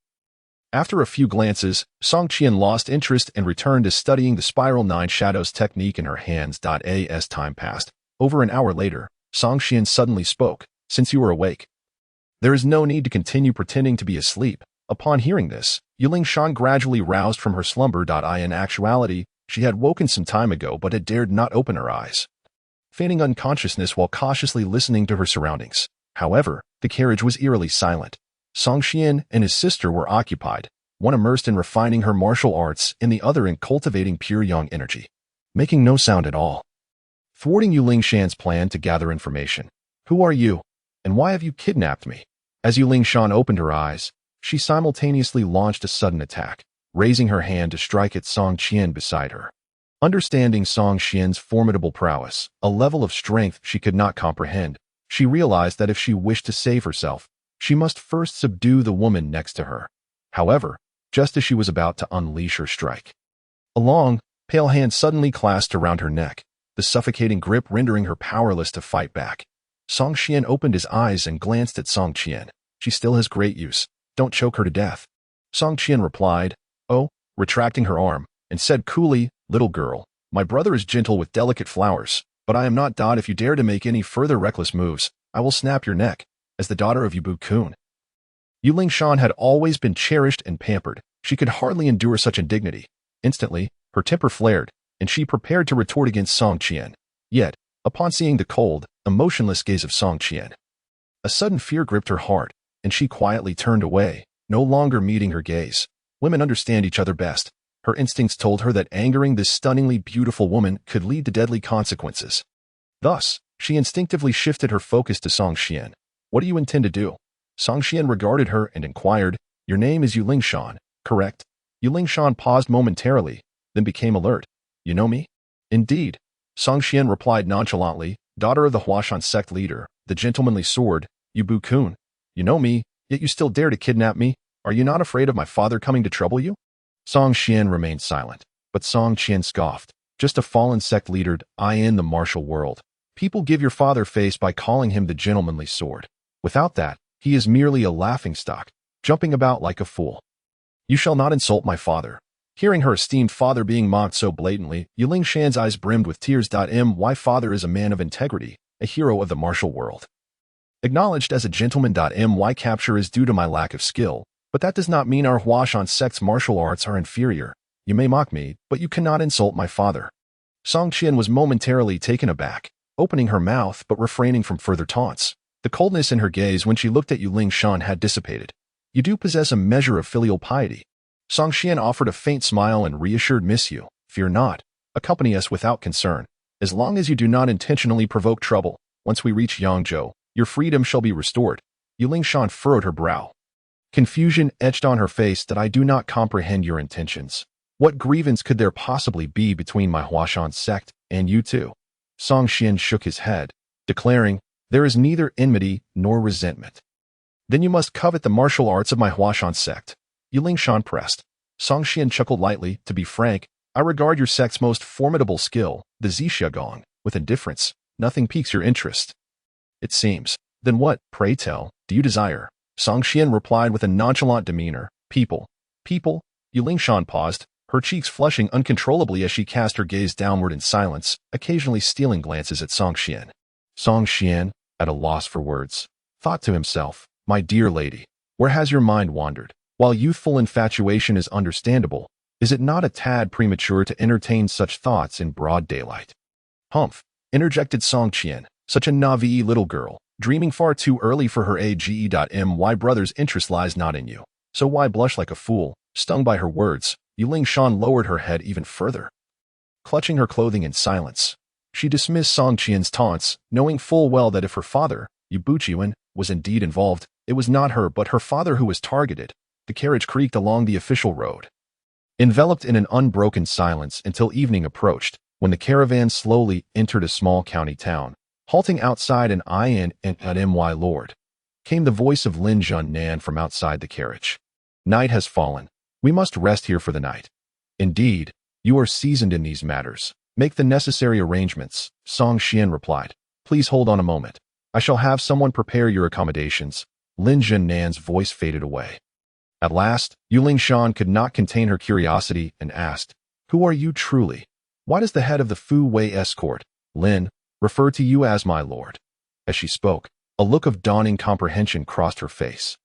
After a few glances, Song Qian lost interest and returned to studying the Spiral 9 Shadows technique in her hands. As time passed, over an hour later, Song Qian suddenly spoke. Since you are awake, there is no need to continue pretending to be asleep. Upon hearing this, Yu Lingshan gradually roused from her slumber. In actuality, she had woken some time ago but had dared not open her eyes, feigning unconsciousness while cautiously listening to her surroundings. However, the carriage was eerily silent. Song Qian and his sister were occupied, one immersed in refining her martial arts and the other in cultivating pure yang energy, making no sound at all, thwarting Yu Lingshan's plan to gather information. Who are you, and why have you kidnapped me? As Yu Lingshan opened her eyes, she simultaneously launched a sudden attack, raising her hand to strike at Song Qian beside her. Understanding Song Qian's formidable prowess, a level of strength she could not comprehend, she realized that if she wished to save herself, she must first subdue the woman next to her. However, just as she was about to unleash her strike, a long, pale hand suddenly clasped around her neck, the suffocating grip rendering her powerless to fight back. Song Qian opened his eyes and glanced at Song Qian. She still has great use. Don't choke her to death. Song Qian replied, retracting her arm, and said coolly, little girl, my brother is gentle with delicate flowers, but I am not. If you dare to make any further reckless moves, I will snap your neck. As the daughter of Yubu Kun, Yu Lingshan had always been cherished and pampered. She could hardly endure such indignity. Instantly, her temper flared, and she prepared to retort against Song Qian. Yet, upon seeing the cold, emotionless gaze of Song Qian, a sudden fear gripped her heart, and she quietly turned away, no longer meeting her gaze. Women understand each other best. Her instincts told her that angering this stunningly beautiful woman could lead to deadly consequences. Thus, she instinctively shifted her focus to Song Qian. What do you intend to do? Song Qian regarded her and inquired, your name is Yu Lingshan, correct? Yu Lingshan paused momentarily, then became alert. You know me? Indeed. Song Qian replied nonchalantly, daughter of the Huashan sect leader, the gentlemanly sword, Yubu Kun. You know me, yet you still dare to kidnap me? Are you not afraid of my father coming to trouble you? Song Qian remained silent, but Song Qian scoffed. Just a fallen sect leader in the martial world. People give your father face by calling him the gentlemanly sword. Without that, he is merely a laughingstock, jumping about like a fool. You shall not insult my father. Hearing her esteemed father being mocked so blatantly, Yu Lingshan's eyes brimmed with tears. My father is a man of integrity, a hero of the martial world. Acknowledged as a gentleman. My capture is due to my lack of skill, but that does not mean our Huashan sect's martial arts are inferior. You may mock me, but you cannot insult my father. Song Qian was momentarily taken aback, opening her mouth but refraining from further taunts. The coldness in her gaze when she looked at Yu Lingshan had dissipated. You do possess a measure of filial piety. Song Qian offered a faint smile and reassured Miss Yu, fear not. Accompany us without concern. As long as you do not intentionally provoke trouble, once we reach Yangzhou, your freedom shall be restored. Yu Lingshan furrowed her brow. Confusion etched on her face. I do not comprehend your intentions. What grievance could there possibly be between my Huashan sect and you two? Song Qian shook his head, declaring, there is neither enmity nor resentment. Then you must covet the martial arts of my Huashan sect. Yu Lingshan pressed. Song Qian chuckled lightly. To be frank, I regard your sect's most formidable skill, the Zixia Gong, with indifference. Nothing piques your interest. It seems. Then what, pray tell, do you desire? Song Xian replied with a nonchalant demeanor. People. People? Yulingshan paused, her cheeks flushing uncontrollably as she cast her gaze downward in silence, occasionally stealing glances at Song Xian. Song Xian, at a loss for words, thought to himself, my dear lady, where has your mind wandered? While youthful infatuation is understandable, is it not a tad premature to entertain such thoughts in broad daylight? Humph, interjected Song Qian, such a naive little girl, dreaming far too early for her age. My brother's interest lies not in you, so why blush like a fool? Stung by her words, Yulingshan lowered her head even further. Clutching her clothing in silence, she dismissed Song Qian's taunts, knowing full well that if her father, Yuan, was indeed involved, it was not her but her father who was targeted. The carriage creaked along the official road, enveloped in an unbroken silence until evening approached, when the caravan slowly entered a small county town. Halting outside an inn at My Lord, came the voice of Lin Zhunnan from outside the carriage. Night has fallen. We must rest here for the night. Indeed, you are seasoned in these matters. Make the necessary arrangements, Song Xian replied. Please hold on a moment. I shall have someone prepare your accommodations. Lin Zhunnan's voice faded away. At last, Yulingshan could not contain her curiosity and asked, Who are you truly? Why does the head of the Fu Wei escort, Lin, refer to you as my lord? As she spoke, a look of dawning comprehension crossed her face.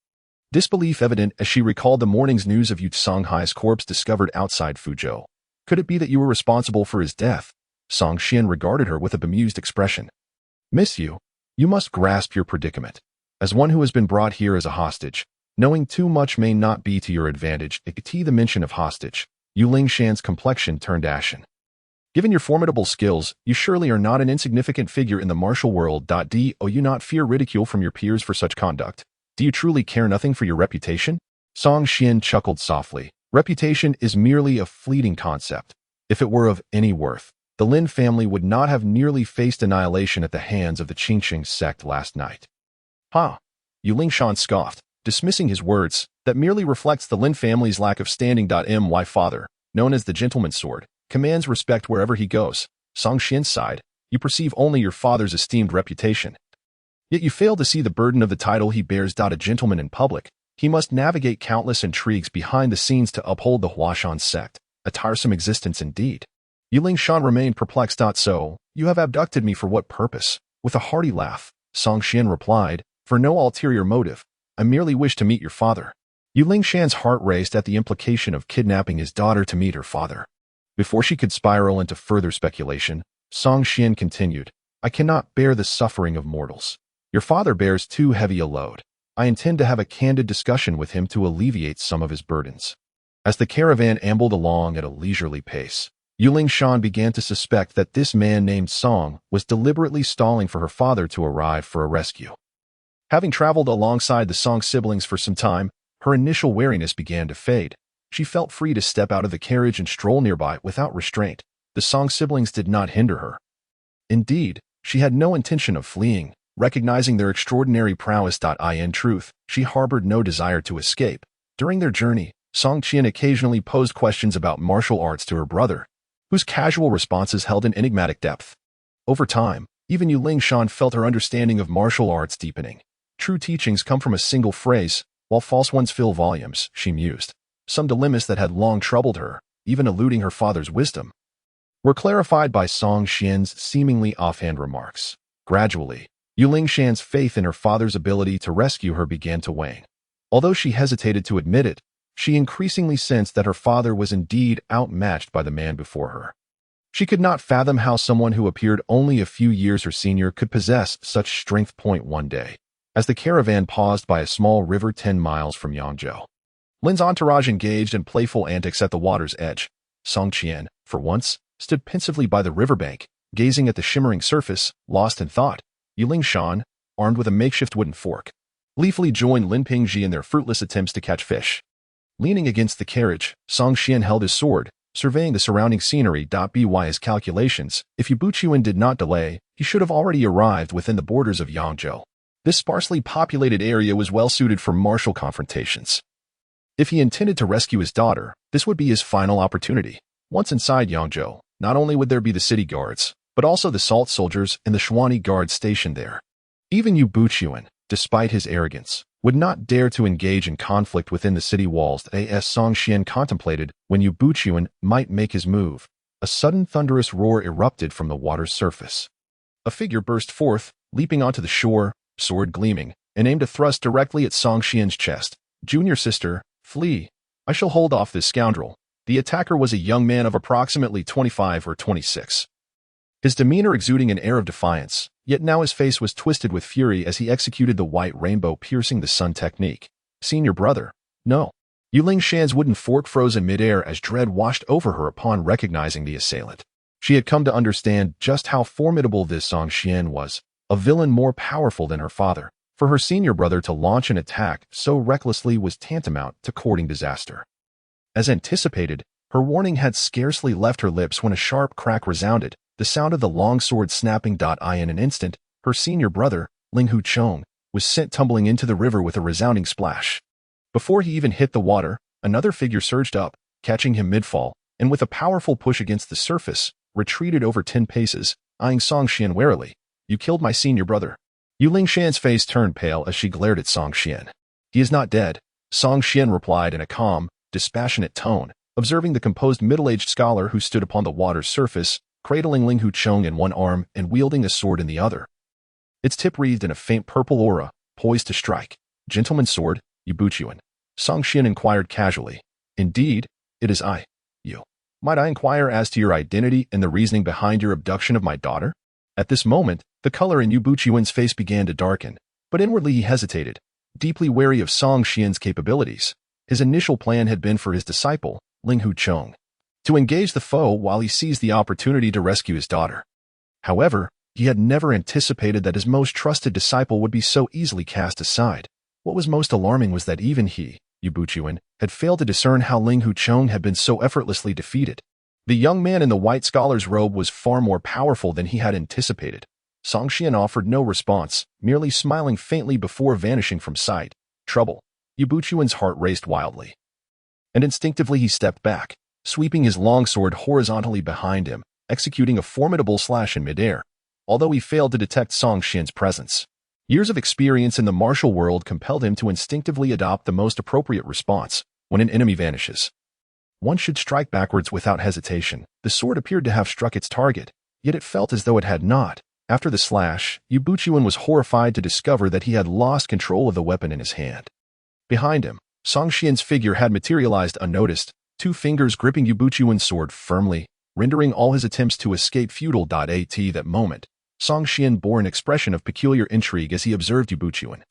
Disbelief evident as she recalled the morning's news of Yu Songhai's corpse discovered outside Fuzhou. Could it be that you were responsible for his death? Song Xian regarded her with a bemused expression. Miss you must grasp your predicament. As one who has been brought here as a hostage, knowing too much may not be to your advantage. The mention of hostage, Yulingshan's complexion turned ashen. Given your formidable skills, you surely are not an insignificant figure in the martial world. Do you not fear ridicule from your peers for such conduct? Do you truly care nothing for your reputation? Song Xian chuckled softly. Reputation is merely a fleeting concept. If it were of any worth, the Lin family would not have nearly faced annihilation at the hands of the Qingqing sect last night. Ha! Yulingshan scoffed, dismissing his words. That merely reflects the Lin family's lack of standing. My father, known as the gentleman's sword, commands respect wherever he goes. Song Xian sighed. You perceive only your father's esteemed reputation. Yet you fail to see the burden of the title he bears. A gentleman in public, he must navigate countless intrigues behind the scenes to uphold the Huashan sect. A tiresome existence indeed. Yulingshan remained perplexed. So, you have abducted me for what purpose? With a hearty laugh, Song Xian replied, For no ulterior motive. I merely wish to meet your father. Yulingshan's heart raced at the implication of kidnapping his daughter to meet her father. Before she could spiral into further speculation, Song Xian continued, I cannot bear the suffering of mortals. Your father bears too heavy a load. I intend to have a candid discussion with him to alleviate some of his burdens. As the caravan ambled along at a leisurely pace, Yulingshan began to suspect that this man named Song was deliberately stalling for her father to arrive for a rescue. Having traveled alongside the Song siblings for some time, her initial wariness began to fade. She felt free to step out of the carriage and stroll nearby without restraint. The Song siblings did not hinder her. Indeed, she had no intention of fleeing. Recognizing their extraordinary prowess. In truth, she harbored no desire to escape. During their journey, Song Qian occasionally posed questions about martial arts to her brother, whose casual responses held an enigmatic depth. Over time, even Yulingshan felt her understanding of martial arts deepening. True teachings come from a single phrase, while false ones fill volumes, she mused. Some dilemmas that had long troubled her, even eluding her father's wisdom, were clarified by Song Xian's seemingly offhand remarks. Gradually, Yulingshan's faith in her father's ability to rescue her began to wane. Although she hesitated to admit it, she increasingly sensed that her father was indeed outmatched by the man before her. She could not fathom how someone who appeared only a few years her senior could possess such strength. One day, as the caravan paused by a small river 10 miles from Yangzhou, Lin's entourage engaged in playful antics at the water's edge. Song Qian, for once, stood pensively by the riverbank, gazing at the shimmering surface, lost in thought. Yulingshan, armed with a makeshift wooden fork, gleefully joined Lin Pingji in their fruitless attempts to catch fish. Leaning against the carriage, Song Xian held his sword, surveying the surrounding scenery. By his calculations, if Yuan did not delay, he should have already arrived within the borders of Yangzhou. This sparsely populated area was well suited for martial confrontations. If he intended to rescue his daughter, this would be his final opportunity. Once inside Yangzhou, not only would there be the city guards, but also the salt soldiers and the Xuan guards stationed there. Even Yu Buchuan, despite his arrogance, would not dare to engage in conflict within the city walls. As Song Xian contemplated when Yu Buchuan might make his move, a sudden thunderous roar erupted from the water's surface. A figure burst forth, leaping onto the shore, sword gleaming, and aimed a thrust directly at Song Xian's chest. "Junior sister, flee. I shall hold off this scoundrel." The attacker was a young man of approximately 25 or 26. His demeanor exuding an air of defiance, yet now his face was twisted with fury as he executed the white rainbow piercing the sun technique. "Senior brother, no." Yu Lingshan's wooden fork froze in midair as dread washed over her upon recognizing the assailant. She had come to understand just how formidable this Song Xian was, a villain more powerful than her father. For her senior brother to launch an attack so recklessly was tantamount to courting disaster. As anticipated, her warning had scarcely left her lips when a sharp crack resounded, the sound of the long sword snapping. In an instant, her senior brother, Ling Hu Chong, was sent tumbling into the river with a resounding splash. Before he even hit the water, another figure surged up, catching him mid-fall, and with a powerful push against the surface, retreated over 10 paces, eyeing Song Xian warily. "You killed my senior brother." Yu Lingshan's face turned pale as she glared at Song Xian. "He is not dead," Song Xian replied in a calm, dispassionate tone, observing the composed middle-aged scholar who stood upon the water's surface, cradling Ling Hu Chong in one arm and wielding a sword in the other. Its tip wreathed in a faint purple aura, poised to strike. "Gentleman's sword, Yu Buchuan?" Song Xian inquired casually. "Indeed, it is I, Yu. Might I inquire as to your identity and the reasoning behind your abduction of my daughter?" At this moment, the color in Yu Buchuan's face began to darken, but inwardly he hesitated, deeply wary of Song Xian's capabilities. His initial plan had been for his disciple, Ling Hu Chong, to engage the foe while he seized the opportunity to rescue his daughter. However, he had never anticipated that his most trusted disciple would be so easily cast aside. What was most alarming was that even he, Yu Buchuan, had failed to discern how Ling Hu Chong had been so effortlessly defeated. The young man in the white scholar's robe was far more powerful than he had anticipated. Song Xian offered no response, merely smiling faintly before vanishing from sight. "Trouble." Yu Buchuan's heart raced wildly. And instinctively he stepped back, sweeping his longsword horizontally behind him, executing a formidable slash in midair, although he failed to detect Song Xian's presence. Years of experience in the martial world compelled him to instinctively adopt the most appropriate response when an enemy vanishes. One should strike backwards without hesitation. The sword appeared to have struck its target, yet it felt as though it had not. After the slash, Yu Buchuan was horrified to discover that he had lost control of the weapon in his hand. Behind him, Song Xian's figure had materialized unnoticed, 2 fingers gripping Yu Buchuan's sword firmly, rendering all his attempts to escape futile. At that moment, Song Xian bore an expression of peculiar intrigue as he observed Yu Buchuan,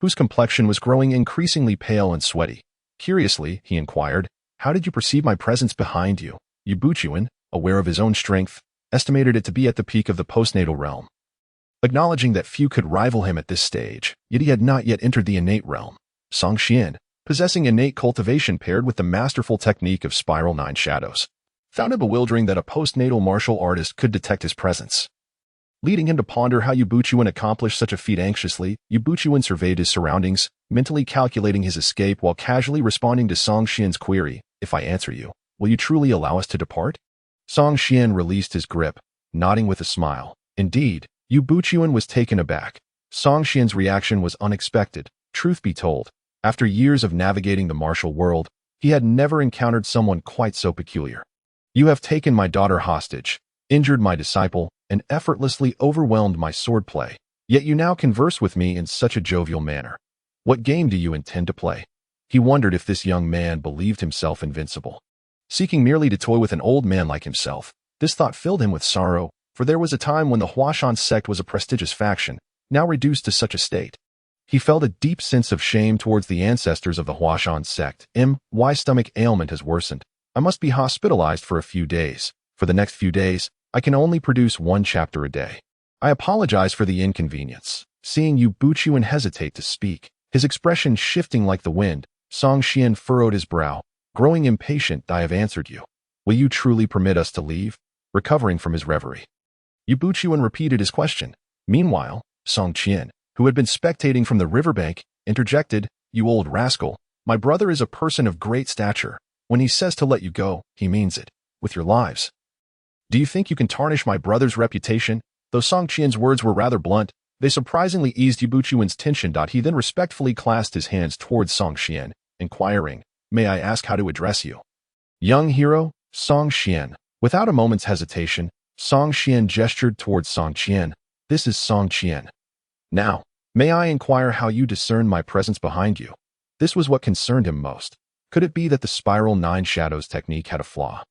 whose complexion was growing increasingly pale and sweaty. Curiously, he inquired, "How did you perceive my presence behind you?" Yu Buchuan, aware of his own strength, estimated it to be at the peak of the postnatal realm. Acknowledging that few could rival him at this stage, yet he had not yet entered the innate realm. Song Xian, possessing innate cultivation paired with the masterful technique of Spiral 9 Shadows, found it bewildering that a postnatal martial artist could detect his presence. Leading him to ponder how Yu Buchuan accomplished such a feat anxiously, Yu Buchuan surveyed his surroundings, mentally calculating his escape while casually responding to Song Xian's query, "If I answer you, will you truly allow us to depart?" Song Xian released his grip, nodding with a smile. Indeed, Yu Buchuan was taken aback. Song Xian's reaction was unexpected. Truth be told, after years of navigating the martial world, he had never encountered someone quite so peculiar. "You have taken my daughter hostage, injured my disciple, and effortlessly overwhelmed my swordplay. Yet you now converse with me in such a jovial manner. What game do you intend to play?" He wondered if this young man believed himself invincible. Seeking merely to toy with an old man like himself, this thought filled him with sorrow, for there was a time when the Huashan sect was a prestigious faction, now reduced to such a state. He felt a deep sense of shame towards the ancestors of the Huashan sect. My stomach ailment has worsened. I must be hospitalized for a few days. For the next few days, I can only produce 1 chapter a day. I apologize for the inconvenience. Seeing Yu Buchuan hesitate to speak, his expression shifting like the wind, Song Xian furrowed his brow. Growing impatient, "I have answered you. Will you truly permit us to leave?" Recovering from his reverie, Yu Buchuan repeated his question. Meanwhile, Song Qian, who had been spectating from the riverbank, interjected, "You old rascal, my brother is a person of great stature. When he says to let you go, he means it, with your lives. Do you think you can tarnish my brother's reputation?" Though Song Qian's words were rather blunt, They surprisingly eased Yubuchuan's tension. He then respectfully clasped his hands towards Song Xian, inquiring, "May I ask how to address you?" "Young hero, Song Xian." Without a moment's hesitation, Song Xian gestured towards Song Qian. "This is Song Qian. Now, may I inquire how you discern my presence behind you?" This was what concerned him most. Could it be that the Spiral 9 Shadows technique had a flaw?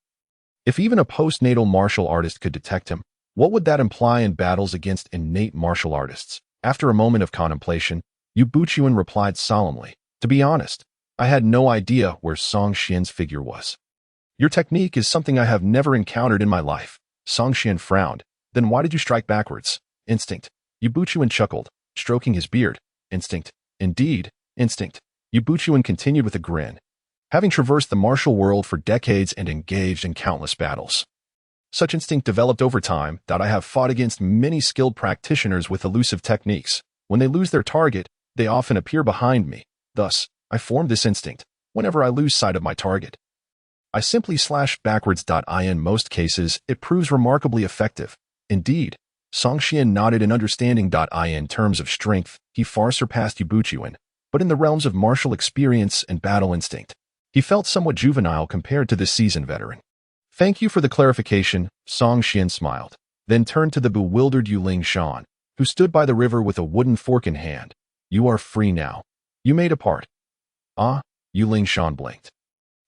If even a postnatal martial artist could detect him, what would that imply in battles against innate martial artists? After a moment of contemplation, Yubuchuan replied solemnly, "To be honest, I had no idea where Song Xian's figure was. Your technique is something I have never encountered in my life." Song Xian frowned. "Then why did you strike backwards?" "Instinct." Yubuchuan chuckled, stroking his beard. "Instinct. Indeed, instinct." Yubuchuan continued with a grin. "Having traversed the martial world for decades and engaged in countless battles, such instinct developed over time that I have fought against many skilled practitioners with elusive techniques. When they lose their target, they often appear behind me. Thus, I formed this instinct whenever I lose sight of my target. I simply slash backwards. In most cases, it proves remarkably effective. Indeed." Song Xian nodded in understanding. In terms of strength, he far surpassed Yubuchuan, but in the realms of martial experience and battle instinct, he felt somewhat juvenile compared to this seasoned veteran. "Thank you for the clarification," Song Xian smiled, then turned to the bewildered Yuling Shan, who stood by the river with a wooden fork in hand. "You are free now. You may depart." "Ah?" Yuling Shan blinked,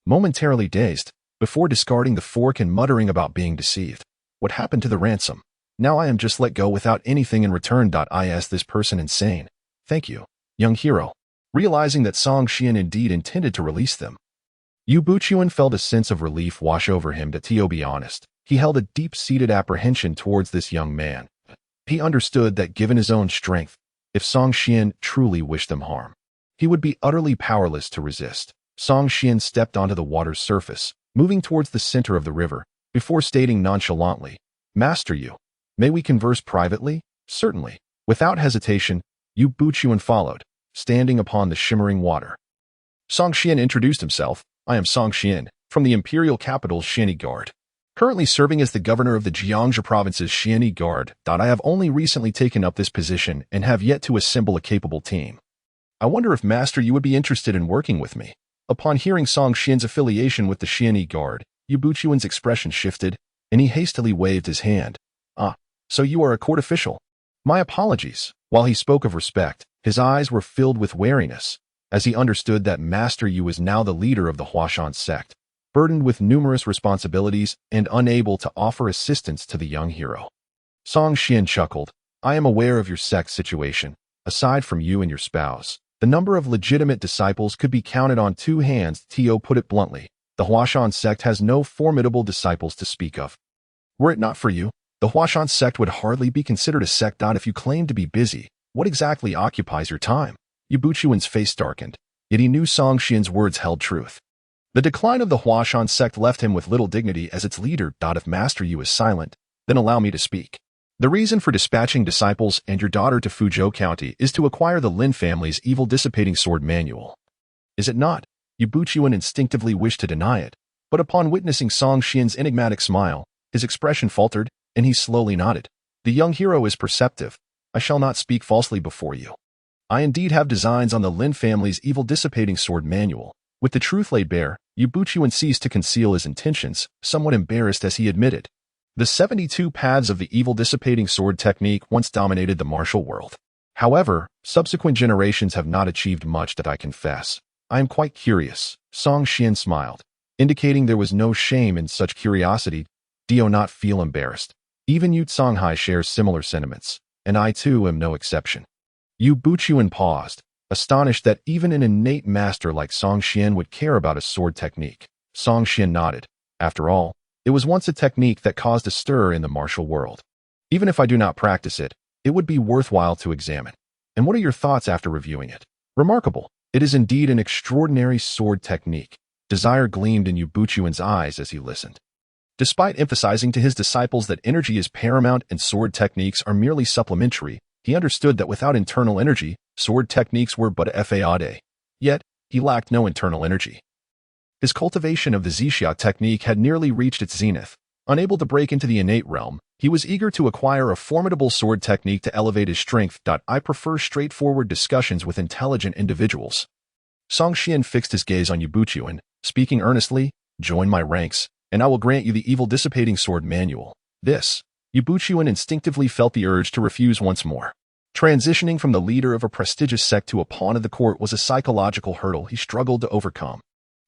momentarily dazed, before discarding the fork and muttering about being deceived. "What happened to the ransom? Now I am just let go without anything in return. Is this person insane? Thank you, young hero." Realizing that Song Xian indeed intended to release them, Yubuchuan felt a sense of relief wash over him. To be honest, he held a deep-seated apprehension towards this young man. He understood that given his own strength, if Song Xian truly wished them harm, he would be utterly powerless to resist. Song Xian stepped onto the water's surface, moving towards the center of the river, before stating nonchalantly, "Master Yu, may we converse privately?" "Certainly." Without hesitation, Yubuchuan followed, standing upon the shimmering water. Song Xian introduced himself. "I am Song Xian, from the imperial capital Xianyi Guard, currently serving as the governor of the Jiangxi province's Xianyi Guard. I have only recently taken up this position and have yet to assemble a capable team. I wonder if Master Yu would be interested in working with me." Upon hearing Song Xian's affiliation with the Xianyi Guard, Yubuchuan's expression shifted, and he hastily waved his hand. "Ah, so you are a court official. My apologies." While he spoke of respect, his eyes were filled with wariness, as he understood that Master Yu was now the leader of the Huashan sect, burdened with numerous responsibilities and unable to offer assistance to the young hero. Song Xian chuckled. "I am aware of your sect's situation. Aside from you and your spouse, the number of legitimate disciples could be counted on two hands." To put it bluntly, the Huashan sect has no formidable disciples to speak of. Were it not for you, the Huashan sect would hardly be considered a sect. If you claim to be busy, what exactly occupies your time? Yubuchuan's face darkened, yet he knew Song Xian's words held truth. The decline of the Huashan sect left him with little dignity as its leader. If Master Yu is silent, then allow me to speak. The reason for dispatching disciples and your daughter to Fuzhou County is to acquire the Lin family's evil dissipating sword manual. Is it not? Yubuchuan instinctively wished to deny it, but upon witnessing Song Xian's enigmatic smile, his expression faltered, and he slowly nodded. "The young hero is perceptive. I shall not speak falsely before you. I indeed have designs on the Lin family's evil dissipating sword manual." With the truth laid bare, Yubuchuan ceased to conceal his intentions, somewhat embarrassed as he admitted. The 72 paths of the evil dissipating sword technique once dominated the martial world. However, subsequent generations have not achieved much, that I confess. I am quite curious. Song Xian smiled, indicating there was no shame in such curiosity. Do not feel embarrassed. Even Yu Songhai shares similar sentiments, and I too am no exception. Yubuchuan paused, astonished that even an innate master like Song Xian would care about a sword technique. Song Xian nodded. After all, it was once a technique that caused a stir in the martial world. Even if I do not practice it, it would be worthwhile to examine. And what are your thoughts after reviewing it? Remarkable. It is indeed an extraordinary sword technique. Desire gleamed in Yubuchuan's eyes as he listened. Despite emphasizing to his disciples that energy is paramount and sword techniques are merely supplementary, he understood that without internal energy, sword techniques were but a fade. Yet, he lacked no internal energy. His cultivation of the Zixia technique had nearly reached its zenith. Unable to break into the innate realm, He was eager to acquire a formidable sword technique to elevate his strength. I prefer straightforward discussions with intelligent individuals. Song Xian fixed his gaze on Yu Buchuan, speaking earnestly, "Join my ranks, and I will grant you the evil-dissipating sword manual." This, Yu Buchuan instinctively felt the urge to refuse once more. Transitioning from the leader of a prestigious sect to a pawn of the court was a psychological hurdle he struggled to overcome.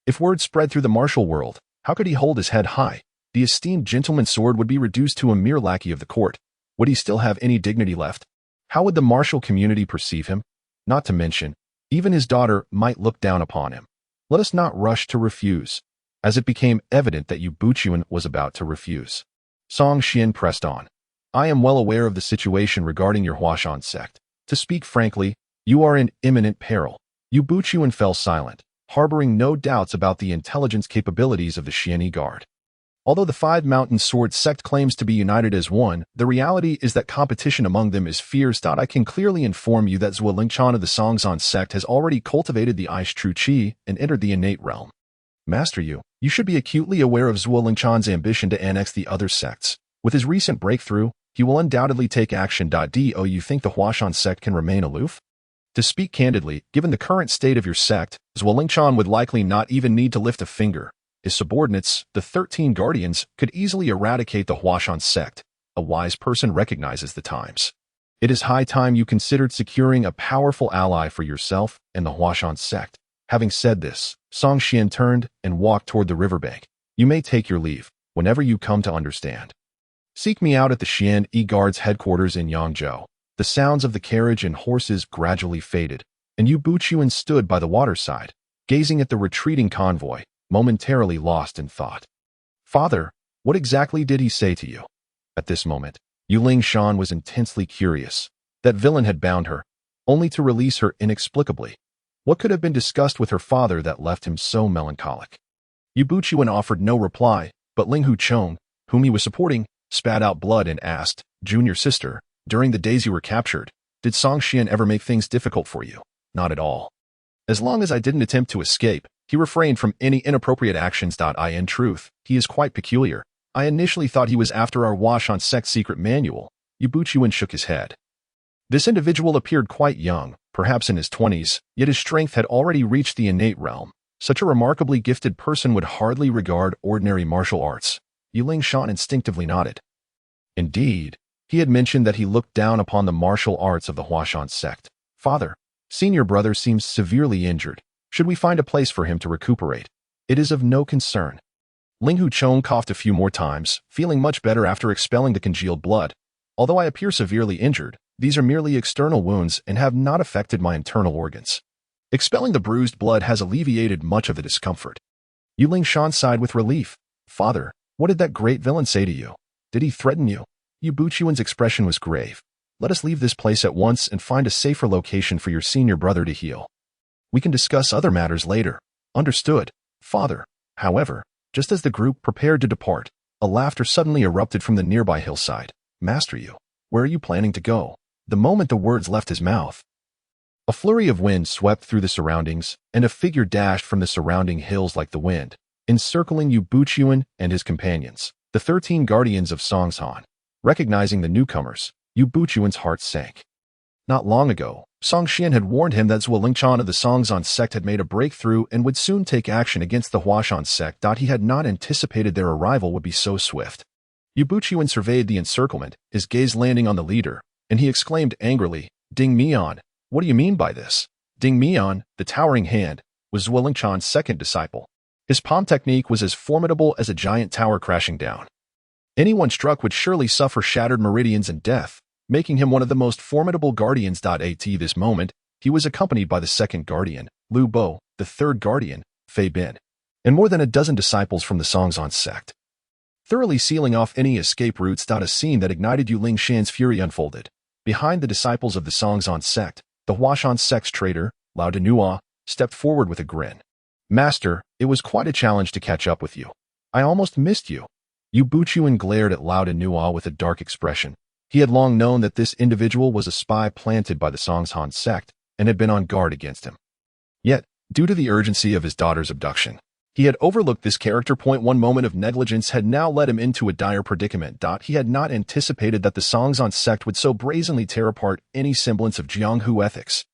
If word spread through the martial world, how could he hold his head high? The esteemed gentleman's sword would be reduced to a mere lackey of the court. Would he still have any dignity left? How would the martial community perceive him? Not to mention, even his daughter might look down upon him. Let us not rush to refuse. As it became evident that Yu Buchuan was about to refuse, Song Xian pressed on. "I am well aware of the situation regarding your Huashan sect. To speak frankly, you are in imminent peril." Yu Buchuan fell silent, harboring no doubts about the intelligence capabilities of the Xianyi Guard. Although the Five Mountain Sword sect claims to be united as one, the reality is that competition among them is fierce. I can clearly inform you that Zhuo Lingchan of the Songzhan sect has already cultivated the Aish True Qi and entered the innate realm. Master you should be acutely aware of Zhuo Lingchan's ambition to annex the other sects. With his recent breakthrough, he will undoubtedly take action. Do you think the Huashan sect can remain aloof? To speak candidly, given the current state of your sect, Zhuo Lingchan would likely not even need to lift a finger. His subordinates, the 13 Guardians, could easily eradicate the Huashan sect. A wise person recognizes the times. It is high time you considered securing a powerful ally for yourself and the Huashan sect. Having said this, Song Xian turned and walked toward the riverbank. "You may take your leave, whenever you come to understand. Seek me out at the Xianyi Guard's headquarters in Yangzhou." The sounds of the carriage and horses gradually faded, and Yu Buchuan stood by the waterside, gazing at the retreating convoy, momentarily lost in thought. "Father, what exactly did he say to you?" At this moment, Yu Lingshan was intensely curious. That villain had bound her, only to release her inexplicably. What could have been discussed with her father that left him so melancholic? Yu Buchuan offered no reply, but Ling Huchong, whom he was supporting, spat out blood and asked, "Junior sister, during the days you were captured, did Song Xian ever make things difficult for you?" "Not at all. As long as I didn't attempt to escape, he refrained from any inappropriate actions. In truth, he is quite peculiar. I initially thought he was after our Huashan sect secret manual." Yu Buchuan shook his head. This individual appeared quite young, perhaps in his 20s, yet his strength had already reached the innate realm. Such a remarkably gifted person would hardly regard ordinary martial arts. Yu Lingshan instinctively nodded. Indeed, he had mentioned that he looked down upon the martial arts of the Huashan sect. "Father, senior brother seems severely injured. Should we find a place for him to recuperate? It is of no concern." Ling Huchong coughed a few more times, feeling much better after expelling the congealed blood. "Although I appear severely injured, these are merely external wounds and have not affected my internal organs. Expelling the bruised blood has alleviated much of the discomfort." Yu Lingshan sighed with relief. "Father, what did that great villain say to you? Did he threaten you?" Yu Buchuan's expression was grave. "Let us leave this place at once and find a safer location for your senior brother to heal. We can discuss other matters later." "Understood, father." However, just as the group prepared to depart, a laughter suddenly erupted from the nearby hillside. "Master Yu, where are you planning to go?" The moment the words left his mouth, a flurry of wind swept through the surroundings, and a figure dashed from the surrounding hills like the wind, encircling Yu Buchuan and his companions, the 13 Guardians of Songzhan. Recognizing the newcomers, Yu Buchuan's heart sank. Not long ago, Song Xian had warned him that Zhuo Lingchan of the Songzhan sect had made a breakthrough and would soon take action against the Huashan sect. He had not anticipated their arrival would be so swift. Yu Buchuan surveyed the encirclement, his gaze landing on the leader, and he exclaimed angrily, "Ding Mian, what do you mean by this?" Ding Mian, the towering hand, was Zhuo Lingchan's second disciple. His palm technique was as formidable as a giant tower crashing down. Anyone struck would surely suffer shattered meridians and death, making him one of the most formidable guardians. At this moment, he was accompanied by the second guardian, Lu Bo, the third guardian, Fei Bin, and more than a dozen disciples from the Songzhan sect. Thoroughly sealing off any escape routes. A scene that ignited Yu Lingshan's fury unfolded. Behind the disciples of the Songzhan sect, the Huashan sect's traitor, Lao Denua, stepped forward with a grin. "Master, it was quite a challenge to catch up with you. I almost missed you." Yu Buchuan glared at Lao Denua with a dark expression. He had long known that this individual was a spy planted by the Songzhan sect and had been on guard against him. Yet, due to the urgency of his daughter's abduction, He had overlooked this character point. One moment of negligence had now led him into a dire predicament. He had not anticipated that the Songzhan sect would so brazenly tear apart any semblance of Jianghu ethics.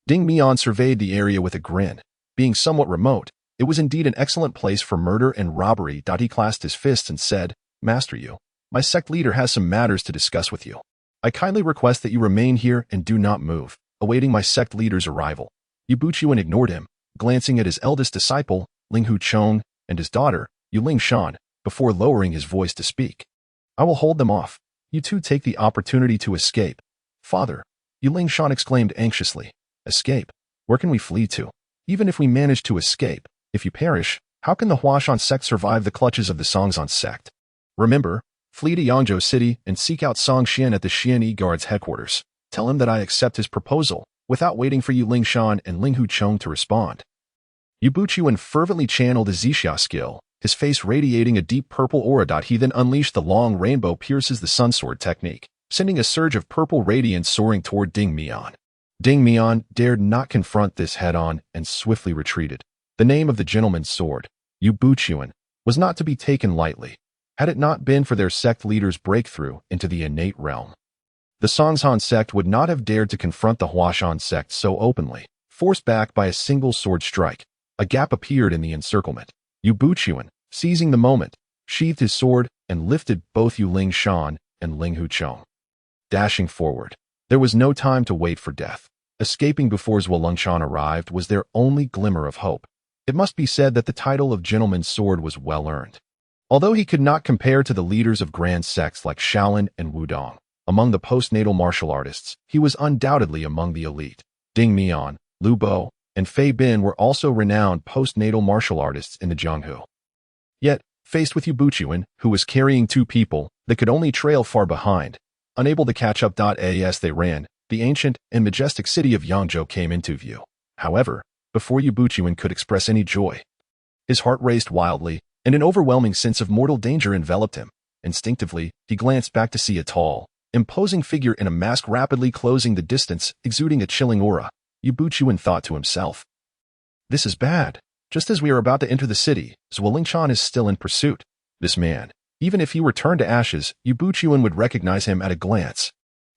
Ding Mian surveyed the area with a grin. Being somewhat remote, it was indeed an excellent place for murder and robbery. He clasped his fists and said, Master Yu, my sect leader has some matters to discuss with you. I kindly request that you remain here and do not move, awaiting my sect leader's arrival. Yu Buchuan ignored him, glancing at his eldest disciple, Ling Huchong, and his daughter, Yu Lingshan, before lowering his voice to speak. I will hold them off. You two take the opportunity to escape. Father, Yu Lingshan exclaimed anxiously. Escape? Where can we flee to? Even if we manage to escape, if you perish, how can the Huashan sect survive the clutches of the Songzhan sect? Remember, flee to Yangzhou City and seek out Song Xian at the Xianyi Guard's headquarters. Tell him that I accept his proposal, without waiting for Yu Lingshan and Ling Huchong to respond. Yu Buchuan fervently channeled his Zixia skill, his face radiating a deep purple aura. He then unleashed the long rainbow pierces the sun sword technique, sending a surge of purple radiance soaring toward Ding Mian. Ding Mian dared not confront this head-on and swiftly retreated. The name of the gentleman's sword, Yu Buchuan, was not to be taken lightly, had it not been for their sect leader's breakthrough into the innate realm. The Songzhan sect would not have dared to confront the Huashan sect so openly, forced back by a single sword strike. A gap appeared in the encirclement. Yu Buchuan, seizing the moment, sheathed his sword and lifted both Yu Lingshan and Ling Huchong. Dashing forward, there was no time to wait for death. Escaping before Zhuo Lingshan arrived was their only glimmer of hope. It must be said that the title of Gentleman's Sword was well earned. Although he could not compare to the leaders of grand sects like Shaolin and Wudong, among the postnatal martial artists, he was undoubtedly among the elite. Ding Mian, Lu Bo, and Fei Bin were also renowned postnatal martial artists in the Jianghu. Yet, faced with Yu Buchuan, who was carrying two people that could only trail far behind, unable to catch up. As they ran, the ancient and majestic city of Yangzhou came into view. However, before Yu Buchuan could express any joy, his heart raced wildly, and an overwhelming sense of mortal danger enveloped him. Instinctively, he glanced back to see a tall, imposing figure in a mask rapidly closing the distance, exuding a chilling aura. Yu Buchuan thought to himself, this is bad. Just as we are about to enter the city, Zhuo Lingshan is still in pursuit. This man, even if he were turned to ashes, Yu Buchuan would recognize him at a glance.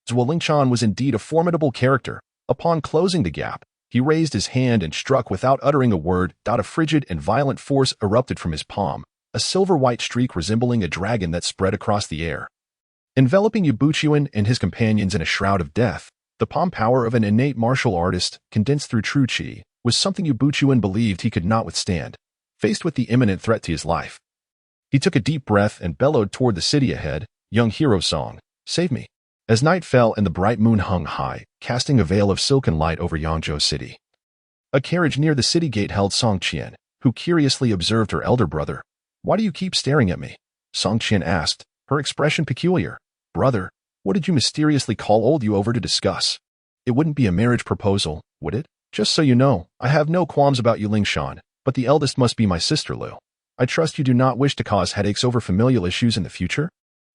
Zhuo Lingshan was indeed a formidable character. Upon closing the gap, he raised his hand and struck without uttering a word. A frigid and violent force erupted from his palm, a silver-white streak resembling a dragon that spread across the air. Enveloping Yu Buchuan and his companions in a shroud of death, the palm power of an innate martial artist, condensed through true qi, was something Yu Buchuan believed he could not withstand. Faced with the imminent threat to his life, he took a deep breath and bellowed toward the city ahead, Young Hero Song, save me. As night fell and the bright moon hung high, casting a veil of silken light over Yangzhou City, a carriage near the city gate held Song Qian, who curiously observed her elder brother. Why do you keep staring at me? Song Qian asked, her expression peculiar. Brother, what did you mysteriously call old Yu over to discuss? It wouldn't be a marriage proposal, would it? Just so you know, I have no qualms about Yu Lingshan, but the eldest must be my sister Lu. I trust you do not wish to cause headaches over familial issues in the future?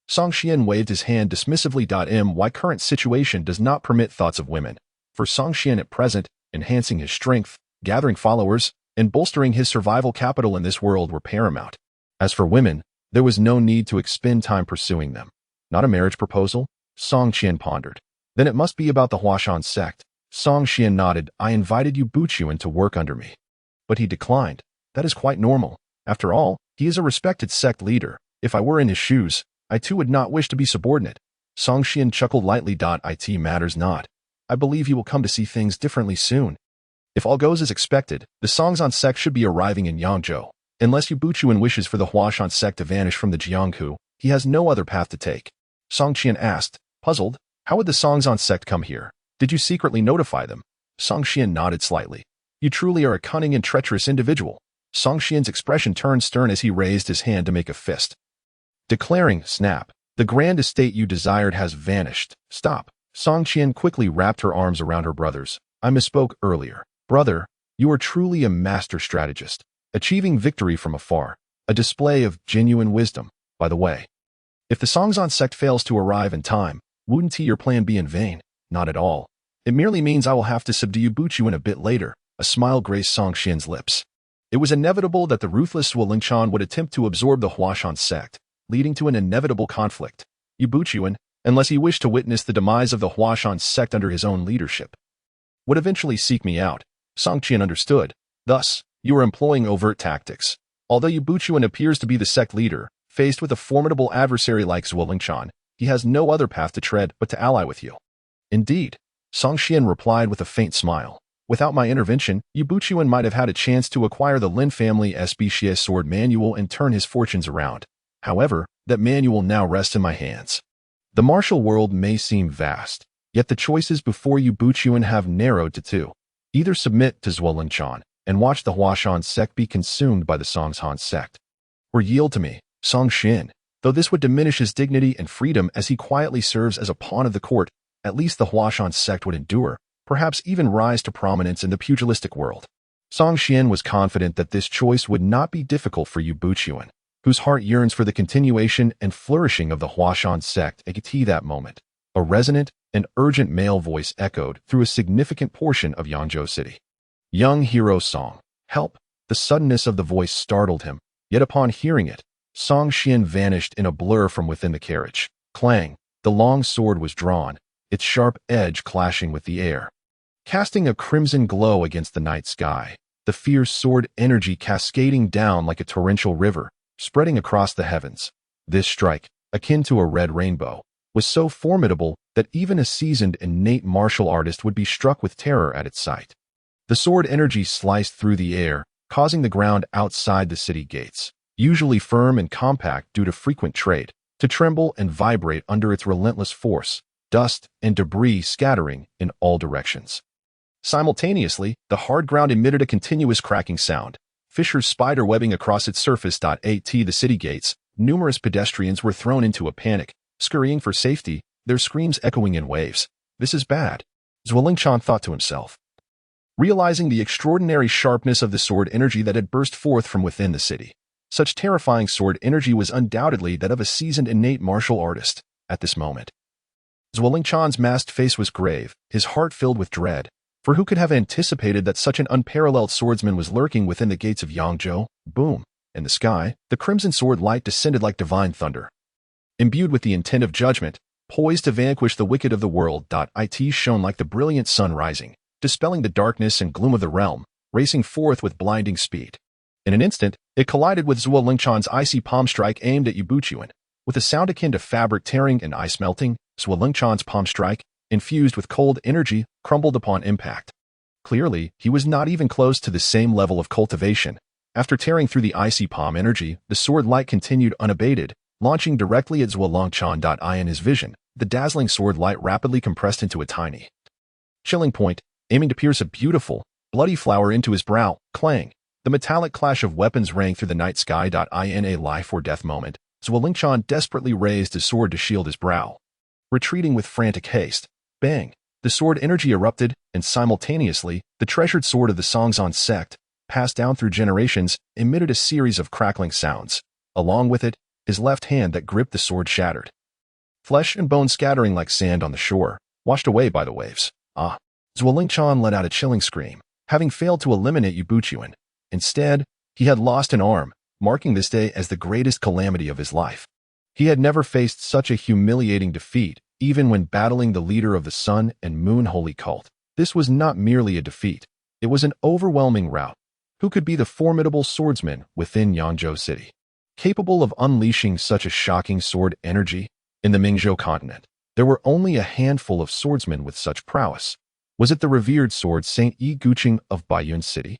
Song Qian waved his hand dismissively. My current situation does not permit thoughts of women. For Song Qian at present, enhancing his strength, gathering followers, and bolstering his survival capital in this world were paramount. As for women, there was no need to expend time pursuing them. Not a marriage proposal? Song Qian pondered. Then it must be about the Huashan sect. Song Qian nodded. I invited Yu Buchuan to work under me. But he declined. That is quite normal. After all, he is a respected sect leader. If I were in his shoes, I too would not wish to be subordinate. Song Qian chuckled lightly. It matters not. I believe he will come to see things differently soon. If all goes as expected, the Songzhan sect should be arriving in Yangzhou. Unless Yu Buchuan wishes for the Huashan sect to vanish from the Jianghu, he has no other path to take. Song Qian asked, puzzled, how would the Songzhan sect come here? Did you secretly notify them? Song Qian nodded slightly. You truly are a cunning and treacherous individual. Song Qian's expression turned stern as he raised his hand to make a fist, declaring, snap, the grand estate you desired has vanished. Stop. Song Qian quickly wrapped her arms around her brothers. I misspoke earlier. Brother, you are truly a master strategist, achieving victory from afar, a display of genuine wisdom. By the way, if the Songzhan sect fails to arrive in time, wouldn't your plan be in vain? Not at all. It merely means I will have to subdue Yu Buchuan a bit later. A smile graced Song Qian's lips. It was inevitable that the ruthless Xuan would attempt to absorb the Huashan sect, leading to an inevitable conflict. Yuan, unless he wished to witness the demise of the Huashan sect under his own leadership, would eventually seek me out. Qian understood. Thus, you are employing overt tactics. Although Yuan appears to be the sect leader, faced with a formidable adversary like Xuan, he has no other path to tread but to ally with you. Indeed, Qian replied with a faint smile. Without my intervention, Yuan might have had a chance to acquire the Lin family SBCS sword manual and turn his fortunes around. However, that manual now rests in my hands. The martial world may seem vast, yet the choices before Yuan have narrowed to two. Either submit to Xuan and watch the Huashan sect be consumed by the Songshan sect, or yield to me, Qian. Though this would diminish his dignity and freedom as he quietly serves as a pawn of the court, at least the Huashan sect would endure, perhaps even rise to prominence in the pugilistic world. Qian was confident that this choice would not be difficult for Yuan, whose heart yearns for the continuation and flourishing of the Huashan sect at that moment. A resonant and urgent male voice echoed through a significant portion of Yangzhou City. Young hero Song, help! The suddenness of the voice startled him, yet upon hearing it, Qian vanished in a blur from within the carriage. Clang! The long sword was drawn, its sharp edge clashing with the air, casting a crimson glow against the night sky, the fierce sword energy cascading down like a torrential river, spreading across the heavens. This strike, akin to a red rainbow, was so formidable that even a seasoned innate martial artist would be struck with terror at its sight. The sword energy sliced through the air, causing the ground outside the city gates, usually firm and compact due to frequent trade, to tremble and vibrate under its relentless force, dust and debris scattering in all directions. Simultaneously, the hard ground emitted a continuous cracking sound, fissures spider-webbing across its surface. At the city gates, numerous pedestrians were thrown into a panic, scurrying for safety, their screams echoing in waves. This is bad, Xuan thought to himself. Realizing the extraordinary sharpness of the sword energy that had burst forth from within the city, such terrifying sword energy was undoubtedly that of a seasoned innate martial artist. At this moment, Xuan's masked face was grave, his heart filled with dread, for who could have anticipated that such an unparalleled swordsman was lurking within the gates of Yangzhou? Boom! In the sky, the crimson sword light descended like divine thunder. Imbued with the intent of judgment, poised to vanquish the wicked of the world. It shone like the brilliant sun rising, dispelling the darkness and gloom of the realm, racing forth with blinding speed. In an instant, it collided with Xuan's icy palm strike aimed at Yuan. With a sound akin to fabric tearing and ice melting, Xuan's palm strike, infused with cold energy, crumbled upon impact. Clearly, he was not even close to the same level of cultivation. After tearing through the icy palm energy, the sword light continued unabated, launching directly at Xuan. In his vision, the dazzling sword light rapidly compressed into a tiny chilling point, aiming to pierce a beautiful, bloody flower into his brow. Clang! The metallic clash of weapons rang through the night sky. In a life or death moment, Xuan desperately raised his sword to shield his brow. Retreating with frantic haste, bang! The sword energy erupted, and simultaneously, the treasured sword of the Songshan sect, passed down through generations, emitted a series of crackling sounds. Along with it, his left hand that gripped the sword shattered. Flesh and bone scattering like sand on the shore, washed away by the waves. Xuan let out a chilling scream, having failed to eliminate Yuan. Instead, he had lost an arm, marking this day as the greatest calamity of his life. He had never faced such a humiliating defeat, even when battling the leader of the Sun and Moon Holy Cult. This was not merely a defeat, it was an overwhelming rout. Who could be the formidable swordsman within Yangzhou City, capable of unleashing such a shocking sword energy? In the Mingzhou continent, there were only a handful of swordsmen with such prowess. Was it the revered sword Saint Yi Guqing of Baiyun City?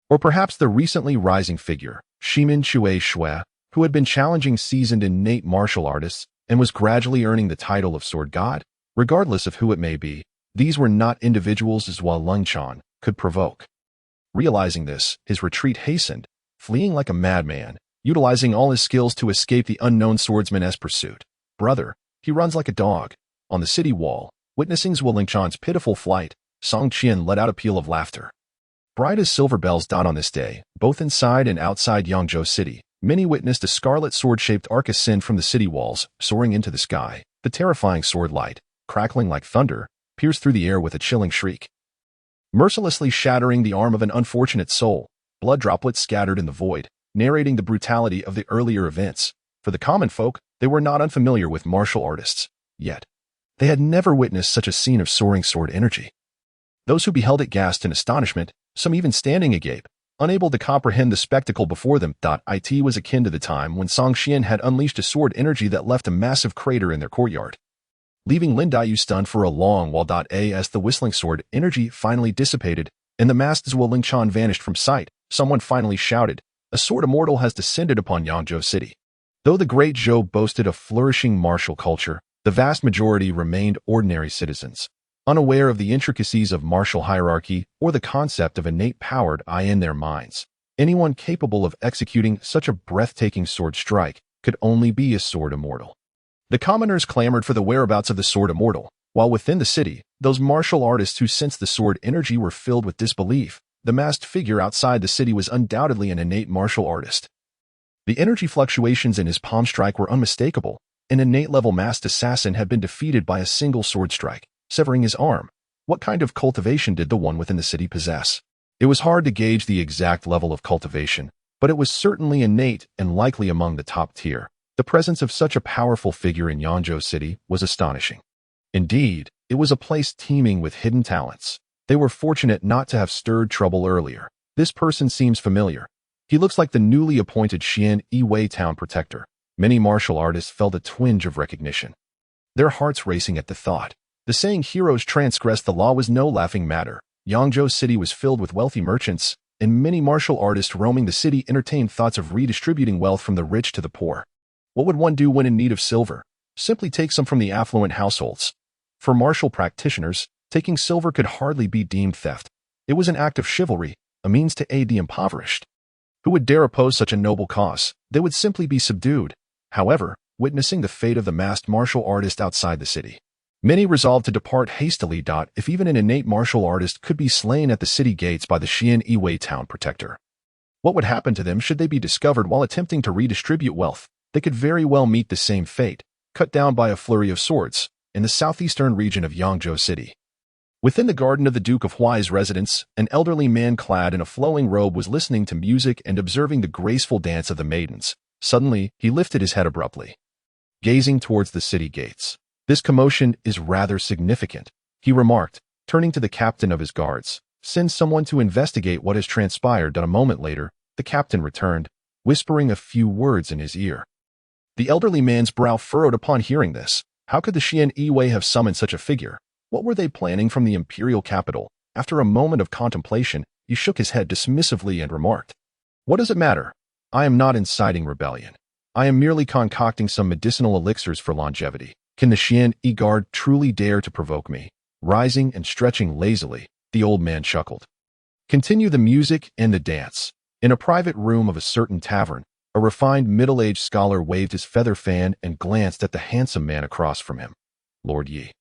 Or perhaps the recently rising figure, Shimin Chui Shui, who had been challenging seasoned innate martial artists and was gradually earning the title of sword god? Regardless of who it may be, these were not individuals Xuan could provoke. Realizing this, his retreat hastened, fleeing like a madman, utilizing all his skills to escape the unknown swordsman as pursuit. Brother, he runs like a dog. On the city wall, witnessing Xuan's pitiful flight, Qian let out a peal of laughter. Bright as silver bells dot on this day, both inside and outside Yangzhou City, many witnessed a scarlet sword-shaped arc ascend from the city walls, soaring into the sky. The terrifying sword light, crackling like thunder, pierced through the air with a chilling shriek, mercilessly shattering the arm of an unfortunate soul. blood droplets scattered in the void, narrating the brutality of the earlier events. For the common folk, they were not unfamiliar with martial artists, yet they had never witnessed such a scene of soaring sword energy. Those who beheld it gasped in astonishment, some even standing agape, unable to comprehend the spectacle before them. It was akin to the time when Xian had unleashed a sword energy that left a massive crater in their courtyard, leaving Lin Daiyu stunned for a long while. As the whistling sword energy finally dissipated and the masked Zhuo Lingchan vanished from sight, someone finally shouted, "A sword immortal has descended upon Yangzhou City." Though the Great Zhou boasted a flourishing martial culture, the vast majority remained ordinary citizens, unaware of the intricacies of martial hierarchy or the concept of innate power in their minds. Anyone capable of executing such a breathtaking sword strike could only be a sword immortal. The commoners clamored for the whereabouts of the sword immortal, while within the city, those martial artists who sensed the sword energy were filled with disbelief. The masked figure outside the city was undoubtedly an innate martial artist. The energy fluctuations in his palm strike were unmistakable. An innate-level masked assassin had been defeated by a single sword strike, severing his arm. What kind of cultivation did the one within the city possess? It was hard to gauge the exact level of cultivation, but it was certainly innate and likely among the top tier. The presence of such a powerful figure in Yangzhou City was astonishing. Indeed, it was a place teeming with hidden talents. They were fortunate not to have stirred trouble earlier. This person seems familiar. He looks like the newly appointed Xian Yiwei town protector. Many martial artists felt a twinge of recognition, their hearts racing at the thought. The saying heroes transgress the law was no laughing matter. Yangzhou City was filled with wealthy merchants, and many martial artists roaming the city entertained thoughts of redistributing wealth from the rich to the poor. What would one do when in need of silver? Simply take some from the affluent households. For martial practitioners, taking silver could hardly be deemed theft. It was an act of chivalry, a means to aid the impoverished. Who would dare oppose such a noble cause? They would simply be subdued. However, witnessing the fate of the masked martial artist outside the city, many resolved to depart hastily. If even an innate martial artist could be slain at the city gates by the Xian Yiwei town protector, what would happen to them should they be discovered while attempting to redistribute wealth? They could very well meet the same fate, cut down by a flurry of swords, in the southeastern region of Yangzhou City. Within the garden of the Duke of Huai's residence, an elderly man clad in a flowing robe was listening to music and observing the graceful dance of the maidens. Suddenly, he lifted his head abruptly, gazing towards the city gates. "This commotion is rather significant," he remarked, turning to the captain of his guards. "Send someone to investigate what has transpired." A moment later, the captain returned, whispering a few words in his ear. The elderly man's brow furrowed upon hearing this. How could the Xian Yiwei have summoned such a figure? What were they planning from the imperial capital? After a moment of contemplation, he shook his head dismissively and remarked, "What does it matter? I am not inciting rebellion. I am merely concocting some medicinal elixirs for longevity. Can the Xian Yi guard truly dare to provoke me?" Rising and stretching lazily, the old man chuckled. Continue the music and the dance. In a private room of a certain tavern, a refined middle-aged scholar waved his feather fan and glanced at the handsome man across from him. "Lord Yi."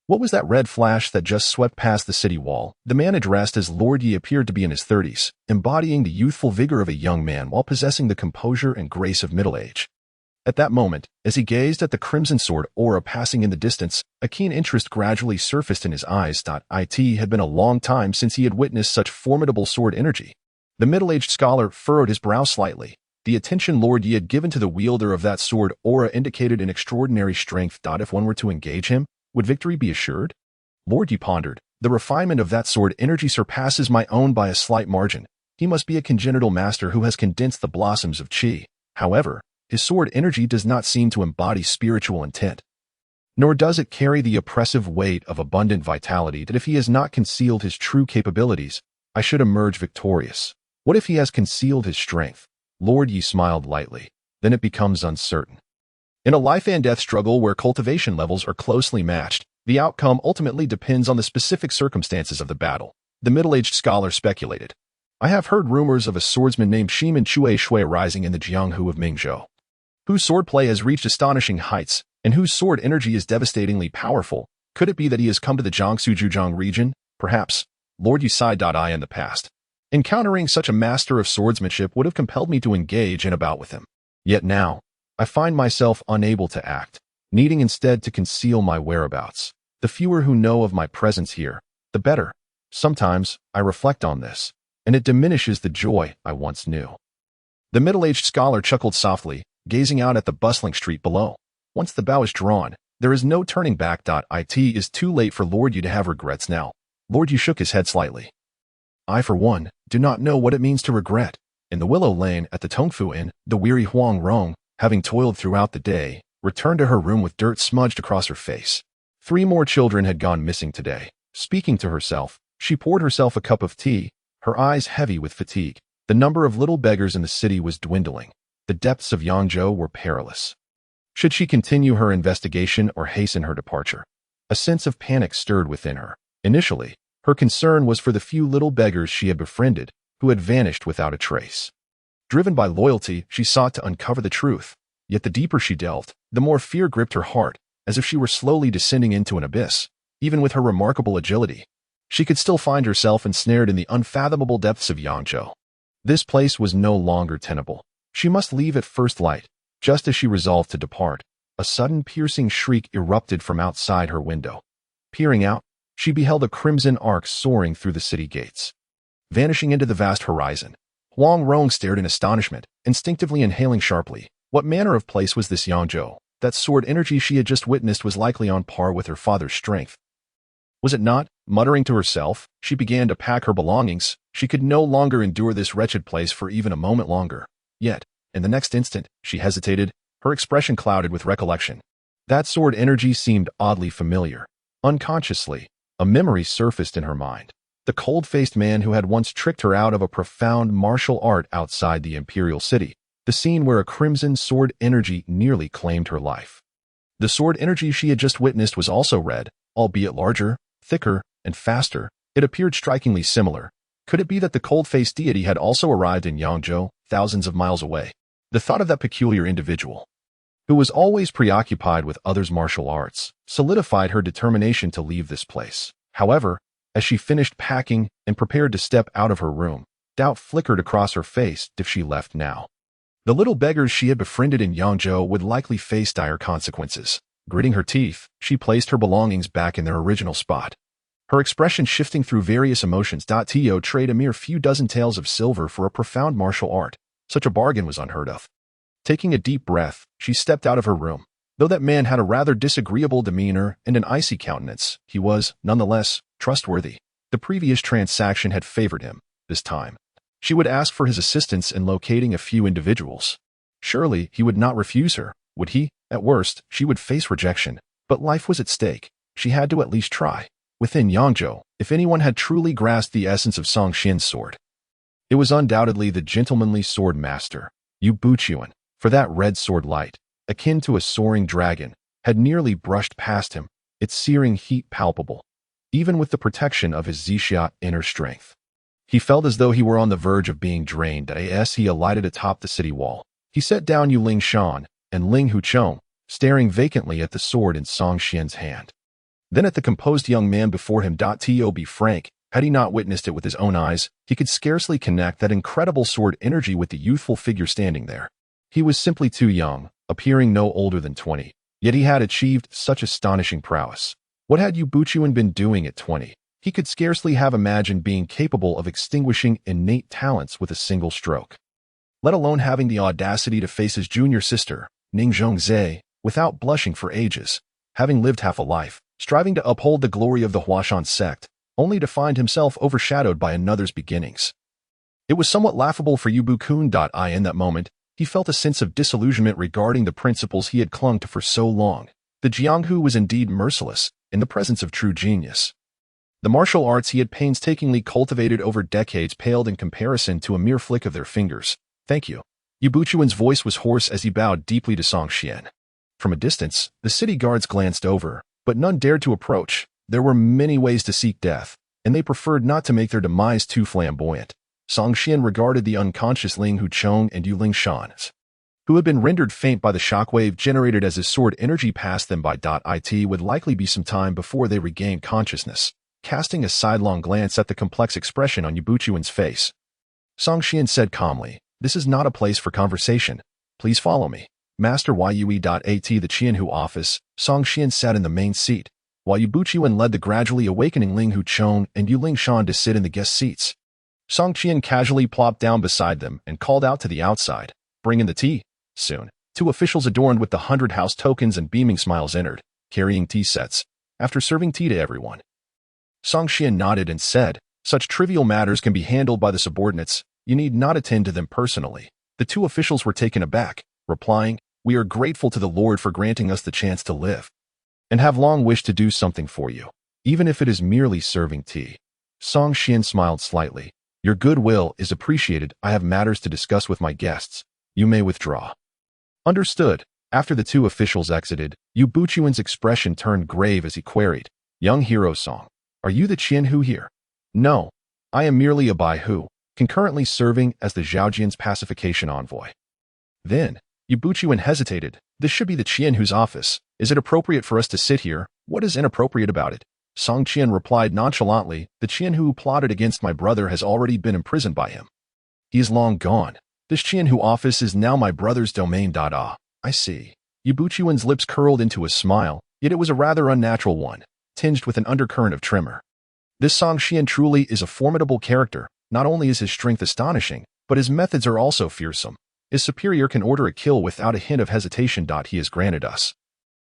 What was that red flash that just swept past the city wall? The man addressed as Lord Yi appeared to be in his 30s, embodying the youthful vigor of a young man while possessing the composure and grace of middle age. At that moment, as he gazed at the crimson sword aura passing in the distance, a keen interest gradually surfaced in his eyes. It had been a long time since he had witnessed such formidable sword energy. The middle-aged scholar furrowed his brow slightly. The attention Lord Yi had given to the wielder of that sword aura indicated an extraordinary strength. If one were to engage him, would victory be assured? Lord Yi pondered. The refinement of that sword energy surpasses my own by a slight margin. He must be a congenital master who has condensed the blossoms of qi. However, his sword energy does not seem to embody spiritual intent, nor does it carry the oppressive weight of abundant vitality. That if he has not concealed his true capabilities, I should emerge victorious. What if he has concealed his strength? Lord Yi smiled lightly. Then it becomes uncertain. In a life and death struggle where cultivation levels are closely matched, the outcome ultimately depends on the specific circumstances of the battle. The middle-aged scholar speculated. I have heard rumors of a swordsman named Shimen Chue Shui rising in the Jianghu of Mingzhou, whose swordplay has reached astonishing heights, and whose sword energy is devastatingly powerful. Could it be that he has come to the Jiangsu Zhujiang region? Perhaps. Lord Yi sighed. In the past, encountering such a master of swordsmanship would have compelled me to engage in a bout with him. Yet now, I find myself unable to act, needing instead to conceal my whereabouts. The fewer who know of my presence here, the better. Sometimes, I reflect on this. and it diminishes the joy I once knew. The middle-aged scholar chuckled softly, gazing out at the bustling street below. Once the bow is drawn, there is no turning back. It is too late for Lord Yu to have regrets now. Lord Yu shook his head slightly. I, for one, do not know what it means to regret. In the Willow Lane at the Tongfu Inn, the weary Huang Rong, having toiled throughout the day, returned to her room with dirt smudged across her face. 3 more children had gone missing today. Speaking to herself, she poured herself a cup of tea, her eyes heavy with fatigue. The number of little beggars in the city was dwindling. The depths of Yangzhou were perilous. Should she continue her investigation or hasten her departure? A sense of panic stirred within her. Initially, her concern was for the few little beggars she had befriended, who had vanished without a trace. Driven by loyalty, she sought to uncover the truth. Yet the deeper she delved, the more fear gripped her heart, as if she were slowly descending into an abyss. Even with her remarkable agility, she could still find herself ensnared in the unfathomable depths of Yangzhou. This place was no longer tenable. She must leave at first light. Just as she resolved to depart, a sudden piercing shriek erupted from outside her window. Peering out, she beheld a crimson arc soaring through the city gates, vanishing into the vast horizon. Huang Rong stared in astonishment, instinctively inhaling sharply. What manner of place was this Yangzhou? That sword energy she had just witnessed was likely on par with her father's strength. Was it not? Muttering to herself, she began to pack her belongings. She could no longer endure this wretched place for even a moment longer. Yet, in the next instant, she hesitated, her expression clouded with recollection. That sword energy seemed oddly familiar. Unconsciously, a memory surfaced in her mind. The cold-faced man who had once tricked her out of a profound martial art outside the imperial city. The scene where a crimson sword energy nearly claimed her life. The sword energy she had just witnessed was also red, albeit larger, thicker, and faster. It appeared strikingly similar. Could it be that the cold-faced deity had also arrived in Yangzhou, thousands of miles away? The thought of that peculiar individual, who was always preoccupied with others' martial arts, solidified her determination to leave this place. However, as she finished packing and prepared to step out of her room, doubt flickered across her face. If she left now, the little beggars she had befriended in Yangzhou would likely face dire consequences. Gritting her teeth, she placed her belongings back in their original spot, her expression shifting through various emotions. To trade a mere few dozen taels of silver for a profound martial art. Such a bargain was unheard of. Taking a deep breath, she stepped out of her room. Though that man had a rather disagreeable demeanor and an icy countenance, he was, nonetheless, trustworthy. The previous transaction had favored him. This time, she would ask for his assistance in locating a few individuals. Surely, he would not refuse her, would he? At worst, she would face rejection. But life was at stake. She had to at least try. Within Yangzhou, if anyone had truly grasped the essence of Song Xian's sword, it was undoubtedly the gentlemanly sword master, Yu Buchuan. For that red sword light, akin to a soaring dragon, had nearly brushed past him, its searing heat palpable, even with the protection of his Zixia inner strength. He felt as though he were on the verge of being drained. As he alighted atop the city wall, he set down Yu Lingshan and Ling Huchong, staring vacantly at the sword in Song Xian's hand. Then at the composed young man before him. To be frank, had he not witnessed it with his own eyes, he could scarcely connect that incredible sword energy with the youthful figure standing there. He was simply too young, appearing no older than 20, yet he had achieved such astonishing prowess. What had Yu Buchuan been doing at 20? He could scarcely have imagined being capable of extinguishing innate talents with a single stroke, let alone having the audacity to face his junior sister, Ning Zhongzhe, without blushing for ages, having lived half a life, striving to uphold the glory of the Huashan sect, only to find himself overshadowed by another's beginnings. It was somewhat laughable for Yu Buchuan. In that moment, he felt a sense of disillusionment regarding the principles he had clung to for so long. The Jianghu was indeed merciless in the presence of true genius. The martial arts he had painstakingly cultivated over decades paled in comparison to a mere flick of their fingers. Thank you. Yu Buchuan's voice was hoarse as he bowed deeply to Song Xian. From a distance, the city guards glanced over, but none dared to approach. There were many ways to seek death, and they preferred not to make their demise too flamboyant. Song Xian regarded the unconscious Ling Huchong and Yu Lingshan, who had been rendered faint by the shockwave generated as his sword energy passed them by. It would likely be some time before they regained consciousness. Casting a sidelong glance at the complex expression on Yu Buchuan's face, Song Xian said calmly, "This is not a place for conversation. Please follow me." Master Yue. At the Qianhu office, Song Xian sat in the main seat, while Yu Buchuan led the gradually awakening Ling Huchong and Yu Lingshan to sit in the guest seats. Song Qian casually plopped down beside them and called out to the outside, "Bring in the tea." Soon, two officials adorned with the 100 house tokens and beaming smiles entered, carrying tea sets. After serving tea to everyone, Song Qian nodded and said, "Such trivial matters can be handled by the subordinates. You need not attend to them personally." The two officials were taken aback, replying, "We are grateful to the Lord for granting us the chance to live, and have long wished to do something for you, even if it is merely serving tea." Song Qian smiled slightly. "Your goodwill is appreciated. I have matters to discuss with my guests. You may withdraw." Understood. After the two officials exited, Yu Buchuan's expression turned grave as he queried, "Young hero Song, are you the Qian Hu here?" "No, I am merely a Bai Hu, concurrently serving as the Zhaojian's pacification envoy." Then, Yu Buchuan hesitated. "This should be the Qian Hu's office. Is it appropriate for us to sit here? What is inappropriate about it?" Song Qian replied nonchalantly, "The Qian Hu plotted against my brother has already been imprisoned by him. He is long gone. This Qian Hu office is now my brother's domain. I see." Yu Buchuan's lips curled into a smile, yet it was a rather unnatural one, tinged with an undercurrent of tremor. This Song Qian truly is a formidable character. Not only is his strength astonishing, but his methods are also fearsome. His superior can order a kill without a hint of hesitation. He has granted us,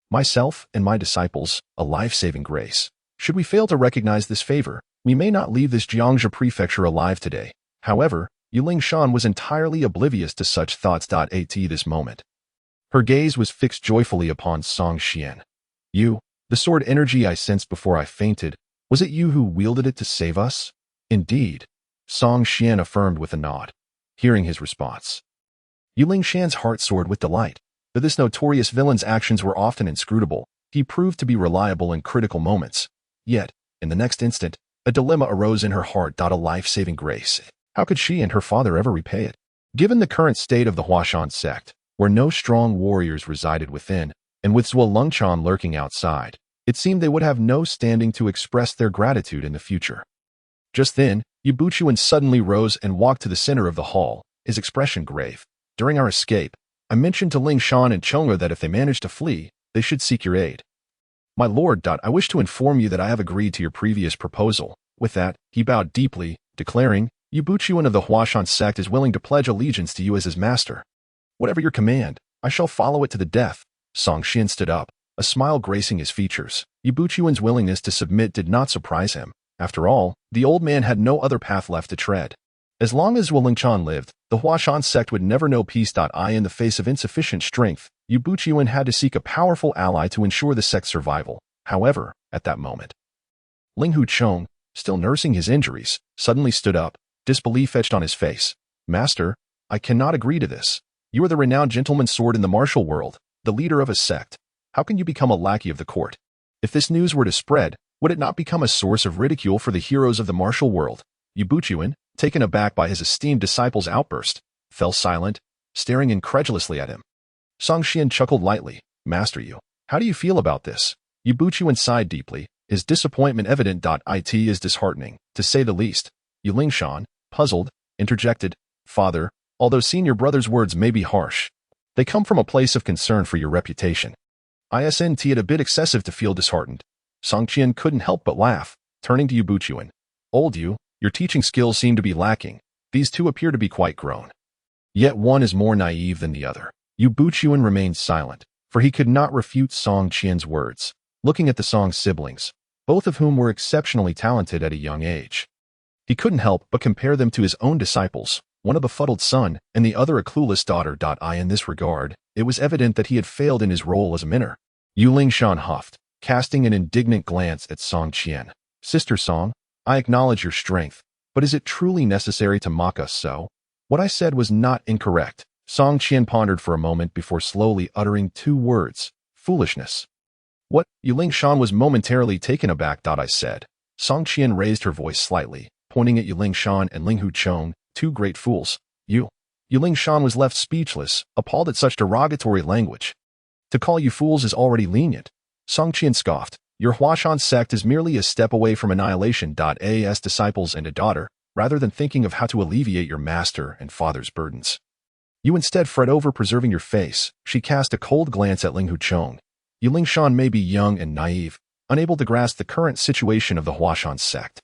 myself and my disciples, a life-saving grace. Should we fail to recognize this favor, we may not leave this Jiangzhou prefecture alive today. However, Yuling Shan was entirely oblivious to such thoughts. At this moment, her gaze was fixed joyfully upon Song Qian. "You, the sword energy I sensed before I fainted, was it you who wielded it to save us?" "Indeed," Song Qian affirmed with a nod. Hearing his response, Yuling Shan's heart soared with delight. Though this notorious villain's actions were often inscrutable, he proved to be reliable in critical moments. Yet, in the next instant, a dilemma arose in her heart. A life-saving grace. How could she and her father ever repay it? Given the current state of the Huashan sect, where no strong warriors resided within, and with Zhuo Lengchan lurking outside, it seemed they would have no standing to express their gratitude in the future. Just then, Yu Buchuan suddenly rose and walked to the center of the hall, his expression grave. "During our escape, I mentioned to Ling Shan and Chong'e that if they managed to flee, they should seek your aid. My lord. I wish to inform you that I have agreed to your previous proposal." With that, he bowed deeply, declaring, "Yu Buchuan of the Huashan sect is willing to pledge allegiance to you as his master. Whatever your command, I shall follow it to the death." Song Qian stood up, a smile gracing his features. Yu Buchuan's willingness to submit did not surprise him. After all, the old man had no other path left to tread. As long as Zhuo Lengchan lived, the Huashan sect would never know peace. In the face of insufficient strength, Yu Buchuan had to seek a powerful ally to ensure the sect's survival. However, at that moment, Ling Hu Chong, still nursing his injuries, suddenly stood up, disbelief etched on his face. "Master, I cannot agree to this. You are the renowned gentleman sword in the martial world, the leader of a sect. How can you become a lackey of the court? If this news were to spread, would it not become a source of ridicule for the heroes of the martial world?" Yu Buchuan, taken aback by his esteemed disciple's outburst, fell silent, staring incredulously at him. Song Qian chuckled lightly. "Master Yu, how do you feel about this?" Yu Buchuan sighed deeply, his disappointment evident. "It is disheartening, to say the least." Yuling Shan, puzzled, interjected, "Father, although senior brother's words may be harsh, they come from a place of concern for your reputation. Isn't it a bit excessive to feel disheartened?" Song Qian couldn't help but laugh, turning to Yu Buchuan. "Old Yu, your teaching skills seem to be lacking. These two appear to be quite grown. Yet one is more naive than the other." Yu Buchuan remained silent, for he could not refute Song Qian's words. Looking at the Song siblings, both of whom were exceptionally talented at a young age, he couldn't help but compare them to his own disciples, one a befuddled son and the other a clueless daughter. In this regard, it was evident that he had failed in his role as a mentor. Yuling Shan huffed, casting an indignant glance at Song Qian. "Sister Song, I acknowledge your strength, but is it truly necessary to mock us so? What I said was not incorrect." Song Qian pondered for a moment before slowly uttering two words: "Foolishness." "What?" Yuling Shan was momentarily taken aback. I said. Song Qian raised her voice slightly, pointing at Yuling Shan and Ling Hu Chong, two great fools. Yuling Shan was left speechless, appalled at such derogatory language. "To call you fools is already lenient." Song Qian scoffed. "Your Huashan sect is merely a step away from annihilation. As disciples and a daughter, rather than thinking of how to alleviate your master and father's burdens, you instead fret over preserving your face." She cast a cold glance at Ling Hu Chong. Yuling Shan may be young and naive, unable to grasp the current situation of the Huashan sect.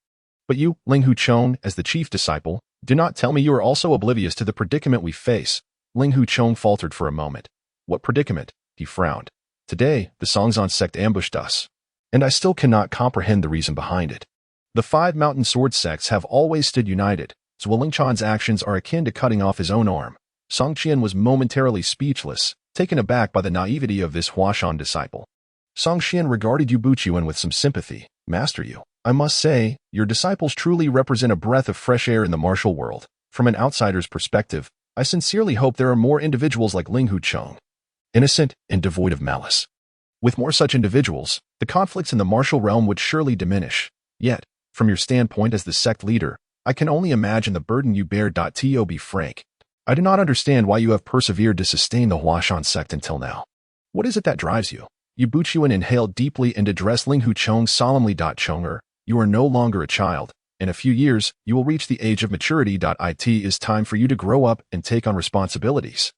But you, Ling Hu Chong, as the chief disciple, Do not tell me you are also oblivious to the predicament we face. Ling Huchong faltered for a moment. What predicament? He frowned. Today, the Songzhan sect ambushed us, and I still cannot comprehend the reason behind it. The 5 mountain sword sects have always stood united. Zhuolingchan's actions are akin to cutting off his own arm. Song Qian was momentarily speechless, taken aback by the naivety of this Huashan disciple. Song Qian regarded Yu Buchuan with some sympathy. Master Yu, I must say, your disciples truly represent a breath of fresh air in the martial world. From an outsider's perspective, I sincerely hope there are more individuals like Ling Huchong, innocent and devoid of malice. With more such individuals, the conflicts in the martial realm would surely diminish. Yet, from your standpoint as the sect leader, I can only imagine the burden you bear. To be frank, I do not understand why you have persevered to sustain the Huashan sect until now. What is it that drives you? Yu Buchuan inhaled deeply and addressed Ling Huchong solemnly. Chonger, you are no longer a child. In a few years, you will reach the age of maturity. It is time for you to grow up and take on responsibilities.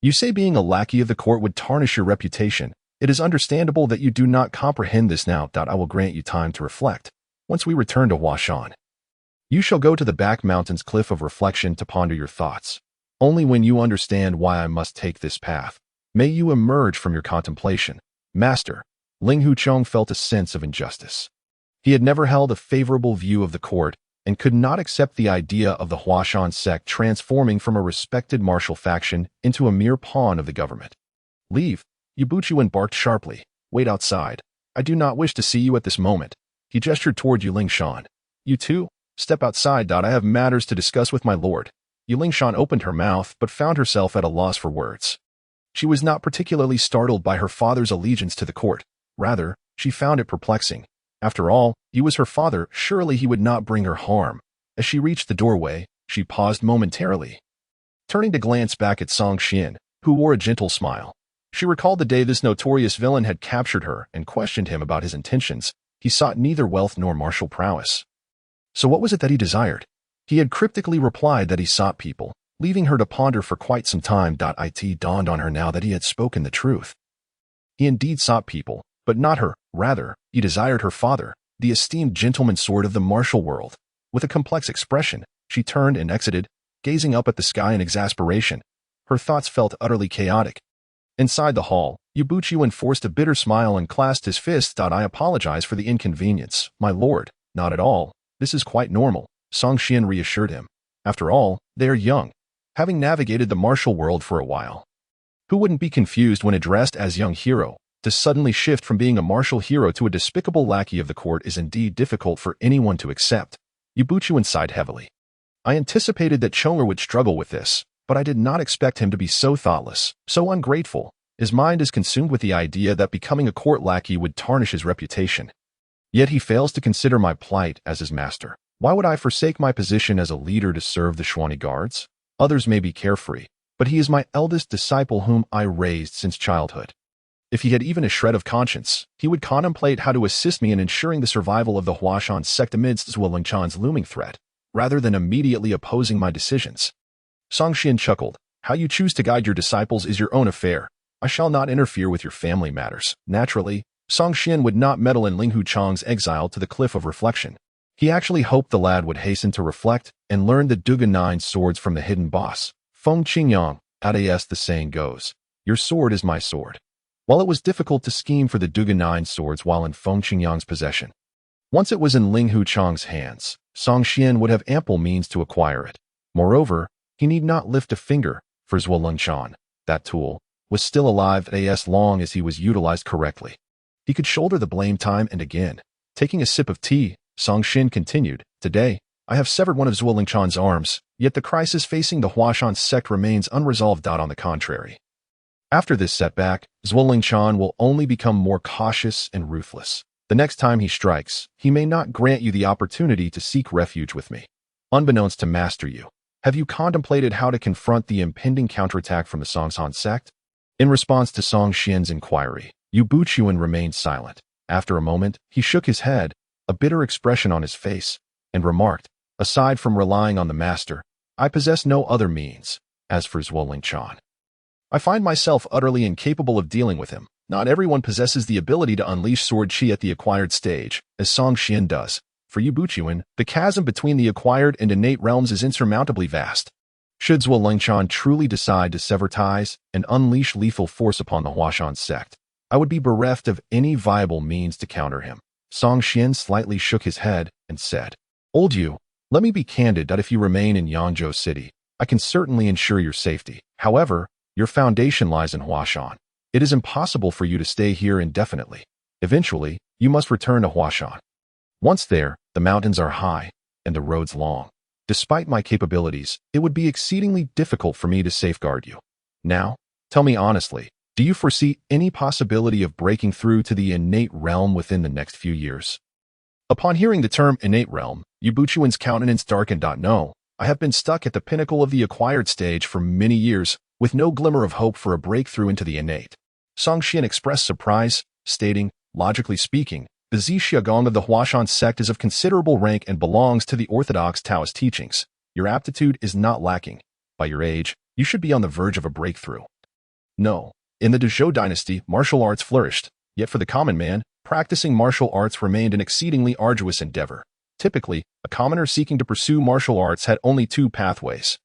You say being a lackey of the court would tarnish your reputation. It is understandable that you do not comprehend this now. I will grant you time to reflect. Once we return to Huashan, you shall go to the back mountains cliff of reflection to ponder your thoughts. Only when you understand why I must take this path, may you emerge from your contemplation. Master, Ling Huchong felt a sense of injustice. He had never held a favorable view of the court and could not accept the idea of the Huashan sect transforming from a respected martial faction into a mere pawn of the government. Leave, Yu Buchuan barked sharply. Wait outside. I do not wish to see you at this moment. He gestured toward Yu Lingshan. You too? Step outside. I have matters to discuss with my lord. Yu Lingshan opened her mouth but found herself at a loss for words. She was not particularly startled by her father's allegiance to the court. Rather, she found it perplexing. After all, he was her father, surely he would not bring her harm. As she reached the doorway, she paused momentarily, turning to glance back at Song Qian, who wore a gentle smile. She recalled the day this notorious villain had captured her and questioned him about his intentions. He sought neither wealth nor martial prowess. So what was it that he desired? He had cryptically replied that he sought people, leaving her to ponder for quite some time. It dawned on her now that he had spoken the truth. He indeed sought people, but not her. Rather, he desired her father, the esteemed gentleman sword of the martial world. With a complex expression, she turned and exited, gazing up at the sky in exasperation. Her thoughts felt utterly chaotic. Inside the hall, Yu Buchuan forced a bitter smile and clasped his fists. I apologize for the inconvenience, my lord. Not at all. This is quite normal, Song Qian reassured him. After all, they are young, having navigated the martial world for a while. Who wouldn't be confused when addressed as young hero? To suddenly shift from being a martial hero to a despicable lackey of the court is indeed difficult for anyone to accept. Yu Buchuan sighed heavily. I anticipated that Chonger would struggle with this, but I did not expect him to be so thoughtless, so ungrateful. His mind is consumed with the idea that becoming a court lackey would tarnish his reputation. Yet he fails to consider my plight as his master. Why would I forsake my position as a leader to serve the Xuan guards? Others may be carefree, but he is my eldest disciple whom I raised since childhood. If he had even a shred of conscience, he would contemplate how to assist me in ensuring the survival of the Huashan sect amidst Zhuolingchan's looming threat, rather than immediately opposing my decisions. Song Qian chuckled. How you choose to guide your disciples is your own affair. I shall not interfere with your family matters. Naturally, Song Qian would not meddle in Ling Huchong's exile to the cliff of reflection. He actually hoped the lad would hasten to reflect and learn the Duga 9 swords from the hidden boss. Feng Qingyang, as the saying goes, your sword is my sword. While it was difficult to scheme for the Duga 9 swords while in Feng Qingyang's possession, once it was in Ling Huchong's hands, Song Qian would have ample means to acquire it. Moreover, he need not lift a finger for Zhuolingchan. That tool was still alive as long as he was utilized correctly. He could shoulder the blame time and again. Taking a sip of tea, Song Qian continued, Today, I have severed one of Zhuolingchan's arms, yet the crisis facing the Huashan sect remains unresolved. On the contrary, after this setback, Zhuolingchan will only become more cautious and ruthless. The next time he strikes, he may not grant you the opportunity to seek refuge with me. Unbeknownst to Master Yu, have you contemplated how to confront the impending counterattack from the Songzhan sect? In response to Song Qian's inquiry, Yu Buchuan remained silent. After a moment, he shook his head, a bitter expression on his face, and remarked, Aside from relying on the master, I possess no other means. As for Zhuolingchan, I find myself utterly incapable of dealing with him. Not everyone possesses the ability to unleash sword chi at the acquired stage, as Song Qian does. For Yu Buchuan, the chasm between the acquired and innate realms is insurmountably vast. Should Zhuo Lingchan truly decide to sever ties and unleash lethal force upon the Huashan sect, I would be bereft of any viable means to counter him. Song Xian slightly shook his head and said, Old Yu, let me be candid that if you remain in Yangzhou City, I can certainly ensure your safety. However, your foundation lies in Huashan. It is impossible for you to stay here indefinitely. Eventually, you must return to Huashan. Once there, the mountains are high and the roads long. Despite my capabilities, it would be exceedingly difficult for me to safeguard you. Now, tell me honestly, do you foresee any possibility of breaking through to the innate realm within the next few years? Upon hearing the term innate realm, Yu Buchuan's countenance darkened. No, I have been stuck at the pinnacle of the acquired stage for many years, with no glimmer of hope for a breakthrough into the innate. Song Xian expressed surprise, stating, logically speaking, the Zhixiagong of the Huashan sect is of considerable rank and belongs to the orthodox Taoist teachings. Your aptitude is not lacking. By your age, you should be on the verge of a breakthrough. No, in the Dezhou dynasty, martial arts flourished, yet for the common man, practicing martial arts remained an exceedingly arduous endeavor. Typically, a commoner seeking to pursue martial arts had only two pathways.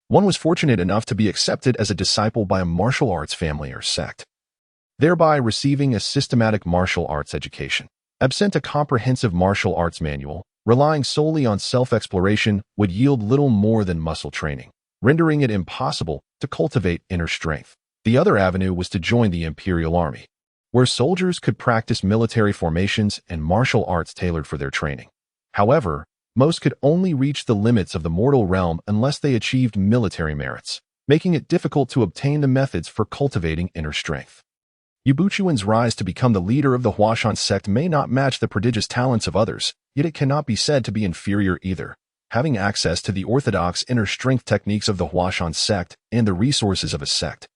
One was fortunate enough to be accepted as a disciple by a martial arts family or sect, thereby receiving a systematic martial arts education. Absent a comprehensive martial arts manual, relying solely on self-exploration would yield little more than muscle training, rendering it impossible to cultivate inner strength. The other avenue was to join the Imperial Army, where soldiers could practice military formations and martial arts tailored for their training. However, most could only reach the limits of the mortal realm unless they achieved military merits, making it difficult to obtain the methods for cultivating inner strength. Yu Buchuan's rise to become the leader of the Huashan sect may not match the prodigious talents of others, yet it cannot be said to be inferior either. Having access to the orthodox inner strength techniques of the Huashan sect and the resources of a sect.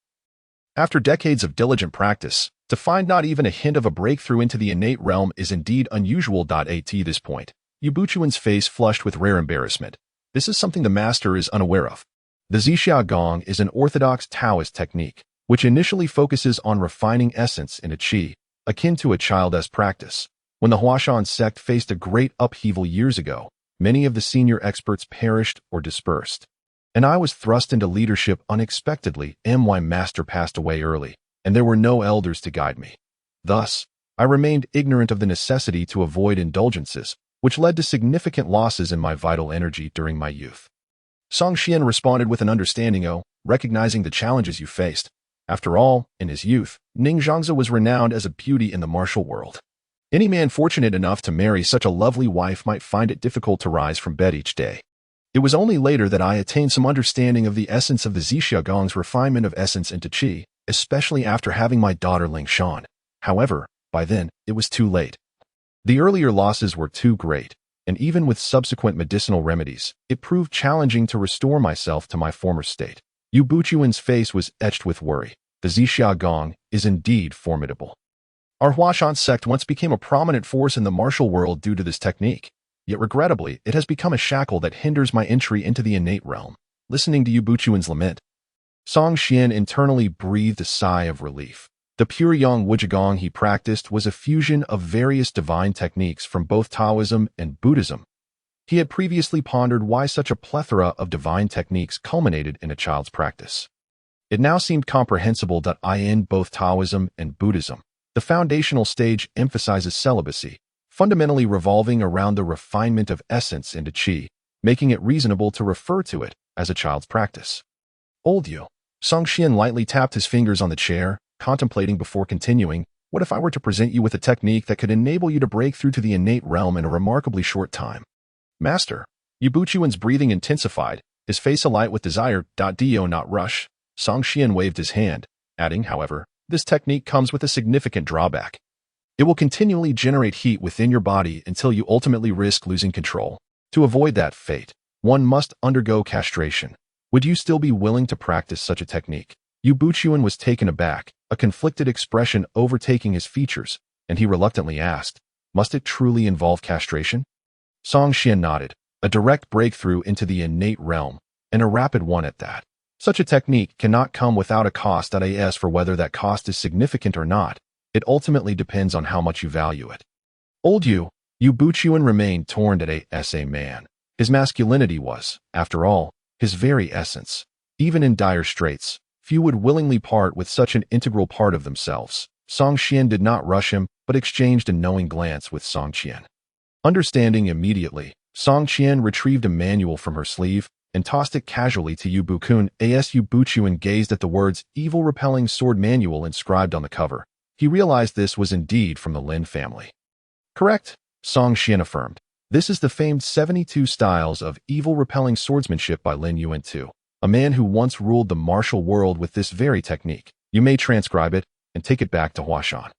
After decades of diligent practice, to find not even a hint of a breakthrough into the innate realm is indeed unusual. At this point, Yu Buchuan's face flushed with rare embarrassment. This is something the master is unaware of. The Zhixiagong is an orthodox Taoist technique, which initially focuses on refining essence in a qi, akin to a child's practice. When the Huashan sect faced a great upheaval years ago, many of the senior experts perished or dispersed, and I was thrust into leadership unexpectedly. My master passed away early, and there were no elders to guide me. Thus, I remained ignorant of the necessity to avoid indulgences, which led to significant losses in my vital energy during my youth. Song Xian responded with an understanding, recognizing the challenges you faced. After all, in his youth, Ning Zhangzi was renowned as a beauty in the martial world. Any man fortunate enough to marry such a lovely wife might find it difficult to rise from bed each day. It was only later that I attained some understanding of the essence of the Zhixiagong's refinement of essence into qi, especially after having my daughter Ling Xuan. However, by then, it was too late. The earlier losses were too great, and even with subsequent medicinal remedies, it proved challenging to restore myself to my former state. Yu Buchuan's face was etched with worry. The Zhixiagong is indeed formidable. Our Huashan sect once became a prominent force in the martial world due to this technique, yet regrettably, it has become a shackle that hinders my entry into the innate realm. Listening to Yu Buchuan's lament, Song Xian internally breathed a sigh of relief. The pure Yang Wuzhigong he practiced was a fusion of various divine techniques from both Taoism and Buddhism. He had previously pondered why such a plethora of divine techniques culminated in a child's practice. It now seemed comprehensible that in both Taoism and Buddhism, the foundational stage emphasizes celibacy, fundamentally revolving around the refinement of essence into qi, making it reasonable to refer to it as a child's practice. Old Yu. Song Xian lightly tapped his fingers on the chair, contemplating before continuing, what if I were to present you with a technique that could enable you to break through to the innate realm in a remarkably short time? Master. Yu Buchuan's breathing intensified, his face alight with desire. Do not rush. Song Xian waved his hand, adding, however, this technique comes with a significant drawback. It will continually generate heat within your body until you ultimately risk losing control. To avoid that fate, one must undergo castration. Would you still be willing to practice such a technique? Yu Buchuan was taken aback, a conflicted expression overtaking his features, and he reluctantly asked, must it truly involve castration? Song Xian nodded, a direct breakthrough into the innate realm, and a rapid one at that. Such a technique cannot come without a cost. As for whether that cost is significant or not, it ultimately depends on how much you value it. Old Yu Yu Buchuan remained torn as a man. His masculinity was, after all, his very essence. Even in dire straits, few would willingly part with such an integral part of themselves. Song Qian did not rush him, but exchanged a knowing glance with Song Qian. Understanding immediately, Song Qian retrieved a manual from her sleeve and tossed it casually to Yu Buchuan. As Yu Buchuan gazed at the words "Evil Repelling Sword Manual" inscribed on the cover, he realized this was indeed from the Lin family. Correct, Song Qian affirmed. This is the famed 72 Styles of Evil Repelling Swordsmanship by Lin Yuan II, a man who once ruled the martial world with this very technique. You may transcribe it and take it back to Xuan.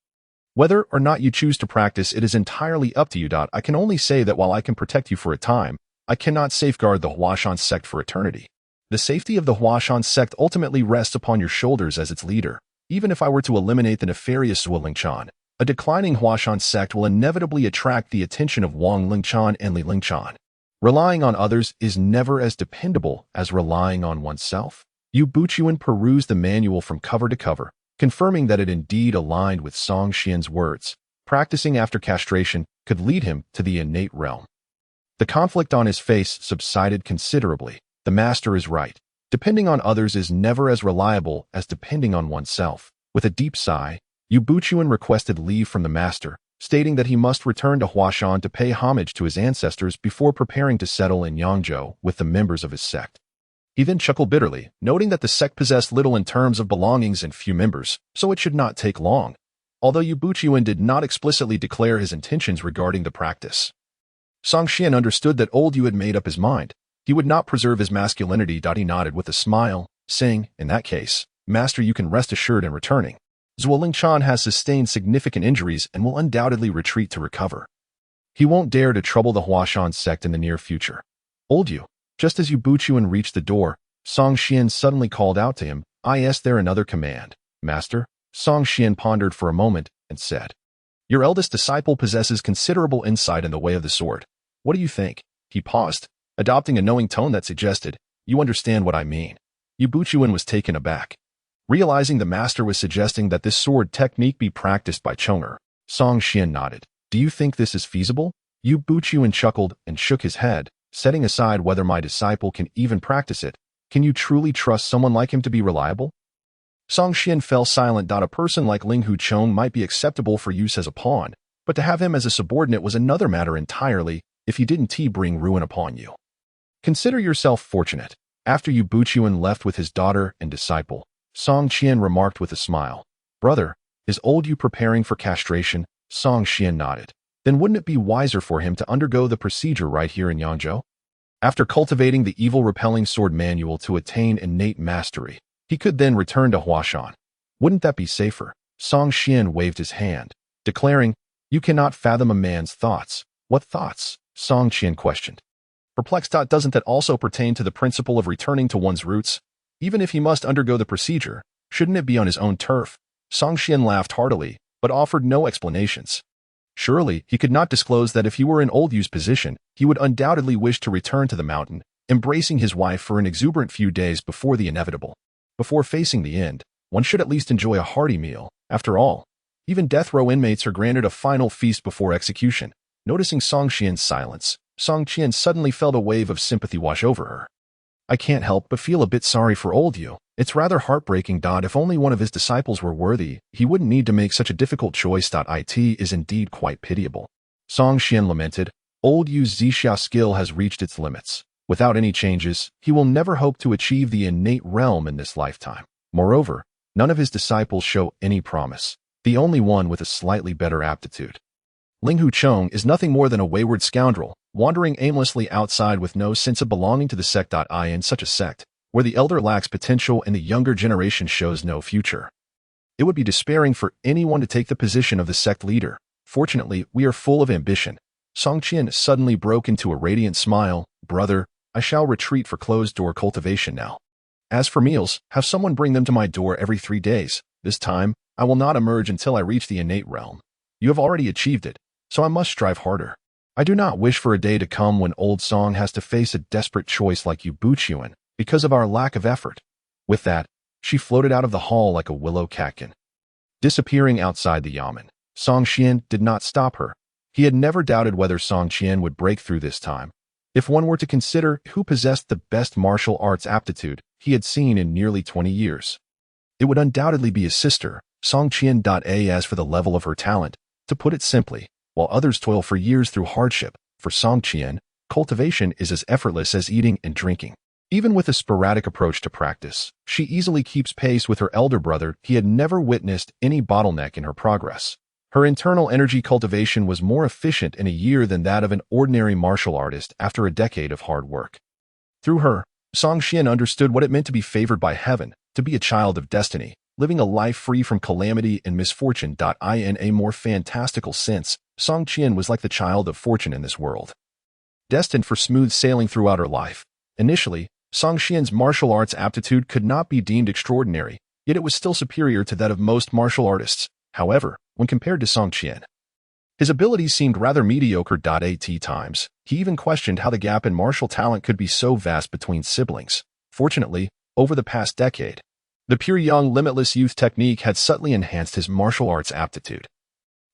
Whether or not you choose to practice it is entirely up to you. I can only say that while I can protect you for a time, I cannot safeguard the Xuan sect for eternity. The safety of the Xuan sect ultimately rests upon your shoulders as its leader. Even if I were to eliminate the nefarious Zhuo Lingchan, a declining Xuan sect will inevitably attract the attention of Wang Lingchan and Li Lingchan. Relying on others is never as dependable as relying on oneself. Yu Buchuan perused the manual from cover to cover, confirming that it indeed aligned with Song Qian's words. Practicing after castration could lead him to the innate realm. The conflict on his face subsided considerably. The master is right. Depending on others is never as reliable as depending on oneself. With a deep sigh, Yu Buchuan requested leave from the master, stating that he must return to Xuan to pay homage to his ancestors before preparing to settle in Yangzhou with the members of his sect. He then chuckled bitterly, noting that the sect possessed little in terms of belongings and few members, so it should not take long. Although Yu Buchuan did not explicitly declare his intentions regarding the practice, Song Qian understood that old Yu had made up his mind. He would not preserve his masculinity. He nodded with a smile, saying, "In that case, Master, you can rest assured in returning. Zhuo Lingchan has sustained significant injuries and will undoubtedly retreat to recover. He won't dare to trouble the Xuan sect in the near future." Old Yu. Just as Yu Buchuan reached the door, Song Qian suddenly called out to him, "Is there another command, Master?" Song Qian pondered for a moment and said, "Your eldest disciple possesses considerable insight in the way of the sword. What do you think?" He paused, adopting a knowing tone that suggested, "You understand what I mean." Yu Buchuan was taken aback. Realizing the master was suggesting that this sword technique be practiced by Chong'er, Song Qian nodded. "Do you think this is feasible?" Yu Buchuan chuckled and shook his head, setting aside whether my disciple can even practice it. "Can you truly trust someone like him to be reliable?" Song Qian fell silent. A person like Ling Huchong might be acceptable for use as a pawn, but to have him as a subordinate was another matter entirely. If he didn't bring ruin upon you. Consider yourself fortunate. After Yu Buchuan left with his daughter and disciple, Song Qian remarked with a smile, "Brother, is old Yu preparing for castration?" Song Qian nodded. "Then wouldn't it be wiser for him to undergo the procedure right here in Yangzhou? After cultivating the evil repelling sword manual to attain innate mastery, he could then return to Xuan. Wouldn't that be safer?" Song Qian waved his hand, declaring, "You cannot fathom a man's thoughts." "What thoughts?" Song Qian questioned. Perplexed. "Doesn't that also pertain to the principle of returning to one's roots? Even if he must undergo the procedure, shouldn't it be on his own turf?" Song Qian laughed heartily, but offered no explanations. Surely, he could not disclose that if he were in old Yu's position, he would undoubtedly wish to return to the mountain, embracing his wife for an exuberant few days before the inevitable. Before facing the end, one should at least enjoy a hearty meal. After all, even death row inmates are granted a final feast before execution. Noticing Song Qian's silence, Song Qian suddenly felt a wave of sympathy wash over her. "I can't help but feel a bit sorry for old Yu. It's rather heartbreaking. If only one of his disciples were worthy, he wouldn't need to make such a difficult choice. It is indeed quite pitiable." Song Qian lamented, "Old Yu's Zixia skill has reached its limits. Without any changes, he will never hope to achieve the innate realm in this lifetime. Moreover, none of his disciples show any promise. The only one with a slightly better aptitude. Ling Huchong is nothing more than a wayward scoundrel, wandering aimlessly outside with no sense of belonging to the sect. In such a sect, where the elder lacks potential and the younger generation shows no future, it would be despairing for anyone to take the position of the sect leader. Fortunately, we are full of ambition." Song Qian suddenly broke into a radiant smile. "Brother, I shall retreat for closed-door cultivation now. As for meals, have someone bring them to my door every 3 days. This time, I will not emerge until I reach the innate realm. You have already achieved it, so I must strive harder. I do not wish for a day to come when old Song has to face a desperate choice like Yu Buchuan because of our lack of effort." With that, she floated out of the hall like a willow catkin. Disappearing outside the yamen, Song Qian did not stop her. He had never doubted whether Song Qian would break through this time. If one were to consider who possessed the best martial arts aptitude he had seen in nearly 20 years, it would undoubtedly be his sister, Song Qian. As for the level of her talent, to put it simply, while others toil for years through hardship, for Song Qian, cultivation is as effortless as eating and drinking. Even with a sporadic approach to practice, she easily keeps pace with her elder brother. He had never witnessed any bottleneck in her progress. Her internal energy cultivation was more efficient in a year than that of an ordinary martial artist after a decade of hard work. Through her, Song Qian understood what it meant to be favored by heaven, to be a child of destiny, living a life free from calamity and misfortune. In a more fantastical sense, Song Qian was like the child of fortune in this world, destined for smooth sailing throughout her life. Initially, Song Qian's martial arts aptitude could not be deemed extraordinary, yet it was still superior to that of most martial artists. However, when compared to Song Qian, his abilities seemed rather mediocre. At times, he even questioned how the gap in martial talent could be so vast between siblings. Fortunately, over the past decade, the pure young limitless youth technique had subtly enhanced his martial arts aptitude,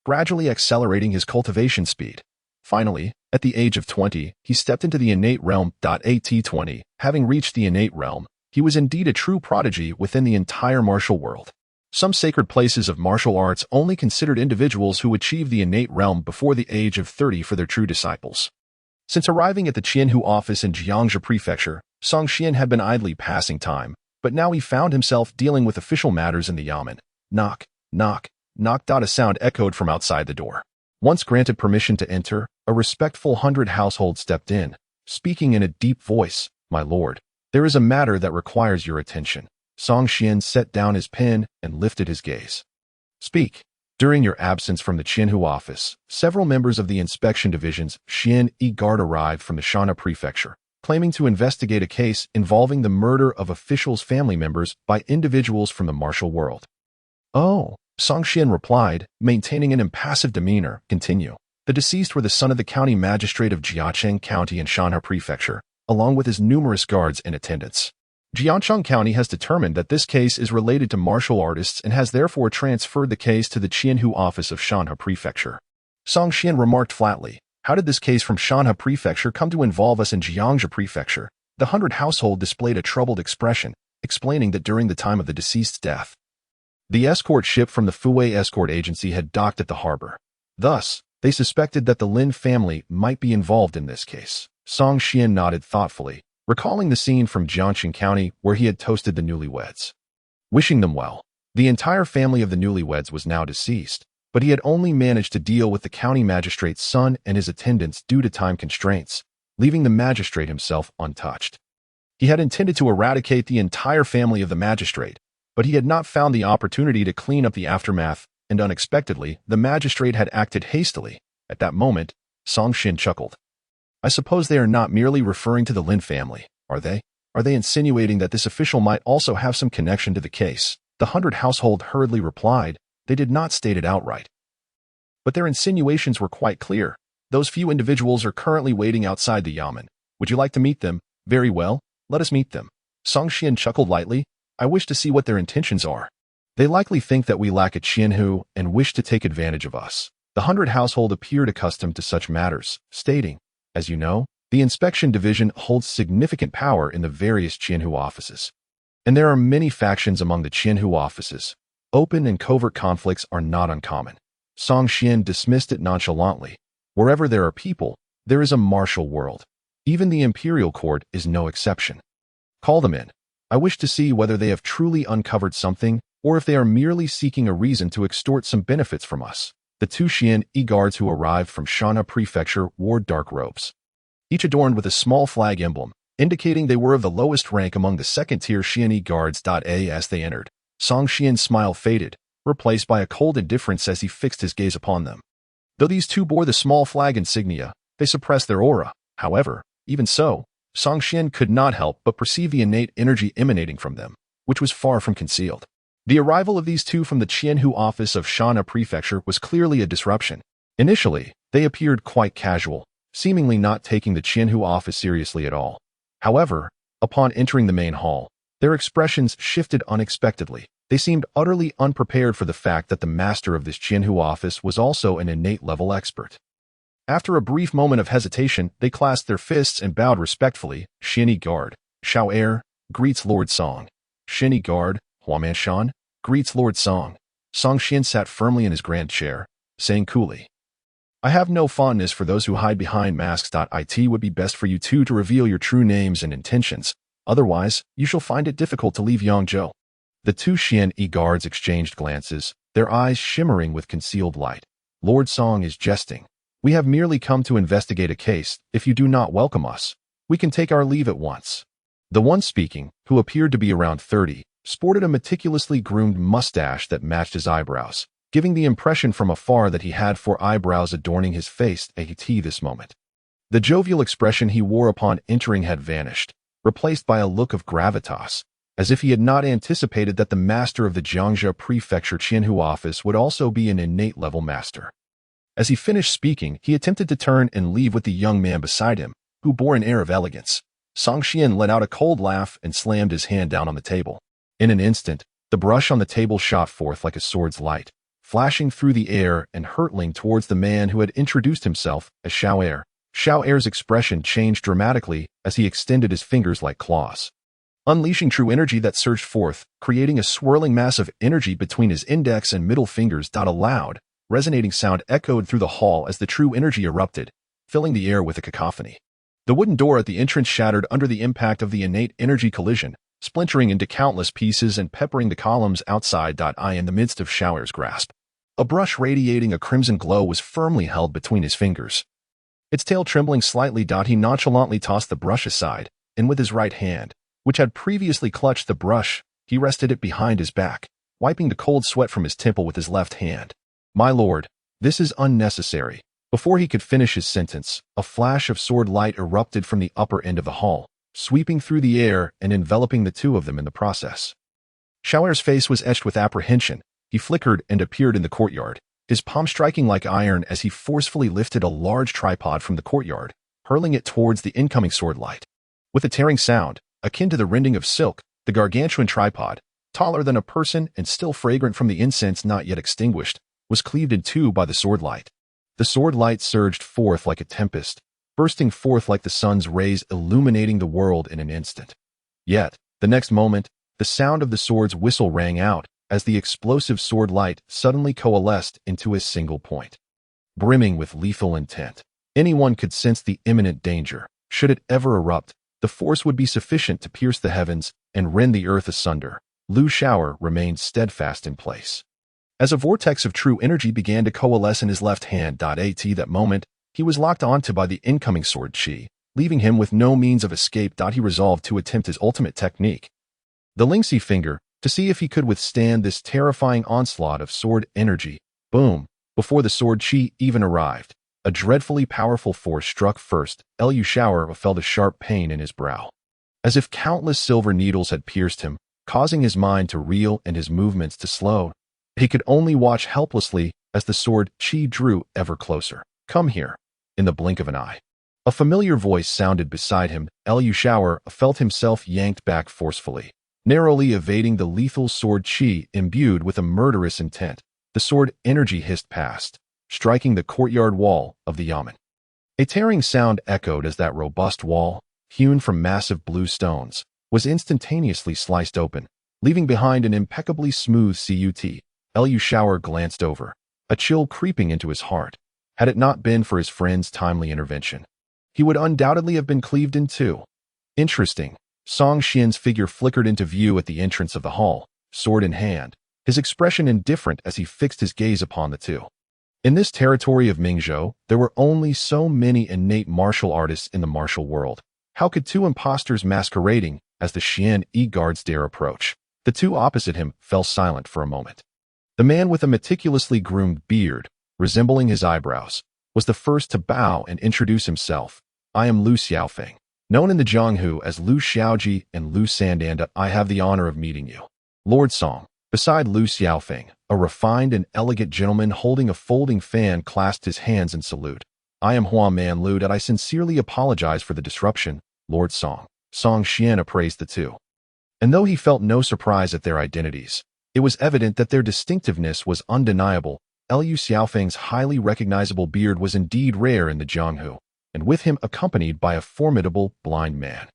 gradually accelerating his cultivation speed. Finally, at the age of 20, he stepped into the innate realm. At 20, having reached the innate realm, he was indeed a true prodigy within the entire martial world. Some sacred places of martial arts only considered individuals who achieved the innate realm before the age of 30 for their true disciples. Since arriving at the Qianhu office in Jiangxi Prefecture, Song Qian had been idly passing time, but now he found himself dealing with official matters in the yamen. Knock, knock, knock. A sound echoed from outside the door. Once granted permission to enter, a respectful 100 household stepped in, speaking in a deep voice. "My lord, there is a matter that requires your attention." Song Qian set down his pen and lifted his gaze. "Speak." During your absence from the Qianhu office, several members of the inspection division's Xian Guard arrived from the Shanha Prefecture, claiming to investigate a case involving the murder of officials' family members by individuals from the martial world. "Oh," Song Qian replied, maintaining an impassive demeanor. Continue. The deceased were the son of the county magistrate of Jiacheng County in Shanha Prefecture, along with his numerous guards in attendance. Jiangcheng County has determined that this case is related to martial artists and has therefore transferred the case to the Qianhu office of Shanha Prefecture. Song Qian remarked flatly, "How did this case from Shanha Prefecture come to involve us in Jiangxi Prefecture?" The 100 household displayed a troubled expression, explaining that during the time of the deceased's death, the escort ship from the Fuwei Escort Agency had docked at the harbor. Thus, they suspected that the Lin family might be involved in this case. Song Qian nodded thoughtfully, recalling the scene from Jiangxi County where he had toasted the newlyweds, wishing them well. The entire family of the newlyweds was now deceased, but he had only managed to deal with the county magistrate's son and his attendants due to time constraints, leaving the magistrate himself untouched. He had intended to eradicate the entire family of the magistrate, but he had not found the opportunity to clean up the aftermath, and unexpectedly, the magistrate had acted hastily. At that moment, Song Qian chuckled. "I suppose they are not merely referring to the Lin family, are they? Are they insinuating that this official might also have some connection to the case?" The 100 household hurriedly replied. They did not state it outright, but their insinuations were quite clear. "Those few individuals are currently waiting outside the yamen. Would you like to meet them?" "Very well, let us meet them." Song Qian chuckled lightly. "I wish to see what their intentions are. They likely think that we lack a Qianhu and wish to take advantage of us." The 100 household appeared accustomed to such matters, stating, "As you know, the inspection division holds significant power in the various Qianhu offices, and there are many factions among the Qianhu offices. Open and covert conflicts are not uncommon." Song Qian dismissed it nonchalantly. "Wherever there are people, there is a martial world. Even the imperial court is no exception. Call them in. I wish to see whether they have truly uncovered something, or if they are merely seeking a reason to extort some benefits from us." The 2 Xian guards who arrived from Shanha Prefecture wore dark robes, each adorned with a small flag emblem, indicating they were of the lowest rank among the second-tier Xian guards. As they entered, Song Qian's smile faded, replaced by a cold indifference as he fixed his gaze upon them. Though these 2 bore the small flag insignia, they suppressed their aura. However, even so, Song Qian could not help but perceive the innate energy emanating from them, which was far from concealed. The arrival of these 2 from the Qianhu office of Shanha Prefecture was clearly a disruption. Initially, they appeared quite casual, seemingly not taking the Qianhu office seriously at all. However, upon entering the main hall, their expressions shifted unexpectedly. They seemed utterly unprepared for the fact that the master of this Qianhu office was also an innate level expert. After a brief moment of hesitation, they clasped their fists and bowed respectfully. Xian guard, Xiao greets Lord Song. Xian guard, Huaman Shan, greets Lord Song. Song Xian sat firmly in his grand chair, saying coolly, I have no fondness for those who hide behind masks. It would be best for you two to reveal your true names and intentions. Otherwise, you shall find it difficult to leave Yangzhou. The two Xian guards exchanged glances, their eyes shimmering with concealed light. Lord Song is jesting. We have merely come to investigate a case. If you do not welcome us, we can take our leave at once. The one speaking, who appeared to be around 30, sported a meticulously groomed mustache that matched his eyebrows, giving the impression from afar that he had 4 eyebrows adorning his face at this moment. The jovial expression he wore upon entering had vanished, replaced by a look of gravitas, as if he had not anticipated that the master of the Jiangzhou Prefecture Qianhu office would also be an innate level master. As he finished speaking, he attempted to turn and leave with the young man beside him, who bore an air of elegance. Song Xian let out a cold laugh and slammed his hand down on the table. In an instant, the brush on the table shot forth like a sword's light, flashing through the air and hurtling towards the man who had introduced himself as Xiao. Xiao's expression changed dramatically as he extended his fingers like claws, unleashing true energy that surged forth, creating a swirling mass of energy between his index and middle fingers. A loud, resonating sound echoed through the hall as the true energy erupted, filling the air with a cacophony. The wooden door at the entrance shattered under the impact of the innate energy collision, splintering into countless pieces and peppering the columns outside. In the midst of Xiao's grasp, a brush radiating a crimson glow was firmly held between his fingers. Its tail trembling slightly. He nonchalantly tossed the brush aside, and with his right hand, which had previously clutched the brush, he rested it behind his back, wiping the cold sweat from his temple with his left hand. My lord, this is unnecessary. Before he could finish his sentence, a flash of sword light erupted from the upper end of the hall, sweeping through the air and enveloping the two of them in the process. Xiao's face was etched with apprehension. He flickered and appeared in the courtyard, his palm striking like iron as he forcefully lifted a large tripod from the courtyard, hurling it towards the incoming sword light. With a tearing sound, akin to the rending of silk, the gargantuan tripod, taller than a person and still fragrant from the incense not yet extinguished, was cleaved in two by the sword light. The sword light surged forth like a tempest, bursting forth like the sun's rays illuminating the world in an instant. Yet, the next moment, the sound of the sword's whistle rang out as the explosive sword light suddenly coalesced into a single point. Brimming with lethal intent, anyone could sense the imminent danger. Should it ever erupt, the force would be sufficient to pierce the heavens and rend the earth asunder. Lu Xiao remained steadfast in place. As a vortex of true energy began to coalesce in his left hand. At that moment, he was locked onto by the incoming sword chi, leaving him with no means of escape. He resolved to attempt his ultimate technique, the Lingxi finger, to see if he could withstand this terrifying onslaught of sword energy. Boom! Before the sword chi even arrived, a dreadfully powerful force struck first. Lu Xiao felt a sharp pain in his brow, as if countless silver needles had pierced him, causing his mind to reel and his movements to slow. He could only watch helplessly as the sword chi drew ever closer. Come here. In the blink of an eye, a familiar voice sounded beside him. Lu Xiao felt himself yanked back forcefully, narrowly evading the lethal sword chi imbued with a murderous intent. The sword energy hissed past, striking the courtyard wall of the yamen. A tearing sound echoed as that robust wall, hewn from massive blue stones, was instantaneously sliced open, leaving behind an impeccably smooth cut. Lu Xiao glanced over, a chill creeping into his heart. Had it not been for his friend's timely intervention, he would undoubtedly have been cleaved in two. Interesting. Song Xian's figure flickered into view at the entrance of the hall, sword in hand, his expression indifferent as he fixed his gaze upon the two. In this territory of Mingzhou, there were only so many innate martial artists in the martial world. How could two impostors masquerading as the Xian guards dare approach? The two opposite him fell silent for a moment. The man with a meticulously groomed beard, resembling his eyebrows, was the first to bow and introduce himself. I am Lu Xiaofeng, known in the Jianghu as Lu Xiaoji and Lu Sandanda. I have the honor of meeting you. Lord Song. Beside Lu Xiaofeng, a refined and elegant gentleman holding a folding fan clasped his hands in salute. I am Huaman Lu. I sincerely apologize for the disruption, Lord Song. Song Xian appraised the two. And though he felt no surprise at their identities, it was evident that their distinctiveness was undeniable. Lu Xiaofeng's highly recognizable beard was indeed rare in the Jianghu, and with him accompanied by a formidable blind man.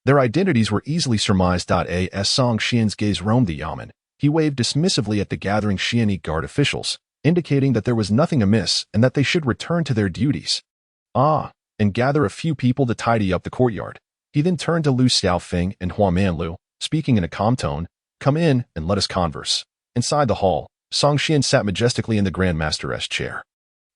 Their identities were easily surmised. As Song Xian's gaze roamed the yamen, he waved dismissively at the gathering Xian'i guard officials, indicating that there was nothing amiss and that they should return to their duties. And gather a few people to tidy up the courtyard. He then turned to Lu Xiaofeng and Hua Manlu, speaking in a calm tone, "Come in and let us converse." Inside the hall, Song Xian sat majestically in the Grand Master's chair.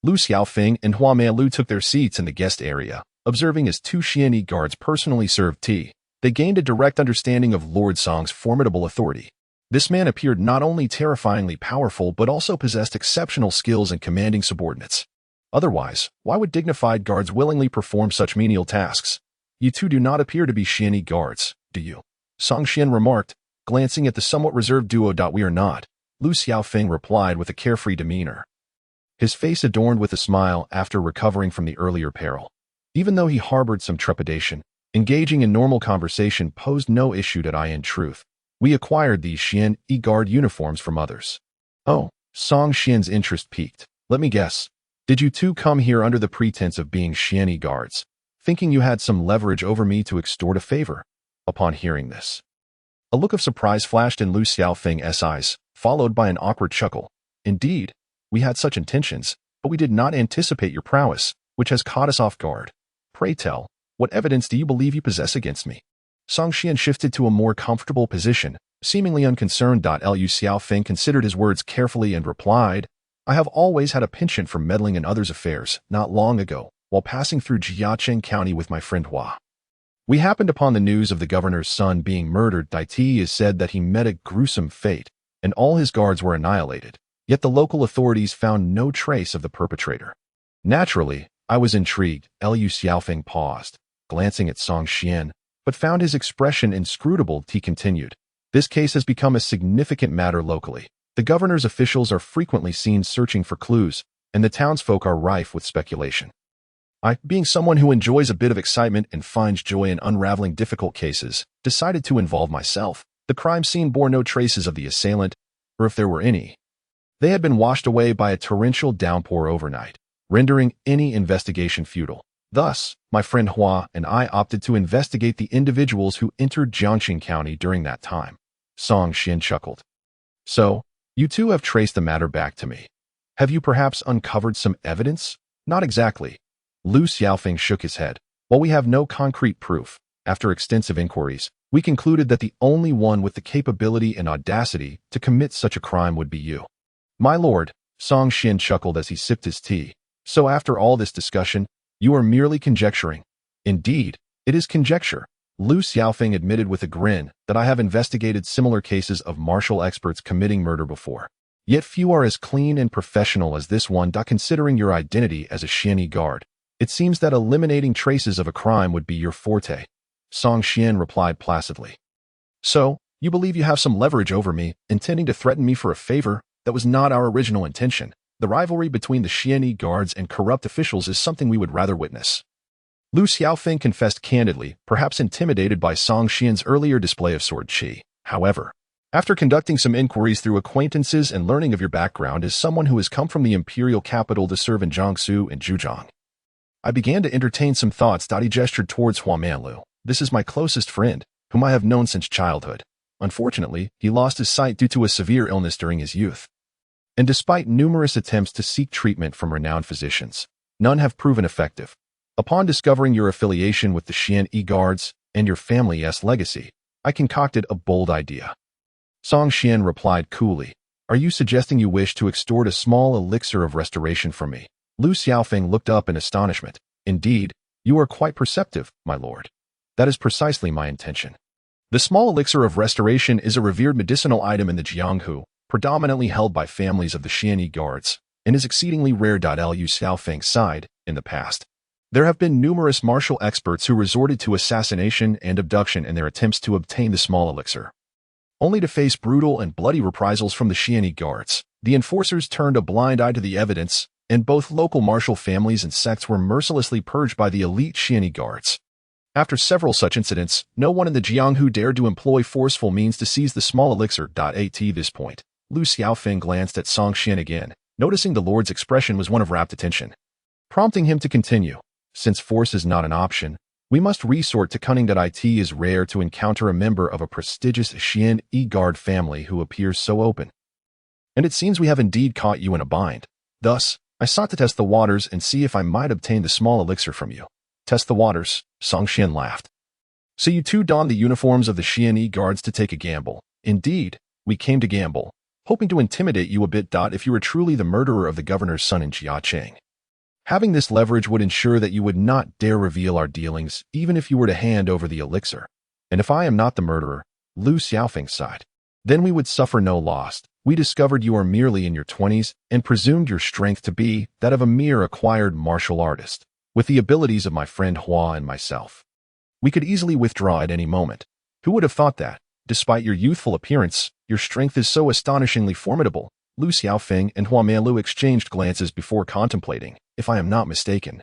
Lu Xiaofeng and Hua Manlu took their seats in the guest area, observing as two Xian'i guards personally served tea. They gained a direct understanding of Lord Song's formidable authority. This man appeared not only terrifyingly powerful but also possessed exceptional skills in commanding subordinates. Otherwise, why would dignified guards willingly perform such menial tasks? You two do not appear to be Xian'i guards, do you? Song Xian remarked, glancing at the somewhat reserved duo. We are not, Lu Xiaofeng replied with a carefree demeanor, his face adorned with a smile after recovering from the earlier peril. Even though he harbored some trepidation, engaging in normal conversation posed no issue. In truth, we acquired these Xian'i guard uniforms from others. Oh, Song Xian's interest piqued. Let me guess. Did you two come here under the pretense of being Xian'i guards, thinking you had some leverage over me to extort a favor? Upon hearing this, a look of surprise flashed in Lu Xiaofeng's eyes, followed by an awkward chuckle. Indeed, we had such intentions, but we did not anticipate your prowess, which has caught us off guard. Pray tell, what evidence do you believe you possess against me? Song Xian shifted to a more comfortable position, seemingly unconcerned. Lu Xiaofeng considered his words carefully and replied, I have always had a penchant for meddling in others' affairs. Not long ago, while passing through Jiacheng County with my friend Hua, we happened upon the news of the governor's son being murdered. It is said that he met a gruesome fate, and all his guards were annihilated, yet the local authorities found no trace of the perpetrator. Naturally, I was intrigued. Lu Xiaofeng paused, glancing at Song Xian, but found his expression inscrutable. He continued, this case has become a significant matter locally. The governor's officials are frequently seen searching for clues, and the townsfolk are rife with speculation. I, being someone who enjoys a bit of excitement and finds joy in unraveling difficult cases, decided to involve myself. The crime scene bore no traces of the assailant, or if there were any, they had been washed away by a torrential downpour overnight, rendering any investigation futile. Thus, my friend Hua and I opted to investigate the individuals who entered Jiangxing County during that time. Song Xian chuckled. So, you two have traced the matter back to me. Have you perhaps uncovered some evidence? Not exactly. Lu Xiaofeng shook his head. While we have no concrete proof, after extensive inquiries, we concluded that the only one with the capability and audacity to commit such a crime would be you. My lord, Song Xian chuckled as he sipped his tea. So after all this discussion, you are merely conjecturing. Indeed, it is conjecture. Lu Xiaofeng admitted with a grin that I have investigated similar cases of martial experts committing murder before. Yet few are as clean and professional as this one. Considering your identity as a Xian'i guard, it seems that eliminating traces of a crime would be your forte. Song Xian replied placidly. So, you believe you have some leverage over me, intending to threaten me for a favor? That was not our original intention. The rivalry between the Xian'i guards and corrupt officials is something we would rather witness. Lu Xiaofeng confessed candidly, perhaps intimidated by Song Xian's earlier display of sword qi. However, after conducting some inquiries through acquaintances and learning of your background as someone who has come from the imperial capital to serve in Jiangsu and Zhejiang, I began to entertain some thoughts. He gestured towards Hua Manlu. This is my closest friend, whom I have known since childhood. Unfortunately, he lost his sight due to a severe illness during his youth. And despite numerous attempts to seek treatment from renowned physicians, none have proven effective. Upon discovering your affiliation with the Xian'i guards and your family's legacy, I concocted a bold idea. Song Xian replied coolly, Are you suggesting you wish to extort a small elixir of restoration from me? Lu Xiaofeng looked up in astonishment. Indeed, you are quite perceptive, my lord. That is precisely my intention. The small elixir of restoration is a revered medicinal item in the Jianghu, predominantly held by families of the Xian'i guards, and is exceedingly rare. Lu Xiaofeng sighed. In the past, there have been numerous martial experts who resorted to assassination and abduction in their attempts to obtain the small elixir, only to face brutal and bloody reprisals from the Xian'i guards. The enforcers turned a blind eye to the evidence, and both local martial families and sects were mercilessly purged by the elite Xian'i guards. After several such incidents, no one in the Jianghu dared to employ forceful means to seize the small elixir. At this point, Lu Xiaofeng glanced at Song Xian again, noticing the Lord's expression was one of rapt attention, prompting him to continue. Since force is not an option, we must resort to cunning. It is rare to encounter a member of a prestigious Xian guard family who appears so open. And it seems we have indeed caught you in a bind. Thus, I sought to test the waters and see if I might obtain the small elixir from you. Test the waters, Song Xian laughed. So you two donned the uniforms of the Xian guards to take a gamble. Indeed, we came to gamble, hoping to intimidate you a bit. If you were truly the murderer of the governor's son in Jiacheng. Having this leverage would ensure that you would not dare reveal our dealings, even if you were to hand over the elixir. And if I am not the murderer, Lu Xiaofeng sighed, then we would suffer no loss. We discovered you are merely in your 20s and presumed your strength to be that of a mere acquired martial artist, with the abilities of my friend Hua and myself. We could easily withdraw at any moment. Who would have thought that, despite your youthful appearance, your strength is so astonishingly formidable? Lu Xiaofeng and Hua Manlu exchanged glances before contemplating. If I am not mistaken,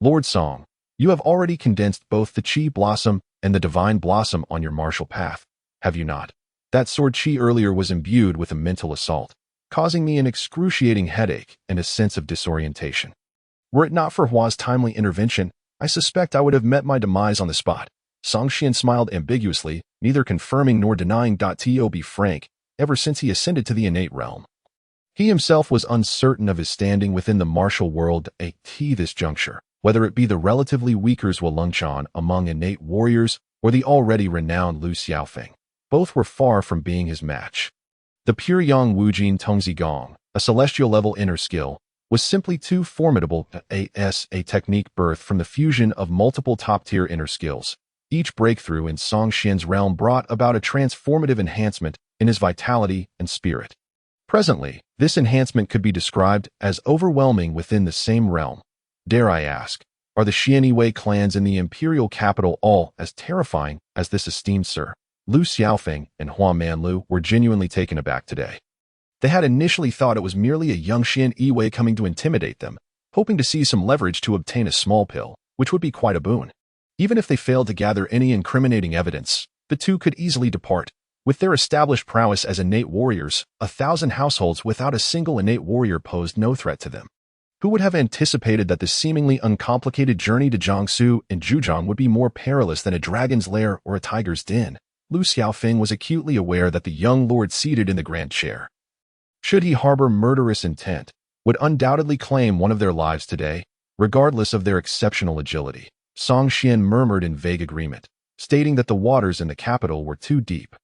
Lord Song, you have already condensed both the Qi Blossom and the Divine Blossom on your martial path, have you not? That sword Qi earlier was imbued with a mental assault, causing me an excruciating headache and a sense of disorientation. Were it not for Hua's timely intervention, I suspect I would have met my demise on the spot. Song Xian smiled ambiguously, neither confirming nor denying. To be frank, ever since he ascended to the innate realm, he himself was uncertain of his standing within the martial world at this juncture, whether it be the relatively weaker Zhualengchan among innate warriors or the already renowned Lu Xiaofeng. Both were far from being his match. The pure Yang Wujin Tongzi Gong, a celestial-level inner skill, was simply too formidable. A technique birthed from the fusion of multiple top-tier inner skills. Each breakthrough in Song Xian's realm brought about a transformative enhancement in his vitality and spirit. Presently, this enhancement could be described as overwhelming within the same realm. Dare I ask, are the Xianwei clans in the imperial capital all as terrifying as this esteemed sir? Lu Xiaofeng and Hua Manlu were genuinely taken aback today. They had initially thought it was merely a young Xianwei coming to intimidate them, hoping to seize some leverage to obtain a small pill, which would be quite a boon. Even if they failed to gather any incriminating evidence, the two could easily depart. With their established prowess as innate warriors, 1,000 households without a single innate warrior posed no threat to them. Who would have anticipated that the seemingly uncomplicated journey to Jiangsu and Zhujiang would be more perilous than a dragon's lair or a tiger's den? Lu Xiaofeng was acutely aware that the young lord seated in the grand chair, should he harbor murderous intent, would undoubtedly claim one of their lives today, regardless of their exceptional agility. Song Xian murmured in vague agreement, stating that the waters in the capital were too deep,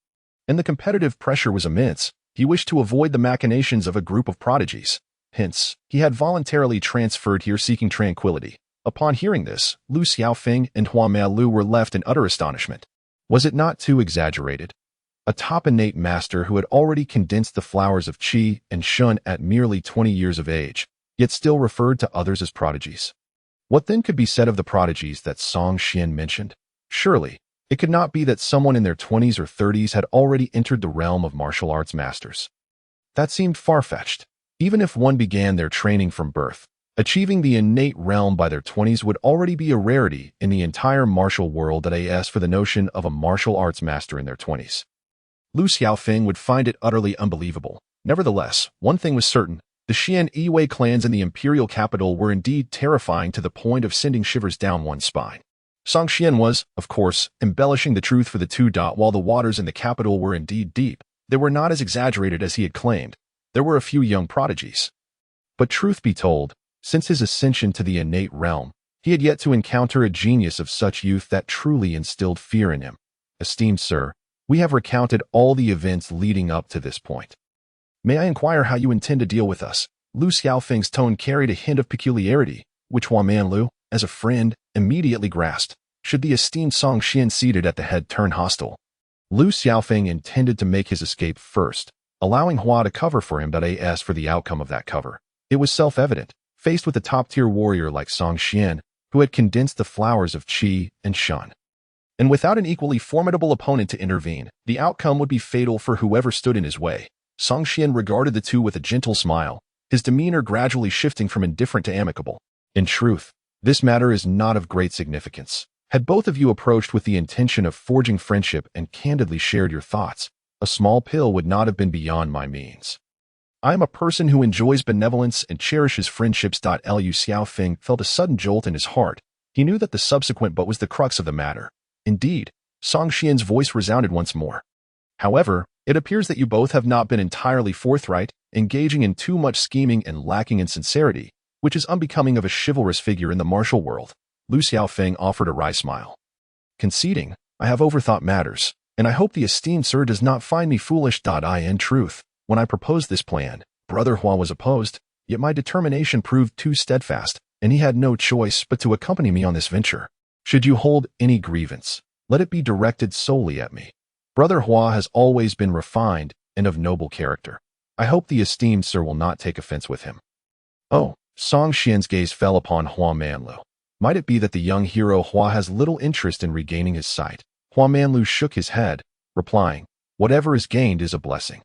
and the competitive pressure was immense. He wished to avoid the machinations of a group of prodigies. Hence, he had voluntarily transferred here seeking tranquility. Upon hearing this, Lu Xiaofeng and Hua Manlu were left in utter astonishment. Was it not too exaggerated? A top innate master who had already condensed the flowers of Qi and Shun at merely 20 years of age, yet still referred to others as prodigies. What then could be said of the prodigies that Song Xian mentioned? Surely, it could not be that someone in their 20s or 30s had already entered the realm of martial arts masters. That seemed far-fetched. Even if one began their training from birth, achieving the innate realm by their 20s would already be a rarity in the entire martial world. As for the notion of a martial arts master in their 20s, Lu Xiaofeng would find it utterly unbelievable. Nevertheless, one thing was certain. The Xianwei clans in the imperial capital were indeed terrifying to the point of sending shivers down one's spine. Song Xian was, of course, embellishing the truth for the two. While the waters in the capital were indeed deep, they were not as exaggerated as he had claimed. There were a few young prodigies. But truth be told, since his ascension to the innate realm, he had yet to encounter a genius of such youth that truly instilled fear in him. Esteemed sir, we have recounted all the events leading up to this point. May I inquire how you intend to deal with us? Lu Xiaofeng's tone carried a hint of peculiarity, which Hua Manlu, as a friend, immediately grasped. Should the esteemed Song Xian seated at the head turn hostile, Lu Xiaofeng intended to make his escape first, allowing Hua to cover for him. As for the outcome of that cover, it was self-evident. Faced with a top-tier warrior like Song Xian, who had condensed the flowers of Qi and Shun, and without an equally formidable opponent to intervene, the outcome would be fatal for whoever stood in his way. Song Xian regarded the two with a gentle smile, his demeanor gradually shifting from indifferent to amicable. In truth, this matter is not of great significance. Had both of you approached with the intention of forging friendship and candidly shared your thoughts, a small pill would not have been beyond my means. I am a person who enjoys benevolence and cherishes friendships. Liu Xiaofeng felt a sudden jolt in his heart. He knew that the subsequent but was the crux of the matter. Indeed, Song Xian's voice resounded once more. However, it appears that you both have not been entirely forthright, engaging in too much scheming and lacking in sincerity, which is unbecoming of a chivalrous figure in the martial world. Liu Xiaofeng offered a wry smile. Conceding, I have overthought matters, and I hope the esteemed sir does not find me foolish. In truth, when I proposed this plan, Brother Hua was opposed, yet my determination proved too steadfast, and he had no choice but to accompany me on this venture. Should you hold any grievance, let it be directed solely at me. Brother Hua has always been refined and of noble character. I hope the esteemed sir will not take offense with him. Oh, Song Xian's gaze fell upon Hua Manlu. Might it be that the young hero Hua has little interest in regaining his sight? Hua Manlu shook his head, replying, whatever is gained is a blessing.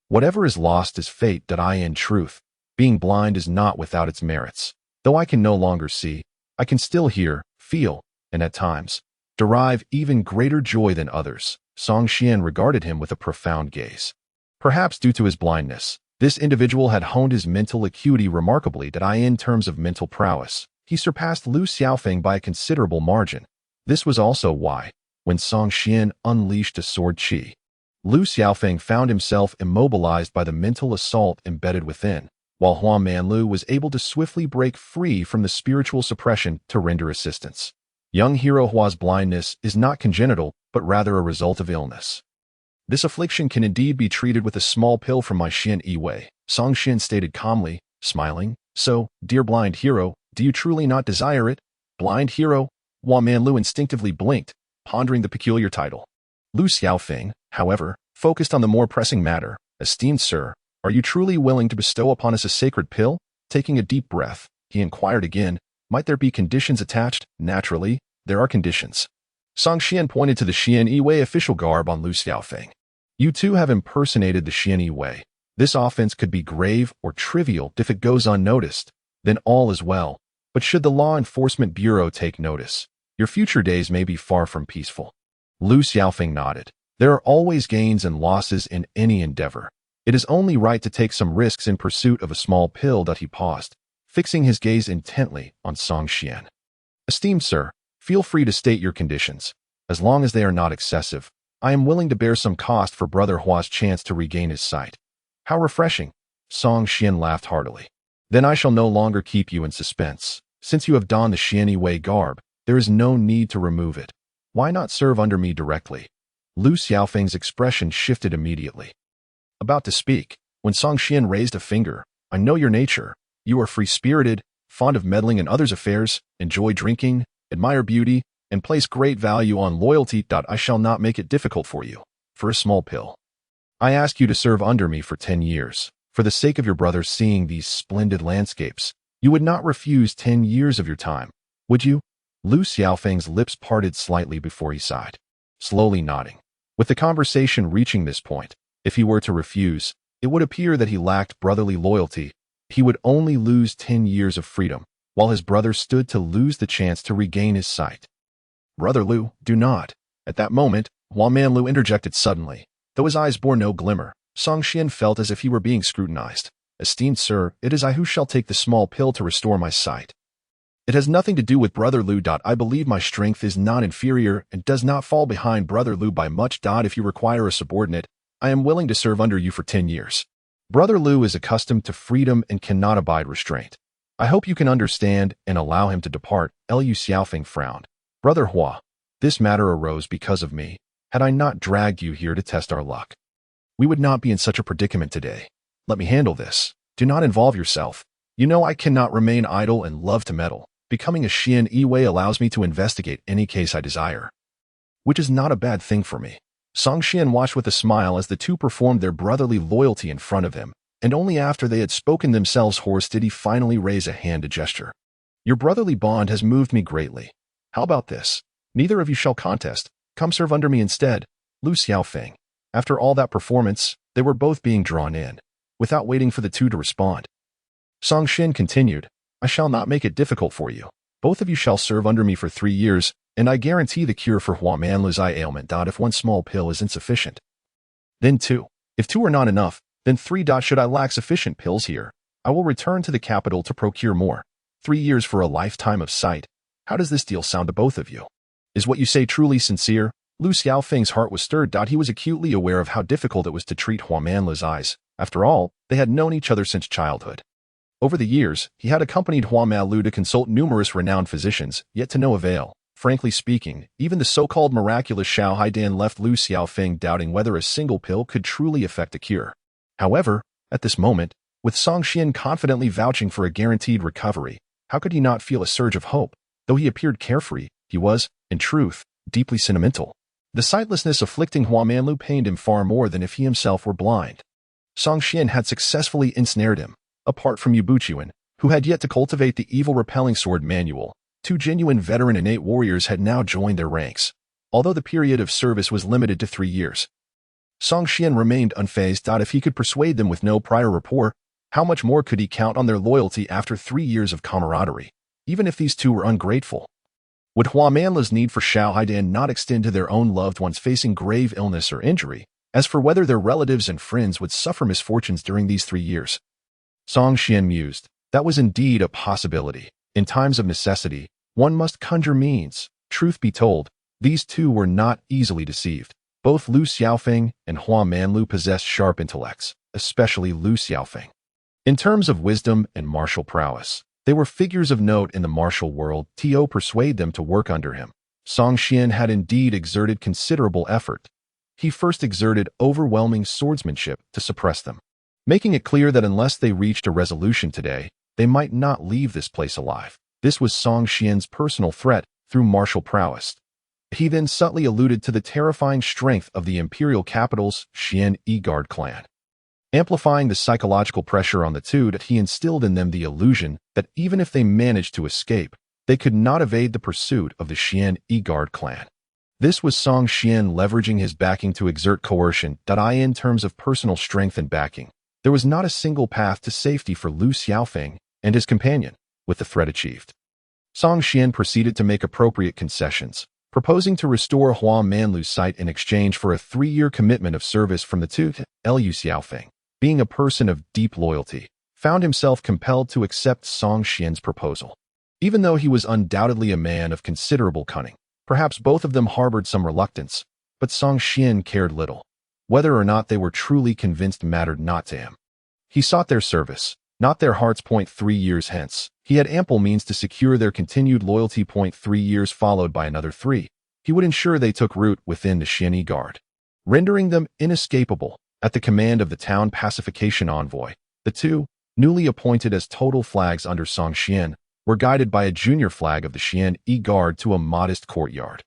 Whatever is lost is fate. In truth, being blind is not without its merits. Though I can no longer see, I can still hear, feel, and at times, derive even greater joy than others. Song Xian regarded him with a profound gaze. Perhaps due to his blindness, this individual had honed his mental acuity remarkably. In terms of mental prowess, he surpassed Liu Xiaofeng by a considerable margin. This was also why, when Song Xian unleashed a sword chi, Liu Xiaofeng found himself immobilized by the mental assault embedded within, while Hua Manlu was able to swiftly break free from the spiritual suppression to render assistance. Young hero Hua's blindness is not congenital, but rather a result of illness. This affliction can indeed be treated with a small pill from my Xian Yi. Song Xian stated calmly, smiling. So, dear blind hero, do you truly not desire it? Blind hero? Hua Manlu instinctively blinked, pondering the peculiar title. Liu Xiaofeng, however, focused on the more pressing matter. Esteemed sir, are you truly willing to bestow upon us a sacred pill? Taking a deep breath, he inquired again, might there be conditions attached? Naturally, there are conditions. Song Xian pointed to the Xian Yi official garb on Liu Xiaofeng. You two have impersonated the Xian Yi. This offense could be grave or trivial. If it goes unnoticed, then all is well. But should the Law Enforcement Bureau take notice, your future days may be far from peaceful. Liu Xiaofeng nodded. There are always gains and losses in any endeavor. It is only right to take some risks in pursuit of a small pill. He paused, fixing his gaze intently on Song Xian. Esteemed sir, feel free to state your conditions. As long as they are not excessive, I am willing to bear some cost for Brother Hua's chance to regain his sight. How refreshing! Song Xian laughed heartily. Then I shall no longer keep you in suspense. Since you have donned the Xian Yi garb, there is no need to remove it. Why not serve under me directly? Liu Xiaofeng's expression shifted immediately. About to speak, when Song Xian raised a finger, I know your nature. You are free-spirited, fond of meddling in others' affairs, enjoy drinking, admire beauty, and place great value on loyalty. I shall not make it difficult for you. For a small pill, I ask you to serve under me for 10 years. For the sake of your brother seeing these splendid landscapes, you would not refuse 10 years of your time, would you? Liu Xiaofeng's lips parted slightly before he sighed, slowly nodding. With the conversation reaching this point, if he were to refuse, it would appear that he lacked brotherly loyalty. He would only lose 10 years of freedom, while his brother stood to lose the chance to regain his sight. Brother Liu, do not. At that moment, Hua Manlu interjected suddenly. Though his eyes bore no glimmer, Song Xian felt as if he were being scrutinized. Esteemed sir, it is I who shall take the small pill to restore my sight. It has nothing to do with Brother Liu. I believe my strength is not inferior and does not fall behind Brother Liu by much. If you require a subordinate, I am willing to serve under you for 10 years. Brother Liu is accustomed to freedom and cannot abide restraint. I hope you can understand and allow him to depart. Liu Xiaofeng frowned. Brother Hua, this matter arose because of me. Had I not dragged you here to test our luck, we would not be in such a predicament today. Let me handle this. Do not involve yourself. You know I cannot remain idle and love to meddle. Becoming a Xian Yi allows me to investigate any case I desire, which is not a bad thing for me. Song Xian watched with a smile as the two performed their brotherly loyalty in front of him, and only after they had spoken themselves hoarse did he finally raise a hand to gesture. Your brotherly bond has moved me greatly. How about this? Neither of you shall contest. Come serve under me instead. Liu Xiaofeng. After all that performance, they were both being drawn in, without waiting for the two to respond. Song Xian continued, I shall not make it difficult for you. Both of you shall serve under me for 3 years, and I guarantee the cure for Hua Manlu's eye ailment. If one small pill is insufficient, then 2. If 2 are not enough, Then 3. Should I lack sufficient pills here, I will return to the capital to procure more. 3 years for a lifetime of sight. How does this deal sound to both of you? Is what you say truly sincere? Lu Xiaofeng's heart was stirred. He was acutely aware of how difficult it was to treat Hua Manlu's eyes. After all, they had known each other since childhood. Over the years, he had accompanied Hua Manlu to consult numerous renowned physicians, yet to no avail. Frankly speaking, even the so-called miraculous Xiao Haidan left Lu Xiaofeng doubting whether a single pill could truly effect a cure. However, at this moment, with Song Xian confidently vouching for a guaranteed recovery, how could he not feel a surge of hope? Though he appeared carefree, he was, in truth, deeply sentimental. The sightlessness afflicting Hua Manlu pained him far more than if he himself were blind. Song Xian had successfully ensnared him. Apart from Xuan, who had yet to cultivate the evil-repelling sword manual, 2 genuine veteran innate warriors had now joined their ranks. Although the period of service was limited to 3 years, Song Xian remained unfazed. If he could persuade them with no prior rapport, how much more could he count on their loyalty after 3 years of camaraderie, even if these two were ungrateful? Would Hua Manlu's need for Xiao Haidan not extend to their own loved ones facing grave illness or injury? As for whether their relatives and friends would suffer misfortunes during these 3 years, Song Xian mused. That was indeed a possibility. In times of necessity, one must conjure means. Truth be told, these two were not easily deceived. Both Lu Xiaofeng and Hua Manlu possessed sharp intellects, especially Lu Xiaofeng. In terms of wisdom and martial prowess, they were figures of note in the martial world. To persuade them to work under him, Song Xian had indeed exerted considerable effort. He first exerted overwhelming swordsmanship to suppress them, making it clear that unless they reached a resolution today, they might not leave this place alive. This was Song Xian's personal threat through martial prowess. He then subtly alluded to the terrifying strength of the imperial capital's Xian Guard clan. Amplifying the psychological pressure on the two, that he instilled in them the illusion that even if they managed to escape, they could not evade the pursuit of the Xian Guard clan. This was Song Xian leveraging his backing to exert coercion. In terms of personal strength and backing, there was not a single path to safety for Lu Xiaofeng and his companion. With the threat achieved, Song Xian proceeded to make appropriate concessions, proposing to restore Hua Manlu's sight in exchange for a 3-year commitment of service from the two. Lu Xiaofeng, being a person of deep loyalty, found himself compelled to accept Song Xian's proposal. Even though he was undoubtedly a man of considerable cunning, perhaps both of them harbored some reluctance, but Song Xian cared little. Whether or not they were truly convinced mattered not to him. He sought their service, not their hearts. 3 years hence, he had ample means to secure their continued loyalty. 3 years followed by another 3. He would ensure they took root within the Xian Guard, rendering them inescapable. At the command of the town pacification envoy, the two, newly appointed as total flags under Song Xian, were guided by a junior flag of the Xian Guard to a modest courtyard.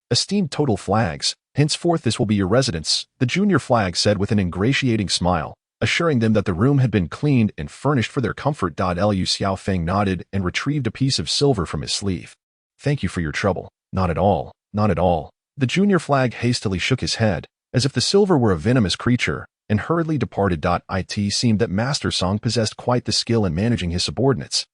Esteemed total flags, henceforth this will be your residence, the junior flag said with an ingratiating smile, assuring them that the room had been cleaned and furnished for their comfort. Lu Xiaofeng nodded and retrieved a piece of silver from his sleeve. Thank you for your trouble. Not at all, not at all. The junior flag hastily shook his head, as if the silver were a venomous creature, and hurriedly departed. It seemed that Master Song possessed quite the skill in managing his subordinates.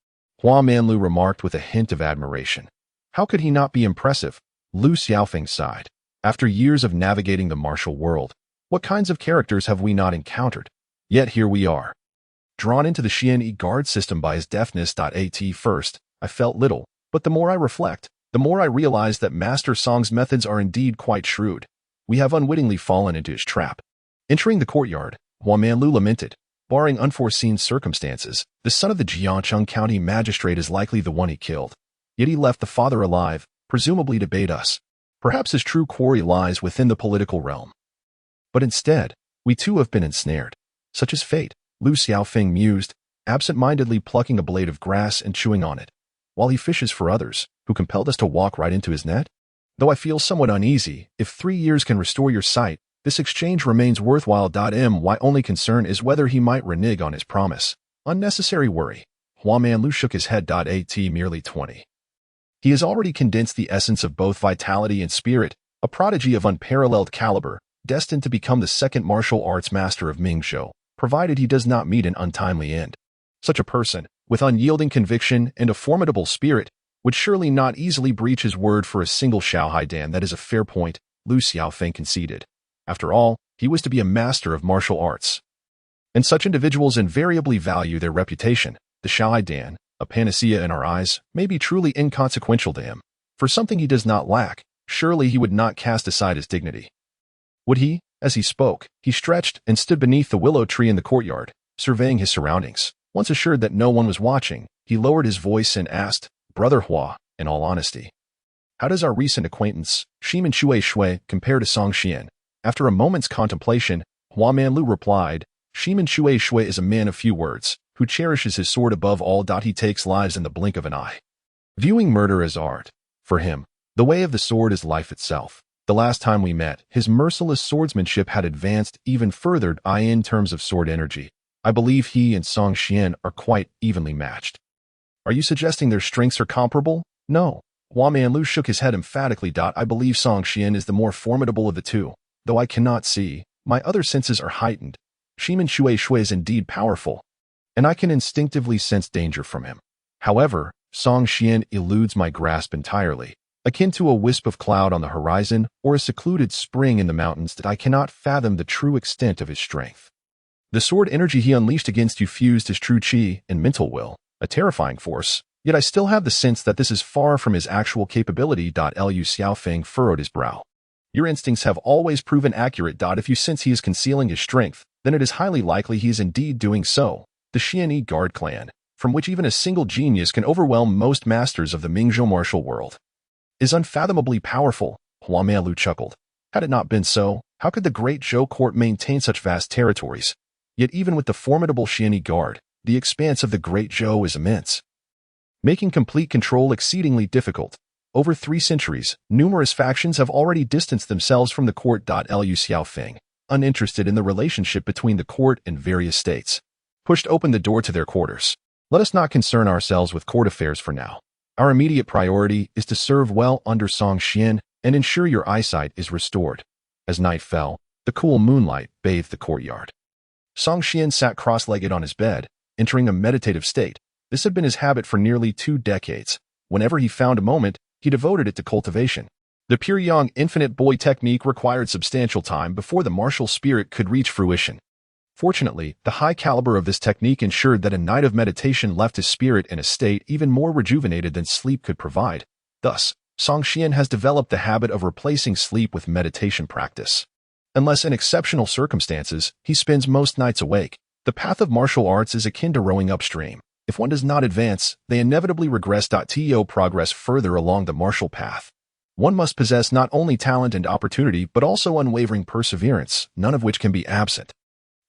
Hua Manlu remarked with a hint of admiration. How could he not be impressive? Lu Xiaofeng sighed. After years of navigating the martial world, what kinds of characters have we not encountered? Yet here we are. Drawn into the Xian Guard system by his deafness. At first, I felt little, but the more I reflect, the more I realize that Master Song's methods are indeed quite shrewd. We have unwittingly fallen into his trap. Entering the courtyard, Hua Manlu lamented. Barring unforeseen circumstances, the son of the Jiangcheng County magistrate is likely the one he killed. Yet he left the father alive, presumably to bait us. Perhaps his true quarry lies within the political realm. But instead, we too have been ensnared. Such is fate, Lu Xiaofeng mused, absent-mindedly plucking a blade of grass and chewing on it, while he fishes for others, who compelled us to walk right into his net. Though I feel somewhat uneasy, if 3 years can restore your sight, this exchange remains worthwhile. My only concern is whether he might renege on his promise. Unnecessary worry. Hua Manlu shook his head. At merely 20. He has already condensed the essence of both vitality and spirit, a prodigy of unparalleled caliber, destined to become the second martial arts master of Mingzhou, provided he does not meet an untimely end. Such a person, with unyielding conviction and a formidable spirit, would surely not easily breach his word for a single Xiao Haidan. That is a fair point, Lu Xiaofeng conceded. After all, he was to be a master of martial arts. and such individuals invariably value their reputation. The Xiao Dan, a panacea in our eyes, may be truly inconsequential to him. For something he does not lack, surely he would not cast aside his dignity. Would he? As he spoke, he stretched and stood beneath the willow tree in the courtyard, surveying his surroundings. Once assured that no one was watching, he lowered his voice and asked, "Brother Hua, in all honesty, how does our recent acquaintance, Shimen Shui, compare to Song Xian?" After a moment's contemplation, Hua Manlu replied, "Shimen Shui is a man of few words, who cherishes his sword above all. He takes lives in the blink of an eye, viewing murder as art. For him, the way of the sword is life itself. The last time we met, his merciless swordsmanship had advanced even further in terms of sword energy. I believe he and Song Xian are quite evenly matched." "Are you suggesting their strengths are comparable?" "No." Hua Manlu shook his head emphatically. "I believe Song Xian is the more formidable of the two, though I cannot see. My other senses are heightened. Shimen Shui is indeed powerful, and I can instinctively sense danger from him. However, Song Xian eludes my grasp entirely, akin to a wisp of cloud on the horizon or a secluded spring in the mountains that I cannot fathom the true extent of his strength. The sword energy he unleashed against you fused his true chi and mental will, a terrifying force, yet I still have the sense that this is far from his actual capability. Lu Xiaofeng furrowed his brow. "Your instincts have always proven accurate. If you sense he is concealing his strength, then it is highly likely he is indeed doing so. The Xianyi Guard clan, from which even a single genius can overwhelm most masters of the Mingzhou martial world, is unfathomably powerful." Hua Manlu chuckled. "Had it not been so, how could the great Zhou court maintain such vast territories? Yet even with the formidable Xianyi Guard, the expanse of the great Zhou is immense, making complete control exceedingly difficult. Over 3 centuries, numerous factions have already distanced themselves from the court. Lu Xiaofeng, uninterested in the relationship between the court and various states, pushed open the door to their quarters. "Let us not concern ourselves with court affairs for now. Our immediate priority is to serve well under Song Xian and ensure your eyesight is restored." As night fell, the cool moonlight bathed the courtyard. Song Xian sat cross-legged on his bed, entering a meditative state. This had been his habit for nearly 2 decades. Whenever he found a moment, he devoted it to cultivation. The pure young infinite boy technique required substantial time before the martial spirit could reach fruition. Fortunately, the high caliber of this technique ensured that a night of meditation left his spirit in a state even more rejuvenated than sleep could provide. Thus, Song Xian has developed the habit of replacing sleep with meditation practice. Unless in exceptional circumstances, he spends most nights awake. The path of martial arts is akin to rowing upstream. If one does not advance, they inevitably regress. To progress further along the martial path, one must possess not only talent and opportunity but also unwavering perseverance, none of which can be absent.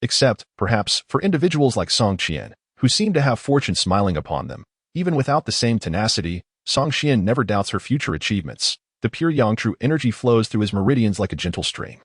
Except, perhaps, for individuals like Song Xian, who seem to have fortune smiling upon them. Even without the same tenacity, Song Xian never doubts her future achievements. The pure yang true energy flows through his meridians like a gentle stream.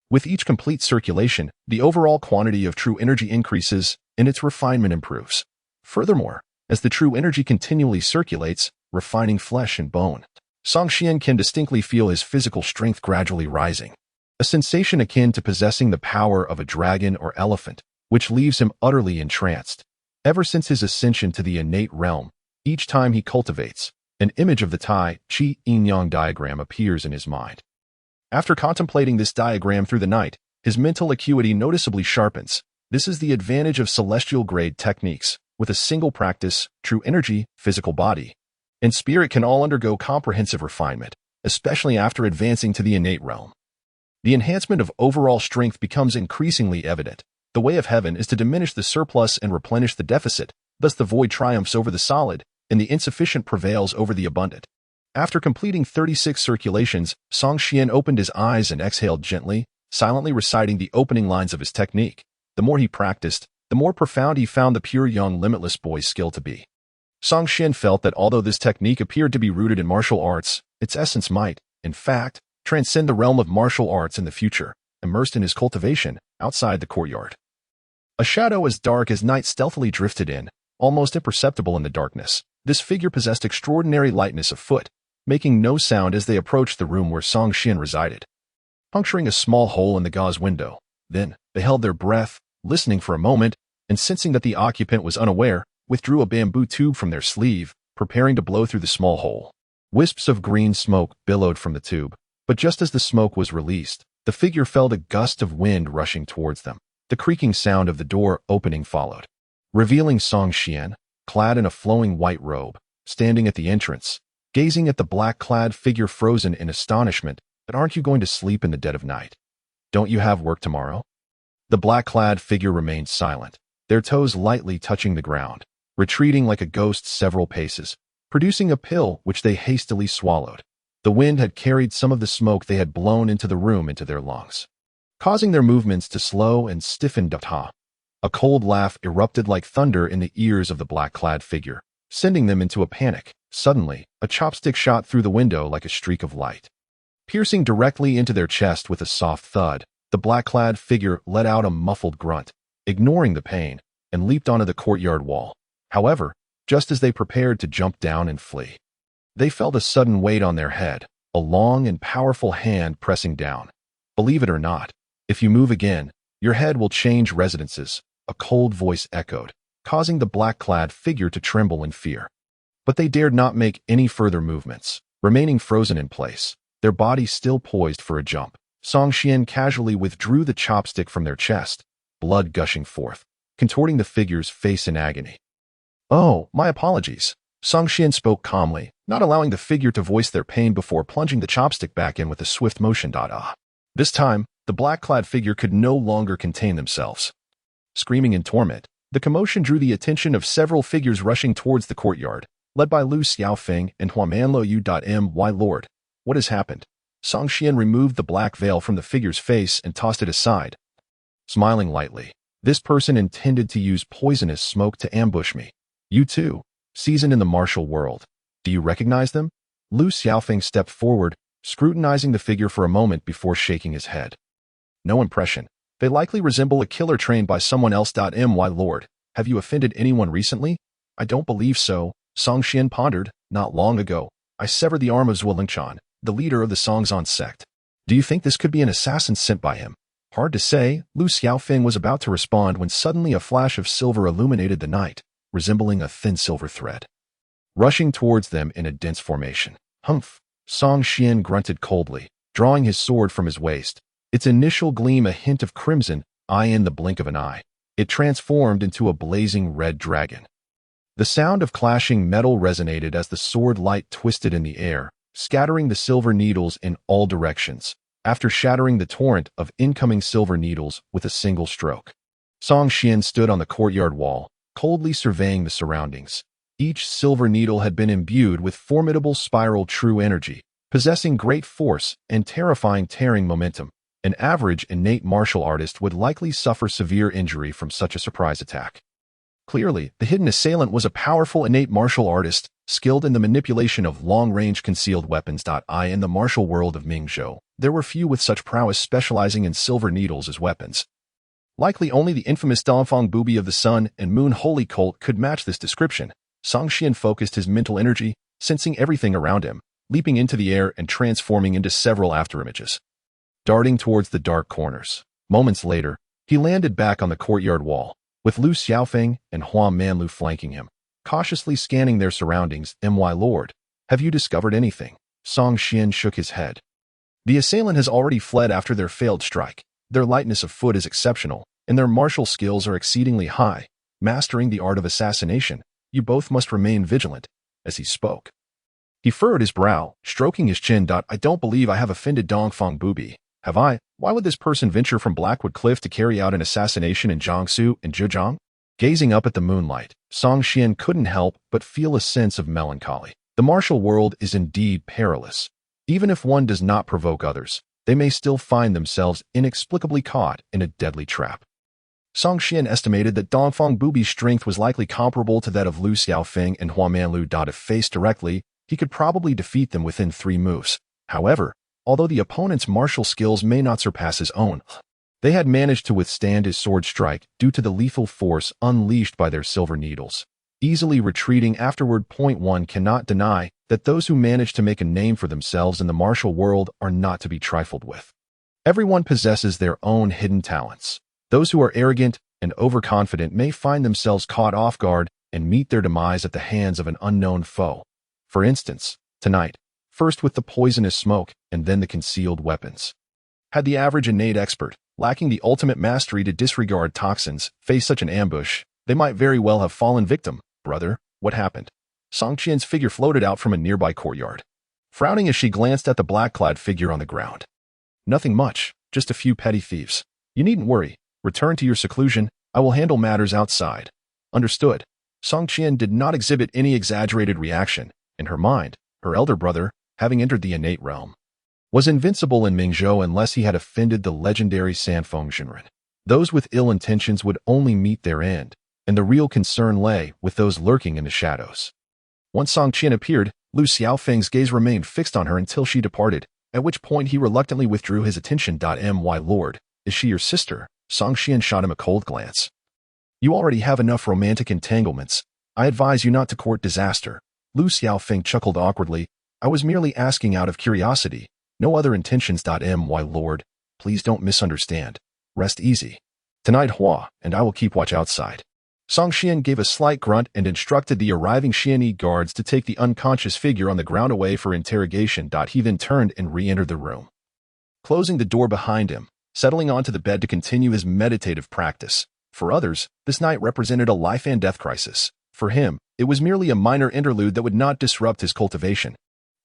With each complete circulation, the overall quantity of true energy increases and its refinement improves. Furthermore, as the true energy continually circulates, refining flesh and bone, Song Xian can distinctly feel his physical strength gradually rising. A sensation akin to possessing the power of a dragon or elephant, which leaves him utterly entranced. Ever since his ascension to the innate realm, each time he cultivates, an image of the Tai Chi Yin-Yang diagram appears in his mind. After contemplating this diagram through the night, his mental acuity noticeably sharpens. This is the advantage of celestial-grade techniques. With a single practice, true energy, physical body, and spirit can all undergo comprehensive refinement, especially after advancing to the innate realm. The enhancement of overall strength becomes increasingly evident. The way of heaven is to diminish the surplus and replenish the deficit, thus the void triumphs over the solid, and the insufficient prevails over the abundant. After completing 36 circulations, Song Xian opened his eyes and exhaled gently, silently reciting the opening lines of his technique. The more he practiced, the more profound he found the pure young limitless boy's skill to be. Song Xian felt that although this technique appeared to be rooted in martial arts, its essence might, in fact, transcend the realm of martial arts in the future, immersed in his cultivation, outside the courtyard. A shadow as dark as night stealthily drifted in, almost imperceptible in the darkness. This figure possessed extraordinary lightness of foot, making no sound as they approached the room where Song Xian resided. Puncturing a small hole in the gauze window, then, they held their breath, listening for a moment, and sensing that the occupant was unaware, withdrew a bamboo tube from their sleeve, preparing to blow through the small hole. Wisps of green smoke billowed from the tube, but just as the smoke was released, the figure felt a gust of wind rushing towards them. The creaking sound of the door opening followed, revealing Song Xian, clad in a flowing white robe, standing at the entrance, gazing at the black-clad figure frozen in astonishment. But aren't you going to sleep in the dead of night? Don't you have work tomorrow? The black-clad figure remained silent, their toes lightly touching the ground, retreating like a ghost several paces, producing a pill which they hastily swallowed. The wind had carried some of the smoke they had blown into the room into their lungs, causing their movements to slow and stiffen. A cold laugh erupted like thunder in the ears of the black-clad figure, sending them into a panic. Suddenly, a chopstick shot through the window like a streak of light, piercing directly into their chest with a soft thud. The black-clad figure let out a muffled grunt, ignoring the pain, and leaped onto the courtyard wall. However, just as they prepared to jump down and flee, they felt a sudden weight on their head, a long and powerful hand pressing down. Believe it or not, if you move again, your head will change residences, a cold voice echoed, causing the black-clad figure to tremble in fear. But they dared not make any further movements, remaining frozen in place, their bodies still poised for a jump. Song Xian casually withdrew the chopstick from their chest, blood gushing forth, contorting the figure's face in agony. "Oh, my apologies," Song Xian spoke calmly, not allowing the figure to voice their pain before plunging the chopstick back in with a swift motion. This time, the black-clad figure could no longer contain themselves. Screaming in torment, the commotion drew the attention of several figures rushing towards the courtyard, led by Lu Xiaofeng and Huamanlo. My lord, what has happened? Song Xian removed the black veil from the figure's face and tossed it aside, smiling lightly. This person intended to use poisonous smoke to ambush me. You too, seasoned in the martial world. Do you recognize them? Lu Xiaofeng stepped forward, scrutinizing the figure for a moment before shaking his head. No impression. They likely resemble a killer trained by someone else. My lord, have you offended anyone recently? I don't believe so, Song Xian pondered. Not long ago, I severed the arm of Zuolinchan, the leader of the Songzhan sect. Do you think this could be an assassin sent by him? Hard to say. Lu Xiaofeng was about to respond when suddenly a flash of silver illuminated the night, resembling a thin silver thread, rushing towards them in a dense formation. Humph! Song Xian grunted coldly, drawing his sword from his waist. Its initial gleam a hint of crimson, in the blink of an eye, it transformed into a blazing red dragon. The sound of clashing metal resonated as the sword light twisted in the air, scattering the silver needles in all directions, after shattering the torrent of incoming silver needles with a single stroke. Song Xian stood on the courtyard wall, coldly surveying the surroundings. Each silver needle had been imbued with formidable spiral true energy, possessing great force and terrifying tearing momentum. An average innate martial artist would likely suffer severe injury from such a surprise attack. Clearly, the hidden assailant was a powerful innate martial artist, skilled in the manipulation of long-range concealed weapons. In the martial world of Mingzhou, there were few with such prowess specializing in silver needles as weapons. Likely only the infamous Dongfang Bubi of the Sun and Moon Holy Cult could match this description. Song Xian focused his mental energy, sensing everything around him, leaping into the air and transforming into several afterimages, darting towards the dark corners. Moments later, he landed back on the courtyard wall, with Lu Xiaofeng and Huamanlo flanking him, cautiously scanning their surroundings. My lord, have you discovered anything? Song Xian shook his head. The assailant has already fled after their failed strike. Their lightness of foot is exceptional, and their martial skills are exceedingly high. Mastering the art of assassination, you both must remain vigilant. As he spoke, he furrowed his brow, stroking his chin. I don't believe I have offended Dongfang Bubi. Have I? Why would this person venture from Blackwood Cliff to carry out an assassination in Jiangsu and Zhejiang? Gazing up at the moonlight, Song Xian couldn't help but feel a sense of melancholy. The martial world is indeed perilous. Even if one does not provoke others, they may still find themselves inexplicably caught in a deadly trap. Song Xian estimated that Dongfang Bubi's strength was likely comparable to that of Lu Xiaofeng and Huamanlo. If faced directly, he could probably defeat them within 3 moves. However, although the opponent's martial skills may not surpass his own, they had managed to withstand his sword strike due to the lethal force unleashed by their silver needles, easily retreating afterward. One cannot deny that those who manage to make a name for themselves in the martial world are not to be trifled with. Everyone possesses their own hidden talents. Those who are arrogant and overconfident may find themselves caught off guard and meet their demise at the hands of an unknown foe. For instance, tonight, first with the poisonous smoke and then the concealed weapons, had the average innate expert Lacking the ultimate mastery to disregard toxins, face such an ambush, they might very well have fallen victim. Brother, what happened? Song Qian's figure floated out from a nearby courtyard, frowning as she glanced at the black-clad figure on the ground. Nothing much, just a few petty thieves. You needn't worry. Return to your seclusion. I will handle matters outside. Understood. Song Qian did not exhibit any exaggerated reaction. In her mind, her elder brother, having entered the innate realm, was invincible in Mingzhou unless he had offended the legendary Sanfeng Zhenren. Those with ill intentions would only meet their end, and the real concern lay with those lurking in the shadows. Once Song Qian appeared, Lu Xiaofeng's gaze remained fixed on her until she departed, at which point he reluctantly withdrew his attention. My lord, is she your sister? Song Qian shot him a cold glance. You already have enough romantic entanglements. I advise you not to court disaster. Lu Xiaofeng chuckled awkwardly. I was merely asking out of curiosity. No other intentions. My lord, please don't misunderstand. Rest easy. Tonight Hua and I will keep watch outside. Song Qian gave a slight grunt and instructed the arriving Xianyi guards to take the unconscious figure on the ground away for interrogation. He then turned and re-entered the room, closing the door behind him, settling onto the bed to continue his meditative practice. For others, this night represented a life and death crisis. For him, it was merely a minor interlude that would not disrupt his cultivation.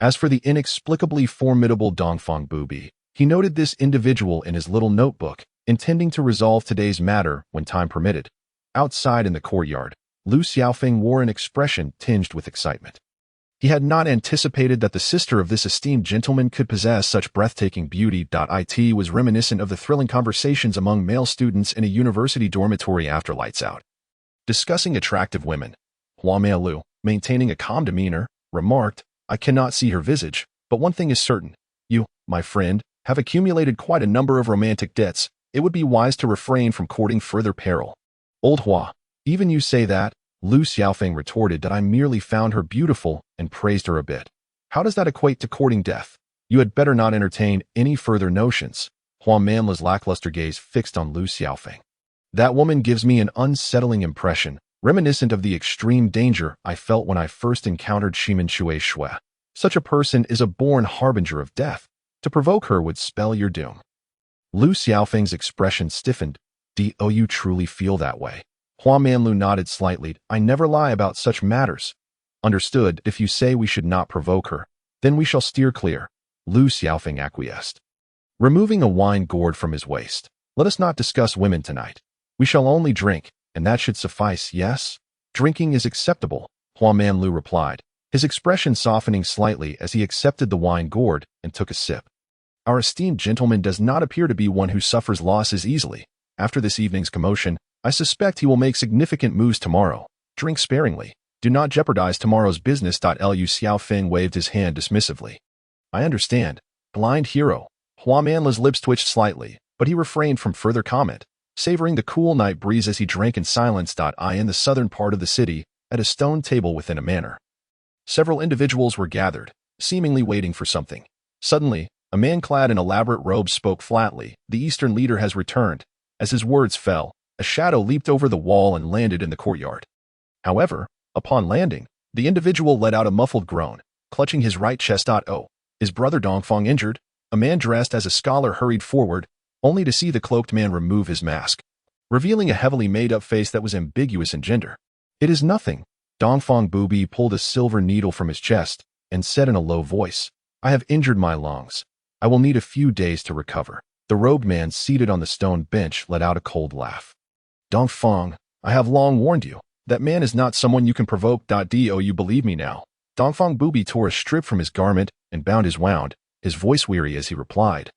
As for the inexplicably formidable Dongfang Bubi, he noted this individual in his little notebook, intending to resolve today's matter when time permitted. Outside in the courtyard, Lu Xiaofeng wore an expression tinged with excitement. He had not anticipated that the sister of this esteemed gentleman could possess such breathtaking beauty. It was reminiscent of the thrilling conversations among male students in a university dormitory after lights out. Discussing attractive women, Hua Meilu, maintaining a calm demeanor, remarked, I cannot see her visage, but one thing is certain. You, my friend, have accumulated quite a number of romantic debts. It would be wise to refrain from courting further peril. Old Hua, even you say that? Lu Xiaofeng retorted that I merely found her beautiful and praised her a bit. How does that equate to courting death? You had better not entertain any further notions. Hua Manla's lackluster gaze fixed on Lu Xiaofeng. That woman gives me an unsettling impression, reminiscent of the extreme danger I felt when I first encountered Shimen Shui Shui. Such a person is a born harbinger of death. To provoke her would spell your doom. Lu Xiaofeng's expression stiffened. Do you truly feel that way? Hua Manlu nodded slightly. I never lie about such matters. Understood. If you say we should not provoke her, then we shall steer clear. Lu Xiaofeng acquiesced, removing a wine gourd from his waist. Let us not discuss women tonight. We shall only drink, and that should suffice, yes? Drinking is acceptable, Hua Manlu replied, his expression softening slightly as he accepted the wine gourd and took a sip. Our esteemed gentleman does not appear to be one who suffers losses easily. After this evening's commotion, I suspect he will make significant moves tomorrow. Drink sparingly. Do not jeopardize tomorrow's business. Lu Xiaofeng waved his hand dismissively. I understand. Blind hero. Hua Manla's lips twitched slightly, but he refrained from further comment, savoring the cool night breeze as he drank in silence. In the southern part of the city, at a stone table within a manor, several individuals were gathered, seemingly waiting for something. Suddenly, a man clad in elaborate robes spoke flatly. The Eastern leader has returned. As his words fell, a shadow leaped over the wall and landed in the courtyard. However, upon landing, the individual let out a muffled groan, clutching his right chest. Oh, is Brother Dongfang injured? A man dressed as a scholar hurried forward, only to see the cloaked man remove his mask, revealing a heavily made-up face that was ambiguous in gender. It is nothing. Dongfang Bubi pulled a silver needle from his chest and said in a low voice, I have injured my lungs. I will need a few days to recover. The robed man seated on the stone bench let out a cold laugh. Dongfang, I have long warned you. That man is not someone you can provoke. Do you believe me now? Dongfang Bubi tore a strip from his garment and bound his wound, his voice weary as he replied.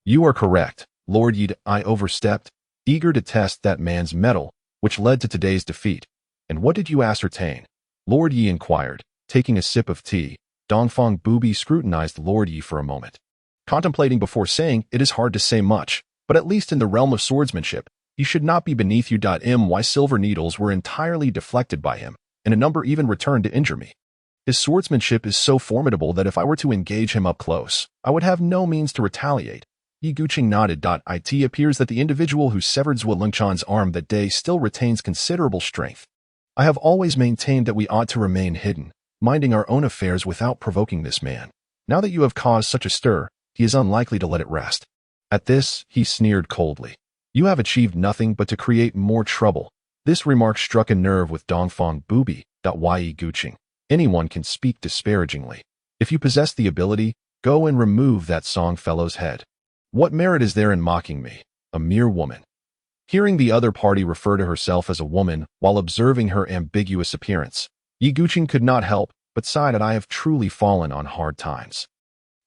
You are correct, Lord Yi. I overstepped, eager to test that man's mettle, which led to today's defeat. And what did you ascertain? Lord Yi inquired, taking a sip of tea. Dongfang Bubi scrutinized Lord Yi for a moment, contemplating before saying, it is hard to say much, but at least in the realm of swordsmanship, he should not be beneath you. My silver needles were entirely deflected by him, and a number even returned to injure me. His swordsmanship is so formidable that if I were to engage him up close, I would have no means to retaliate. Yi Guqing nodded. It appears that the individual who severed Zhuo Lengchan's arm that day still retains considerable strength. I have always maintained that we ought to remain hidden, minding our own affairs without provoking this man. Now that you have caused such a stir, he is unlikely to let it rest. At this, he sneered coldly. You have achieved nothing but to create more trouble. This remark struck a nerve with Dongfang Bubi, Yi Guqing. Anyone can speak disparagingly. If you possess the ability, go and remove that Song fellow's head. What merit is there in mocking me, a mere woman? Hearing the other party refer to herself as a woman while observing her ambiguous appearance, Yi Guqing could not help but sigh that I have truly fallen on hard times.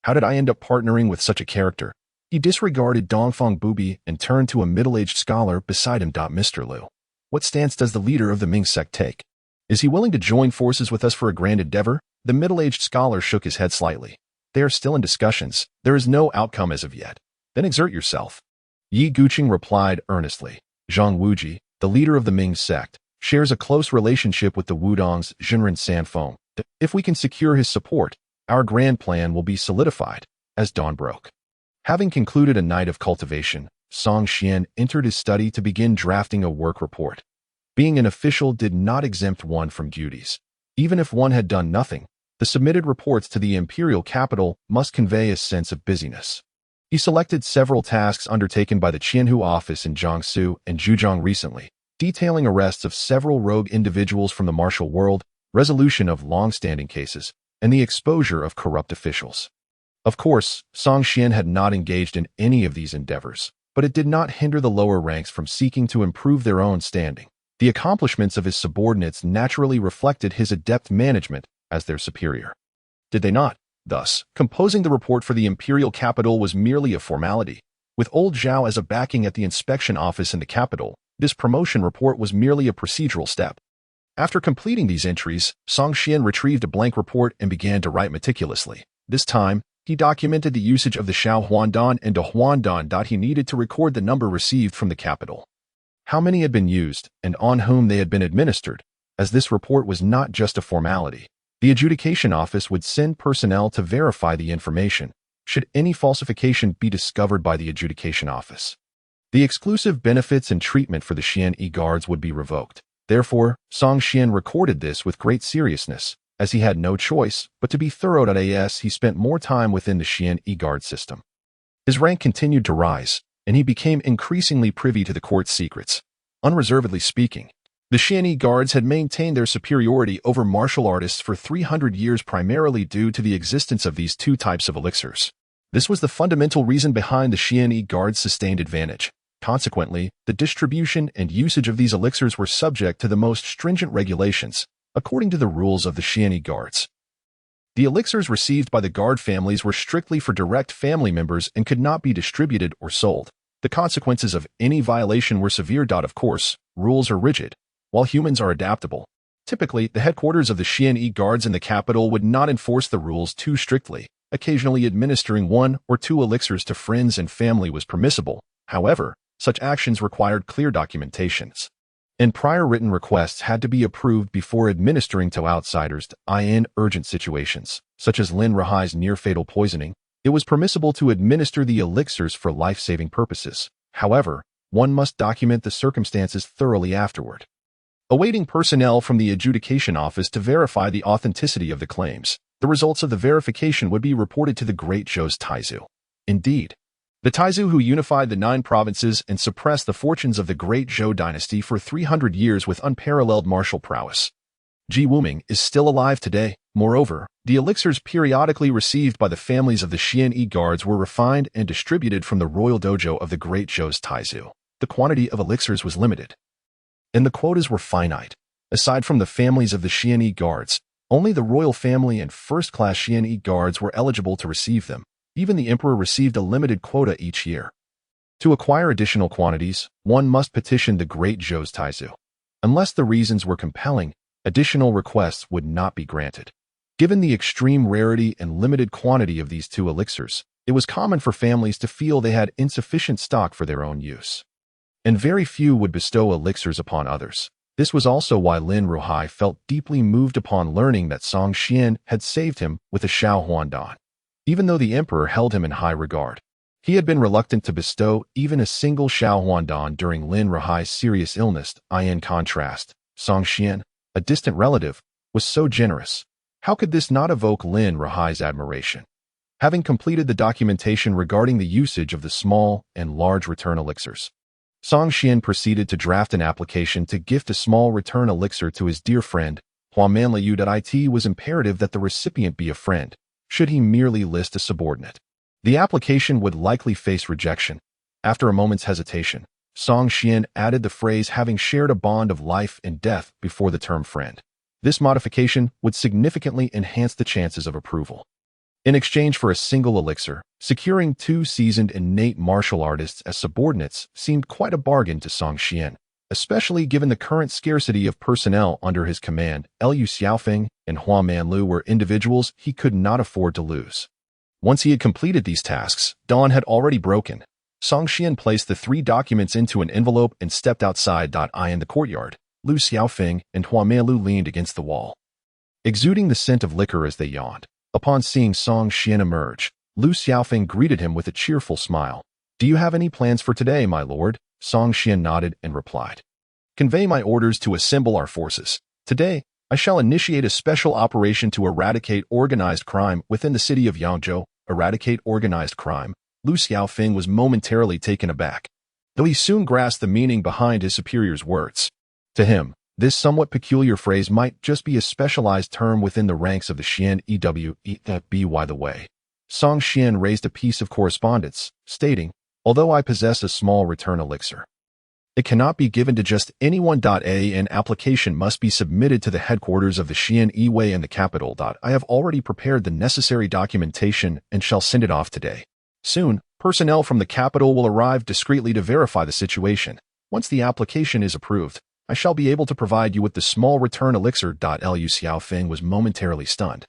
How did I end up partnering with such a character? He disregarded Dongfang Bubi and turned to a middle-aged scholar beside him. Mr. Liu, what stance does the leader of the Ming sect take? Is he willing to join forces with us for a grand endeavor? The middle-aged scholar shook his head slightly. They are still in discussions. There is no outcome as of yet. Then exert yourself. Yi Guqing replied earnestly. Zhang Wuji, the leader of the Ming sect, shares a close relationship with the Wudong's Zhenren Sanfeng. If we can secure his support, our grand plan will be solidified. As dawn broke, having concluded a night of cultivation, Song Xian entered his study to begin drafting a work report. Being an official did not exempt one from duties. Even if one had done nothing, the submitted reports to the imperial capital must convey a sense of busyness. He selected several tasks undertaken by the Qianhu office in Jiangsu and Zhujiang recently, detailing arrests of several rogue individuals from the martial world, resolution of long-standing cases, and the exposure of corrupt officials. Of course, Song Xian had not engaged in any of these endeavors, but it did not hinder the lower ranks from seeking to improve their own standing. The accomplishments of his subordinates naturally reflected his adept management as their superior. Did they not? Thus, composing the report for the imperial capital was merely a formality. With old Zhao as a backing at the inspection office in the capital, this promotion report was merely a procedural step. After completing these entries, Song Xian retrieved a blank report and began to write meticulously. This time, he documented the usage of the Xiao Huandan and De Huandan. He needed to record the number received from the capital, how many had been used, and on whom they had been administered. As this report was not just a formality, the adjudication office would send personnel to verify the information, should any falsification be discovered by the adjudication office. The exclusive benefits and treatment for the Xian guards would be revoked. Therefore, Song Xian recorded this with great seriousness, as he had no choice but to be thorough. As he spent more time within the Xian guard system, his rank continued to rise, and he became increasingly privy to the court's secrets. Unreservedly speaking, the Xian guards had maintained their superiority over martial artists for 300 years primarily due to the existence of these two types of elixirs. This was the fundamental reason behind the Xian guards' sustained advantage. Consequently, the distribution and usage of these elixirs were subject to the most stringent regulations, according to the rules of the Xian guards. The elixirs received by the guard families were strictly for direct family members and could not be distributed or sold. The consequences of any violation were severe. Of course, rules are rigid, while humans are adaptable. Typically, the headquarters of the Xian guards in the capital would not enforce the rules too strictly. Occasionally administering 1 or 2 elixirs to friends and family was permissible. However, such actions required clear documentations, and prior written requests had to be approved before administering to outsiders. In urgent situations, such as Lin Rahai's near-fatal poisoning, it was permissible to administer the elixirs for life-saving purposes. However, one must document the circumstances thoroughly afterward. Awaiting personnel from the adjudication office to verify the authenticity of the claims, the results of the verification would be reported to the Great Zhou's Taizu. Indeed, the Taizu who unified the 9 provinces and suppressed the fortunes of the Great Zhou dynasty for 300 years with unparalleled martial prowess. Ji Wuming is still alive today. Moreover, the elixirs periodically received by the families of the Xian guards were refined and distributed from the royal dojo of the Great Zhou's Taizu. The quantity of elixirs was limited, and the quotas were finite. Aside from the families of the Xian guards, only the royal family and first-class Xian guards were eligible to receive them. Even the emperor received a limited quota each year. To acquire additional quantities, one must petition the Great Zhou's Taizu. Unless the reasons were compelling, additional requests would not be granted. Given the extreme rarity and limited quantity of these 2 elixirs, it was common for families to feel they had insufficient stock for their own use, and very few would bestow elixirs upon others. This was also why Lin Ruhai felt deeply moved upon learning that Song Xian had saved him with a Xiao Huandan. Even though the emperor held him in high regard, he had been reluctant to bestow even a single Xiao Huandan during Lin Ruhai's serious illness. In contrast, Song Xian, a distant relative, was so generous. How could this not evoke Lin Ruhai's admiration? having completed the documentation regarding the usage of the small and large return elixirs. Song Xian proceeded to draft an application to gift a small return elixir to his dear friend, Xuan. It was imperative that the recipient be a friend, should he merely list a subordinate. The application would likely face rejection. After a moment's hesitation, Song Xian added the phrase having shared a bond of life and death before the term friend. This modification would significantly enhance the chances of approval. In exchange for a single elixir, securing 2 seasoned innate martial artists as subordinates seemed quite a bargain to Song Xian, especially given the current scarcity of personnel under his command. Liu Xiaofeng and Huamanlu were individuals he could not afford to lose. Once he had completed these tasks, dawn had already broken. Song Xian placed the 3 documents into an envelope and stepped outside. In the courtyard, Liu Xiaofeng and Huamanlu leaned against the wall, exuding the scent of liquor as they yawned. Upon seeing Song Xian emerge, Liu Xiaofeng greeted him with a cheerful smile. "Do you have any plans for today, my lord?" Song Xian nodded and replied. "Convey my orders to assemble our forces. Today, I shall initiate a special operation to eradicate organized crime within the city of Yangzhou." Eradicate organized crime. Liu Xiaofeng was momentarily taken aback, though he soon grasped the meaning behind his superior's words. To him, this somewhat peculiar phrase might just be a specialized term within the ranks of the Xian EWE. By the way, Song Xian raised a piece of correspondence, stating, "Although I possess a small return elixir, it cannot be given to just anyone. An application must be submitted to the headquarters of the Xian Yiwei in the capital. I have already prepared the necessary documentation and shall send it off today. Soon, personnel from the capital will arrive discreetly to verify the situation. Once the application is approved, I shall be able to provide you with the small return elixir." Liu Xiaofeng was momentarily stunned.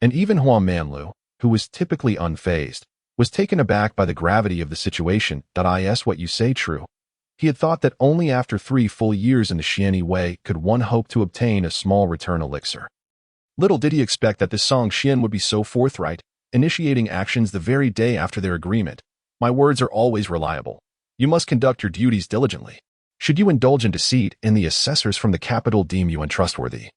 And even Huamanlu, who was typically unfazed, was taken aback by the gravity of the situation. Is what you say true? He had thought that only after 3 full years in the Xian Yiwei could one hope to obtain a small return elixir. Little did he expect that this Song Xian would be so forthright, initiating actions the very day after their agreement. "My words are always reliable. You must conduct your duties diligently. Should you indulge in deceit and the assessors from the capital deem you untrustworthy,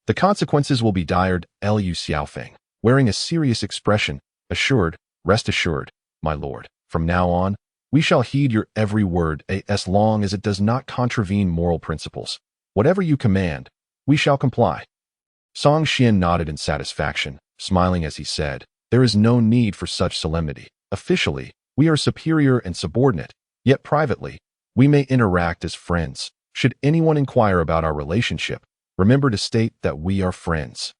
the consequences will be dire." Liu Xiaofeng, wearing a serious expression, assured, "Rest assured, my lord. From now on, we shall heed your every word as long as it does not contravene moral principles. Whatever you command, we shall comply." Song Xian nodded in satisfaction, smiling as he said, "There is no need for such solemnity. Officially, we are superior and subordinate, yet privately, we may interact as friends. Should anyone inquire about our relationship, remember to state that we are friends."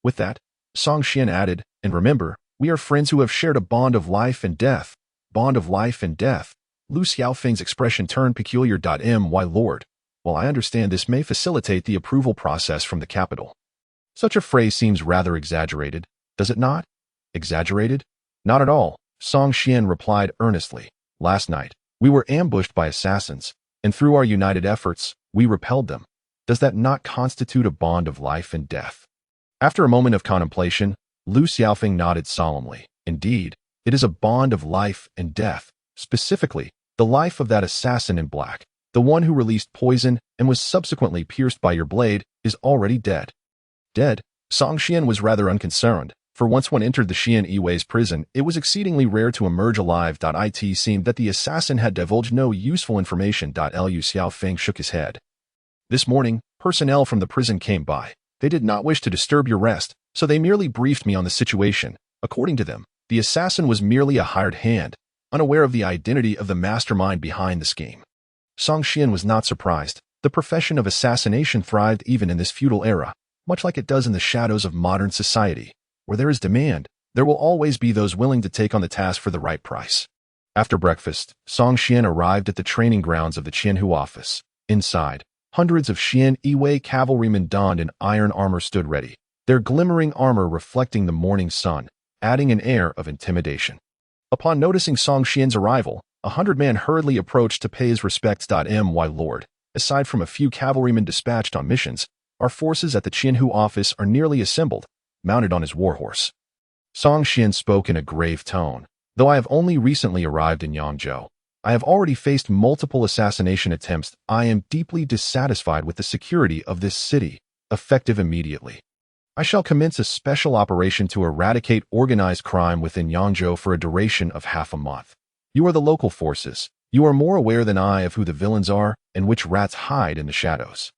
With that, Song Xian added, "And remember, we are friends who have shared a bond of life and death." Bond of life and death. Liu Xiaofeng's expression turned peculiar. My lord, while I understand this may facilitate the approval process from the capital, such a phrase seems rather exaggerated, does it not? Exaggerated? Not at all, Song Xian replied earnestly. "Last night, we were ambushed by assassins, and through our united efforts, we repelled them. Does that not constitute a bond of life and death?" After a moment of contemplation, Liu Xiaofeng nodded solemnly. "Indeed, it is a bond of life and death. Specifically, the life of that assassin in black, the one who released poison and was subsequently pierced by your blade, is already dead." Dead? Song Xian was rather unconcerned, for once one entered the Xian Yiwei's prison, it was exceedingly rare to emerge alive. It seemed that the assassin had divulged no useful information. Liu Xiaofeng shook his head. "This morning, personnel from the prison came by. They did not wish to disturb your rest, so they merely briefed me on the situation. According to them, the assassin was merely a hired hand, unaware of the identity of the mastermind behind the scheme." Song Xian was not surprised. The profession of assassination thrived even in this feudal era, much like it does in the shadows of modern society. Where there is demand, there will always be those willing to take on the task for the right price. After breakfast, Song Xian arrived at the training grounds of the Qianhu office. Inside, hundreds of Xian Yiwei cavalrymen donned in iron armor stood ready, their glimmering armor reflecting the morning sun, adding an air of intimidation. Upon noticing Song Xian's arrival, 100 men hurriedly approached to pay his respects. My lord, aside from a few cavalrymen dispatched on missions, our forces at the Qianhu office are nearly assembled, mounted on his warhorse. Song Xian spoke in a grave tone. "Though I have only recently arrived in Yangzhou, I have already faced multiple assassination attempts. I am deeply dissatisfied with the security of this city, effective immediately." I shall commence a special operation to eradicate organized crime within Yangzhou for a duration of half a month. You are the local forces. You are more aware than I of who the villains are and which rats hide in the shadows."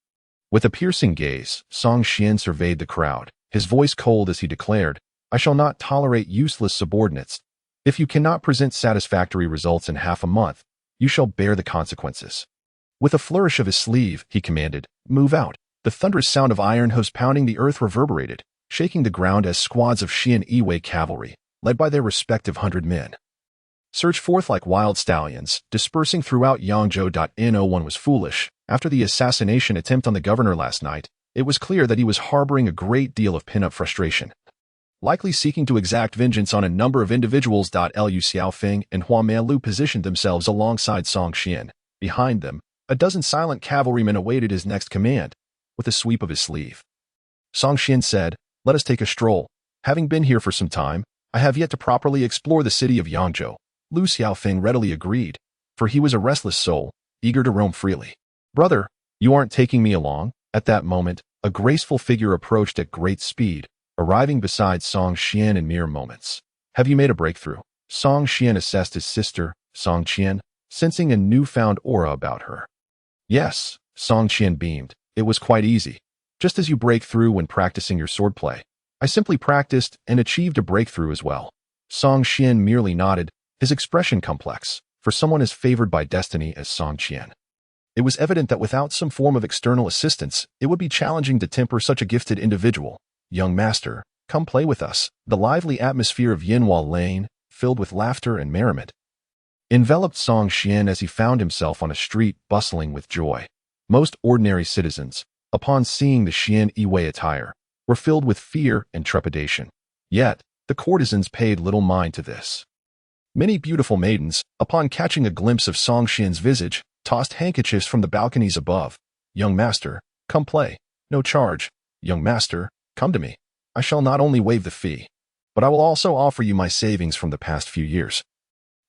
With a piercing gaze, Song Xian surveyed the crowd, his voice cold as he declared, "I shall not tolerate useless subordinates. If you cannot present satisfactory results in half a month, you shall bear the consequences." With a flourish of his sleeve, he commanded, "Move out." The thunderous sound of iron hooves pounding the earth reverberated, shaking the ground as squads of Xian Yiwei cavalry, led by their respective 100 men, surged forth like wild stallions, dispersing throughout Yangzhou. No one was foolish. After the assassination attempt on the governor last night, it was clear that he was harboring a great deal of pent-up frustration, likely seeking to exact vengeance on a number of individuals. Lu Xiaofeng and Hua Meilu positioned themselves alongside Song Xian. Behind them, a dozen silent cavalrymen awaited his next command. With a sweep of his sleeve, Song Xian said, "Let us take a stroll. Having been here for some time, I have yet to properly explore the city of Yangzhou." Lu Xiaofeng readily agreed, for he was a restless soul, eager to roam freely. "Brother, you aren't taking me along?" At that moment, a graceful figure approached at great speed, arriving beside Song Xian in mere moments. "Have you made a breakthrough?" Song Xian assessed his sister, Song Qian, sensing a newfound aura about her. "Yes," Song Qian beamed. "It was quite easy. Just as you break through when practicing your swordplay. I simply practiced and achieved a breakthrough as well." Song Xian merely nodded, his expression complex, for someone as favored by destiny as Song Qian. It was evident that without some form of external assistance, it would be challenging to temper such a gifted individual. "Young master, come play with us." The lively atmosphere of Yinhua Lane, filled with laughter and merriment, enveloped Song Xian as he found himself on a street bustling with joy. Most ordinary citizens, upon seeing the Xian Yiwei attire, were filled with fear and trepidation. Yet, the courtesans paid little mind to this. Many beautiful maidens, upon catching a glimpse of Song Xian's visage, tossed handkerchiefs from the balconies above. "Young master, come play. No charge. Young master, come to me. I shall not only waive the fee, but I will also offer you my savings from the past few years.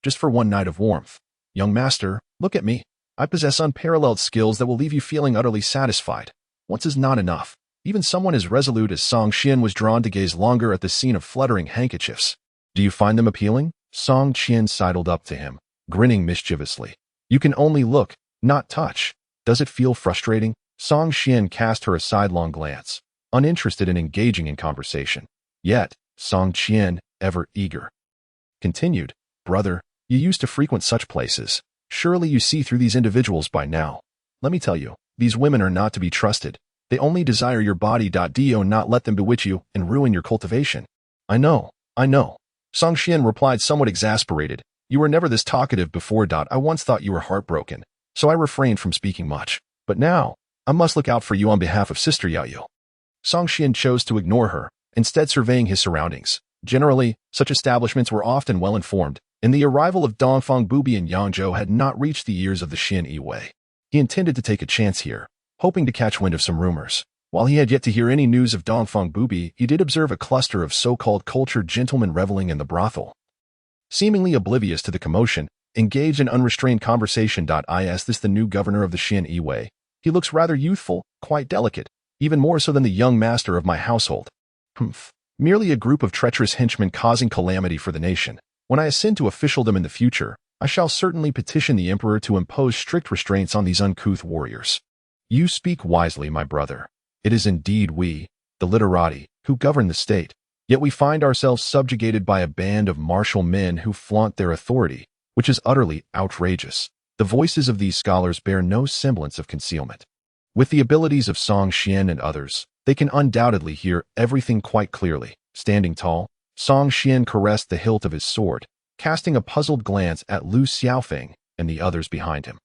Just for one night of warmth. Young master, look at me. I possess unparalleled skills that will leave you feeling utterly satisfied. Once is not enough." Even someone as resolute as Song Xian was drawn to gaze longer at the scene of fluttering handkerchiefs. "Do you find them appealing?" Song Qian sidled up to him, grinning mischievously. "You can only look, not touch. Does it feel frustrating?" Song Xian cast her a sidelong glance, uninterested in engaging in conversation. Yet, Song Qian, ever eager, continued, "Brother, you used to frequent such places. Surely you see through these individuals by now. Let me tell you, these women are not to be trusted. They only desire your body. Do not let them bewitch you and ruin your cultivation." I know. Song Xian replied somewhat exasperated. "You were never this talkative before. I once thought you were heartbroken, so I refrained from speaking much. But now, I must look out for you on behalf of Sister Yaoyu." Song Xian chose to ignore her, instead surveying his surroundings. Generally, such establishments were often well-informed, and the arrival of Dongfang Bubi in Yangzhou had not reached the ears of the Xian Yiwei. He intended to take a chance here, hoping to catch wind of some rumors. While he had yet to hear any news of Dongfang Bubi, he did observe a cluster of so-called cultured gentlemen reveling in the brothel. Seemingly oblivious to the commotion, engaged in unrestrained conversation. Is this the new governor of the Xian Yiwei? He looks rather youthful, quite delicate, even more so than the young master of my household. Humph. Merely a group of treacherous henchmen causing calamity for the nation. When I ascend to officialdom in the future, I shall certainly petition the emperor to impose strict restraints on these uncouth warriors. You speak wisely, my brother. It is indeed we, the literati, who govern the state, yet we find ourselves subjugated by a band of martial men who flaunt their authority, which is utterly outrageous. The voices of these scholars bear no semblance of concealment. With the abilities of Song Xian and others, they can undoubtedly hear everything quite clearly. Standing tall, Song Xian caressed the hilt of his sword, casting a puzzled glance at Lu Xiaofeng and the others behind him.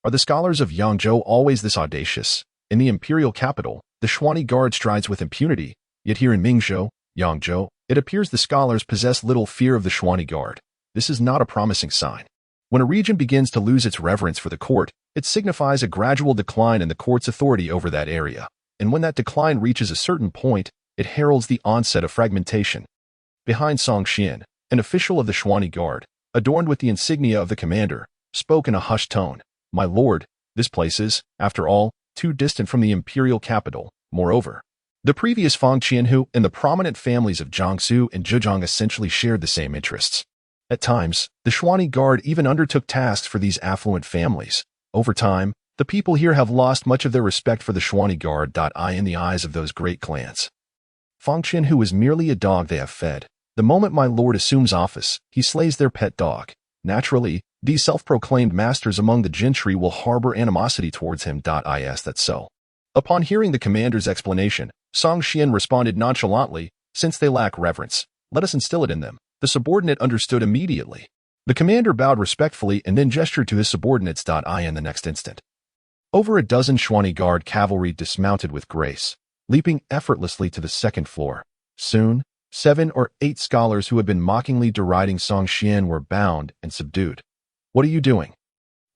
Are the scholars of Yangzhou always this audacious? In the imperial capital, the Xuan Guard strides with impunity, yet here in Mingzhou, Yangzhou, it appears the scholars possess little fear of the Xuan Guard. This is not a promising sign. When a region begins to lose its reverence for the court, it signifies a gradual decline in the court's authority over that area, and when that decline reaches a certain point, it heralds the onset of fragmentation. Behind Song Xian, an official of the Xuan Guard, adorned with the insignia of the commander, spoke in a hushed tone. "My lord, this place is, after all, too distant from the imperial capital. Moreover, The previous Fang Qianhu and the prominent families of Jiangsu and Zhejiang essentially shared the same interests. At times, the Xuani Guard even undertook tasks for these affluent families. Over time, the people here have lost much of their respect for the Xuani Guard in the eyes of those great clans. Fang Qianhu is merely a dog they have fed. The moment my lord assumes office, he slays their pet dog. Naturally, these self-proclaimed masters among the gentry will harbor animosity towards him. That's so. Upon hearing the commander's explanation, Song Xian responded nonchalantly, "Since they lack reverence, let us instill it in them." The subordinate understood immediately. The commander bowed respectfully and then gestured to his subordinates. In the next instant, over a dozen Xuani Guard cavalry dismounted with grace, leaping effortlessly to the second floor. Soon, 7 or 8 scholars who had been mockingly deriding Song Xian were bound and subdued. "What are you doing?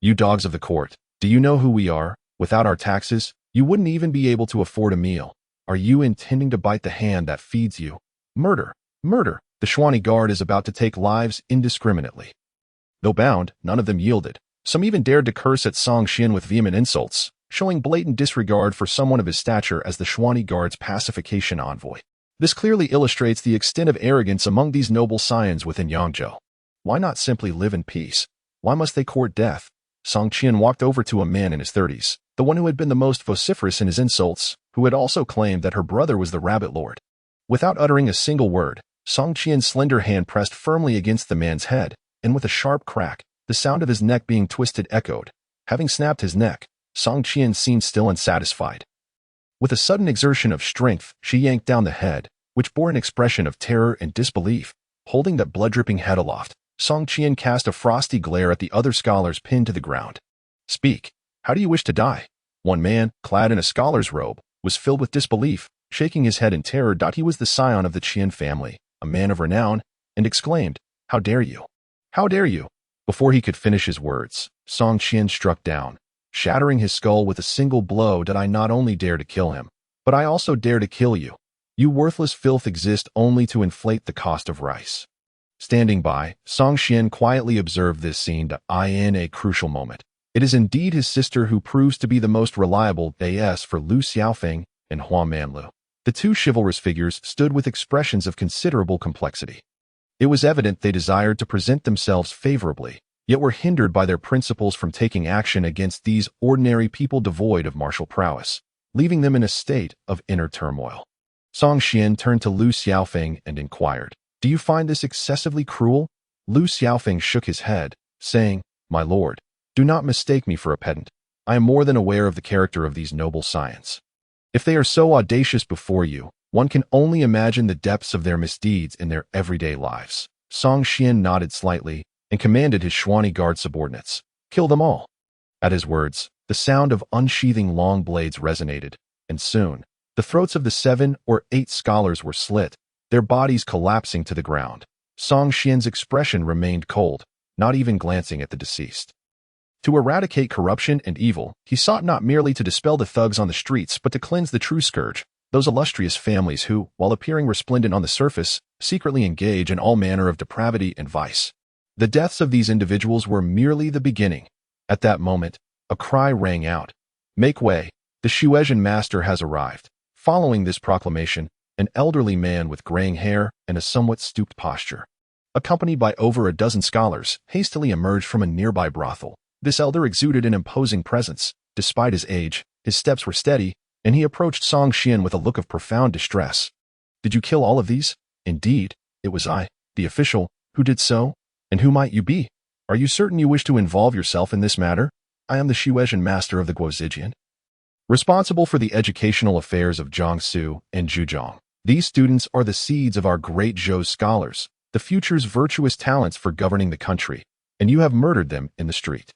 You dogs of the court, do you know who we are? Without our taxes, you wouldn't even be able to afford a meal. Are you intending to bite the hand that feeds you? Murder! Murder!" The Xuani Guard is about to take lives indiscriminately. Though bound, none of them yielded. Some even dared to curse at Song Xian with vehement insults, showing blatant disregard for someone of his stature as the Xuani Guard's pacification envoy. This clearly illustrates the extent of arrogance among these noble scions within Yangzhou. Why not simply live in peace? Why must they court death? Song Qian walked over to a man in his 30s, the one who had been the most vociferous in his insults, who had also claimed that her brother was the Rabbit Lord. Without uttering a single word, Song Qian's slender hand pressed firmly against the man's head, and with a sharp crack, the sound of his neck being twisted echoed. Having snapped his neck, Song Qian seemed still unsatisfied. With a sudden exertion of strength, she yanked down the head, which bore an expression of terror and disbelief. Holding that blood-dripping head aloft, Song Qian cast a frosty glare at the other scholars pinned to the ground. "Speak. How do you wish to die?" One man, clad in a scholar's robe, was filled with disbelief, shaking his head in terror. He was the scion of the Qian family, a man of renown, and exclaimed, "How dare you? How dare you?" Before he could finish his words, Song Qian struck down, shattering his skull with a single blow. "Did I not only dare to kill him, but I also dare to kill you. You worthless filth exist only to inflate the cost of rice." Standing by, Song Qian quietly observed this scene. In a crucial moment, it is indeed his sister who proves to be the most reliable as for Lu Xiaofeng and Hua Manlu. The two chivalrous figures stood with expressions of considerable complexity. It was evident they desired to present themselves favorably, yet were hindered by their principles from taking action against these ordinary people devoid of martial prowess, leaving them in a state of inner turmoil. Song Qian turned to Lu Xiaofeng and inquired, "Do you find this excessively cruel?" Lu Xiaofeng shook his head, saying, "My lord, do not mistake me for a pedant. I am more than aware of the character of these noble scions. If they are so audacious before you, one can only imagine the depths of their misdeeds in their everyday lives." Song Qian nodded slightly and commanded his Xuani Guard subordinates, "Kill them all." At his words, the sound of unsheathing long blades resonated, and soon, the throats of the 7 or 8 scholars were slit, their bodies collapsing to the ground. Song Qian's expression remained cold, not even glancing at the deceased. To eradicate corruption and evil, he sought not merely to dispel the thugs on the streets but to cleanse the true scourge, those illustrious families who, while appearing resplendent on the surface, secretly engage in all manner of depravity and vice. The deaths of these individuals were merely the beginning. At that moment, a cry rang out, "Make way, the Xuan master has arrived." Following this proclamation, an elderly man with graying hair and a somewhat stooped posture, accompanied by over a dozen scholars, hastily emerged from a nearby brothel. This elder exuded an imposing presence. Despite his age, his steps were steady, and he approached Song Qian with a look of profound distress. "Did you kill all of these?" "Indeed, it was I, the official, who did so." "And who might you be? Are you certain you wish to involve yourself in this matter?" "I am the Xuan master of the Guozijian, responsible for the educational affairs of Jiangsu and Zhejiang. These students are the seeds of our great Zhou scholars, the future's virtuous talents for governing the country, and you have murdered them in the street.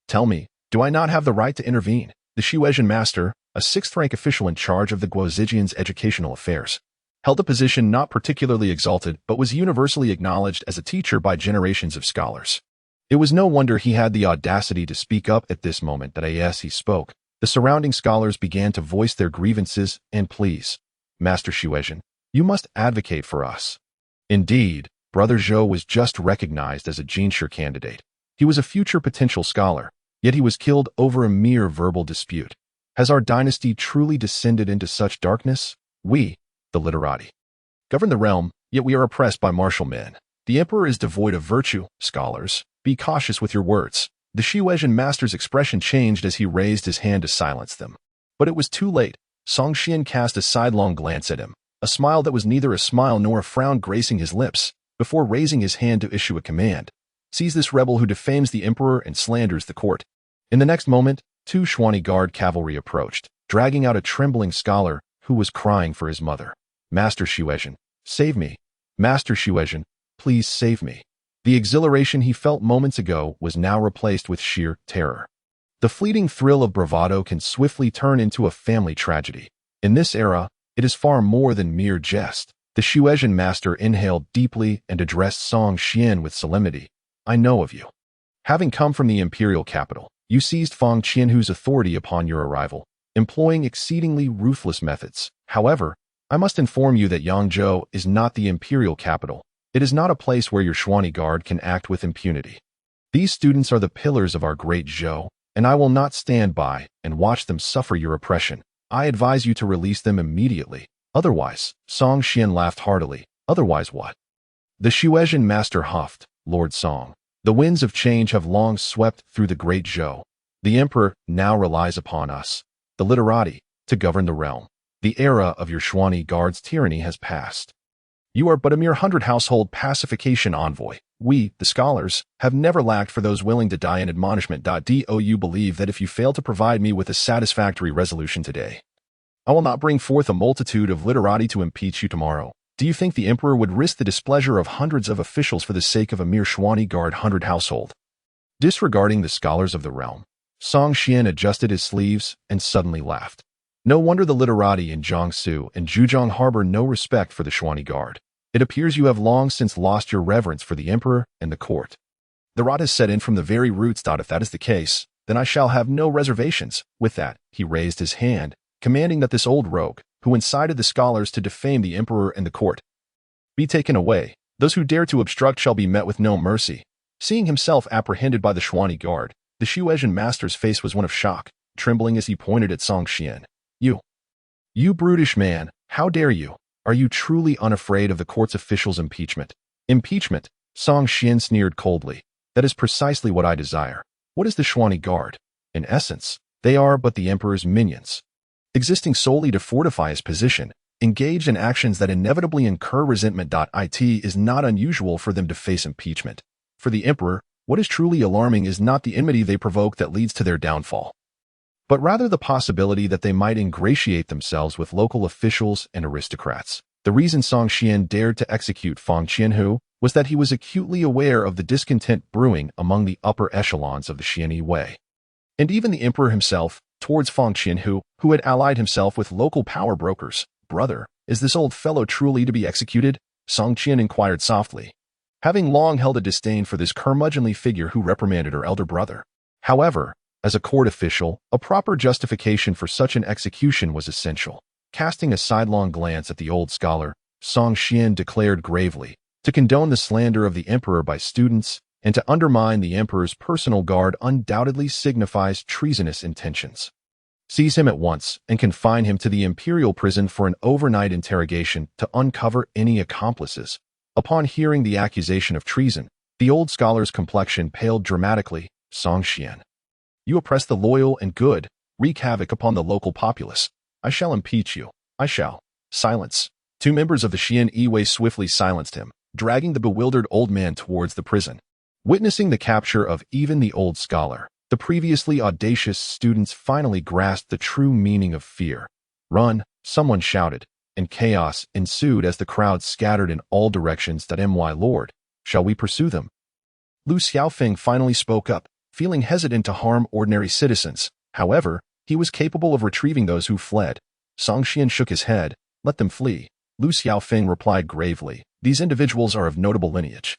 Tell me, do I not have the right to intervene?" The Xuan master, a 6th-rank official in charge of the Guozijian's educational affairs, held a position not particularly exalted but was universally acknowledged as a teacher by generations of scholars. It was no wonder he had the audacity to speak up at this moment. As he spoke, the surrounding scholars began to voice their grievances and pleas. "Master Xuan, you must advocate for us." Indeed, Brother Zhou was just recognized as a Jinshi candidate. He was a future potential scholar, yet he was killed over a mere verbal dispute. Has our dynasty truly descended into such darkness? We, the literati, govern the realm, yet we are oppressed by martial men. The emperor is devoid of virtue, scholars. Be cautious with your words. The Xuan master's expression changed as he raised his hand to silence them. But it was too late. Song Xian cast a sidelong glance at him, a smile that was neither a smile nor a frown gracing his lips, before raising his hand to issue a command. Seize this rebel who defames the emperor and slanders the court. In the next moment, two Xuan guard cavalry approached, dragging out a trembling scholar who was crying for his mother. Master Xuan, save me. Master Xuan, please save me. The exhilaration he felt moments ago was now replaced with sheer terror. The fleeting thrill of bravado can swiftly turn into a family tragedy. In this era, it is far more than mere jest. The Xuan master inhaled deeply and addressed Song Xian with solemnity. I know of you. Having come from the imperial capital, you seized Fang Qianhu's authority upon your arrival, employing exceedingly ruthless methods. However, I must inform you that Yangzhou is not the imperial capital. It is not a place where your Xuan guard can act with impunity. These students are the pillars of our great Zhou, and I will not stand by and watch them suffer your oppression. I advise you to release them immediately. Otherwise, Song Xian laughed heartily. Otherwise what? The Xuan master huffed. Lord Song, the winds of change have long swept through the great Zhou. The emperor now relies upon us, the literati, to govern the realm. The era of your Xuan guard's tyranny has passed. You are but a mere 100 household pacification envoy. We, the scholars, have never lacked for those willing to die in admonishment. Do you believe that if you fail to provide me with a satisfactory resolution today, I will not bring forth a multitude of literati to impeach you tomorrow? Do you think the emperor would risk the displeasure of hundreds of officials for the sake of a mere Xuan guard 100 household? Disregarding the scholars of the realm, Song Xian adjusted his sleeves and suddenly laughed. No wonder the literati in Jiangsu and Zhejiang harbor no respect for the Xuan guard. It appears you have long since lost your reverence for the emperor and the court. The rot has set in from the very roots. If that is the case, then I shall have no reservations. With that, he raised his hand, commanding that this old rogue, who incited the scholars to defame the emperor and the court, be taken away. Those who dare to obstruct shall be met with no mercy. Seeing himself apprehended by the Xuan guard, the Xuan master's face was one of shock, trembling as he pointed at Song Xian. You brutish man, how dare you? Are you truly unafraid of the court's officials' impeachment? Impeachment? Song Xian sneered coldly. That is precisely what I desire. What is the Xuan guard? In essence, they are but the emperor's minions, existing solely to fortify his position, engaged in actions that inevitably incur resentment. It is not unusual for them to face impeachment. For the emperor, what is truly alarming is not the enmity they provoke that leads to their downfall, but rather the possibility that they might ingratiate themselves with local officials and aristocrats. The reason Song Xian dared to execute Fang Qianhu was that he was acutely aware of the discontent brewing among the upper echelons of the Xianyi Wei. And even the emperor himself, towards Fang Qianhu, who had allied himself with local power brokers. Brother, is this old fellow truly to be executed? Song Qian inquired softly, having long held a disdain for this curmudgeonly figure who reprimanded her elder brother. However, as a court official, a proper justification for such an execution was essential. Casting a sidelong glance at the old scholar, Song Xian declared gravely, to condone the slander of the emperor by students and to undermine the emperor's personal guard undoubtedly signifies treasonous intentions. Seize him at once and confine him to the imperial prison for an overnight interrogation to uncover any accomplices. Upon hearing the accusation of treason, the old scholar's complexion paled dramatically. Song Xian, you oppress the loyal and good, wreak havoc upon the local populace. I shall impeach you. I shall. Silence. Two members of the Xianyi Wei swiftly silenced him, dragging the bewildered old man towards the prison. Witnessing the capture of even the old scholar, the previously audacious students finally grasped the true meaning of fear. Run, someone shouted, and chaos ensued as the crowd scattered in all directions. My lord, shall we pursue them? Lu Xiaofeng finally spoke up, feeling hesitant to harm ordinary citizens. However, he was capable of retrieving those who fled. Song Xian shook his head. Let them flee. Lu Xiaofeng replied gravely. These individuals are of notable lineage,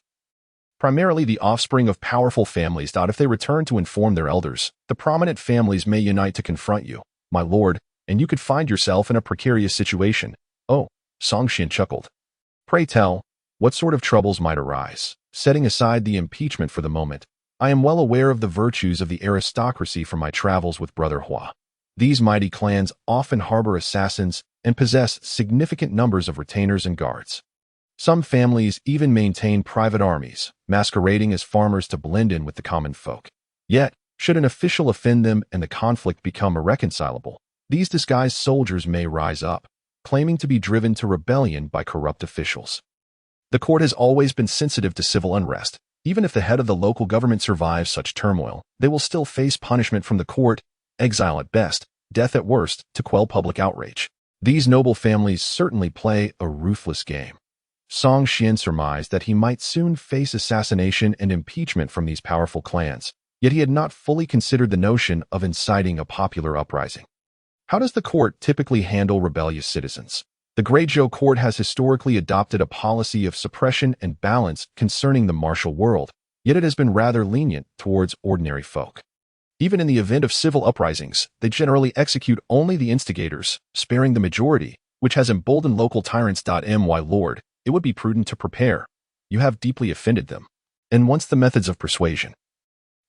primarily the offspring of powerful families. If they return to inform their elders, the prominent families may unite to confront you, my lord, and you could find yourself in a precarious situation. Oh, Song Xian chuckled. Pray tell, what sort of troubles might arise? Setting aside the impeachment for the moment, I am well aware of the virtues of the aristocracy from my travels with Brother Hua. These mighty clans often harbor assassins and possess significant numbers of retainers and guards. Some families even maintain private armies, masquerading as farmers to blend in with the common folk. Yet, should an official offend them and the conflict become irreconcilable, these disguised soldiers may rise up, claiming to be driven to rebellion by corrupt officials. The court has always been sensitive to civil unrest. Even if the head of the local government survives such turmoil, they will still face punishment from the court, exile at best, death at worst, to quell public outrage. These noble families certainly play a ruthless game. Song Xian surmised that he might soon face assassination and impeachment from these powerful clans, yet he had not fully considered the notion of inciting a popular uprising. How does the court typically handle rebellious citizens? The Great Zhou Court has historically adopted a policy of suppression and balance concerning the martial world, yet it has been rather lenient towards ordinary folk. Even in the event of civil uprisings, they generally execute only the instigators, sparing the majority, which has emboldened local tyrants. My lord, it would be prudent to prepare. You have deeply offended them. And once the methods of persuasion,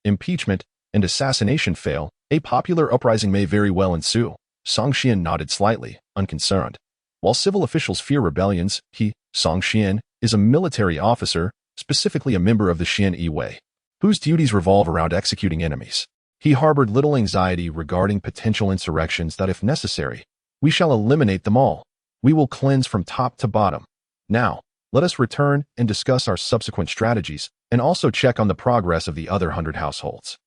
impeachment, and assassination fail, a popular uprising may very well ensue. Song Xian nodded slightly, unconcerned. While civil officials fear rebellions, he, Song Xian, is a military officer, specifically a member of the Xian Yi, whose duties revolve around executing enemies. He harbored little anxiety regarding potential insurrections that, if necessary, we shall eliminate them all. We will cleanse from top to bottom. Now, let us return and discuss our subsequent strategies, and also check on the progress of the other 100 households.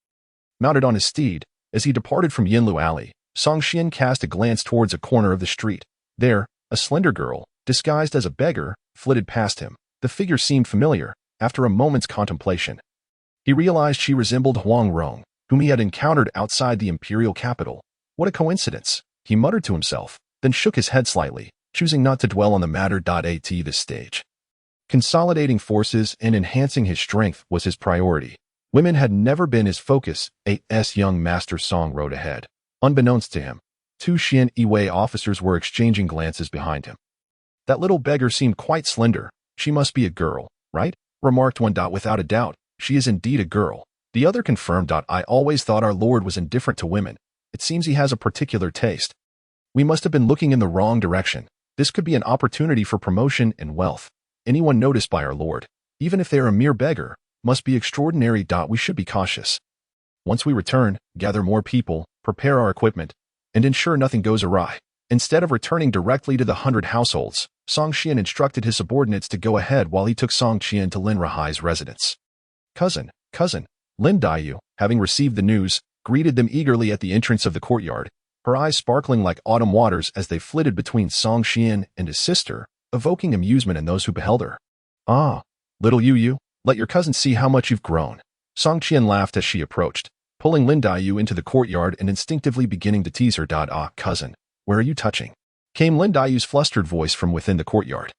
Mounted on his steed, as he departed from Yinlu Alley, Song Xian cast a glance towards a corner of the street. There, a slender girl, disguised as a beggar, flitted past him. The figure seemed familiar. After a moment's contemplation, he realized she resembled Huang Rong, whom he had encountered outside the imperial capital. What a coincidence, he muttered to himself, then shook his head slightly, choosing not to dwell on the matter. At this stage, consolidating forces and enhancing his strength was his priority. Women had never been his focus. A.S. young master Song rode ahead. Unbeknownst to him, 2 Xian Yi officers were exchanging glances behind him. That little beggar seemed quite slender. She must be a girl, right? Remarked one. Without a doubt, she is indeed a girl. The other confirmed. I always thought our lord was indifferent to women. It seems he has a particular taste. We must have been looking in the wrong direction. This could be an opportunity for promotion and wealth. Anyone noticed by our lord, even if they are a mere beggar, must be extraordinary. We should be cautious. Once we return, gather more people, prepare our equipment, and ensure nothing goes awry. Instead of returning directly to the 100 households, Song Xian instructed his subordinates to go ahead while he took Song Qian to Lin Rahai's residence. Cousin, Lin Daiyu, having received the news, greeted them eagerly at the entrance of the courtyard, her eyes sparkling like autumn waters as they flitted between Song Xian and his sister, evoking amusement in those who beheld her. Ah, little Yu, let your cousin see how much you've grown. Song Qian laughed as she approached, pulling Lin Daiyu into the courtyard and instinctively beginning to tease her. Cousin, where are you touching? Came Lin Daiyu's flustered voice from within the courtyard.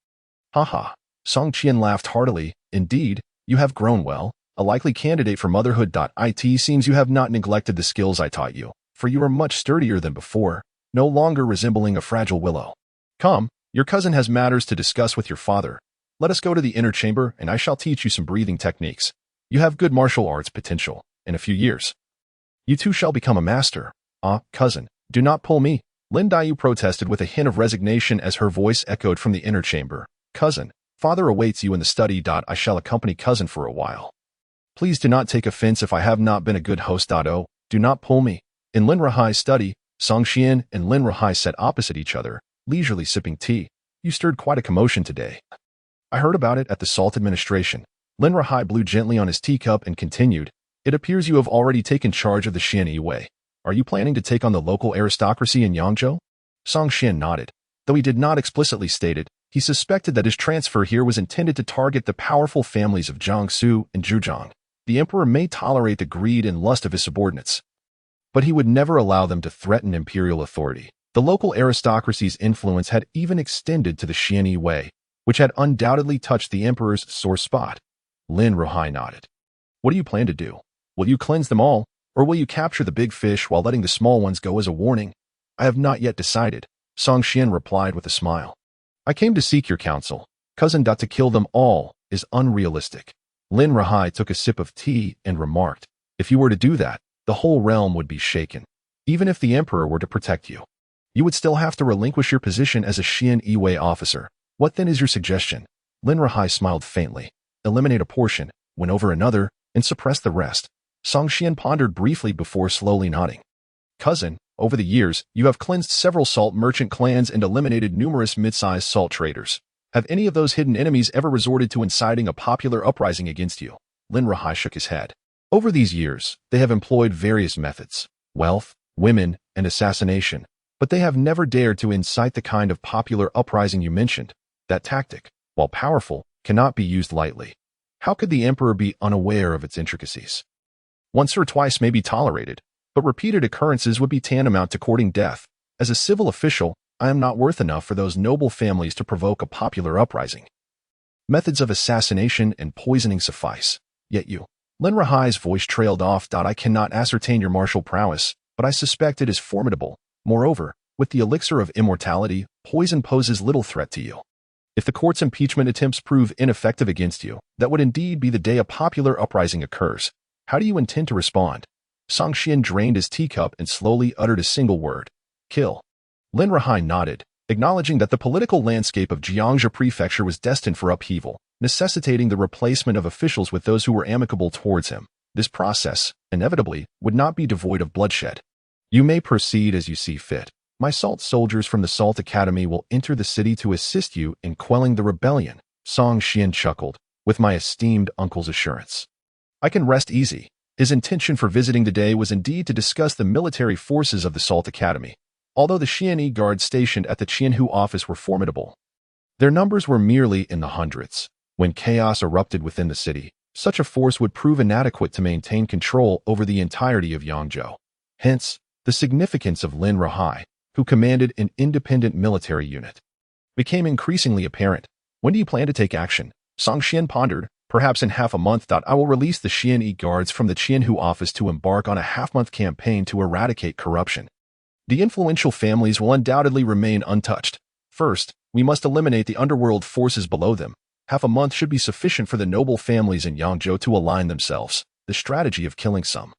Ha. Song Qian laughed heartily. Indeed, you have grown well, a likely candidate for motherhood. It seems you have not neglected the skills I taught you, for you are much sturdier than before, no longer resembling a fragile willow. Come, your cousin has matters to discuss with your father. Let us go to the inner chamber and I shall teach you some breathing techniques. You have good martial arts potential. In a few years, you too shall become a master. Cousin, do not pull me. Lin Daiyu protested with a hint of resignation as her voice echoed from the inner chamber. Cousin, father awaits you in the study. I shall accompany cousin for a while. Please do not take offense if I have not been a good host. Do not pull me. In Lin Rahai's study, Song Xian and Lin Rahai sat opposite each other, leisurely sipping tea. You stirred quite a commotion today. I heard about it at the Salt Administration. Lin Rahai blew gently on his teacup and continued. It appears you have already taken charge of the Xian Yi. Are you planning to take on the local aristocracy in Yangzhou? Song Xian nodded. Though he did not explicitly state it, he suspected that his transfer here was intended to target the powerful families of Jiangsu and Zhujiang. The emperor may tolerate the greed and lust of his subordinates, but he would never allow them to threaten imperial authority. The local aristocracy's influence had even extended to the Xian Yi, which had undoubtedly touched the emperor's sore spot. Lin Rahai nodded. What do you plan to do? Will you cleanse them all, or will you capture the big fish while letting the small ones go as a warning? I have not yet decided, Song Xian replied with a smile. I came to seek your counsel. Cousin. To kill them all is unrealistic. Lin Rahai took a sip of tea and remarked, if you were to do that, the whole realm would be shaken. Even if the emperor were to protect you, you would still have to relinquish your position as a Xian Yiwei officer. What then is your suggestion? Lin Ruhai smiled faintly. Eliminate a portion, win over another, and suppress the rest. Song Xian pondered briefly before slowly nodding. Cousin, over the years, you have cleansed several salt merchant clans and eliminated numerous mid-sized salt traders. Have any of those hidden enemies ever resorted to inciting a popular uprising against you? Lin Ruhai shook his head. Over these years, they have employed various methods: wealth, women, and assassination, but they have never dared to incite the kind of popular uprising you mentioned. That tactic, while powerful, cannot be used lightly. How could the emperor be unaware of its intricacies? Once or twice may be tolerated, but repeated occurrences would be tantamount to courting death. As a civil official, I am not worth enough for those noble families to provoke a popular uprising. Methods of assassination and poisoning suffice. Yet you. Lin Ruhai's voice trailed off. I cannot ascertain your martial prowess, but I suspect it is formidable. Moreover, with the elixir of immortality, poison poses little threat to you. If the court's impeachment attempts prove ineffective against you, that would indeed be the day a popular uprising occurs. How do you intend to respond? Song Xian drained his teacup and slowly uttered a single word: kill. Lin Ruhai nodded, acknowledging that the political landscape of Jiangzhou Prefecture was destined for upheaval, necessitating the replacement of officials with those who were amicable towards him. This process, inevitably, would not be devoid of bloodshed. You may proceed as you see fit. My salt soldiers from the Salt Academy will enter the city to assist you in quelling the rebellion. Song Xian chuckled, with my esteemed uncle's assurance. I can rest easy. His intention for visiting today was indeed to discuss the military forces of the Salt Academy. Although the Xianyi guards stationed at the Qianhu office were formidable, their numbers were merely in the hundreds. When chaos erupted within the city, such a force would prove inadequate to maintain control over the entirety of Yangzhou. Hence, the significance of Lin Ruhai, who commanded an independent military unit, became increasingly apparent. When do you plan to take action? Song Xian pondered. Perhaps in half a month. I will release the Xianyi guards from the Qianhu office to embark on a half-month campaign to eradicate corruption. The influential families will undoubtedly remain untouched. First, we must eliminate the underworld forces below them. Half a month should be sufficient for the noble families in Yangzhou to align themselves. The strategy of killing some,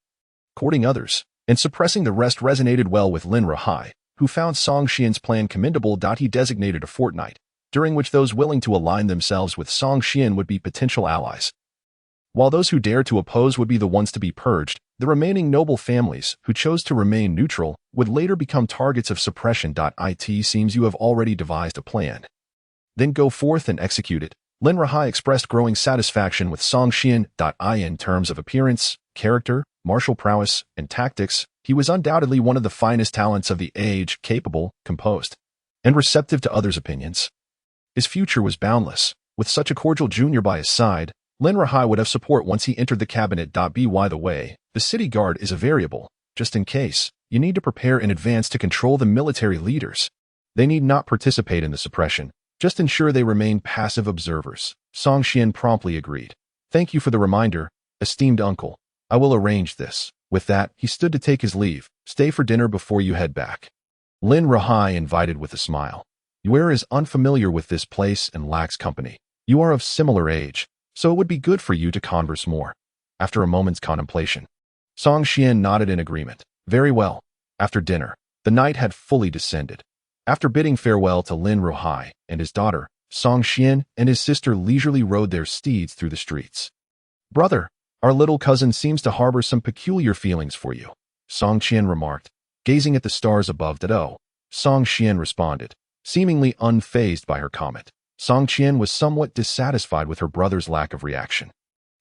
courting others, and suppressing the rest resonated well with Lin Ruhai, who found Song Xian's plan commendable. He designated a fortnight, during which those willing to align themselves with Song Xian would be potential allies, while those who dared to oppose would be the ones to be purged. The remaining noble families, who chose to remain neutral, would later become targets of suppression. It seems you have already devised a plan. Then go forth and execute it. Lin Ruhai expressed growing satisfaction with Song Xian. In terms of appearance, character, martial prowess, and tactics, he was undoubtedly one of the finest talents of the age, capable, composed, and receptive to others' opinions. His future was boundless. With such a cordial junior by his side, Lin Ruhai would have support once he entered the cabinet. By the way, the city guard is a variable. Just in case, you need to prepare in advance to control the military leaders. They need not participate in the suppression. Just ensure they remain passive observers. Song Xian promptly agreed. Thank you for the reminder, esteemed uncle. I will arrange this. With that, he stood to take his leave. Stay for dinner before you head back. Lin Ruhai invited with a smile. You are as unfamiliar with this place and lacks company. You are of similar age, so it would be good for you to converse more. After a moment's contemplation, Song Xian nodded in agreement. Very well. After dinner, the night had fully descended. After bidding farewell to Lin Ruhai and his daughter, Song Xian and his sister leisurely rode their steeds through the streets. Brother, our little cousin seems to harbor some peculiar feelings for you, Song Qian remarked, gazing at the stars above. Song Xian responded, seemingly unfazed by her comment. Song Qian was somewhat dissatisfied with her brother's lack of reaction.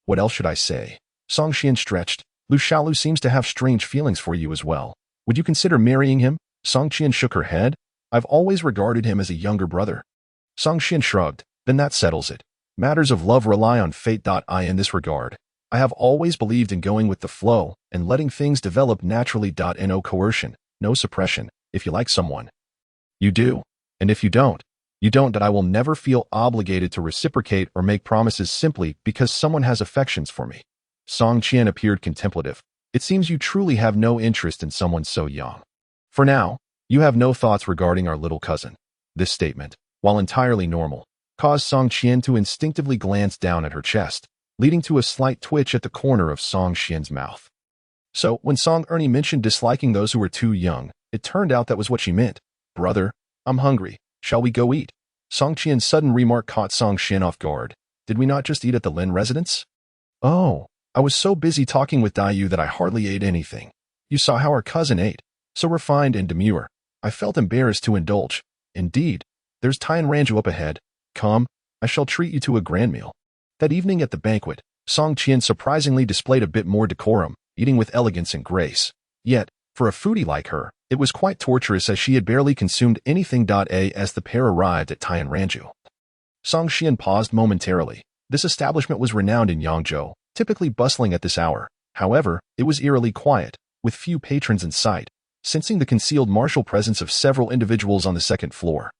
What else should I say? Song Xian stretched. Lu Xiaolu seems to have strange feelings for you as well. Would you consider marrying him? Song Qian shook her head. I've always regarded him as a younger brother. Song Xian shrugged. Then that settles it. Matters of love rely on fate. In this regard, I have always believed in going with the flow and letting things develop naturally. No coercion, no suppression. If you like someone, you do. And if you don't, you don't. I will never feel obligated to reciprocate or make promises simply because someone has affections for me. Song Qian appeared contemplative. It seems you truly have no interest in someone so young. For now, you have no thoughts regarding our little cousin. This statement, while entirely normal, caused Song Qian to instinctively glance down at her chest, leading to a slight twitch at the corner of Song Xian's mouth. So, when Song Ernie mentioned disliking those who were too young, it turned out that was what she meant. Brother, I'm hungry. Shall we go eat? Song Qian's sudden remark caught Song Xian off guard. Did we not just eat at the Lin residence? Oh, I was so busy talking with Dayu that I hardly ate anything. You saw how our cousin ate. So refined and demure. I felt embarrassed to indulge. Indeed, there's Tian Ranju up ahead. Come, I shall treat you to a grand meal. That evening at the banquet, Song Qian surprisingly displayed a bit more decorum, eating with elegance and grace. Yet, for a foodie like her, it was quite torturous as she had barely consumed anything. As the pair arrived at Tian Ranju, Song Qian paused momentarily. This establishment was renowned in Yangzhou, typically bustling at this hour. However, it was eerily quiet, with few patrons in sight, sensing the concealed martial presence of several individuals on the second floor.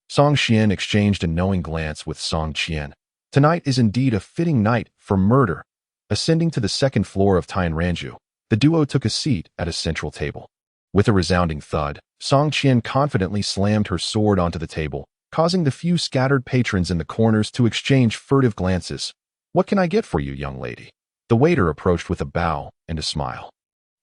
Song Qian exchanged a knowing glance with Song Qian. Tonight is indeed a fitting night for murder. Ascending to the second floor of Tian Ranju, the duo took a seat at a central table. With a resounding thud, Song Qian confidently slammed her sword onto the table, causing the few scattered patrons in the corners to exchange furtive glances. What can I get for you, young lady? The waiter approached with a bow and a smile.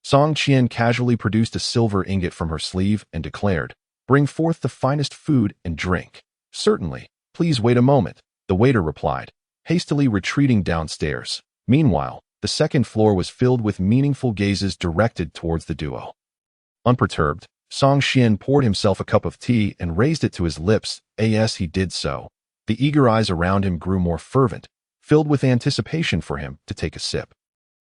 Song Qian casually produced a silver ingot from her sleeve and declared, "Bring forth the finest food and drink." "Certainly. Please wait a moment," the waiter replied, hastily retreating downstairs. Meanwhile, the second floor was filled with meaningful gazes directed towards the duo. Unperturbed, Song Qian poured himself a cup of tea and raised it to his lips. As he did so, the eager eyes around him grew more fervent, filled with anticipation for him to take a sip.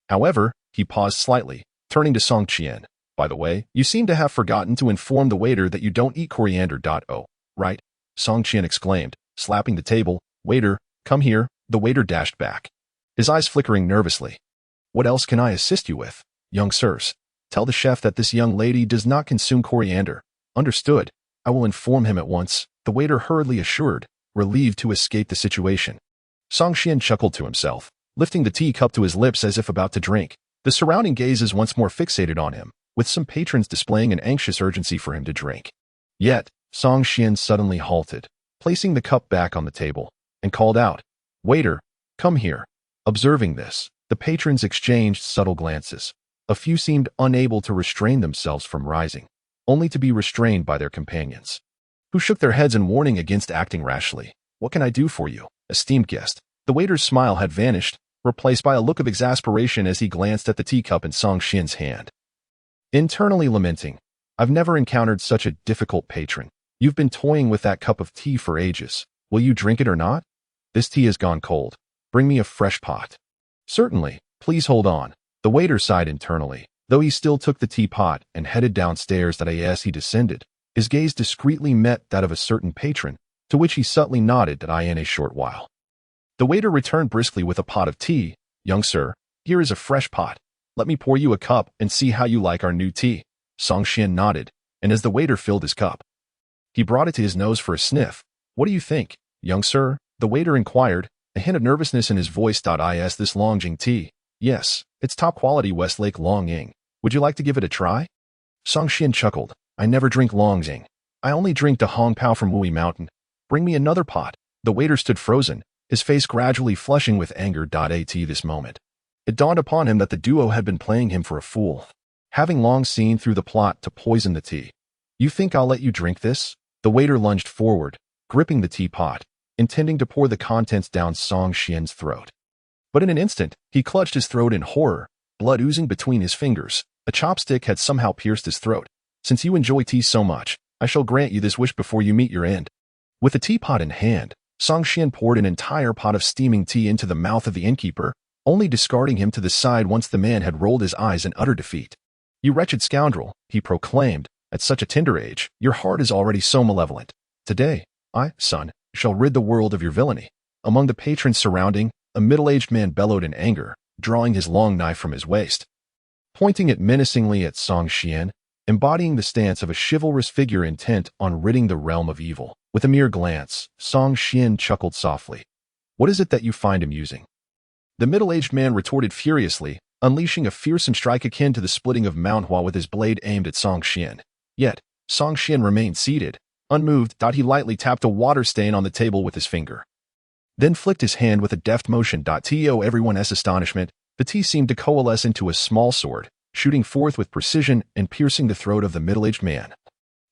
However, he paused slightly, turning to Song Qian. "By the way, you seem to have forgotten to inform the waiter that you don't eat coriander. Oh, right?" Song Qian exclaimed, slapping the table. "Waiter, come here." The waiter dashed back, his eyes flickering nervously. "What else can I assist you with, young sirs? Tell the chef that this young lady does not consume coriander." "Understood. I will inform him at once," the waiter hurriedly assured, relieved to escape the situation. Song Qian chuckled to himself, lifting the teacup to his lips as if about to drink. The surrounding gazes once more fixated on him, with some patrons displaying an anxious urgency for him to drink. Yet, Song Qian suddenly halted, placing the cup back on the table, and called out, "Waiter, come here." Observing this, the patrons exchanged subtle glances. A few seemed unable to restrain themselves from rising, only to be restrained by their companions, who shook their heads in warning against acting rashly. "What can I do for you, esteemed guest?" The waiter's smile had vanished, replaced by a look of exasperation as he glanced at the teacup in Song Qian's hand. Internally lamenting, "I've never encountered such a difficult patron. You've been toying with that cup of tea for ages. Will you drink it or not? This tea has gone cold. Bring me a fresh pot." "Certainly, please hold on." The waiter sighed internally, though he still took the teapot and headed downstairs. As he descended, his gaze discreetly met that of a certain patron, to which he subtly nodded in a short while. The waiter returned briskly with a pot of tea. "Young sir, here is a fresh pot. Let me pour you a cup and see how you like our new tea." Song Qian nodded, and as the waiter filled his cup, he brought it to his nose for a sniff. "What do you think, young sir?" the waiter inquired, a hint of nervousness in his voice. "Is this Longjing tea?" "Yes, it's top quality Westlake Longjing. Would you like to give it a try?" Song Qian chuckled. "I never drink Longjing. I only drink Da Hong Pao from Wui Mountain. Bring me another pot." The waiter stood frozen, his face gradually flushing with anger. At this moment, it dawned upon him that the duo had been playing him for a fool, having long seen through the plot to poison the tea. "You think I'll let you drink this?" The waiter lunged forward, gripping the teapot, intending to pour the contents down Song Qian's throat. But in an instant, he clutched his throat in horror, blood oozing between his fingers. A chopstick had somehow pierced his throat. "Since you enjoy tea so much, I shall grant you this wish before you meet your end." With the teapot in hand, Song Qian poured an entire pot of steaming tea into the mouth of the innkeeper, only discarding him to the side once the man had rolled his eyes in utter defeat. "You wretched scoundrel," he proclaimed, "at such a tender age, your heart is already so malevolent. Today, I, son, shall rid the world of your villainy." Among the patrons surrounding, a middle-aged man bellowed in anger, drawing his long knife from his waist, pointing it menacingly at Song Qian, embodying the stance of a chivalrous figure intent on ridding the realm of evil. With a mere glance, Song Qian chuckled softly. "What is it that you find amusing?" The middle-aged man retorted furiously, unleashing a fearsome strike akin to the splitting of Mount Hua with his blade aimed at Song Qian. Yet, Song Qian remained seated, unmoved. He lightly tapped a water stain on the table with his finger, then flicked his hand with a deft motion. To everyone's astonishment, the tea seemed to coalesce into a small sword, shooting forth with precision and piercing the throat of the middle-aged man,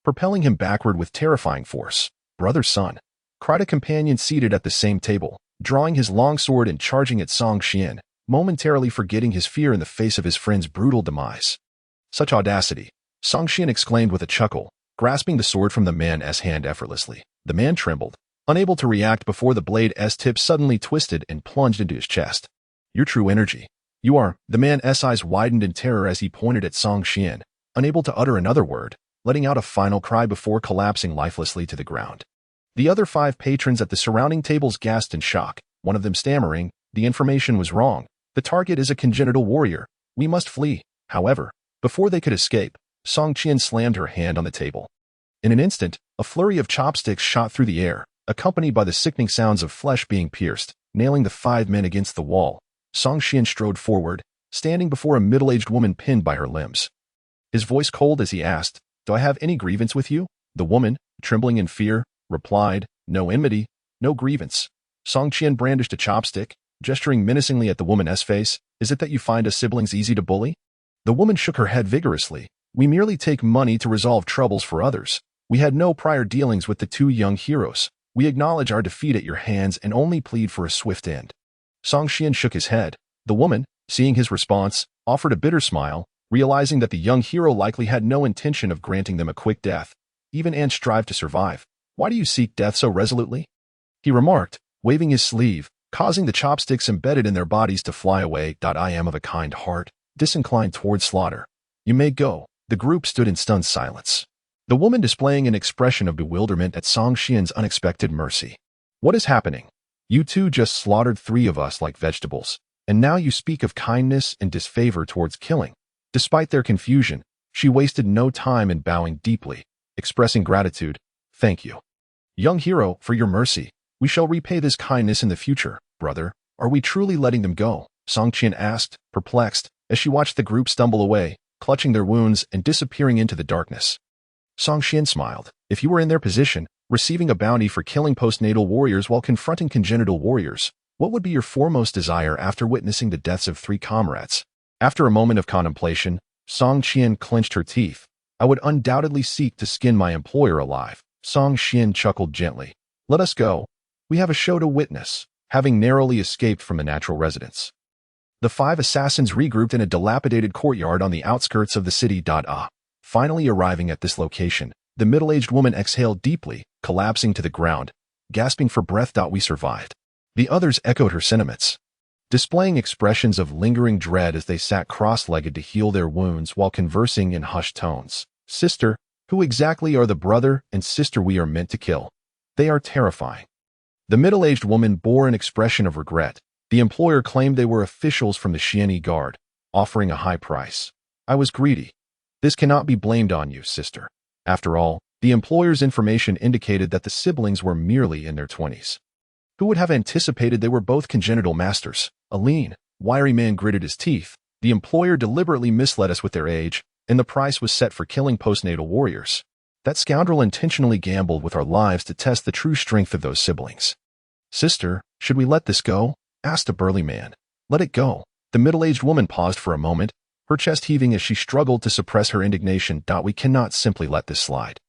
propelling him backward with terrifying force. "Brother, son," cried a companion seated at the same table, drawing his long sword and charging at Song Xian, momentarily forgetting his fear in the face of his friend's brutal demise. "Such audacity!" Song Xian exclaimed with a chuckle, grasping the sword from the man's hand effortlessly. The man trembled, unable to react before the blade's tip suddenly twisted and plunged into his chest. "Your true energy. You are." The man's eyes widened in terror as he pointed at Song Xian, unable to utter another word, letting out a final cry before collapsing lifelessly to the ground. The other 5 patrons at the surrounding tables gasped in shock, one of them stammering, "The information was wrong. The target is a congenital warrior. We must flee." However, before they could escape, Song Qian slammed her hand on the table. In an instant, a flurry of chopsticks shot through the air, accompanied by the sickening sounds of flesh being pierced, nailing the 5 men against the wall. Song Qian strode forward, standing before a middle-aged woman pinned by her limbs. His voice cold as he asked, "Do I have any grievance with you?" The woman, trembling in fear, replied, "No enmity, no grievance." Song Qian brandished a chopstick, gesturing menacingly at the woman's face. "Is it that you find us siblings easy to bully?" The woman shook her head vigorously. "We merely take money to resolve troubles for others. We had no prior dealings with the 2 young heroes. We acknowledge our defeat at your hands and only plead for a swift end." Song Qian shook his head. The woman, seeing his response, offered a bitter smile, realizing that the young hero likely had no intention of granting them a quick death, even and strive to survive. "Why do you seek death so resolutely?" he remarked, waving his sleeve, causing the chopsticks embedded in their bodies to fly away. "I am of a kind heart, disinclined toward slaughter. You may go." The group stood in stunned silence, the woman displaying an expression of bewilderment at Song Xian's unexpected mercy. "What is happening? You 2 just slaughtered 3 of us like vegetables, and now you speak of kindness and disfavor towards killing." Despite their confusion, she wasted no time in bowing deeply, expressing gratitude. "Thank you, young hero, for your mercy. We shall repay this kindness in the future." "Brother, are we truly letting them go?" Song Qian asked, perplexed, as she watched the group stumble away, clutching their wounds and disappearing into the darkness. Song Qian smiled. "If you were in their position, receiving a bounty for killing postnatal warriors while confronting congenital warriors, what would be your foremost desire after witnessing the deaths of 3 comrades?" After a moment of contemplation, Song Qian clenched her teeth. "I would undoubtedly seek to skin my employer alive." Song Qian chuckled gently. "Let us go. We have a show to witness." Having narrowly escaped from the natural residence, the 5 assassins regrouped in a dilapidated courtyard on the outskirts of the city. Finally arriving at this location, the middle-aged woman exhaled deeply, collapsing to the ground, gasping for breath. "We survived." The others echoed her sentiments, displaying expressions of lingering dread as they sat cross-legged to heal their wounds while conversing in hushed tones. "Sister, who exactly are the brother and sister we are meant to kill? They are terrifying." The middle-aged woman bore an expression of regret. The employer claimed they were officials from the Xianyi Guard, offering a high price. "I was greedy. This cannot be blamed on you, sister." After all, the employer's information indicated that the siblings were merely in their 20s. Who would have anticipated they were both congenital masters? A lean, wiry man gritted his teeth. "The employer deliberately misled us with their age, and the price was set for killing postnatal warriors. That scoundrel intentionally gambled with our lives to test the true strength of those siblings." "Sister, should we let this go?" asked a burly man. "Let it go." The middle-aged woman paused for a moment, her chest heaving as she struggled to suppress her indignation. "We cannot simply let this slide.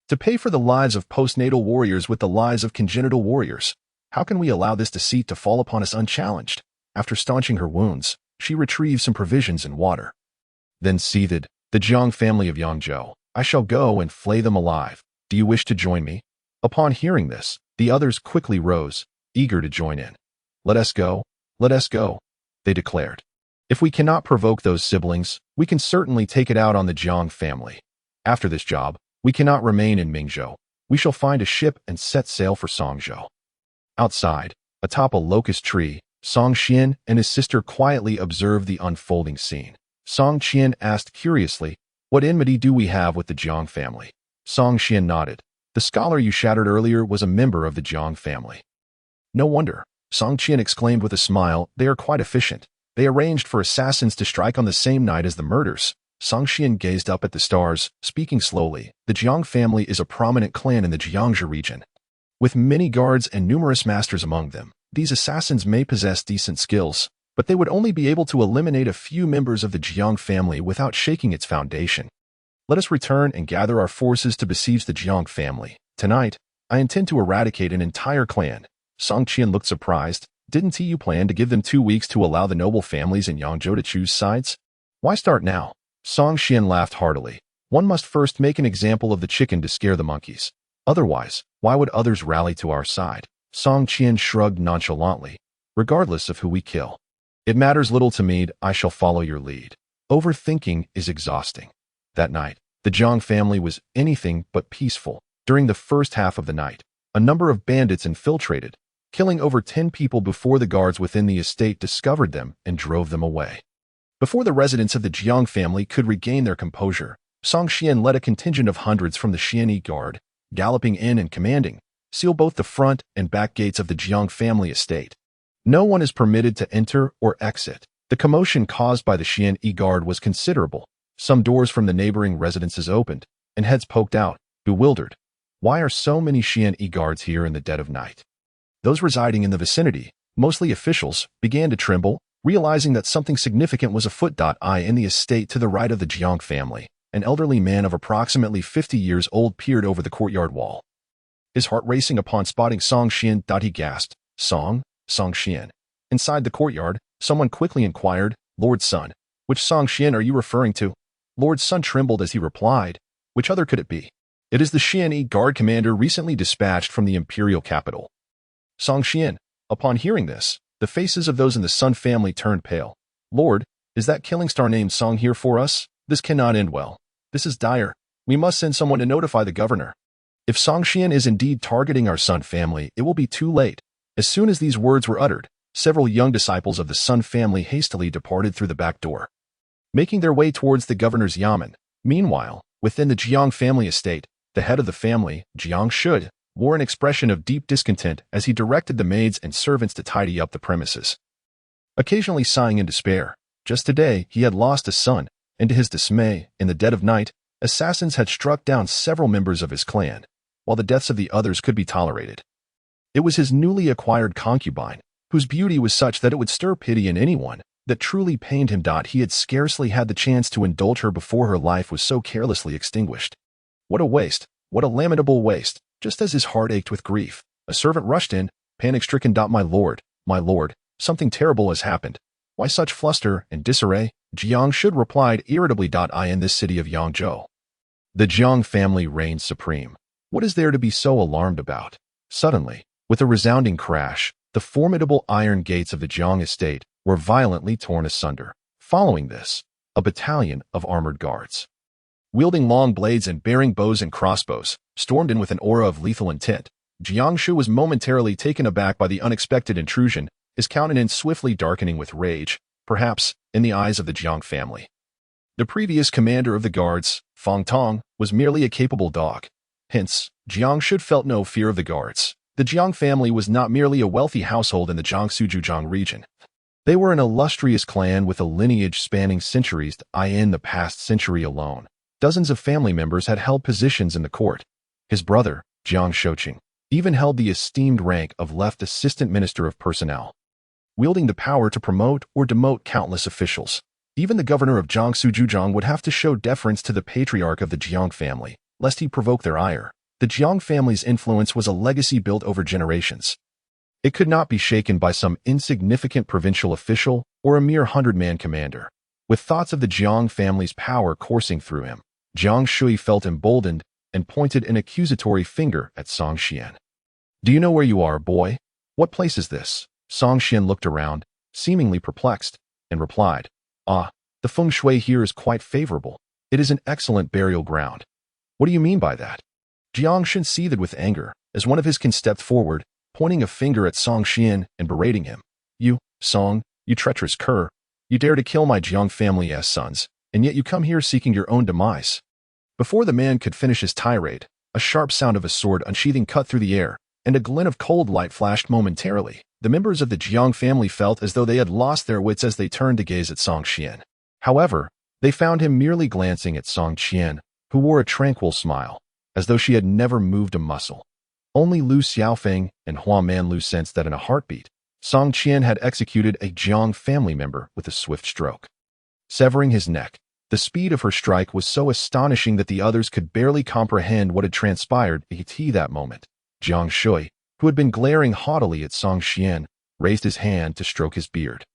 To pay for the lives of postnatal warriors with the lives of congenital warriors, how can we allow this deceit to fall upon us unchallenged?" After staunching her wounds, she retrieved some provisions and water. Then seethed, "The Jiang family of Yangzhou. I shall go and flay them alive. Do you wish to join me?" Upon hearing this, the others quickly rose, eager to join in. "Let us go, they declared. "If we cannot provoke those siblings, we can certainly take it out on the Jiang family. After this job, we cannot remain in Mingzhou. We shall find a ship and set sail for Songzhou." Outside, atop a locust tree, Song Qian and his sister quietly observed the unfolding scene. Song Qian asked curiously, "What enmity do we have with the Jiang family?" Song Qian nodded. "The scholar you shattered earlier was a member of the Jiang family." "No wonder," Song Qian exclaimed with a smile. "They are quite efficient. They arranged for assassins to strike on the same night as the murders." Song Qian gazed up at the stars, speaking slowly. "The Jiang family is a prominent clan in the Jiangzhou region, with many guards and numerous masters among them. These assassins may possess decent skills, but they would only be able to eliminate a few members of the Jiang family without shaking its foundation. Let us return and gather our forces to besiege the Jiang family. Tonight, I intend to eradicate an entire clan. Song Qian looked surprised. Didn't you plan to give them 2 weeks to allow the noble families in Yangzhou to choose sides? Why start now? Song Qian laughed heartily. One must first make an example of the chicken to scare the monkeys. Otherwise, why would others rally to our side? Song Qian shrugged nonchalantly. Regardless of who we kill. It matters little to me, I shall follow your lead. Overthinking is exhausting. That night, the Jiang family was anything but peaceful. During the first half of the night, a number of bandits infiltrated, killing over 10 people before the guards within the estate discovered them and drove them away. Before the residents of the Jiang family could regain their composure, Song Qian led a contingent of hundreds from the Xianyi guard, galloping in and commanding, seal both the front and back gates of the Jiang family estate. No one is permitted to enter or exit. The commotion caused by the Xianyi guard was considerable. Some doors from the neighboring residences opened, and heads poked out, bewildered. Why are so many Xianyi guards here in the dead of night? Those residing in the vicinity, mostly officials, began to tremble, realizing that something significant was afoot. In the estate to the right of the Jiang family, an elderly man of approximately 50 years old peered over the courtyard wall. His heart racing upon spotting Song Qian. He gasped, Song Qian. Inside the courtyard, someone quickly inquired, Lord Sun, which Song Qian are you referring to? Lord Sun trembled as he replied, which other could it be? It is the Xianyi guard commander recently dispatched from the imperial capital. Song Qian. Upon hearing this, the faces of those in the Sun family turned pale. Lord, is that killing star named Song here for us? This cannot end well. This is dire. We must send someone to notify the governor. If Song Qian is indeed targeting our Sun family, it will be too late. As soon as these words were uttered, several young disciples of the Sun family hastily departed through the back door, making their way towards the governor's yamen. Meanwhile, within the Jiang family estate, the head of the family, Jiang Shud, wore an expression of deep discontent as he directed the maids and servants to tidy up the premises. Occasionally sighing in despair, just today he had lost a son, and to his dismay, in the dead of night, assassins had struck down several members of his clan, while the deaths of the others could be tolerated. It was his newly acquired concubine, whose beauty was such that it would stir pity in anyone, that truly pained him. He had scarcely had the chance to indulge her before her life was so carelessly extinguished. What a waste, what a lamentable waste. Just as his heart ached with grief, a servant rushed in, panic-stricken. My lord, something terrible has happened. Why such fluster and disarray? Jiang Shud replied irritably. I in this city of Yangzhou. The Jiang family reigns supreme. What is there to be so alarmed about? Suddenly, with a resounding crash, the formidable iron gates of the Jiang estate were violently torn asunder. Following this, a battalion of armored guards, wielding long blades and bearing bows and crossbows, stormed in with an aura of lethal intent. Jiang Shu was momentarily taken aback by the unexpected intrusion, his countenance swiftly darkening with rage, perhaps, in the eyes of the Jiang family. The previous commander of the guards, Fang Tong, was merely a capable dog. Hence, Jiang Shu felt no fear of the guards. The Jiang family was not merely a wealthy household in the Jiangsu-Zhujiang region. They were an illustrious clan with a lineage spanning centuries. In the past century alone, dozens of family members had held positions in the court. His brother, Jiang Shouqing, even held the esteemed rank of left assistant minister of personnel, wielding the power to promote or demote countless officials. Even the governor of Jiangsu-Zhujiang would have to show deference to the patriarch of the Jiang family, lest he provoke their ire. The Jiang family's influence was a legacy built over generations. It could not be shaken by some insignificant provincial official or a mere 100-man commander. With thoughts of the Jiang family's power coursing through him, Jiang Shui felt emboldened and pointed an accusatory finger at Song Qian. Do you know where you are, boy? What place is this? Song Qian looked around, seemingly perplexed, and replied, the feng shui here is quite favorable. It is an excellent burial ground. What do you mean by that? Jiang Shin seethed with anger as one of his kin stepped forward, pointing a finger at Song Qian and berating him. You, Song, you treacherous cur. You dare to kill my Jiang family's sons, and yet you come here seeking your own demise. Before the man could finish his tirade, a sharp sound of a sword unsheathing cut through the air, and a glint of cold light flashed momentarily. The members of the Jiang family felt as though they had lost their wits as they turned to gaze at Song Qian. However, they found him merely glancing at Song Qian, who wore a tranquil smile, as though she had never moved a muscle. Only Lu Xiaofeng and Hua Manlu sensed that in a heartbeat, Song Qian had executed a Jiang family member with a swift stroke, severing his neck. The speed of her strike was so astonishing that the others could barely comprehend what had transpired at that moment. Jiang Shui, who had been glaring haughtily at Song Qian, raised his hand to stroke his beard,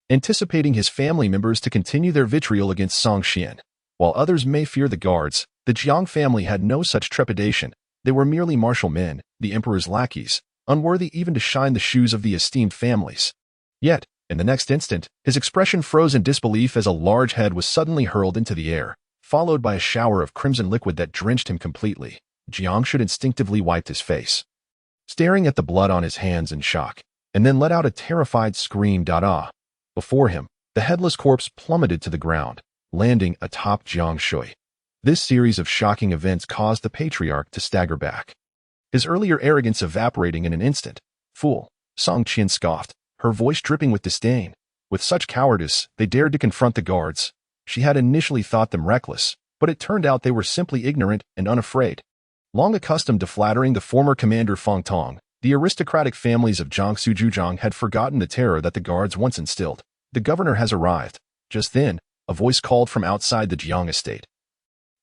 anticipating his family members to continue their vitriol against Song Qian. While others may fear the guards, the Jiang family had no such trepidation. They were merely martial men, the emperor's lackeys, unworthy even to shine the shoes of the esteemed families. Yet, in the next instant, his expression froze in disbelief as a large head was suddenly hurled into the air, followed by a shower of crimson liquid that drenched him completely. Jiang Shui instinctively wiped his face, staring at the blood on his hands in shock, and then let out a terrified scream. Ah! Before him, the headless corpse plummeted to the ground, landing atop Jiang Shui. This series of shocking events caused the patriarch to stagger back, his earlier arrogance evaporating in an instant. "Fool," Song Qian scoffed, her voice dripping with disdain. With such cowardice, they dared to confront the guards. She had initially thought them reckless, but it turned out they were simply ignorant and unafraid. Long accustomed to flattering the former commander Feng Tong, the aristocratic families of Jiangsu Zhujiang had forgotten the terror that the guards once instilled. "The governor has arrived." Just then, a voice called from outside the Jiang estate,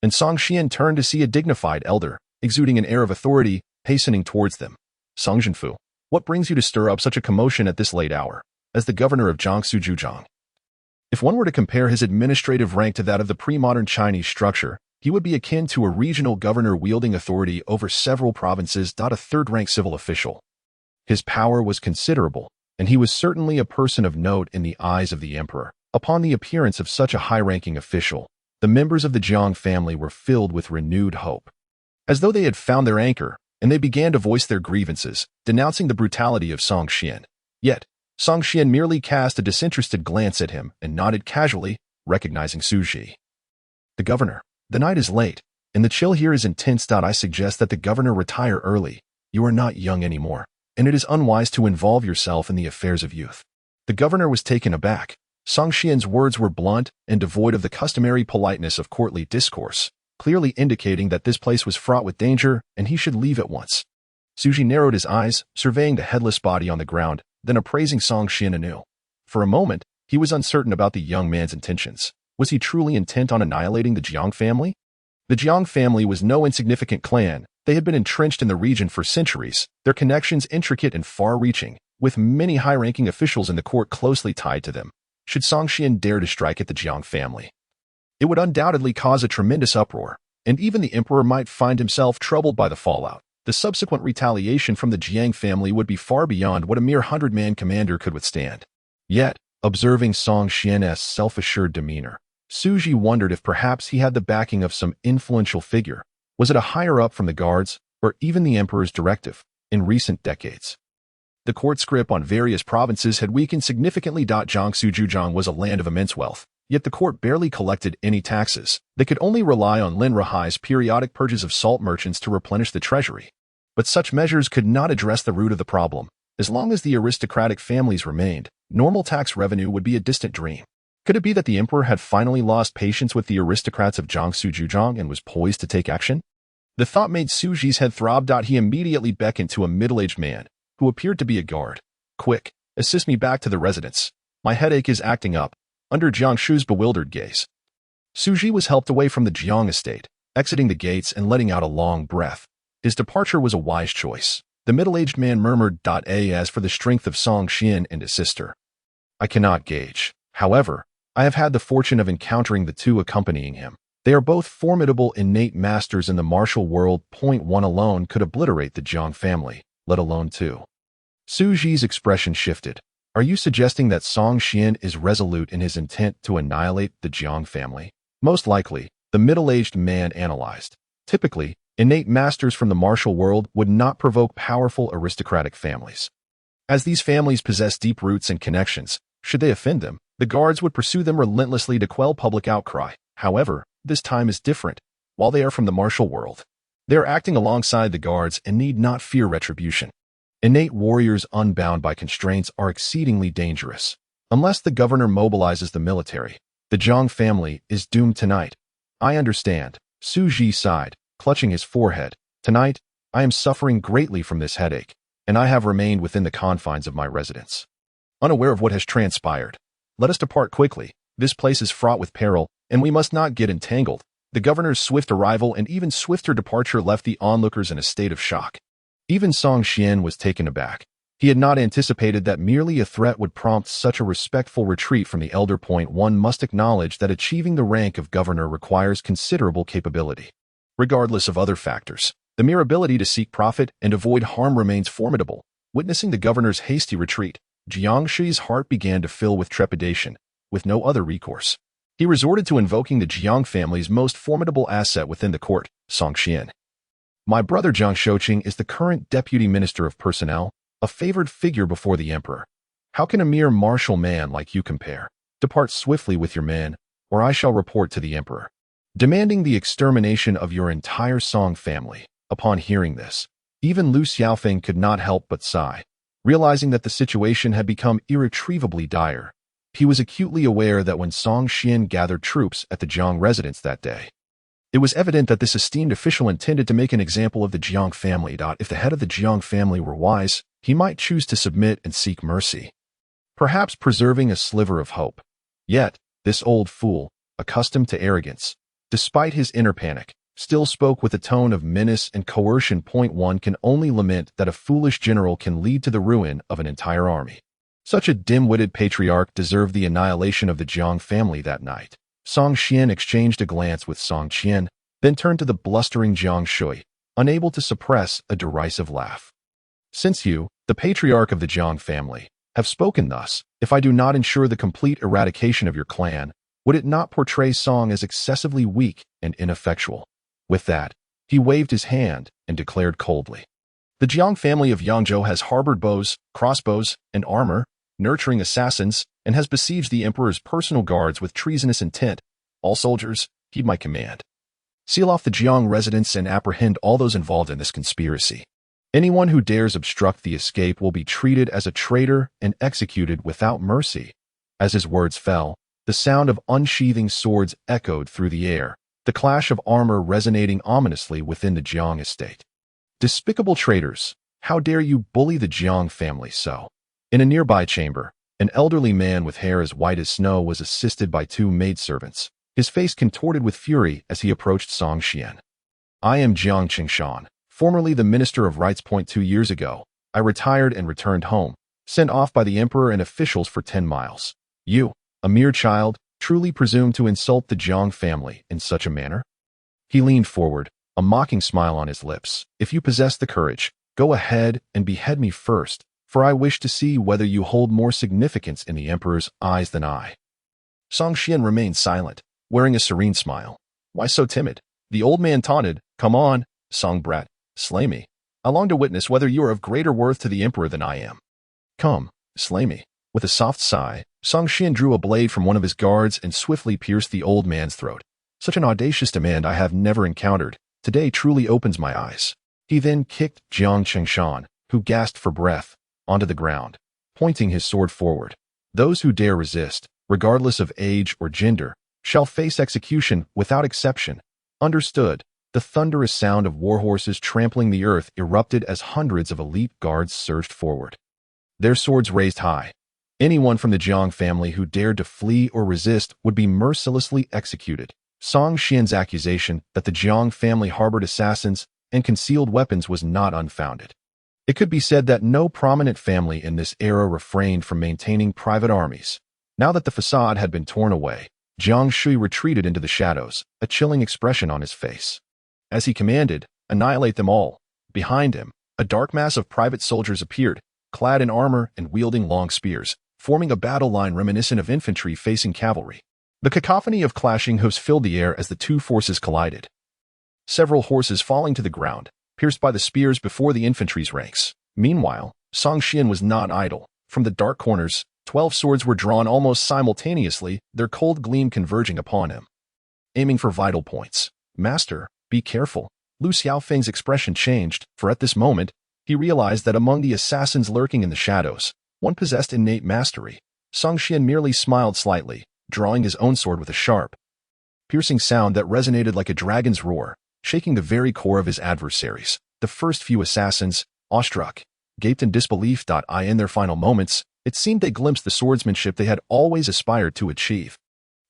and Song Qian turned to see a dignified elder, exuding an air of authority, hastening towards them. "Song Zhenfu, what brings you to stir up such a commotion at this late hour?" As the governor of Jiangsu Zhujiang, if one were to compare his administrative rank to that of the pre-modern Chinese structure, he would be akin to a regional governor wielding authority over several provinces. A third-rank civil official. His power was considerable, and he was certainly a person of note in the eyes of the emperor. Upon the appearance of such a high-ranking official, the members of the Jiang family were filled with renewed hope, as though they had found their anchor, and they began to voice their grievances, denouncing the brutality of Song Qian. Yet, Song Qian merely cast a disinterested glance at him and nodded casually, recognizing Su Ji. "The governor, the night is late, and the chill here is intense. I suggest that the governor retire early. You are not young anymore, and it is unwise to involve yourself in the affairs of youth." The governor was taken aback. Song Qian's words were blunt and devoid of the customary politeness of courtly discourse, clearly indicating that this place was fraught with danger and he should leave at once. Su Ji narrowed his eyes, surveying the headless body on the ground, then appraising Song Qian anew. For a moment, he was uncertain about the young man's intentions. Was he truly intent on annihilating the Jiang family? The Jiang family was no insignificant clan. They had been entrenched in the region for centuries, their connections intricate and far-reaching, with many high-ranking officials in the court closely tied to them. Should Song Qian dare to strike at the Jiang family, it would undoubtedly cause a tremendous uproar, and even the emperor might find himself troubled by the fallout. The subsequent retaliation from the Jiang family would be far beyond what a mere 100-man commander could withstand. Yet, observing Song Qian's self-assured demeanor, Su Ji wondered if perhaps he had the backing of some influential figure. Was it a higher-up from the guards, or even the emperor's directive? In recent decades, the court's grip on various provinces had weakened significantly. Jiangsu Zhujiang was a land of immense wealth, yet the court barely collected any taxes. They could only rely on Lin Rahai's periodic purges of salt merchants to replenish the treasury. But such measures could not address the root of the problem. As long as the aristocratic families remained, normal tax revenue would be a distant dream. Could it be that the emperor had finally lost patience with the aristocrats of Jiangsu Zhujiang and was poised to take action? The thought made Su Ji's head throb. He immediately beckoned to a middle-aged man, who appeared to be a guard. "Quick, assist me back to the residence. My headache is acting up." Under Jiang Shu's bewildered gaze, Su Ji was helped away from the Jiang estate, exiting the gates and letting out a long breath. His departure was a wise choice. The middle-aged man murmured. As for the strength of Song Qian and his sister, I cannot gauge. However, I have had the fortune of encountering the two accompanying him. They are both formidable innate masters in the martial world. One alone could obliterate the Jiang family, let alone two. Su Ji's expression shifted. "Are you suggesting that Song Qian is resolute in his intent to annihilate the Jiang family?" "Most likely," the middle-aged man analyzed. "Typically, innate masters from the martial world would not provoke powerful aristocratic families. As these families possess deep roots and connections, should they offend them, the guards would pursue them relentlessly to quell public outcry. However, this time is different. While they are from the martial world, they are acting alongside the guards and need not fear retribution. Innate warriors unbound by constraints are exceedingly dangerous. Unless the governor mobilizes the military, the Jiang family is doomed tonight." "I understand," Su Ji sighed, clutching his forehead. "Tonight, I am suffering greatly from this headache, and I have remained within the confines of my residence. unaware of what has transpired. Let us depart quickly. This place is fraught with peril, and we must not get entangled. The governor's swift arrival and even swifter departure left the onlookers in a state of shock. Even Song Xian was taken aback. He had not anticipated that merely a threat would prompt such a respectful retreat from the elder. One must acknowledge that achieving the rank of governor requires considerable capability. Regardless of other factors, the mere ability to seek profit and avoid harm remains formidable. Witnessing the governor's hasty retreat, Jiang Shi's heart began to fill with trepidation. With no other recourse, he resorted to invoking the Jiang family's most formidable asset within the court, Song Xian. My brother Jiang Shouqing is the current deputy minister of personnel, a favored figure before the emperor. How can a mere martial man like you compare? Depart swiftly with your men, or I shall report to the emperor, demanding the extermination of your entire Song family. Upon hearing this, even Lu Xiaofeng could not help but sigh. Realizing that the situation had become irretrievably dire, he was acutely aware that when Song Xian gathered troops at the Jiang residence that day, it was evident that this esteemed official intended to make an example of the Jiang family. If the head of the Jiang family were wise, he might choose to submit and seek mercy, perhaps preserving a sliver of hope. Yet, this old fool, accustomed to arrogance, despite his inner panic, still spoke with a tone of menace and coercion. One can only lament that a foolish general can lead to the ruin of an entire army. Such a dim-witted patriarch deserved the annihilation of the Jiang family that night. Song Xian exchanged a glance with Song Qian, then turned to the blustering Jiang Shui, unable to suppress a derisive laugh. Since you, the patriarch of the Jiang family, have spoken thus, if I do not ensure the complete eradication of your clan, would it not portray Song as excessively weak and ineffectual? With that, he waved his hand and declared coldly, the Jiang family of Yangzhou has harbored bows, crossbows, and armor, nurturing assassins, and has besieged the emperor's personal guards with treasonous intent. All soldiers, heed my command. Seal off the Jiang residence and apprehend all those involved in this conspiracy. Anyone who dares obstruct the escape will be treated as a traitor and executed without mercy. As his words fell, the sound of unsheathing swords echoed through the air, the clash of armor resonating ominously within the Jiang estate. Despicable traitors, how dare you bully the Jiang family so? In a nearby chamber, an elderly man with hair as white as snow was assisted by two maidservants, his face contorted with fury as he approached Song Xian. I am Jiang Qingshan, formerly the Minister of Rights. 2 years ago, I retired and returned home, sent off by the emperor and officials for 10 miles. You, a mere child, truly presume to insult the Jiang family in such a manner? He leaned forward, a mocking smile on his lips. If you possess the courage, go ahead and behead me first, for I wish to see whether you hold more significance in the emperor's eyes than I. Song Xian remained silent, wearing a serene smile. Why so timid? The old man taunted, Come on, Song brat, slay me. I long to witness whether you are of greater worth to the emperor than I am. Come, slay me. With a soft sigh, Song Xian drew a blade from one of his guards and swiftly pierced the old man's throat. Such an audacious demand I have never encountered. Today truly opens my eyes. He then kicked Jiang Qingshan, who gasped for breath, onto the ground, pointing his sword forward. Those who dare resist, regardless of age or gender, shall face execution without exception. Understood. The thunderous sound of warhorses trampling the earth erupted as hundreds of elite guards surged forward, their swords raised high. Anyone from the Jiang family who dared to flee or resist would be mercilessly executed. Song Xian's accusation that the Jiang family harbored assassins and concealed weapons was not unfounded. It could be said that no prominent family in this era refrained from maintaining private armies. Now that the facade had been torn away, Jiang Shui retreated into the shadows, a chilling expression on his face. As he commanded, annihilate them all. Behind him, a dark mass of private soldiers appeared, clad in armor and wielding long spears, forming a battle line reminiscent of infantry facing cavalry. The cacophony of clashing hoofs filled the air as the two forces collided, several horses falling to the ground, pierced by the spears before the infantry's ranks. Meanwhile, Song Xian was not idle. From the dark corners, 12 swords were drawn almost simultaneously, their cold gleam converging upon him, aiming for vital points. Master, be careful. Lu Xiaofeng's expression changed, for at this moment, he realized that among the assassins lurking in the shadows, one possessed innate mastery. Song Xian merely smiled slightly, drawing his own sword with a sharp, piercing sound that resonated like a dragon's roar, shaking the very core of his adversaries. The first few assassins, awestruck, gaped in disbelief. In their final moments, It seemed they glimpsed the swordsmanship they had always aspired to achieve.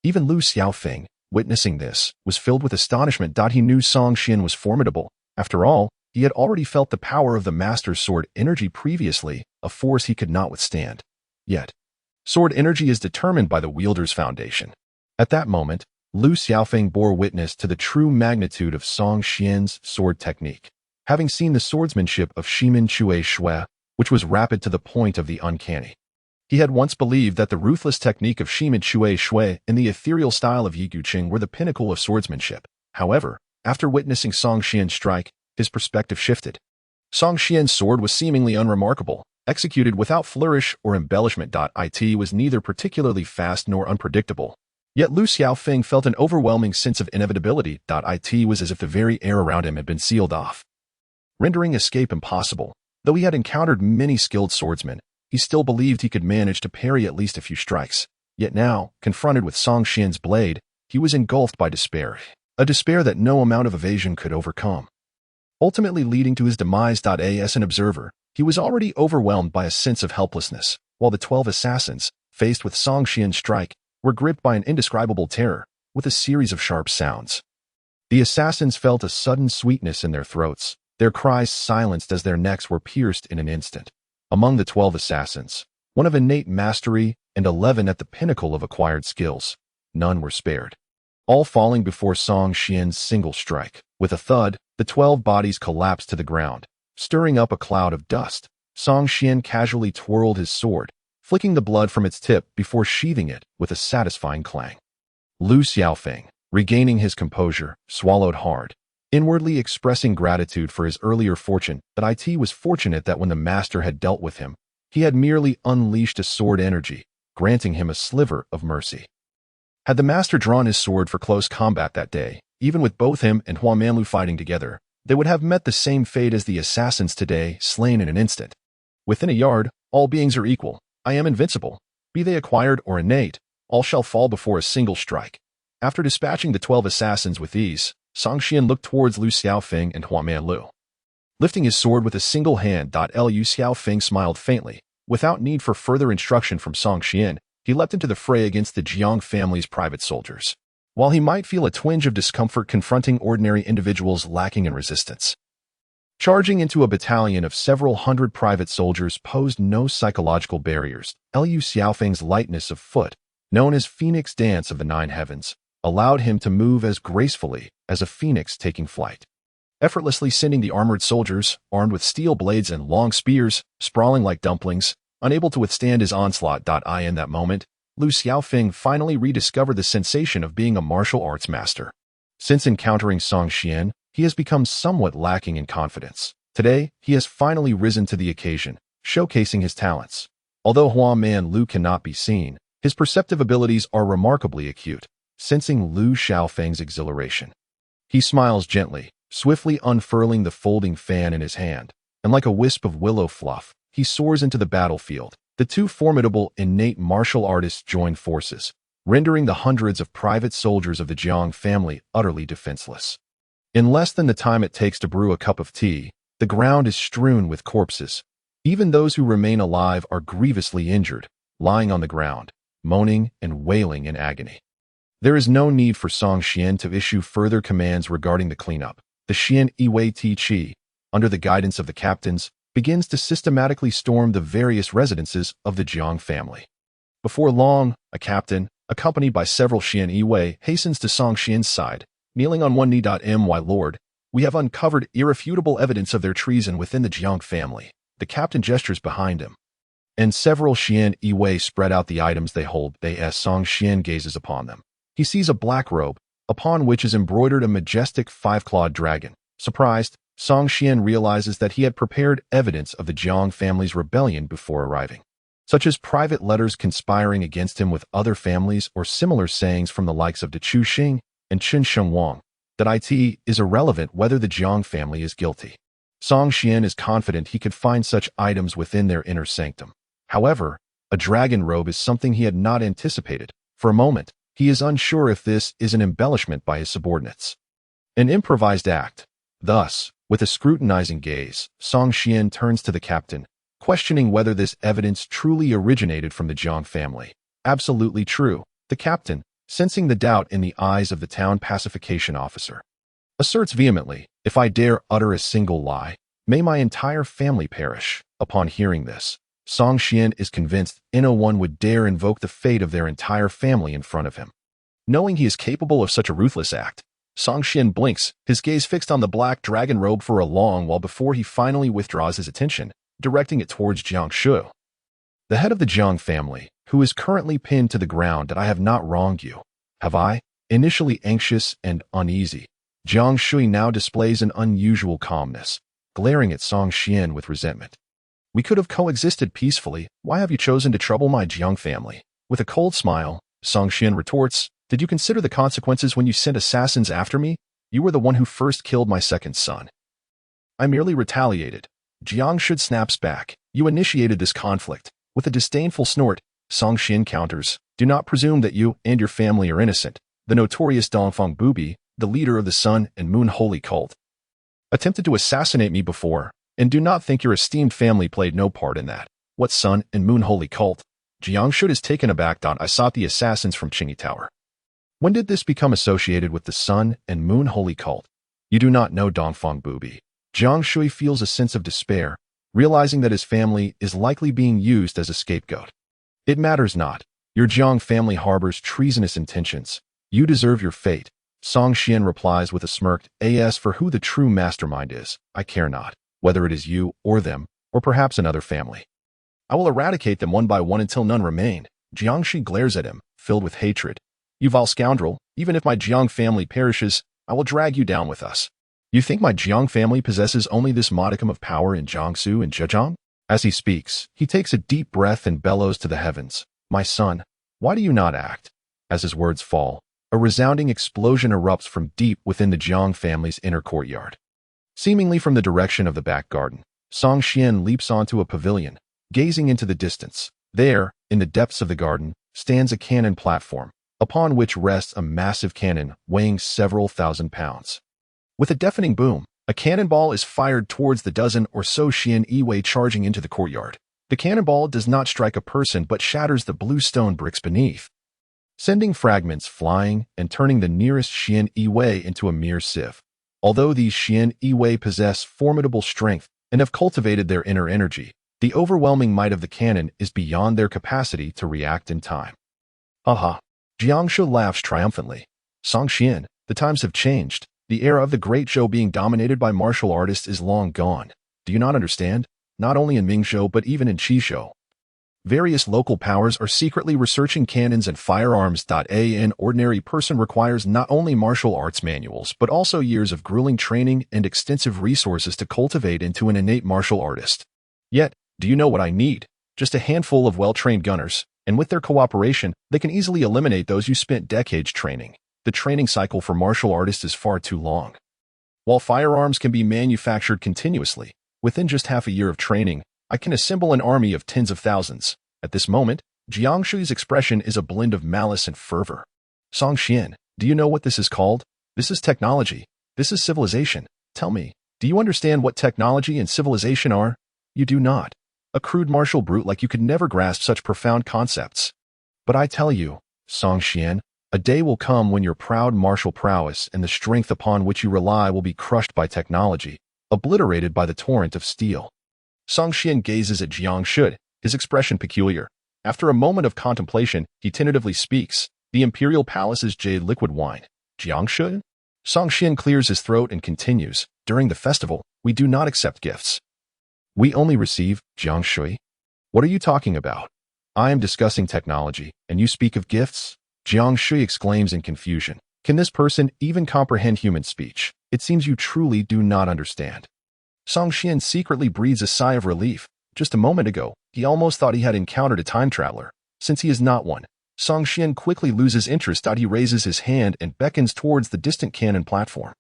Even Lu Xiaofeng, witnessing this, was filled with astonishment. He knew Song Xian was formidable. After all, he had already felt the power of the master's sword energy previously, a force he could not withstand. Yet, sword energy is determined by the wielder's foundation. At that moment, Lu Xiaofeng bore witness to the true magnitude of Song Xian's sword technique. Having seen the swordsmanship of Shimin Chui Shui, which was rapid to the point of the uncanny. He had once believed that the ruthless technique of Shimin Chui Shui and the ethereal style of Yi Guqing were the pinnacle of swordsmanship. However, after witnessing Song Xian strike, his perspective shifted. Song Xian's sword was seemingly unremarkable, executed without flourish or embellishment. It was neither particularly fast nor unpredictable. Yet Lu Xiaofeng felt an overwhelming sense of inevitability. It was as if the very air around him had been sealed off, rendering escape impossible. Though he had encountered many skilled swordsmen, he still believed he could manage to parry at least a few strikes. Yet now, confronted with Song Xian's blade, he was engulfed by despair, a despair that no amount of evasion could overcome. Ultimately leading to his demise. As an observer, he was already overwhelmed by a sense of helplessness, while the 12 assassins, faced with Song Xian's strike, were gripped by an indescribable terror, with a series of sharp sounds. The assassins felt a sudden sweetness in their throats, their cries silenced as their necks were pierced in an instant. Among the 12 assassins, one of innate mastery and 11 at the pinnacle of acquired skills, none were spared. All falling before Song Xian's single strike. With a thud, the 12 bodies collapsed to the ground, stirring up a cloud of dust. Song Xian casually twirled his sword, flicking the blood from its tip before sheathing it with a satisfying clang. Lu Xiaofeng, regaining his composure, swallowed hard, inwardly expressing gratitude for his earlier fortune. But it was fortunate that when the master had dealt with him, he had merely unleashed a sword energy, granting him a sliver of mercy. Had the master drawn his sword for close combat that day, even with both him and Huan Manlu fighting together, they would have met the same fate as the assassins today, slain in an instant. Within a yard, all beings are equal. I am invincible. Be they acquired or innate, all shall fall before a single strike. After dispatching the 12 assassins with ease, Song Xian looked towards Lu Xiaofeng and Huan Manlu. Lifting his sword with a single hand. Lu Xiaofeng smiled faintly. Without need for further instruction from Song Xian, he leapt into the fray against the Jiang family's private soldiers. While he might feel a twinge of discomfort confronting ordinary individuals lacking in resistance, charging into a battalion of several hundred private soldiers posed no psychological barriers. Lu Xiaofeng's lightness of foot, known as Phoenix Dance of the Nine Heavens, allowed him to move as gracefully as a phoenix taking flight, effortlessly sending the armored soldiers, armed with steel blades and long spears, sprawling like dumplings, unable to withstand his onslaught. In that moment, Lu Xiaofeng finally rediscovered the sensation of being a martial arts master. Since encountering Song Xian, he has become somewhat lacking in confidence. Today, he has finally risen to the occasion, showcasing his talents. Although Huan Manlu cannot be seen, his perceptive abilities are remarkably acute, sensing Lu Xiaofeng's exhilaration. He smiles gently, swiftly unfurling the folding fan in his hand, and like a wisp of willow fluff, he soars into the battlefield. The two formidable, innate martial artists join forces, rendering the hundreds of private soldiers of the Jiang family utterly defenseless. In less than the time it takes to brew a cup of tea, the ground is strewn with corpses. Even those who remain alive are grievously injured, lying on the ground, moaning and wailing in agony. There is no need for Song Xian to issue further commands regarding the cleanup. The Xian Yiwei Ti Chi, under the guidance of the captains, begins to systematically storm the various residences of the Jiang family. Before long, a captain, accompanied by several Xian Yiwei, hastens to Song Xian's side, kneeling on one knee. My lord, we have uncovered irrefutable evidence of their treason within the Jiang family. The captain gestures behind him, and several Xian Yiwei spread out the items they hold. As Song Xian gazes upon them, he sees a black robe, upon which is embroidered a majestic five-clawed dragon. Surprised, Song Xian realizes that he had prepared evidence of the Jiang family's rebellion before arriving, such as private letters conspiring against him with other families or similar sayings from the likes of De Chuxing and Chen Shengwang. That it is irrelevant whether the Jiang family is guilty. Song Xian is confident he could find such items within their inner sanctum. However, a dragon robe is something he had not anticipated. For a moment, he is unsure if this is an embellishment by his subordinates, an improvised act. Thus, with a scrutinizing gaze, Song Xian turns to the captain, questioning whether this evidence truly originated from the Jiang family. Absolutely true, the captain, sensing the doubt in the eyes of the town pacification officer, asserts vehemently, if I dare utter a single lie, may my entire family perish. Upon hearing this, Song Xian is convinced no one would dare invoke the fate of their entire family in front of him. Knowing he is capable of such a ruthless act, Song Xian blinks, his gaze fixed on the black dragon robe for a long while before he finally withdraws his attention, directing it towards Jiang Shu, the head of the Jiang family, who is currently pinned to the ground. That I have not wronged you, have I? Initially anxious and uneasy, Jiang Shui now displays an unusual calmness, glaring at Song Xian with resentment. We could have coexisted peacefully. Why have you chosen to trouble my Jiang family? With a cold smile, Song Xian retorts, did you consider the consequences when you sent assassins after me? You were the one who first killed my second son. I merely retaliated. Jiang Shu snaps back. You initiated this conflict. With a disdainful snort, Song Xian counters, do not presume that you and your family are innocent. The notorious Dongfeng Bubi, the leader of the Sun and Moon Holy Cult, attempted to assassinate me before, and do not think your esteemed family played no part in that. What Sun and Moon Holy Cult? Jiang Shu is taken aback. I sought the assassins from Qingyi Tower. When did this become associated with the Sun and Moon Holy Cult? You do not know Dongfeng Bubi. Jiang Shui feels a sense of despair, realizing that his family is likely being used as a scapegoat. It matters not. Your Jiang family harbors treasonous intentions. You deserve your fate. Song Xian replies with a smirk, as for who the true mastermind is, I care not, whether it is you or them, or perhaps another family. I will eradicate them one by one until none remain. Jiang Shi glares at him, filled with hatred. You vile scoundrel, even if my Jiang family perishes, I will drag you down with us. You think my Jiang family possesses only this modicum of power in Jiangsu and Zhejiang? As he speaks, he takes a deep breath and bellows to the heavens, my son, why do you not act? As his words fall, a resounding explosion erupts from deep within the Jiang family's inner courtyard. Seemingly from the direction of the back garden, Song Xian leaps onto a pavilion, gazing into the distance. There, in the depths of the garden, stands a cannon platform, upon which rests a massive cannon weighing several thousand pounds. With a deafening boom, a cannonball is fired towards the dozen or so Xian Yiwei charging into the courtyard. The cannonball does not strike a person but shatters the blue stone bricks beneath, sending fragments flying and turning the nearest Xian Yiwei into a mere sieve. Although these Xian Yiwei possess formidable strength and have cultivated their inner energy, the overwhelming might of the cannon is beyond their capacity to react in time. Aha! Jiang Shu laughs triumphantly. Song Xian, the times have changed. The era of the great Zhou being dominated by martial artists is long gone. Do you not understand? Not only in Mingzhou but even in Qizhou, various local powers are secretly researching cannons and firearms. An ordinary person requires not only martial arts manuals but also years of grueling training and extensive resources to cultivate into an innate martial artist. Yet, do you know what I need? Just a handful of well-trained gunners, and with their cooperation, they can easily eliminate those you spent decades training. The training cycle for martial artists is far too long. While firearms can be manufactured continuously, within just half a year of training, I can assemble an army of tens of thousands. At this moment, Jiang Shui's expression is a blend of malice and fervor. Song Xian, do you know what this is called? This is technology. This is civilization. Tell me, do you understand what technology and civilization are? You do not. A crude martial brute like you could never grasp such profound concepts. But I tell you, Song Xian, a day will come when your proud martial prowess and the strength upon which you rely will be crushed by technology, obliterated by the torrent of steel. Song Xian gazes at Jiang Shu, his expression peculiar. After a moment of contemplation, he tentatively speaks. The imperial palace's jade liquid wine. Jiang Shu? Song Xian clears his throat and continues. During the festival, we do not accept gifts. We only receive, Jiang Shui. What are you talking about? I am discussing technology, and you speak of gifts? Jiang Shui exclaims in confusion. Can this person even comprehend human speech? It seems you truly do not understand. Song Xian secretly breathes a sigh of relief. Just a moment ago, he almost thought he had encountered a time traveler. Since he is not one, Song Xian quickly loses interest. He raises his hand and beckons towards the distant cannon platform.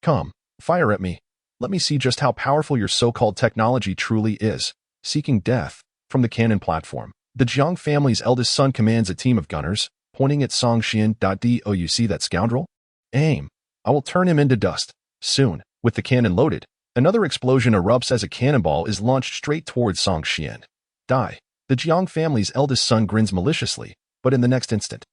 Come, fire at me. Let me see just how powerful your so-called technology truly is. Seeking death. From the cannon platform, the Jiang family's eldest son commands a team of gunners, pointing at Song Xian. Do you see that scoundrel? Aim. I will turn him into dust. Soon, with the cannon loaded, Another explosion erupts as a cannonball is launched straight towards Song Xian. Die. The Jiang family's eldest son grins maliciously, but in the next instant,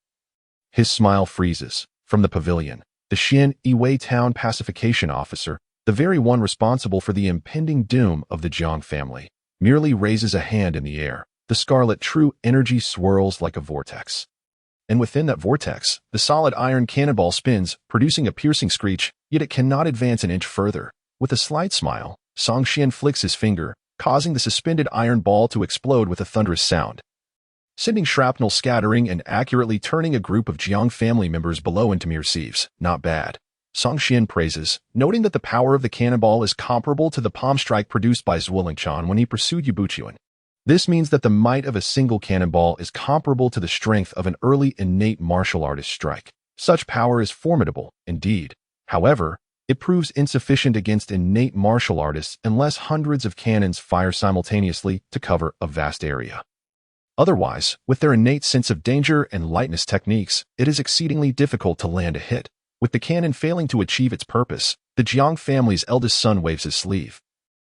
his smile freezes. From the pavilion, the Xian Yiwei town pacification officer, the very one responsible for the impending doom of the Jiang family, merely raises a hand in the air. The scarlet true energy swirls like a vortex. And within that vortex, the solid iron cannonball spins, producing a piercing screech, yet it cannot advance an inch further. With a slight smile, Song Xian flicks his finger, causing the suspended iron ball to explode with a thunderous sound, sending shrapnel scattering and accurately turning a group of Jiang family members below into mere sieves. Not bad. Song Xian praises, noting that the power of the cannonball is comparable to the palm strike produced by Xuan when he pursued Yubuchuan. This means that the might of a single cannonball is comparable to the strength of an early innate martial artist strike. Such power is formidable, indeed. However, it proves insufficient against innate martial artists unless hundreds of cannons fire simultaneously to cover a vast area. Otherwise, with their innate sense of danger and lightness techniques, it is exceedingly difficult to land a hit. With the cannon failing to achieve its purpose, the Jiang family's eldest son waves his sleeve,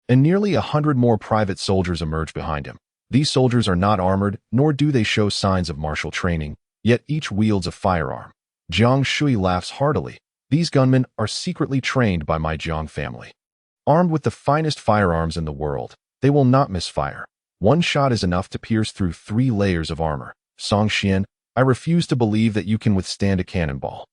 and nearly 100 more private soldiers emerge behind him. These soldiers are not armored, nor do they show signs of martial training, yet each wields a firearm. Jiang Shui laughs heartily. These gunmen are secretly trained by my Jiang family. Armed with the finest firearms in the world, they will not misfire. One shot is enough to pierce through 3 layers of armor. Song Xian, I refuse to believe that you can withstand a cannonball,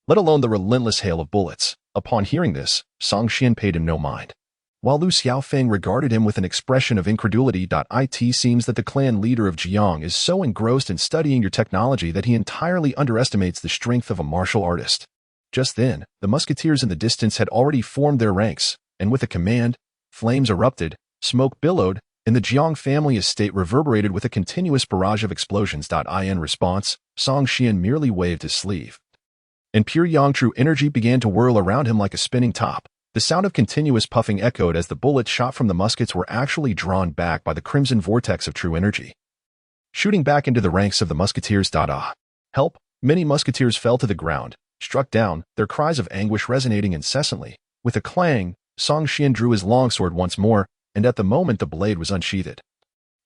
let alone the relentless hail of bullets. Upon hearing this, Song Xian paid him no mind. While Lu Xiaofeng regarded him with an expression of incredulity. It seems that the clan leader of Jiang is so engrossed in studying your technology that he entirely underestimates the strength of a martial artist. Just then, the musketeers in the distance had already formed their ranks, and with a command, flames erupted, smoke billowed, and the Jiang family estate reverberated with a continuous barrage of explosions. In response, Song Xian merely waved his sleeve, and pure yang true energy began to whirl around him like a spinning top. The sound of continuous puffing echoed as the bullets shot from the muskets were actually drawn back by the crimson vortex of true energy, shooting back into the ranks of the musketeers. Help! Many musketeers fell to the ground, struck down, their cries of anguish resonating incessantly. With a clang, Song Xian drew his longsword once more, and at the moment the blade was unsheathed,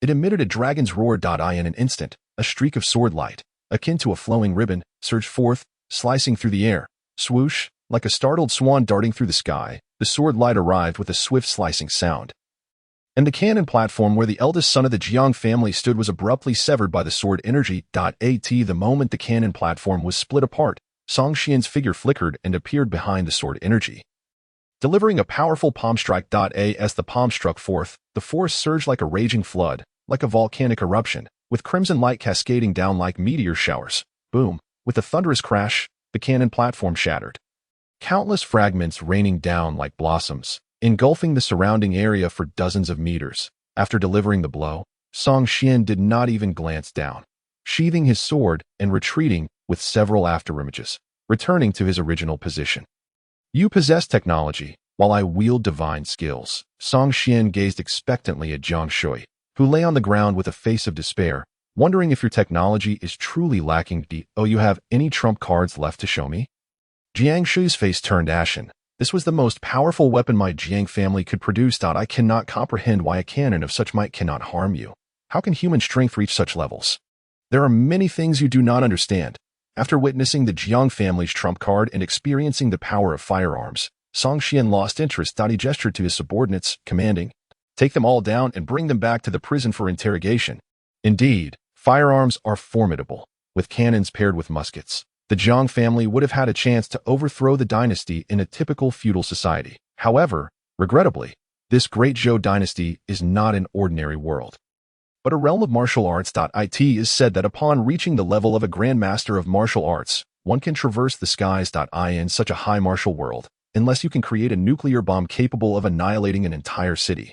it emitted a dragon's roar. In an instant, a streak of sword light, akin to a flowing ribbon, surged forth, slicing through the air. Swoosh! Like a startled swan darting through the sky, the sword light arrived with a swift slicing sound, and the cannon platform where the eldest son of the Jiang family stood was abruptly severed by the sword energy. The moment the cannon platform was split apart, Song Xian's figure flickered and appeared behind the sword energy, delivering a powerful palm strike. As the palm struck forth, the force surged like a raging flood, like a volcanic eruption, with crimson light cascading down like meteor showers. Boom! With a thunderous crash, the cannon platform shattered, countless fragments raining down like blossoms, engulfing the surrounding area for dozens of meters. After delivering the blow, Song Xian did not even glance down, sheathing his sword and retreating with several afterimages, returning to his original position. You possess technology, while I wield divine skills. Song Xian gazed expectantly at Jiang Shui, who lay on the ground with a face of despair, wondering if your technology is truly lacking. Do you have any trump cards left to show me? Jiang Shui's face turned ashen. This was the most powerful weapon my Jiang family could produce. I cannot comprehend why a cannon of such might cannot harm you. How can human strength reach such levels? There are many things you do not understand. After witnessing the Jiang family's trump card and experiencing the power of firearms, Song Xian lost interest. He gestured to his subordinates, commanding, take them all down and bring them back to the prison for interrogation. Indeed, firearms are formidable. With cannons paired with muskets, the Jiang family would have had a chance to overthrow the dynasty in a typical feudal society. However, regrettably, this great Zhou dynasty is not an ordinary world, but a realm of martial arts. It is said that upon reaching the level of a grandmaster of martial arts, one can traverse the skies. In such a high martial world, unless you can create a nuclear bomb capable of annihilating an entire city.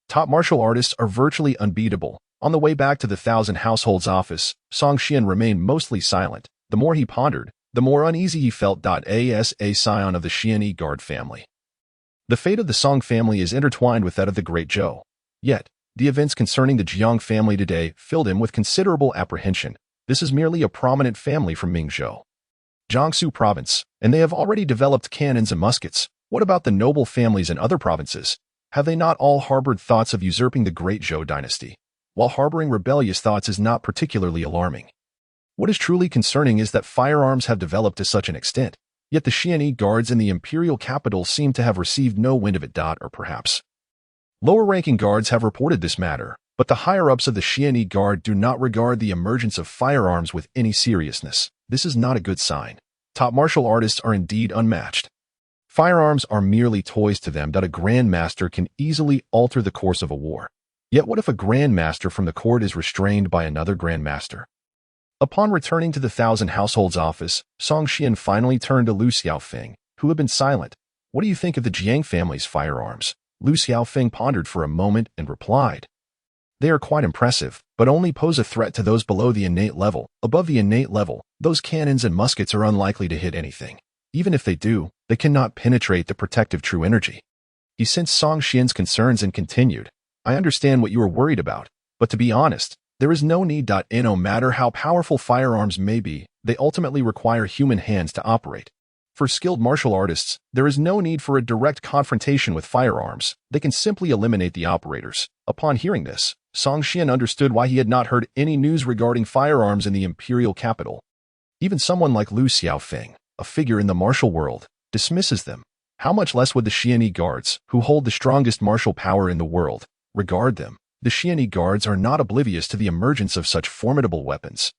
Top martial artists are virtually unbeatable. On the way back to the Thousand Households office, Song Xian remained mostly silent. The more he pondered, the more uneasy he felt. As a scion of the Xian Guard family, the fate of the Song family is intertwined with that of the great Zhou. Yet, the events concerning the Jiang family today filled him with considerable apprehension. This is merely a prominent family from Mingzhou, Jiangsu province, and they have already developed cannons and muskets. What about the noble families in other provinces? Have they not all harbored thoughts of usurping the great Zhou dynasty? While harboring rebellious thoughts is not particularly alarming. What is truly concerning is that firearms have developed to such an extent, yet the Xianyi guards in the imperial capital seem to have received no wind of it. Or perhaps lower-ranking guards have reported this matter, but the higher-ups of the Xianyi guard do not regard the emergence of firearms with any seriousness. This is not a good sign. Top martial artists are indeed unmatched. Firearms are merely toys to them. A grandmaster can easily alter the course of a war. Yet what if a grandmaster from the court is restrained by another grandmaster? Upon returning to the Thousand Households office, Song Xian finally turned to Lu Xiaofeng, who had been silent. What do you think of the Jiang family's firearms? Lu Xiaofeng pondered for a moment and replied, "They are quite impressive, but only pose a threat to those below the innate level. Above the innate level, those cannons and muskets are unlikely to hit anything. Even if they do, they cannot penetrate the protective true energy." He sensed Song Xian's concerns and continued, "I understand what you are worried about, but to be honest, there is no need. No matter how powerful firearms may be, they ultimately require human hands to operate. For skilled martial artists, there is no need for a direct confrontation with firearms. They can simply eliminate the operators." Upon hearing this, Song Xian understood why he had not heard any news regarding firearms in the imperial capital. Even someone like Lu Xiaofeng, a figure in the martial world, dismisses them. How much less would the Xianyi guards, who hold the strongest martial power in the world, regard them? The Xianyi guards are not oblivious to the emergence of such formidable weapons.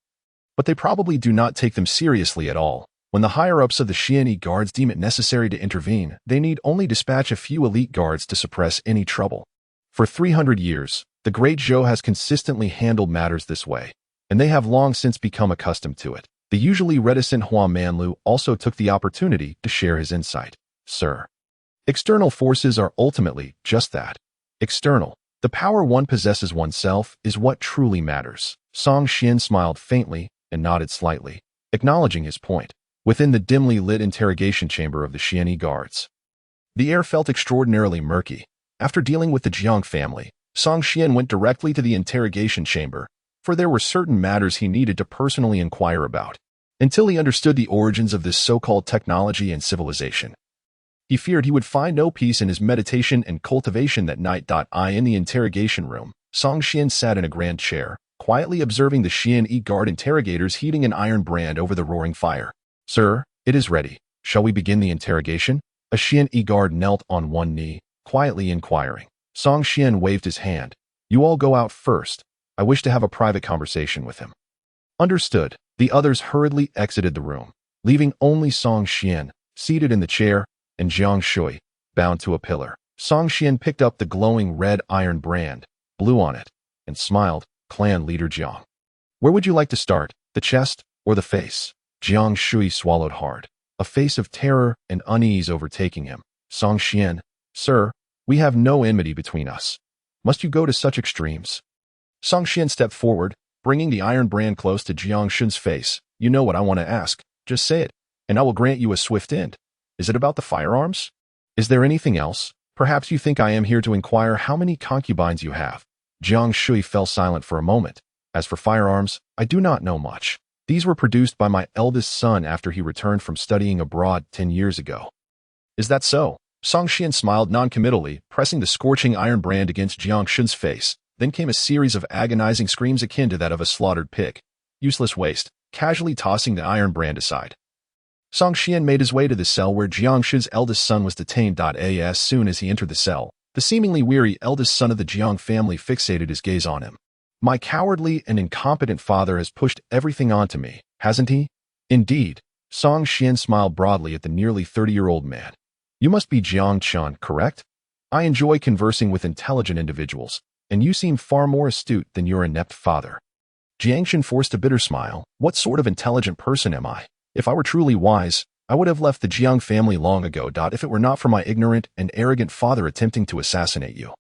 But they probably do not take them seriously at all. When the higher-ups of the Xianyi guards deem it necessary to intervene, they need only dispatch a few elite guards to suppress any trouble. For 300 years, the Great Zhou has consistently handled matters this way, and they have long since become accustomed to it. The usually reticent Hua Manlu also took the opportunity to share his insight. "Sir, external forces are ultimately just that. External. The power one possesses oneself is what truly matters." Song Xian smiled faintly and nodded slightly, acknowledging his point. Within the dimly lit interrogation chamber of the Xianyi guards, the air felt extraordinarily murky. After dealing with the Jiang family, Song Xian went directly to the interrogation chamber, for there were certain matters he needed to personally inquire about. Until he understood the origins of this so-called technology and civilization, he feared he would find no peace in his meditation and cultivation that night. In the interrogation room, Song Xian sat in a grand chair, quietly observing the Xianyi guard interrogators heating an iron brand over the roaring fire. "Sir, it is ready. Shall we begin the interrogation?" A Xianyi guard knelt on one knee, quietly inquiring. Song Xian waved his hand. "You all go out first. I wish to have a private conversation with him." Understood. The others hurriedly exited the room, leaving only Song Xian, seated in the chair, and Jiang Shui, bound to a pillar. Song Xian picked up the glowing red iron brand, blew on it, and smiled. "Clan leader Jiang, where would you like to start, the chest or the face?" Jiang Shui swallowed hard, a face of terror and unease overtaking him. "Song Xian, sir, we have no enmity between us. Must you go to such extremes?" Song Xian stepped forward, bringing the iron brand close to Jiang Shui's face. "You know what I want to ask. Just say it, and I will grant you a swift end. Is it about the firearms? Is there anything else? Perhaps you think I am here to inquire how many concubines you have." Jiang Shui fell silent for a moment. "As for firearms, I do not know much. These were produced by my eldest son after he returned from studying abroad 10 years ago." "Is that so?" Song Xian smiled non-committally, pressing the scorching iron brand against Jiang Shui's face. Then came a series of agonizing screams akin to that of a slaughtered pig. "Useless waste," casually tossing the iron brand aside. Song Xian made his way to the cell where Jiang Shui's eldest son was detained. As soon as he entered the cell, the seemingly weary eldest son of the Jiang family fixated his gaze on him. "My cowardly and incompetent father has pushed everything onto me, hasn't he?" "Indeed." Song Xian smiled broadly at the nearly 30-year-old man. "You must be Jiang Chen, correct? I enjoy conversing with intelligent individuals, and you seem far more astute than your inept father." Jiang Chen forced a bitter smile. "What sort of intelligent person am I? If I were truly wise, I would have left the Jiang family long ago. If it were not for my ignorant and arrogant father attempting to assassinate you,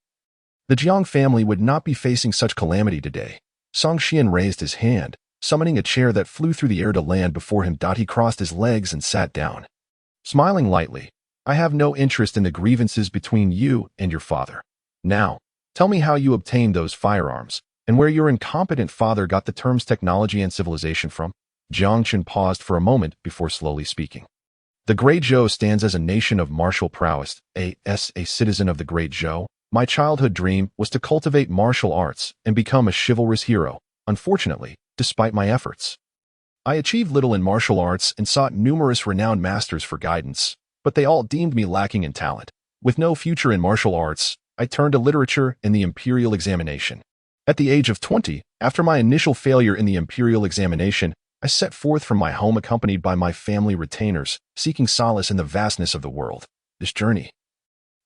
the Jiang family would not be facing such calamity today." Song Xian raised his hand, summoning a chair that flew through the air to land before him. He crossed his legs and sat down, smiling lightly. "I have no interest in the grievances between you and your father. Now, tell me how you obtained those firearms, and where your incompetent father got the terms technology and civilization from." Jiang Chen paused for a moment before slowly speaking. The Great Zhou stands as a nation of martial prowess. As a citizen of the Great Zhou, my childhood dream was to cultivate martial arts and become a chivalrous hero. Unfortunately, despite my efforts, I achieved little in martial arts and sought numerous renowned masters for guidance, but they all deemed me lacking in talent. With no future in martial arts, I turned to literature and the imperial examination. At the age of 20, after my initial failure in the imperial examination, I set forth from my home accompanied by my family retainers, seeking solace in the vastness of the world. This journey,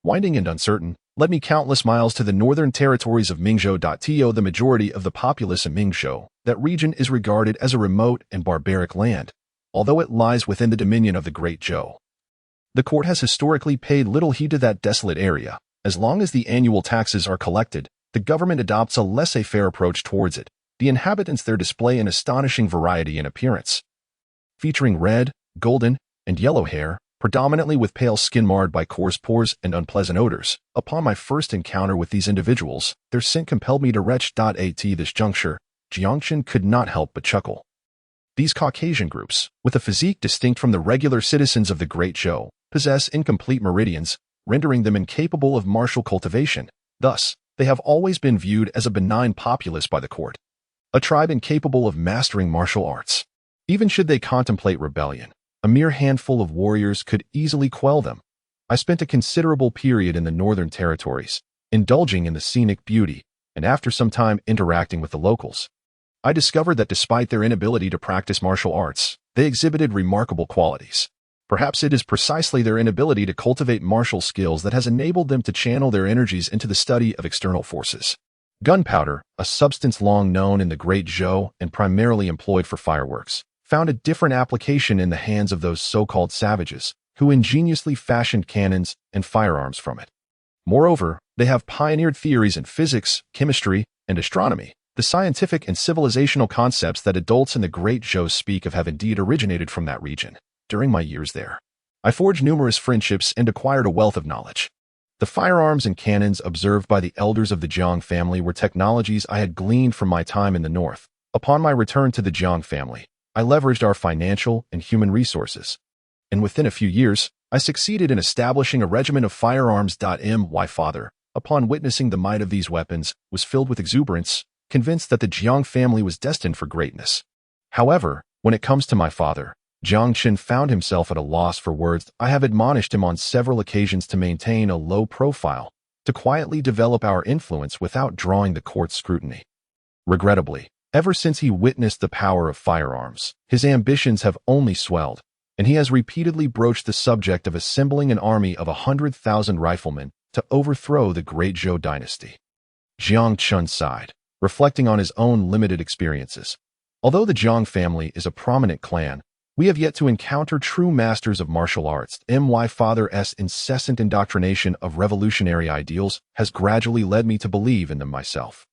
winding and uncertain, led me countless miles to the northern territories of Mingzhou. The majority of the populace in Mingzhou, that region is regarded as a remote and barbaric land, although it lies within the dominion of the Great Zhou. The court has historically paid little heed to that desolate area. As long as the annual taxes are collected, the government adopts a laissez-faire approach towards it. The inhabitants there display an astonishing variety in appearance, featuring red, golden, and yellow hair, predominantly with pale skin marred by coarse pores and unpleasant odors. Upon my first encounter with these individuals, their scent compelled me to retch. At this juncture, Jiangchen could not help but chuckle. These Caucasian groups, with a physique distinct from the regular citizens of the Great Zhou, possess incomplete meridians, rendering them incapable of martial cultivation. Thus, they have always been viewed as a benign populace by the court, a tribe incapable of mastering martial arts. Even should they contemplate rebellion, a mere handful of warriors could easily quell them. I spent a considerable period in the northern territories, indulging in the scenic beauty, and after some time interacting with the locals, I discovered that despite their inability to practice martial arts, they exhibited remarkable qualities. Perhaps it is precisely their inability to cultivate martial skills that has enabled them to channel their energies into the study of external forces. Gunpowder, a substance long known in the Great Zhou and primarily employed for fireworks, found a different application in the hands of those so-called savages, who ingeniously fashioned cannons and firearms from it. Moreover, they have pioneered theories in physics, chemistry, and astronomy. The scientific and civilizational concepts that adults in the Great Zhou speak of have indeed originated from that region. During my years there, I forged numerous friendships and acquired a wealth of knowledge. The firearms and cannons observed by the elders of the Jiang family were technologies I had gleaned from my time in the north. Upon my return to the Jiang family, I leveraged our financial and human resources, and within a few years, I succeeded in establishing a regiment of firearms. My father, upon witnessing the might of these weapons, was filled with exuberance, convinced that the Jiang family was destined for greatness. However, when it comes to my father, Jiangchen found himself at a loss for words. I have admonished him on several occasions to maintain a low profile, to quietly develop our influence without drawing the court's scrutiny. Regrettably, ever since he witnessed the power of firearms, his ambitions have only swelled, and he has repeatedly broached the subject of assembling an army of 100,000 riflemen to overthrow the Great Zhou dynasty. Jiangchen sighed, reflecting on his own limited experiences. Although the Jiang family is a prominent clan, we have yet to encounter true masters of martial arts. My father's incessant indoctrination of revolutionary ideals has gradually led me to believe in them myself.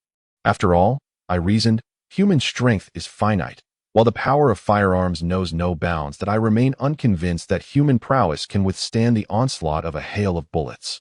After all, I reasoned, human strength is finite, while the power of firearms knows no bounds. That I remain unconvinced that human prowess can withstand the onslaught of a hail of bullets.